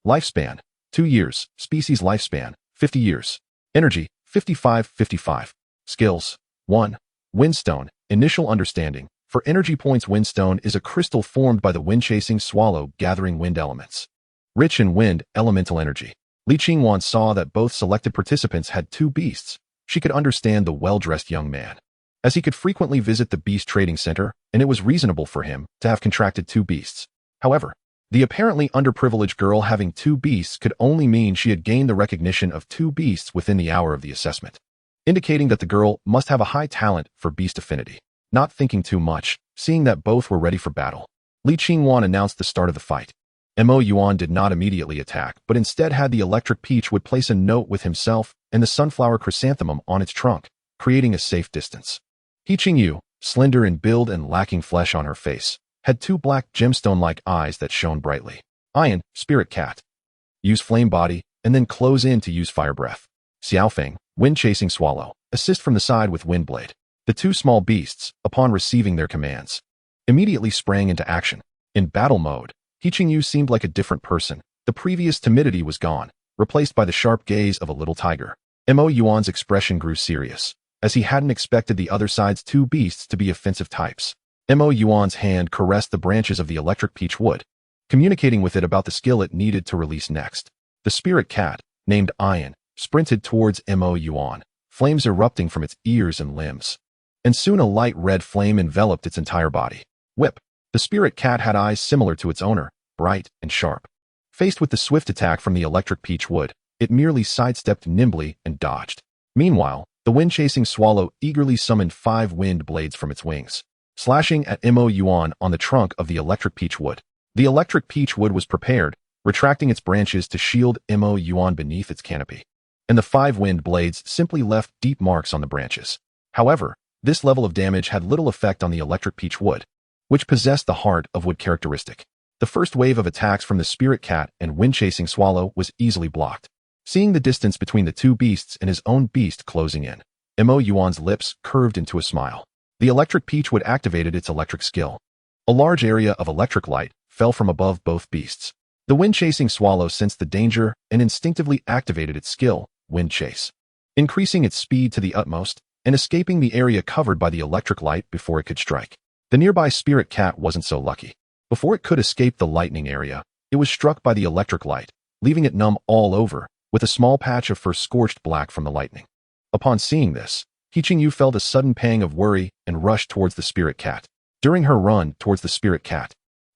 Lifespan, 2 years. Species lifespan, 50 years. Energy, 55-55. Skills, 1. Windstone, Initial Understanding. For energy points, Windstone is a crystal formed by the wind-chasing swallow gathering wind elements. Rich in wind, elemental energy. Li Qingyuan saw that both selected participants had two beasts. She could understand the well-dressed young man, as he could frequently visit the beast trading center, and it was reasonable for him to have contracted two beasts. However, the apparently underprivileged girl having two beasts could only mean she had gained the recognition of two beasts within the hour of the assessment, indicating that the girl must have a high talent for beast affinity. Not thinking too much, seeing that both were ready for battle, Li Qingyuan announced the start of the fight. Mo Yuan did not immediately attack, but instead had the electric peach would place a note with himself and the sunflower chrysanthemum on its trunk, creating a safe distance. He Qingyu, slender in build and lacking flesh on her face, had two black gemstone-like eyes that shone brightly. Ian, spirit cat. Use flame body, and then close in to use fire breath. Xiaofeng, wind-chasing swallow. Assist from the side with wind blade. The two small beasts, upon receiving their commands, immediately sprang into action. In battle mode, He Qingyu seemed like a different person. The previous timidity was gone, replaced by the sharp gaze of a little tiger. Mo Yuan's expression grew serious, as he hadn't expected the other side's two beasts to be offensive types. Mo Yuan's hand caressed the branches of the electric peach wood, communicating with it about the skill it needed to release next. The spirit cat, named Ian, sprinted towards Mo Yuan, flames erupting from its ears and limbs. And soon a light red flame enveloped its entire body. Whip. The spirit cat had eyes similar to its owner, bright and sharp. Faced with the swift attack from the electric peach wood, it merely sidestepped nimbly and dodged. Meanwhile, the wind-chasing swallow eagerly summoned 5 wind blades from its wings, slashing at Mo Yuan on the trunk of the electric peach wood. The electric peach wood was prepared, retracting its branches to shield Mo Yuan beneath its canopy, and the 5 wind blades simply left deep marks on the branches. However, this level of damage had little effect on the electric peach wood, which possessed the heart of wood characteristic. The first wave of attacks from the spirit cat and wind-chasing swallow was easily blocked. Seeing the distance between the two beasts and his own beast closing in, Mo Yuan's lips curved into a smile. The electric peach wood activated its electric skill. A large area of electric light fell from above both beasts. The wind-chasing swallow sensed the danger and instinctively activated its skill, Wind Chase, increasing its speed to the utmost and escaping the area covered by the electric light before it could strike. The nearby spirit cat wasn't so lucky. Before it could escape the lightning area, it was struck by the electric light, leaving it numb all over with a small patch of fur scorched black from the lightning. Upon seeing this, Qingyu felt a sudden pang of worry and rushed towards the spirit cat. During her run towards the spirit cat,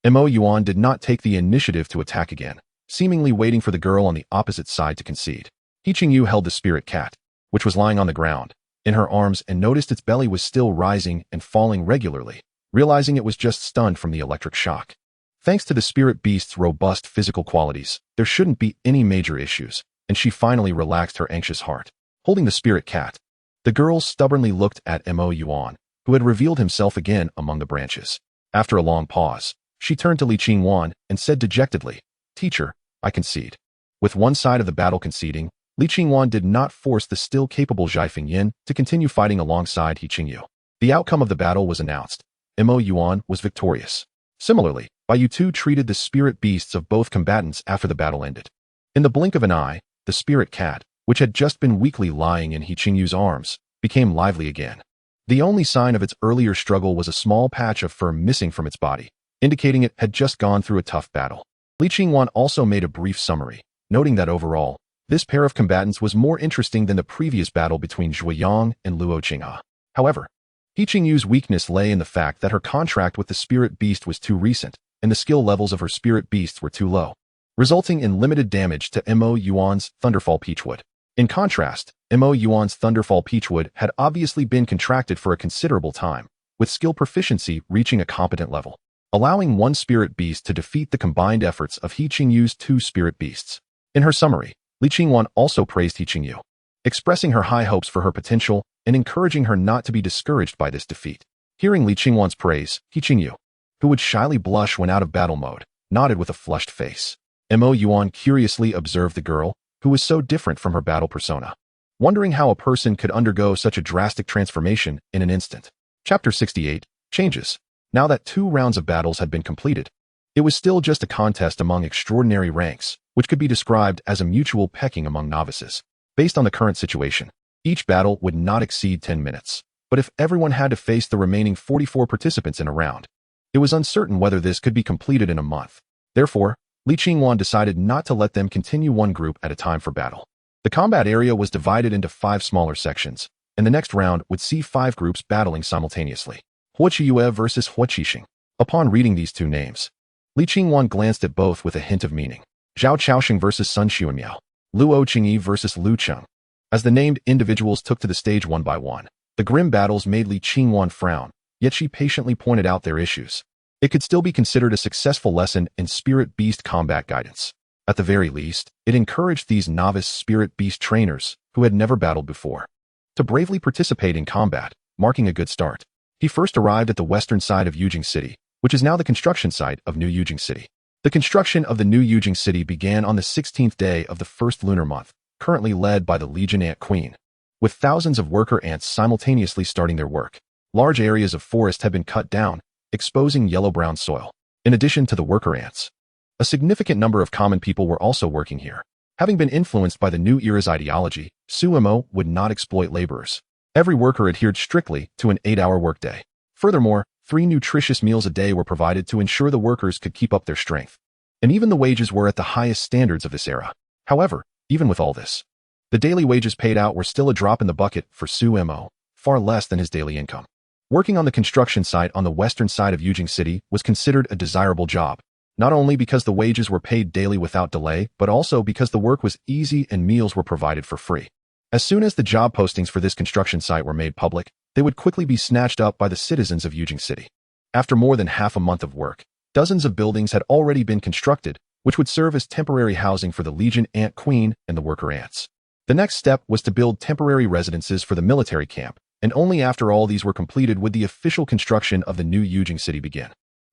Mo Yuan did not take the initiative to attack again, seemingly waiting for the girl on the opposite side to concede. Qingyu held the spirit cat, which was lying on the ground, in her arms and noticed its belly was still rising and falling regularly, realizing it was just stunned from the electric shock. Thanks to the spirit beast's robust physical qualities, there shouldn't be any major issues, and she finally relaxed her anxious heart. Holding the spirit cat, the girl stubbornly looked at Mo Yuan, who had revealed himself again among the branches. After a long pause, she turned to Li Qingwan and said dejectedly, "Teacher, I concede." With one side of the battle conceding, Li Qingwan did not force the still capable Zhai Fengyin to continue fighting alongside He Qingyu. The outcome of the battle was announced. Mo Yuan was victorious. Similarly, Bai Yu Tu treated the spirit beasts of both combatants after the battle ended. In the blink of an eye, the spirit cat, which had just been weakly lying in He Qingyu's arms, became lively again. The only sign of its earlier struggle was a small patch of fur missing from its body, indicating it had just gone through a tough battle. Li Qingwan also made a brief summary, noting that overall, this pair of combatants was more interesting than the previous battle between Zhuoyang and Luo Qinghe. However, He Qingyu's weakness lay in the fact that her contract with the spirit beast was too recent, and the skill levels of her spirit beasts were too low, resulting in limited damage to Mo Yuan's Thunderfall Peachwood. In contrast, Mo Yuan's Thunderfall Peachwood had obviously been contracted for a considerable time, with skill proficiency reaching a competent level, allowing one spirit beast to defeat the combined efforts of He Qingyu's two spirit beasts. In her summary, Li Qingwan also praised He Qingyu, expressing her high hopes for her potential and encouraging her not to be discouraged by this defeat. Hearing Li Qingwan's praise, He Qingyu, who would shyly blush when out of battle mode, nodded with a flushed face. Mo Yuan curiously observed the girl, who was so different from her battle persona, wondering how a person could undergo such a drastic transformation in an instant. Chapter 68, Changes. Now that 2 rounds of battles had been completed, it was still just a contest among extraordinary ranks, which could be described as a mutual pecking among novices. Based on the current situation, each battle would not exceed 10 minutes, but if everyone had to face the remaining 44 participants in a round, it was uncertain whether this could be completed in a month. Therefore, Li Qingwan decided not to let them continue one group at a time for battle. The combat area was divided into 5 smaller sections, and the next round would see 5 groups battling simultaneously. Huoqiyue versus Huoqixing. Upon reading these 2 names, Li Qingwan glanced at both with a hint of meaning. Zhao Chaoxing versus Sun Xuanmiao. Luo Qingyi versus Lu Cheng. As the named individuals took to the stage one by one, the grim battles made Li Qingwan frown, yet she patiently pointed out their issues. It could still be considered a successful lesson in spirit beast combat guidance. At the very least, it encouraged these novice spirit beast trainers, who had never battled before, to bravely participate in combat, marking a good start. He first arrived at the western side of Yujing City, which is now the construction site of New Yujing City. The construction of the New Yujing City began on the 16th day of the first lunar month, currently led by the Legion Ant Queen, with thousands of worker ants simultaneously starting their work. Large areas of forest had been cut down, exposing yellow-brown soil. In addition to the worker ants, a significant number of common people were also working here. Having been influenced by the new era's ideology, Sumo would not exploit laborers. Every worker adhered strictly to an 8-hour workday. Furthermore, 3 nutritious meals a day were provided to ensure the workers could keep up their strength. And even the wages were at the highest standards of this era. However, even with all this, the daily wages paid out were still a drop in the bucket for Sumo, far less than his daily income. Working on the construction site on the western side of Yujing City was considered a desirable job, not only because the wages were paid daily without delay, but also because the work was easy and meals were provided for free. As soon as the job postings for this construction site were made public, they would quickly be snatched up by the citizens of Yujing City. After more than half a month of work, dozens of buildings had already been constructed, which would serve as temporary housing for the Legion Ant Queen and the worker ants. The next step was to build temporary residences for the military camp, and only after all these were completed would the official construction of the new Yujing City begin.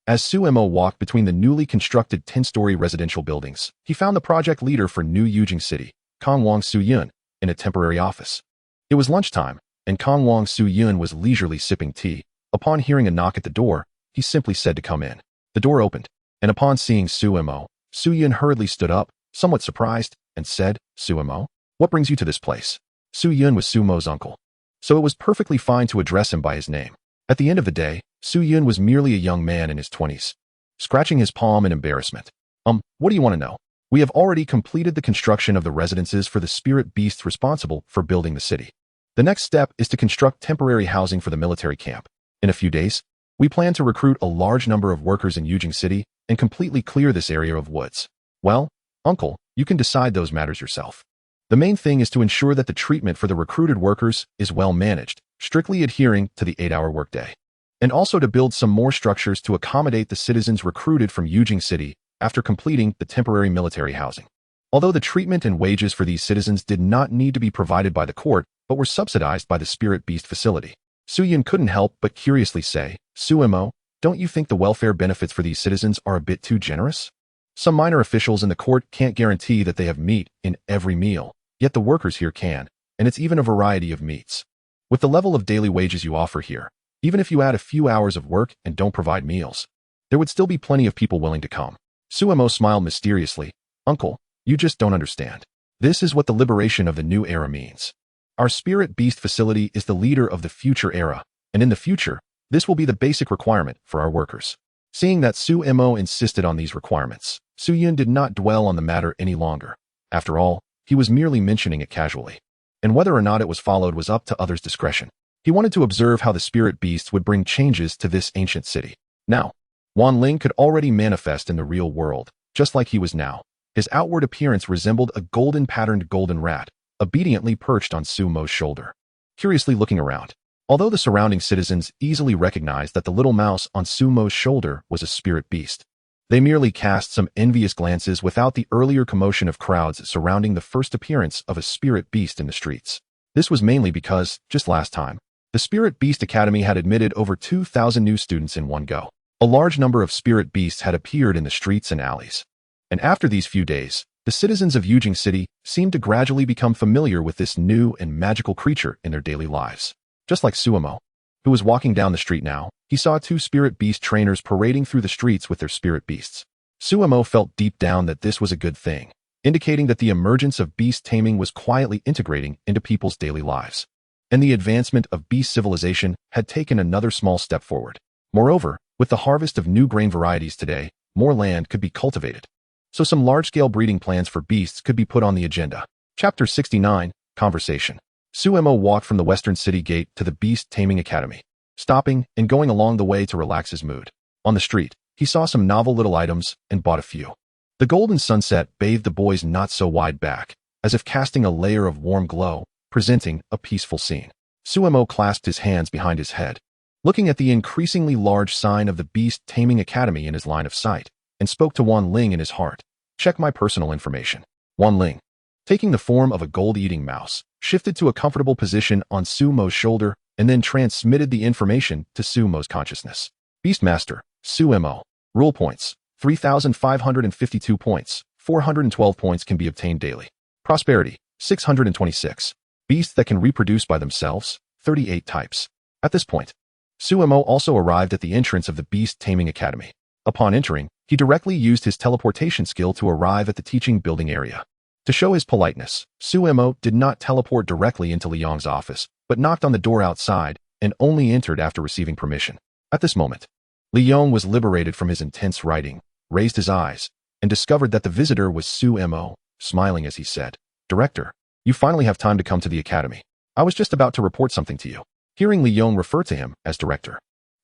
As Sumo walked between the newly constructed 10-story residential buildings, he found the project leader for New Yujing City, Kong Wang Suyun, in a temporary office. It was lunchtime, and Kong Wang Suyun was leisurely sipping tea. Upon hearing a knock at the door, he simply said to come in. The door opened, and upon seeing Sumo, Suyun hurriedly stood up, somewhat surprised, and said, "Sumo, what brings you to this place?" Suyun was Sumo's uncle, so it was perfectly fine to address him by his name. At the end of the day, Suyun was merely a young man in his 20s, scratching his palm in embarrassment. What do you want to know?" We have already completed the construction of the residences for the spirit beasts responsible for building the city. The next step is to construct temporary housing for the military camp. In a few days, we plan to recruit a large number of workers in Yujing City and completely clear this area of woods. Well, uncle, you can decide those matters yourself. The main thing is to ensure that the treatment for the recruited workers is well managed, strictly adhering to the 8-hour workday. And also to build some more structures to accommodate the citizens recruited from Yujing City after completing the temporary military housing. Although the treatment and wages for these citizens did not need to be provided by the court, but were subsidized by the Spirit Beast facility, Su Yun couldn't help but curiously say, Sumo, don't you think the welfare benefits for these citizens are a bit too generous? Some minor officials in the court can't guarantee that they have meat in every meal, yet the workers here can, and it's even a variety of meats. With the level of daily wages you offer here, even if you add a few hours of work and don't provide meals, there would still be plenty of people willing to come. Sumo smiled mysteriously. Uncle, you just don't understand. This is what the liberation of the new era means. Our Spirit Beast facility is the leader of the future era, and in the future, this will be the basic requirement for our workers. Seeing that Sumo insisted on these requirements, Su Yun did not dwell on the matter any longer. After all, he was merely mentioning it casually. And whether or not it was followed was up to others' discretion. He wanted to observe how the Spirit Beasts would bring changes to this ancient city. Now, Wan Ling could already manifest in the real world, just like he was now. His outward appearance resembled a golden-patterned golden rat, obediently perched on Sumo's shoulder. Curiously looking around, although the surrounding citizens easily recognized that the little mouse on Sumo's shoulder was a spirit beast, they merely cast some envious glances without the earlier commotion of crowds surrounding the first appearance of a spirit beast in the streets. This was mainly because, just last time, the Spirit Beast Academy had admitted over 2,000 new students in one go. A large number of spirit beasts had appeared in the streets and alleys. And after these few days, the citizens of Yujing City seemed to gradually become familiar with this new and magical creature in their daily lives. Just like Sumo, who was walking down the street now, he saw 2 spirit beast trainers parading through the streets with their spirit beasts. Sumo felt deep down that this was a good thing, indicating that the emergence of beast taming was quietly integrating into people's daily lives. And the advancement of beast civilization had taken another small step forward. Moreover, with the harvest of new grain varieties today, more land could be cultivated. So some large-scale breeding plans for beasts could be put on the agenda. Chapter 69, Conversation. Sumo walked from the western city gate to the Beast Taming Academy, stopping and going along the way to relax his mood. On the street, he saw some novel little items and bought a few. The golden sunset bathed the boy's not-so-wide back, as if casting a layer of warm glow, presenting a peaceful scene. Sumo clasped his hands behind his head, looking at the increasingly large sign of the Beast Taming Academy in his line of sight, and spoke to Wan Ling in his heart. Check my personal information. Wan Ling, taking the form of a gold-eating mouse, shifted to a comfortable position on Sumo's shoulder and then transmitted the information to Sumo's consciousness. Beastmaster, Sumo. Rule points, 3,552 points, 412 points can be obtained daily. Prosperity, 626. Beasts that can reproduce by themselves, 38 types. At this point, Sumo also arrived at the entrance of the Beast Taming Academy. Upon entering, he directly used his teleportation skill to arrive at the teaching building area. To show his politeness, Sumo did not teleport directly into Li Yong's office, but knocked on the door outside and only entered after receiving permission. At this moment, Li Yong was liberated from his intense writing, raised his eyes, and discovered that the visitor was Sumo, smiling as he said, Director, you finally have time to come to the academy. I was just about to report something to you. Hearing Li Yong refer to him as director,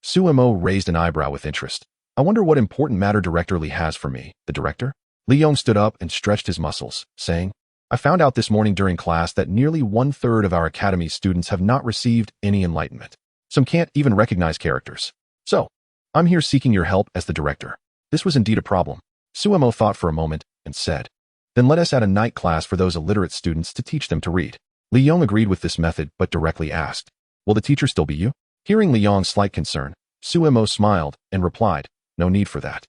Sumo raised an eyebrow with interest. I wonder what important matter Director Li has for me, the director? Li Yong stood up and stretched his muscles, saying, I found out this morning during class that nearly 1/3 of our academy's students have not received any enlightenment. Some can't even recognize characters. So, I'm here seeking your help as the director. This was indeed a problem. Sumo thought for a moment and said, Then let us add a night class for those illiterate students to teach them to read. Li Yong agreed with this method but directly asked, Will the teacher still be you? Hearing Li Yong's slight concern, Sumo smiled and replied, No need for that.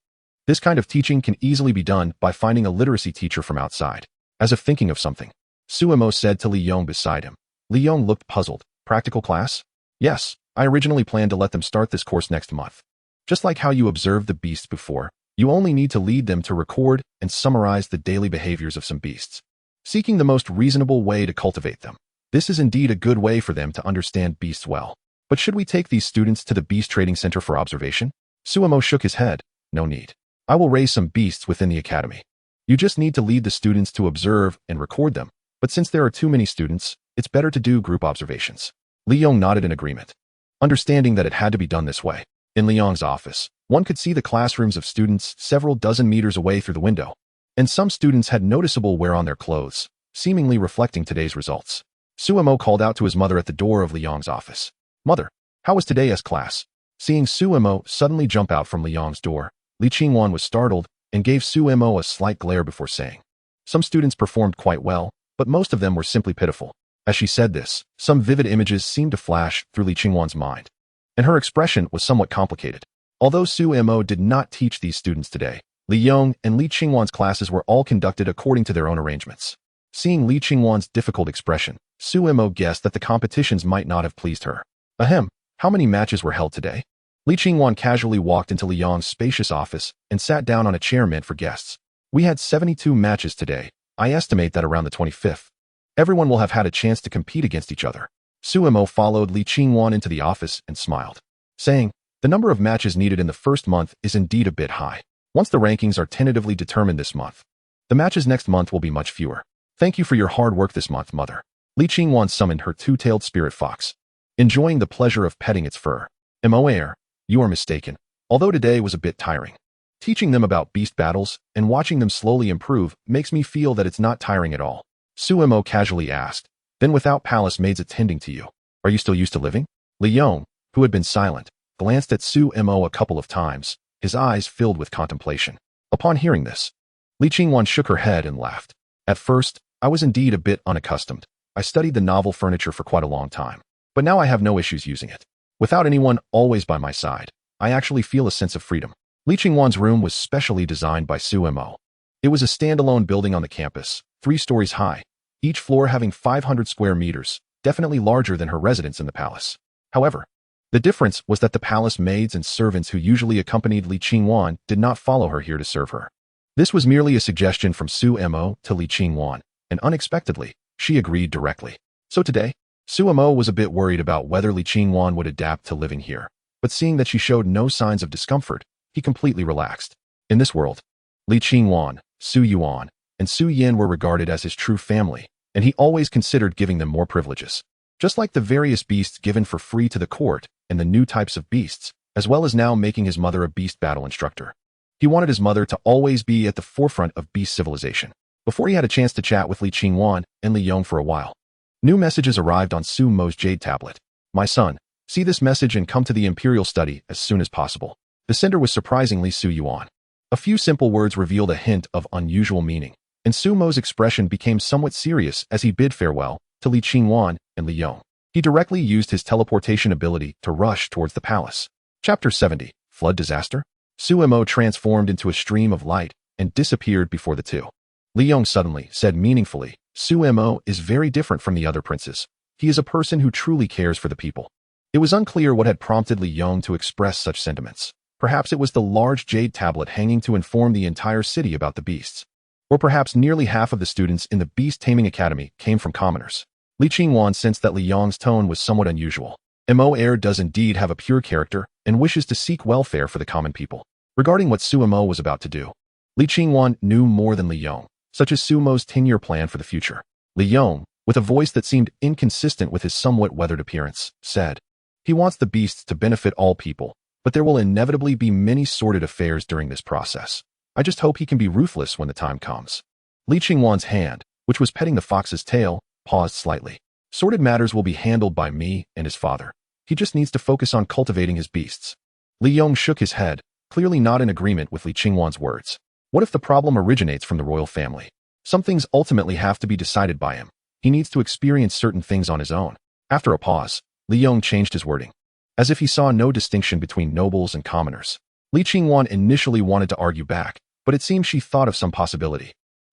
This kind of teaching can easily be done by finding a literacy teacher from outside. As if thinking of something, Sumo said to Li Yong beside him. Li Yong looked puzzled. Practical class? Yes, I originally planned to let them start this course next month. Just like how you observed the beasts before, you only need to lead them to record and summarize the daily behaviors of some beasts, seeking the most reasonable way to cultivate them. This is indeed a good way for them to understand beasts well. But should we take these students to the Beast Trading Center for observation? Sumo shook his head. No need. I will raise some beasts within the academy. You just need to lead the students to observe and record them, but since there are too many students, it's better to do group observations. Li Yong nodded in agreement, understanding that it had to be done this way. In Li Yong's office, one could see the classrooms of students several dozen meters away through the window, and some students had noticeable wear on their clothes, seemingly reflecting today's results. Su Mo called out to his mother at the door of Li Yong's office. "Mother, how was today's class?" Seeing Su Mo suddenly jump out from Li Yong's door, Li Qingwan was startled and gave Su Mo a slight glare before saying, "Some students performed quite well, but most of them were simply pitiful." As she said this, some vivid images seemed to flash through Li Qingwan's mind, and her expression was somewhat complicated. Although Su Mo did not teach these students today, Li Yong and Li Qingwan's classes were all conducted according to their own arrangements. Seeing Li Qingwan's difficult expression, Su Mo guessed that the competitions might not have pleased her. Ahem, how many matches were held today? Li Qingwan casually walked into Li Yong's spacious office and sat down on a chair meant for guests. "We had 72 matches today. I estimate that around the 25th. Everyone will have had a chance to compete against each other." Su Mo followed Li Qingwan into the office and smiled, saying, "The number of matches needed in the first month is indeed a bit high. Once the rankings are tentatively determined this month, the matches next month will be much fewer. Thank you for your hard work this month, mother." Li Qingwan summoned her two-tailed spirit fox, enjoying the pleasure of petting its fur. "Moer, you are mistaken. Although today was a bit tiring, teaching them about beast battles and watching them slowly improve makes me feel that it's not tiring at all." Su Mo casually asked, "Then without palace maids attending to you, are you still used to living?" Li Yong, who had been silent, glanced at Su Mo a couple of times, his eyes filled with contemplation. Upon hearing this, Li Qingwan shook her head and laughed. "At first, I was indeed a bit unaccustomed. I studied the novel furniture for quite a long time, but now I have no issues using it. Without anyone always by my side, I actually feel a sense of freedom." Li Qingwan's room was specially designed by Su Mo. It was a standalone building on the campus, 3 stories high, each floor having 500 square meters, definitely larger than her residence in the palace. However, the difference was that the palace maids and servants who usually accompanied Li Qingwan did not follow her here to serve her. This was merely a suggestion from Su Mo to Li Qingwan, and unexpectedly, she agreed directly. So today, Su Mo was a bit worried about whether Li Qingwan would adapt to living here, but seeing that she showed no signs of discomfort, he completely relaxed. In this world, Li Qingwan, Su Yuan, and Su Yin were regarded as his true family, and he always considered giving them more privileges. Just like the various beasts given for free to the court and the new types of beasts, as well as now making his mother a beast battle instructor. He wanted his mother to always be at the forefront of beast civilization. Before he had a chance to chat with Li Qingwan and Li Yong for a while, new messages arrived on Su Mo's jade tablet. "My son, see this message and come to the Imperial study as soon as possible." The sender was surprisingly Su Yuan. A few simple words revealed a hint of unusual meaning, and Su Mo's expression became somewhat serious as he bid farewell to Li Qingwan and Li Yong. He directly used his teleportation ability to rush towards the palace. Chapter 70, Flood Disaster? Su Mo transformed into a stream of light and disappeared before the two. Li Yong suddenly said meaningfully, "Su Mo is very different from the other princes. He is a person who truly cares for the people." It was unclear what had prompted Li Yong to express such sentiments. Perhaps it was the large jade tablet hanging to inform the entire city about the beasts. Or perhaps nearly half of the students in the Beast Taming Academy came from commoners. Li Qingwan sensed that Li Yong's tone was somewhat unusual. Mo does indeed have a pure character and wishes to seek welfare for the common people. Regarding what Su Mo was about to do, Li Qingwan knew more than Li Yong, such as Su Mo's 10-year plan for the future. Li Yong, with a voice that seemed inconsistent with his somewhat weathered appearance, said, "He wants the beasts to benefit all people, but there will inevitably be many sordid affairs during this process. I just hope he can be ruthless when the time comes." Li Qingwan's hand, which was petting the fox's tail, paused slightly. "Sordid matters will be handled by me and his father. He just needs to focus on cultivating his beasts." Li Yong shook his head, clearly not in agreement with Li Qingwan's words. What if the problem originates from the royal family? Some things ultimately have to be decided by him. He needs to experience certain things on his own. After a pause, Li Yong changed his wording, as if he saw no distinction between nobles and commoners. Li Qingwan initially wanted to argue back, but it seemed she thought of some possibility,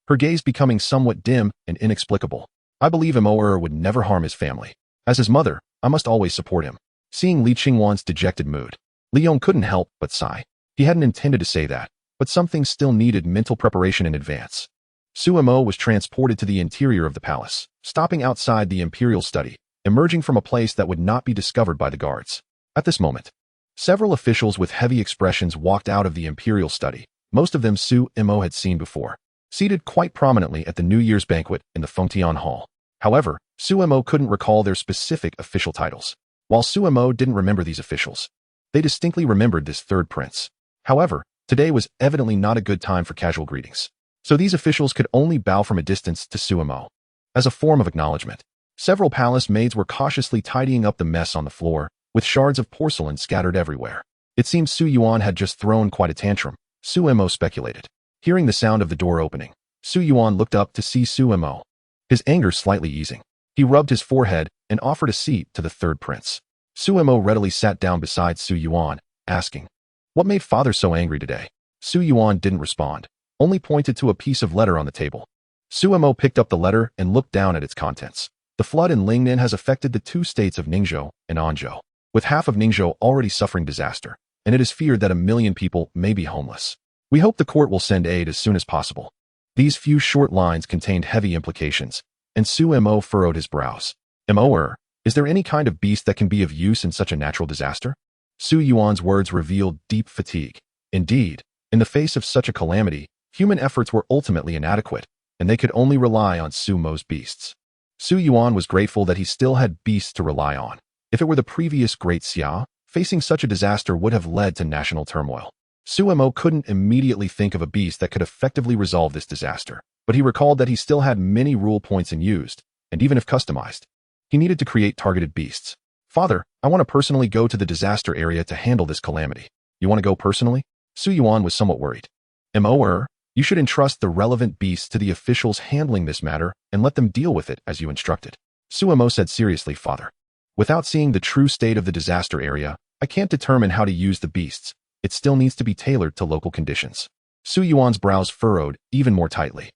her gaze becoming somewhat dim and inexplicable. "I believe Moer would never harm his family. As his mother, I must always support him." Seeing Li Qingwan's dejected mood, Li Yong couldn't help but sigh. He hadn't intended to say that, but some things still needed mental preparation in advance. Su Mo was transported to the interior of the palace, stopping outside the imperial study, emerging from a place that would not be discovered by the guards. At this moment, several officials with heavy expressions walked out of the imperial study, most of them Su Mo had seen before. seated quite prominently at the New Year's banquet in the Fengtian Hall. However, Suemo couldn't recall their specific official titles. While Suemo didn't remember these officials, they distinctly remembered this third prince. However, today was evidently not a good time for casual greetings. So these officials could only bow from a distance to Suemo. As a form of acknowledgement, several palace maids were cautiously tidying up the mess on the floor, with shards of porcelain scattered everywhere. It seemed Su Yuan had just thrown quite a tantrum, Suemo speculated. Hearing the sound of the door opening, Su Yuan looked up to see Suemo, his anger slightly easing. He rubbed his forehead and offered a seat to the third prince. Suemo readily sat down beside Su Yuan, asking, "What made father so angry today?" Su Yuan didn't respond, only pointed to a piece of letter on the table. Suemo picked up the letter and looked down at its contents. The flood in Lingnan has affected the two states of Ningzhou and Anzhou, with half of Ningzhou already suffering disaster, and it is feared that 1 million people may be homeless. We hope the court will send aid as soon as possible. These few short lines contained heavy implications, and Suemo furrowed his brows. Is there any kind of beast that can be of use in such a natural disaster? Su Yuan's words revealed deep fatigue. Indeed, in the face of such a calamity, human efforts were ultimately inadequate, and they could only rely on Sumo's beasts. Su Yuan was grateful that he still had beasts to rely on. If it were the previous Great Xia, facing such a disaster would have led to national turmoil. Suemo couldn't immediately think of a beast that could effectively resolve this disaster, but he recalled that he still had many rule points unused, and even if customized, he needed to create targeted beasts. "Father, I want to personally go to the disaster area to handle this calamity. You want to go personally?" Su Yuan was somewhat worried. You should entrust the relevant beasts to the officials handling this matter and let them deal with it as you instructed. Suemo said seriously, "Father, without seeing the true state of the disaster area, I can't determine how to use the beasts. It still needs to be tailored to local conditions." Su Yuan's brows furrowed even more tightly.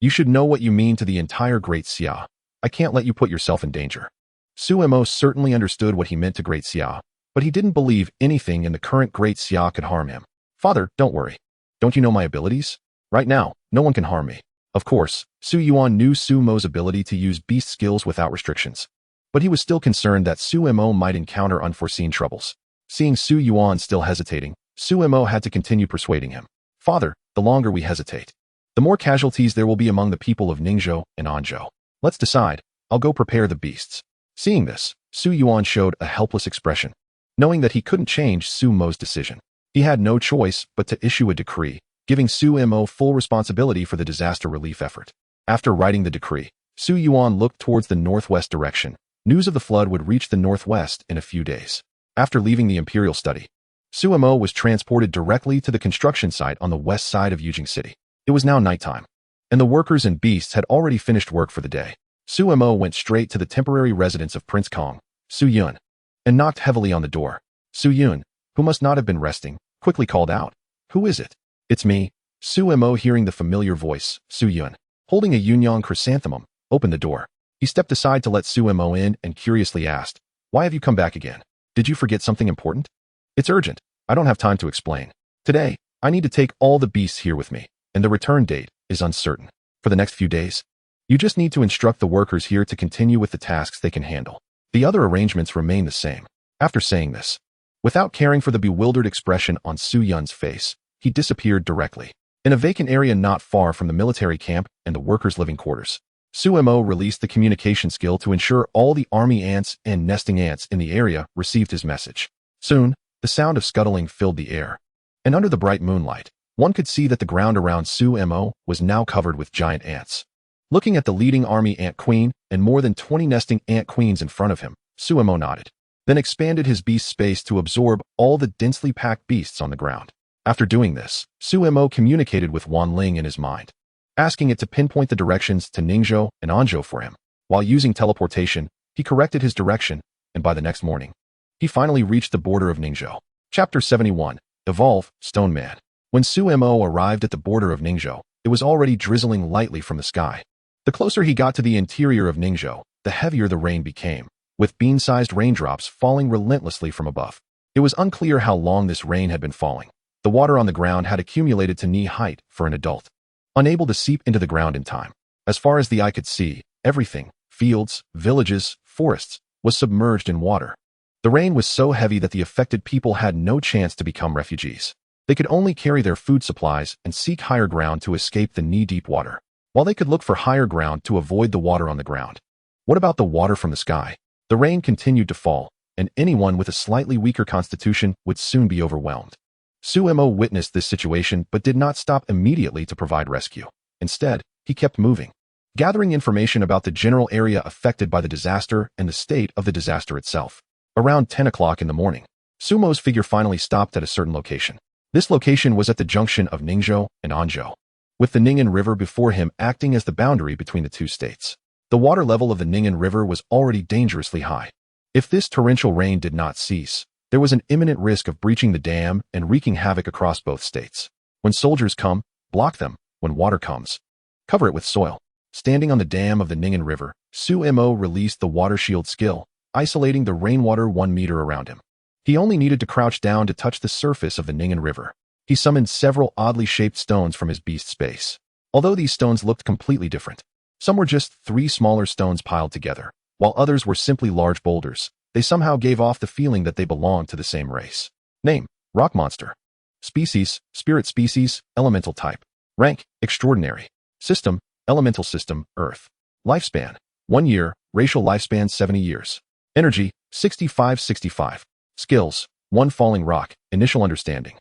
You should know what you mean to the entire Great Xia. I can't let you put yourself in danger." Suemo certainly understood what he meant to Great Xia, but he didn't believe anything in the current Great Xia could harm him. "Father, don't worry. Don't you know my abilities? Right now, no one can harm me." Of course, Su Yuan knew Sumo's ability to use beast skills without restrictions, but he was still concerned that Suemo might encounter unforeseen troubles. Seeing Su Yuan still hesitating, Suemo had to continue persuading him. "Father, the longer we hesitate, the more casualties there will be among the people of Ningzhou and Anzhou. Let's decide. I'll go prepare the beasts." Seeing this, Su Yuan showed a helpless expression. Knowing that he couldn't change Sumo's decision, he had no choice but to issue a decree, giving Suemo full responsibility for the disaster relief effort. After writing the decree, Su Yuan looked towards the northwest direction. News of the flood would reach the northwest in a few days. After leaving the imperial study, Suemo was transported directly to the construction site on the west side of Yujing City. It was now nighttime, and the workers and beasts had already finished work for the day. Suemo went straight to the temporary residence of Prince Kong, Su Yun, and knocked heavily on the door. Su Yun, who must not have been resting, quickly called out, "Who is it?" "It's me." Suemo, hearing the familiar voice, Su Yun, holding a Yunyang chrysanthemum, opened the door. He stepped aside to let Suemo in and curiously asked, "Why have you come back again? Did you forget something important?" "It's urgent. I don't have time to explain. Today, I need to take all the beasts here with me, and the return date is uncertain. For the next few days, you just need to instruct the workers here to continue with the tasks they can handle. The other arrangements remain the same." After saying this, without caring for the bewildered expression on Su Yun's face, he disappeared directly. In a vacant area not far from the military camp and the workers' living quarters, Suemo released the communication skill to ensure all the army ants and nesting ants in the area received his message. Soon, the sound of scuttling filled the air, and under the bright moonlight, one could see that the ground around Suemo was now covered with giant ants. Looking at the leading army ant queen and more than 20 nesting ant queens in front of him, Suemo nodded, then expanded his beast space to absorb all the densely packed beasts on the ground. After doing this, Suemo communicated with Wan Ling in his mind, asking it to pinpoint the directions to Ningzhou and Anzhou for him. While using teleportation, he corrected his direction, and by the next morning, he finally reached the border of Ningzhou. Chapter 71, Evolve, Stone Man. When Suemo arrived at the border of Ningzhou, it was already drizzling lightly from the sky. The closer he got to the interior of Ningzhou, the heavier the rain became, with bean-sized raindrops falling relentlessly from above. It was unclear how long this rain had been falling. The water on the ground had accumulated to knee height for an adult, unable to seep into the ground in time. As far as the eye could see, everything, fields, villages, forests, was submerged in water. The rain was so heavy that the affected people had no chance to become refugees. They could only carry their food supplies and seek higher ground to escape the knee-deep water, while they could look for higher ground to avoid the water on the ground. What about the water from the sky? The rain continued to fall, and anyone with a slightly weaker constitution would soon be overwhelmed. Sumo witnessed this situation but did not stop immediately to provide rescue. Instead, he kept moving, gathering information about the general area affected by the disaster and the state of the disaster itself. Around 10 o'clock in the morning, Sumo's figure finally stopped at a certain location. This location was at the junction of Ningzhou and Anzhou, with the Ning'an River before him acting as the boundary between the two states. The water level of the Ning'an River was already dangerously high. If this torrential rain did not cease, there was an imminent risk of breaching the dam and wreaking havoc across both states. When soldiers come, block them. When water comes, cover it with soil. Standing on the dam of the Ning'an River, Sumo released the water shield skill, isolating the rainwater 1 meter around him. He only needed to crouch down to touch the surface of the Ning'an River. He summoned several oddly shaped stones from his beast space. Although these stones looked completely different, some were just 3 smaller stones piled together, while others were simply large boulders. They somehow gave off the feeling that they belonged to the same race. Name: Rock Monster. Species: Spirit Species, Elemental Type. Rank: Extraordinary. System: Elemental System, Earth. Lifespan: 1 year, racial lifespan 70 years. Energy: 65-65. Skills: 1 Falling Rock, Initial Understanding.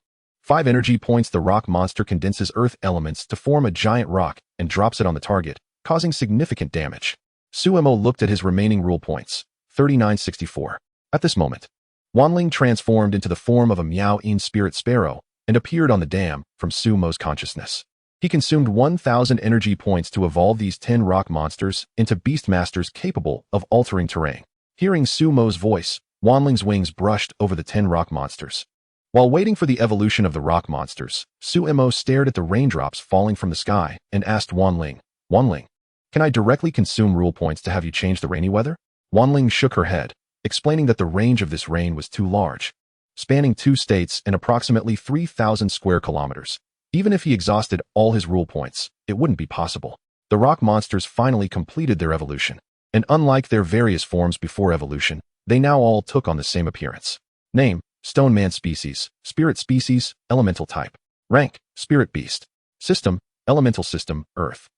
5 energy points. The rock monster condenses earth elements to form a giant rock and drops it on the target, causing significant damage. Sumo looked at his remaining rule points, 39-64. At this moment, Wanling transformed into the form of a Miao-In spirit sparrow and appeared on the dam from Sumo's consciousness. He consumed 1,000 energy points to evolve these 10 rock monsters into beastmasters capable of altering terrain. Hearing Sumo's voice, Wanling's wings brushed over the 10 rock monsters. While waiting for the evolution of the rock monsters, Sumo stared at the raindrops falling from the sky and asked Wanling, "Wanling, can I directly consume rule points to have you change the rainy weather?" Wanling shook her head, explaining that the range of this rain was too large, spanning 2 states and approximately 3,000 square kilometers. Even if he exhausted all his rule points, it wouldn't be possible. The rock monsters finally completed their evolution, and unlike their various forms before evolution, they now all took on the same appearance. Name: Stone Man Species, Spirit Species, Elemental Type. Rank: Spirit Beast. System: Elemental System, Earth.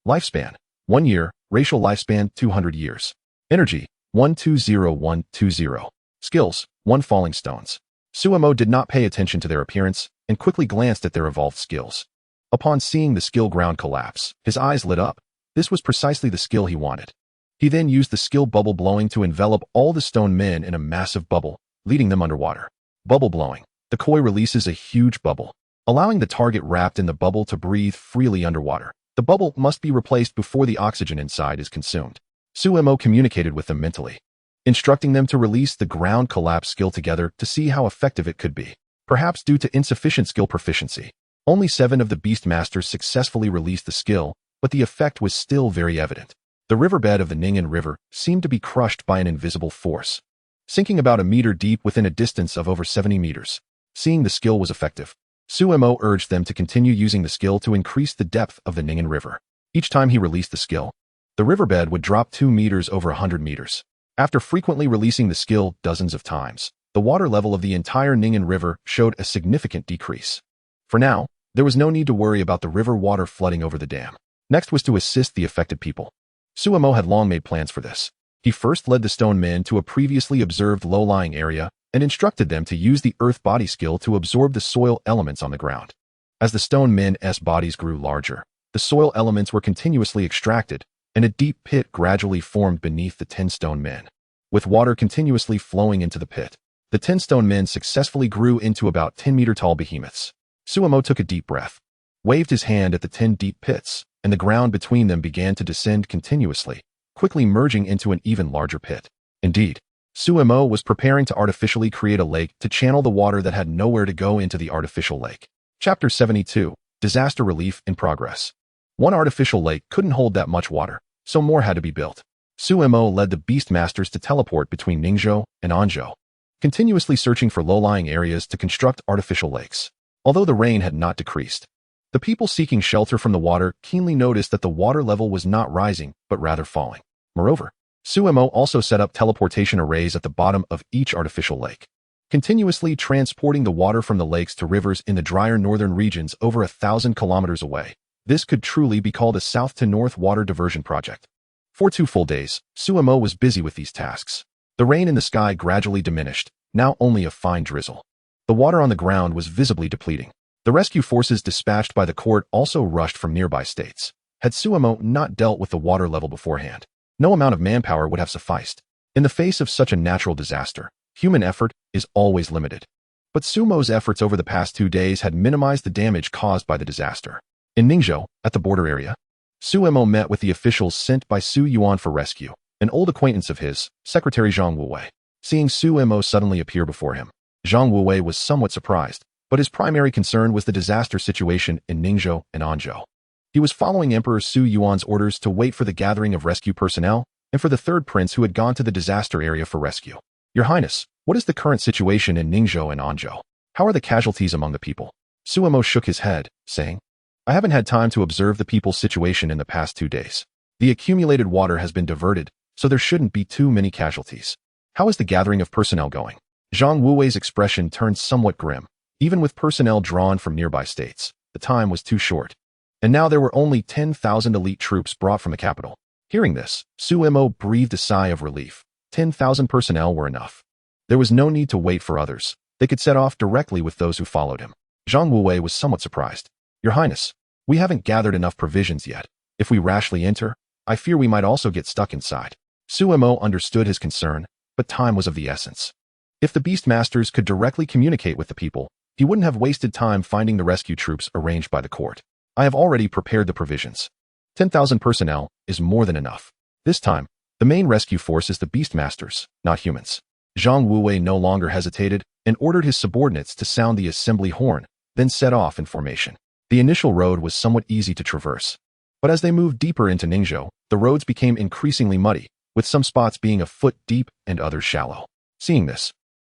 Lifespan: 1 year, racial lifespan 200 years. Energy: 120120. Skills: 1 Falling Stones. Sumo did not pay attention to their appearance and quickly glanced at their evolved skills. Upon seeing the skill ground collapse, his eyes lit up. This was precisely the skill he wanted. He then used the skill Bubble Blowing to envelop all the stone men in a massive bubble, leading them underwater. Bubble Blowing. The koi releases a huge bubble, allowing the target wrapped in the bubble to breathe freely underwater. The bubble must be replaced before the oxygen inside is consumed. Sumo communicated with them mentally, instructing them to release the ground collapse skill together to see how effective it could be. Perhaps due to insufficient skill proficiency, only 7 of the Beastmasters successfully released the skill, but the effect was still very evident. The riverbed of the Ning'an River seemed to be crushed by an invisible force, sinking about 1 meter deep within a distance of over 70 meters. Seeing the skill was effective, Sumo urged them to continue using the skill to increase the depth of the Ning'an River. Each time he released the skill, the riverbed would drop 2 meters over 100 meters. After frequently releasing the skill dozens of times, the water level of the entire Ning'an River showed a significant decrease. For now, there was no need to worry about the river water flooding over the dam. Next was to assist the affected people. Sumo had long made plans for this. He first led the stone men to a previously observed low-lying area and instructed them to use the earth body skill to absorb the soil elements on the ground. As the stone men's bodies grew larger, the soil elements were continuously extracted, and a deep pit gradually formed beneath the 10 stone men. With water continuously flowing into the pit, the 10 stone men successfully grew into about 10-meter-tall behemoths. Sumo took a deep breath, waved his hand at the 10 deep pits, and the ground between them began to descend continuously, quickly merging into an even larger pit. Indeed, Sumo was preparing to artificially create a lake to channel the water that had nowhere to go into the artificial lake. Chapter 72. Disaster Relief in Progress. One artificial lake couldn't hold that much water, so more had to be built. Sumo led the Beastmasters to teleport between Ningzhou and Anzhou, continuously searching for low-lying areas to construct artificial lakes. Although the rain had not decreased, the people seeking shelter from the water keenly noticed that the water level was not rising, but rather falling. Moreover, Sumo also set up teleportation arrays at the bottom of each artificial lake. continuously transporting the water from the lakes to rivers in the drier northern regions over 1,000 kilometers away. This could truly be called a south-to-north water diversion project. For 2 full days, Suemo was busy with these tasks. The rain in the sky gradually diminished, now only a fine drizzle. The water on the ground was visibly depleting. The rescue forces dispatched by the court also rushed from nearby states. Had Suemo not dealt with the water level beforehand, no amount of manpower would have sufficed. In the face of such a natural disaster, human effort is always limited. But Suemo's efforts over the past 2 days had minimized the damage caused by the disaster. In Ningzhou, at the border area, Suemo met with the officials sent by Su Yuan for rescue, an old acquaintance of his, Secretary Zhang Wuwei. Seeing Suemo suddenly appear before him, Zhang Wuwei was somewhat surprised, but his primary concern was the disaster situation in Ningzhou and Anzhou. He was following Emperor Su Yuan's orders to wait for the gathering of rescue personnel and for the third prince who had gone to the disaster area for rescue. Your Highness, what is the current situation in Ningzhou and Anzhou? How are the casualties among the people? Suemo shook his head, saying, I haven't had time to observe the people's situation in the past 2 days. The accumulated water has been diverted, so there shouldn't be too many casualties. How is the gathering of personnel going? Zhang Wuwei's expression turned somewhat grim. Even with personnel drawn from nearby states, the time was too short. And now there were only 10,000 elite troops brought from the capital. Hearing this, Suemo breathed a sigh of relief. 10,000 personnel were enough. There was no need to wait for others. They could set off directly with those who followed him. Zhang Wuwei was somewhat surprised. Your Highness, we haven't gathered enough provisions yet. If we rashly enter, I fear we might also get stuck inside. Suemo understood his concern, but time was of the essence. If the Beastmasters could directly communicate with the people, he wouldn't have wasted time finding the rescue troops arranged by the court. I have already prepared the provisions. 10,000 personnel is more than enough. This time, the main rescue force is the Beastmasters, not humans. Zhang Wuwei no longer hesitated and ordered his subordinates to sound the assembly horn, then set off in formation. The initial road was somewhat easy to traverse. But as they moved deeper into Ningzhou, the roads became increasingly muddy, with some spots being a foot deep and others shallow. Seeing this,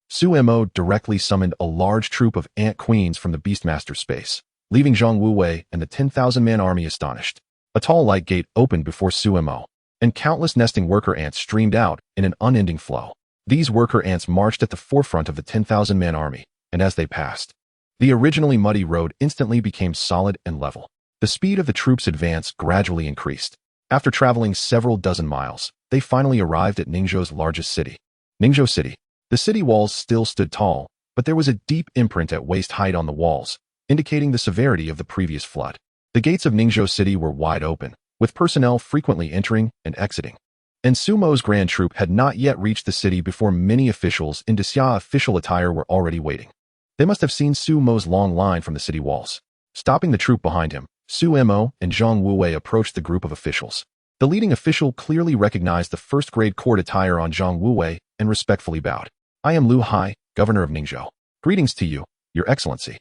Suemo directly summoned a large troop of ant queens from the Beastmaster space, leaving Zhang Wuwei and the 10,000-man army astonished. A tall light gate opened before Suemo, and countless nesting worker ants streamed out in an unending flow. These worker ants marched at the forefront of the 10,000-man army, and as they passed, the originally muddy road instantly became solid and level. The speed of the troops' advance gradually increased. After traveling several dozen miles, they finally arrived at Ningzhou's largest city. Ningzhou City. The city walls still stood tall, but there was a deep imprint at waist height on the walls, indicating the severity of the previous flood. The gates of Ningzhou City were wide open, with personnel frequently entering and exiting. And Sumo's grand troop had not yet reached the city before many officials in Xia official attire were already waiting. They must have seen Sumo's long line from the city walls. Stopping the troop behind him, Suemo and Zhang Wuwei approached the group of officials. The leading official clearly recognized the first-grade court attire on Zhang Wuwei and respectfully bowed. I am Lu Hai, governor of Ningzhou. Greetings to you, your excellency.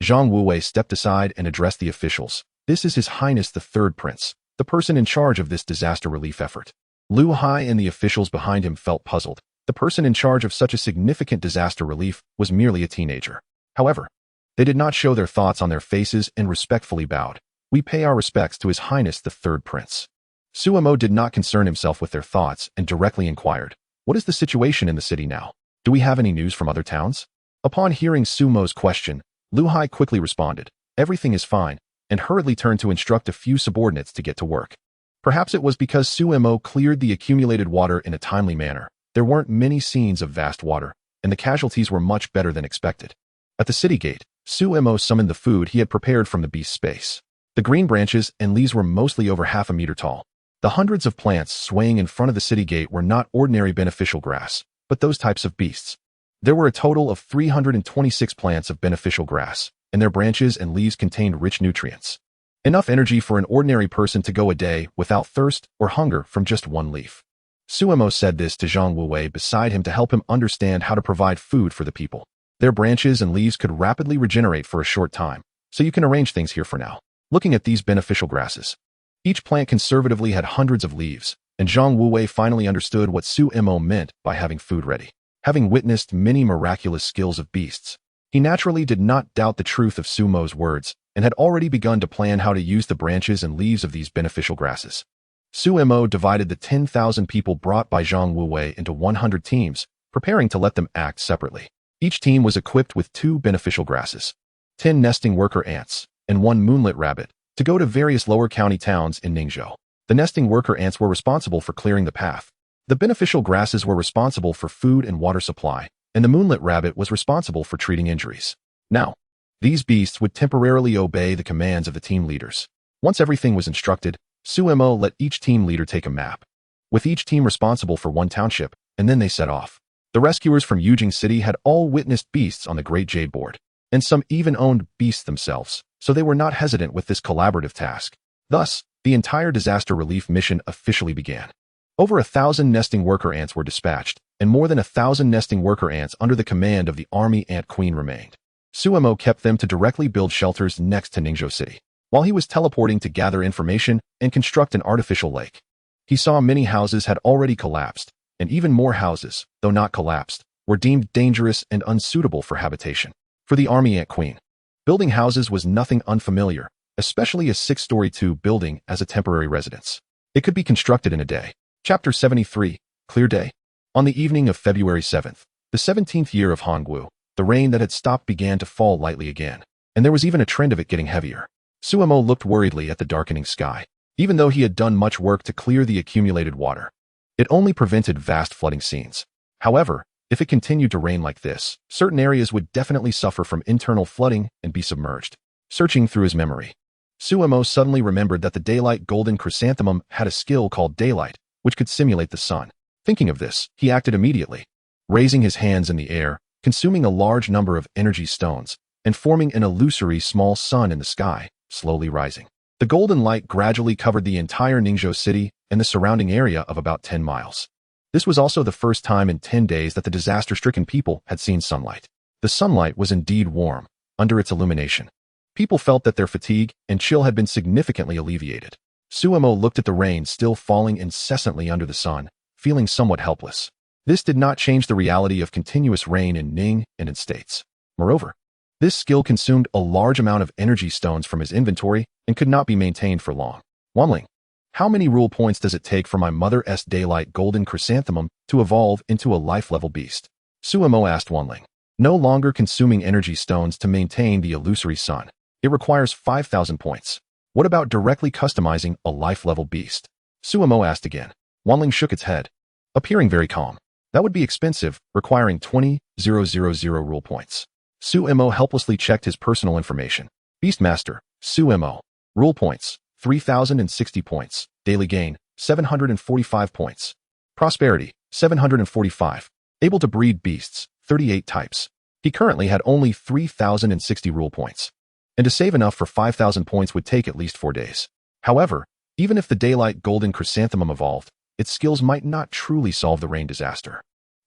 Zhang Wuwei stepped aside and addressed the officials. This is His Highness the Third Prince, the person in charge of this disaster relief effort. Lu Hai and the officials behind him felt puzzled. The person in charge of such a significant disaster relief was merely a teenager. However, they did not show their thoughts on their faces and respectfully bowed. We pay our respects to His Highness the Third Prince. Suemo did not concern himself with their thoughts and directly inquired, what is the situation in the city now? Do we have any news from other towns? Upon hearing Sumo's question, Lu Hai quickly responded, everything is fine, and hurriedly turned to instruct a few subordinates to get to work. Perhaps it was because Suemo cleared the accumulated water in a timely manner. There weren't many scenes of vast water, and the casualties were much better than expected. At the city gate, Suemo summoned the food he had prepared from the beast space. The green branches and leaves were mostly over half a meter tall. The hundreds of plants swaying in front of the city gate were not ordinary beneficial grass, but those types of beasts. There were a total of 326 plants of beneficial grass, and their branches and leaves contained rich nutrients. Enough energy for an ordinary person to go a day without thirst or hunger from just one leaf. Suemo said this to Zhang Wuwei beside him to help him understand how to provide food for the people. Their branches and leaves could rapidly regenerate for a short time, so you can arrange things here for now. Looking at these beneficial grasses, each plant conservatively had hundreds of leaves, and Zhang Wuwei finally understood what Suemo meant by having food ready. Having witnessed many miraculous skills of beasts, he naturally did not doubt the truth of Sumo's words and had already begun to plan how to use the branches and leaves of these beneficial grasses. Suemo divided the 10,000 people brought by Zhang Wuwei into 100 teams, preparing to let them act separately. Each team was equipped with 2 beneficial grasses, 10 nesting worker ants, and 1 moonlit rabbit, to go to various lower county towns in Ningzhou. The nesting worker ants were responsible for clearing the path. The beneficial grasses were responsible for food and water supply, and the moonlit rabbit was responsible for treating injuries. Now, these beasts would temporarily obey the commands of the team leaders. Once everything was instructed, Sumo let each team leader take a map, with each team responsible for 1 township, and then they set off. The rescuers from Yujing City had all witnessed beasts on the Great Jade board, and some even owned beasts themselves, so they were not hesitant with this collaborative task. Thus, the entire disaster relief mission officially began. Over 1,000 nesting worker ants were dispatched, and more than 1,000 nesting worker ants under the command of the army ant queen remained. Sumo kept them to directly build shelters next to Ningzhou City, while he was teleporting to gather information and construct an artificial lake. He saw many houses had already collapsed, and even more houses, though not collapsed, were deemed dangerous and unsuitable for habitation. For the army ant queen, building houses was nothing unfamiliar, especially a 6-story 2 building as a temporary residence. It could be constructed in a day. Chapter 73, Clear Day. On the evening of February 7th, the 17th year of Hongwu, the rain that had stopped began to fall lightly again, and there was even a trend of it getting heavier. Sumo looked worriedly at the darkening sky. Even though he had done much work to clear the accumulated water, it only prevented vast flooding scenes. However, if it continued to rain like this, certain areas would definitely suffer from internal flooding and be submerged. Searching through his memory, Sumo suddenly remembered that the daylight golden chrysanthemum had a skill called daylight, which could simulate the sun. Thinking of this, he acted immediately, raising his hands in the air, consuming a large number of energy stones, and forming an illusory small sun in the sky, slowly rising. The golden light gradually covered the entire Ningzhou city and the surrounding area of about 10 miles. This was also the first time in 10 days that the disaster-stricken people had seen sunlight. The sunlight was indeed warm, under its illumination. People felt that their fatigue and chill had been significantly alleviated. Sumo looked at the rain still falling incessantly under the sun, feeling somewhat helpless. This did not change the reality of continuous rain in Ning and in states. Moreover, this skill consumed a large amount of energy stones from his inventory and could not be maintained for long. Wanling, how many rule points does it take for my mother's daylight golden chrysanthemum to evolve into a life-level beast? Sumo asked Wanling. No longer consuming energy stones to maintain the illusory sun. It requires 5,000 points. What about directly customizing a life-level beast? Sumo asked again. Wanling shook its head, appearing very calm. That would be expensive, requiring 20,000 rule points. Sumo helplessly checked his personal information. Beastmaster, Sumo. Rule points, 3,060 points. Daily gain, 745 points. Prosperity, 745. Able to breed beasts, 38 types. He currently had only 3,060 rule points. And to save enough for 5,000 points would take at least 4 days. However, even if the daylight golden chrysanthemum evolved, its skills might not truly solve the rain disaster.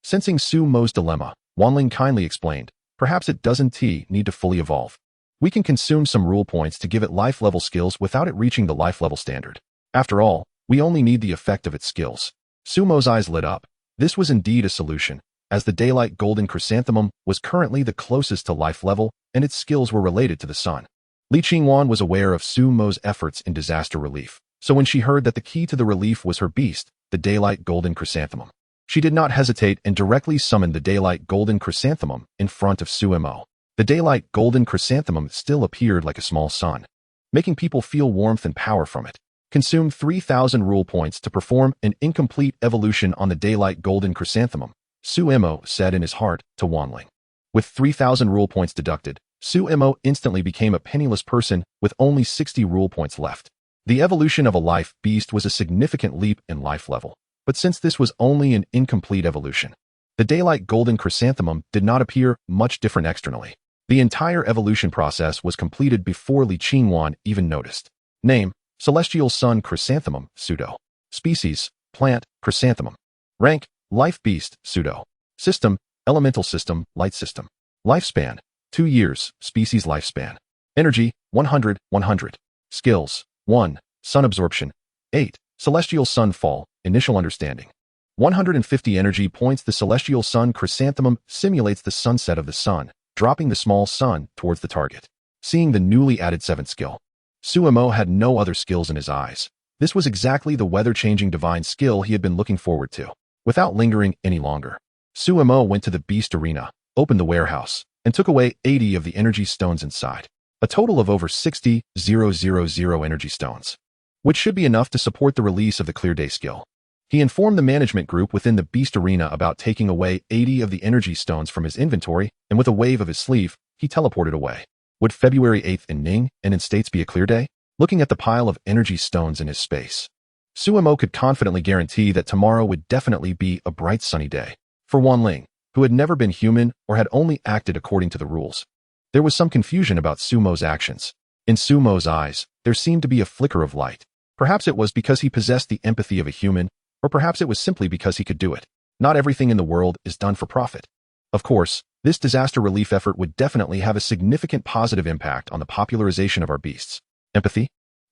Sensing Sumo's dilemma, Wanling kindly explained, perhaps it doesn't need to fully evolve. We can consume some rule points to give it life-level skills without it reaching the life-level standard. After all, we only need the effect of its skills. Sumo's eyes lit up. This was indeed a solution, as the daylight golden chrysanthemum was currently the closest to life level and its skills were related to the sun. Li Qingwan was aware of Sumo's efforts in disaster relief, so when she heard that the key to the relief was her beast, the daylight golden chrysanthemum, she did not hesitate and directly summoned the daylight golden chrysanthemum in front of Sumo. The daylight golden chrysanthemum still appeared like a small sun, making people feel warmth and power from it. Consume 3,000 rule points to perform an incomplete evolution on the daylight golden chrysanthemum, Sumo said in his heart to Wanling. With 3,000 rule points deducted, Sumo instantly became a penniless person with only 60 rule points left. The evolution of a life beast was a significant leap in life level, but since this was only an incomplete evolution, the daylight golden chrysanthemum did not appear much different externally. The entire evolution process was completed before Li Qingwan even noticed. Name, Celestial Sun Chrysanthemum, pseudo. Species, Plant, Chrysanthemum. Rank, Life Beast, pseudo. System, Elemental System, Light System. Lifespan, 2 years, Species Lifespan. Energy, 100, 100. Skills, 1. Sun Absorption. 8. Celestial Sun Fall, Initial Understanding. 150 energy points. The Celestial Sun Chrysanthemum simulates the sunset of the sun, dropping the small sun towards the target. Seeing the newly added 7th skill, Sumo had no other skills in his eyes. This was exactly the weather-changing divine skill he had been looking forward to. Without lingering any longer, Sumo went to the beast arena, opened the warehouse, and took away 80 of the energy stones inside. A total of over 60,000 energy stones, which should be enough to support the release of the Clear Day skill. He informed the management group within the Beast Arena about taking away 80 of the energy stones from his inventory, and with a wave of his sleeve, he teleported away. Would February 8th in Ning and in States be a clear day? Looking at the pile of energy stones in his space, Suemo could confidently guarantee that tomorrow would definitely be a bright sunny day. For Wanling, who had never been human or had only acted according to the rules, there was some confusion about Sumo's actions. In Sumo's eyes, there seemed to be a flicker of light. Perhaps it was because he possessed the empathy of a human, or perhaps it was simply because he could do it. Not everything in the world is done for profit. Of course, this disaster relief effort would definitely have a significant positive impact on the popularization of our beasts. Empathy?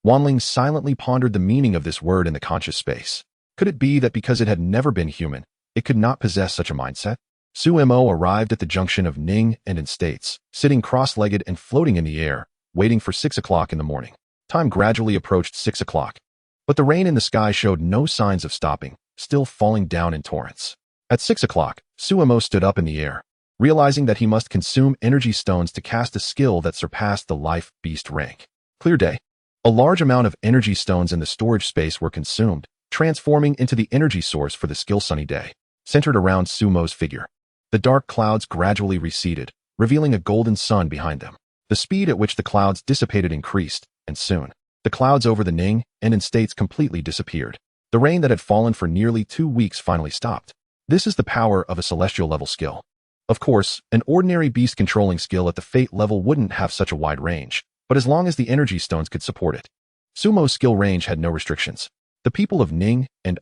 Wanling silently pondered the meaning of this word in the conscious space. Could it be that because it had never been human, it could not possess such a mindset? Suemo arrived at the junction of Ning and in States, sitting cross-legged and floating in the air, waiting for 6 o'clock in the morning. Time gradually approached 6 o'clock, but the rain in the sky showed no signs of stopping, still falling down in torrents. At 6 o'clock, Suemo stood up in the air, realizing that he must consume energy stones to cast a skill that surpassed the life beast rank. Clear day. A large amount of energy stones in the storage space were consumed, transforming into the energy source for the skill sunny day, centered around Sumo's figure. The dark clouds gradually receded, revealing a golden sun behind them. The speed at which the clouds dissipated increased, and soon, the clouds over the Ning and in States completely disappeared. The rain that had fallen for nearly 2 weeks finally stopped. This is the power of a celestial level skill. Of course, an ordinary beast controlling skill at the Fate level wouldn't have such a wide range, but as long as the energy stones could support it. Sumo's skill range had no restrictions. The people of Ning and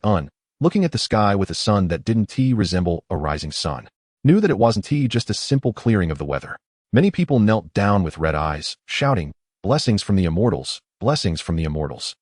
looking at the sky with a sun that didn't resemble a rising sun, knew that it wasn't just a simple clearing of the weather. Many people knelt down with red eyes, shouting, "Blessings from the immortals, blessings from the immortals."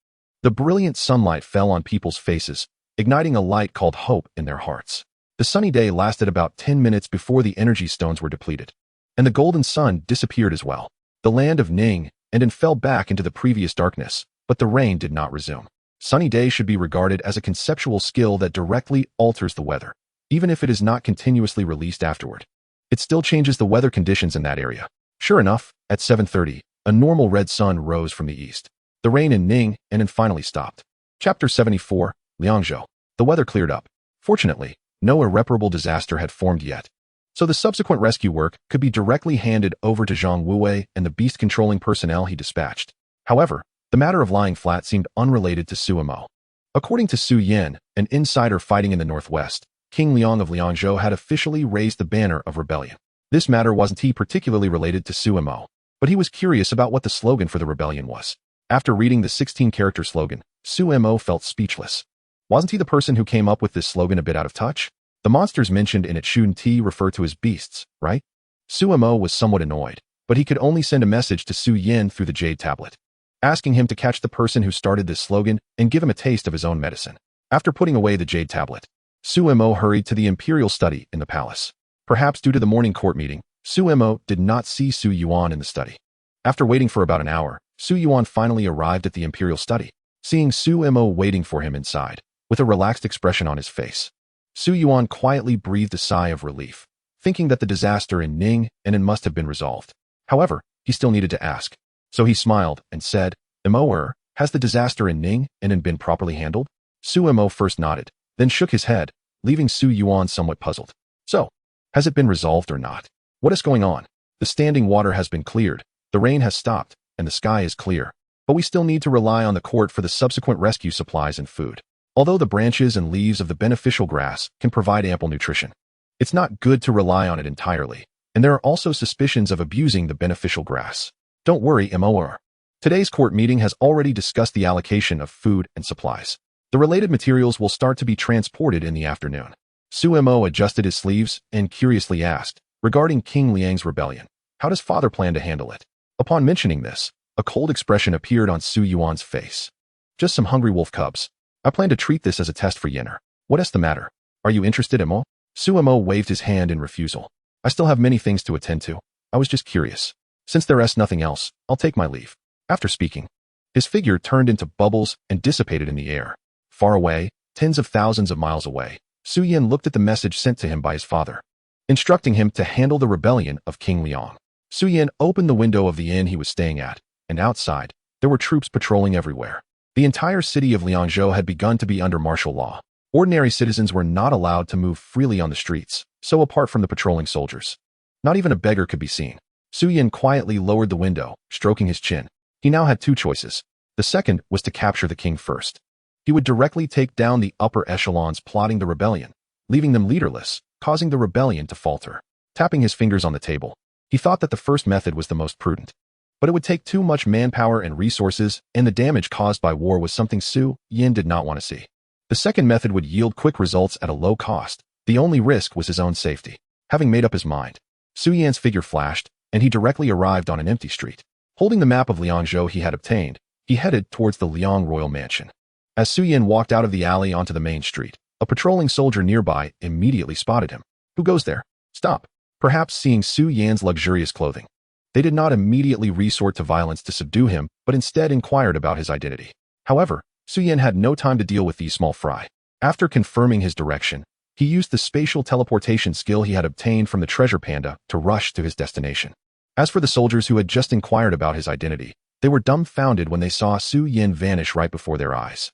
The brilliant sunlight fell on people's faces, igniting a light called hope in their hearts. The sunny day lasted about 10 minutes before the energy stones were depleted, and the golden sun disappeared as well. The land of Ning and fell back into the previous darkness, but the rain did not resume. Sunny day should be regarded as a conceptual skill that directly alters the weather. Even if it is not continuously released afterward, it still changes the weather conditions in that area. Sure enough, at 7:30, a normal red sun rose from the east. The rain in Ning and finally stopped. Chapter 74, Liangzhou. The weather cleared up. Fortunately, no irreparable disaster had formed yet, so the subsequent rescue work could be directly handed over to Zhang Wuwei and the beast-controlling personnel he dispatched. However, the matter of lying flat seemed unrelated to Suemo. According to Su Yin, an insider fighting in the northwest, King Liang of Liangzhou had officially raised the banner of rebellion. This matter wasn't particularly related to Suemo, but he was curious about what the slogan for the rebellion was. After reading the 16-character slogan, Suemo felt speechless. Wasn't he the person who came up with this slogan a bit out of touch? The monsters mentioned in it shouldn't refer to as beasts, right? Suemo was somewhat annoyed, but he could only send a message to Su Yin through the Jade Tablet, asking him to catch the person who started this slogan and give him a taste of his own medicine. After putting away the Jade Tablet, Suemo hurried to the imperial study in the palace. Perhaps due to the morning court meeting, Suemo did not see Su Yuan in the study. After waiting for about an hour, Su Yuan finally arrived at the imperial study. Seeing Suemo waiting for him inside, with a relaxed expression on his face, Su Yuan quietly breathed a sigh of relief, thinking that the disaster in Ning and must have been resolved. However, he still needed to ask. So he smiled and said, has the disaster in Ning and been properly handled? Suemo first nodded, then shook his head, leaving Su Yuan somewhat puzzled. So, has it been resolved or not? What is going on? The standing water has been cleared, the rain has stopped, and the sky is clear. But we still need to rely on the court for the subsequent rescue supplies and food. Although the branches and leaves of the beneficial grass can provide ample nutrition, it's not good to rely on it entirely, and there are also suspicions of abusing the beneficial grass. Don't worry, Mor. Today's court meeting has already discussed the allocation of food and supplies. The related materials will start to be transported in the afternoon. Suemo adjusted his sleeves and curiously asked, regarding King Liang's rebellion, how does father plan to handle it? Upon mentioning this, a cold expression appeared on Su Yuan's face. Just some hungry wolf cubs. I plan to treat this as a test for Yenner. What is the matter? Are you interested, Emo? Suemo waved his hand in refusal. I still have many things to attend to. I was just curious. Since there is nothing else, I'll take my leave. After speaking, his figure turned into bubbles and dissipated in the air. Far away, tens of thousands of miles away, Su Yin looked at the message sent to him by his father. instructing him to handle the rebellion of King Liang. Su Yan opened the window of the inn he was staying at, and outside, there were troops patrolling everywhere. The entire city of Liangzhou had begun to be under martial law. Ordinary citizens were not allowed to move freely on the streets, so apart from the patrolling soldiers, not even a beggar could be seen. Su Yan quietly lowered the window, stroking his chin. He now had two choices. The second was to capture the king first. He would directly take down the upper echelons plotting the rebellion, leaving them leaderless, causing the rebellion to falter. Tapping his fingers on the table, he thought that the first method was the most prudent. But it would take too much manpower and resources, and the damage caused by war was something Su Yan did not want to see. The second method would yield quick results at a low cost. The only risk was his own safety. Having made up his mind, Su Yan's figure flashed, and he directly arrived on an empty street. Holding the map of Liangzhou he had obtained, he headed towards the Liang royal mansion. As Su Yan walked out of the alley onto the main street, a patrolling soldier nearby immediately spotted him. Who goes there? Stop. Perhaps seeing Su Yan's luxurious clothing, they did not immediately resort to violence to subdue him, but instead inquired about his identity. However, Su Yan had no time to deal with these small fry. After confirming his direction, he used the spatial teleportation skill he had obtained from the treasure panda to rush to his destination. As for the soldiers who had just inquired about his identity, they were dumbfounded when they saw Su Yan vanish right before their eyes,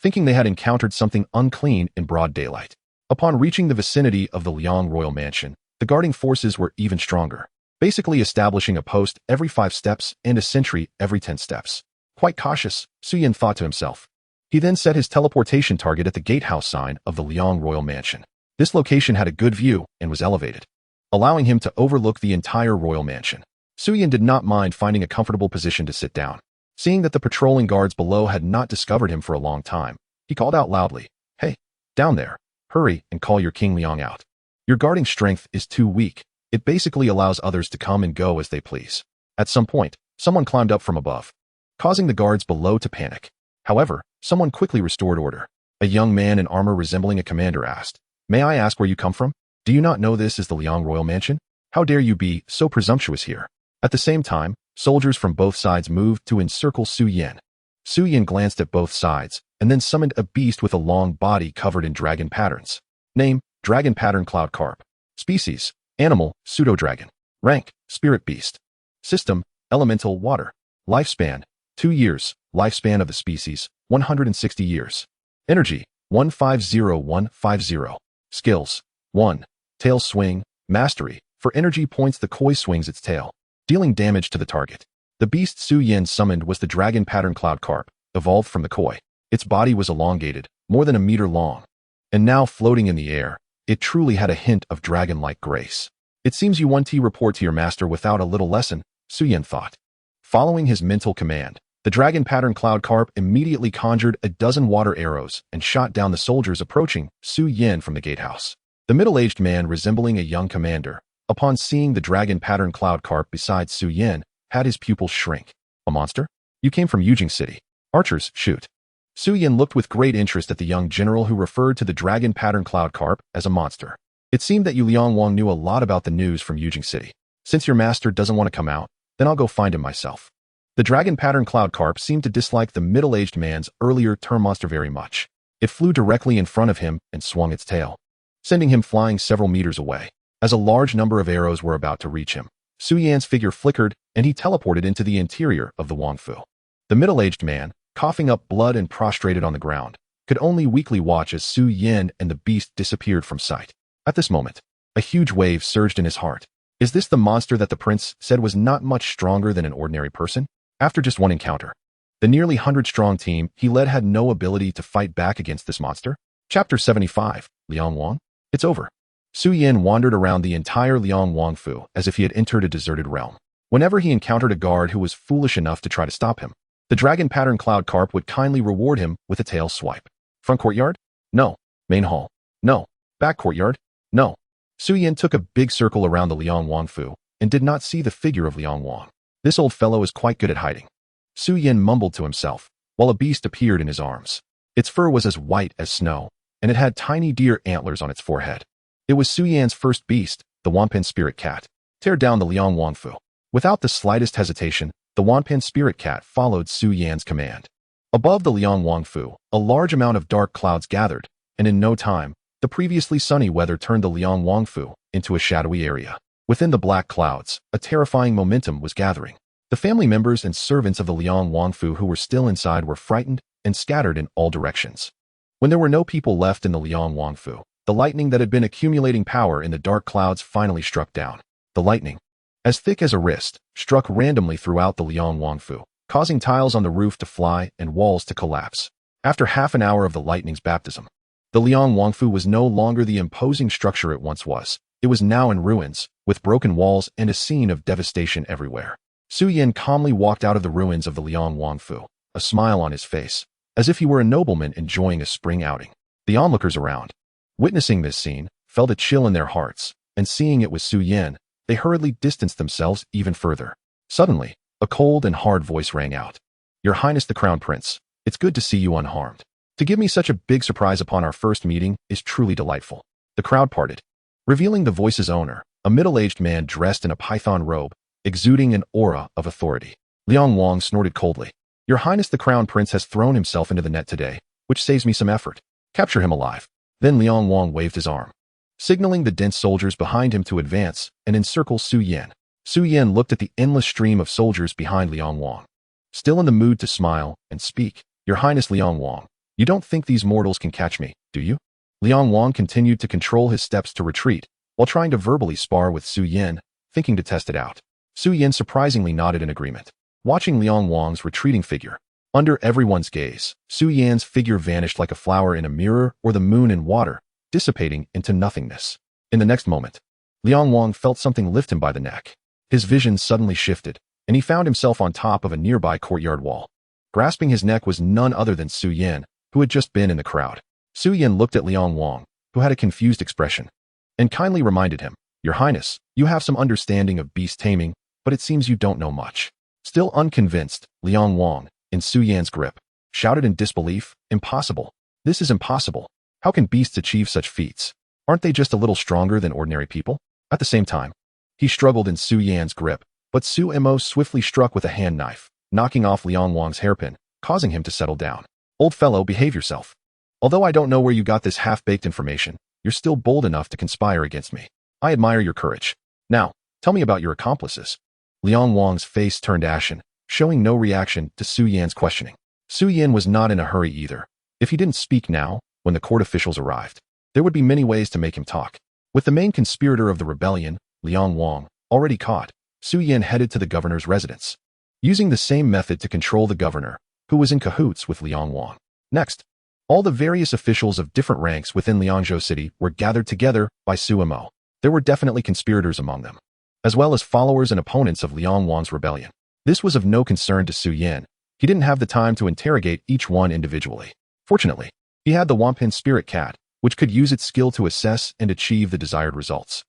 thinking they had encountered something unclean in broad daylight. Upon reaching the vicinity of the Liang royal mansion, the guarding forces were even stronger, basically establishing a post every 5 steps and a sentry every 10 steps. Quite cautious, Su Yan thought to himself. He then set his teleportation target at the gatehouse sign of the Liang royal mansion. This location had a good view and was elevated, allowing him to overlook the entire royal mansion. Su Yan did not mind finding a comfortable position to sit down. Seeing that the patrolling guards below had not discovered him for a long time, he called out loudly, "Hey, down there, hurry and call your King Liang out. Your guarding strength is too weak. It basically allows others to come and go as they please." At some point, someone climbed up from above, causing the guards below to panic. However, someone quickly restored order. A young man in armor resembling a commander asked, "May I ask where you come from? Do you not know this is the Liang royal mansion? How dare you be so presumptuous here?" At the same time, soldiers from both sides moved to encircle Su Yan. Su Yan glanced at both sides, and then summoned a beast with a long body covered in dragon patterns. Name, Dragon Pattern Cloud Carp. Species, Animal, Pseudo-Dragon. Rank, Spirit Beast. System, Elemental Water. Lifespan, 2 years. Lifespan of the species, 160 years. Energy, 150150. Skills, 1. Tail Swing, Mastery. For energy points the koi swings its tail, dealing damage to the target. The beast Su Yan summoned was the Dragon Pattern Cloud Carp, evolved from the koi. Its body was elongated, more than a meter long, and now floating in the air. It truly had a hint of dragon-like grace. It seems you want to report to your master without a little lesson, Su Yan thought. Following his mental command, the Dragon Pattern Cloud Carp immediately conjured a dozen water arrows and shot down the soldiers approaching Su Yan from the gatehouse. The middle-aged man, resembling a young commander, upon seeing the Dragon Pattern Cloud Carp beside Su Yan, had his pupils shrink. "A monster? You came from Yujing City. Archers, shoot." Su Yan looked with great interest at the young general who referred to the Dragon Pattern Cloud Carp as a monster. It seemed that Yu Liangwang knew a lot about the news from Yujing City. "Since your master doesn't want to come out, then I'll go find him myself." The Dragon Pattern Cloud Carp seemed to dislike the middle-aged man's earlier term monster very much. It flew directly in front of him and swung its tail, sending him flying several meters away. As a large number of arrows were about to reach him, Su Yan's figure flickered and he teleported into the interior of the Wangfu. The middle-aged man, coughing up blood and prostrated on the ground, could only weakly watch as Su Yan and the beast disappeared from sight. At this moment, a huge wave surged in his heart. Is this the monster that the prince said was not much stronger than an ordinary person? After just one encounter, the nearly 100-strong team he led had no ability to fight back against this monster? Chapter 75, Liangwang. It's over. Su Yan wandered around the entire Liangwangfu as if he had entered a deserted realm. Whenever he encountered a guard who was foolish enough to try to stop him, the Dragon Pattern Cloud Carp would kindly reward him with a tail swipe. Front courtyard? No. Main hall? No. Back courtyard? No. Su Yan took a big circle around the Liangwangfu and did not see the figure of Liangwang. This old fellow is quite good at hiding. Su Yan mumbled to himself, while a beast appeared in his arms. Its fur was as white as snow, and it had tiny deer antlers on its forehead. It was Su Yan's first beast, the Wanpan Spirit Cat. Tear down the Liangwangfu. Without the slightest hesitation, the Wanpan Spirit Cat followed Su Yan's command. Above the Liangwangfu, a large amount of dark clouds gathered, and in no time, The previously sunny weather turned the Liang Wangfu into a shadowy area. Within the black clouds, a terrifying momentum was gathering. The family members and servants of the Liang Wangfu who were still inside were frightened and scattered in all directions. When there were no people left in the Liang Wangfu, the lightning that had been accumulating power in the dark clouds finally struck down. The lightning, as thick as a wrist, struck randomly throughout the Liang Wangfu, causing tiles on the roof to fly and walls to collapse. After half an hour of the lightning's baptism, the Liang Wangfu was no longer the imposing structure it once was. It was now in ruins, with broken walls and a scene of devastation everywhere. Su Yin calmly walked out of the ruins of the Liang Wangfu, a smile on his face, as if he were a nobleman enjoying a spring outing. The onlookers around, witnessing this scene, felt a chill in their hearts, and seeing it was Su Yin, they hurriedly distanced themselves even further. Suddenly, a cold and hard voice rang out. "Your Highness the Crown Prince, it's good to see you unharmed. To give me such a big surprise upon our first meeting is truly delightful." The crowd parted, revealing the voice's owner, a middle-aged man dressed in a python robe, exuding an aura of authority. Liang Wang snorted coldly. "Your Highness the Crown Prince has thrown himself into the net today, which saves me some effort. Capture him alive." Then Liang Wang waved his arm, signaling the dense soldiers behind him to advance and encircle Su Yin. Su Yin looked at the endless stream of soldiers behind Liang Wang, still in the mood to smile and speak. "Your Highness Liang Wang, you don't think these mortals can catch me, do you?" Liang Wang continued to control his steps to retreat, while trying to verbally spar with Su Yin, thinking to test it out. Su Yin surprisingly nodded in agreement, watching Liang Wang's retreating figure. Under everyone's gaze, Su Yan's figure vanished like a flower in a mirror or the moon in water, dissipating into nothingness. In the next moment, Liang Wang felt something lift him by the neck. His vision suddenly shifted, and he found himself on top of a nearby courtyard wall. Grasping his neck was none other than Su Yin, who had just been in the crowd. Su Yin looked at Liang Wang, who had a confused expression, and kindly reminded him, "Your Highness, you have some understanding of beast taming, but it seems you don't know much." Still unconvinced, Liang Wang, in Su Yan's grip, shouted in disbelief, "Impossible. This is impossible. How can beasts achieve such feats? Aren't they just a little stronger than ordinary people?" At the same time, he struggled in Su Yan's grip, but Su Mo swiftly struck with a hand knife, knocking off Liang Wang's hairpin, causing him to settle down. "Old fellow, behave yourself. Although I don't know where you got this half-baked information, you're still bold enough to conspire against me. I admire your courage. Now, tell me about your accomplices." Liang Wang's face turned ashen, showing no reaction to Su Yan's questioning. Su Yin was not in a hurry either. If he didn't speak now, when the court officials arrived, there would be many ways to make him talk. With the main conspirator of the rebellion, Liang Wang, already caught, Su Yin headed to the governor's residence, using the same method to control the governor, who was in cahoots with Liang Wang. Next, all the various officials of different ranks within Liangzhou City were gathered together by Su Mo. There were definitely conspirators among them, as well as followers and opponents of Liang Wang's rebellion. This was of no concern to Su Yin. He didn't have the time to interrogate each one individually. Fortunately, he had the Wampin spirit cat, which could use its skill to assess and achieve the desired results.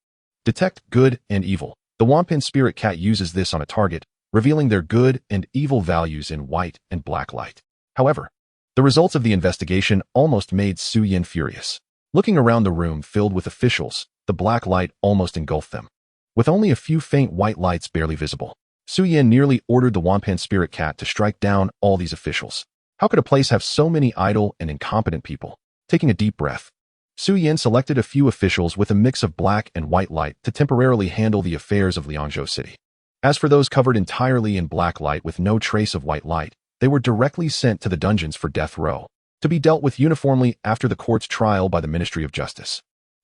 Detect good and evil. The Wampin spirit cat uses this on a target, revealing their good and evil values in white and black light. However, the results of the investigation almost made Su Yin furious. Looking around the room filled with officials, the black light almost engulfed them, with only a few faint white lights barely visible. Su Yin nearly ordered the Wampin spirit cat to strike down all these officials. How could a place have so many idle and incompetent people? Taking a deep breath, Su Yin selected a few officials with a mix of black and white light to temporarily handle the affairs of Liangzhou City. As for those covered entirely in black light with no trace of white light, they were directly sent to the dungeons for death row, to be dealt with uniformly after the court's trial by the Ministry of Justice.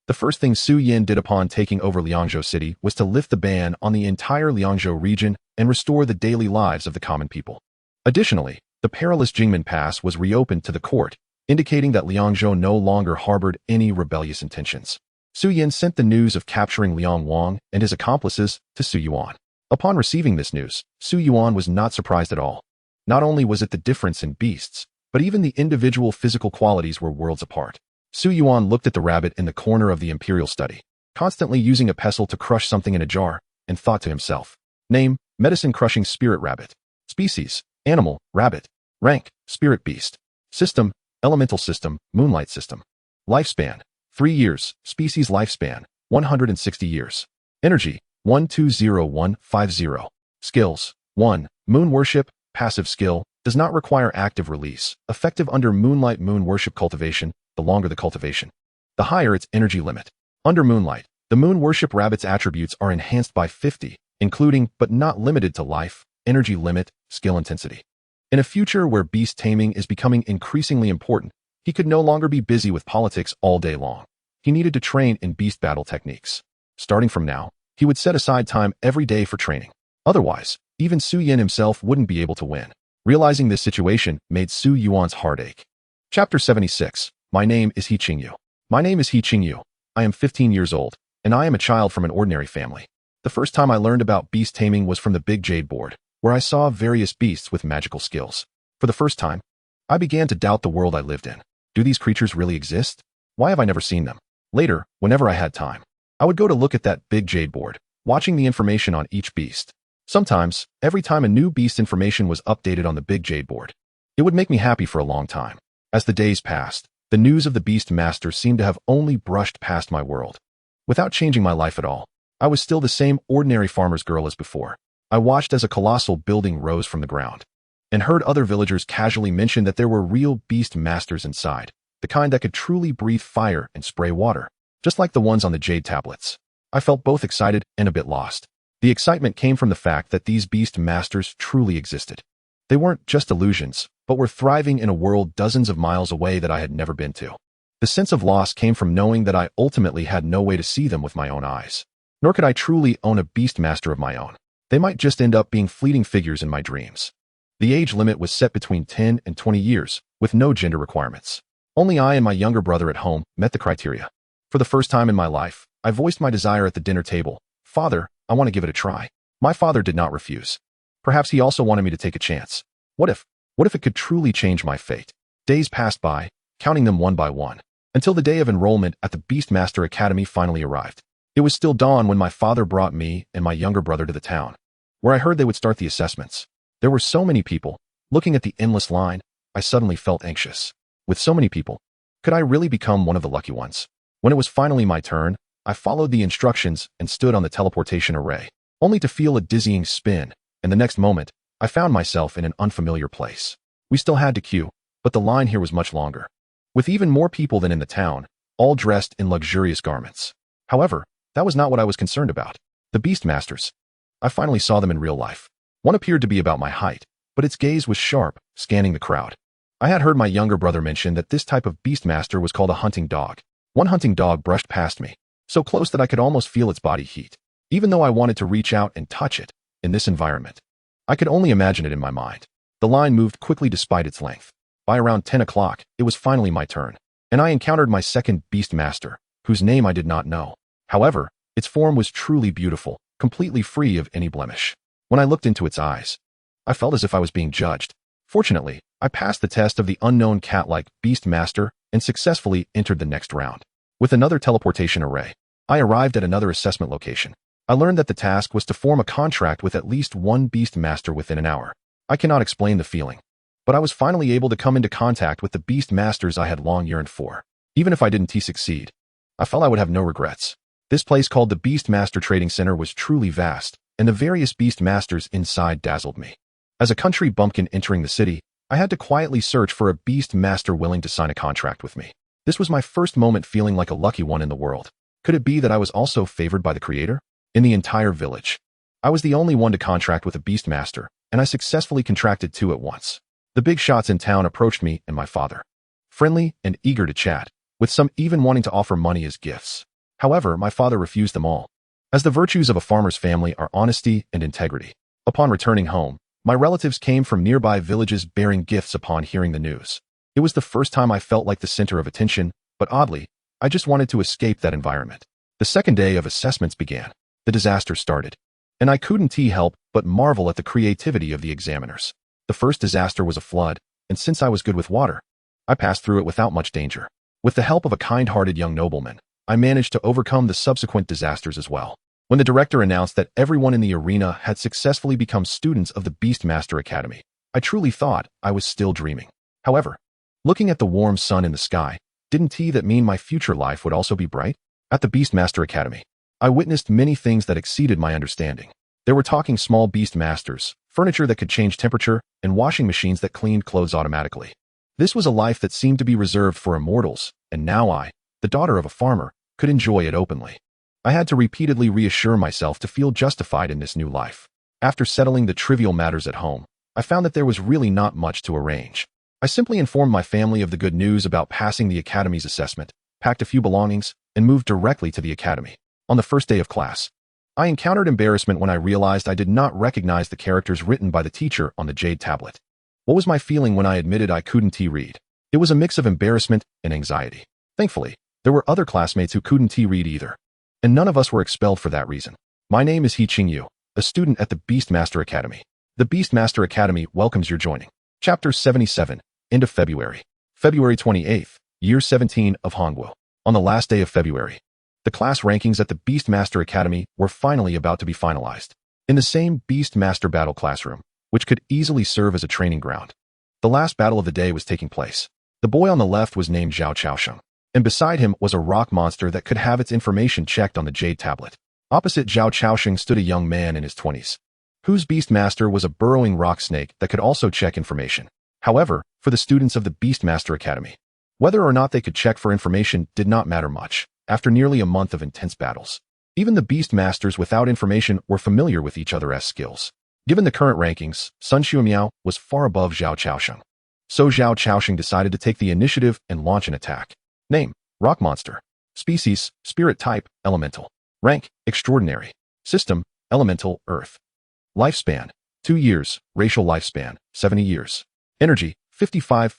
The first thing Su Yin did upon taking over Liangzhou City was to lift the ban on the entire Liangzhou region and restore the daily lives of the common people. Additionally, the perilous Jingmen Pass was reopened to the court, indicating that Liangzhou no longer harbored any rebellious intentions. Su Yin sent the news of capturing Liang Wang and his accomplices to Su Yuan. Upon receiving this news, Su Yuan was not surprised at all. Not only was it the difference in beasts, but even the individual physical qualities were worlds apart. Su Yuan looked at the rabbit in the corner of the imperial study, constantly using a pestle to crush something in a jar, and thought to himself, "Name, medicine-crushing spirit rabbit. Species, animal, rabbit. Rank, spirit beast. System, elemental system, moonlight system. Lifespan, 3 years. Species lifespan, 160 years. Energy, 120150. Skills, 1. Moon worship, passive skill, does not require active release, effective under moonlight moon worship cultivation, the longer the cultivation, the higher its energy limit. Under moonlight, the moon worship rabbit's attributes are enhanced by 50, including, but not limited to life, energy limit, skill intensity. In a future where beast taming is becoming increasingly important, he could no longer be busy with politics all day long. He needed to train in beast battle techniques. Starting from now, he would set aside time every day for training. Otherwise, even Su Yin himself wouldn't be able to win. Realizing this situation made Su Yuan's heart ache. Chapter 76. My name is He Qingyu. My name is He Qingyu. I am 15 years old, and I am a child from an ordinary family. The first time I learned about beast taming was from the Big Jade board, where I saw various beasts with magical skills. For the first time, I began to doubt the world I lived in. Do these creatures really exist? Why have I never seen them? Later, whenever I had time, I would go to look at that Big Jade board, watching the information on each beast. Sometimes, every time a new beast information was updated on the Big Jade board, it would make me happy for a long time. As the days passed, the news of the Beastmaster seemed to have only brushed past my world. Without changing my life at all, I was still the same ordinary farmer's girl as before. I watched as a colossal building rose from the ground, and heard other villagers casually mention that there were real Beastmasters inside, the kind that could truly breathe fire and spray water, just like the ones on the jade tablets. I felt both excited and a bit lost. The excitement came from the fact that these Beastmasters truly existed. They weren't just illusions, but were thriving in a world dozens of miles away that I had never been to. The sense of loss came from knowing that I ultimately had no way to see them with my own eyes. Nor could I truly own a Beastmaster of my own. They might just end up being fleeting figures in my dreams. The age limit was set between 10 and 20 years, with no gender requirements. Only I and my younger brother at home met the criteria. For the first time in my life, I voiced my desire at the dinner table. Father, I want to give it a try. My father did not refuse. Perhaps he also wanted me to take a chance. What if it could truly change my fate? Days passed by, counting them one by one, until the day of enrollment at the Beastmaster Academy finally arrived. It was still dawn when my father brought me and my younger brother to the town, where I heard they would start the assessments. There were so many people. Looking at the endless line, I suddenly felt anxious. With so many people, could I really become one of the lucky ones? When it was finally my turn, I followed the instructions and stood on the teleportation array, only to feel a dizzying spin, and the next moment, I found myself in an unfamiliar place. We still had to queue, but the line here was much longer, with even more people than in the town, all dressed in luxurious garments. However, that was not what I was concerned about. The Beastmasters. I finally saw them in real life. One appeared to be about my height, but its gaze was sharp, scanning the crowd. I had heard my younger brother mention that this type of Beastmaster was called a hunting dog. One hunting dog brushed past me, so close that I could almost feel its body heat. Even though I wanted to reach out and touch it, in this environment, I could only imagine it in my mind. The line moved quickly despite its length. By around 10 o'clock, it was finally my turn, and I encountered my second Beastmaster, whose name I did not know. However, its form was truly beautiful, completely free of any blemish. When I looked into its eyes, I felt as if I was being judged. Fortunately, I passed the test of the unknown cat-like Beastmaster and successfully entered the next round. With another teleportation array, I arrived at another assessment location. I learned that the task was to form a contract with at least one Beastmaster within an hour. I cannot explain the feeling, but I was finally able to come into contact with the Beastmasters I had long yearned for. Even if I didn't succeed, I felt I would have no regrets. This place called the Beastmaster Trading Center was truly vast, and the various Beastmasters inside dazzled me. As a country bumpkin entering the city, I had to quietly search for a Beastmaster willing to sign a contract with me. This was my first moment feeling like a lucky one in the world. Could it be that I was also favored by the Creator? In the entire village, I was the only one to contract with a Beastmaster, and I successfully contracted two at once. The big shots in town approached me and my father, friendly and eager to chat, with some even wanting to offer money as gifts. However, my father refused them all, as the virtues of a farmer's family are honesty and integrity. Upon returning home, my relatives came from nearby villages bearing gifts upon hearing the news. It was the first time I felt like the center of attention, but oddly, I just wanted to escape that environment. The second day of assessments began. The disaster started, and I couldn't help but marvel at the creativity of the examiners. The first disaster was a flood, and since I was good with water, I passed through it without much danger. With the help of a kind-hearted young nobleman, I managed to overcome the subsequent disasters as well. When the director announced that everyone in the arena had successfully become students of the Beastmaster Academy, I truly thought I was still dreaming. However, looking at the warm sun in the sky, didn't that mean my future life would also be bright? At the Beastmaster Academy, I witnessed many things that exceeded my understanding. There were talking small Beastmasters, furniture that could change temperature, and washing machines that cleaned clothes automatically. This was a life that seemed to be reserved for immortals, and now I, the daughter of a farmer, could enjoy it openly. I had to repeatedly reassure myself to feel justified in this new life. After settling the trivial matters at home, I found that there was really not much to arrange. I simply informed my family of the good news about passing the academy's assessment, packed a few belongings, and moved directly to the academy. On the first day of class, I encountered embarrassment when I realized I did not recognize the characters written by the teacher on the jade tablet. What was my feeling when I admitted I couldn't read? It was a mix of embarrassment and anxiety. Thankfully, there were other classmates who couldn't read either, and none of us were expelled for that reason. My name is Yu, a student at the Beastmaster Academy. The Beastmaster Academy welcomes your joining. Chapter 77, end of February. February 28th, Year 17 of Hongwu. On the last day of February, the class rankings at the Beastmaster Academy were finally about to be finalized. In the same Beastmaster battle classroom, which could easily serve as a training ground, the last battle of the day was taking place. The boy on the left was named Zhao Chaosheng, and beside him was a rock monster that could have its information checked on the jade tablet. Opposite Zhao Chaosheng stood a young man in his 20s, whose Beastmaster was a burrowing rock snake that could also check information. However, for the students of the Beastmaster Academy, whether or not they could check for information did not matter much. After nearly a month of intense battles, even the Beastmasters without information were familiar with each other's skills. Given the current rankings, Sun Xuemiao was far above Zhao Chaosheng. So Zhao Chaosheng decided to take the initiative and launch an attack. Name: Rock Monster. Species: Spirit Type, Elemental. Rank: Extraordinary. System: Elemental, Earth. Lifespan: 2 years. Racial lifespan: 70 years. Energy: 55.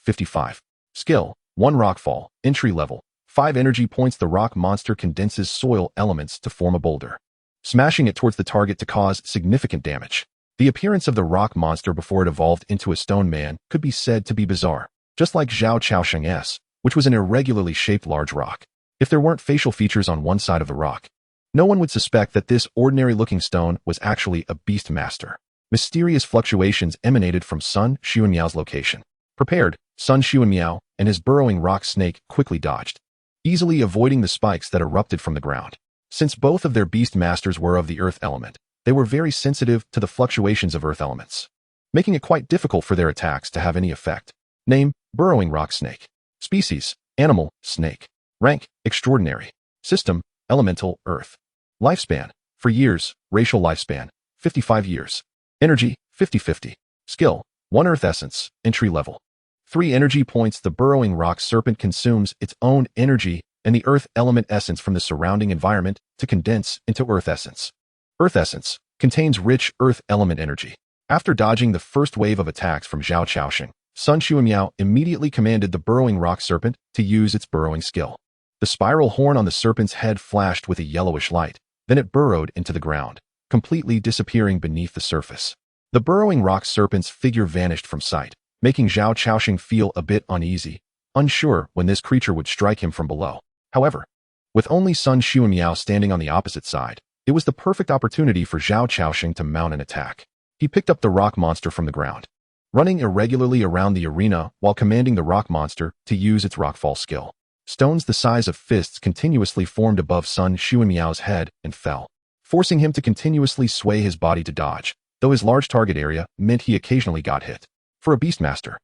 Skill: 1 Rockfall. Entry level: 5 energy points. The rock monster condenses soil elements to form a boulder, smashing it towards the target to cause significant damage. The appearance of the rock monster before it evolved into a stone man could be said to be bizarre, just like Zhao Chaosheng's, which was an irregularly shaped large rock. If there weren't facial features on one side of the rock, no one would suspect that this ordinary-looking stone was actually a Beastmaster. Mysterious fluctuations emanated from Sun Xuemiao's location. Prepared, Sun Xuemiao and his burrowing rock snake quickly dodged, easily avoiding the spikes that erupted from the ground. Since both of their Beastmasters were of the earth element, they were very sensitive to the fluctuations of earth elements, making it quite difficult for their attacks to have any effect. Name: Burrowing Rock Snake. Species: Animal, Snake. Rank: Extraordinary. System: Elemental, Earth. Lifespan: for years. Racial lifespan: 55 years. Energy: 50-50. Skill: 1 Earth Essence. Entry level: 3 energy points. The burrowing rock serpent consumes its own energy and the earth element essence from the surrounding environment to condense into earth essence. Earth essence contains rich earth element energy. After dodging the first wave of attacks from Zhao Chaosheng, Sun Xuemiao immediately commanded the burrowing rock serpent to use its burrowing skill. The spiral horn on the serpent's head flashed with a yellowish light. Then it burrowed into the ground, completely disappearing beneath the surface. The burrowing rock serpent's figure vanished from sight, making Zhao Chaosheng feel a bit uneasy, unsure when this creature would strike him from below. However, with only Sun Xuemiao standing on the opposite side, it was the perfect opportunity for Zhao Chaosheng to mount an attack. He picked up the rock monster from the ground, running irregularly around the arena while commanding the rock monster to use its rockfall skill. Stones the size of fists continuously formed above Sun Xuemiao's head and fell, forcing him to continuously sway his body to dodge, though his large target area meant he occasionally got hit. For a Beastmaster,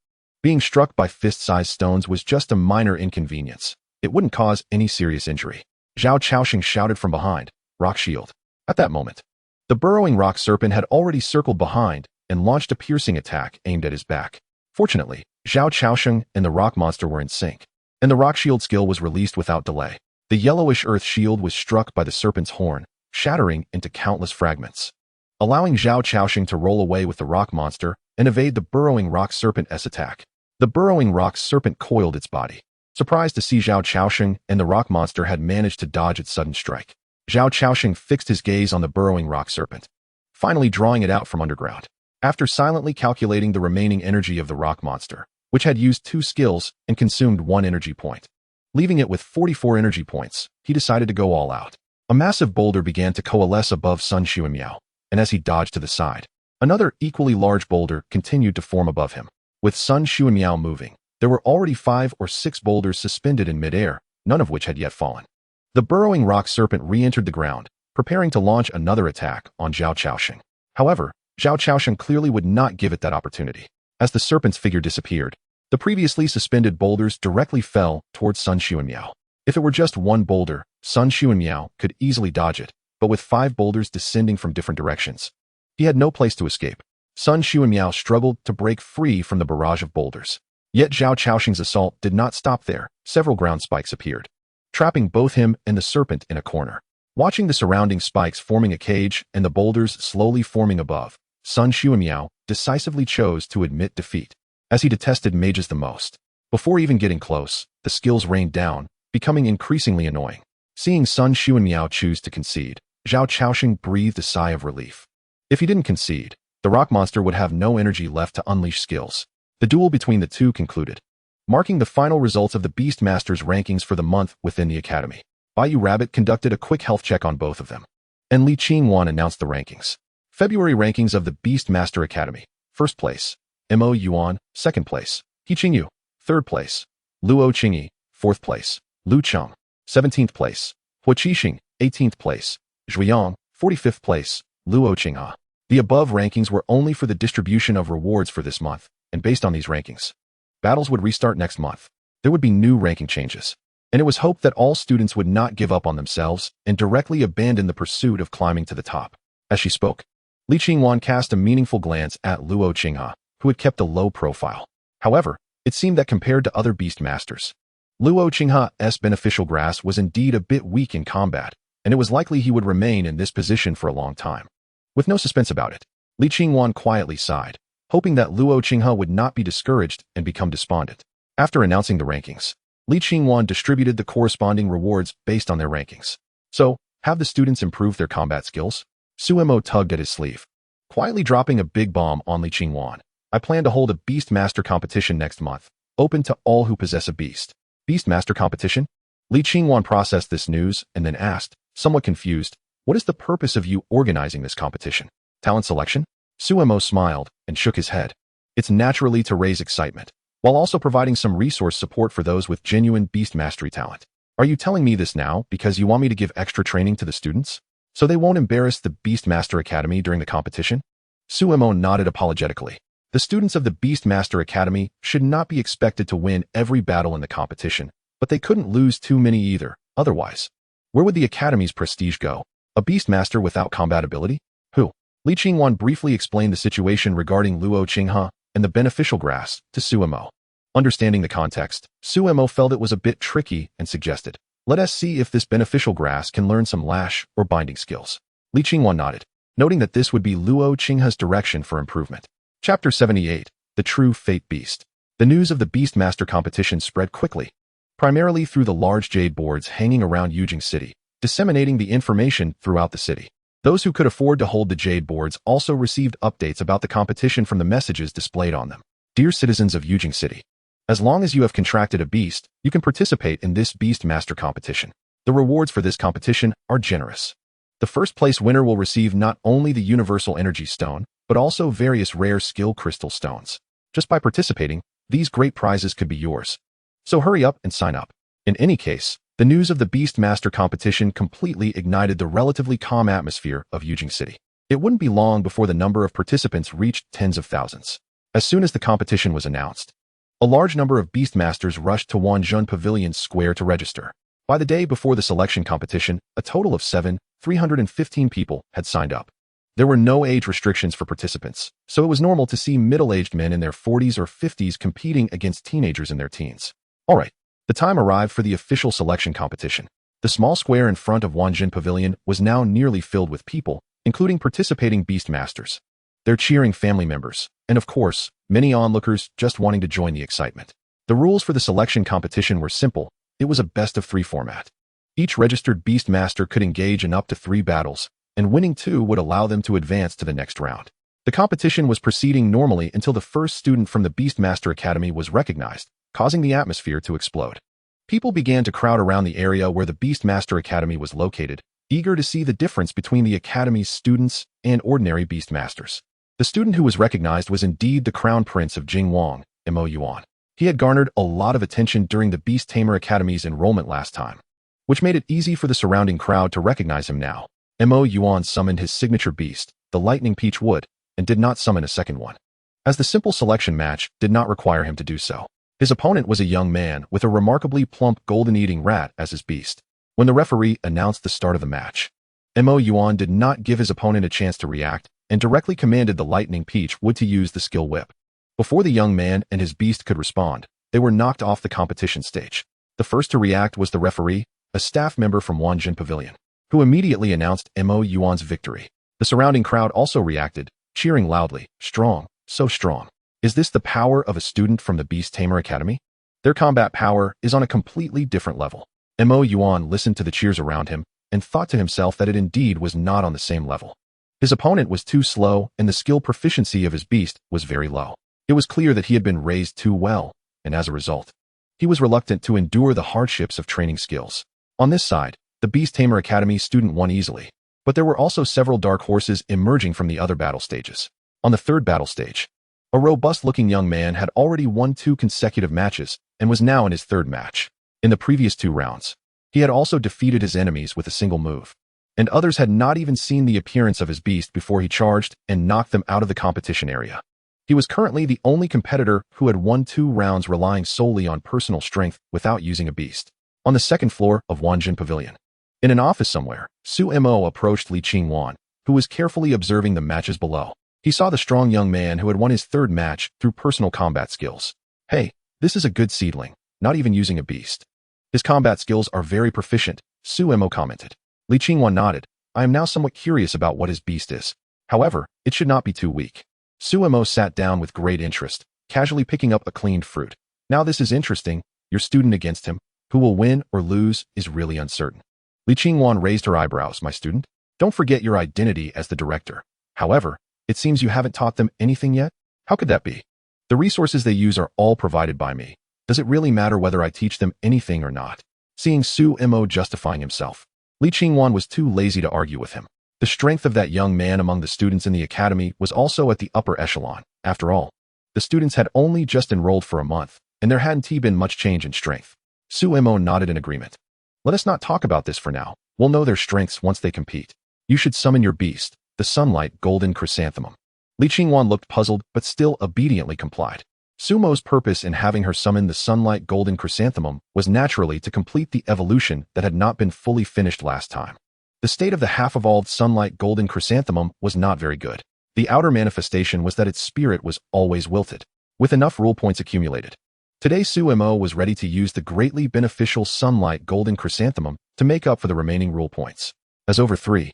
being struck by fist-sized stones was just a minor inconvenience. It wouldn't cause any serious injury. Zhao Chaosheng shouted from behind, "Rock Shield." At that moment, the burrowing rock serpent had already circled behind and launched a piercing attack aimed at his back. Fortunately, Zhao Chaosheng and the rock monster were in sync, and the rock shield skill was released without delay. The yellowish earth shield was struck by the serpent's horn, shattering into countless fragments, allowing Zhao Chaosheng to roll away with the rock monster and evade the burrowing rock serpent's attack. The burrowing rock serpent coiled its body, surprised to see Zhao Chaosheng and the rock monster had managed to dodge its sudden strike. Zhao Chaosheng fixed his gaze on the burrowing rock serpent, finally drawing it out from underground. After silently calculating the remaining energy of the rock monster, which had used 2 skills and consumed 1 energy point, leaving it with 44 energy points, he decided to go all out. A massive boulder began to coalesce above Sun Xuemiao, and as he dodged to the side, another equally large boulder continued to form above him. With Sun Xuemiao moving, there were already 5 or 6 boulders suspended in midair, none of which had yet fallen. The burrowing rock serpent re-entered the ground, preparing to launch another attack on Zhao Chaosheng. However, Zhao Chaosheng clearly would not give it that opportunity. As the serpent's figure disappeared, the previously suspended boulders directly fell towards Sun Xuemiao. If it were just one boulder, Sun Xuanmiao could easily dodge it, but with 5 boulders descending from different directions, he had no place to escape. Sun Xuanmiao struggled to break free from the barrage of boulders. Yet Zhao Chaoxing's assault did not stop there. Several ground spikes appeared, trapping both him and the serpent in a corner. Watching the surrounding spikes forming a cage and the boulders slowly forming above, Sun Xuanmiao decisively chose to admit defeat, as he detested mages the most. Before even getting close, the skills rained down, becoming increasingly annoying. Seeing Sun Xuanmiao choose to concede, Zhao Chaoxing breathed a sigh of relief. If he didn't concede, the rock monster would have no energy left to unleash skills. The duel between the two concluded, marking the final results of the Beastmaster's rankings for the month within the academy. Bayou Rabbit conducted a quick health check on both of them, and Li Qingwan announced the rankings. February rankings of the Beastmaster Academy. First place, Mo Yuan. Second place, He Qingyu. Third place, Luo Qingyi. Fourth place, Lu Cheng. 17th place, Hua Qixing. 18th place, Zhuiyang. 45th place, Luo Qingha. The above rankings were only for the distribution of rewards for this month, and based on these rankings, battles would restart next month. There would be new ranking changes, and it was hoped that all students would not give up on themselves and directly abandon the pursuit of climbing to the top. As she spoke, Li Qingwan cast a meaningful glance at Luo Qingha, who had kept a low profile. However, it seemed that compared to other Beastmasters, Luo Qingha's beneficial grass was indeed a bit weak in combat, and it was likely he would remain in this position for a long time. With no suspense about it, Li Qingwan quietly sighed, hoping that Luo Qingha would not be discouraged and become despondent. After announcing the rankings, Li Qingwan distributed the corresponding rewards based on their rankings. So, have the students improved their combat skills? Suemo tugged at his sleeve, quietly dropping a big bomb on Li Qingwan. I plan to hold a Beastmaster competition next month, open to all who possess a beast. Beastmaster competition? Li Qingwan processed this news and then asked, somewhat confused, what is the purpose of you organizing this competition? Talent selection? Suemo smiled and shook his head. It's naturally to raise excitement, while also providing some resource support for those with genuine beast mastery talent. Are you telling me this now because you want me to give extra training to the students, so they won't embarrass the Beastmaster Academy during the competition? Suemo nodded apologetically. The students of the Beastmaster Academy should not be expected to win every battle in the competition, but they couldn't lose too many either. Otherwise, where would the Academy's prestige go? A Beastmaster without combat ability? Who? Li Qingwan briefly explained the situation regarding Luo Qingha and the beneficial grass to Suemo. Understanding the context, Suemo felt it was a bit tricky and suggested, let us see if this beneficial grass can learn some lash or binding skills. Li Qingwan nodded, noting that this would be Luo Qingha's direction for improvement. Chapter 78, The True Fate Beast. The news of the Beastmaster competition spread quickly, primarily through the large jade boards hanging around Yujing City, disseminating the information throughout the city. Those who could afford to hold the jade boards also received updates about the competition from the messages displayed on them. Dear citizens of Yujing City, as long as you have contracted a beast, you can participate in this Beastmaster competition. The rewards for this competition are generous. The first place winner will receive not only the Universal Energy Stone, but also various rare skill crystal stones. Just by participating, these great prizes could be yours. So hurry up and sign up. In any case, the news of the Beastmaster competition completely ignited the relatively calm atmosphere of Yujing City. It wouldn't be long before the number of participants reached tens of thousands. As soon as the competition was announced, a large number of Beastmasters rushed to Wanzhun Pavilion Square to register. By the day before the selection competition, a total of 315 people had signed up. There were no age restrictions for participants, so it was normal to see middle-aged men in their 40s or 50s competing against teenagers in their teens. Alright, the time arrived for the official selection competition. The small square in front of Wanzhun Pavilion was now nearly filled with people, including participating Beastmasters, their cheering family members, and of course, many onlookers just wanting to join the excitement. The rules for the selection competition were simple. It was a best-of-3 format. Each registered Beastmaster could engage in up to 3 battles, and winning 2 would allow them to advance to the next round. The competition was proceeding normally until the first student from the Beastmaster Academy was recognized, causing the atmosphere to explode. People began to crowd around the area where the Beastmaster Academy was located, eager to see the difference between the Academy's students and ordinary Beastmasters. The student who was recognized was indeed the Crown Prince of Jingwang, Mo Yuan. He had garnered a lot of attention during the Beast Tamer Academy's enrollment last time, which made it easy for the surrounding crowd to recognize him now. Mo Yuan summoned his signature beast, the Lightning Peach Wood, and did not summon a second one, as the simple selection match did not require him to do so. His opponent was a young man with a remarkably plump golden-eating rat as his beast. When the referee announced the start of the match, Mo Yuan did not give his opponent a chance to react and directly commanded the Lightning Peach Wood to use the skill whip. Before the young man and his beast could respond, they were knocked off the competition stage. The first to react was the referee, a staff member from Wanjin Pavilion, who immediately announced Mo Yuan's victory. The surrounding crowd also reacted, cheering loudly, "Strong, so strong. Is this the power of a student from the Beast Tamer Academy?" Their combat power is on a completely different level. Mo Yuan listened to the cheers around him and thought to himself that it indeed was not on the same level. His opponent was too slow and the skill proficiency of his beast was very low. It was clear that he had been raised too well, and as a result, he was reluctant to endure the hardships of training skills. On this side, the Beast Tamer Academy student won easily, but there were also several dark horses emerging from the other battle stages. On the third battle stage, a robust-looking young man had already won 2 consecutive matches and was now in his third match. In the previous 2 rounds, he had also defeated his enemies with a single move, and others had not even seen the appearance of his beast before he charged and knocked them out of the competition area. He was currently the only competitor who had won 2 rounds relying solely on personal strength without using a beast. On the second floor of Wanjin Pavilion, in an office somewhere, Su Mo approached Li Qingwan, who was carefully observing the matches below. He saw the strong young man who had won his third match through personal combat skills. "Hey, this is a good seedling, not even using a beast. His combat skills are very proficient," Su Mo commented. Li Qingwan nodded. "I am now somewhat curious about what his beast is. However, it should not be too weak." Su Mo sat down with great interest, casually picking up a cleaned fruit. "Now this is interesting. Your student against him. Who will win or lose is really uncertain." Li Qingwan raised her eyebrows. "My student? Don't forget your identity as the director. However, it seems you haven't taught them anything yet? How could that be? The resources they use are all provided by me. Does it really matter whether I teach them anything or not?" Seeing Su Mo justifying himself, Li Qingwan was too lazy to argue with him. The strength of that young man among the students in the academy was also at the upper echelon. After all, the students had only just enrolled for a month, and there hadn't been much change in strength. Su Mo nodded in agreement. "Let us not talk about this for now. We'll know their strengths once they compete. You should summon your beast, the Sunlight Golden Chrysanthemum." Li Qingwan looked puzzled but still obediently complied. Sumo's purpose in having her summon the Sunlight Golden Chrysanthemum was naturally to complete the evolution that had not been fully finished last time. The state of the half-evolved Sunlight Golden Chrysanthemum was not very good. The outer manifestation was that its spirit was always wilted, with enough rule points accumulated. Today Su Mo was ready to use the greatly beneficial Sunlight Golden Chrysanthemum to make up for the remaining rule points. As over 3,000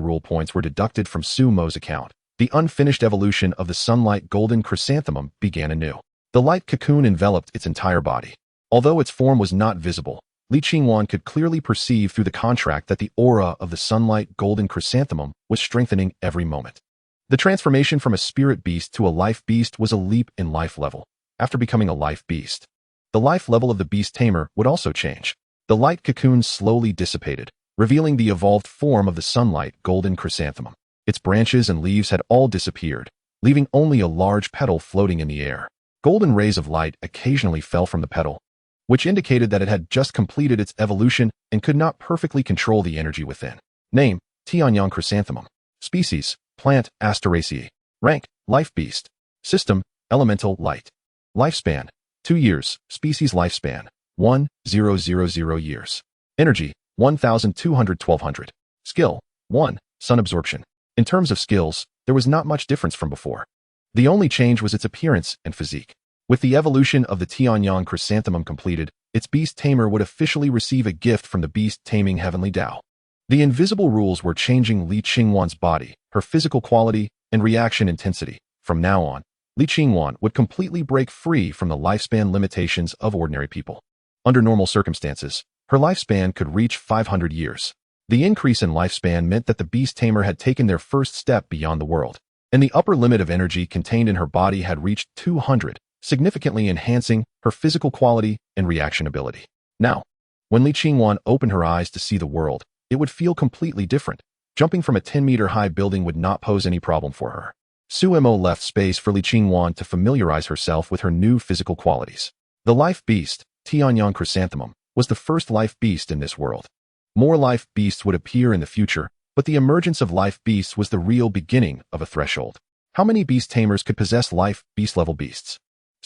rule points were deducted from Su Mo's account, the unfinished evolution of the Sunlight Golden Chrysanthemum began anew. The light cocoon enveloped its entire body. Although its form was not visible, Li Qingwan could clearly perceive through the contract that the aura of the Sunlight Golden Chrysanthemum was strengthening every moment. The transformation from a spirit beast to a life beast was a leap in life level. After becoming a life beast, the life level of the Beast Tamer would also change. The light cocoon slowly dissipated, revealing the evolved form of the Sunlight Golden Chrysanthemum. Its branches and leaves had all disappeared, leaving only a large petal floating in the air. Golden rays of light occasionally fell from the petal, which indicated that it had just completed its evolution and could not perfectly control the energy within. Name: Tianyang Chrysanthemum. Species: Plant Asteraceae. Rank: Life Beast. System: Elemental Light. Lifespan: 2 years. Species lifespan: 1,000 years. Energy: 1,200-1,200. Skill: 1. Sun Absorption. In terms of skills, there was not much difference from before. The only change was its appearance and physique. With the evolution of the Tianyang Chrysanthemum completed, its Beast Tamer would officially receive a gift from the Beast Taming Heavenly Tao. The invisible rules were changing Li Qingwan's body, her physical quality, and reaction intensity. From now on, Li Qingwan would completely break free from the lifespan limitations of ordinary people. Under normal circumstances, her lifespan could reach 500 years. The increase in lifespan meant that the Beast Tamer had taken their first step beyond the world, and the upper limit of energy contained in her body had reached 200, significantly enhancing her physical quality and reaction ability. Now, when Li Qingwan opened her eyes to see the world, it would feel completely different. Jumping from a 10-meter-high building would not pose any problem for her. Su Mo left space for Li Qingwan to familiarize herself with her new physical qualities. The life beast, Tianyang Chrysanthemum, was the first life beast in this world. More life beasts would appear in the future, but the emergence of life beasts was the real beginning of a threshold. How many beast tamers could possess life beast-level beasts?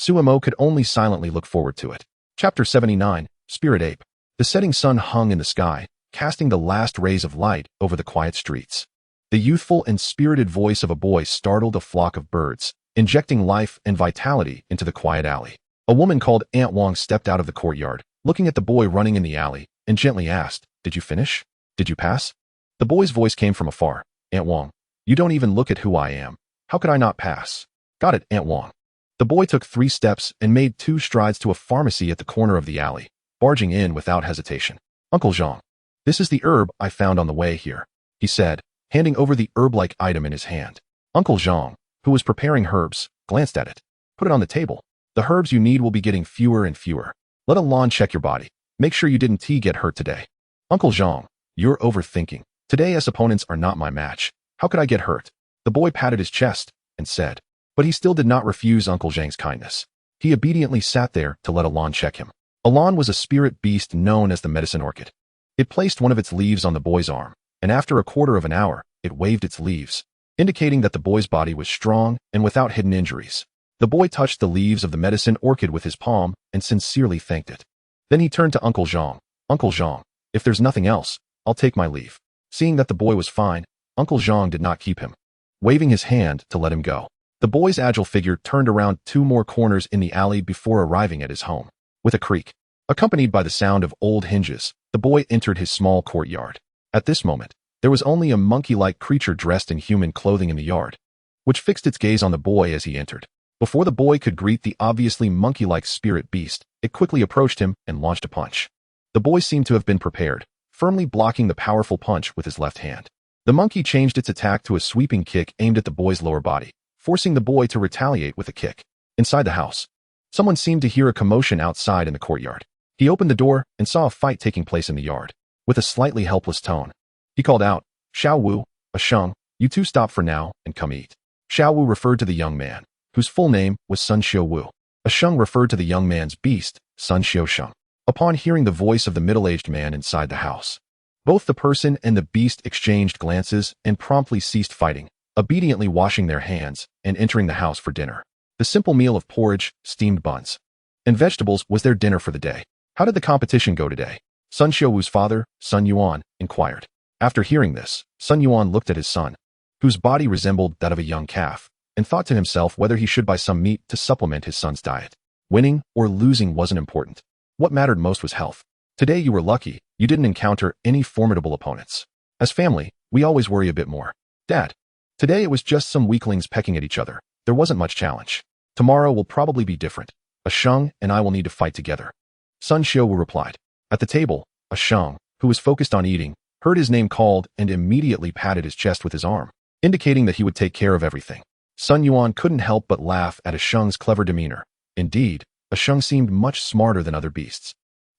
Sumo could only silently look forward to it. Chapter 79, Spirit Ape. The setting sun hung in the sky, casting the last rays of light over the quiet streets. The youthful and spirited voice of a boy startled a flock of birds, injecting life and vitality into the quiet alley. A woman called Aunt Wong stepped out of the courtyard, looking at the boy running in the alley, and gently asked, "Did you finish? Did you pass?" The boy's voice came from afar. "Aunt Wong, you don't even look at who I am. How could I not pass?" "Got it, Aunt Wong." The boy took 3 steps and made 2 strides to a pharmacy at the corner of the alley, barging in without hesitation. "Uncle Zhang, this is the herb I found on the way here," he said, handing over the herb-like item in his hand. Uncle Zhang, who was preparing herbs, glanced at it. "Put it on the table. The herbs you need will be getting fewer and fewer. Let Alon check your body. Make sure you didn't get hurt today." "Uncle Zhang, you're overthinking. Today's opponents are not my match. How could I get hurt?" The boy patted his chest and said, but he still did not refuse Uncle Zhang's kindness. He obediently sat there to let Alon check him. Alon was a spirit beast known as the medicine orchid. It placed one of its leaves on the boy's arm, and after a quarter of an hour, it waved its leaves, indicating that the boy's body was strong and without hidden injuries. The boy touched the leaves of the medicine orchid with his palm and sincerely thanked it. Then he turned to Uncle Zhang. "Uncle Zhang, if there's nothing else, I'll take my leave." Seeing that the boy was fine, Uncle Zhang did not keep him, waving his hand to let him go. The boy's agile figure turned around 2 more corners in the alley before arriving at his home. With a creak, accompanied by the sound of old hinges, the boy entered his small courtyard. At this moment, there was only a monkey-like creature dressed in human clothing in the yard, which fixed its gaze on the boy as he entered. Before the boy could greet the obviously monkey-like spirit beast, it quickly approached him and launched a punch. The boy seemed to have been prepared, firmly blocking the powerful punch with his left hand. The monkey changed its attack to a sweeping kick aimed at the boy's lower body, forcing the boy to retaliate with a kick. Inside the house, someone seemed to hear a commotion outside in the courtyard. He opened the door and saw a fight taking place in the yard. With a slightly helpless tone, he called out, "Xiao Wu, Sheng, you 2 stop for now and come eat." Xiao Wu referred to the young man, whose full name was Sun Xiu Wu. Sheng referred to the young man's beast, Sun Xiu Sheng. Upon hearing the voice of the middle-aged man inside the house, both the person and the beast exchanged glances and promptly ceased fighting, obediently washing their hands and entering the house for dinner. The simple meal of porridge, steamed buns, and vegetables was their dinner for the day. "How did the competition go today?" Sun Xiuwu's father, Sun Yuan, inquired. After hearing this, Sun Yuan looked at his son, whose body resembled that of a young calf, and thought to himself whether he should buy some meat to supplement his son's diet. Winning or losing wasn't important. What mattered most was health. Today you were lucky, you didn't encounter any formidable opponents. As family, we always worry a bit more. Dad, today it was just some weaklings pecking at each other. There wasn't much challenge. Tomorrow will probably be different. Sheng and I will need to fight together. Sun Xiuwu replied. At the table, Sheng, who was focused on eating, heard his name called and immediately patted his chest with his arm, indicating that he would take care of everything. Sun Yuan couldn't help but laugh at Sheng's clever demeanor. Indeed, Sheng seemed much smarter than other beasts,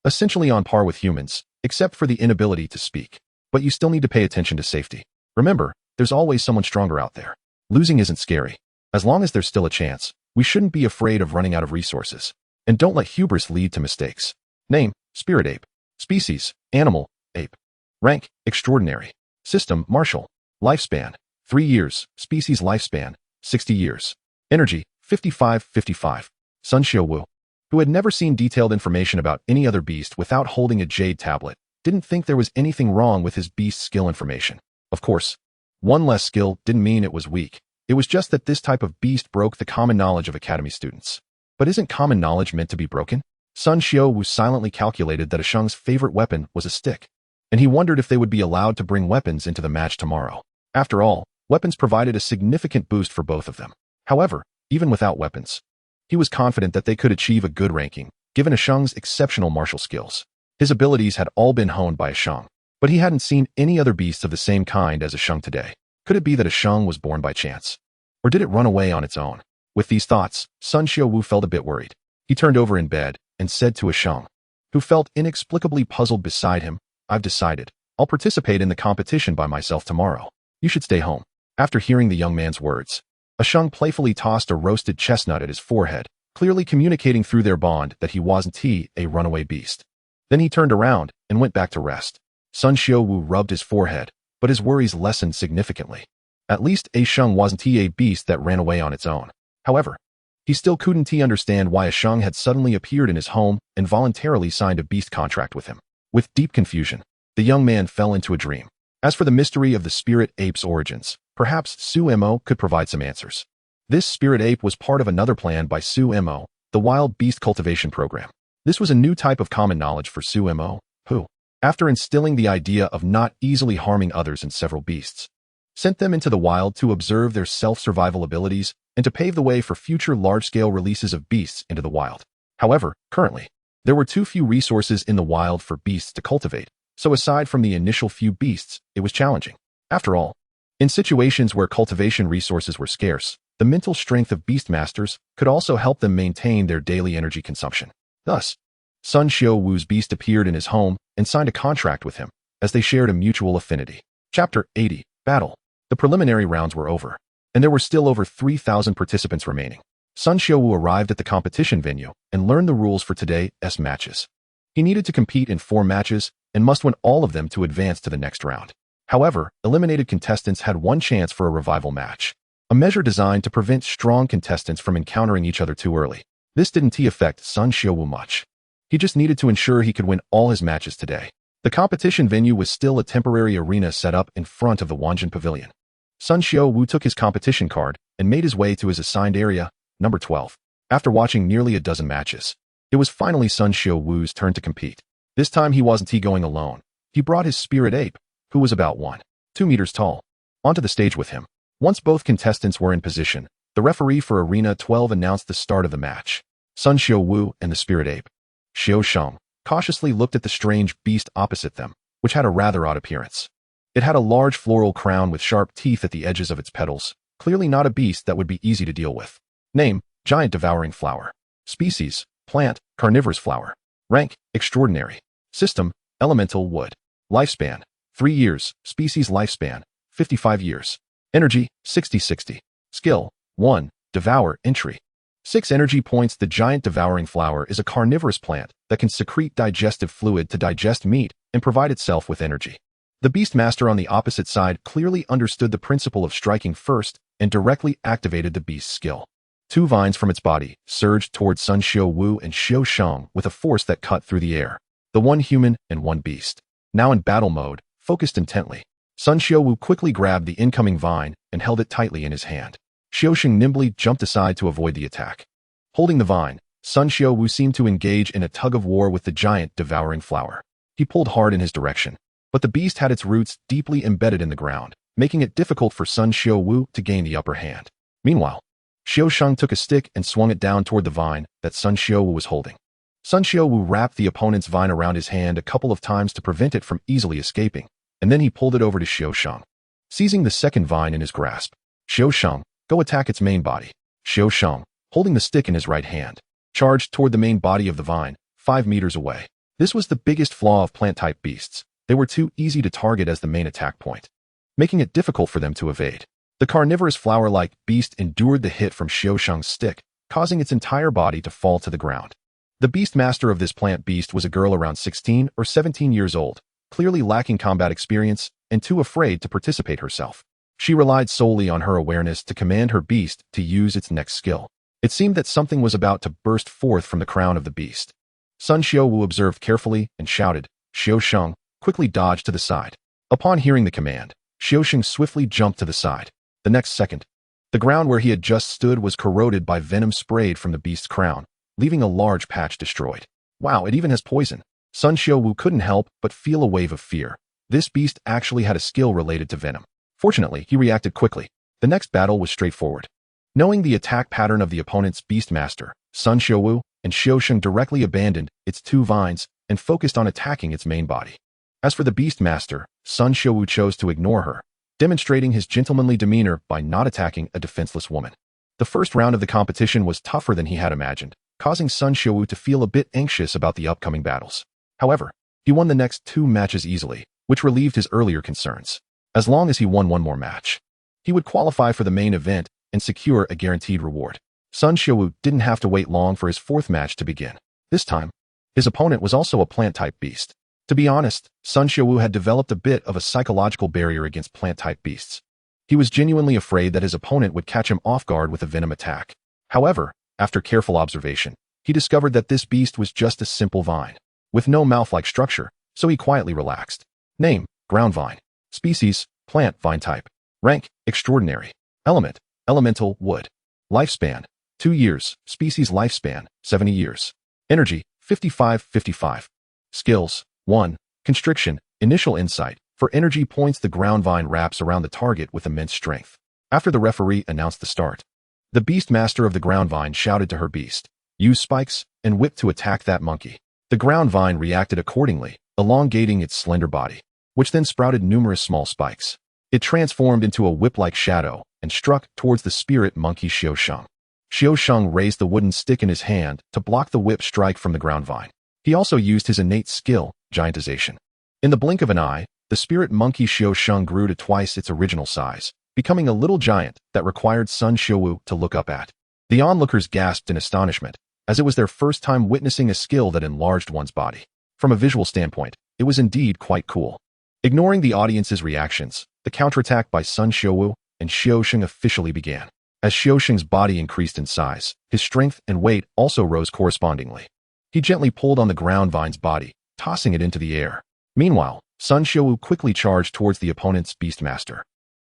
essentially on par with humans, except for the inability to speak. But you still need to pay attention to safety. Remember, there's always someone stronger out there. Losing isn't scary. As long as there's still a chance, we shouldn't be afraid of running out of resources. And don't let hubris lead to mistakes. Name, Spirit Ape. Species, Animal, Ape. Rank, Extraordinary. System, Martial. Lifespan, 3 years. Species lifespan, 60 years. Energy, 55-55. Sun Xiuwu, who had never seen detailed information about any other beast without holding a jade tablet, didn't think there was anything wrong with his beast skill information. Of course, one less skill didn't mean it was weak. It was just that this type of beast broke the common knowledge of academy students. But isn't common knowledge meant to be broken? Sun Xiuwu silently calculated that Sheng's favorite weapon was a stick, and he wondered if they would be allowed to bring weapons into the match tomorrow. After all, weapons provided a significant boost for both of them. However, even without weapons, he was confident that they could achieve a good ranking, given Sheng's exceptional martial skills. His abilities had all been honed by Sheng, but he hadn't seen any other beasts of the same kind as Sheng today. Could it be that Sheng was born by chance? Or did it run away on its own? With these thoughts, Sun Xiuwu felt a bit worried. He turned over in bed and said to Sheng, who felt inexplicably puzzled beside him, "I've decided. I'll participate in the competition by myself tomorrow. You should stay home." After hearing the young man's words, Sheng playfully tossed a roasted chestnut at his forehead, clearly communicating through their bond that he wasn't a runaway beast. Then he turned around and went back to rest. Sun Xiuwu rubbed his forehead, but his worries lessened significantly. At least Sheng wasn't a beast that ran away on its own. However, He still couldn't understand why a Shang had suddenly appeared in his home and voluntarily signed a beast contract with him. With deep confusion, the young man fell into a dream. As for the mystery of the spirit ape's origins, perhaps Su-Mo could provide some answers. This spirit ape was part of another plan by Su-Mo, the wild beast cultivation program. This was a new type of common knowledge for Su-Mo, who, after instilling the idea of not easily harming others in several beasts, sent them into the wild to observe their self-survival abilities and to pave the way for future large-scale releases of beasts into the wild. However, currently, there were too few resources in the wild for beasts to cultivate, so aside from the initial few beasts, it was challenging. After all, in situations where cultivation resources were scarce, the mental strength of Beastmasters could also help them maintain their daily energy consumption. Thus, Sun Xiaowu's beast appeared in his home and signed a contract with him, as they shared a mutual affinity. Chapter 80. Battle. The preliminary rounds were over, and there were still over 3,000 participants remaining. Sun Xiaowu arrived at the competition venue and learned the rules for today's matches. He needed to compete in 4 matches and must win all of them to advance to the next round. However, eliminated contestants had one chance for a revival match, a measure designed to prevent strong contestants from encountering each other too early. This didn't affect Sun Xiaowu much. He just needed to ensure he could win all his matches today. The competition venue was still a temporary arena set up in front of the Wanjin Pavilion. Sun Xiaowu took his competition card and made his way to his assigned area, number 12. After watching nearly a dozen matches, it was finally Sun Xiaowu's turn to compete. This time he wasn't going alone. He brought his spirit ape, who was about 1.2 meters tall, onto the stage with him. Once both contestants were in position, the referee for Arena 12 announced the start of the match. Sun Xiaowu and the spirit ape, Xiao Sheng, cautiously looked at the strange beast opposite them, which had a rather odd appearance. It had a large floral crown with sharp teeth at the edges of its petals, clearly not a beast that would be easy to deal with. Name, giant devouring flower. Species, plant, carnivorous flower. Rank, extraordinary. System, elemental wood. Lifespan, 3 years. Species lifespan, 55 years. Energy, 60-60. Skill, 1, devour, entry. 6 energy points. The giant devouring flower is a carnivorous plant that can secrete digestive fluid to digest meat and provide itself with energy. The Beastmaster on the opposite side clearly understood the principle of striking first and directly activated the beast's skill. 2 vines from its body surged towards Sun Xiaowu and Xiao Sheng with a force that cut through the air. The one human and one beast. Now in battle mode, focused intently, Sun Xiaowu quickly grabbed the incoming vine and held it tightly in his hand. Xiao Sheng nimbly jumped aside to avoid the attack. Holding the vine, Sun Xiaowu seemed to engage in a tug-of-war with the giant devouring flower. He pulled hard in his direction, but the beast had its roots deeply embedded in the ground, making it difficult for Sun Xiaowu to gain the upper hand. Meanwhile, Xiao Sheng took a stick and swung it down toward the vine that Sun Xiaowu was holding. Sun Xiaowu wrapped the opponent's vine around his hand a couple of times to prevent it from easily escaping, and then he pulled it over to Xiao Sheng. Seizing the second vine in his grasp, Xiao Sheng, go attack its main body. Xiao Sheng, holding the stick in his right hand, charged toward the main body of the vine, 5 meters away. This was the biggest flaw of plant-type beasts. They were too easy to target as the main attack point, making it difficult for them to evade. The carnivorous flower-like beast endured the hit from Xiao Sheng's stick, causing its entire body to fall to the ground. The Beastmaster of this plant beast was a girl around 16 or 17 years old, clearly lacking combat experience and too afraid to participate herself. She relied solely on her awareness to command her beast to use its next skill. It seemed that something was about to burst forth from the crown of the beast. Sun Xiaowu observed carefully and shouted. Xiao Sheng quickly dodged to the side. Upon hearing the command, Xiao Sheng swiftly jumped to the side. The next second, the ground where he had just stood was corroded by venom sprayed from the beast's crown, leaving a large patch destroyed. Wow, it even has poison. Sun Xiaowu couldn't help but feel a wave of fear. This beast actually had a skill related to venom. Fortunately, he reacted quickly. The next battle was straightforward. Knowing the attack pattern of the opponent's Beastmaster, Sun Xiaowu and Xiao Sheng directly abandoned its 2 vines and focused on attacking its main body. As for the Beastmaster, Sun Xiaowu chose to ignore her, demonstrating his gentlemanly demeanor by not attacking a defenseless woman. The first round of the competition was tougher than he had imagined, causing Sun Xiaowu to feel a bit anxious about the upcoming battles. However, he won the next 2 matches easily, which relieved his earlier concerns. As long as he won one more match, he would qualify for the main event and secure a guaranteed reward. Sun Xiaowu didn't have to wait long for his 4th match to begin. This time, his opponent was also a plant-type beast. To be honest, Sun Xiaowu had developed a bit of a psychological barrier against plant-type beasts. He was genuinely afraid that his opponent would catch him off guard with a venom attack. However, After careful observation, he discovered that this beast was just a simple vine, with no mouth-like structure, so he quietly relaxed. Name: ground vine. Species: plant vine type. Rank: extraordinary. Element: elemental wood. Lifespan: 2 years. Species lifespan: 70 years. Energy: 55-55. Skills: 1. Constriction, initial insight. For energy points, the ground vine wraps around the target with immense strength. After the referee announced the start, the Beastmaster of the ground vine shouted to her beast, "Use spikes and whip to attack that monkey." The ground vine reacted accordingly, elongating its slender body, which then sprouted numerous small spikes. It transformed into a whip-like shadow and struck towards the spirit monkey Xiaosheng. Xiaosheng raised the wooden stick in his hand to block the whip strike from the ground vine. He also used his innate skill, giantization. In the blink of an eye, the spirit monkey Xiaosheng grew to twice its original size, becoming a little giant that required Sun Xiaowu to look up at. The onlookers gasped in astonishment, as it was their first time witnessing a skill that enlarged one's body. From a visual standpoint, it was indeed quite cool. Ignoring the audience's reactions, the counterattack by Sun Xiaowu and Xiaosheng officially began. As Xiaosheng's body increased in size, his strength and weight also rose correspondingly. He gently pulled on the ground vine's body, tossing it into the air. Meanwhile, Sun Xiaowu quickly charged towards the opponent's Beastmaster,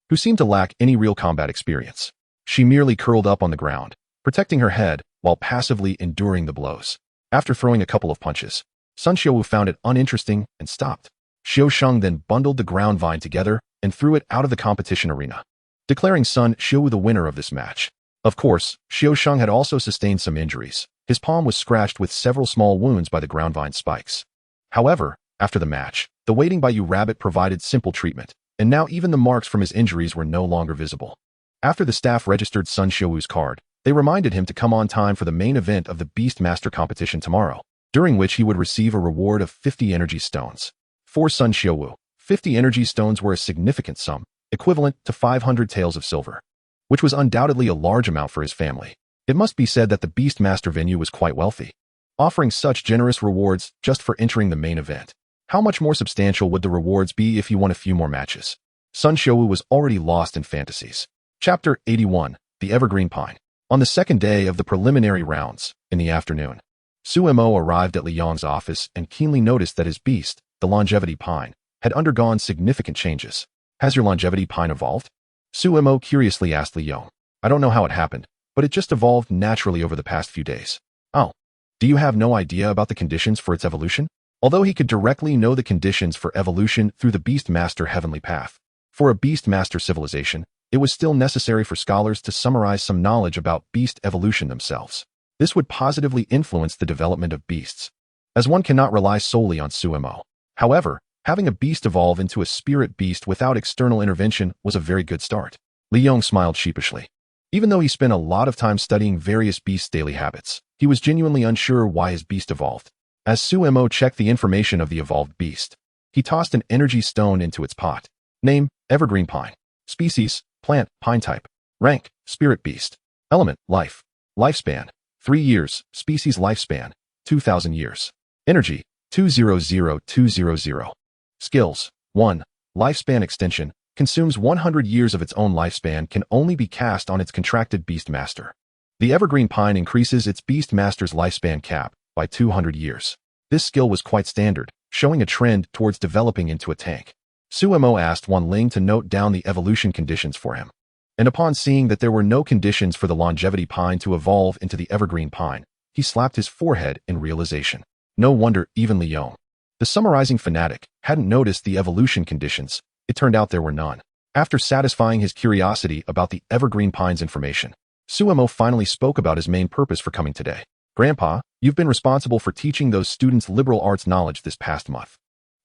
who seemed to lack any real combat experience. She merely curled up on the ground, protecting her head while passively enduring the blows. After throwing a couple of punches, Sun Xiaowu found it uninteresting and stopped. Xiaosheng then bundled the ground vine together and threw it out of the competition arena, declaring Sun Xiaowu the winner of this match. Of course, Xiaosheng had also sustained some injuries. His palm was scratched with several small wounds by the ground vine spikes. However, after the match, the waiting Bayou Rabbit provided simple treatment, and now even the marks from his injuries were no longer visible. After the staff registered Sun Xiaowu's card, they reminded him to come on time for the main event of the Beastmaster competition tomorrow, during which he would receive a reward of 50 energy stones. For Sun Xiaowu, 50 energy stones were a significant sum, equivalent to 500 taels of silver, which was undoubtedly a large amount for his family. It must be said that the Beastmaster venue was quite wealthy, offering such generous rewards just for entering the main event. How much more substantial would the rewards be if he won a few more matches? Sun Xiaowu was already lost in fantasies. Chapter 81, The Evergreen Pine. On the second day of the preliminary rounds, in the afternoon, Su Mo arrived at Li Yong's office and keenly noticed that his beast, the longevity pine, had undergone significant changes. Has your longevity pine evolved? Su Mo curiously asked Li Yong. I don't know how it happened, but it just evolved naturally over the past few days. Oh, do you have no idea about the conditions for its evolution? Although he could directly know the conditions for evolution through the Beastmaster heavenly path, for a Beastmaster civilization, it was still necessary for scholars to summarize some knowledge about beast evolution themselves. This would positively influence the development of beasts, as one cannot rely solely on Su Mo. However, having a beast evolve into a spirit beast without external intervention was a very good start. Li Yong smiled sheepishly. Even though he spent a lot of time studying various beasts' daily habits, he was genuinely unsure why his beast evolved. As Su Mo checked the information of the evolved beast, he tossed an energy stone into its pot. Name: Evergreen Pine. Species: plant, pine type. Rank: spirit beast. Element: life. Lifespan: 3 years. Species lifespan: 2,000 years. Energy: 200,200. Skills: 1. Lifespan extension. Consumes 100 years of its own lifespan, can only be cast on its contracted Beastmaster. The Evergreen Pine increases its Beastmaster's lifespan cap by 200 years. This skill was quite standard, showing a trend towards developing into a tank. Su Mo asked Wan Ling to note down the evolution conditions for him, and upon seeing that there were no conditions for the longevity pine to evolve into the Evergreen Pine, he slapped his forehead in realization. No wonder even Li Yong, the summarizing fanatic, hadn't noticed the evolution conditions. It turned out there were none. After satisfying his curiosity about the Evergreen Pine's information, Su Mo finally spoke about his main purpose for coming today. Grandpa, you've been responsible for teaching those students liberal arts knowledge this past month.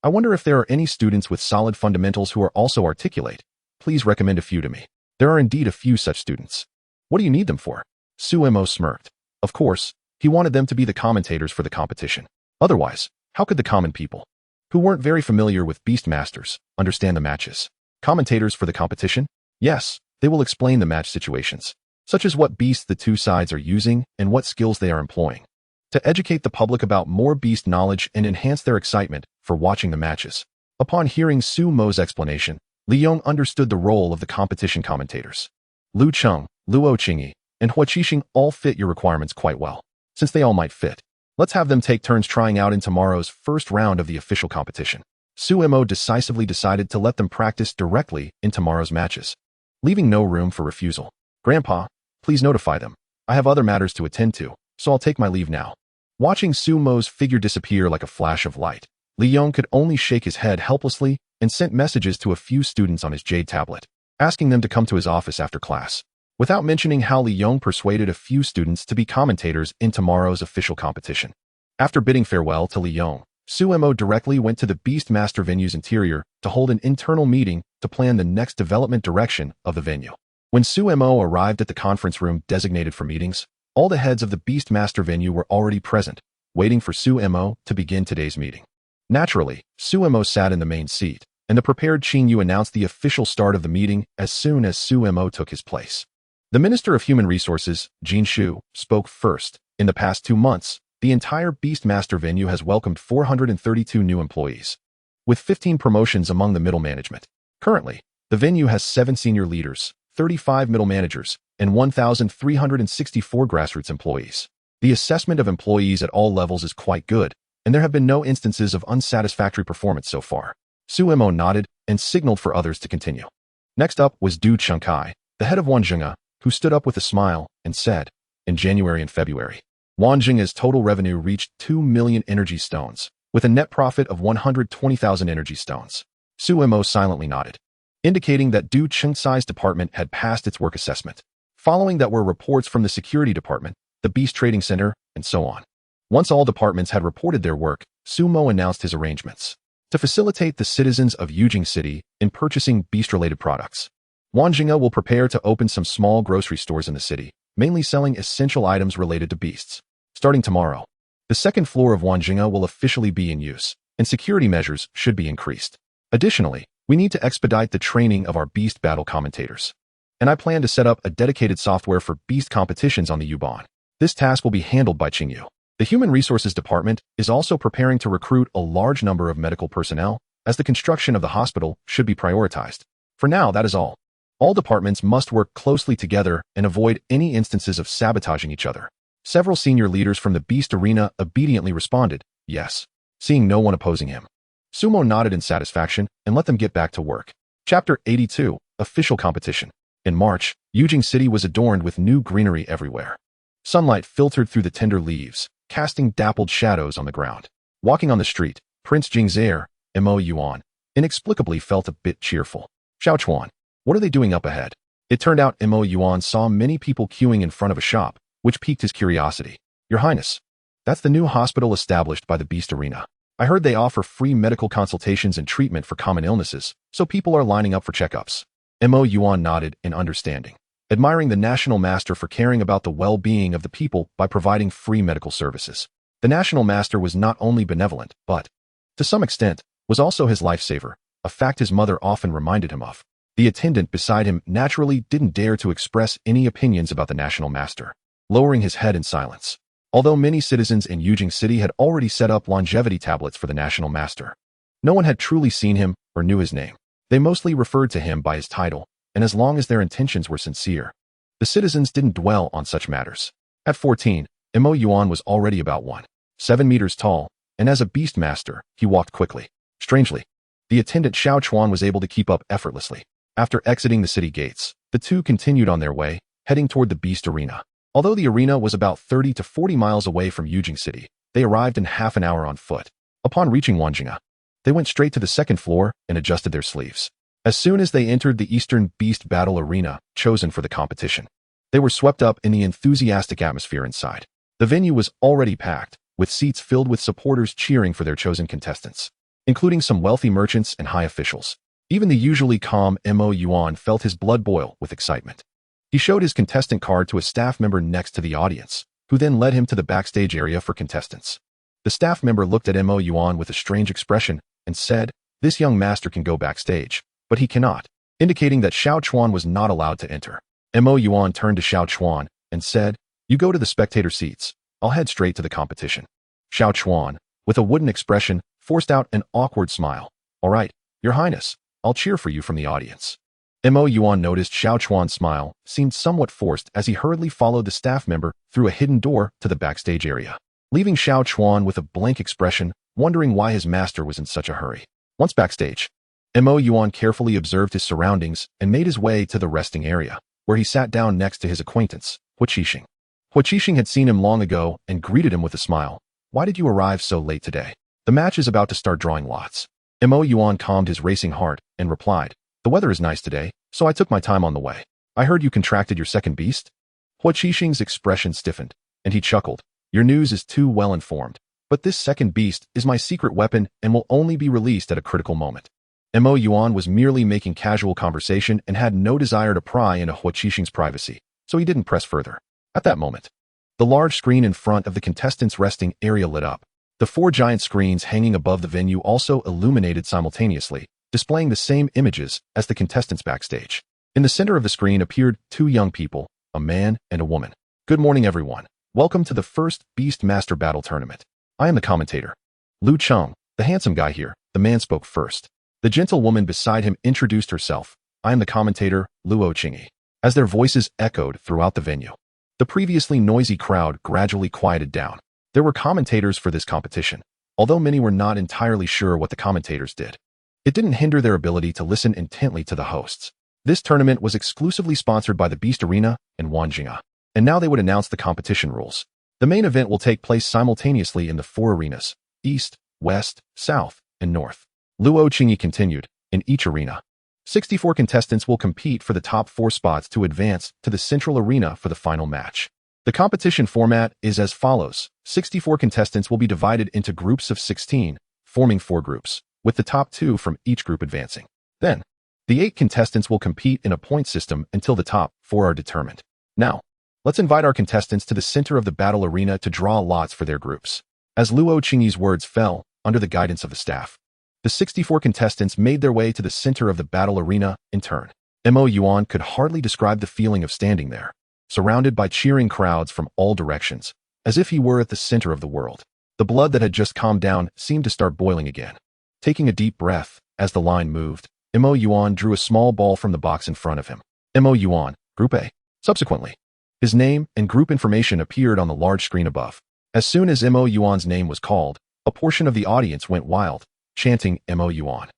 I wonder if there are any students with solid fundamentals who are also articulate. Please recommend a few to me. There are indeed a few such students. What do you need them for? Su Mo smirked. Of course, he wanted them to be the commentators for the competition. Otherwise, how could the common people, who weren't very familiar with Beastmasters, understand the matches? Commentators for the competition? Yes, they will explain the match situations, such as what beasts the two sides are using and what skills they are employing, to educate the public about more beast knowledge and enhance their excitement for watching the matches. Upon hearing Su Mo's explanation, Li Yong understood the role of the competition commentators. Lu Cheng, Luo Qingyi, and flourishing all fit your requirements quite well. Since they all might fit, let's have them take turns trying out in tomorrow's first round of the official competition. Sumo decisively decided to let them practice directly in tomorrow's matches, leaving no room for refusal. Grandpa, please notify them. I have other matters to attend to, so I'll take my leave now. Watching Sumo's figure disappear like a flash of light, Li Yong could only shake his head helplessly and sent messages to a few students on his jade tablet, asking them to come to his office after class, without mentioning how Li Yong persuaded a few students to be commentators in tomorrow's official competition. After bidding farewell to Li Yong, Sumo directly went to the Beastmaster venue's interior to hold an internal meeting to plan the next development direction of the venue. When Sumo arrived at the conference room designated for meetings, all the heads of the Beastmaster venue were already present, waiting for Sumo to begin today's meeting. Naturally, Sumo sat in the main seat, and the prepared Qingyu announced the official start of the meeting as soon as Sumo took his place. The Minister of Human Resources, Jin Shu, spoke first. In the past 2 months, the entire Beastmaster venue has welcomed 432 new employees, with 15 promotions among the middle management. Currently, the venue has 7 senior leaders, 35 middle managers, and 1,364 grassroots employees. The assessment of employees at all levels is quite good, and there have been no instances of unsatisfactory performance so far. Sumo nodded and signaled for others to continue. Next up was Du Chengkai, the head of Wanjinga, who stood up with a smile and said, in January and February, Wanjinga's total revenue reached 2 million energy stones, with a net profit of 120,000 energy stones. Sumo silently nodded, indicating that Du Chengkai's department had passed its work assessment. Following that were reports from the security department, the Beast Trading Center, and so on. Once all departments had reported their work, Sumo announced his arrangements to facilitate the citizens of Yujing City in purchasing beast-related products. Wanjinga will prepare to open some small grocery stores in the city, mainly selling essential items related to beasts. Starting tomorrow, the second floor of Wanjinga will officially be in use, and security measures should be increased. Additionally, we need to expedite the training of our beast battle commentators. And I plan to set up a dedicated software for beast competitions on the Yuban. This task will be handled by Qingyu. The Human Resources Department is also preparing to recruit a large number of medical personnel, as the construction of the hospital should be prioritized. For now, that is all. All departments must work closely together and avoid any instances of sabotaging each other. Several senior leaders from the Beast Arena obediently responded, yes, seeing no one opposing him. Sumo nodded in satisfaction and let them get back to work. Chapter 82, Official Competition. In March, Yujing City was adorned with new greenery everywhere. Sunlight filtered through the tender leaves, casting dappled shadows on the ground. Walking on the street, Prince Jing's heir, Mo Yuan, inexplicably felt a bit cheerful. Xiao Chuan, what are they doing up ahead? It turned out Mo Yuan saw many people queuing in front of a shop, which piqued his curiosity. Your Highness, that's the new hospital established by the Beast Arena. I heard they offer free medical consultations and treatment for common illnesses, so people are lining up for checkups. Mo Yuan nodded in understanding, admiring the National Master for caring about the well-being of the people by providing free medical services. The National Master was not only benevolent, but, to some extent, was also his lifesaver, a fact his mother often reminded him of. The attendant beside him naturally didn't dare to express any opinions about the National Master, lowering his head in silence. Although many citizens in Yujing City had already set up longevity tablets for the National Master, no one had truly seen him or knew his name. They mostly referred to him by his title, and as long as their intentions were sincere, the citizens didn't dwell on such matters. At 14, Mo Yuan was already about 1.7 meters tall, and as a Beastmaster, he walked quickly. Strangely, the attendant Xiao Chuan was able to keep up effortlessly. After exiting the city gates, the two continued on their way, heading toward the Beast Arena. Although the arena was about 30 to 40 miles away from Yujing City, they arrived in half an hour on foot. Upon reaching Wanjinga, they went straight to the second floor and adjusted their sleeves. As soon as they entered the Eastern Beast Battle Arena, chosen for the competition, they were swept up in the enthusiastic atmosphere inside. The venue was already packed, with seats filled with supporters cheering for their chosen contestants, including some wealthy merchants and high officials. Even the usually calm Mo Yuan felt his blood boil with excitement. He showed his contestant card to a staff member next to the audience, who then led him to the backstage area for contestants. The staff member looked at Mo Yuan with a strange expression and said, "This young master can go backstage, but he cannot," indicating that Xiao Chuan was not allowed to enter. Mo Yuan turned to Xiao Chuan and said, "You go to the spectator seats. I'll head straight to the competition." Xiao Chuan, with a wooden expression, forced out an awkward smile. "All right, Your Highness, I'll cheer for you from the audience." Mo Yuan noticed Xiao Chuan's smile seemed somewhat forced as he hurriedly followed the staff member through a hidden door to the backstage area, leaving Xiao Chuan with a blank expression, wondering why his master was in such a hurry. Once backstage, Mo Yuan carefully observed his surroundings and made his way to the resting area, where he sat down next to his acquaintance, Hua Qixing. Hua Qixing had seen him long ago and greeted him with a smile. "Why did you arrive so late today? The match is about to start drawing lots." Mo Yuan calmed his racing heart and replied, "The weather is nice today, so I took my time on the way. I heard you contracted your second beast?" Hua Qixing's expression stiffened, and he chuckled. "Your news is too well informed, but this second beast is my secret weapon and will only be released at a critical moment." Mo Yuan was merely making casual conversation and had no desire to pry into Hua Qixing's privacy, so he didn't press further. At that moment, the large screen in front of the contestants' resting area lit up. The 4 giant screens hanging above the venue also illuminated simultaneously, displaying the same images as the contestants backstage. In the center of the screen appeared 2 young people, a man and a woman. "Good morning, everyone. Welcome to the first Beastmaster Battle Tournament. I am the commentator. Lu Cheng, the handsome guy here." The man spoke first. The gentle woman beside him introduced herself. "I am the commentator, Luo Qingyi." As their voices echoed throughout the venue, the previously noisy crowd gradually quieted down. There were commentators for this competition, although many were not entirely sure what the commentators did. It didn't hinder their ability to listen intently to the hosts. This tournament was exclusively sponsored by the Beast Arena and Wanjinga, and now they would announce the competition rules. The main event will take place simultaneously in the 4 arenas, East, West, South, and North. Luo Qingyi continued, "In each arena, 64 contestants will compete for the top 4 spots to advance to the central arena for the final match. The competition format is as follows. 64 contestants will be divided into groups of 16, forming 4 groups, with the top 2 from each group advancing. Then, the 8 contestants will compete in a point system until the top 4 are determined. Now, let's invite our contestants to the center of the battle arena to draw lots for their groups." As Luo Qingyi's words fell, under the guidance of the staff, the 64 contestants made their way to the center of the battle arena in turn. Mo Yuan could hardly describe the feeling of standing there, surrounded by cheering crowds from all directions, as if he were at the center of the world. The blood that had just calmed down seemed to start boiling again. Taking a deep breath, as the line moved, Mo Yuan drew a small ball from the box in front of him. Mo Yuan, Group A. Subsequently, his name and group information appeared on the large screen above. As soon as Mo Yuan's name was called, a portion of the audience went wild, chanting Mo Yuan.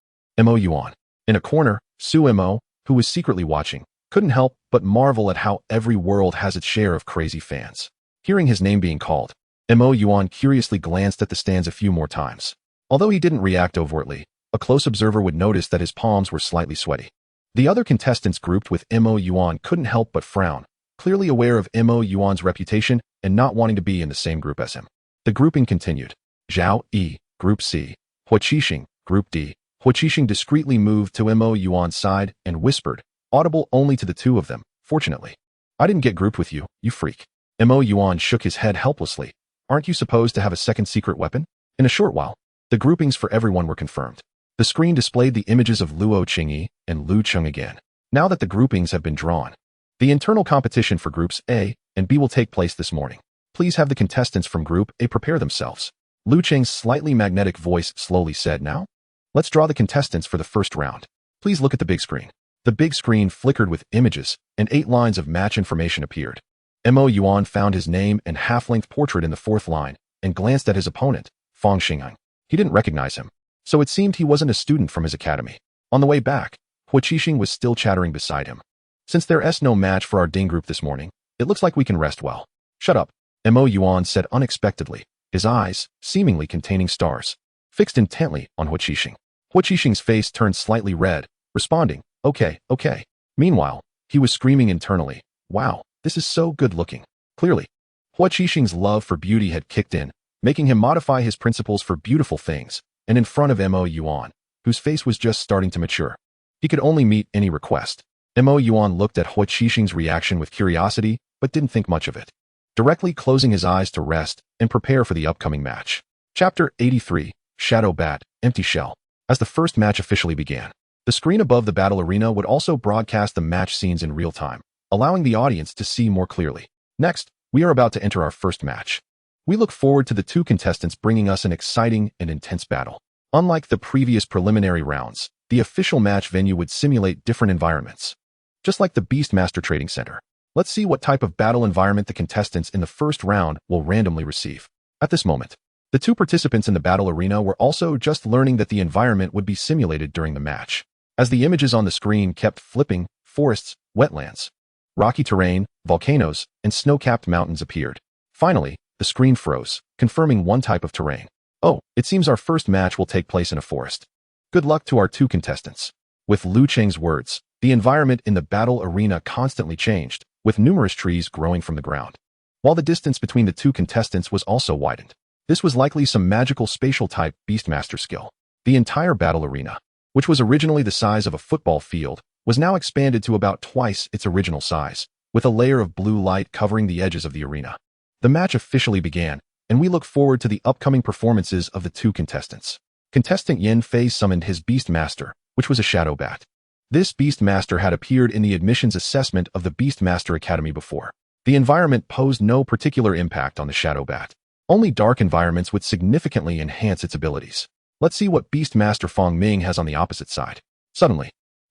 Mo Yuan. In a corner, Su Mo, who was secretly watching, couldn't help but marvel at how every world has its share of crazy fans. Hearing his name being called, Mo Yuan curiously glanced at the stands a few more times. Although he didn't react overtly, a close observer would notice that his palms were slightly sweaty. The other contestants grouped with Mo Yuan couldn't help but frown, clearly aware of Mo Yuan's reputation and not wanting to be in the same group as him. The grouping continued. Zhao Yi, Group C. Hua Qixing, Group D. Hua Qixing discreetly moved to Mo Yuan's side and whispered, audible only to the 2 of them, "Fortunately, I didn't get grouped with you, you freak." Mo Yuan shook his head helplessly. "Aren't you supposed to have a second secret weapon?" In a short while, the groupings for everyone were confirmed. The screen displayed the images of Luo Qingyi and Lu Cheng again. Now that the groupings have been drawn, the internal competition for Groups A and B will take place this morning. Please have the contestants from Group A prepare themselves. Lu Cheng's slightly magnetic voice slowly said, "Now, let's draw the contestants for the first round. Please look at the big screen." The big screen flickered with images, and 8 lines of match information appeared. Mo Yuan found his name and half-length portrait in the 4th line, and glanced at his opponent, Fang Xingyang. He didn't recognize him, so it seemed he wasn't a student from his academy. On the way back, Hua Qixing was still chattering beside him. "Since there's no match for our Ding group this morning, it looks like we can rest well." "Shut up," Mo Yuan said unexpectedly, his eyes, seemingly containing stars, fixed intently on Hua Qixing. Hua Qixing's face turned slightly red, responding, "Okay, okay." Meanwhile, he was screaming internally, "Wow, this is so good looking." Clearly, Hua Qixing's love for beauty had kicked in, making him modify his principles for beautiful things, and in front of Mo Yuan, whose face was just starting to mature. He could only meet any request. Mo Yuan looked at Hua Qixing's reaction with curiosity, but didn't think much of it, directly closing his eyes to rest and prepare for the upcoming match. Chapter 83, Shadow Bat, Empty Shell. As the first match officially began, the screen above the battle arena would also broadcast the match scenes in real time, allowing the audience to see more clearly. Next, we are about to enter our first match. We look forward to the 2 contestants bringing us an exciting and intense battle. Unlike the previous preliminary rounds, the official match venue would simulate different environments. Just like the Beastmaster Trading Center. Let's see what type of battle environment the contestants in the first round will randomly receive. At this moment, the two participants in the battle arena were also just learning that the environment would be simulated during the match. As the images on the screen kept flipping, forests, wetlands, rocky terrain, volcanoes, and snow-capped mountains appeared. Finally, the screen froze, confirming one type of terrain. Oh, it seems our first match will take place in a forest. Good luck to our two contestants. With Lu Cheng's words, the environment in the battle arena constantly changed, with numerous trees growing from the ground. While the distance between the two contestants was also widened. This was likely some magical spatial type Beastmaster skill. The entire battle arena, which was originally the size of a football field, was now expanded to about twice its original size, with a layer of blue light covering the edges of the arena. The match officially began, and we look forward to the upcoming performances of the two contestants. Contestant Yin Fei summoned his Beastmaster, which was a shadow bat. This Beastmaster had appeared in the admissions assessment of the Beastmaster Academy before. The environment posed no particular impact on the shadow bat. Only dark environments would significantly enhance its abilities. Let's see what Beastmaster Fong Ming has on the opposite side. Suddenly,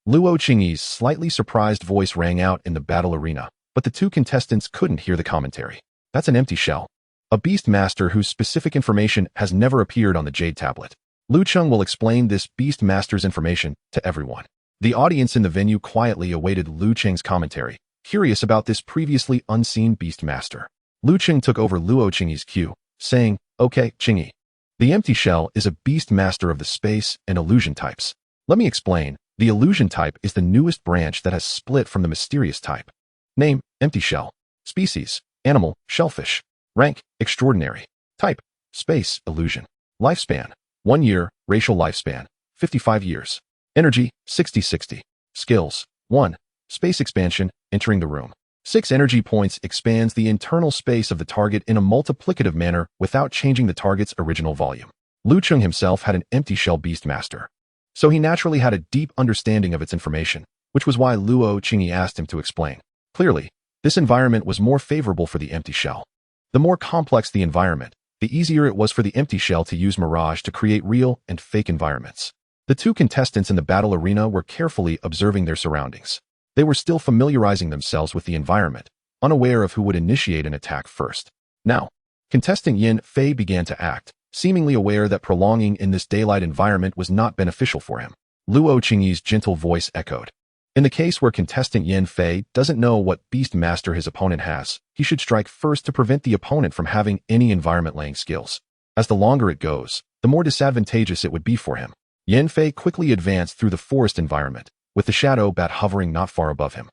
Luo Qingyi's slightly surprised voice rang out in the battle arena, but the two contestants couldn't hear the commentary. That's an empty shell. A Beastmaster whose specific information has never appeared on the Jade Tablet. Lu Cheng will explain this Beastmaster's information to everyone. The audience in the venue quietly awaited Lu Cheng's commentary, curious about this previously unseen Beastmaster. Lu Cheng took over Luo Qingyi's cue, saying, "Okay, Qingyi. The empty shell is a Beastmaster of the space and illusion types. Let me explain. The illusion type is the newest branch that has split from the mysterious type. Name, empty shell. Species, animal, shellfish. Rank, extraordinary. Type, space, illusion. Lifespan, 1 year, racial lifespan, 55 years. Energy, 60-60. Skills, 1. Space expansion, entering the room. 6 energy points expands the internal space of the target in a multiplicative manner without changing the target's original volume. Lu Cheng himself had an empty shell Beastmaster, so he naturally had a deep understanding of its information, which was why Luo Qingyi asked him to explain. Clearly, this environment was more favorable for the empty shell. The more complex the environment, the easier it was for the empty shell to use Mirage to create real and fake environments. The two contestants in the battle arena were carefully observing their surroundings. They were still familiarizing themselves with the environment, unaware of who would initiate an attack first. Now, contestant Yin Fei began to act, seemingly aware that prolonging in this daylight environment was not beneficial for him. Luo Qingyi's gentle voice echoed. In the case where contestant Yin Fei doesn't know what Beastmaster his opponent has, he should strike first to prevent the opponent from having any environment-laying skills. As the longer it goes, the more disadvantageous it would be for him. Yin Fei quickly advanced through the forest environment, with the shadow bat hovering not far above him,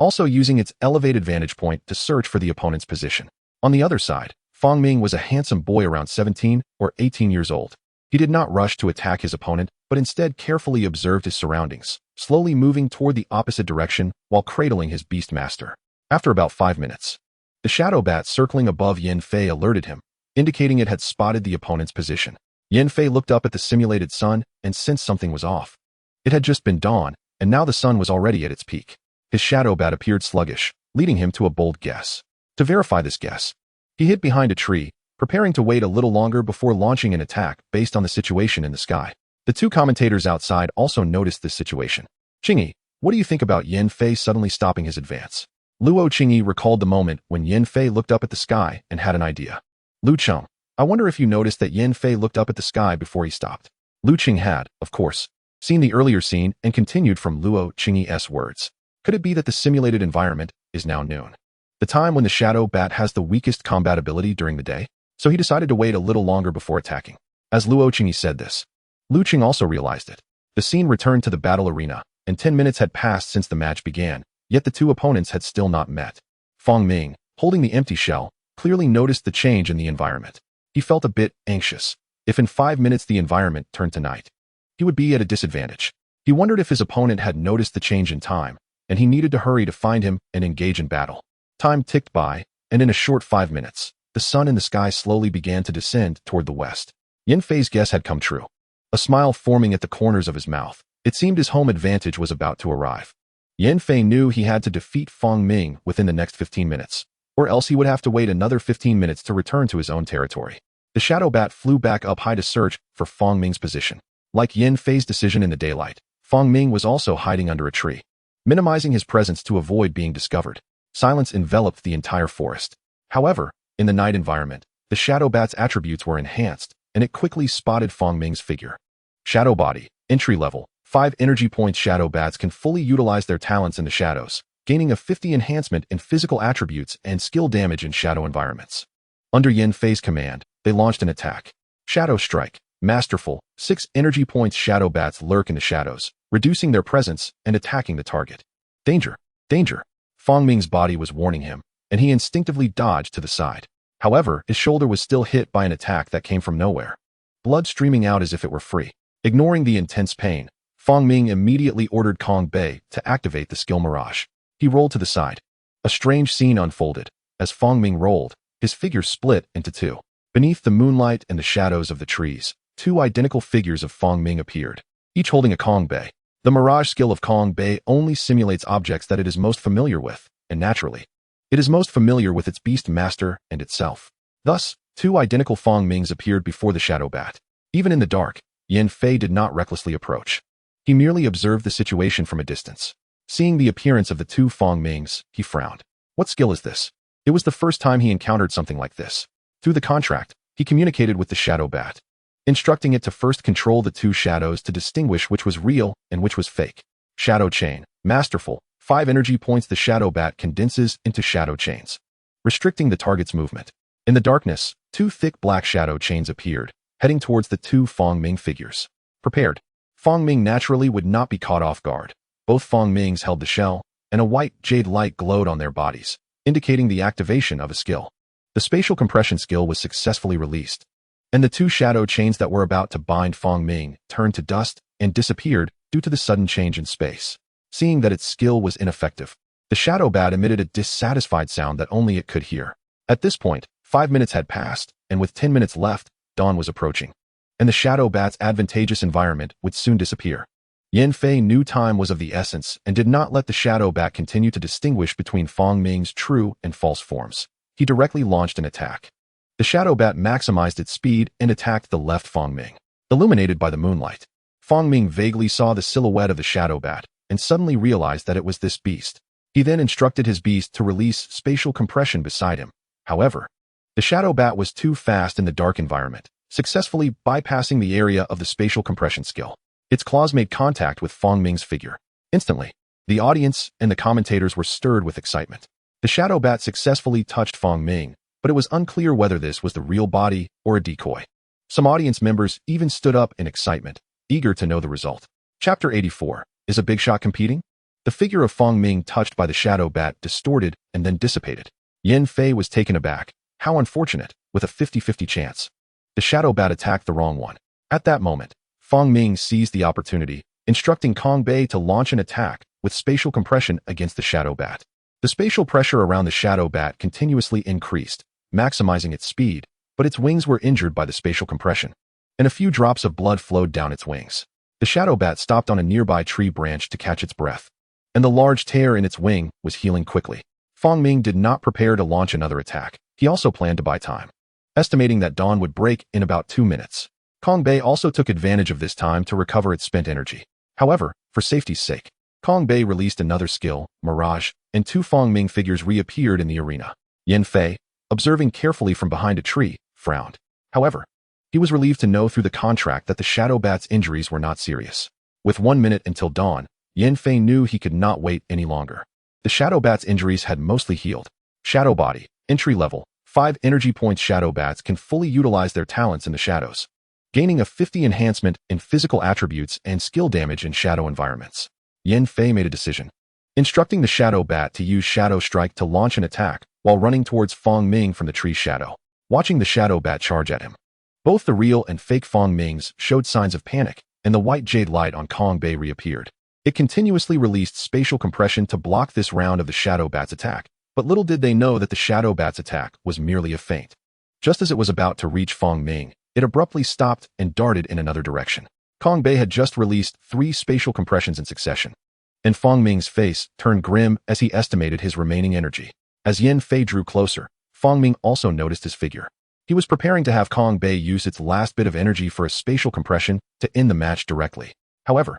also using its elevated vantage point to search for the opponent's position. On the other side, Fong Ming was a handsome boy around 17 or 18 years old. He did not rush to attack his opponent, but instead carefully observed his surroundings, slowly moving toward the opposite direction while cradling his Beastmaster. After about 5 minutes, the shadow bat circling above Yin Fei alerted him, indicating it had spotted the opponent's position. Yin Fei looked up at the simulated sun and sensed something was off. It had just been dawn, and now the sun was already at its peak. His shadow bat appeared sluggish, leading him to a bold guess. To verify this guess, he hid behind a tree, preparing to wait a little longer before launching an attack based on the situation in the sky. The two commentators outside also noticed this situation. "Qingyi, what do you think about Yin Fei suddenly stopping his advance?" Luo Qingyi recalled the moment when Yin Fei looked up at the sky and had an idea. "Lu Cheng, I wonder if you noticed that Yin Fei looked up at the sky before he stopped." Lu Cheng had, of course, seen the earlier scene and continued from Luo Qingyi's words. Could it be that the simulated environment is now noon, the time when the shadow bat has the weakest combat ability during the day? So he decided to wait a little longer before attacking. As Luo Qingyi said this, Lu Cheng also realized it. The scene returned to the battle arena, and 10 minutes had passed since the match began, yet the two opponents had still not met. Fong Ming, holding the empty shell, clearly noticed the change in the environment. He felt a bit anxious. If in 5 minutes the environment turned to night, he would be at a disadvantage. He wondered if his opponent had noticed the change in time, and he needed to hurry to find him and engage in battle. Time ticked by, and in a short 5 minutes, the sun in the sky slowly began to descend toward the west. Yin Fei's guess had come true. A smile forming at the corners of his mouth. It seemed his home advantage was about to arrive. Yin Fei knew he had to defeat Fong Ming within the next 15 minutes, or else he would have to wait another 15 minutes to return to his own territory. The shadow bat flew back up high to search for Fong Ming's position. Like Yin Fei's decision in the daylight, Fong Ming was also hiding under a tree, minimizing his presence to avoid being discovered. Silence enveloped the entire forest. However, in the night environment, the Shadow Bat's attributes were enhanced, and it quickly spotted Fong Ming's figure. Shadow Body, Entry Level, 5 energy points. Shadow Bats can fully utilize their talents in the shadows, gaining a 50 enhancement in physical attributes and skill damage in shadow environments. Under Yin Fei's command, they launched an attack. Shadow Strike, Masterful, 6 energy points. Shadow Bats lurk in the shadows, reducing their presence and attacking the target. Danger! Danger! Fong Ming's body was warning him, and he instinctively dodged to the side. However, his shoulder was still hit by an attack that came from nowhere, blood streaming out as if it were free. Ignoring the intense pain, Fong Ming immediately ordered Kong Bei to activate the skill Mirage. He rolled to the side. A strange scene unfolded. As Fong Ming rolled, his figure split into two. Beneath the moonlight and the shadows of the trees, 2 identical figures of Fong Ming appeared, each holding a Kong Bei. The Mirage skill of Kong Bei only simulates objects that it is most familiar with, and naturally, it is most familiar with its Beastmaster and itself. Thus, 2 identical Fong Mings appeared before the Shadow Bat. Even in the dark, Yin Fei did not recklessly approach. He merely observed the situation from a distance. Seeing the appearance of the 2 Fong Mings, he frowned. What skill is this? It was the first time he encountered something like this. Through the contract, he communicated with the Shadow Bat, instructing it to first control the 2 shadows to distinguish which was real and which was fake. Shadow Chain, Masterful, 5 energy points. The Shadow Bat condenses into shadow chains, restricting the target's movement. In the darkness, 2 thick black shadow chains appeared, heading towards the 2 Fong Ming figures. Prepared. Fong Ming naturally would not be caught off guard. Both Fong Mings held the shell, and a white jade light glowed on their bodies, indicating the activation of a skill. The spatial compression skill was successfully released, and the 2 shadow chains that were about to bind Fong Ming turned to dust and disappeared due to the sudden change in space. Seeing that its skill was ineffective, the Shadow Bat emitted a dissatisfied sound that only it could hear. At this point, 5 minutes had passed, and with 10 minutes left, dawn was approaching, and the Shadow Bat's advantageous environment would soon disappear. Yin Fei knew time was of the essence and did not let the Shadow Bat continue to distinguish between Fong Ming's true and false forms. He directly launched an attack. The Shadow Bat maximized its speed and attacked the left Fong Ming. Illuminated by the moonlight, Fong Ming vaguely saw the silhouette of the Shadow Bat and suddenly realized that it was this beast. He then instructed his beast to release spatial compression beside him. However, the Shadow Bat was too fast in the dark environment, successfully bypassing the area of the spatial compression skill. Its claws made contact with Fong Ming's figure. Instantly, the audience and the commentators were stirred with excitement. The Shadow Bat successfully touched Fong Ming, but it was unclear whether this was the real body or a decoy. Some audience members even stood up in excitement, eager to know the result. Chapter 84. Is a big shot competing? The figure of Fong Ming touched by the Shadow Bat distorted and then dissipated. Yin Fei was taken aback. How unfortunate, with a 50-50 chance. The Shadow Bat attacked the wrong one. At that moment, Fong Ming seized the opportunity, instructing Kong Bei to launch an attack with spatial compression against the Shadow Bat. The spatial pressure around the Shadow Bat continuously increased, maximizing its speed, but its wings were injured by the spatial compression, and a few drops of blood flowed down its wings. The Shadow Bat stopped on a nearby tree branch to catch its breath, and the large tear in its wing was healing quickly. Fong Ming did not prepare to launch another attack. He also planned to buy time, estimating that dawn would break in about 2 minutes. Kong Bei also took advantage of this time to recover its spent energy. However, for safety's sake, Kong Bei released another skill, Mirage, and 2 Fong Ming figures reappeared in the arena. Yin Fei, observing carefully from behind a tree, frowned. However, he was relieved to know through the contract that the Shadow Bat's injuries were not serious. With 1 minute until dawn, Yin Fei knew he could not wait any longer. The Shadow Bat's injuries had mostly healed. Shadow Body, Entry Level, 5 energy points. Shadow Bats can fully utilize their talents in the shadows, gaining a 50 enhancement in physical attributes and skill damage in shadow environments. Yin Fei made a decision, instructing the Shadow Bat to use Shadow Strike to launch an attack while running towards Fong Ming from the tree's shadow. Watching the Shadow Bat charge at him, both the real and fake Fong Mings showed signs of panic, and the white jade light on Kong Bei reappeared. It continuously released spatial compression to block this round of the Shadow Bat's attack, but little did they know that the Shadow Bat's attack was merely a feint. Just as it was about to reach Fong Ming, it abruptly stopped and darted in another direction. Kong Bei had just released 3 spatial compressions in succession, and Fong Ming's face turned grim as he estimated his remaining energy. As Yin Fei drew closer, Fong Ming also noticed his figure. He was preparing to have Kong Bei use its last bit of energy for a spatial compression to end the match directly. However,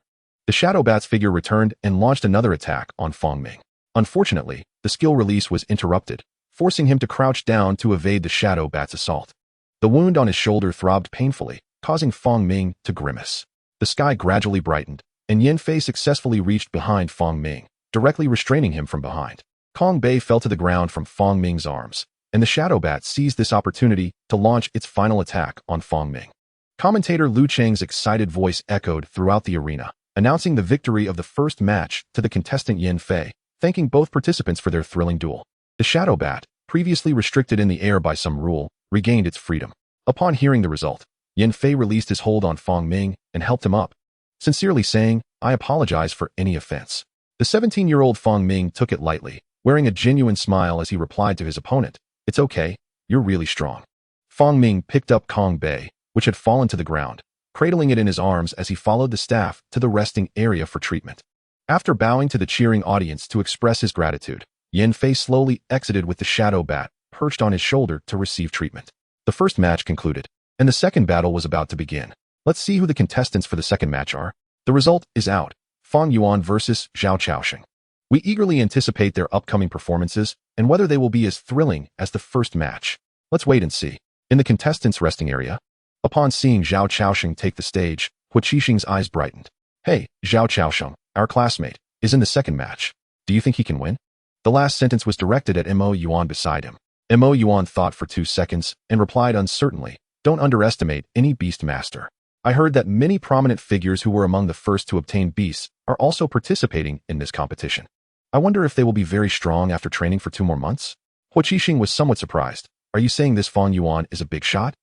The Shadow Bat's figure returned and launched another attack on Fong Ming. Unfortunately, the skill release was interrupted, forcing him to crouch down to evade the Shadow Bat's assault. The wound on his shoulder throbbed painfully, causing Fong Ming to grimace. The sky gradually brightened, and Yin Fei successfully reached behind Fong Ming, directly restraining him from behind. Kong Bei fell to the ground from Fong Ming's arms, and the Shadow Bat seized this opportunity to launch its final attack on Fong Ming. Commentator Lu Cheng's excited voice echoed throughout the arena, announcing the victory of the first match to the contestant Yin Fei, thanking both participants for their thrilling duel. The Shadow Bat, previously restricted in the air by some rule, regained its freedom. Upon hearing the result, Yin Fei released his hold on Fong Ming and helped him up, sincerely saying, "I apologize for any offense." The 17-year-old Fong Ming took it lightly, wearing a genuine smile as he replied to his opponent, "It's okay, you're really strong." Fong Ming picked up Kong Bei, which had fallen to the ground, cradling it in his arms as he followed the staff to the resting area for treatment. After bowing to the cheering audience to express his gratitude, Yin Fei slowly exited with the Shadow Bat perched on his shoulder to receive treatment. The first match concluded, and the second battle was about to begin. Let's see who the contestants for the second match are. The result is out: Fong Yuan versus Zhao Chaoxing. We eagerly anticipate their upcoming performances and whether they will be as thrilling as the first match. Let's wait and see. In the contestants' resting area, upon seeing Zhao Chaoxing take the stage, Hu Qixing's eyes brightened. "Hey, Zhao Chaoxing, our classmate, is in the second match. Do you think he can win?" The last sentence was directed at Mo Yuan beside him. Mo Yuan thought for 2 seconds and replied uncertainly, "Don't underestimate any Beastmaster. I heard that many prominent figures who were among the first to obtain beasts are also participating in this competition. I wonder if they will be very strong after training for 2 more months?" Hu Qixing was somewhat surprised. "Are you saying this Fong Yuan is a big shot?"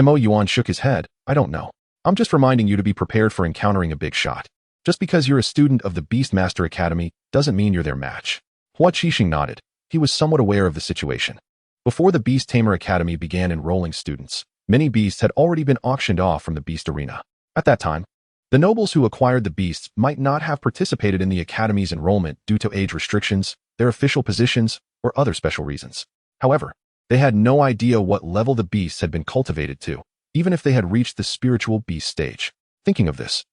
Mo Yuan shook his head. "I don't know. I'm just reminding you to be prepared for encountering a big shot. Just because you're a student of the Beastmaster Academy doesn't mean you're their match." Hu Qixing nodded. He was somewhat aware of the situation. Before the Beast Tamer Academy began enrolling students, many beasts had already been auctioned off from the Beast Arena. At that time, the nobles who acquired the beasts might not have participated in the Academy's enrollment due to age restrictions, their official positions, or other special reasons. However, they had no idea what level the beasts had been cultivated to, even if they had reached the spiritual beast stage. Thinking of this,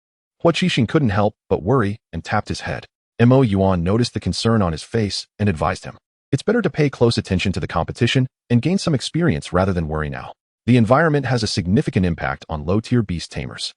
Hu Qixing couldn't help but worry and tapped his head. Mo Yuan noticed the concern on his face and advised him, "It's better to pay close attention to the competition and gain some experience rather than worry now. The environment has a significant impact on low-tier beast tamers."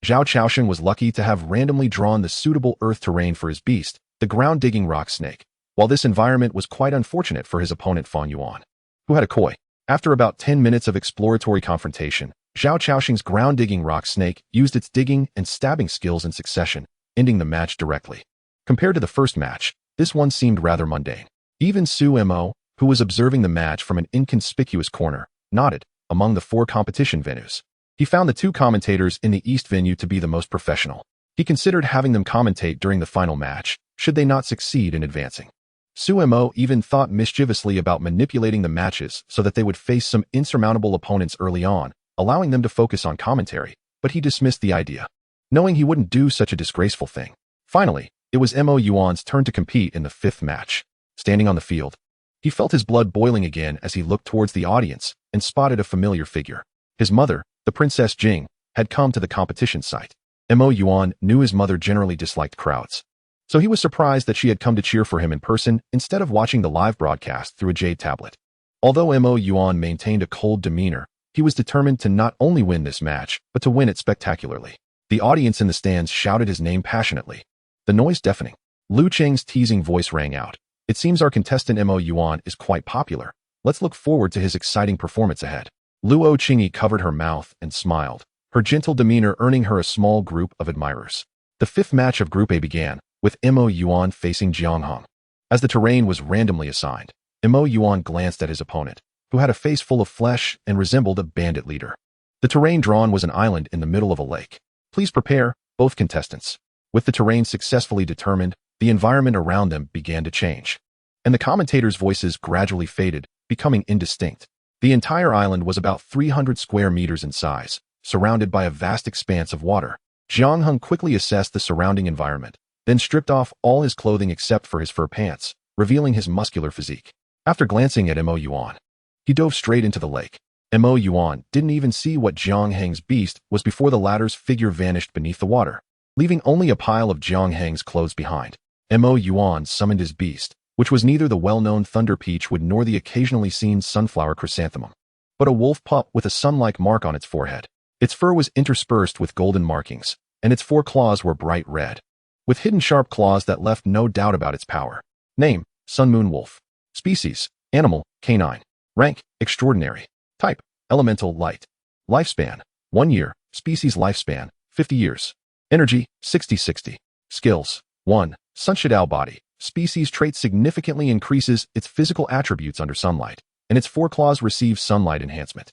Zhao Chaoxing was lucky to have randomly drawn the suitable earth terrain for his beast, the ground-digging rock snake, while this environment was quite unfortunate for his opponent Fong Yuan, who had a koi. After about 10 minutes of exploratory confrontation, Zhao Chaoxing's ground-digging rock snake used its digging and stabbing skills in succession, ending the match directly. Compared to the first match, this one seemed rather mundane. Even Su Mo, who was observing the match from an inconspicuous corner, nodded. Among the 4 competition venues, he found the 2 commentators in the East venue to be the most professional. He considered having them commentate during the final match, should they not succeed in advancing. Su Mo even thought mischievously about manipulating the matches so that they would face some insurmountable opponents early on, allowing them to focus on commentary, but he dismissed the idea, knowing he wouldn't do such a disgraceful thing. Finally, it was Mo Yuan's turn to compete in the 5th match. Standing on the field, he felt his blood boiling again as he looked towards the audience and spotted a familiar figure. His mother, the Princess Jing, had come to the competition site. Mo Yuan knew his mother generally disliked crowds, so he was surprised that she had come to cheer for him in person instead of watching the live broadcast through a jade tablet. Although Mo Yuan maintained a cold demeanor, he was determined to not only win this match, but to win it spectacularly. The audience in the stands shouted his name passionately, the noise deafening. Lu Cheng's teasing voice rang out. "It seems our contestant Mo Yuan is quite popular. Let's look forward to his exciting performance ahead." Luo Qingyi covered her mouth and smiled, her gentle demeanor earning her a small group of admirers. The 5th match of Group A began, with Mo Yuan facing Jiang Hong. As the terrain was randomly assigned, Mo Yuan glanced at his opponent, who had a face full of flesh and resembled a bandit leader. The terrain drawn was an island in the middle of a lake. Please prepare, both contestants. With the terrain successfully determined, the environment around them began to change, and the commentators' voices gradually faded, becoming indistinct. The entire island was about 300 square meters in size, surrounded by a vast expanse of water. Jiang Heng quickly assessed the surrounding environment, then stripped off all his clothing except for his fur pants, revealing his muscular physique. After glancing at Mo Yuan, he dove straight into the lake. Mo Yuan didn't even see what Jiang Heng's beast was before the latter's figure vanished beneath the water, leaving only a pile of Jiang Heng's clothes behind. Mo Yuan summoned his beast, which was neither the well-known Thunder Peachwood nor the occasionally seen Sunflower Chrysanthemum, but a wolf pup with a sun-like mark on its forehead. Its fur was interspersed with golden markings, and its 4 claws were bright red, with hidden sharp claws that left no doubt about its power. Name: Sun Moon Wolf. Species: Animal, Canine. Rank: Extraordinary. Type: Elemental Light. Lifespan: 1 year. Species lifespan: 50 years. Energy: 60-60. Skills: 1. Sunshadao Body. Species trait significantly increases its physical attributes under sunlight, and its 4 claws receive sunlight enhancement,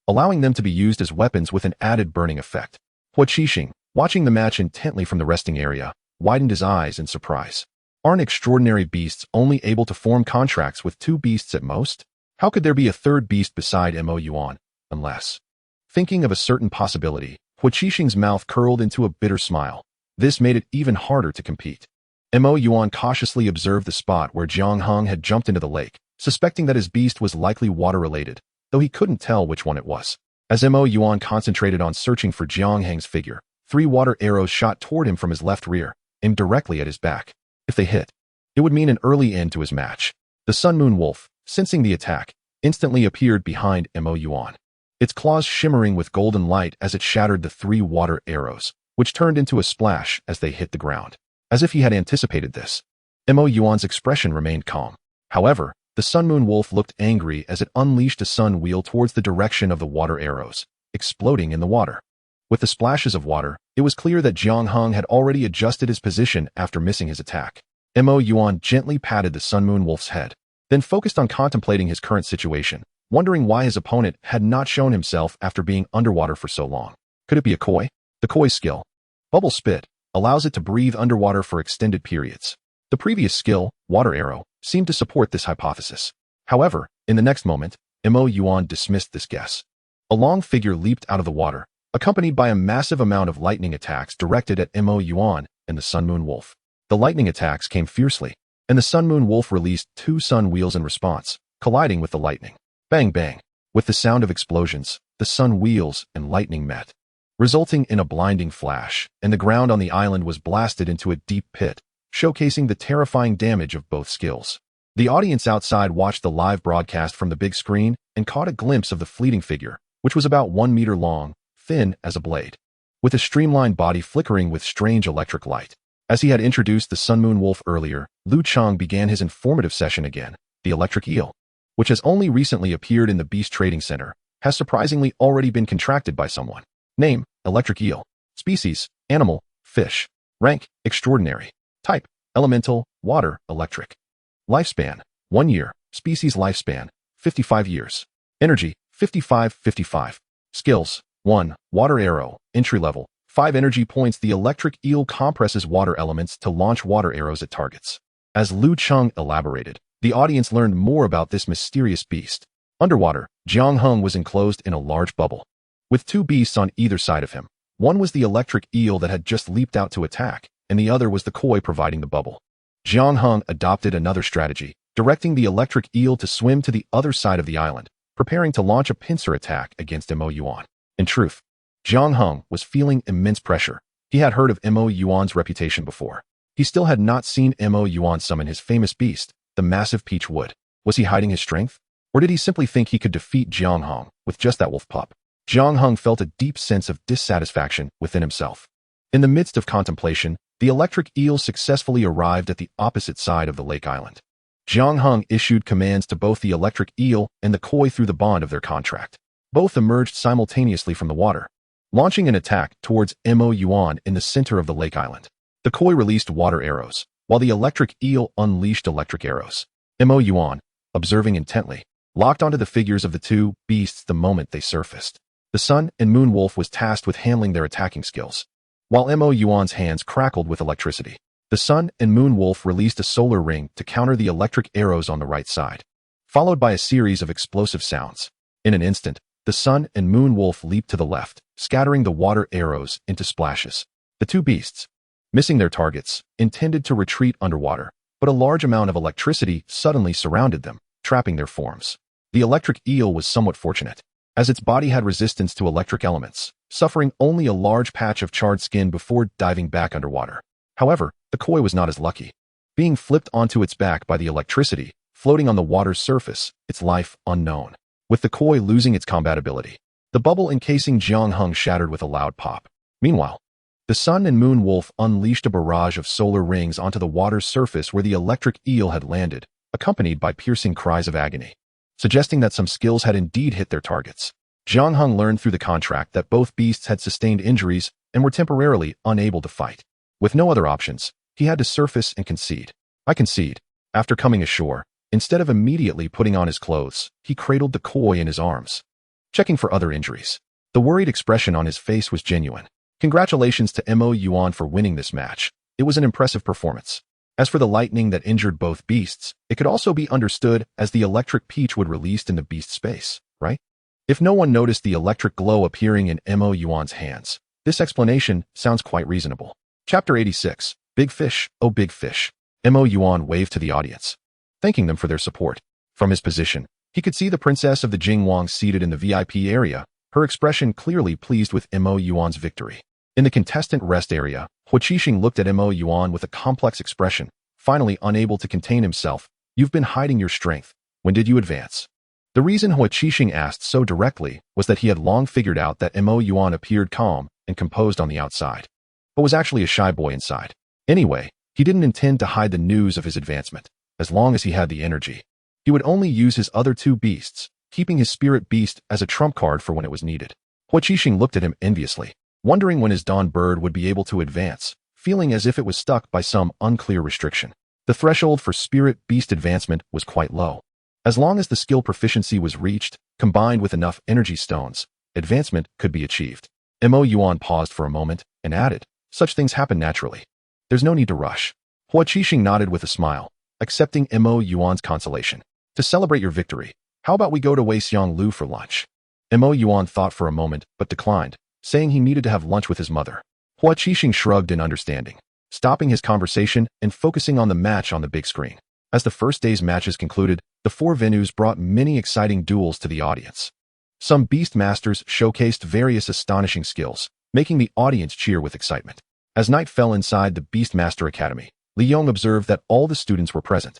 allowing them to be used as weapons with an added burning effect. Huaqishing, watching the match intently from the resting area, widened his eyes in surprise. Aren't extraordinary beasts only able to form contracts with 2 beasts at most? How could there be a 3rd beast beside Mo Yuan, unless... Thinking of a certain possibility, Huaqishing's mouth curled into a bitter smile. This made it even harder to compete. Mo Yuan cautiously observed the spot where Jiang Heng had jumped into the lake, suspecting that his beast was likely water-related, though he couldn't tell which one it was. As Mo Yuan concentrated on searching for Jiang Heng's figure, 3 water arrows shot toward him from his left rear, aimed directly at his back. If they hit, it would mean an early end to his match. The Sun Moon Wolf, sensing the attack, instantly appeared behind Mo Yuan, its claws shimmering with golden light as it shattered the 3 water arrows, which turned into a splash as they hit the ground. As if he had anticipated this, Mo Yuan's expression remained calm. However, the Sun Moon Wolf looked angry as it unleashed a sun wheel towards the direction of the water arrows, exploding in the water. With the splashes of water, it was clear that Jiang Heng had already adjusted his position after missing his attack. Mo Yuan gently patted the Sun Moon Wolf's head, then focused on contemplating his current situation, wondering why his opponent had not shown himself after being underwater for so long. Could it be a koi? The koi skill, Bubble Spit, allows it to breathe underwater for extended periods. The previous skill, Water Arrow, seemed to support this hypothesis. However, in the next moment, Mo Yuan dismissed this guess. A long figure leaped out of the water, accompanied by a massive amount of lightning attacks directed at Mo Yuan and the Sun Moon Wolf. The lightning attacks came fiercely, and the Sun Moon Wolf released 2 sun wheels in response, colliding with the lightning. Bang bang! With the sound of explosions, the sun wheels and lightning met, resulting in a blinding flash, and the ground on the island was blasted into a deep pit, showcasing the terrifying damage of both skills. The audience outside watched the live broadcast from the big screen and caught a glimpse of the fleeting figure, which was about 1 meter long, thin as a blade, with a streamlined body flickering with strange electric light. As he had introduced the Sun Moon Wolf earlier, Lu Chang began his informative session again. The electric eel, which has only recently appeared in the Beast Trading Center, has surprisingly already been contracted by someone. Name: Electric Eel. Species: Animal, Fish. Rank: Extraordinary. Type: Elemental, Water, Electric. Lifespan: 1 year. Species lifespan: 55 years. Energy: 55-55. Skills: 1. Water Arrow, entry level. 5 energy points. The electric eel compresses water elements to launch water arrows at targets. As Lu Cheng elaborated, the audience learned more about this mysterious beast. Underwater, Jiang Heng was enclosed in a large bubble, with 2 beasts on either side of him. One was the electric eel that had just leaped out to attack, and the other was the koi providing the bubble. Jiang Heng adopted another strategy, directing the electric eel to swim to the other side of the island, preparing to launch a pincer attack against Mo Yuan. In truth, Jiang Heng was feeling immense pressure. He had heard of Mo Yuan's reputation before. He still had not seen Mo Yuan summon his famous beast, the massive peach wood. Was he hiding his strength? Or did he simply think he could defeat Jiang Heng with just that wolf pup? Jiang Heng felt a deep sense of dissatisfaction within himself. In the midst of contemplation, the electric eel successfully arrived at the opposite side of the lake island. Jiang Heng issued commands to both the electric eel and the koi through the bond of their contract. Both emerged simultaneously from the water, launching an attack towards Mo Yuan in the center of the lake island. The koi released water arrows, while the electric eel unleashed electric arrows. Mo Yuan, observing intently, locked onto the figures of the 2 beasts the moment they surfaced. The Sun and Moon Wolf was tasked with handling their attacking skills, while Mo Yuan's hands crackled with electricity. The Sun and Moon Wolf released a solar ring to counter the electric arrows on the right side, followed by a series of explosive sounds. In an instant, the Sun and Moon Wolf leaped to the left, scattering the water arrows into splashes. The 2 beasts, missing their targets, intended to retreat underwater, but a large amount of electricity suddenly surrounded them, trapping their forms. The electric eel was somewhat fortunate, as its body had resistance to electric elements, suffering only a large patch of charred skin before diving back underwater. However, the koi was not as lucky. Being flipped onto its back by the electricity, floating on the water's surface, its life unknown. With the koi losing its combatability, the bubble encasing Jiangheng shattered with a loud pop. Meanwhile, the sun and moon wolf unleashed a barrage of solar rings onto the water's surface where the electric eel had landed, accompanied by piercing cries of agony, suggesting that some skills had indeed hit their targets. Jiangheng learned through the contract that both beasts had sustained injuries and were temporarily unable to fight. With no other options, he had to surface and concede. I concede. After coming ashore, instead of immediately putting on his clothes, he cradled the koi in his arms, checking for other injuries. The worried expression on his face was genuine. Congratulations to Mo Yuan for winning this match. It was an impressive performance. As for the lightning that injured both beasts, it could also be understood as the electric peach would released in the beast space, right? If no one noticed the electric glow appearing in Mo Yuan's hands, this explanation sounds quite reasonable. Chapter 86. Big Fish, Oh Big Fish. Mo Yuan waved to the audience, thanking them for their support. From his position, he could see the princess of the Jingwang seated in the VIP area, her expression clearly pleased with Mo Yuan's victory. In the contestant rest area, Huaqishing looked at Mo Yuan with a complex expression, finally unable to contain himself. You've been hiding your strength. When did you advance? The reason Huaqishing asked so directly was that he had long figured out that Mo Yuan appeared calm and composed on the outside, but was actually a shy boy inside. Anyway, he didn't intend to hide the news of his advancement. As long as he had the energy, he would only use his other two beasts, keeping his spirit beast as a trump card for when it was needed. Huaqishing looked at him enviously, wondering when his dawn bird would be able to advance, feeling as if it was stuck by some unclear restriction. The threshold for spirit beast advancement was quite low. As long as the skill proficiency was reached, combined with enough energy stones, advancement could be achieved. Mo Yuan paused for a moment and added, such things happen naturally. There's no need to rush. Huaqishing nodded with a smile, accepting Mo Yuan's consolation. To celebrate your victory, how about we go to Weixiang Lu for lunch? Mo Yuan thought for a moment but declined, saying he needed to have lunch with his mother. Huaqishing shrugged in understanding, stopping his conversation and focusing on the match on the big screen. As the first day's matches concluded, the four venues brought many exciting duels to the audience. Some Beastmasters showcased various astonishing skills, making the audience cheer with excitement. As night fell inside the Beastmaster Academy, Li Yong observed that all the students were present.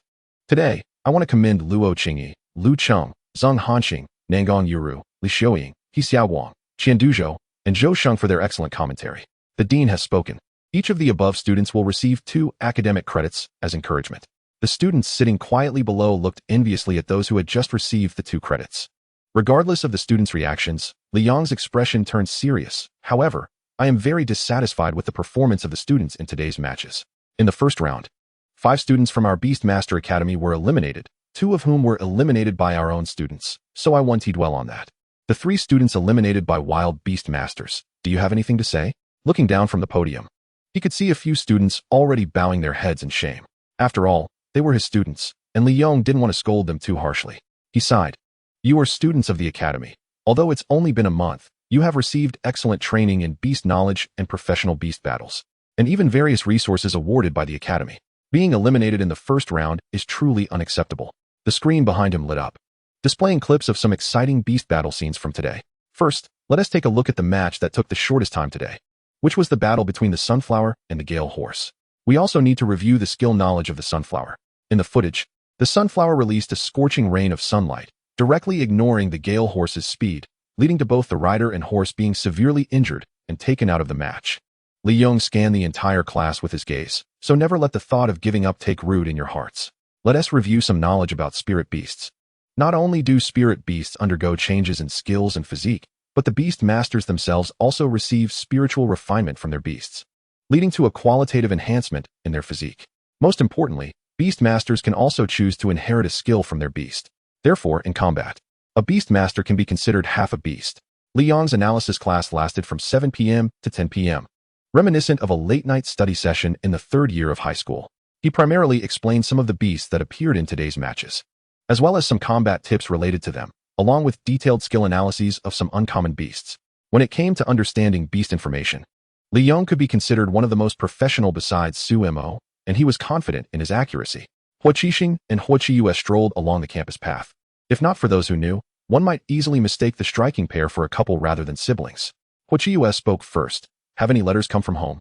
Today, I want to commend Luo Qingyi, Lu Cheng, Zheng Hanxing, Nangong Yuru, Li Xiaoying, He Xiaowang, Qian Duzhou, and Zhou Sheng for their excellent commentary. The dean has spoken. Each of the above students will receive 2 academic credits as encouragement. The students sitting quietly below looked enviously at those who had just received the 2 credits. Regardless of the students' reactions, Li Yong's expression turned serious. However, I am very dissatisfied with the performance of the students in today's matches. In the first round, 5 students from our Beastmaster Academy were eliminated, 2 of whom were eliminated by our own students, so I won't dwell on that. The 3 students eliminated by wild Beastmasters. Do you have anything to say? Looking down from the podium, he could see a few students already bowing their heads in shame. After all, they were his students, and Li Yong didn't want to scold them too harshly. He sighed. You are students of the academy. Although it's only been a month, you have received excellent training in beast knowledge and professional beast battles, and even various resources awarded by the academy. Being eliminated in the first round is truly unacceptable. The screen behind him lit up, displaying clips of some exciting beast battle scenes from today. First, let us take a look at the match that took the shortest time today, which was the battle between the Sunflower and the Gale Horse. We also need to review the skill knowledge of the Sunflower. In the footage, the Sunflower released a scorching rain of sunlight, directly ignoring the Gale Horse's speed, leading to both the rider and horse being severely injured and taken out of the match. Li Yong scanned the entire class with his gaze, so never let the thought of giving up take root in your hearts. Let us review some knowledge about spirit beasts. Not only do spirit beasts undergo changes in skills and physique, but the beast masters themselves also receive spiritual refinement from their beasts, leading to a qualitative enhancement in their physique. Most importantly, beast masters can also choose to inherit a skill from their beast. Therefore, in combat, a beast master can be considered half a beast. Li Yong's analysis class lasted from 7 p.m. to 10 p.m., reminiscent of a late-night study session in the 3rd year of high school. He primarily explained some of the beasts that appeared in today's matches, as well as some combat tips related to them, along with detailed skill analyses of some uncommon beasts. When it came to understanding beast information, Li Yong could be considered one of the most professional besides Su Mo, and he was confident in his accuracy. Huaqishing and Huaqiyu strolled along the campus path. If not for those who knew, one might easily mistake the striking pair for a couple rather than siblings. Hua Qiyu spoke first. Have any letters come from home?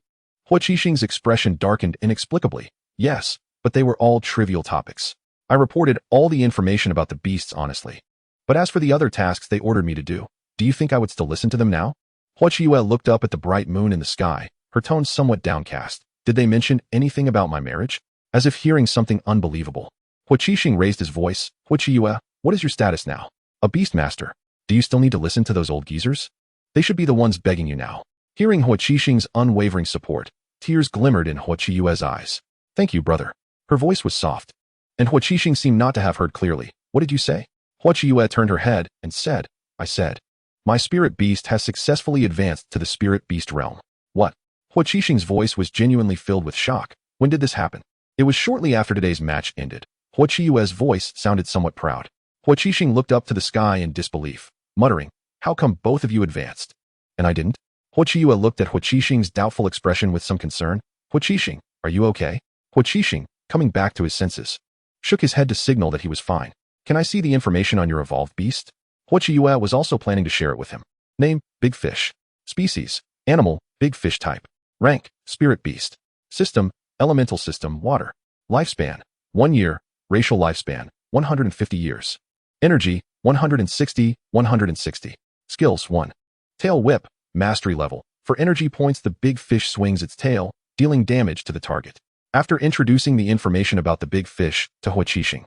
Hua Qixing's expression darkened inexplicably. Yes, but they were all trivial topics. I reported all the information about the beasts honestly. But as for the other tasks they ordered me to do you think I would still listen to them now? Hua Qiyu looked up at the bright moon in the sky, her tone somewhat downcast. Did they mention anything about my marriage? As if hearing something unbelievable. Hua Qixing raised his voice. Hua Qiyu, what is your status now? A Beastmaster. Do you still need to listen to those old geezers? They should be the ones begging you now. Hearing Hua Qixing's unwavering support, tears glimmered in Hua Qiyu's eyes. Thank you, brother. Her voice was soft. And Hua Qixing seemed not to have heard clearly. What did you say? Hua Qiyu turned her head and said, I said, my spirit beast has successfully advanced to the spirit beast realm. What? Hua Qixing's voice was genuinely filled with shock. When did this happen? It was shortly after today's match ended. Hua Qiyu's voice sounded somewhat proud. Hua Qixing looked up to the sky in disbelief, muttering, how come both of you advanced? And I didn't? Hua Qiyu looked at Hua Qixing's doubtful expression with some concern. Hua Qixing, are you okay? Hua Qixing, coming back to his senses, shook his head to signal that he was fine. Can I see the information on your evolved beast? Hua Qiyu was also planning to share it with him. Name, big fish. Species, animal, big fish type. Rank, spirit beast. System, elemental system, water. Lifespan, 1 year. Racial lifespan, 150 years. Energy, 160, 160. Skills, 1. Tail whip, mastery level. For energy points, the big fish swings its tail, dealing damage to the target. After introducing the information about the big fish to Hua Qixing,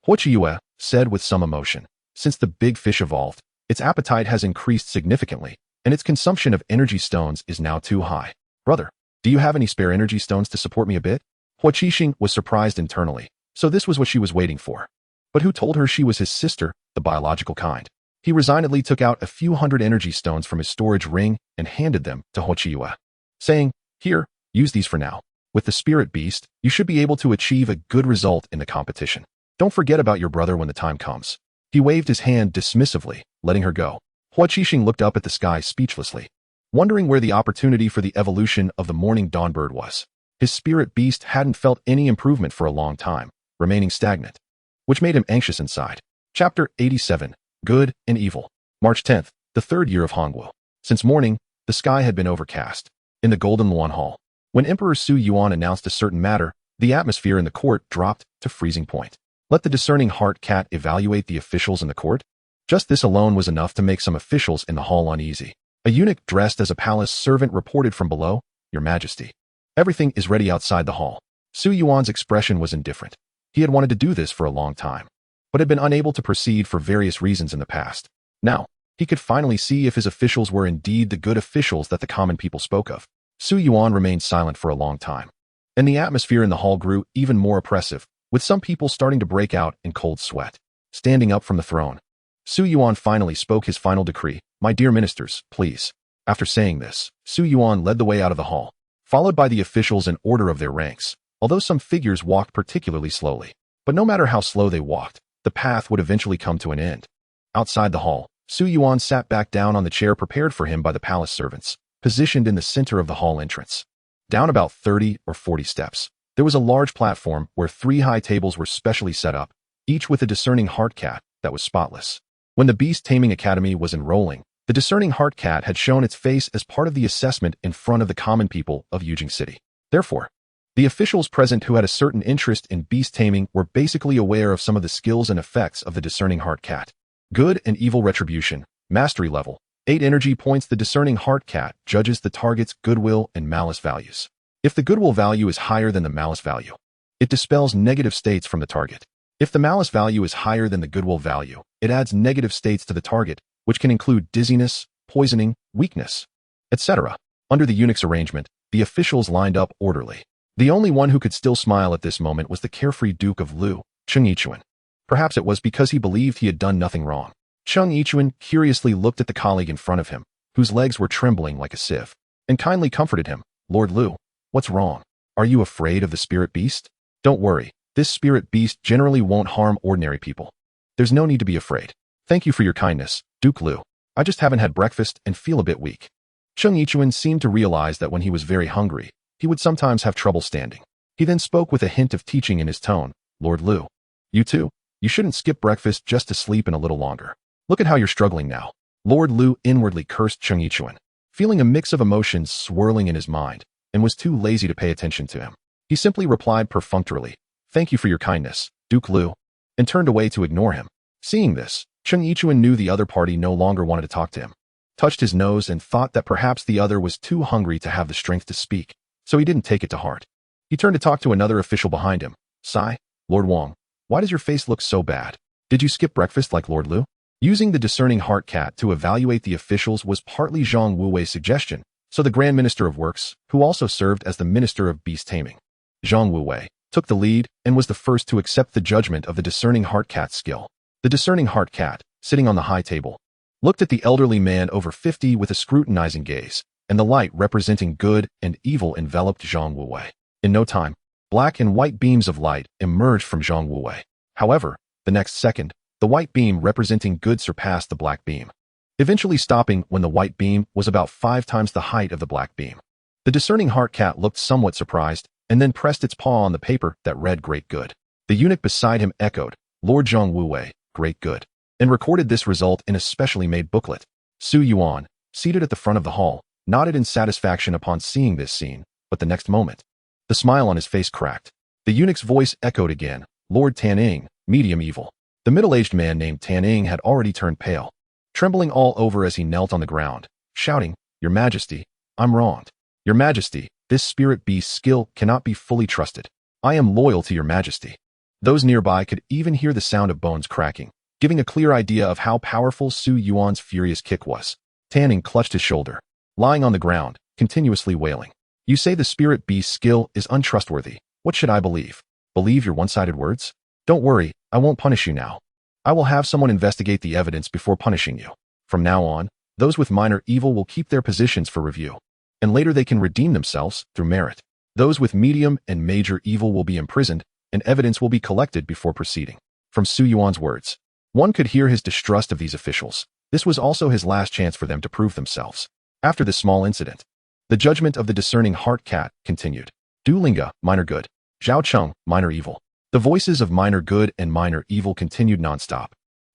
Hua Qiyu said with some emotion, since the big fish evolved, its appetite has increased significantly, and its consumption of energy stones is now too high. Brother, do you have any spare energy stones to support me a bit? Hua Qixing was surprised internally, so this was what she was waiting for. But who told her she was his sister, the biological kind? He resignedly took out a few hundred energy stones from his storage ring and handed them to Hua Qiyu, saying, here, use these for now. With the spirit beast, you should be able to achieve a good result in the competition. Don't forget about your brother when the time comes. He waved his hand dismissively, letting her go. Hua Qixing looked up at the sky speechlessly, wondering where the opportunity for the evolution of the morning dawn bird was. His spirit beast hadn't felt any improvement for a long time, remaining stagnant, which made him anxious inside. Chapter 87, Good and Evil. March 10th, the 3rd year of Hongwu. Since morning, the sky had been overcast. In the Golden Luan Hall, when Emperor Su Yuan announced a certain matter, the atmosphere in the court dropped to freezing point. Let the discerning heart cat evaluate the officials in the court. Just this alone was enough to make some officials in the hall uneasy. A eunuch dressed as a palace servant reported from below, Your Majesty, everything is ready outside the hall. Su Yuan's expression was indifferent. He had wanted to do this for a long time, but had been unable to proceed for various reasons in the past. Now, he could finally see if his officials were indeed the good officials that the common people spoke of. Su Yuan remained silent for a long time, and the atmosphere in the hall grew even more oppressive, with some people starting to break out in cold sweat. Standing up from the throne, Su Yuan finally spoke his final decree. My dear ministers, please. After saying this, Su Yuan led the way out of the hall, followed by the officials in order of their ranks, although some figures walked particularly slowly. But no matter how slow they walked, the path would eventually come to an end. Outside the hall, Su Yuan sat back down on the chair prepared for him by the palace servants, positioned in the center of the hall entrance. Down about 30 or 40 steps, there was a large platform where 3 high tables were specially set up, each with a discerning heart cat that was spotless. When the Beast Taming Academy was enrolling, the discerning heart cat had shown its face as part of the assessment in front of the common people of Yujing City. Therefore, the officials present who had a certain interest in beast taming were basically aware of some of the skills and effects of the discerning heart cat. Good and evil retribution, mastery level, 8 energy points. The discerning heart cat judges the target's goodwill and malice values. If the goodwill value is higher than the malice value, it dispels negative states from the target. If the malice value is higher than the goodwill value, it adds negative states to the target, which can include dizziness, poisoning, weakness, etc. Under the eunuch's arrangement, the officials lined up orderly. The only one who could still smile at this moment was the carefree Duke of Lu, Cheng Yichuan. Perhaps it was because he believed he had done nothing wrong. Cheng Yichuan curiously looked at the colleague in front of him, whose legs were trembling like a sieve, and kindly comforted him. Lord Lu, what's wrong? Are you afraid of the spirit beast? Don't worry, this spirit beast generally won't harm ordinary people. There's no need to be afraid. Thank you for your kindness, Duke Lu. I just haven't had breakfast and feel a bit weak. Cheng Yichuan seemed to realize that when he was very hungry, he would sometimes have trouble standing. He then spoke with a hint of teaching in his tone. Lord Lu, you too, you shouldn't skip breakfast just to sleep in a little longer. Look at how you're struggling now. Lord Lu inwardly cursed Cheng Yichuan. feeling a mix of emotions swirling in his mind, and was too lazy to pay attention to him. He simply replied perfunctorily, "Thank you for your kindness, Duke Liu," and turned away to ignore him. Seeing this, Cheng Yichuan knew the other party no longer wanted to talk to him, touched his nose and thought that perhaps the other was too hungry to have the strength to speak, so he didn't take it to heart. He turned to talk to another official behind him. "Sai, Lord Wang, why does your face look so bad? Did you skip breakfast like Lord Liu?" Using the discerning heart cat to evaluate the officials was partly Zhang Wuwei's suggestion, so the Grand Minister of Works, who also served as the Minister of Beast Taming, Zhang Wuwei, took the lead and was the first to accept the judgment of the discerning heart cat's skill. The discerning heart cat, sitting on the high table, looked at the elderly man over 50 with a scrutinizing gaze, and the light representing good and evil enveloped Zhang Wuwei. In no time, black and white beams of light emerged from Zhang Wuwei. However, the next second, the white beam representing good surpassed the black beam, eventually stopping when the white beam was about 5 times the height of the black beam. The discerning heart cat looked somewhat surprised and then pressed its paw on the paper that read "Great Good." The eunuch beside him echoed, "Lord Zhang Wuwei, great good," and recorded this result in a specially made booklet. Su Yuan, seated at the front of the hall, nodded in satisfaction upon seeing this scene, but the next moment, the smile on his face cracked. The eunuch's voice echoed again, "Lord Taning, medium evil." The middle-aged man named Taning had already turned pale, trembling all over as he knelt on the ground, shouting, "Your Majesty, I'm wronged. Your Majesty, this spirit beast skill cannot be fully trusted. I am loyal to your Majesty." Those nearby could even hear the sound of bones cracking, giving a clear idea of how powerful Su Yuan's furious kick was. Taning clutched his shoulder, lying on the ground, continuously wailing. "You say the spirit beast skill is untrustworthy. What should I believe? Believe your one-sided words? Don't worry, I won't punish you now. I will have someone investigate the evidence before punishing you. From now on, those with minor evil will keep their positions for review, and later they can redeem themselves through merit. Those with medium and major evil will be imprisoned, and evidence will be collected before proceeding." From Su Yuan's words, one could hear his distrust of these officials. This was also his last chance for them to prove themselves. After this small incident, the judgment of the discerning heart cat continued. Du Linga, minor good. Zhao Cheng, minor evil. The voices of minor good and minor evil continued nonstop,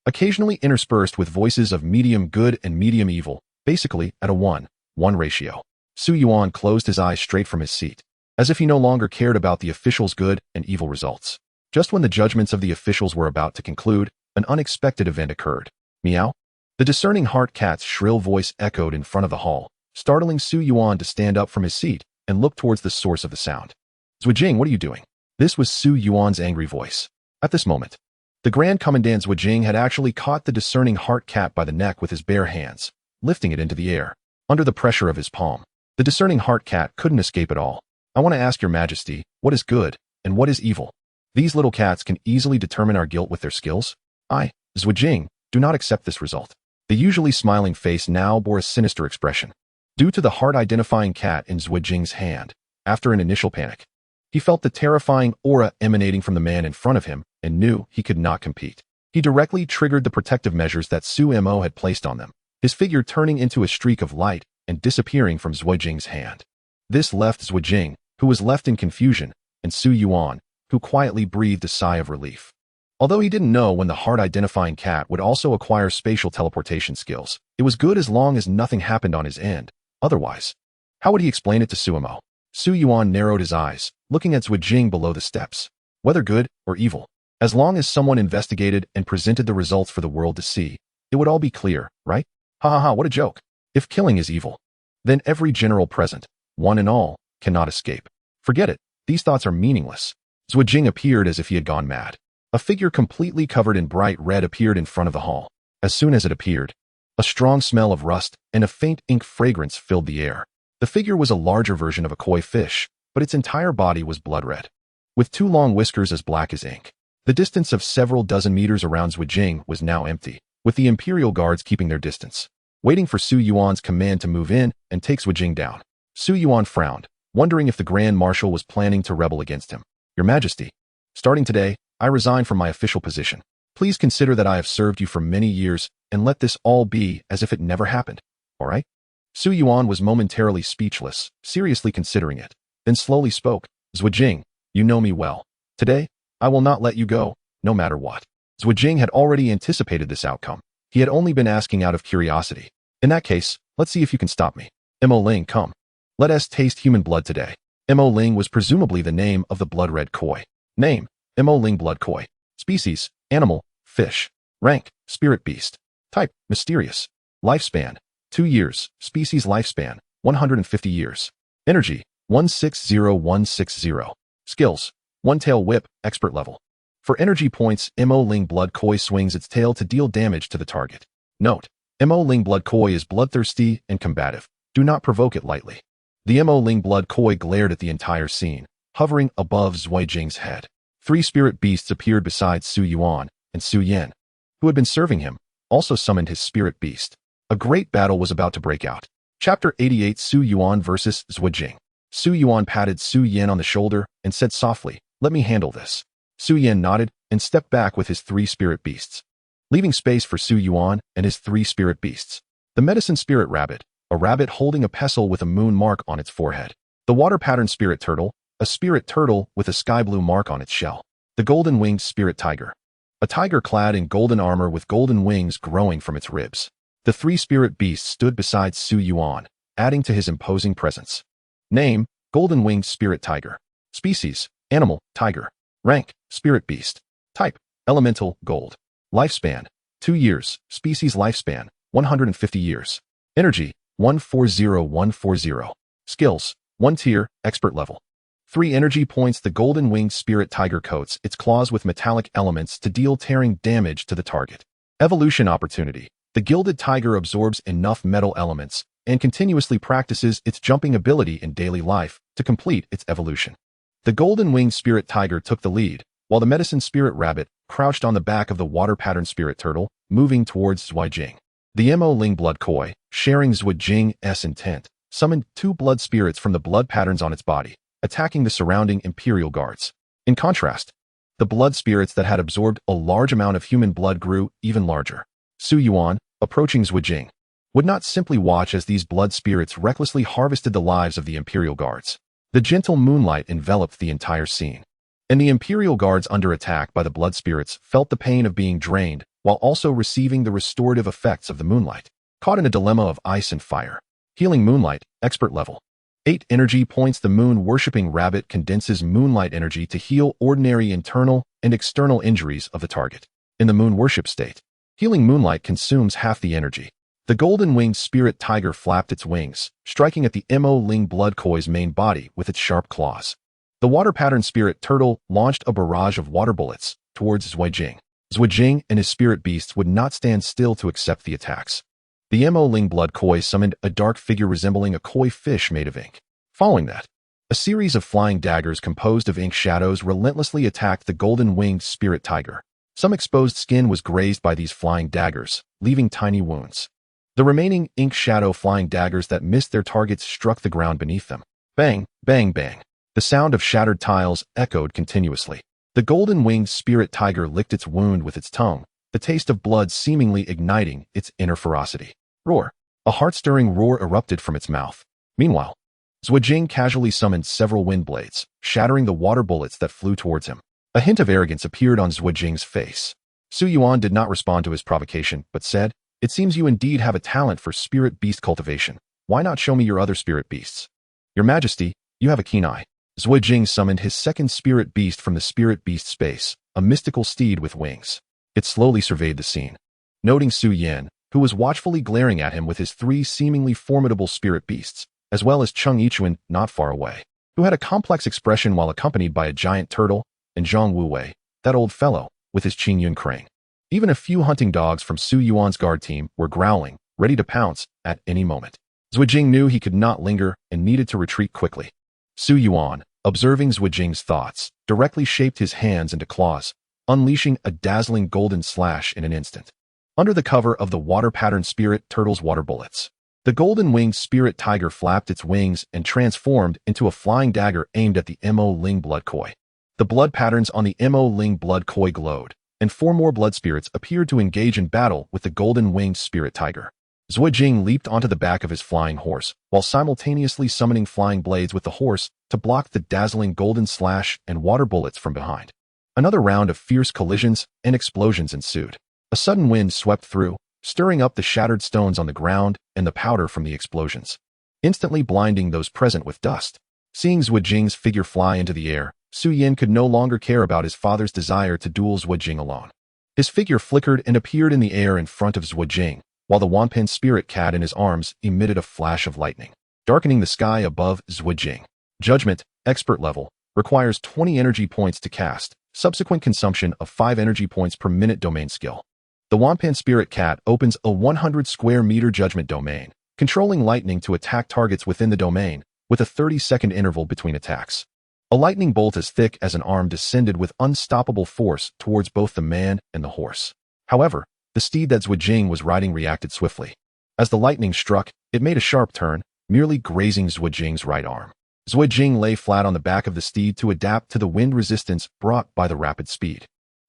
occasionally interspersed with voices of medium good and medium evil, basically at a 1:1 ratio. Su Yuan closed his eyes straight from his seat, as if he no longer cared about the officials' good and evil results. Just when the judgments of the officials were about to conclude, an unexpected event occurred. "Meow?" The discerning heart cat's shrill voice echoed in front of the hall, startling Su Yuan to stand up from his seat and look towards the source of the sound. "Zhuijing, what are you doing?" This was Su Yuan's angry voice. At this moment, the Grand Commandant Zhuijing had actually caught the discerning heart cat by the neck with his bare hands, lifting it into the air. Under the pressure of his palm, the discerning heart cat couldn't escape at all. "I want to ask your Majesty, what is good and what is evil? These little cats can easily determine our guilt with their skills. I, Zhuijing, do not accept this result." The usually smiling face now bore a sinister expression, due to the heart-identifying cat in Zhuijing's hand. After an initial panic, he felt the terrifying aura emanating from the man in front of him and knew he could not compete. He directly triggered the protective measures that Su Mo had placed on them, his figure turning into a streak of light and disappearing from Zhuijing's hand. This left Zhuijing, who was left in confusion, and Su Yuan, who quietly breathed a sigh of relief. Although he didn't know when the heart-identifying cat would also acquire spatial teleportation skills, it was good as long as nothing happened on his end. Otherwise, how would he explain it to Su Mo? Su Yuan narrowed his eyes, looking at Zhuijing below the steps. Whether good or evil, as long as someone investigated and presented the results for the world to see, it would all be clear, right? Ha ha ha, what a joke. If killing is evil, then every general present, one and all, cannot escape. Forget it, these thoughts are meaningless. Zhuijing appeared as if he had gone mad. A figure completely covered in bright red appeared in front of the hall. As soon as it appeared, a strong smell of rust and a faint ink fragrance filled the air. The figure was a larger version of a koi fish, but its entire body was blood red, with 2 long whiskers as black as ink. The distance of several dozen meters around Zhuijing was now empty, with the Imperial guards keeping their distance, waiting for Su Yuan's command to move in and take Zhuijing down. Su Yuan frowned, wondering if the Grand Marshal was planning to rebel against him. "Your Majesty, starting today, I resign from my official position. Please consider that I have served you for many years and let this all be as if it never happened. All right?" Su Yuan was momentarily speechless, seriously considering it, then slowly spoke. "Zhuijing, you know me well. Today, I will not let you go, no matter what." Zhuijing had already anticipated this outcome. He had only been asking out of curiosity. "In that case, let's see if you can stop me." Mo Ling, come. Let us taste human blood today. Mo Ling was presumably the name of the blood-red koi. Name, Mo Ling blood koi. Species, animal, fish. Rank, spirit beast. Type, mysterious. Lifespan, 2 years. Species lifespan, 150 years. Energy, 160160. Skills, one tail whip, expert level. For energy points, Mo Ling blood koi swings its tail to deal damage to the target. Note, Mo Ling blood koi is bloodthirsty and combative. Do not provoke it lightly. The Mo Ling blood koi glared at the entire scene, hovering above Zui Jing's head. 3 spirit beasts appeared beside Su Yuan, and Su Yin, who had been serving him, also summoned his spirit beast. A great battle was about to break out. Chapter 88, Su Yuan versus Zui Jing. Su Yuan patted Su Yin on the shoulder and said softly, "Let me handle this." Su Yin nodded and stepped back with his 3 spirit beasts, leaving space for Su Yuan and his 3 spirit beasts. The medicine spirit rabbit, a rabbit holding a pestle with a moon mark on its forehead. The water pattern spirit turtle, a spirit turtle with a sky blue mark on its shell. The golden winged spirit tiger, a tiger clad in golden armor with golden wings growing from its ribs. The 3 spirit beasts stood beside Su Yuan, adding to his imposing presence. Name, golden winged spirit tiger. Species, animal, tiger. Rank, spirit beast. Type, elemental, gold. Lifespan, 2 years. Species lifespan, 150 years. Energy, 140140. Skills, 1 tier, expert level. 3 energy points. The golden winged spirit tiger coats its claws with metallic elements to deal tearing damage to the target. Evolution opportunity. The gilded tiger absorbs enough metal elements and continuously practices its jumping ability in daily life to complete its evolution. The golden winged spirit tiger took the lead, while the medicine spirit rabbit crouched on the back of the water pattern spirit turtle, moving towards Zui Jing. The Mo Ling blood koi, sharing Zui Jing's intent, summoned 2 blood spirits from the blood patterns on its body, attacking the surrounding imperial guards. In contrast, the blood spirits that had absorbed a large amount of human blood grew even larger. Su Yuan, approaching Zui Jing, would not simply watch as these blood spirits recklessly harvested the lives of the imperial guards. The gentle moonlight enveloped the entire scene, and the imperial guards under attack by the blood spirits felt the pain of being drained while also receiving the restorative effects of the moonlight. Caught in a dilemma of ice and fire. Healing moonlight, expert level. 8 energy points. The moon-worshipping rabbit condenses moonlight energy to heal ordinary internal and external injuries of the target. In the moon worship state, healing moonlight consumes half the energy. The golden-winged spirit tiger flapped its wings, striking at the Mo Ling blood koi's main body with its sharp claws. The water pattern spirit turtle launched a barrage of water bullets towards Zui Jing. Zui Jing and his spirit beasts would not stand still to accept the attacks. The Mo Ling blood koi summoned a dark figure resembling a koi fish made of ink. Following that, a series of flying daggers composed of ink shadows relentlessly attacked the golden-winged spirit tiger. Some exposed skin was grazed by these flying daggers, leaving tiny wounds. The remaining ink shadow flying daggers that missed their targets struck the ground beneath them. Bang, bang, bang. The sound of shattered tiles echoed continuously. The golden-winged spirit tiger licked its wound with its tongue, the taste of blood seemingly igniting its inner ferocity. Roar. A heart-stirring roar erupted from its mouth. Meanwhile, Zui Jing casually summoned several wind blades, shattering the water bullets that flew towards him. A hint of arrogance appeared on Zui Jing's face. Su Yuan did not respond to his provocation, but said, "It seems you indeed have a talent for spirit beast cultivation. Why not show me your other spirit beasts? Your Majesty, you have a keen eye." Zui Jing summoned his second spirit beast from the spirit beast space, a mystical steed with wings. It slowly surveyed the scene, noting Su Yin, who was watchfully glaring at him with his 3 seemingly formidable spirit beasts, as well as Cheng Yichuan not far away, who had a complex expression while accompanied by a giant turtle, and Zhang Wuwei, that old fellow, with his Qing Yun crane. Even a few hunting dogs from Su Yuan's guard team were growling, ready to pounce at any moment. Zui Jing knew he could not linger and needed to retreat quickly. Su Yuan, observing Zui Jing's thoughts, directly shaped his hands into claws, unleashing a dazzling golden slash in an instant. Under the cover of the water pattern spirit turtle's water bullets, the golden-winged spirit tiger flapped its wings and transformed into a flying dagger aimed at the Mo Ling blood koi. The blood patterns on the Mo Ling blood koi glowed, and 4 more blood spirits appeared to engage in battle with the golden-winged spirit tiger. Zui Jing leaped onto the back of his flying horse, while simultaneously summoning flying blades with the horse to block the dazzling golden slash and water bullets from behind. Another round of fierce collisions and explosions ensued. A sudden wind swept through, stirring up the shattered stones on the ground and the powder from the explosions. instantly blinding those present with dust. Seeing Zhuijing's figure fly into the air, Su Yan could no longer care about his father's desire to duel Zhuijing alone. His figure flickered and appeared in the air in front of Zhuijing, while the Wanpan spirit cat in his arms emitted a flash of lightning, darkening the sky above Zhuijing. Judgment, expert level, requires 20 energy points to cast, subsequent consumption of 5 energy points per minute domain skill. The Wanpan spirit cat opens a 100 square meter judgment domain, controlling lightning to attack targets within the domain, with a 30-second interval between attacks. A lightning bolt as thick as an arm descended with unstoppable force towards both the man and the horse. However, the steed that Zhuijing was riding reacted swiftly. As the lightning struck, it made a sharp turn, merely grazing Zhuijing's right arm. Zhuijing lay flat on the back of the steed to adapt to the wind resistance brought by the rapid speed.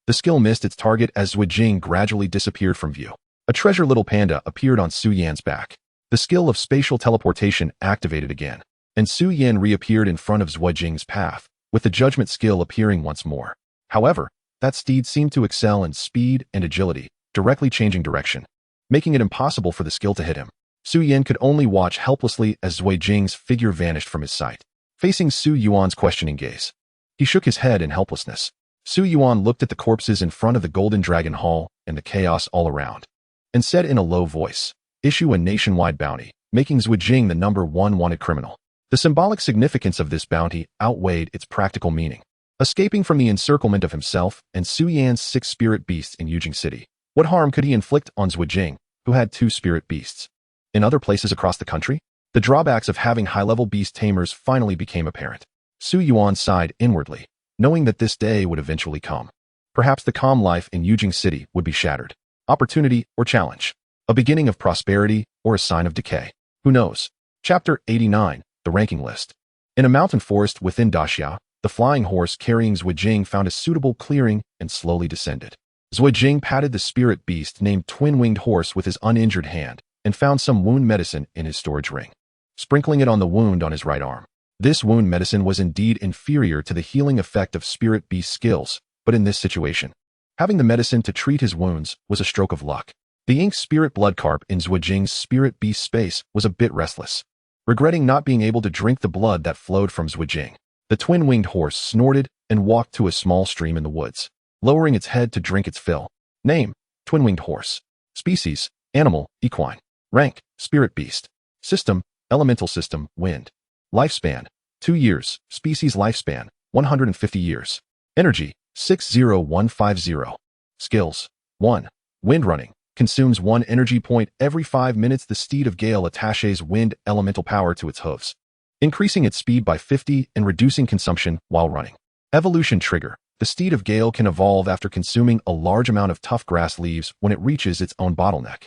The skill missed its target as Zhuijing gradually disappeared from view. A treasure little panda appeared on Su Yan's back. The skill of spatial teleportation activated again, and Su Yan reappeared in front of Zhuijing's path, with the judgment skill appearing once more. However, that steed seemed to excel in speed and agility, directly changing direction, making it impossible for the skill to hit him. Su Yan could only watch helplessly as Zhuijing's figure vanished from his sight, facing Su Yuan's questioning gaze. He shook his head in helplessness. Su Yuan looked at the corpses in front of the Golden Dragon Hall and the chaos all around, and said in a low voice, "Issue a nationwide bounty, making Zhuijing the #1 wanted criminal." The symbolic significance of this bounty outweighed its practical meaning. Escaping from the encirclement of himself and Su Yan's 6 spirit beasts in Yujing City, what harm could he inflict on Zhuijing, who had 2 spirit beasts? In other places across the country, the drawbacks of having high-level beast tamers finally became apparent. Su Yuan sighed inwardly, knowing that this day would eventually come. Perhaps the calm life in Yujing City would be shattered. Opportunity or challenge. A beginning of prosperity or a sign of decay. Who knows? Chapter 89, The Ranking List. In a mountain forest within Daxia, the flying horse carrying Zhuijing found a suitable clearing and slowly descended. Zhuijing patted the spirit beast named Twin-Winged Horse with his uninjured hand and found some wound medicine in his storage ring, sprinkling it on the wound on his right arm. This wound medicine was indeed inferior to the healing effect of spirit beast skills, but in this situation, having the medicine to treat his wounds was a stroke of luck. The ink spirit blood carp in Zhuijing's spirit beast space was a bit restless, regretting not being able to drink the blood that flowed from Zhuijing. The twin-winged horse snorted and walked to a small stream in the woods, lowering its head to drink its fill. Name: Twin-winged horse. Species: animal, equine. Rank: spirit beast. System: elemental system, wind. Lifespan: 2 years. Species lifespan: 150 years. Energy: 60150. Skills: 1. Wind running. Consumes 1 energy point every 5 minutes. The steed of Gale attaches wind elemental power to its hooves, increasing its speed by 50 and reducing consumption while running. Evolution trigger. The steed of Gale can evolve after consuming a large amount of tough grass leaves when it reaches its own bottleneck.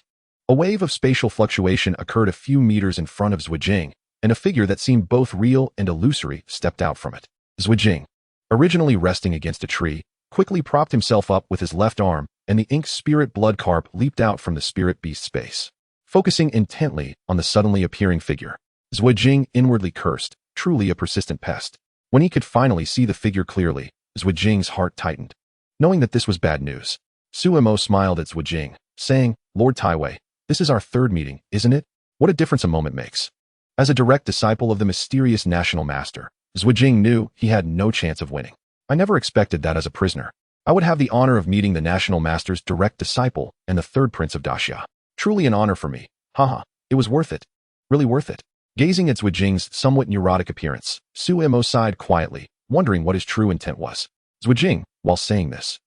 A wave of spatial fluctuation occurred a few meters in front of Zhuijing, and a figure that seemed both real and illusory stepped out from it. Zhuijing, originally resting against a tree, quickly propped himself up with his left arm, and the ink spirit blood carp leaped out from the spirit beast space. Focusing intently on the suddenly appearing figure, Zhuijing inwardly cursed, truly a persistent pest. When he could finally see the figure clearly, Zhuijing's heart tightened. Knowing that this was bad news, Suemo smiled at Zhuijing, saying, "Lord Taiwei, this is our 3rd meeting, isn't it? What a difference a moment makes." As a direct disciple of the mysterious national master, Zhuijing knew he had no chance of winning. "I never expected that as a prisoner. I would have the honor of meeting the national master's direct disciple and the 3rd prince of Daxia. Truly an honor for me. Haha, it was worth it. Really worth it." Gazing at Zhuijing's somewhat neurotic appearance, Suemo sighed quietly, wondering what his true intent was. Zhuijing, while saying this,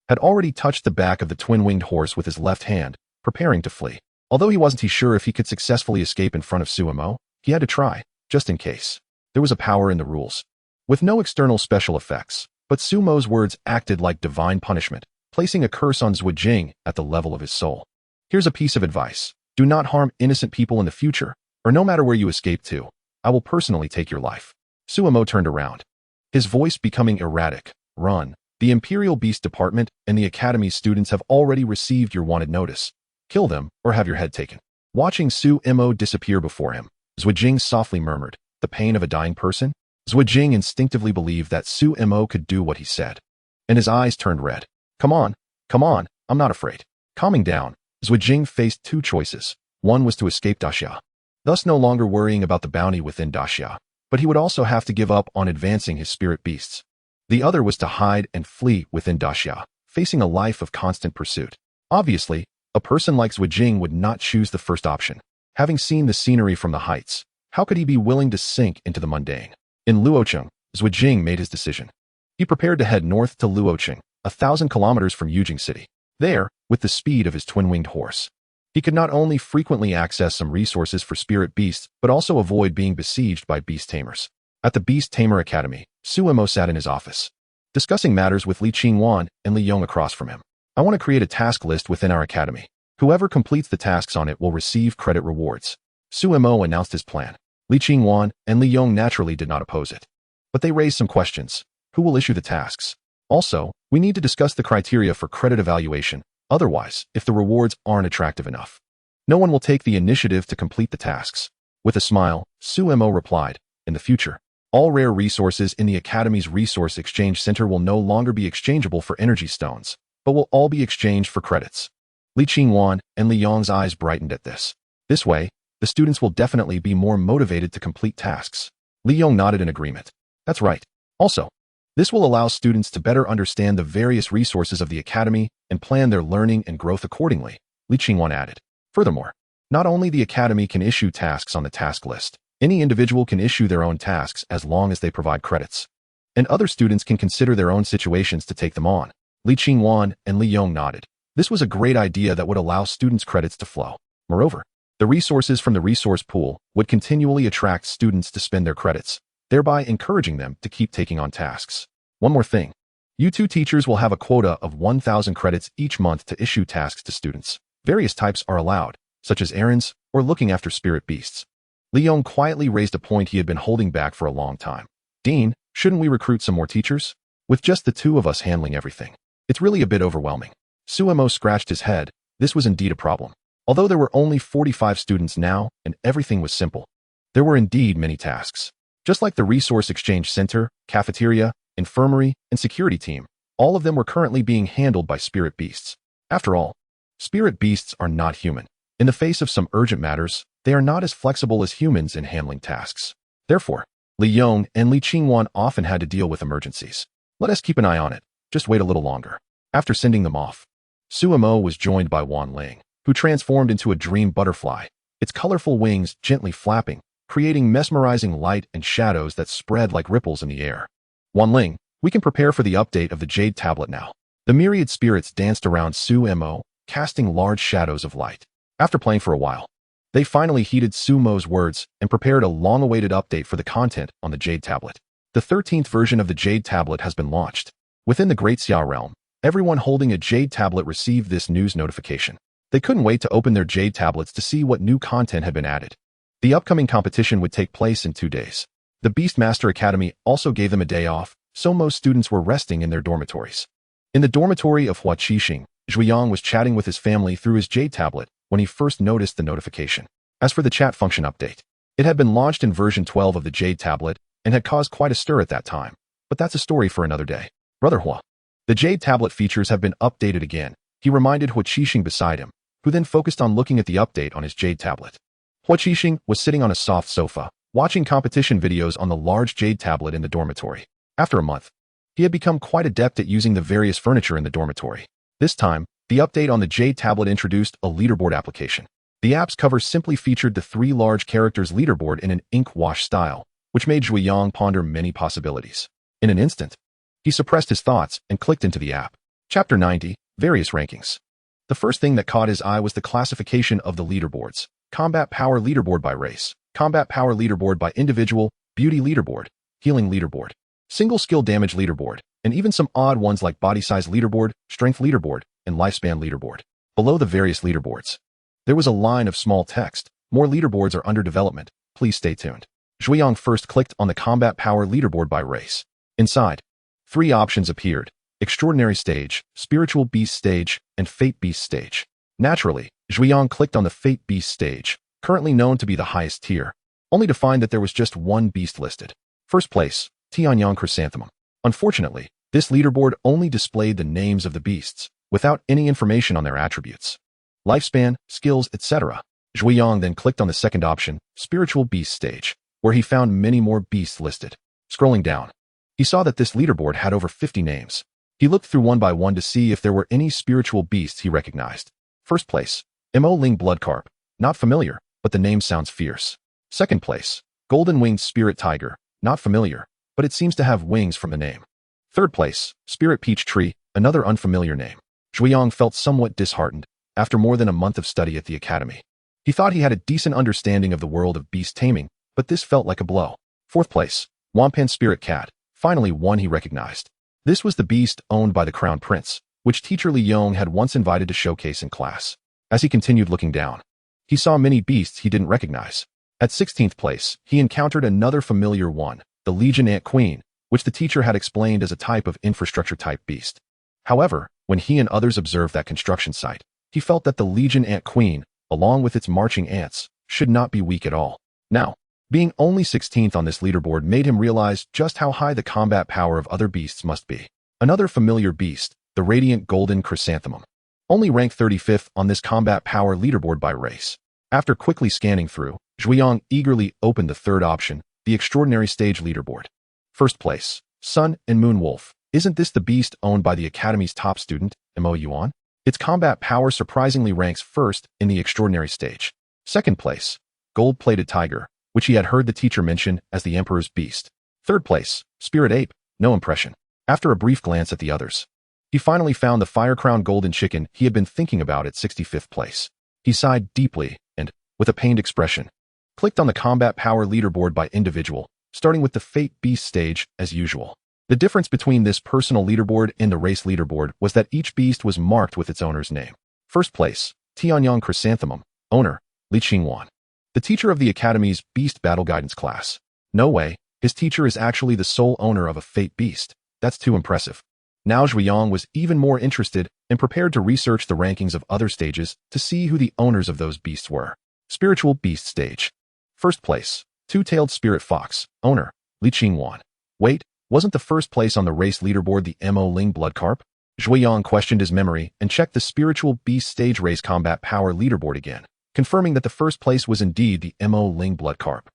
had already touched the back of the twin-winged horse with his left hand, preparing to flee. Although he wasn't sure if he could successfully escape in front of Suemo, he had to try, just in case. There was a power in the rules, with no external special effects, but Sumo's words acted like divine punishment, placing a curse on Zhuijing at the level of his soul. "Here's a piece of advice. Do not harm innocent people in the future, or no matter where you escape to, I will personally take your life." Suemo turned around, his voice becoming erratic. "Run. The Imperial Beast Department and the Academy's students have already received your wanted notice. Kill them or have your head taken." Watching Suemo disappear before him, Zhuijing softly murmured, "The pain of a dying person?" Zhuijing instinctively believed that Suemo could do what he said, and his eyes turned red. Come on, I'm not afraid." Calming down, Zhuijing faced 2 choices. One was to escape Daxia. thus no longer worrying about the bounty within Daxia. But he would also have to give up on advancing his spirit beasts. The other was to hide and flee within Daxia, facing a life of constant pursuit. Obviously, a person like Zhuijing would not choose the first option. Having seen the scenery from the heights, how could he be willing to sink into the mundane? In Luocheng, Zhuijing made his decision. He prepared to head north to Luocheng, 1,000 kilometers from Yujing City. There, with the speed of his twin-winged horse, he could not only frequently access some resources for spirit beasts, but also avoid being besieged by beast tamers. At the Beast Tamer Academy, Su Mo sat in his office, discussing matters with Li Qingwan and Li Yong across from him. I want to create a task list within our academy. Whoever completes the tasks on it will receive credit rewards. Su Mo announced his plan. Li Qingwan and Li Yong naturally did not oppose it. But they raised some questions. Who will issue the tasks? Also, we need to discuss the criteria for credit evaluation. Otherwise, if the rewards aren't attractive enough, no one will take the initiative to complete the tasks. With a smile, Su Mo replied, in the future, all rare resources in the Academy's Resource Exchange Center will no longer be exchangeable for energy stones, but will all be exchanged for credits. Li Qingwan and Li Yong's eyes brightened at this. This way, the students will definitely be more motivated to complete tasks. Li Yong nodded in agreement. That's right. Also, this will allow students to better understand the various resources of the Academy and plan their learning and growth accordingly, Li Qingwan added. Furthermore, not only the Academy can issue tasks on the task list, any individual can issue their own tasks as long as they provide credits. And other students can consider their own situations to take them on. Li Qingwan and Li Yong nodded. This was a great idea that would allow students' credits to flow. Moreover, the resources from the resource pool would continually attract students to spend their credits, thereby encouraging them to keep taking on tasks. One more thing. You two teachers will have a quota of 1,000 credits each month to issue tasks to students. Various types are allowed, such as errands or looking after spirit beasts. Li Yong quietly raised a point he had been holding back for a long time. Dean, shouldn't we recruit some more teachers? With just the two of us handling everything, it's really a bit overwhelming. Su Mo scratched his head. This was indeed a problem. Although there were only 45 students now and everything was simple, there were indeed many tasks. Just like the Resource Exchange Center, cafeteria, infirmary, and security team, all of them were currently being handled by spirit beasts. After all, spirit beasts are not human. In the face of some urgent matters, they are not as flexible as humans in handling tasks. Therefore, Li Yong and Li Qingwan often had to deal with emergencies. Let us keep an eye on it. Just wait a little longer. After sending them off, Su Mo was joined by Wan Ling, who transformed into a dream butterfly, its colorful wings gently flapping, creating mesmerizing light and shadows that spread like ripples in the air. Wan Ling, we can prepare for the update of the Jade Tablet now. The myriad spirits danced around Su Mo, casting large shadows of light. After playing for a while, they finally heeded Su Mo's words and prepared a long-awaited update for the content on the Jade Tablet. The 13th version of the Jade Tablet has been launched. Within the Great Xia realm, everyone holding a Jade Tablet received this news notification. They couldn't wait to open their Jade Tablets to see what new content had been added. The upcoming competition would take place in 2 days. The Beastmaster Academy also gave them a day off, so most students were resting in their dormitories. In the dormitory of Huaqixing, Zhuiyang was chatting with his family through his Jade Tablet when he first noticed the notification. As for the chat function update, it had been launched in version 12 of the Jade Tablet and had caused quite a stir at that time. But that's a story for another day. Brother Hua. The Jade Tablet features have been updated again, he reminded Huaqixing beside him, who then focused on looking at the update on his Jade Tablet. Huaqixing was sitting on a soft sofa, watching competition videos on the large Jade Tablet in the dormitory. After a month, he had become quite adept at using the various furniture in the dormitory. This time, the update on the Jade Tablet introduced a leaderboard application. The app's cover simply featured the 3 large characters leaderboard in an ink wash style, which made Zhuiyang ponder many possibilities. In an instant, he suppressed his thoughts and clicked into the app. Chapter 90, Various Rankings. The first thing that caught his eye was the classification of the leaderboards. Combat Power Leaderboard by Race, Combat Power Leaderboard by Individual, Beauty Leaderboard, Healing Leaderboard, Single Skill Damage Leaderboard, and even some odd ones like Body Size Leaderboard, Strength Leaderboard, and Lifespan Leaderboard. Below the various leaderboards, there was a line of small text. More leaderboards are under development. Please stay tuned. Zhuiyang first clicked on the Combat Power Leaderboard by Race. Inside, 3 options appeared: Extraordinary Stage, Spiritual Beast Stage, and Fate Beast Stage. Naturally, Zhuiyang clicked on the Fate Beast Stage, currently known to be the highest tier, only to find that there was just one beast listed. First place, Tianyang Chrysanthemum. Unfortunately, this leaderboard only displayed the names of the beasts, without any information on their attributes, lifespan, skills, etc. Zhuiyang then clicked on the second option, Spiritual Beast Stage, where he found many more beasts listed. Scrolling down, he saw that this leaderboard had over 50 names. He looked through one by one to see if there were any spiritual beasts he recognized. First place, Mo Ling Bloodcarp. Not familiar, but the name sounds fierce. Second place, Golden Winged Spirit Tiger. Not familiar, but it seems to have wings from the name. Third place, Spirit Peach Tree. Another unfamiliar name. Zhuiyang felt somewhat disheartened after more than a month of study at the academy. He thought he had a decent understanding of the world of beast taming, but this felt like a blow. Fourth place, Wampan Spirit Cat. Finally one he recognized. This was the beast owned by the Crown Prince, which teacher Li Yong had once invited to showcase in class. As he continued looking down, he saw many beasts he didn't recognize. At 16th place, he encountered another familiar one, the Legion Ant Queen, which the teacher had explained as a type of infrastructure-type beast. However, when he and others observed that construction site, he felt that the Legion Ant Queen, along with its marching ants, should not be weak at all. Now, being only 16th on this leaderboard made him realize just how high the combat power of other beasts must be. Another familiar beast, the Radiant Golden Chrysanthemum, only ranked 35th on this combat power leaderboard by race. After quickly scanning through, Zhuiyang eagerly opened the third option, the Extraordinary Stage leaderboard. First place, Sun and Moon Wolf. Isn't this the beast owned by the Academy's top student, Mo Yuan? Its combat power surprisingly ranks first in the Extraordinary Stage. Second place, Gold-Plated Tiger, which he had heard the teacher mention as the Emperor's Beast. Third place, Spirit Ape. No impression. After a brief glance at the others, he finally found the Fire-Crowned Golden Chicken he had been thinking about at 65th place. He sighed deeply and, with a pained expression, clicked on the combat power leaderboard by individual, starting with the Fate Beast stage as usual. The difference between this personal leaderboard and the race leaderboard was that each beast was marked with its owner's name. First place, Tianyang Chrysanthemum. Owner, Li Qingwan. The teacher of the Academy's Beast Battle Guidance class. No way, his teacher is actually the sole owner of a Fate Beast. That's too impressive. Now Zhuiyang was even more interested and prepared to research the rankings of other stages to see who the owners of those beasts were. Spiritual Beast Stage. First place, Two-Tailed Spirit Fox. Owner, Li Qingwan. Wait, wasn't the first place on the race leaderboard the Mo Ling Bloodcarp? Zhuiyang questioned his memory and checked the Spiritual Beast Stage race combat power leaderboard again, confirming that the first place was indeed the Mo Ling Bloodcarp.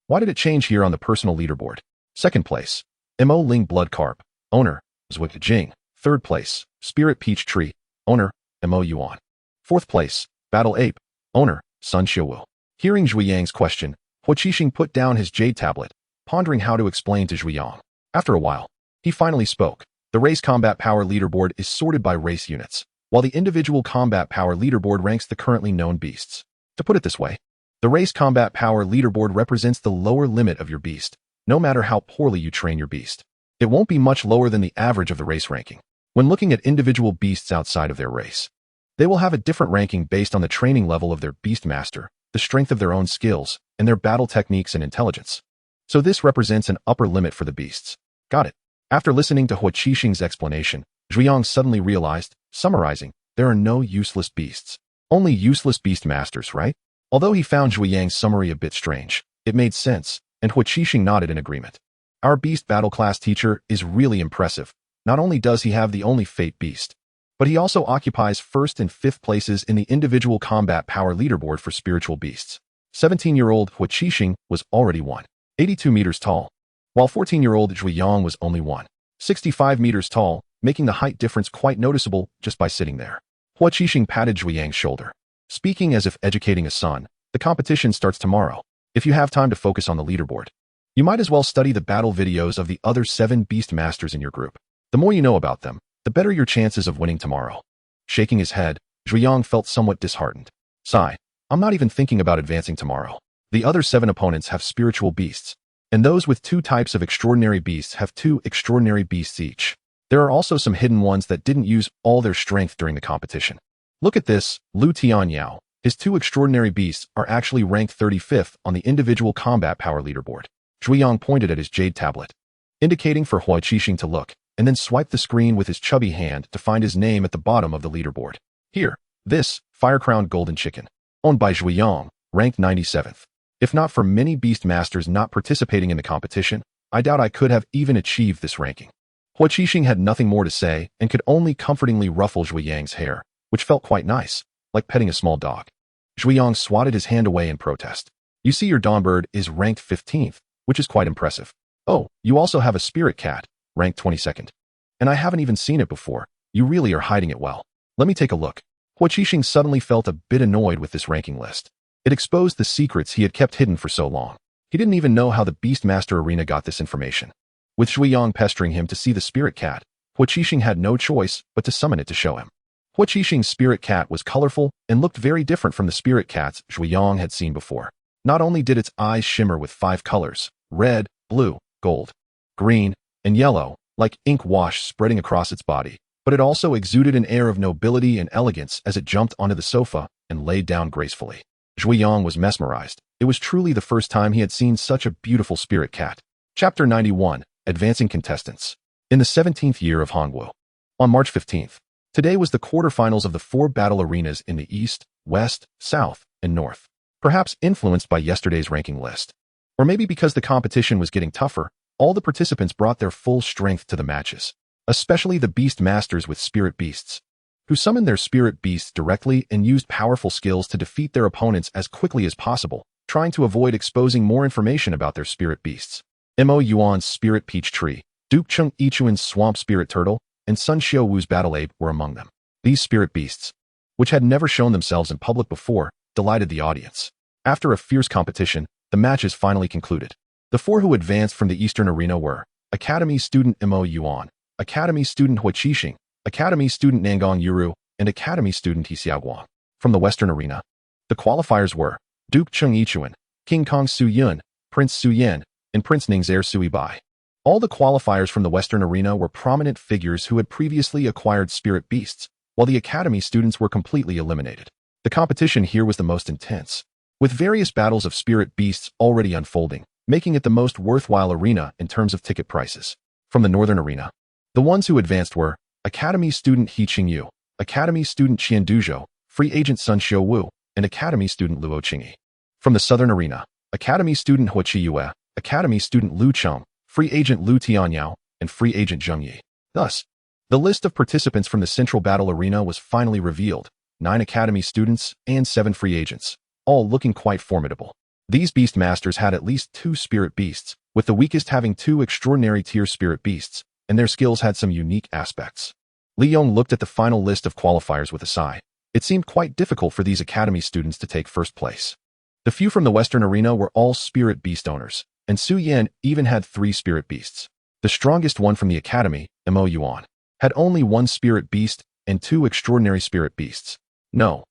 Why did it change here on the personal leaderboard? Second place, Mo Ling Bloodcarp. Owner, Zhuo Jing. Third place, Spirit Peach Tree. Owner, Mo Yuan. Fourth place, Battle Ape. Owner, Sun Xiaowu. Hearing Zhuiyang's question, Huo Qixing put down his jade tablet, pondering how to explain to Zhuiyang. After a while, he finally spoke. The race combat power leaderboard is sorted by race units, while the individual combat power leaderboard ranks the currently known beasts. To put it this way, the race combat power leaderboard represents the lower limit of your beast, no matter how poorly you train your beast. It won't be much lower than the average of the race ranking. When looking at individual beasts outside of their race, they will have a different ranking based on the training level of their Beastmaster, the strength of their own skills, and their battle techniques and intelligence. So this represents an upper limit for the beasts. Got it. After listening to Huo Qixing's explanation, Zhuiyang suddenly realized, summarizing, there are no useless beasts. Only useless Beastmasters, right? Although he found Zhuiyang's summary a bit strange, it made sense, and Huo Qixing nodded in agreement. Our Beast Battle class teacher is really impressive. Not only does he have the only Fate Beast, but he also occupies 1st and 5th places in the individual combat power leaderboard for spiritual beasts. 17-year-old Huo Qixing was already 182 meters tall, while 14-year-old Zhuiyang was only 165 meters tall, making the height difference quite noticeable just by sitting there. Huo Qixing patted Zhuiyang's shoulder, speaking as if educating a son. The competition starts tomorrow. If you have time to focus on the leaderboard, you might as well study the battle videos of the other 7 Beastmasters in your group. The more you know about them, the better your chances of winning tomorrow. Shaking his head, Zhuiyang felt somewhat disheartened. Sigh, I'm not even thinking about advancing tomorrow. The other 7 opponents have spiritual beasts, and those with 2 types of extraordinary beasts have 2 extraordinary beasts each. There are also some hidden ones that didn't use all their strength during the competition. Look at this, Lu Tianyao. His 2 extraordinary beasts are actually ranked 35th on the individual combat power leaderboard. Zhuiyang pointed at his jade tablet, indicating for Huo Qixing to look, and then swiped the screen with his chubby hand to find his name at the bottom of the leaderboard. Here, this, Fire-Crowned Golden Chicken, owned by Zhuiyang, ranked 97th. If not for many Beastmasters not participating in the competition, I doubt I could have even achieved this ranking. Huo Qixing had nothing more to say and could only comfortingly ruffle Zhuiyang's hair, which felt quite nice, like petting a small dog. Zhuiyang swatted his hand away in protest. You see, your Dawnbird is ranked 15th, which is quite impressive. Oh, you also have a spirit cat, ranked 22nd. And I haven't even seen it before. You really are hiding it well. Let me take a look. Hua Qixing suddenly felt a bit annoyed with this ranking list. It exposed the secrets he had kept hidden for so long. He didn't even know how the Beastmaster arena got this information. With Zhuiyang pestering him to see the spirit cat, Hua Qixing had no choice but to summon it to show him. Hua Qixing's spirit cat was colorful and looked very different from the spirit cats Zhuiyang had seen before. Not only did its eyes shimmer with 5 colors, red, blue, gold, green, and yellow, like ink wash spreading across its body, but it also exuded an air of nobility and elegance as it jumped onto the sofa and laid down gracefully. Zhuiyang was mesmerized. It was truly the first time he had seen such a beautiful spirit cat. Chapter 91, Advancing Contestants. In the 17th year of Hongwu. On March 15th, today was the quarterfinals of the 4 battle arenas in the East, West, South, and North. Perhaps influenced by yesterday's ranking list. Or maybe because the competition was getting tougher, all the participants brought their full strength to the matches. Especially the Beastmasters with spirit beasts, who summoned their spirit beasts directly and used powerful skills to defeat their opponents as quickly as possible, trying to avoid exposing more information about their spirit beasts. Mo Yuan's spirit peach tree, Duke Chung Ichuan's swamp spirit turtle, and Sun Xiao Wu's battle ape were among them. These spirit beasts, which had never shown themselves in public before, delighted the audience. After a fierce competition, the matches finally concluded. The 4 who advanced from the Eastern Arena were Academy student Mo Yuan, Academy student Hua Qixing, Academy student Nangong Yuru, and Academy student He Xiaoguang. From the Western Arena, the qualifiers were Duke Chung Ichuan, King Kong Su Yun, Prince Su Yan, and Prince Ningzher Sui Bai. All the qualifiers from the Western Arena were prominent figures who had previously acquired spirit beasts, while the Academy students were completely eliminated. The competition here was the most intense, with various battles of spirit beasts already unfolding, making it the most worthwhile arena in terms of ticket prices. From the Northern Arena, the ones who advanced were Academy student He Qingyu, Academy student Qian Duzhou, free agent Sun Xiao Wu, and Academy student Luo Qingyi. From the Southern Arena, Academy student Hua Qiyue, Academy student Lu Cheng, free agent Lu Tianyao, and free agent Zheng Yi. Thus, the list of participants from the Central Battle Arena was finally revealed, 9 Academy students and 7 free agents, all looking quite formidable. These Beastmasters had at least 2 spirit beasts, with the weakest having 2 extraordinary tier spirit beasts, and their skills had some unique aspects. Li Yong looked at the final list of qualifiers with a sigh. It seemed quite difficult for these Academy students to take first place. The few from the Western Arena were all spirit beast owners, and Su Yan even had 3 spirit beasts. The strongest one from the Academy, Mo Yuan, had only 1 spirit beast and 2 extraordinary spirit beasts. No,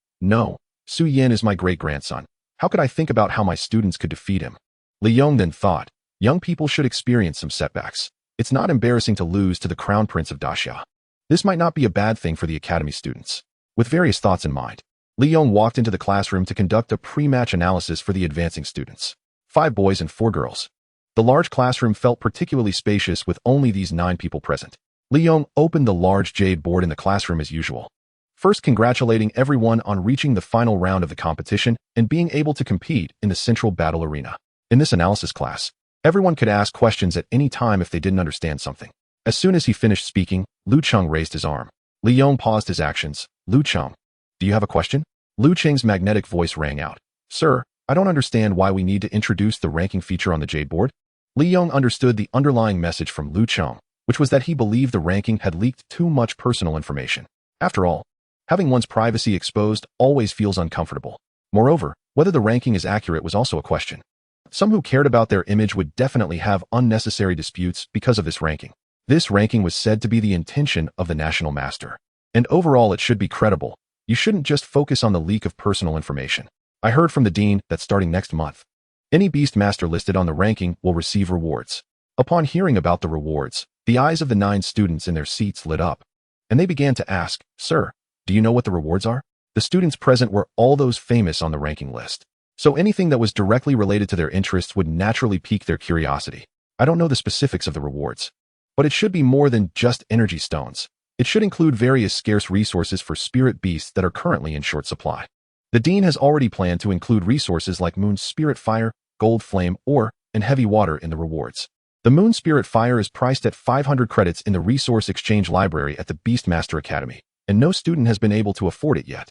Su Yan is my great-grandson. How could I think about how my students could defeat him? Li Yong then thought, young people should experience some setbacks. It's not embarrassing to lose to the Crown Prince of Daxia. This might not be a bad thing for the Academy students. With various thoughts in mind, Li Yong walked into the classroom to conduct a pre-match analysis for the advancing students. 5 boys and 4 girls. The large classroom felt particularly spacious with only these 9 people present. Li Yong opened the large jade board in the classroom as usual, first congratulating everyone on reaching the final round of the competition and being able to compete in the Central Battle Arena. In this analysis class, everyone could ask questions at any time if they didn't understand something. As soon as he finished speaking, Lu Cheng raised his arm. Li Yong paused his actions. Lu Cheng, do you have a question? Lu Cheng's magnetic voice rang out. Sir, I don't understand why we need to introduce the ranking feature on the jade board. Li Yong understood the underlying message from Lu Cheng, which was that he believed the ranking had leaked too much personal information. After all, having one's privacy exposed always feels uncomfortable. Moreover, whether the ranking is accurate was also a question. Some who cared about their image would definitely have unnecessary disputes because of this ranking. This ranking was said to be the intention of the National Master. And overall it should be credible. You shouldn't just focus on the leak of personal information. I heard from the Dean that starting next month, any Beastmaster listed on the ranking will receive rewards. Upon hearing about the rewards, the eyes of the 9 students in their seats lit up, and they began to ask, Sir, do you know what the rewards are? The students present were all those famous on the ranking list. So anything that was directly related to their interests would naturally pique their curiosity. I don't know the specifics of the rewards, but it should be more than just energy stones. It should include various scarce resources for spirit beasts that are currently in short supply. The Dean has already planned to include resources like Moon Spirit Fire, Gold Flame, Ore, and Heavy Water in the rewards. The Moon Spirit Fire is priced at 500 credits in the Resource Exchange Library at the Beastmaster Academy, and no student has been able to afford it yet.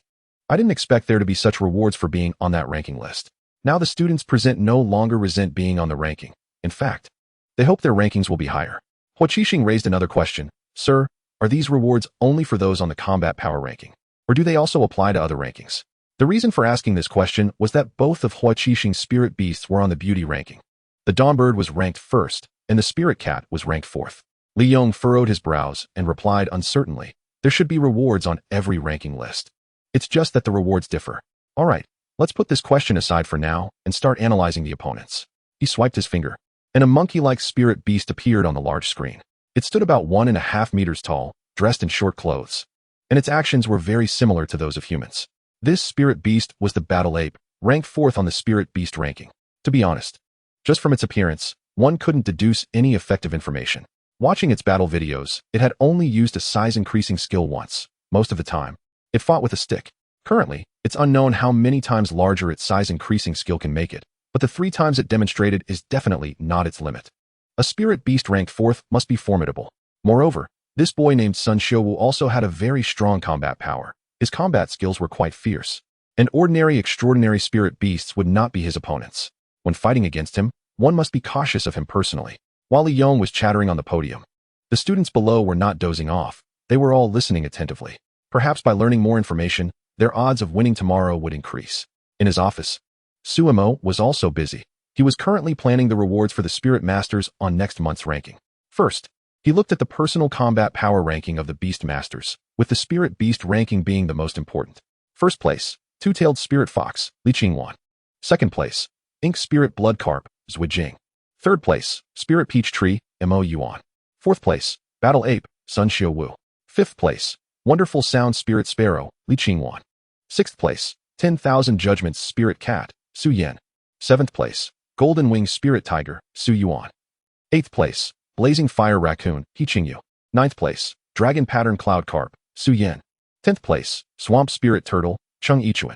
I didn't expect there to be such rewards for being on that ranking list. Now the students present no longer resent being on the ranking. In fact, they hope their rankings will be higher. Huaqishing raised another question. Sir, are these rewards only for those on the combat power ranking? Or do they also apply to other rankings? The reason for asking this question was that both of Huaqishing's spirit beasts were on the beauty ranking. The Dawmbird was ranked first, and the spirit cat was ranked fourth. Li Yong furrowed his brows and replied uncertainly, there should be rewards on every ranking list. It's just that the rewards differ. All right, let's put this question aside for now and start analyzing the opponents. He swiped his finger, and a monkey-like spirit beast appeared on the large screen. It stood about 1.5 meters tall, dressed in short clothes, and its actions were very similar to those of humans. This spirit beast was the battle ape, ranked fourth on the spirit beast ranking. To be honest, just from its appearance, one couldn't deduce any effective information. Watching its battle videos, it had only used a size-increasing skill once. Most of the time, it fought with a stick. Currently, it's unknown how many times larger its size-increasing skill can make it, but the 3 times it demonstrated is definitely not its limit. A spirit beast ranked fourth must be formidable. Moreover, this boy named Sun Xiuwu also had a very strong combat power. His combat skills were quite fierce, and ordinary extraordinary spirit beasts would not be his opponents. When fighting against him, one must be cautious of him personally. While Li Yong was chattering on the podium, the students below were not dozing off. They were all listening attentively. Perhaps by learning more information, their odds of winning tomorrow would increase. In his office, Suemo was also busy. He was currently planning the rewards for the Spirit Masters on next month's ranking. First, he looked at the personal combat power ranking of the Beast Masters, with the Spirit Beast ranking being the most important. First place, Two-Tailed Spirit Fox, Li Qingwan. Second place, Ink Spirit Blood Carp, Zui Jing. Third place, Spirit Peach Tree, Mo Yuan. Fourth place, Battle Ape, Sun Xiuwu. Fifth place, Wonderful Sound Spirit Sparrow, Li Qingwan. Sixth place, 10,000 Judgments Spirit Cat, Su Yan. Seventh place, Golden Wing Spirit Tiger, Su Yuan. Eighth place, Blazing Fire Raccoon, He Qingyu. Ninth place, Dragon Pattern Cloud Carp, Su Yan. 10th place, Swamp Spirit Turtle, Cheng Yichuan.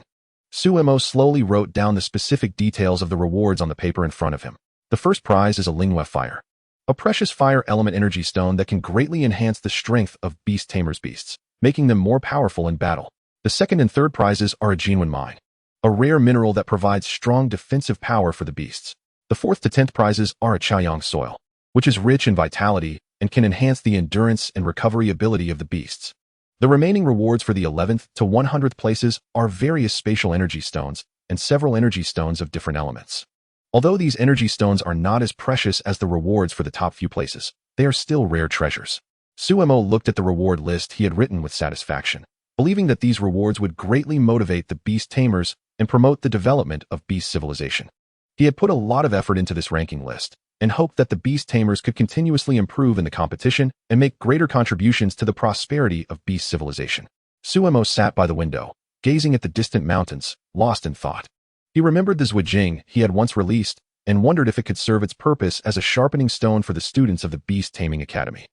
Suemo slowly wrote down the specific details of the rewards on the paper in front of him. The first prize is a Linghua Fire, a precious fire element energy stone that can greatly enhance the strength of Beast Tamer's beasts, making them more powerful in battle. The second and third prizes are a Jinwen Mine, a rare mineral that provides strong defensive power for the beasts. The 4th to 10th prizes are a Chaoyang Soil, which is rich in vitality and can enhance the endurance and recovery ability of the beasts. The remaining rewards for the 11th to 100th places are various spatial energy stones and several energy stones of different elements. Although these energy stones are not as precious as the rewards for the top few places, they are still rare treasures. Suemo looked at the reward list he had written with satisfaction, believing that these rewards would greatly motivate the beast tamers and promote the development of beast civilization. He had put a lot of effort into this ranking list and hoped that the beast tamers could continuously improve in the competition and make greater contributions to the prosperity of beast civilization. Suemo sat by the window, gazing at the distant mountains, lost in thought. He remembered the Zhuijing he had once released and wondered if it could serve its purpose as a sharpening stone for the students of the Beast Taming Academy.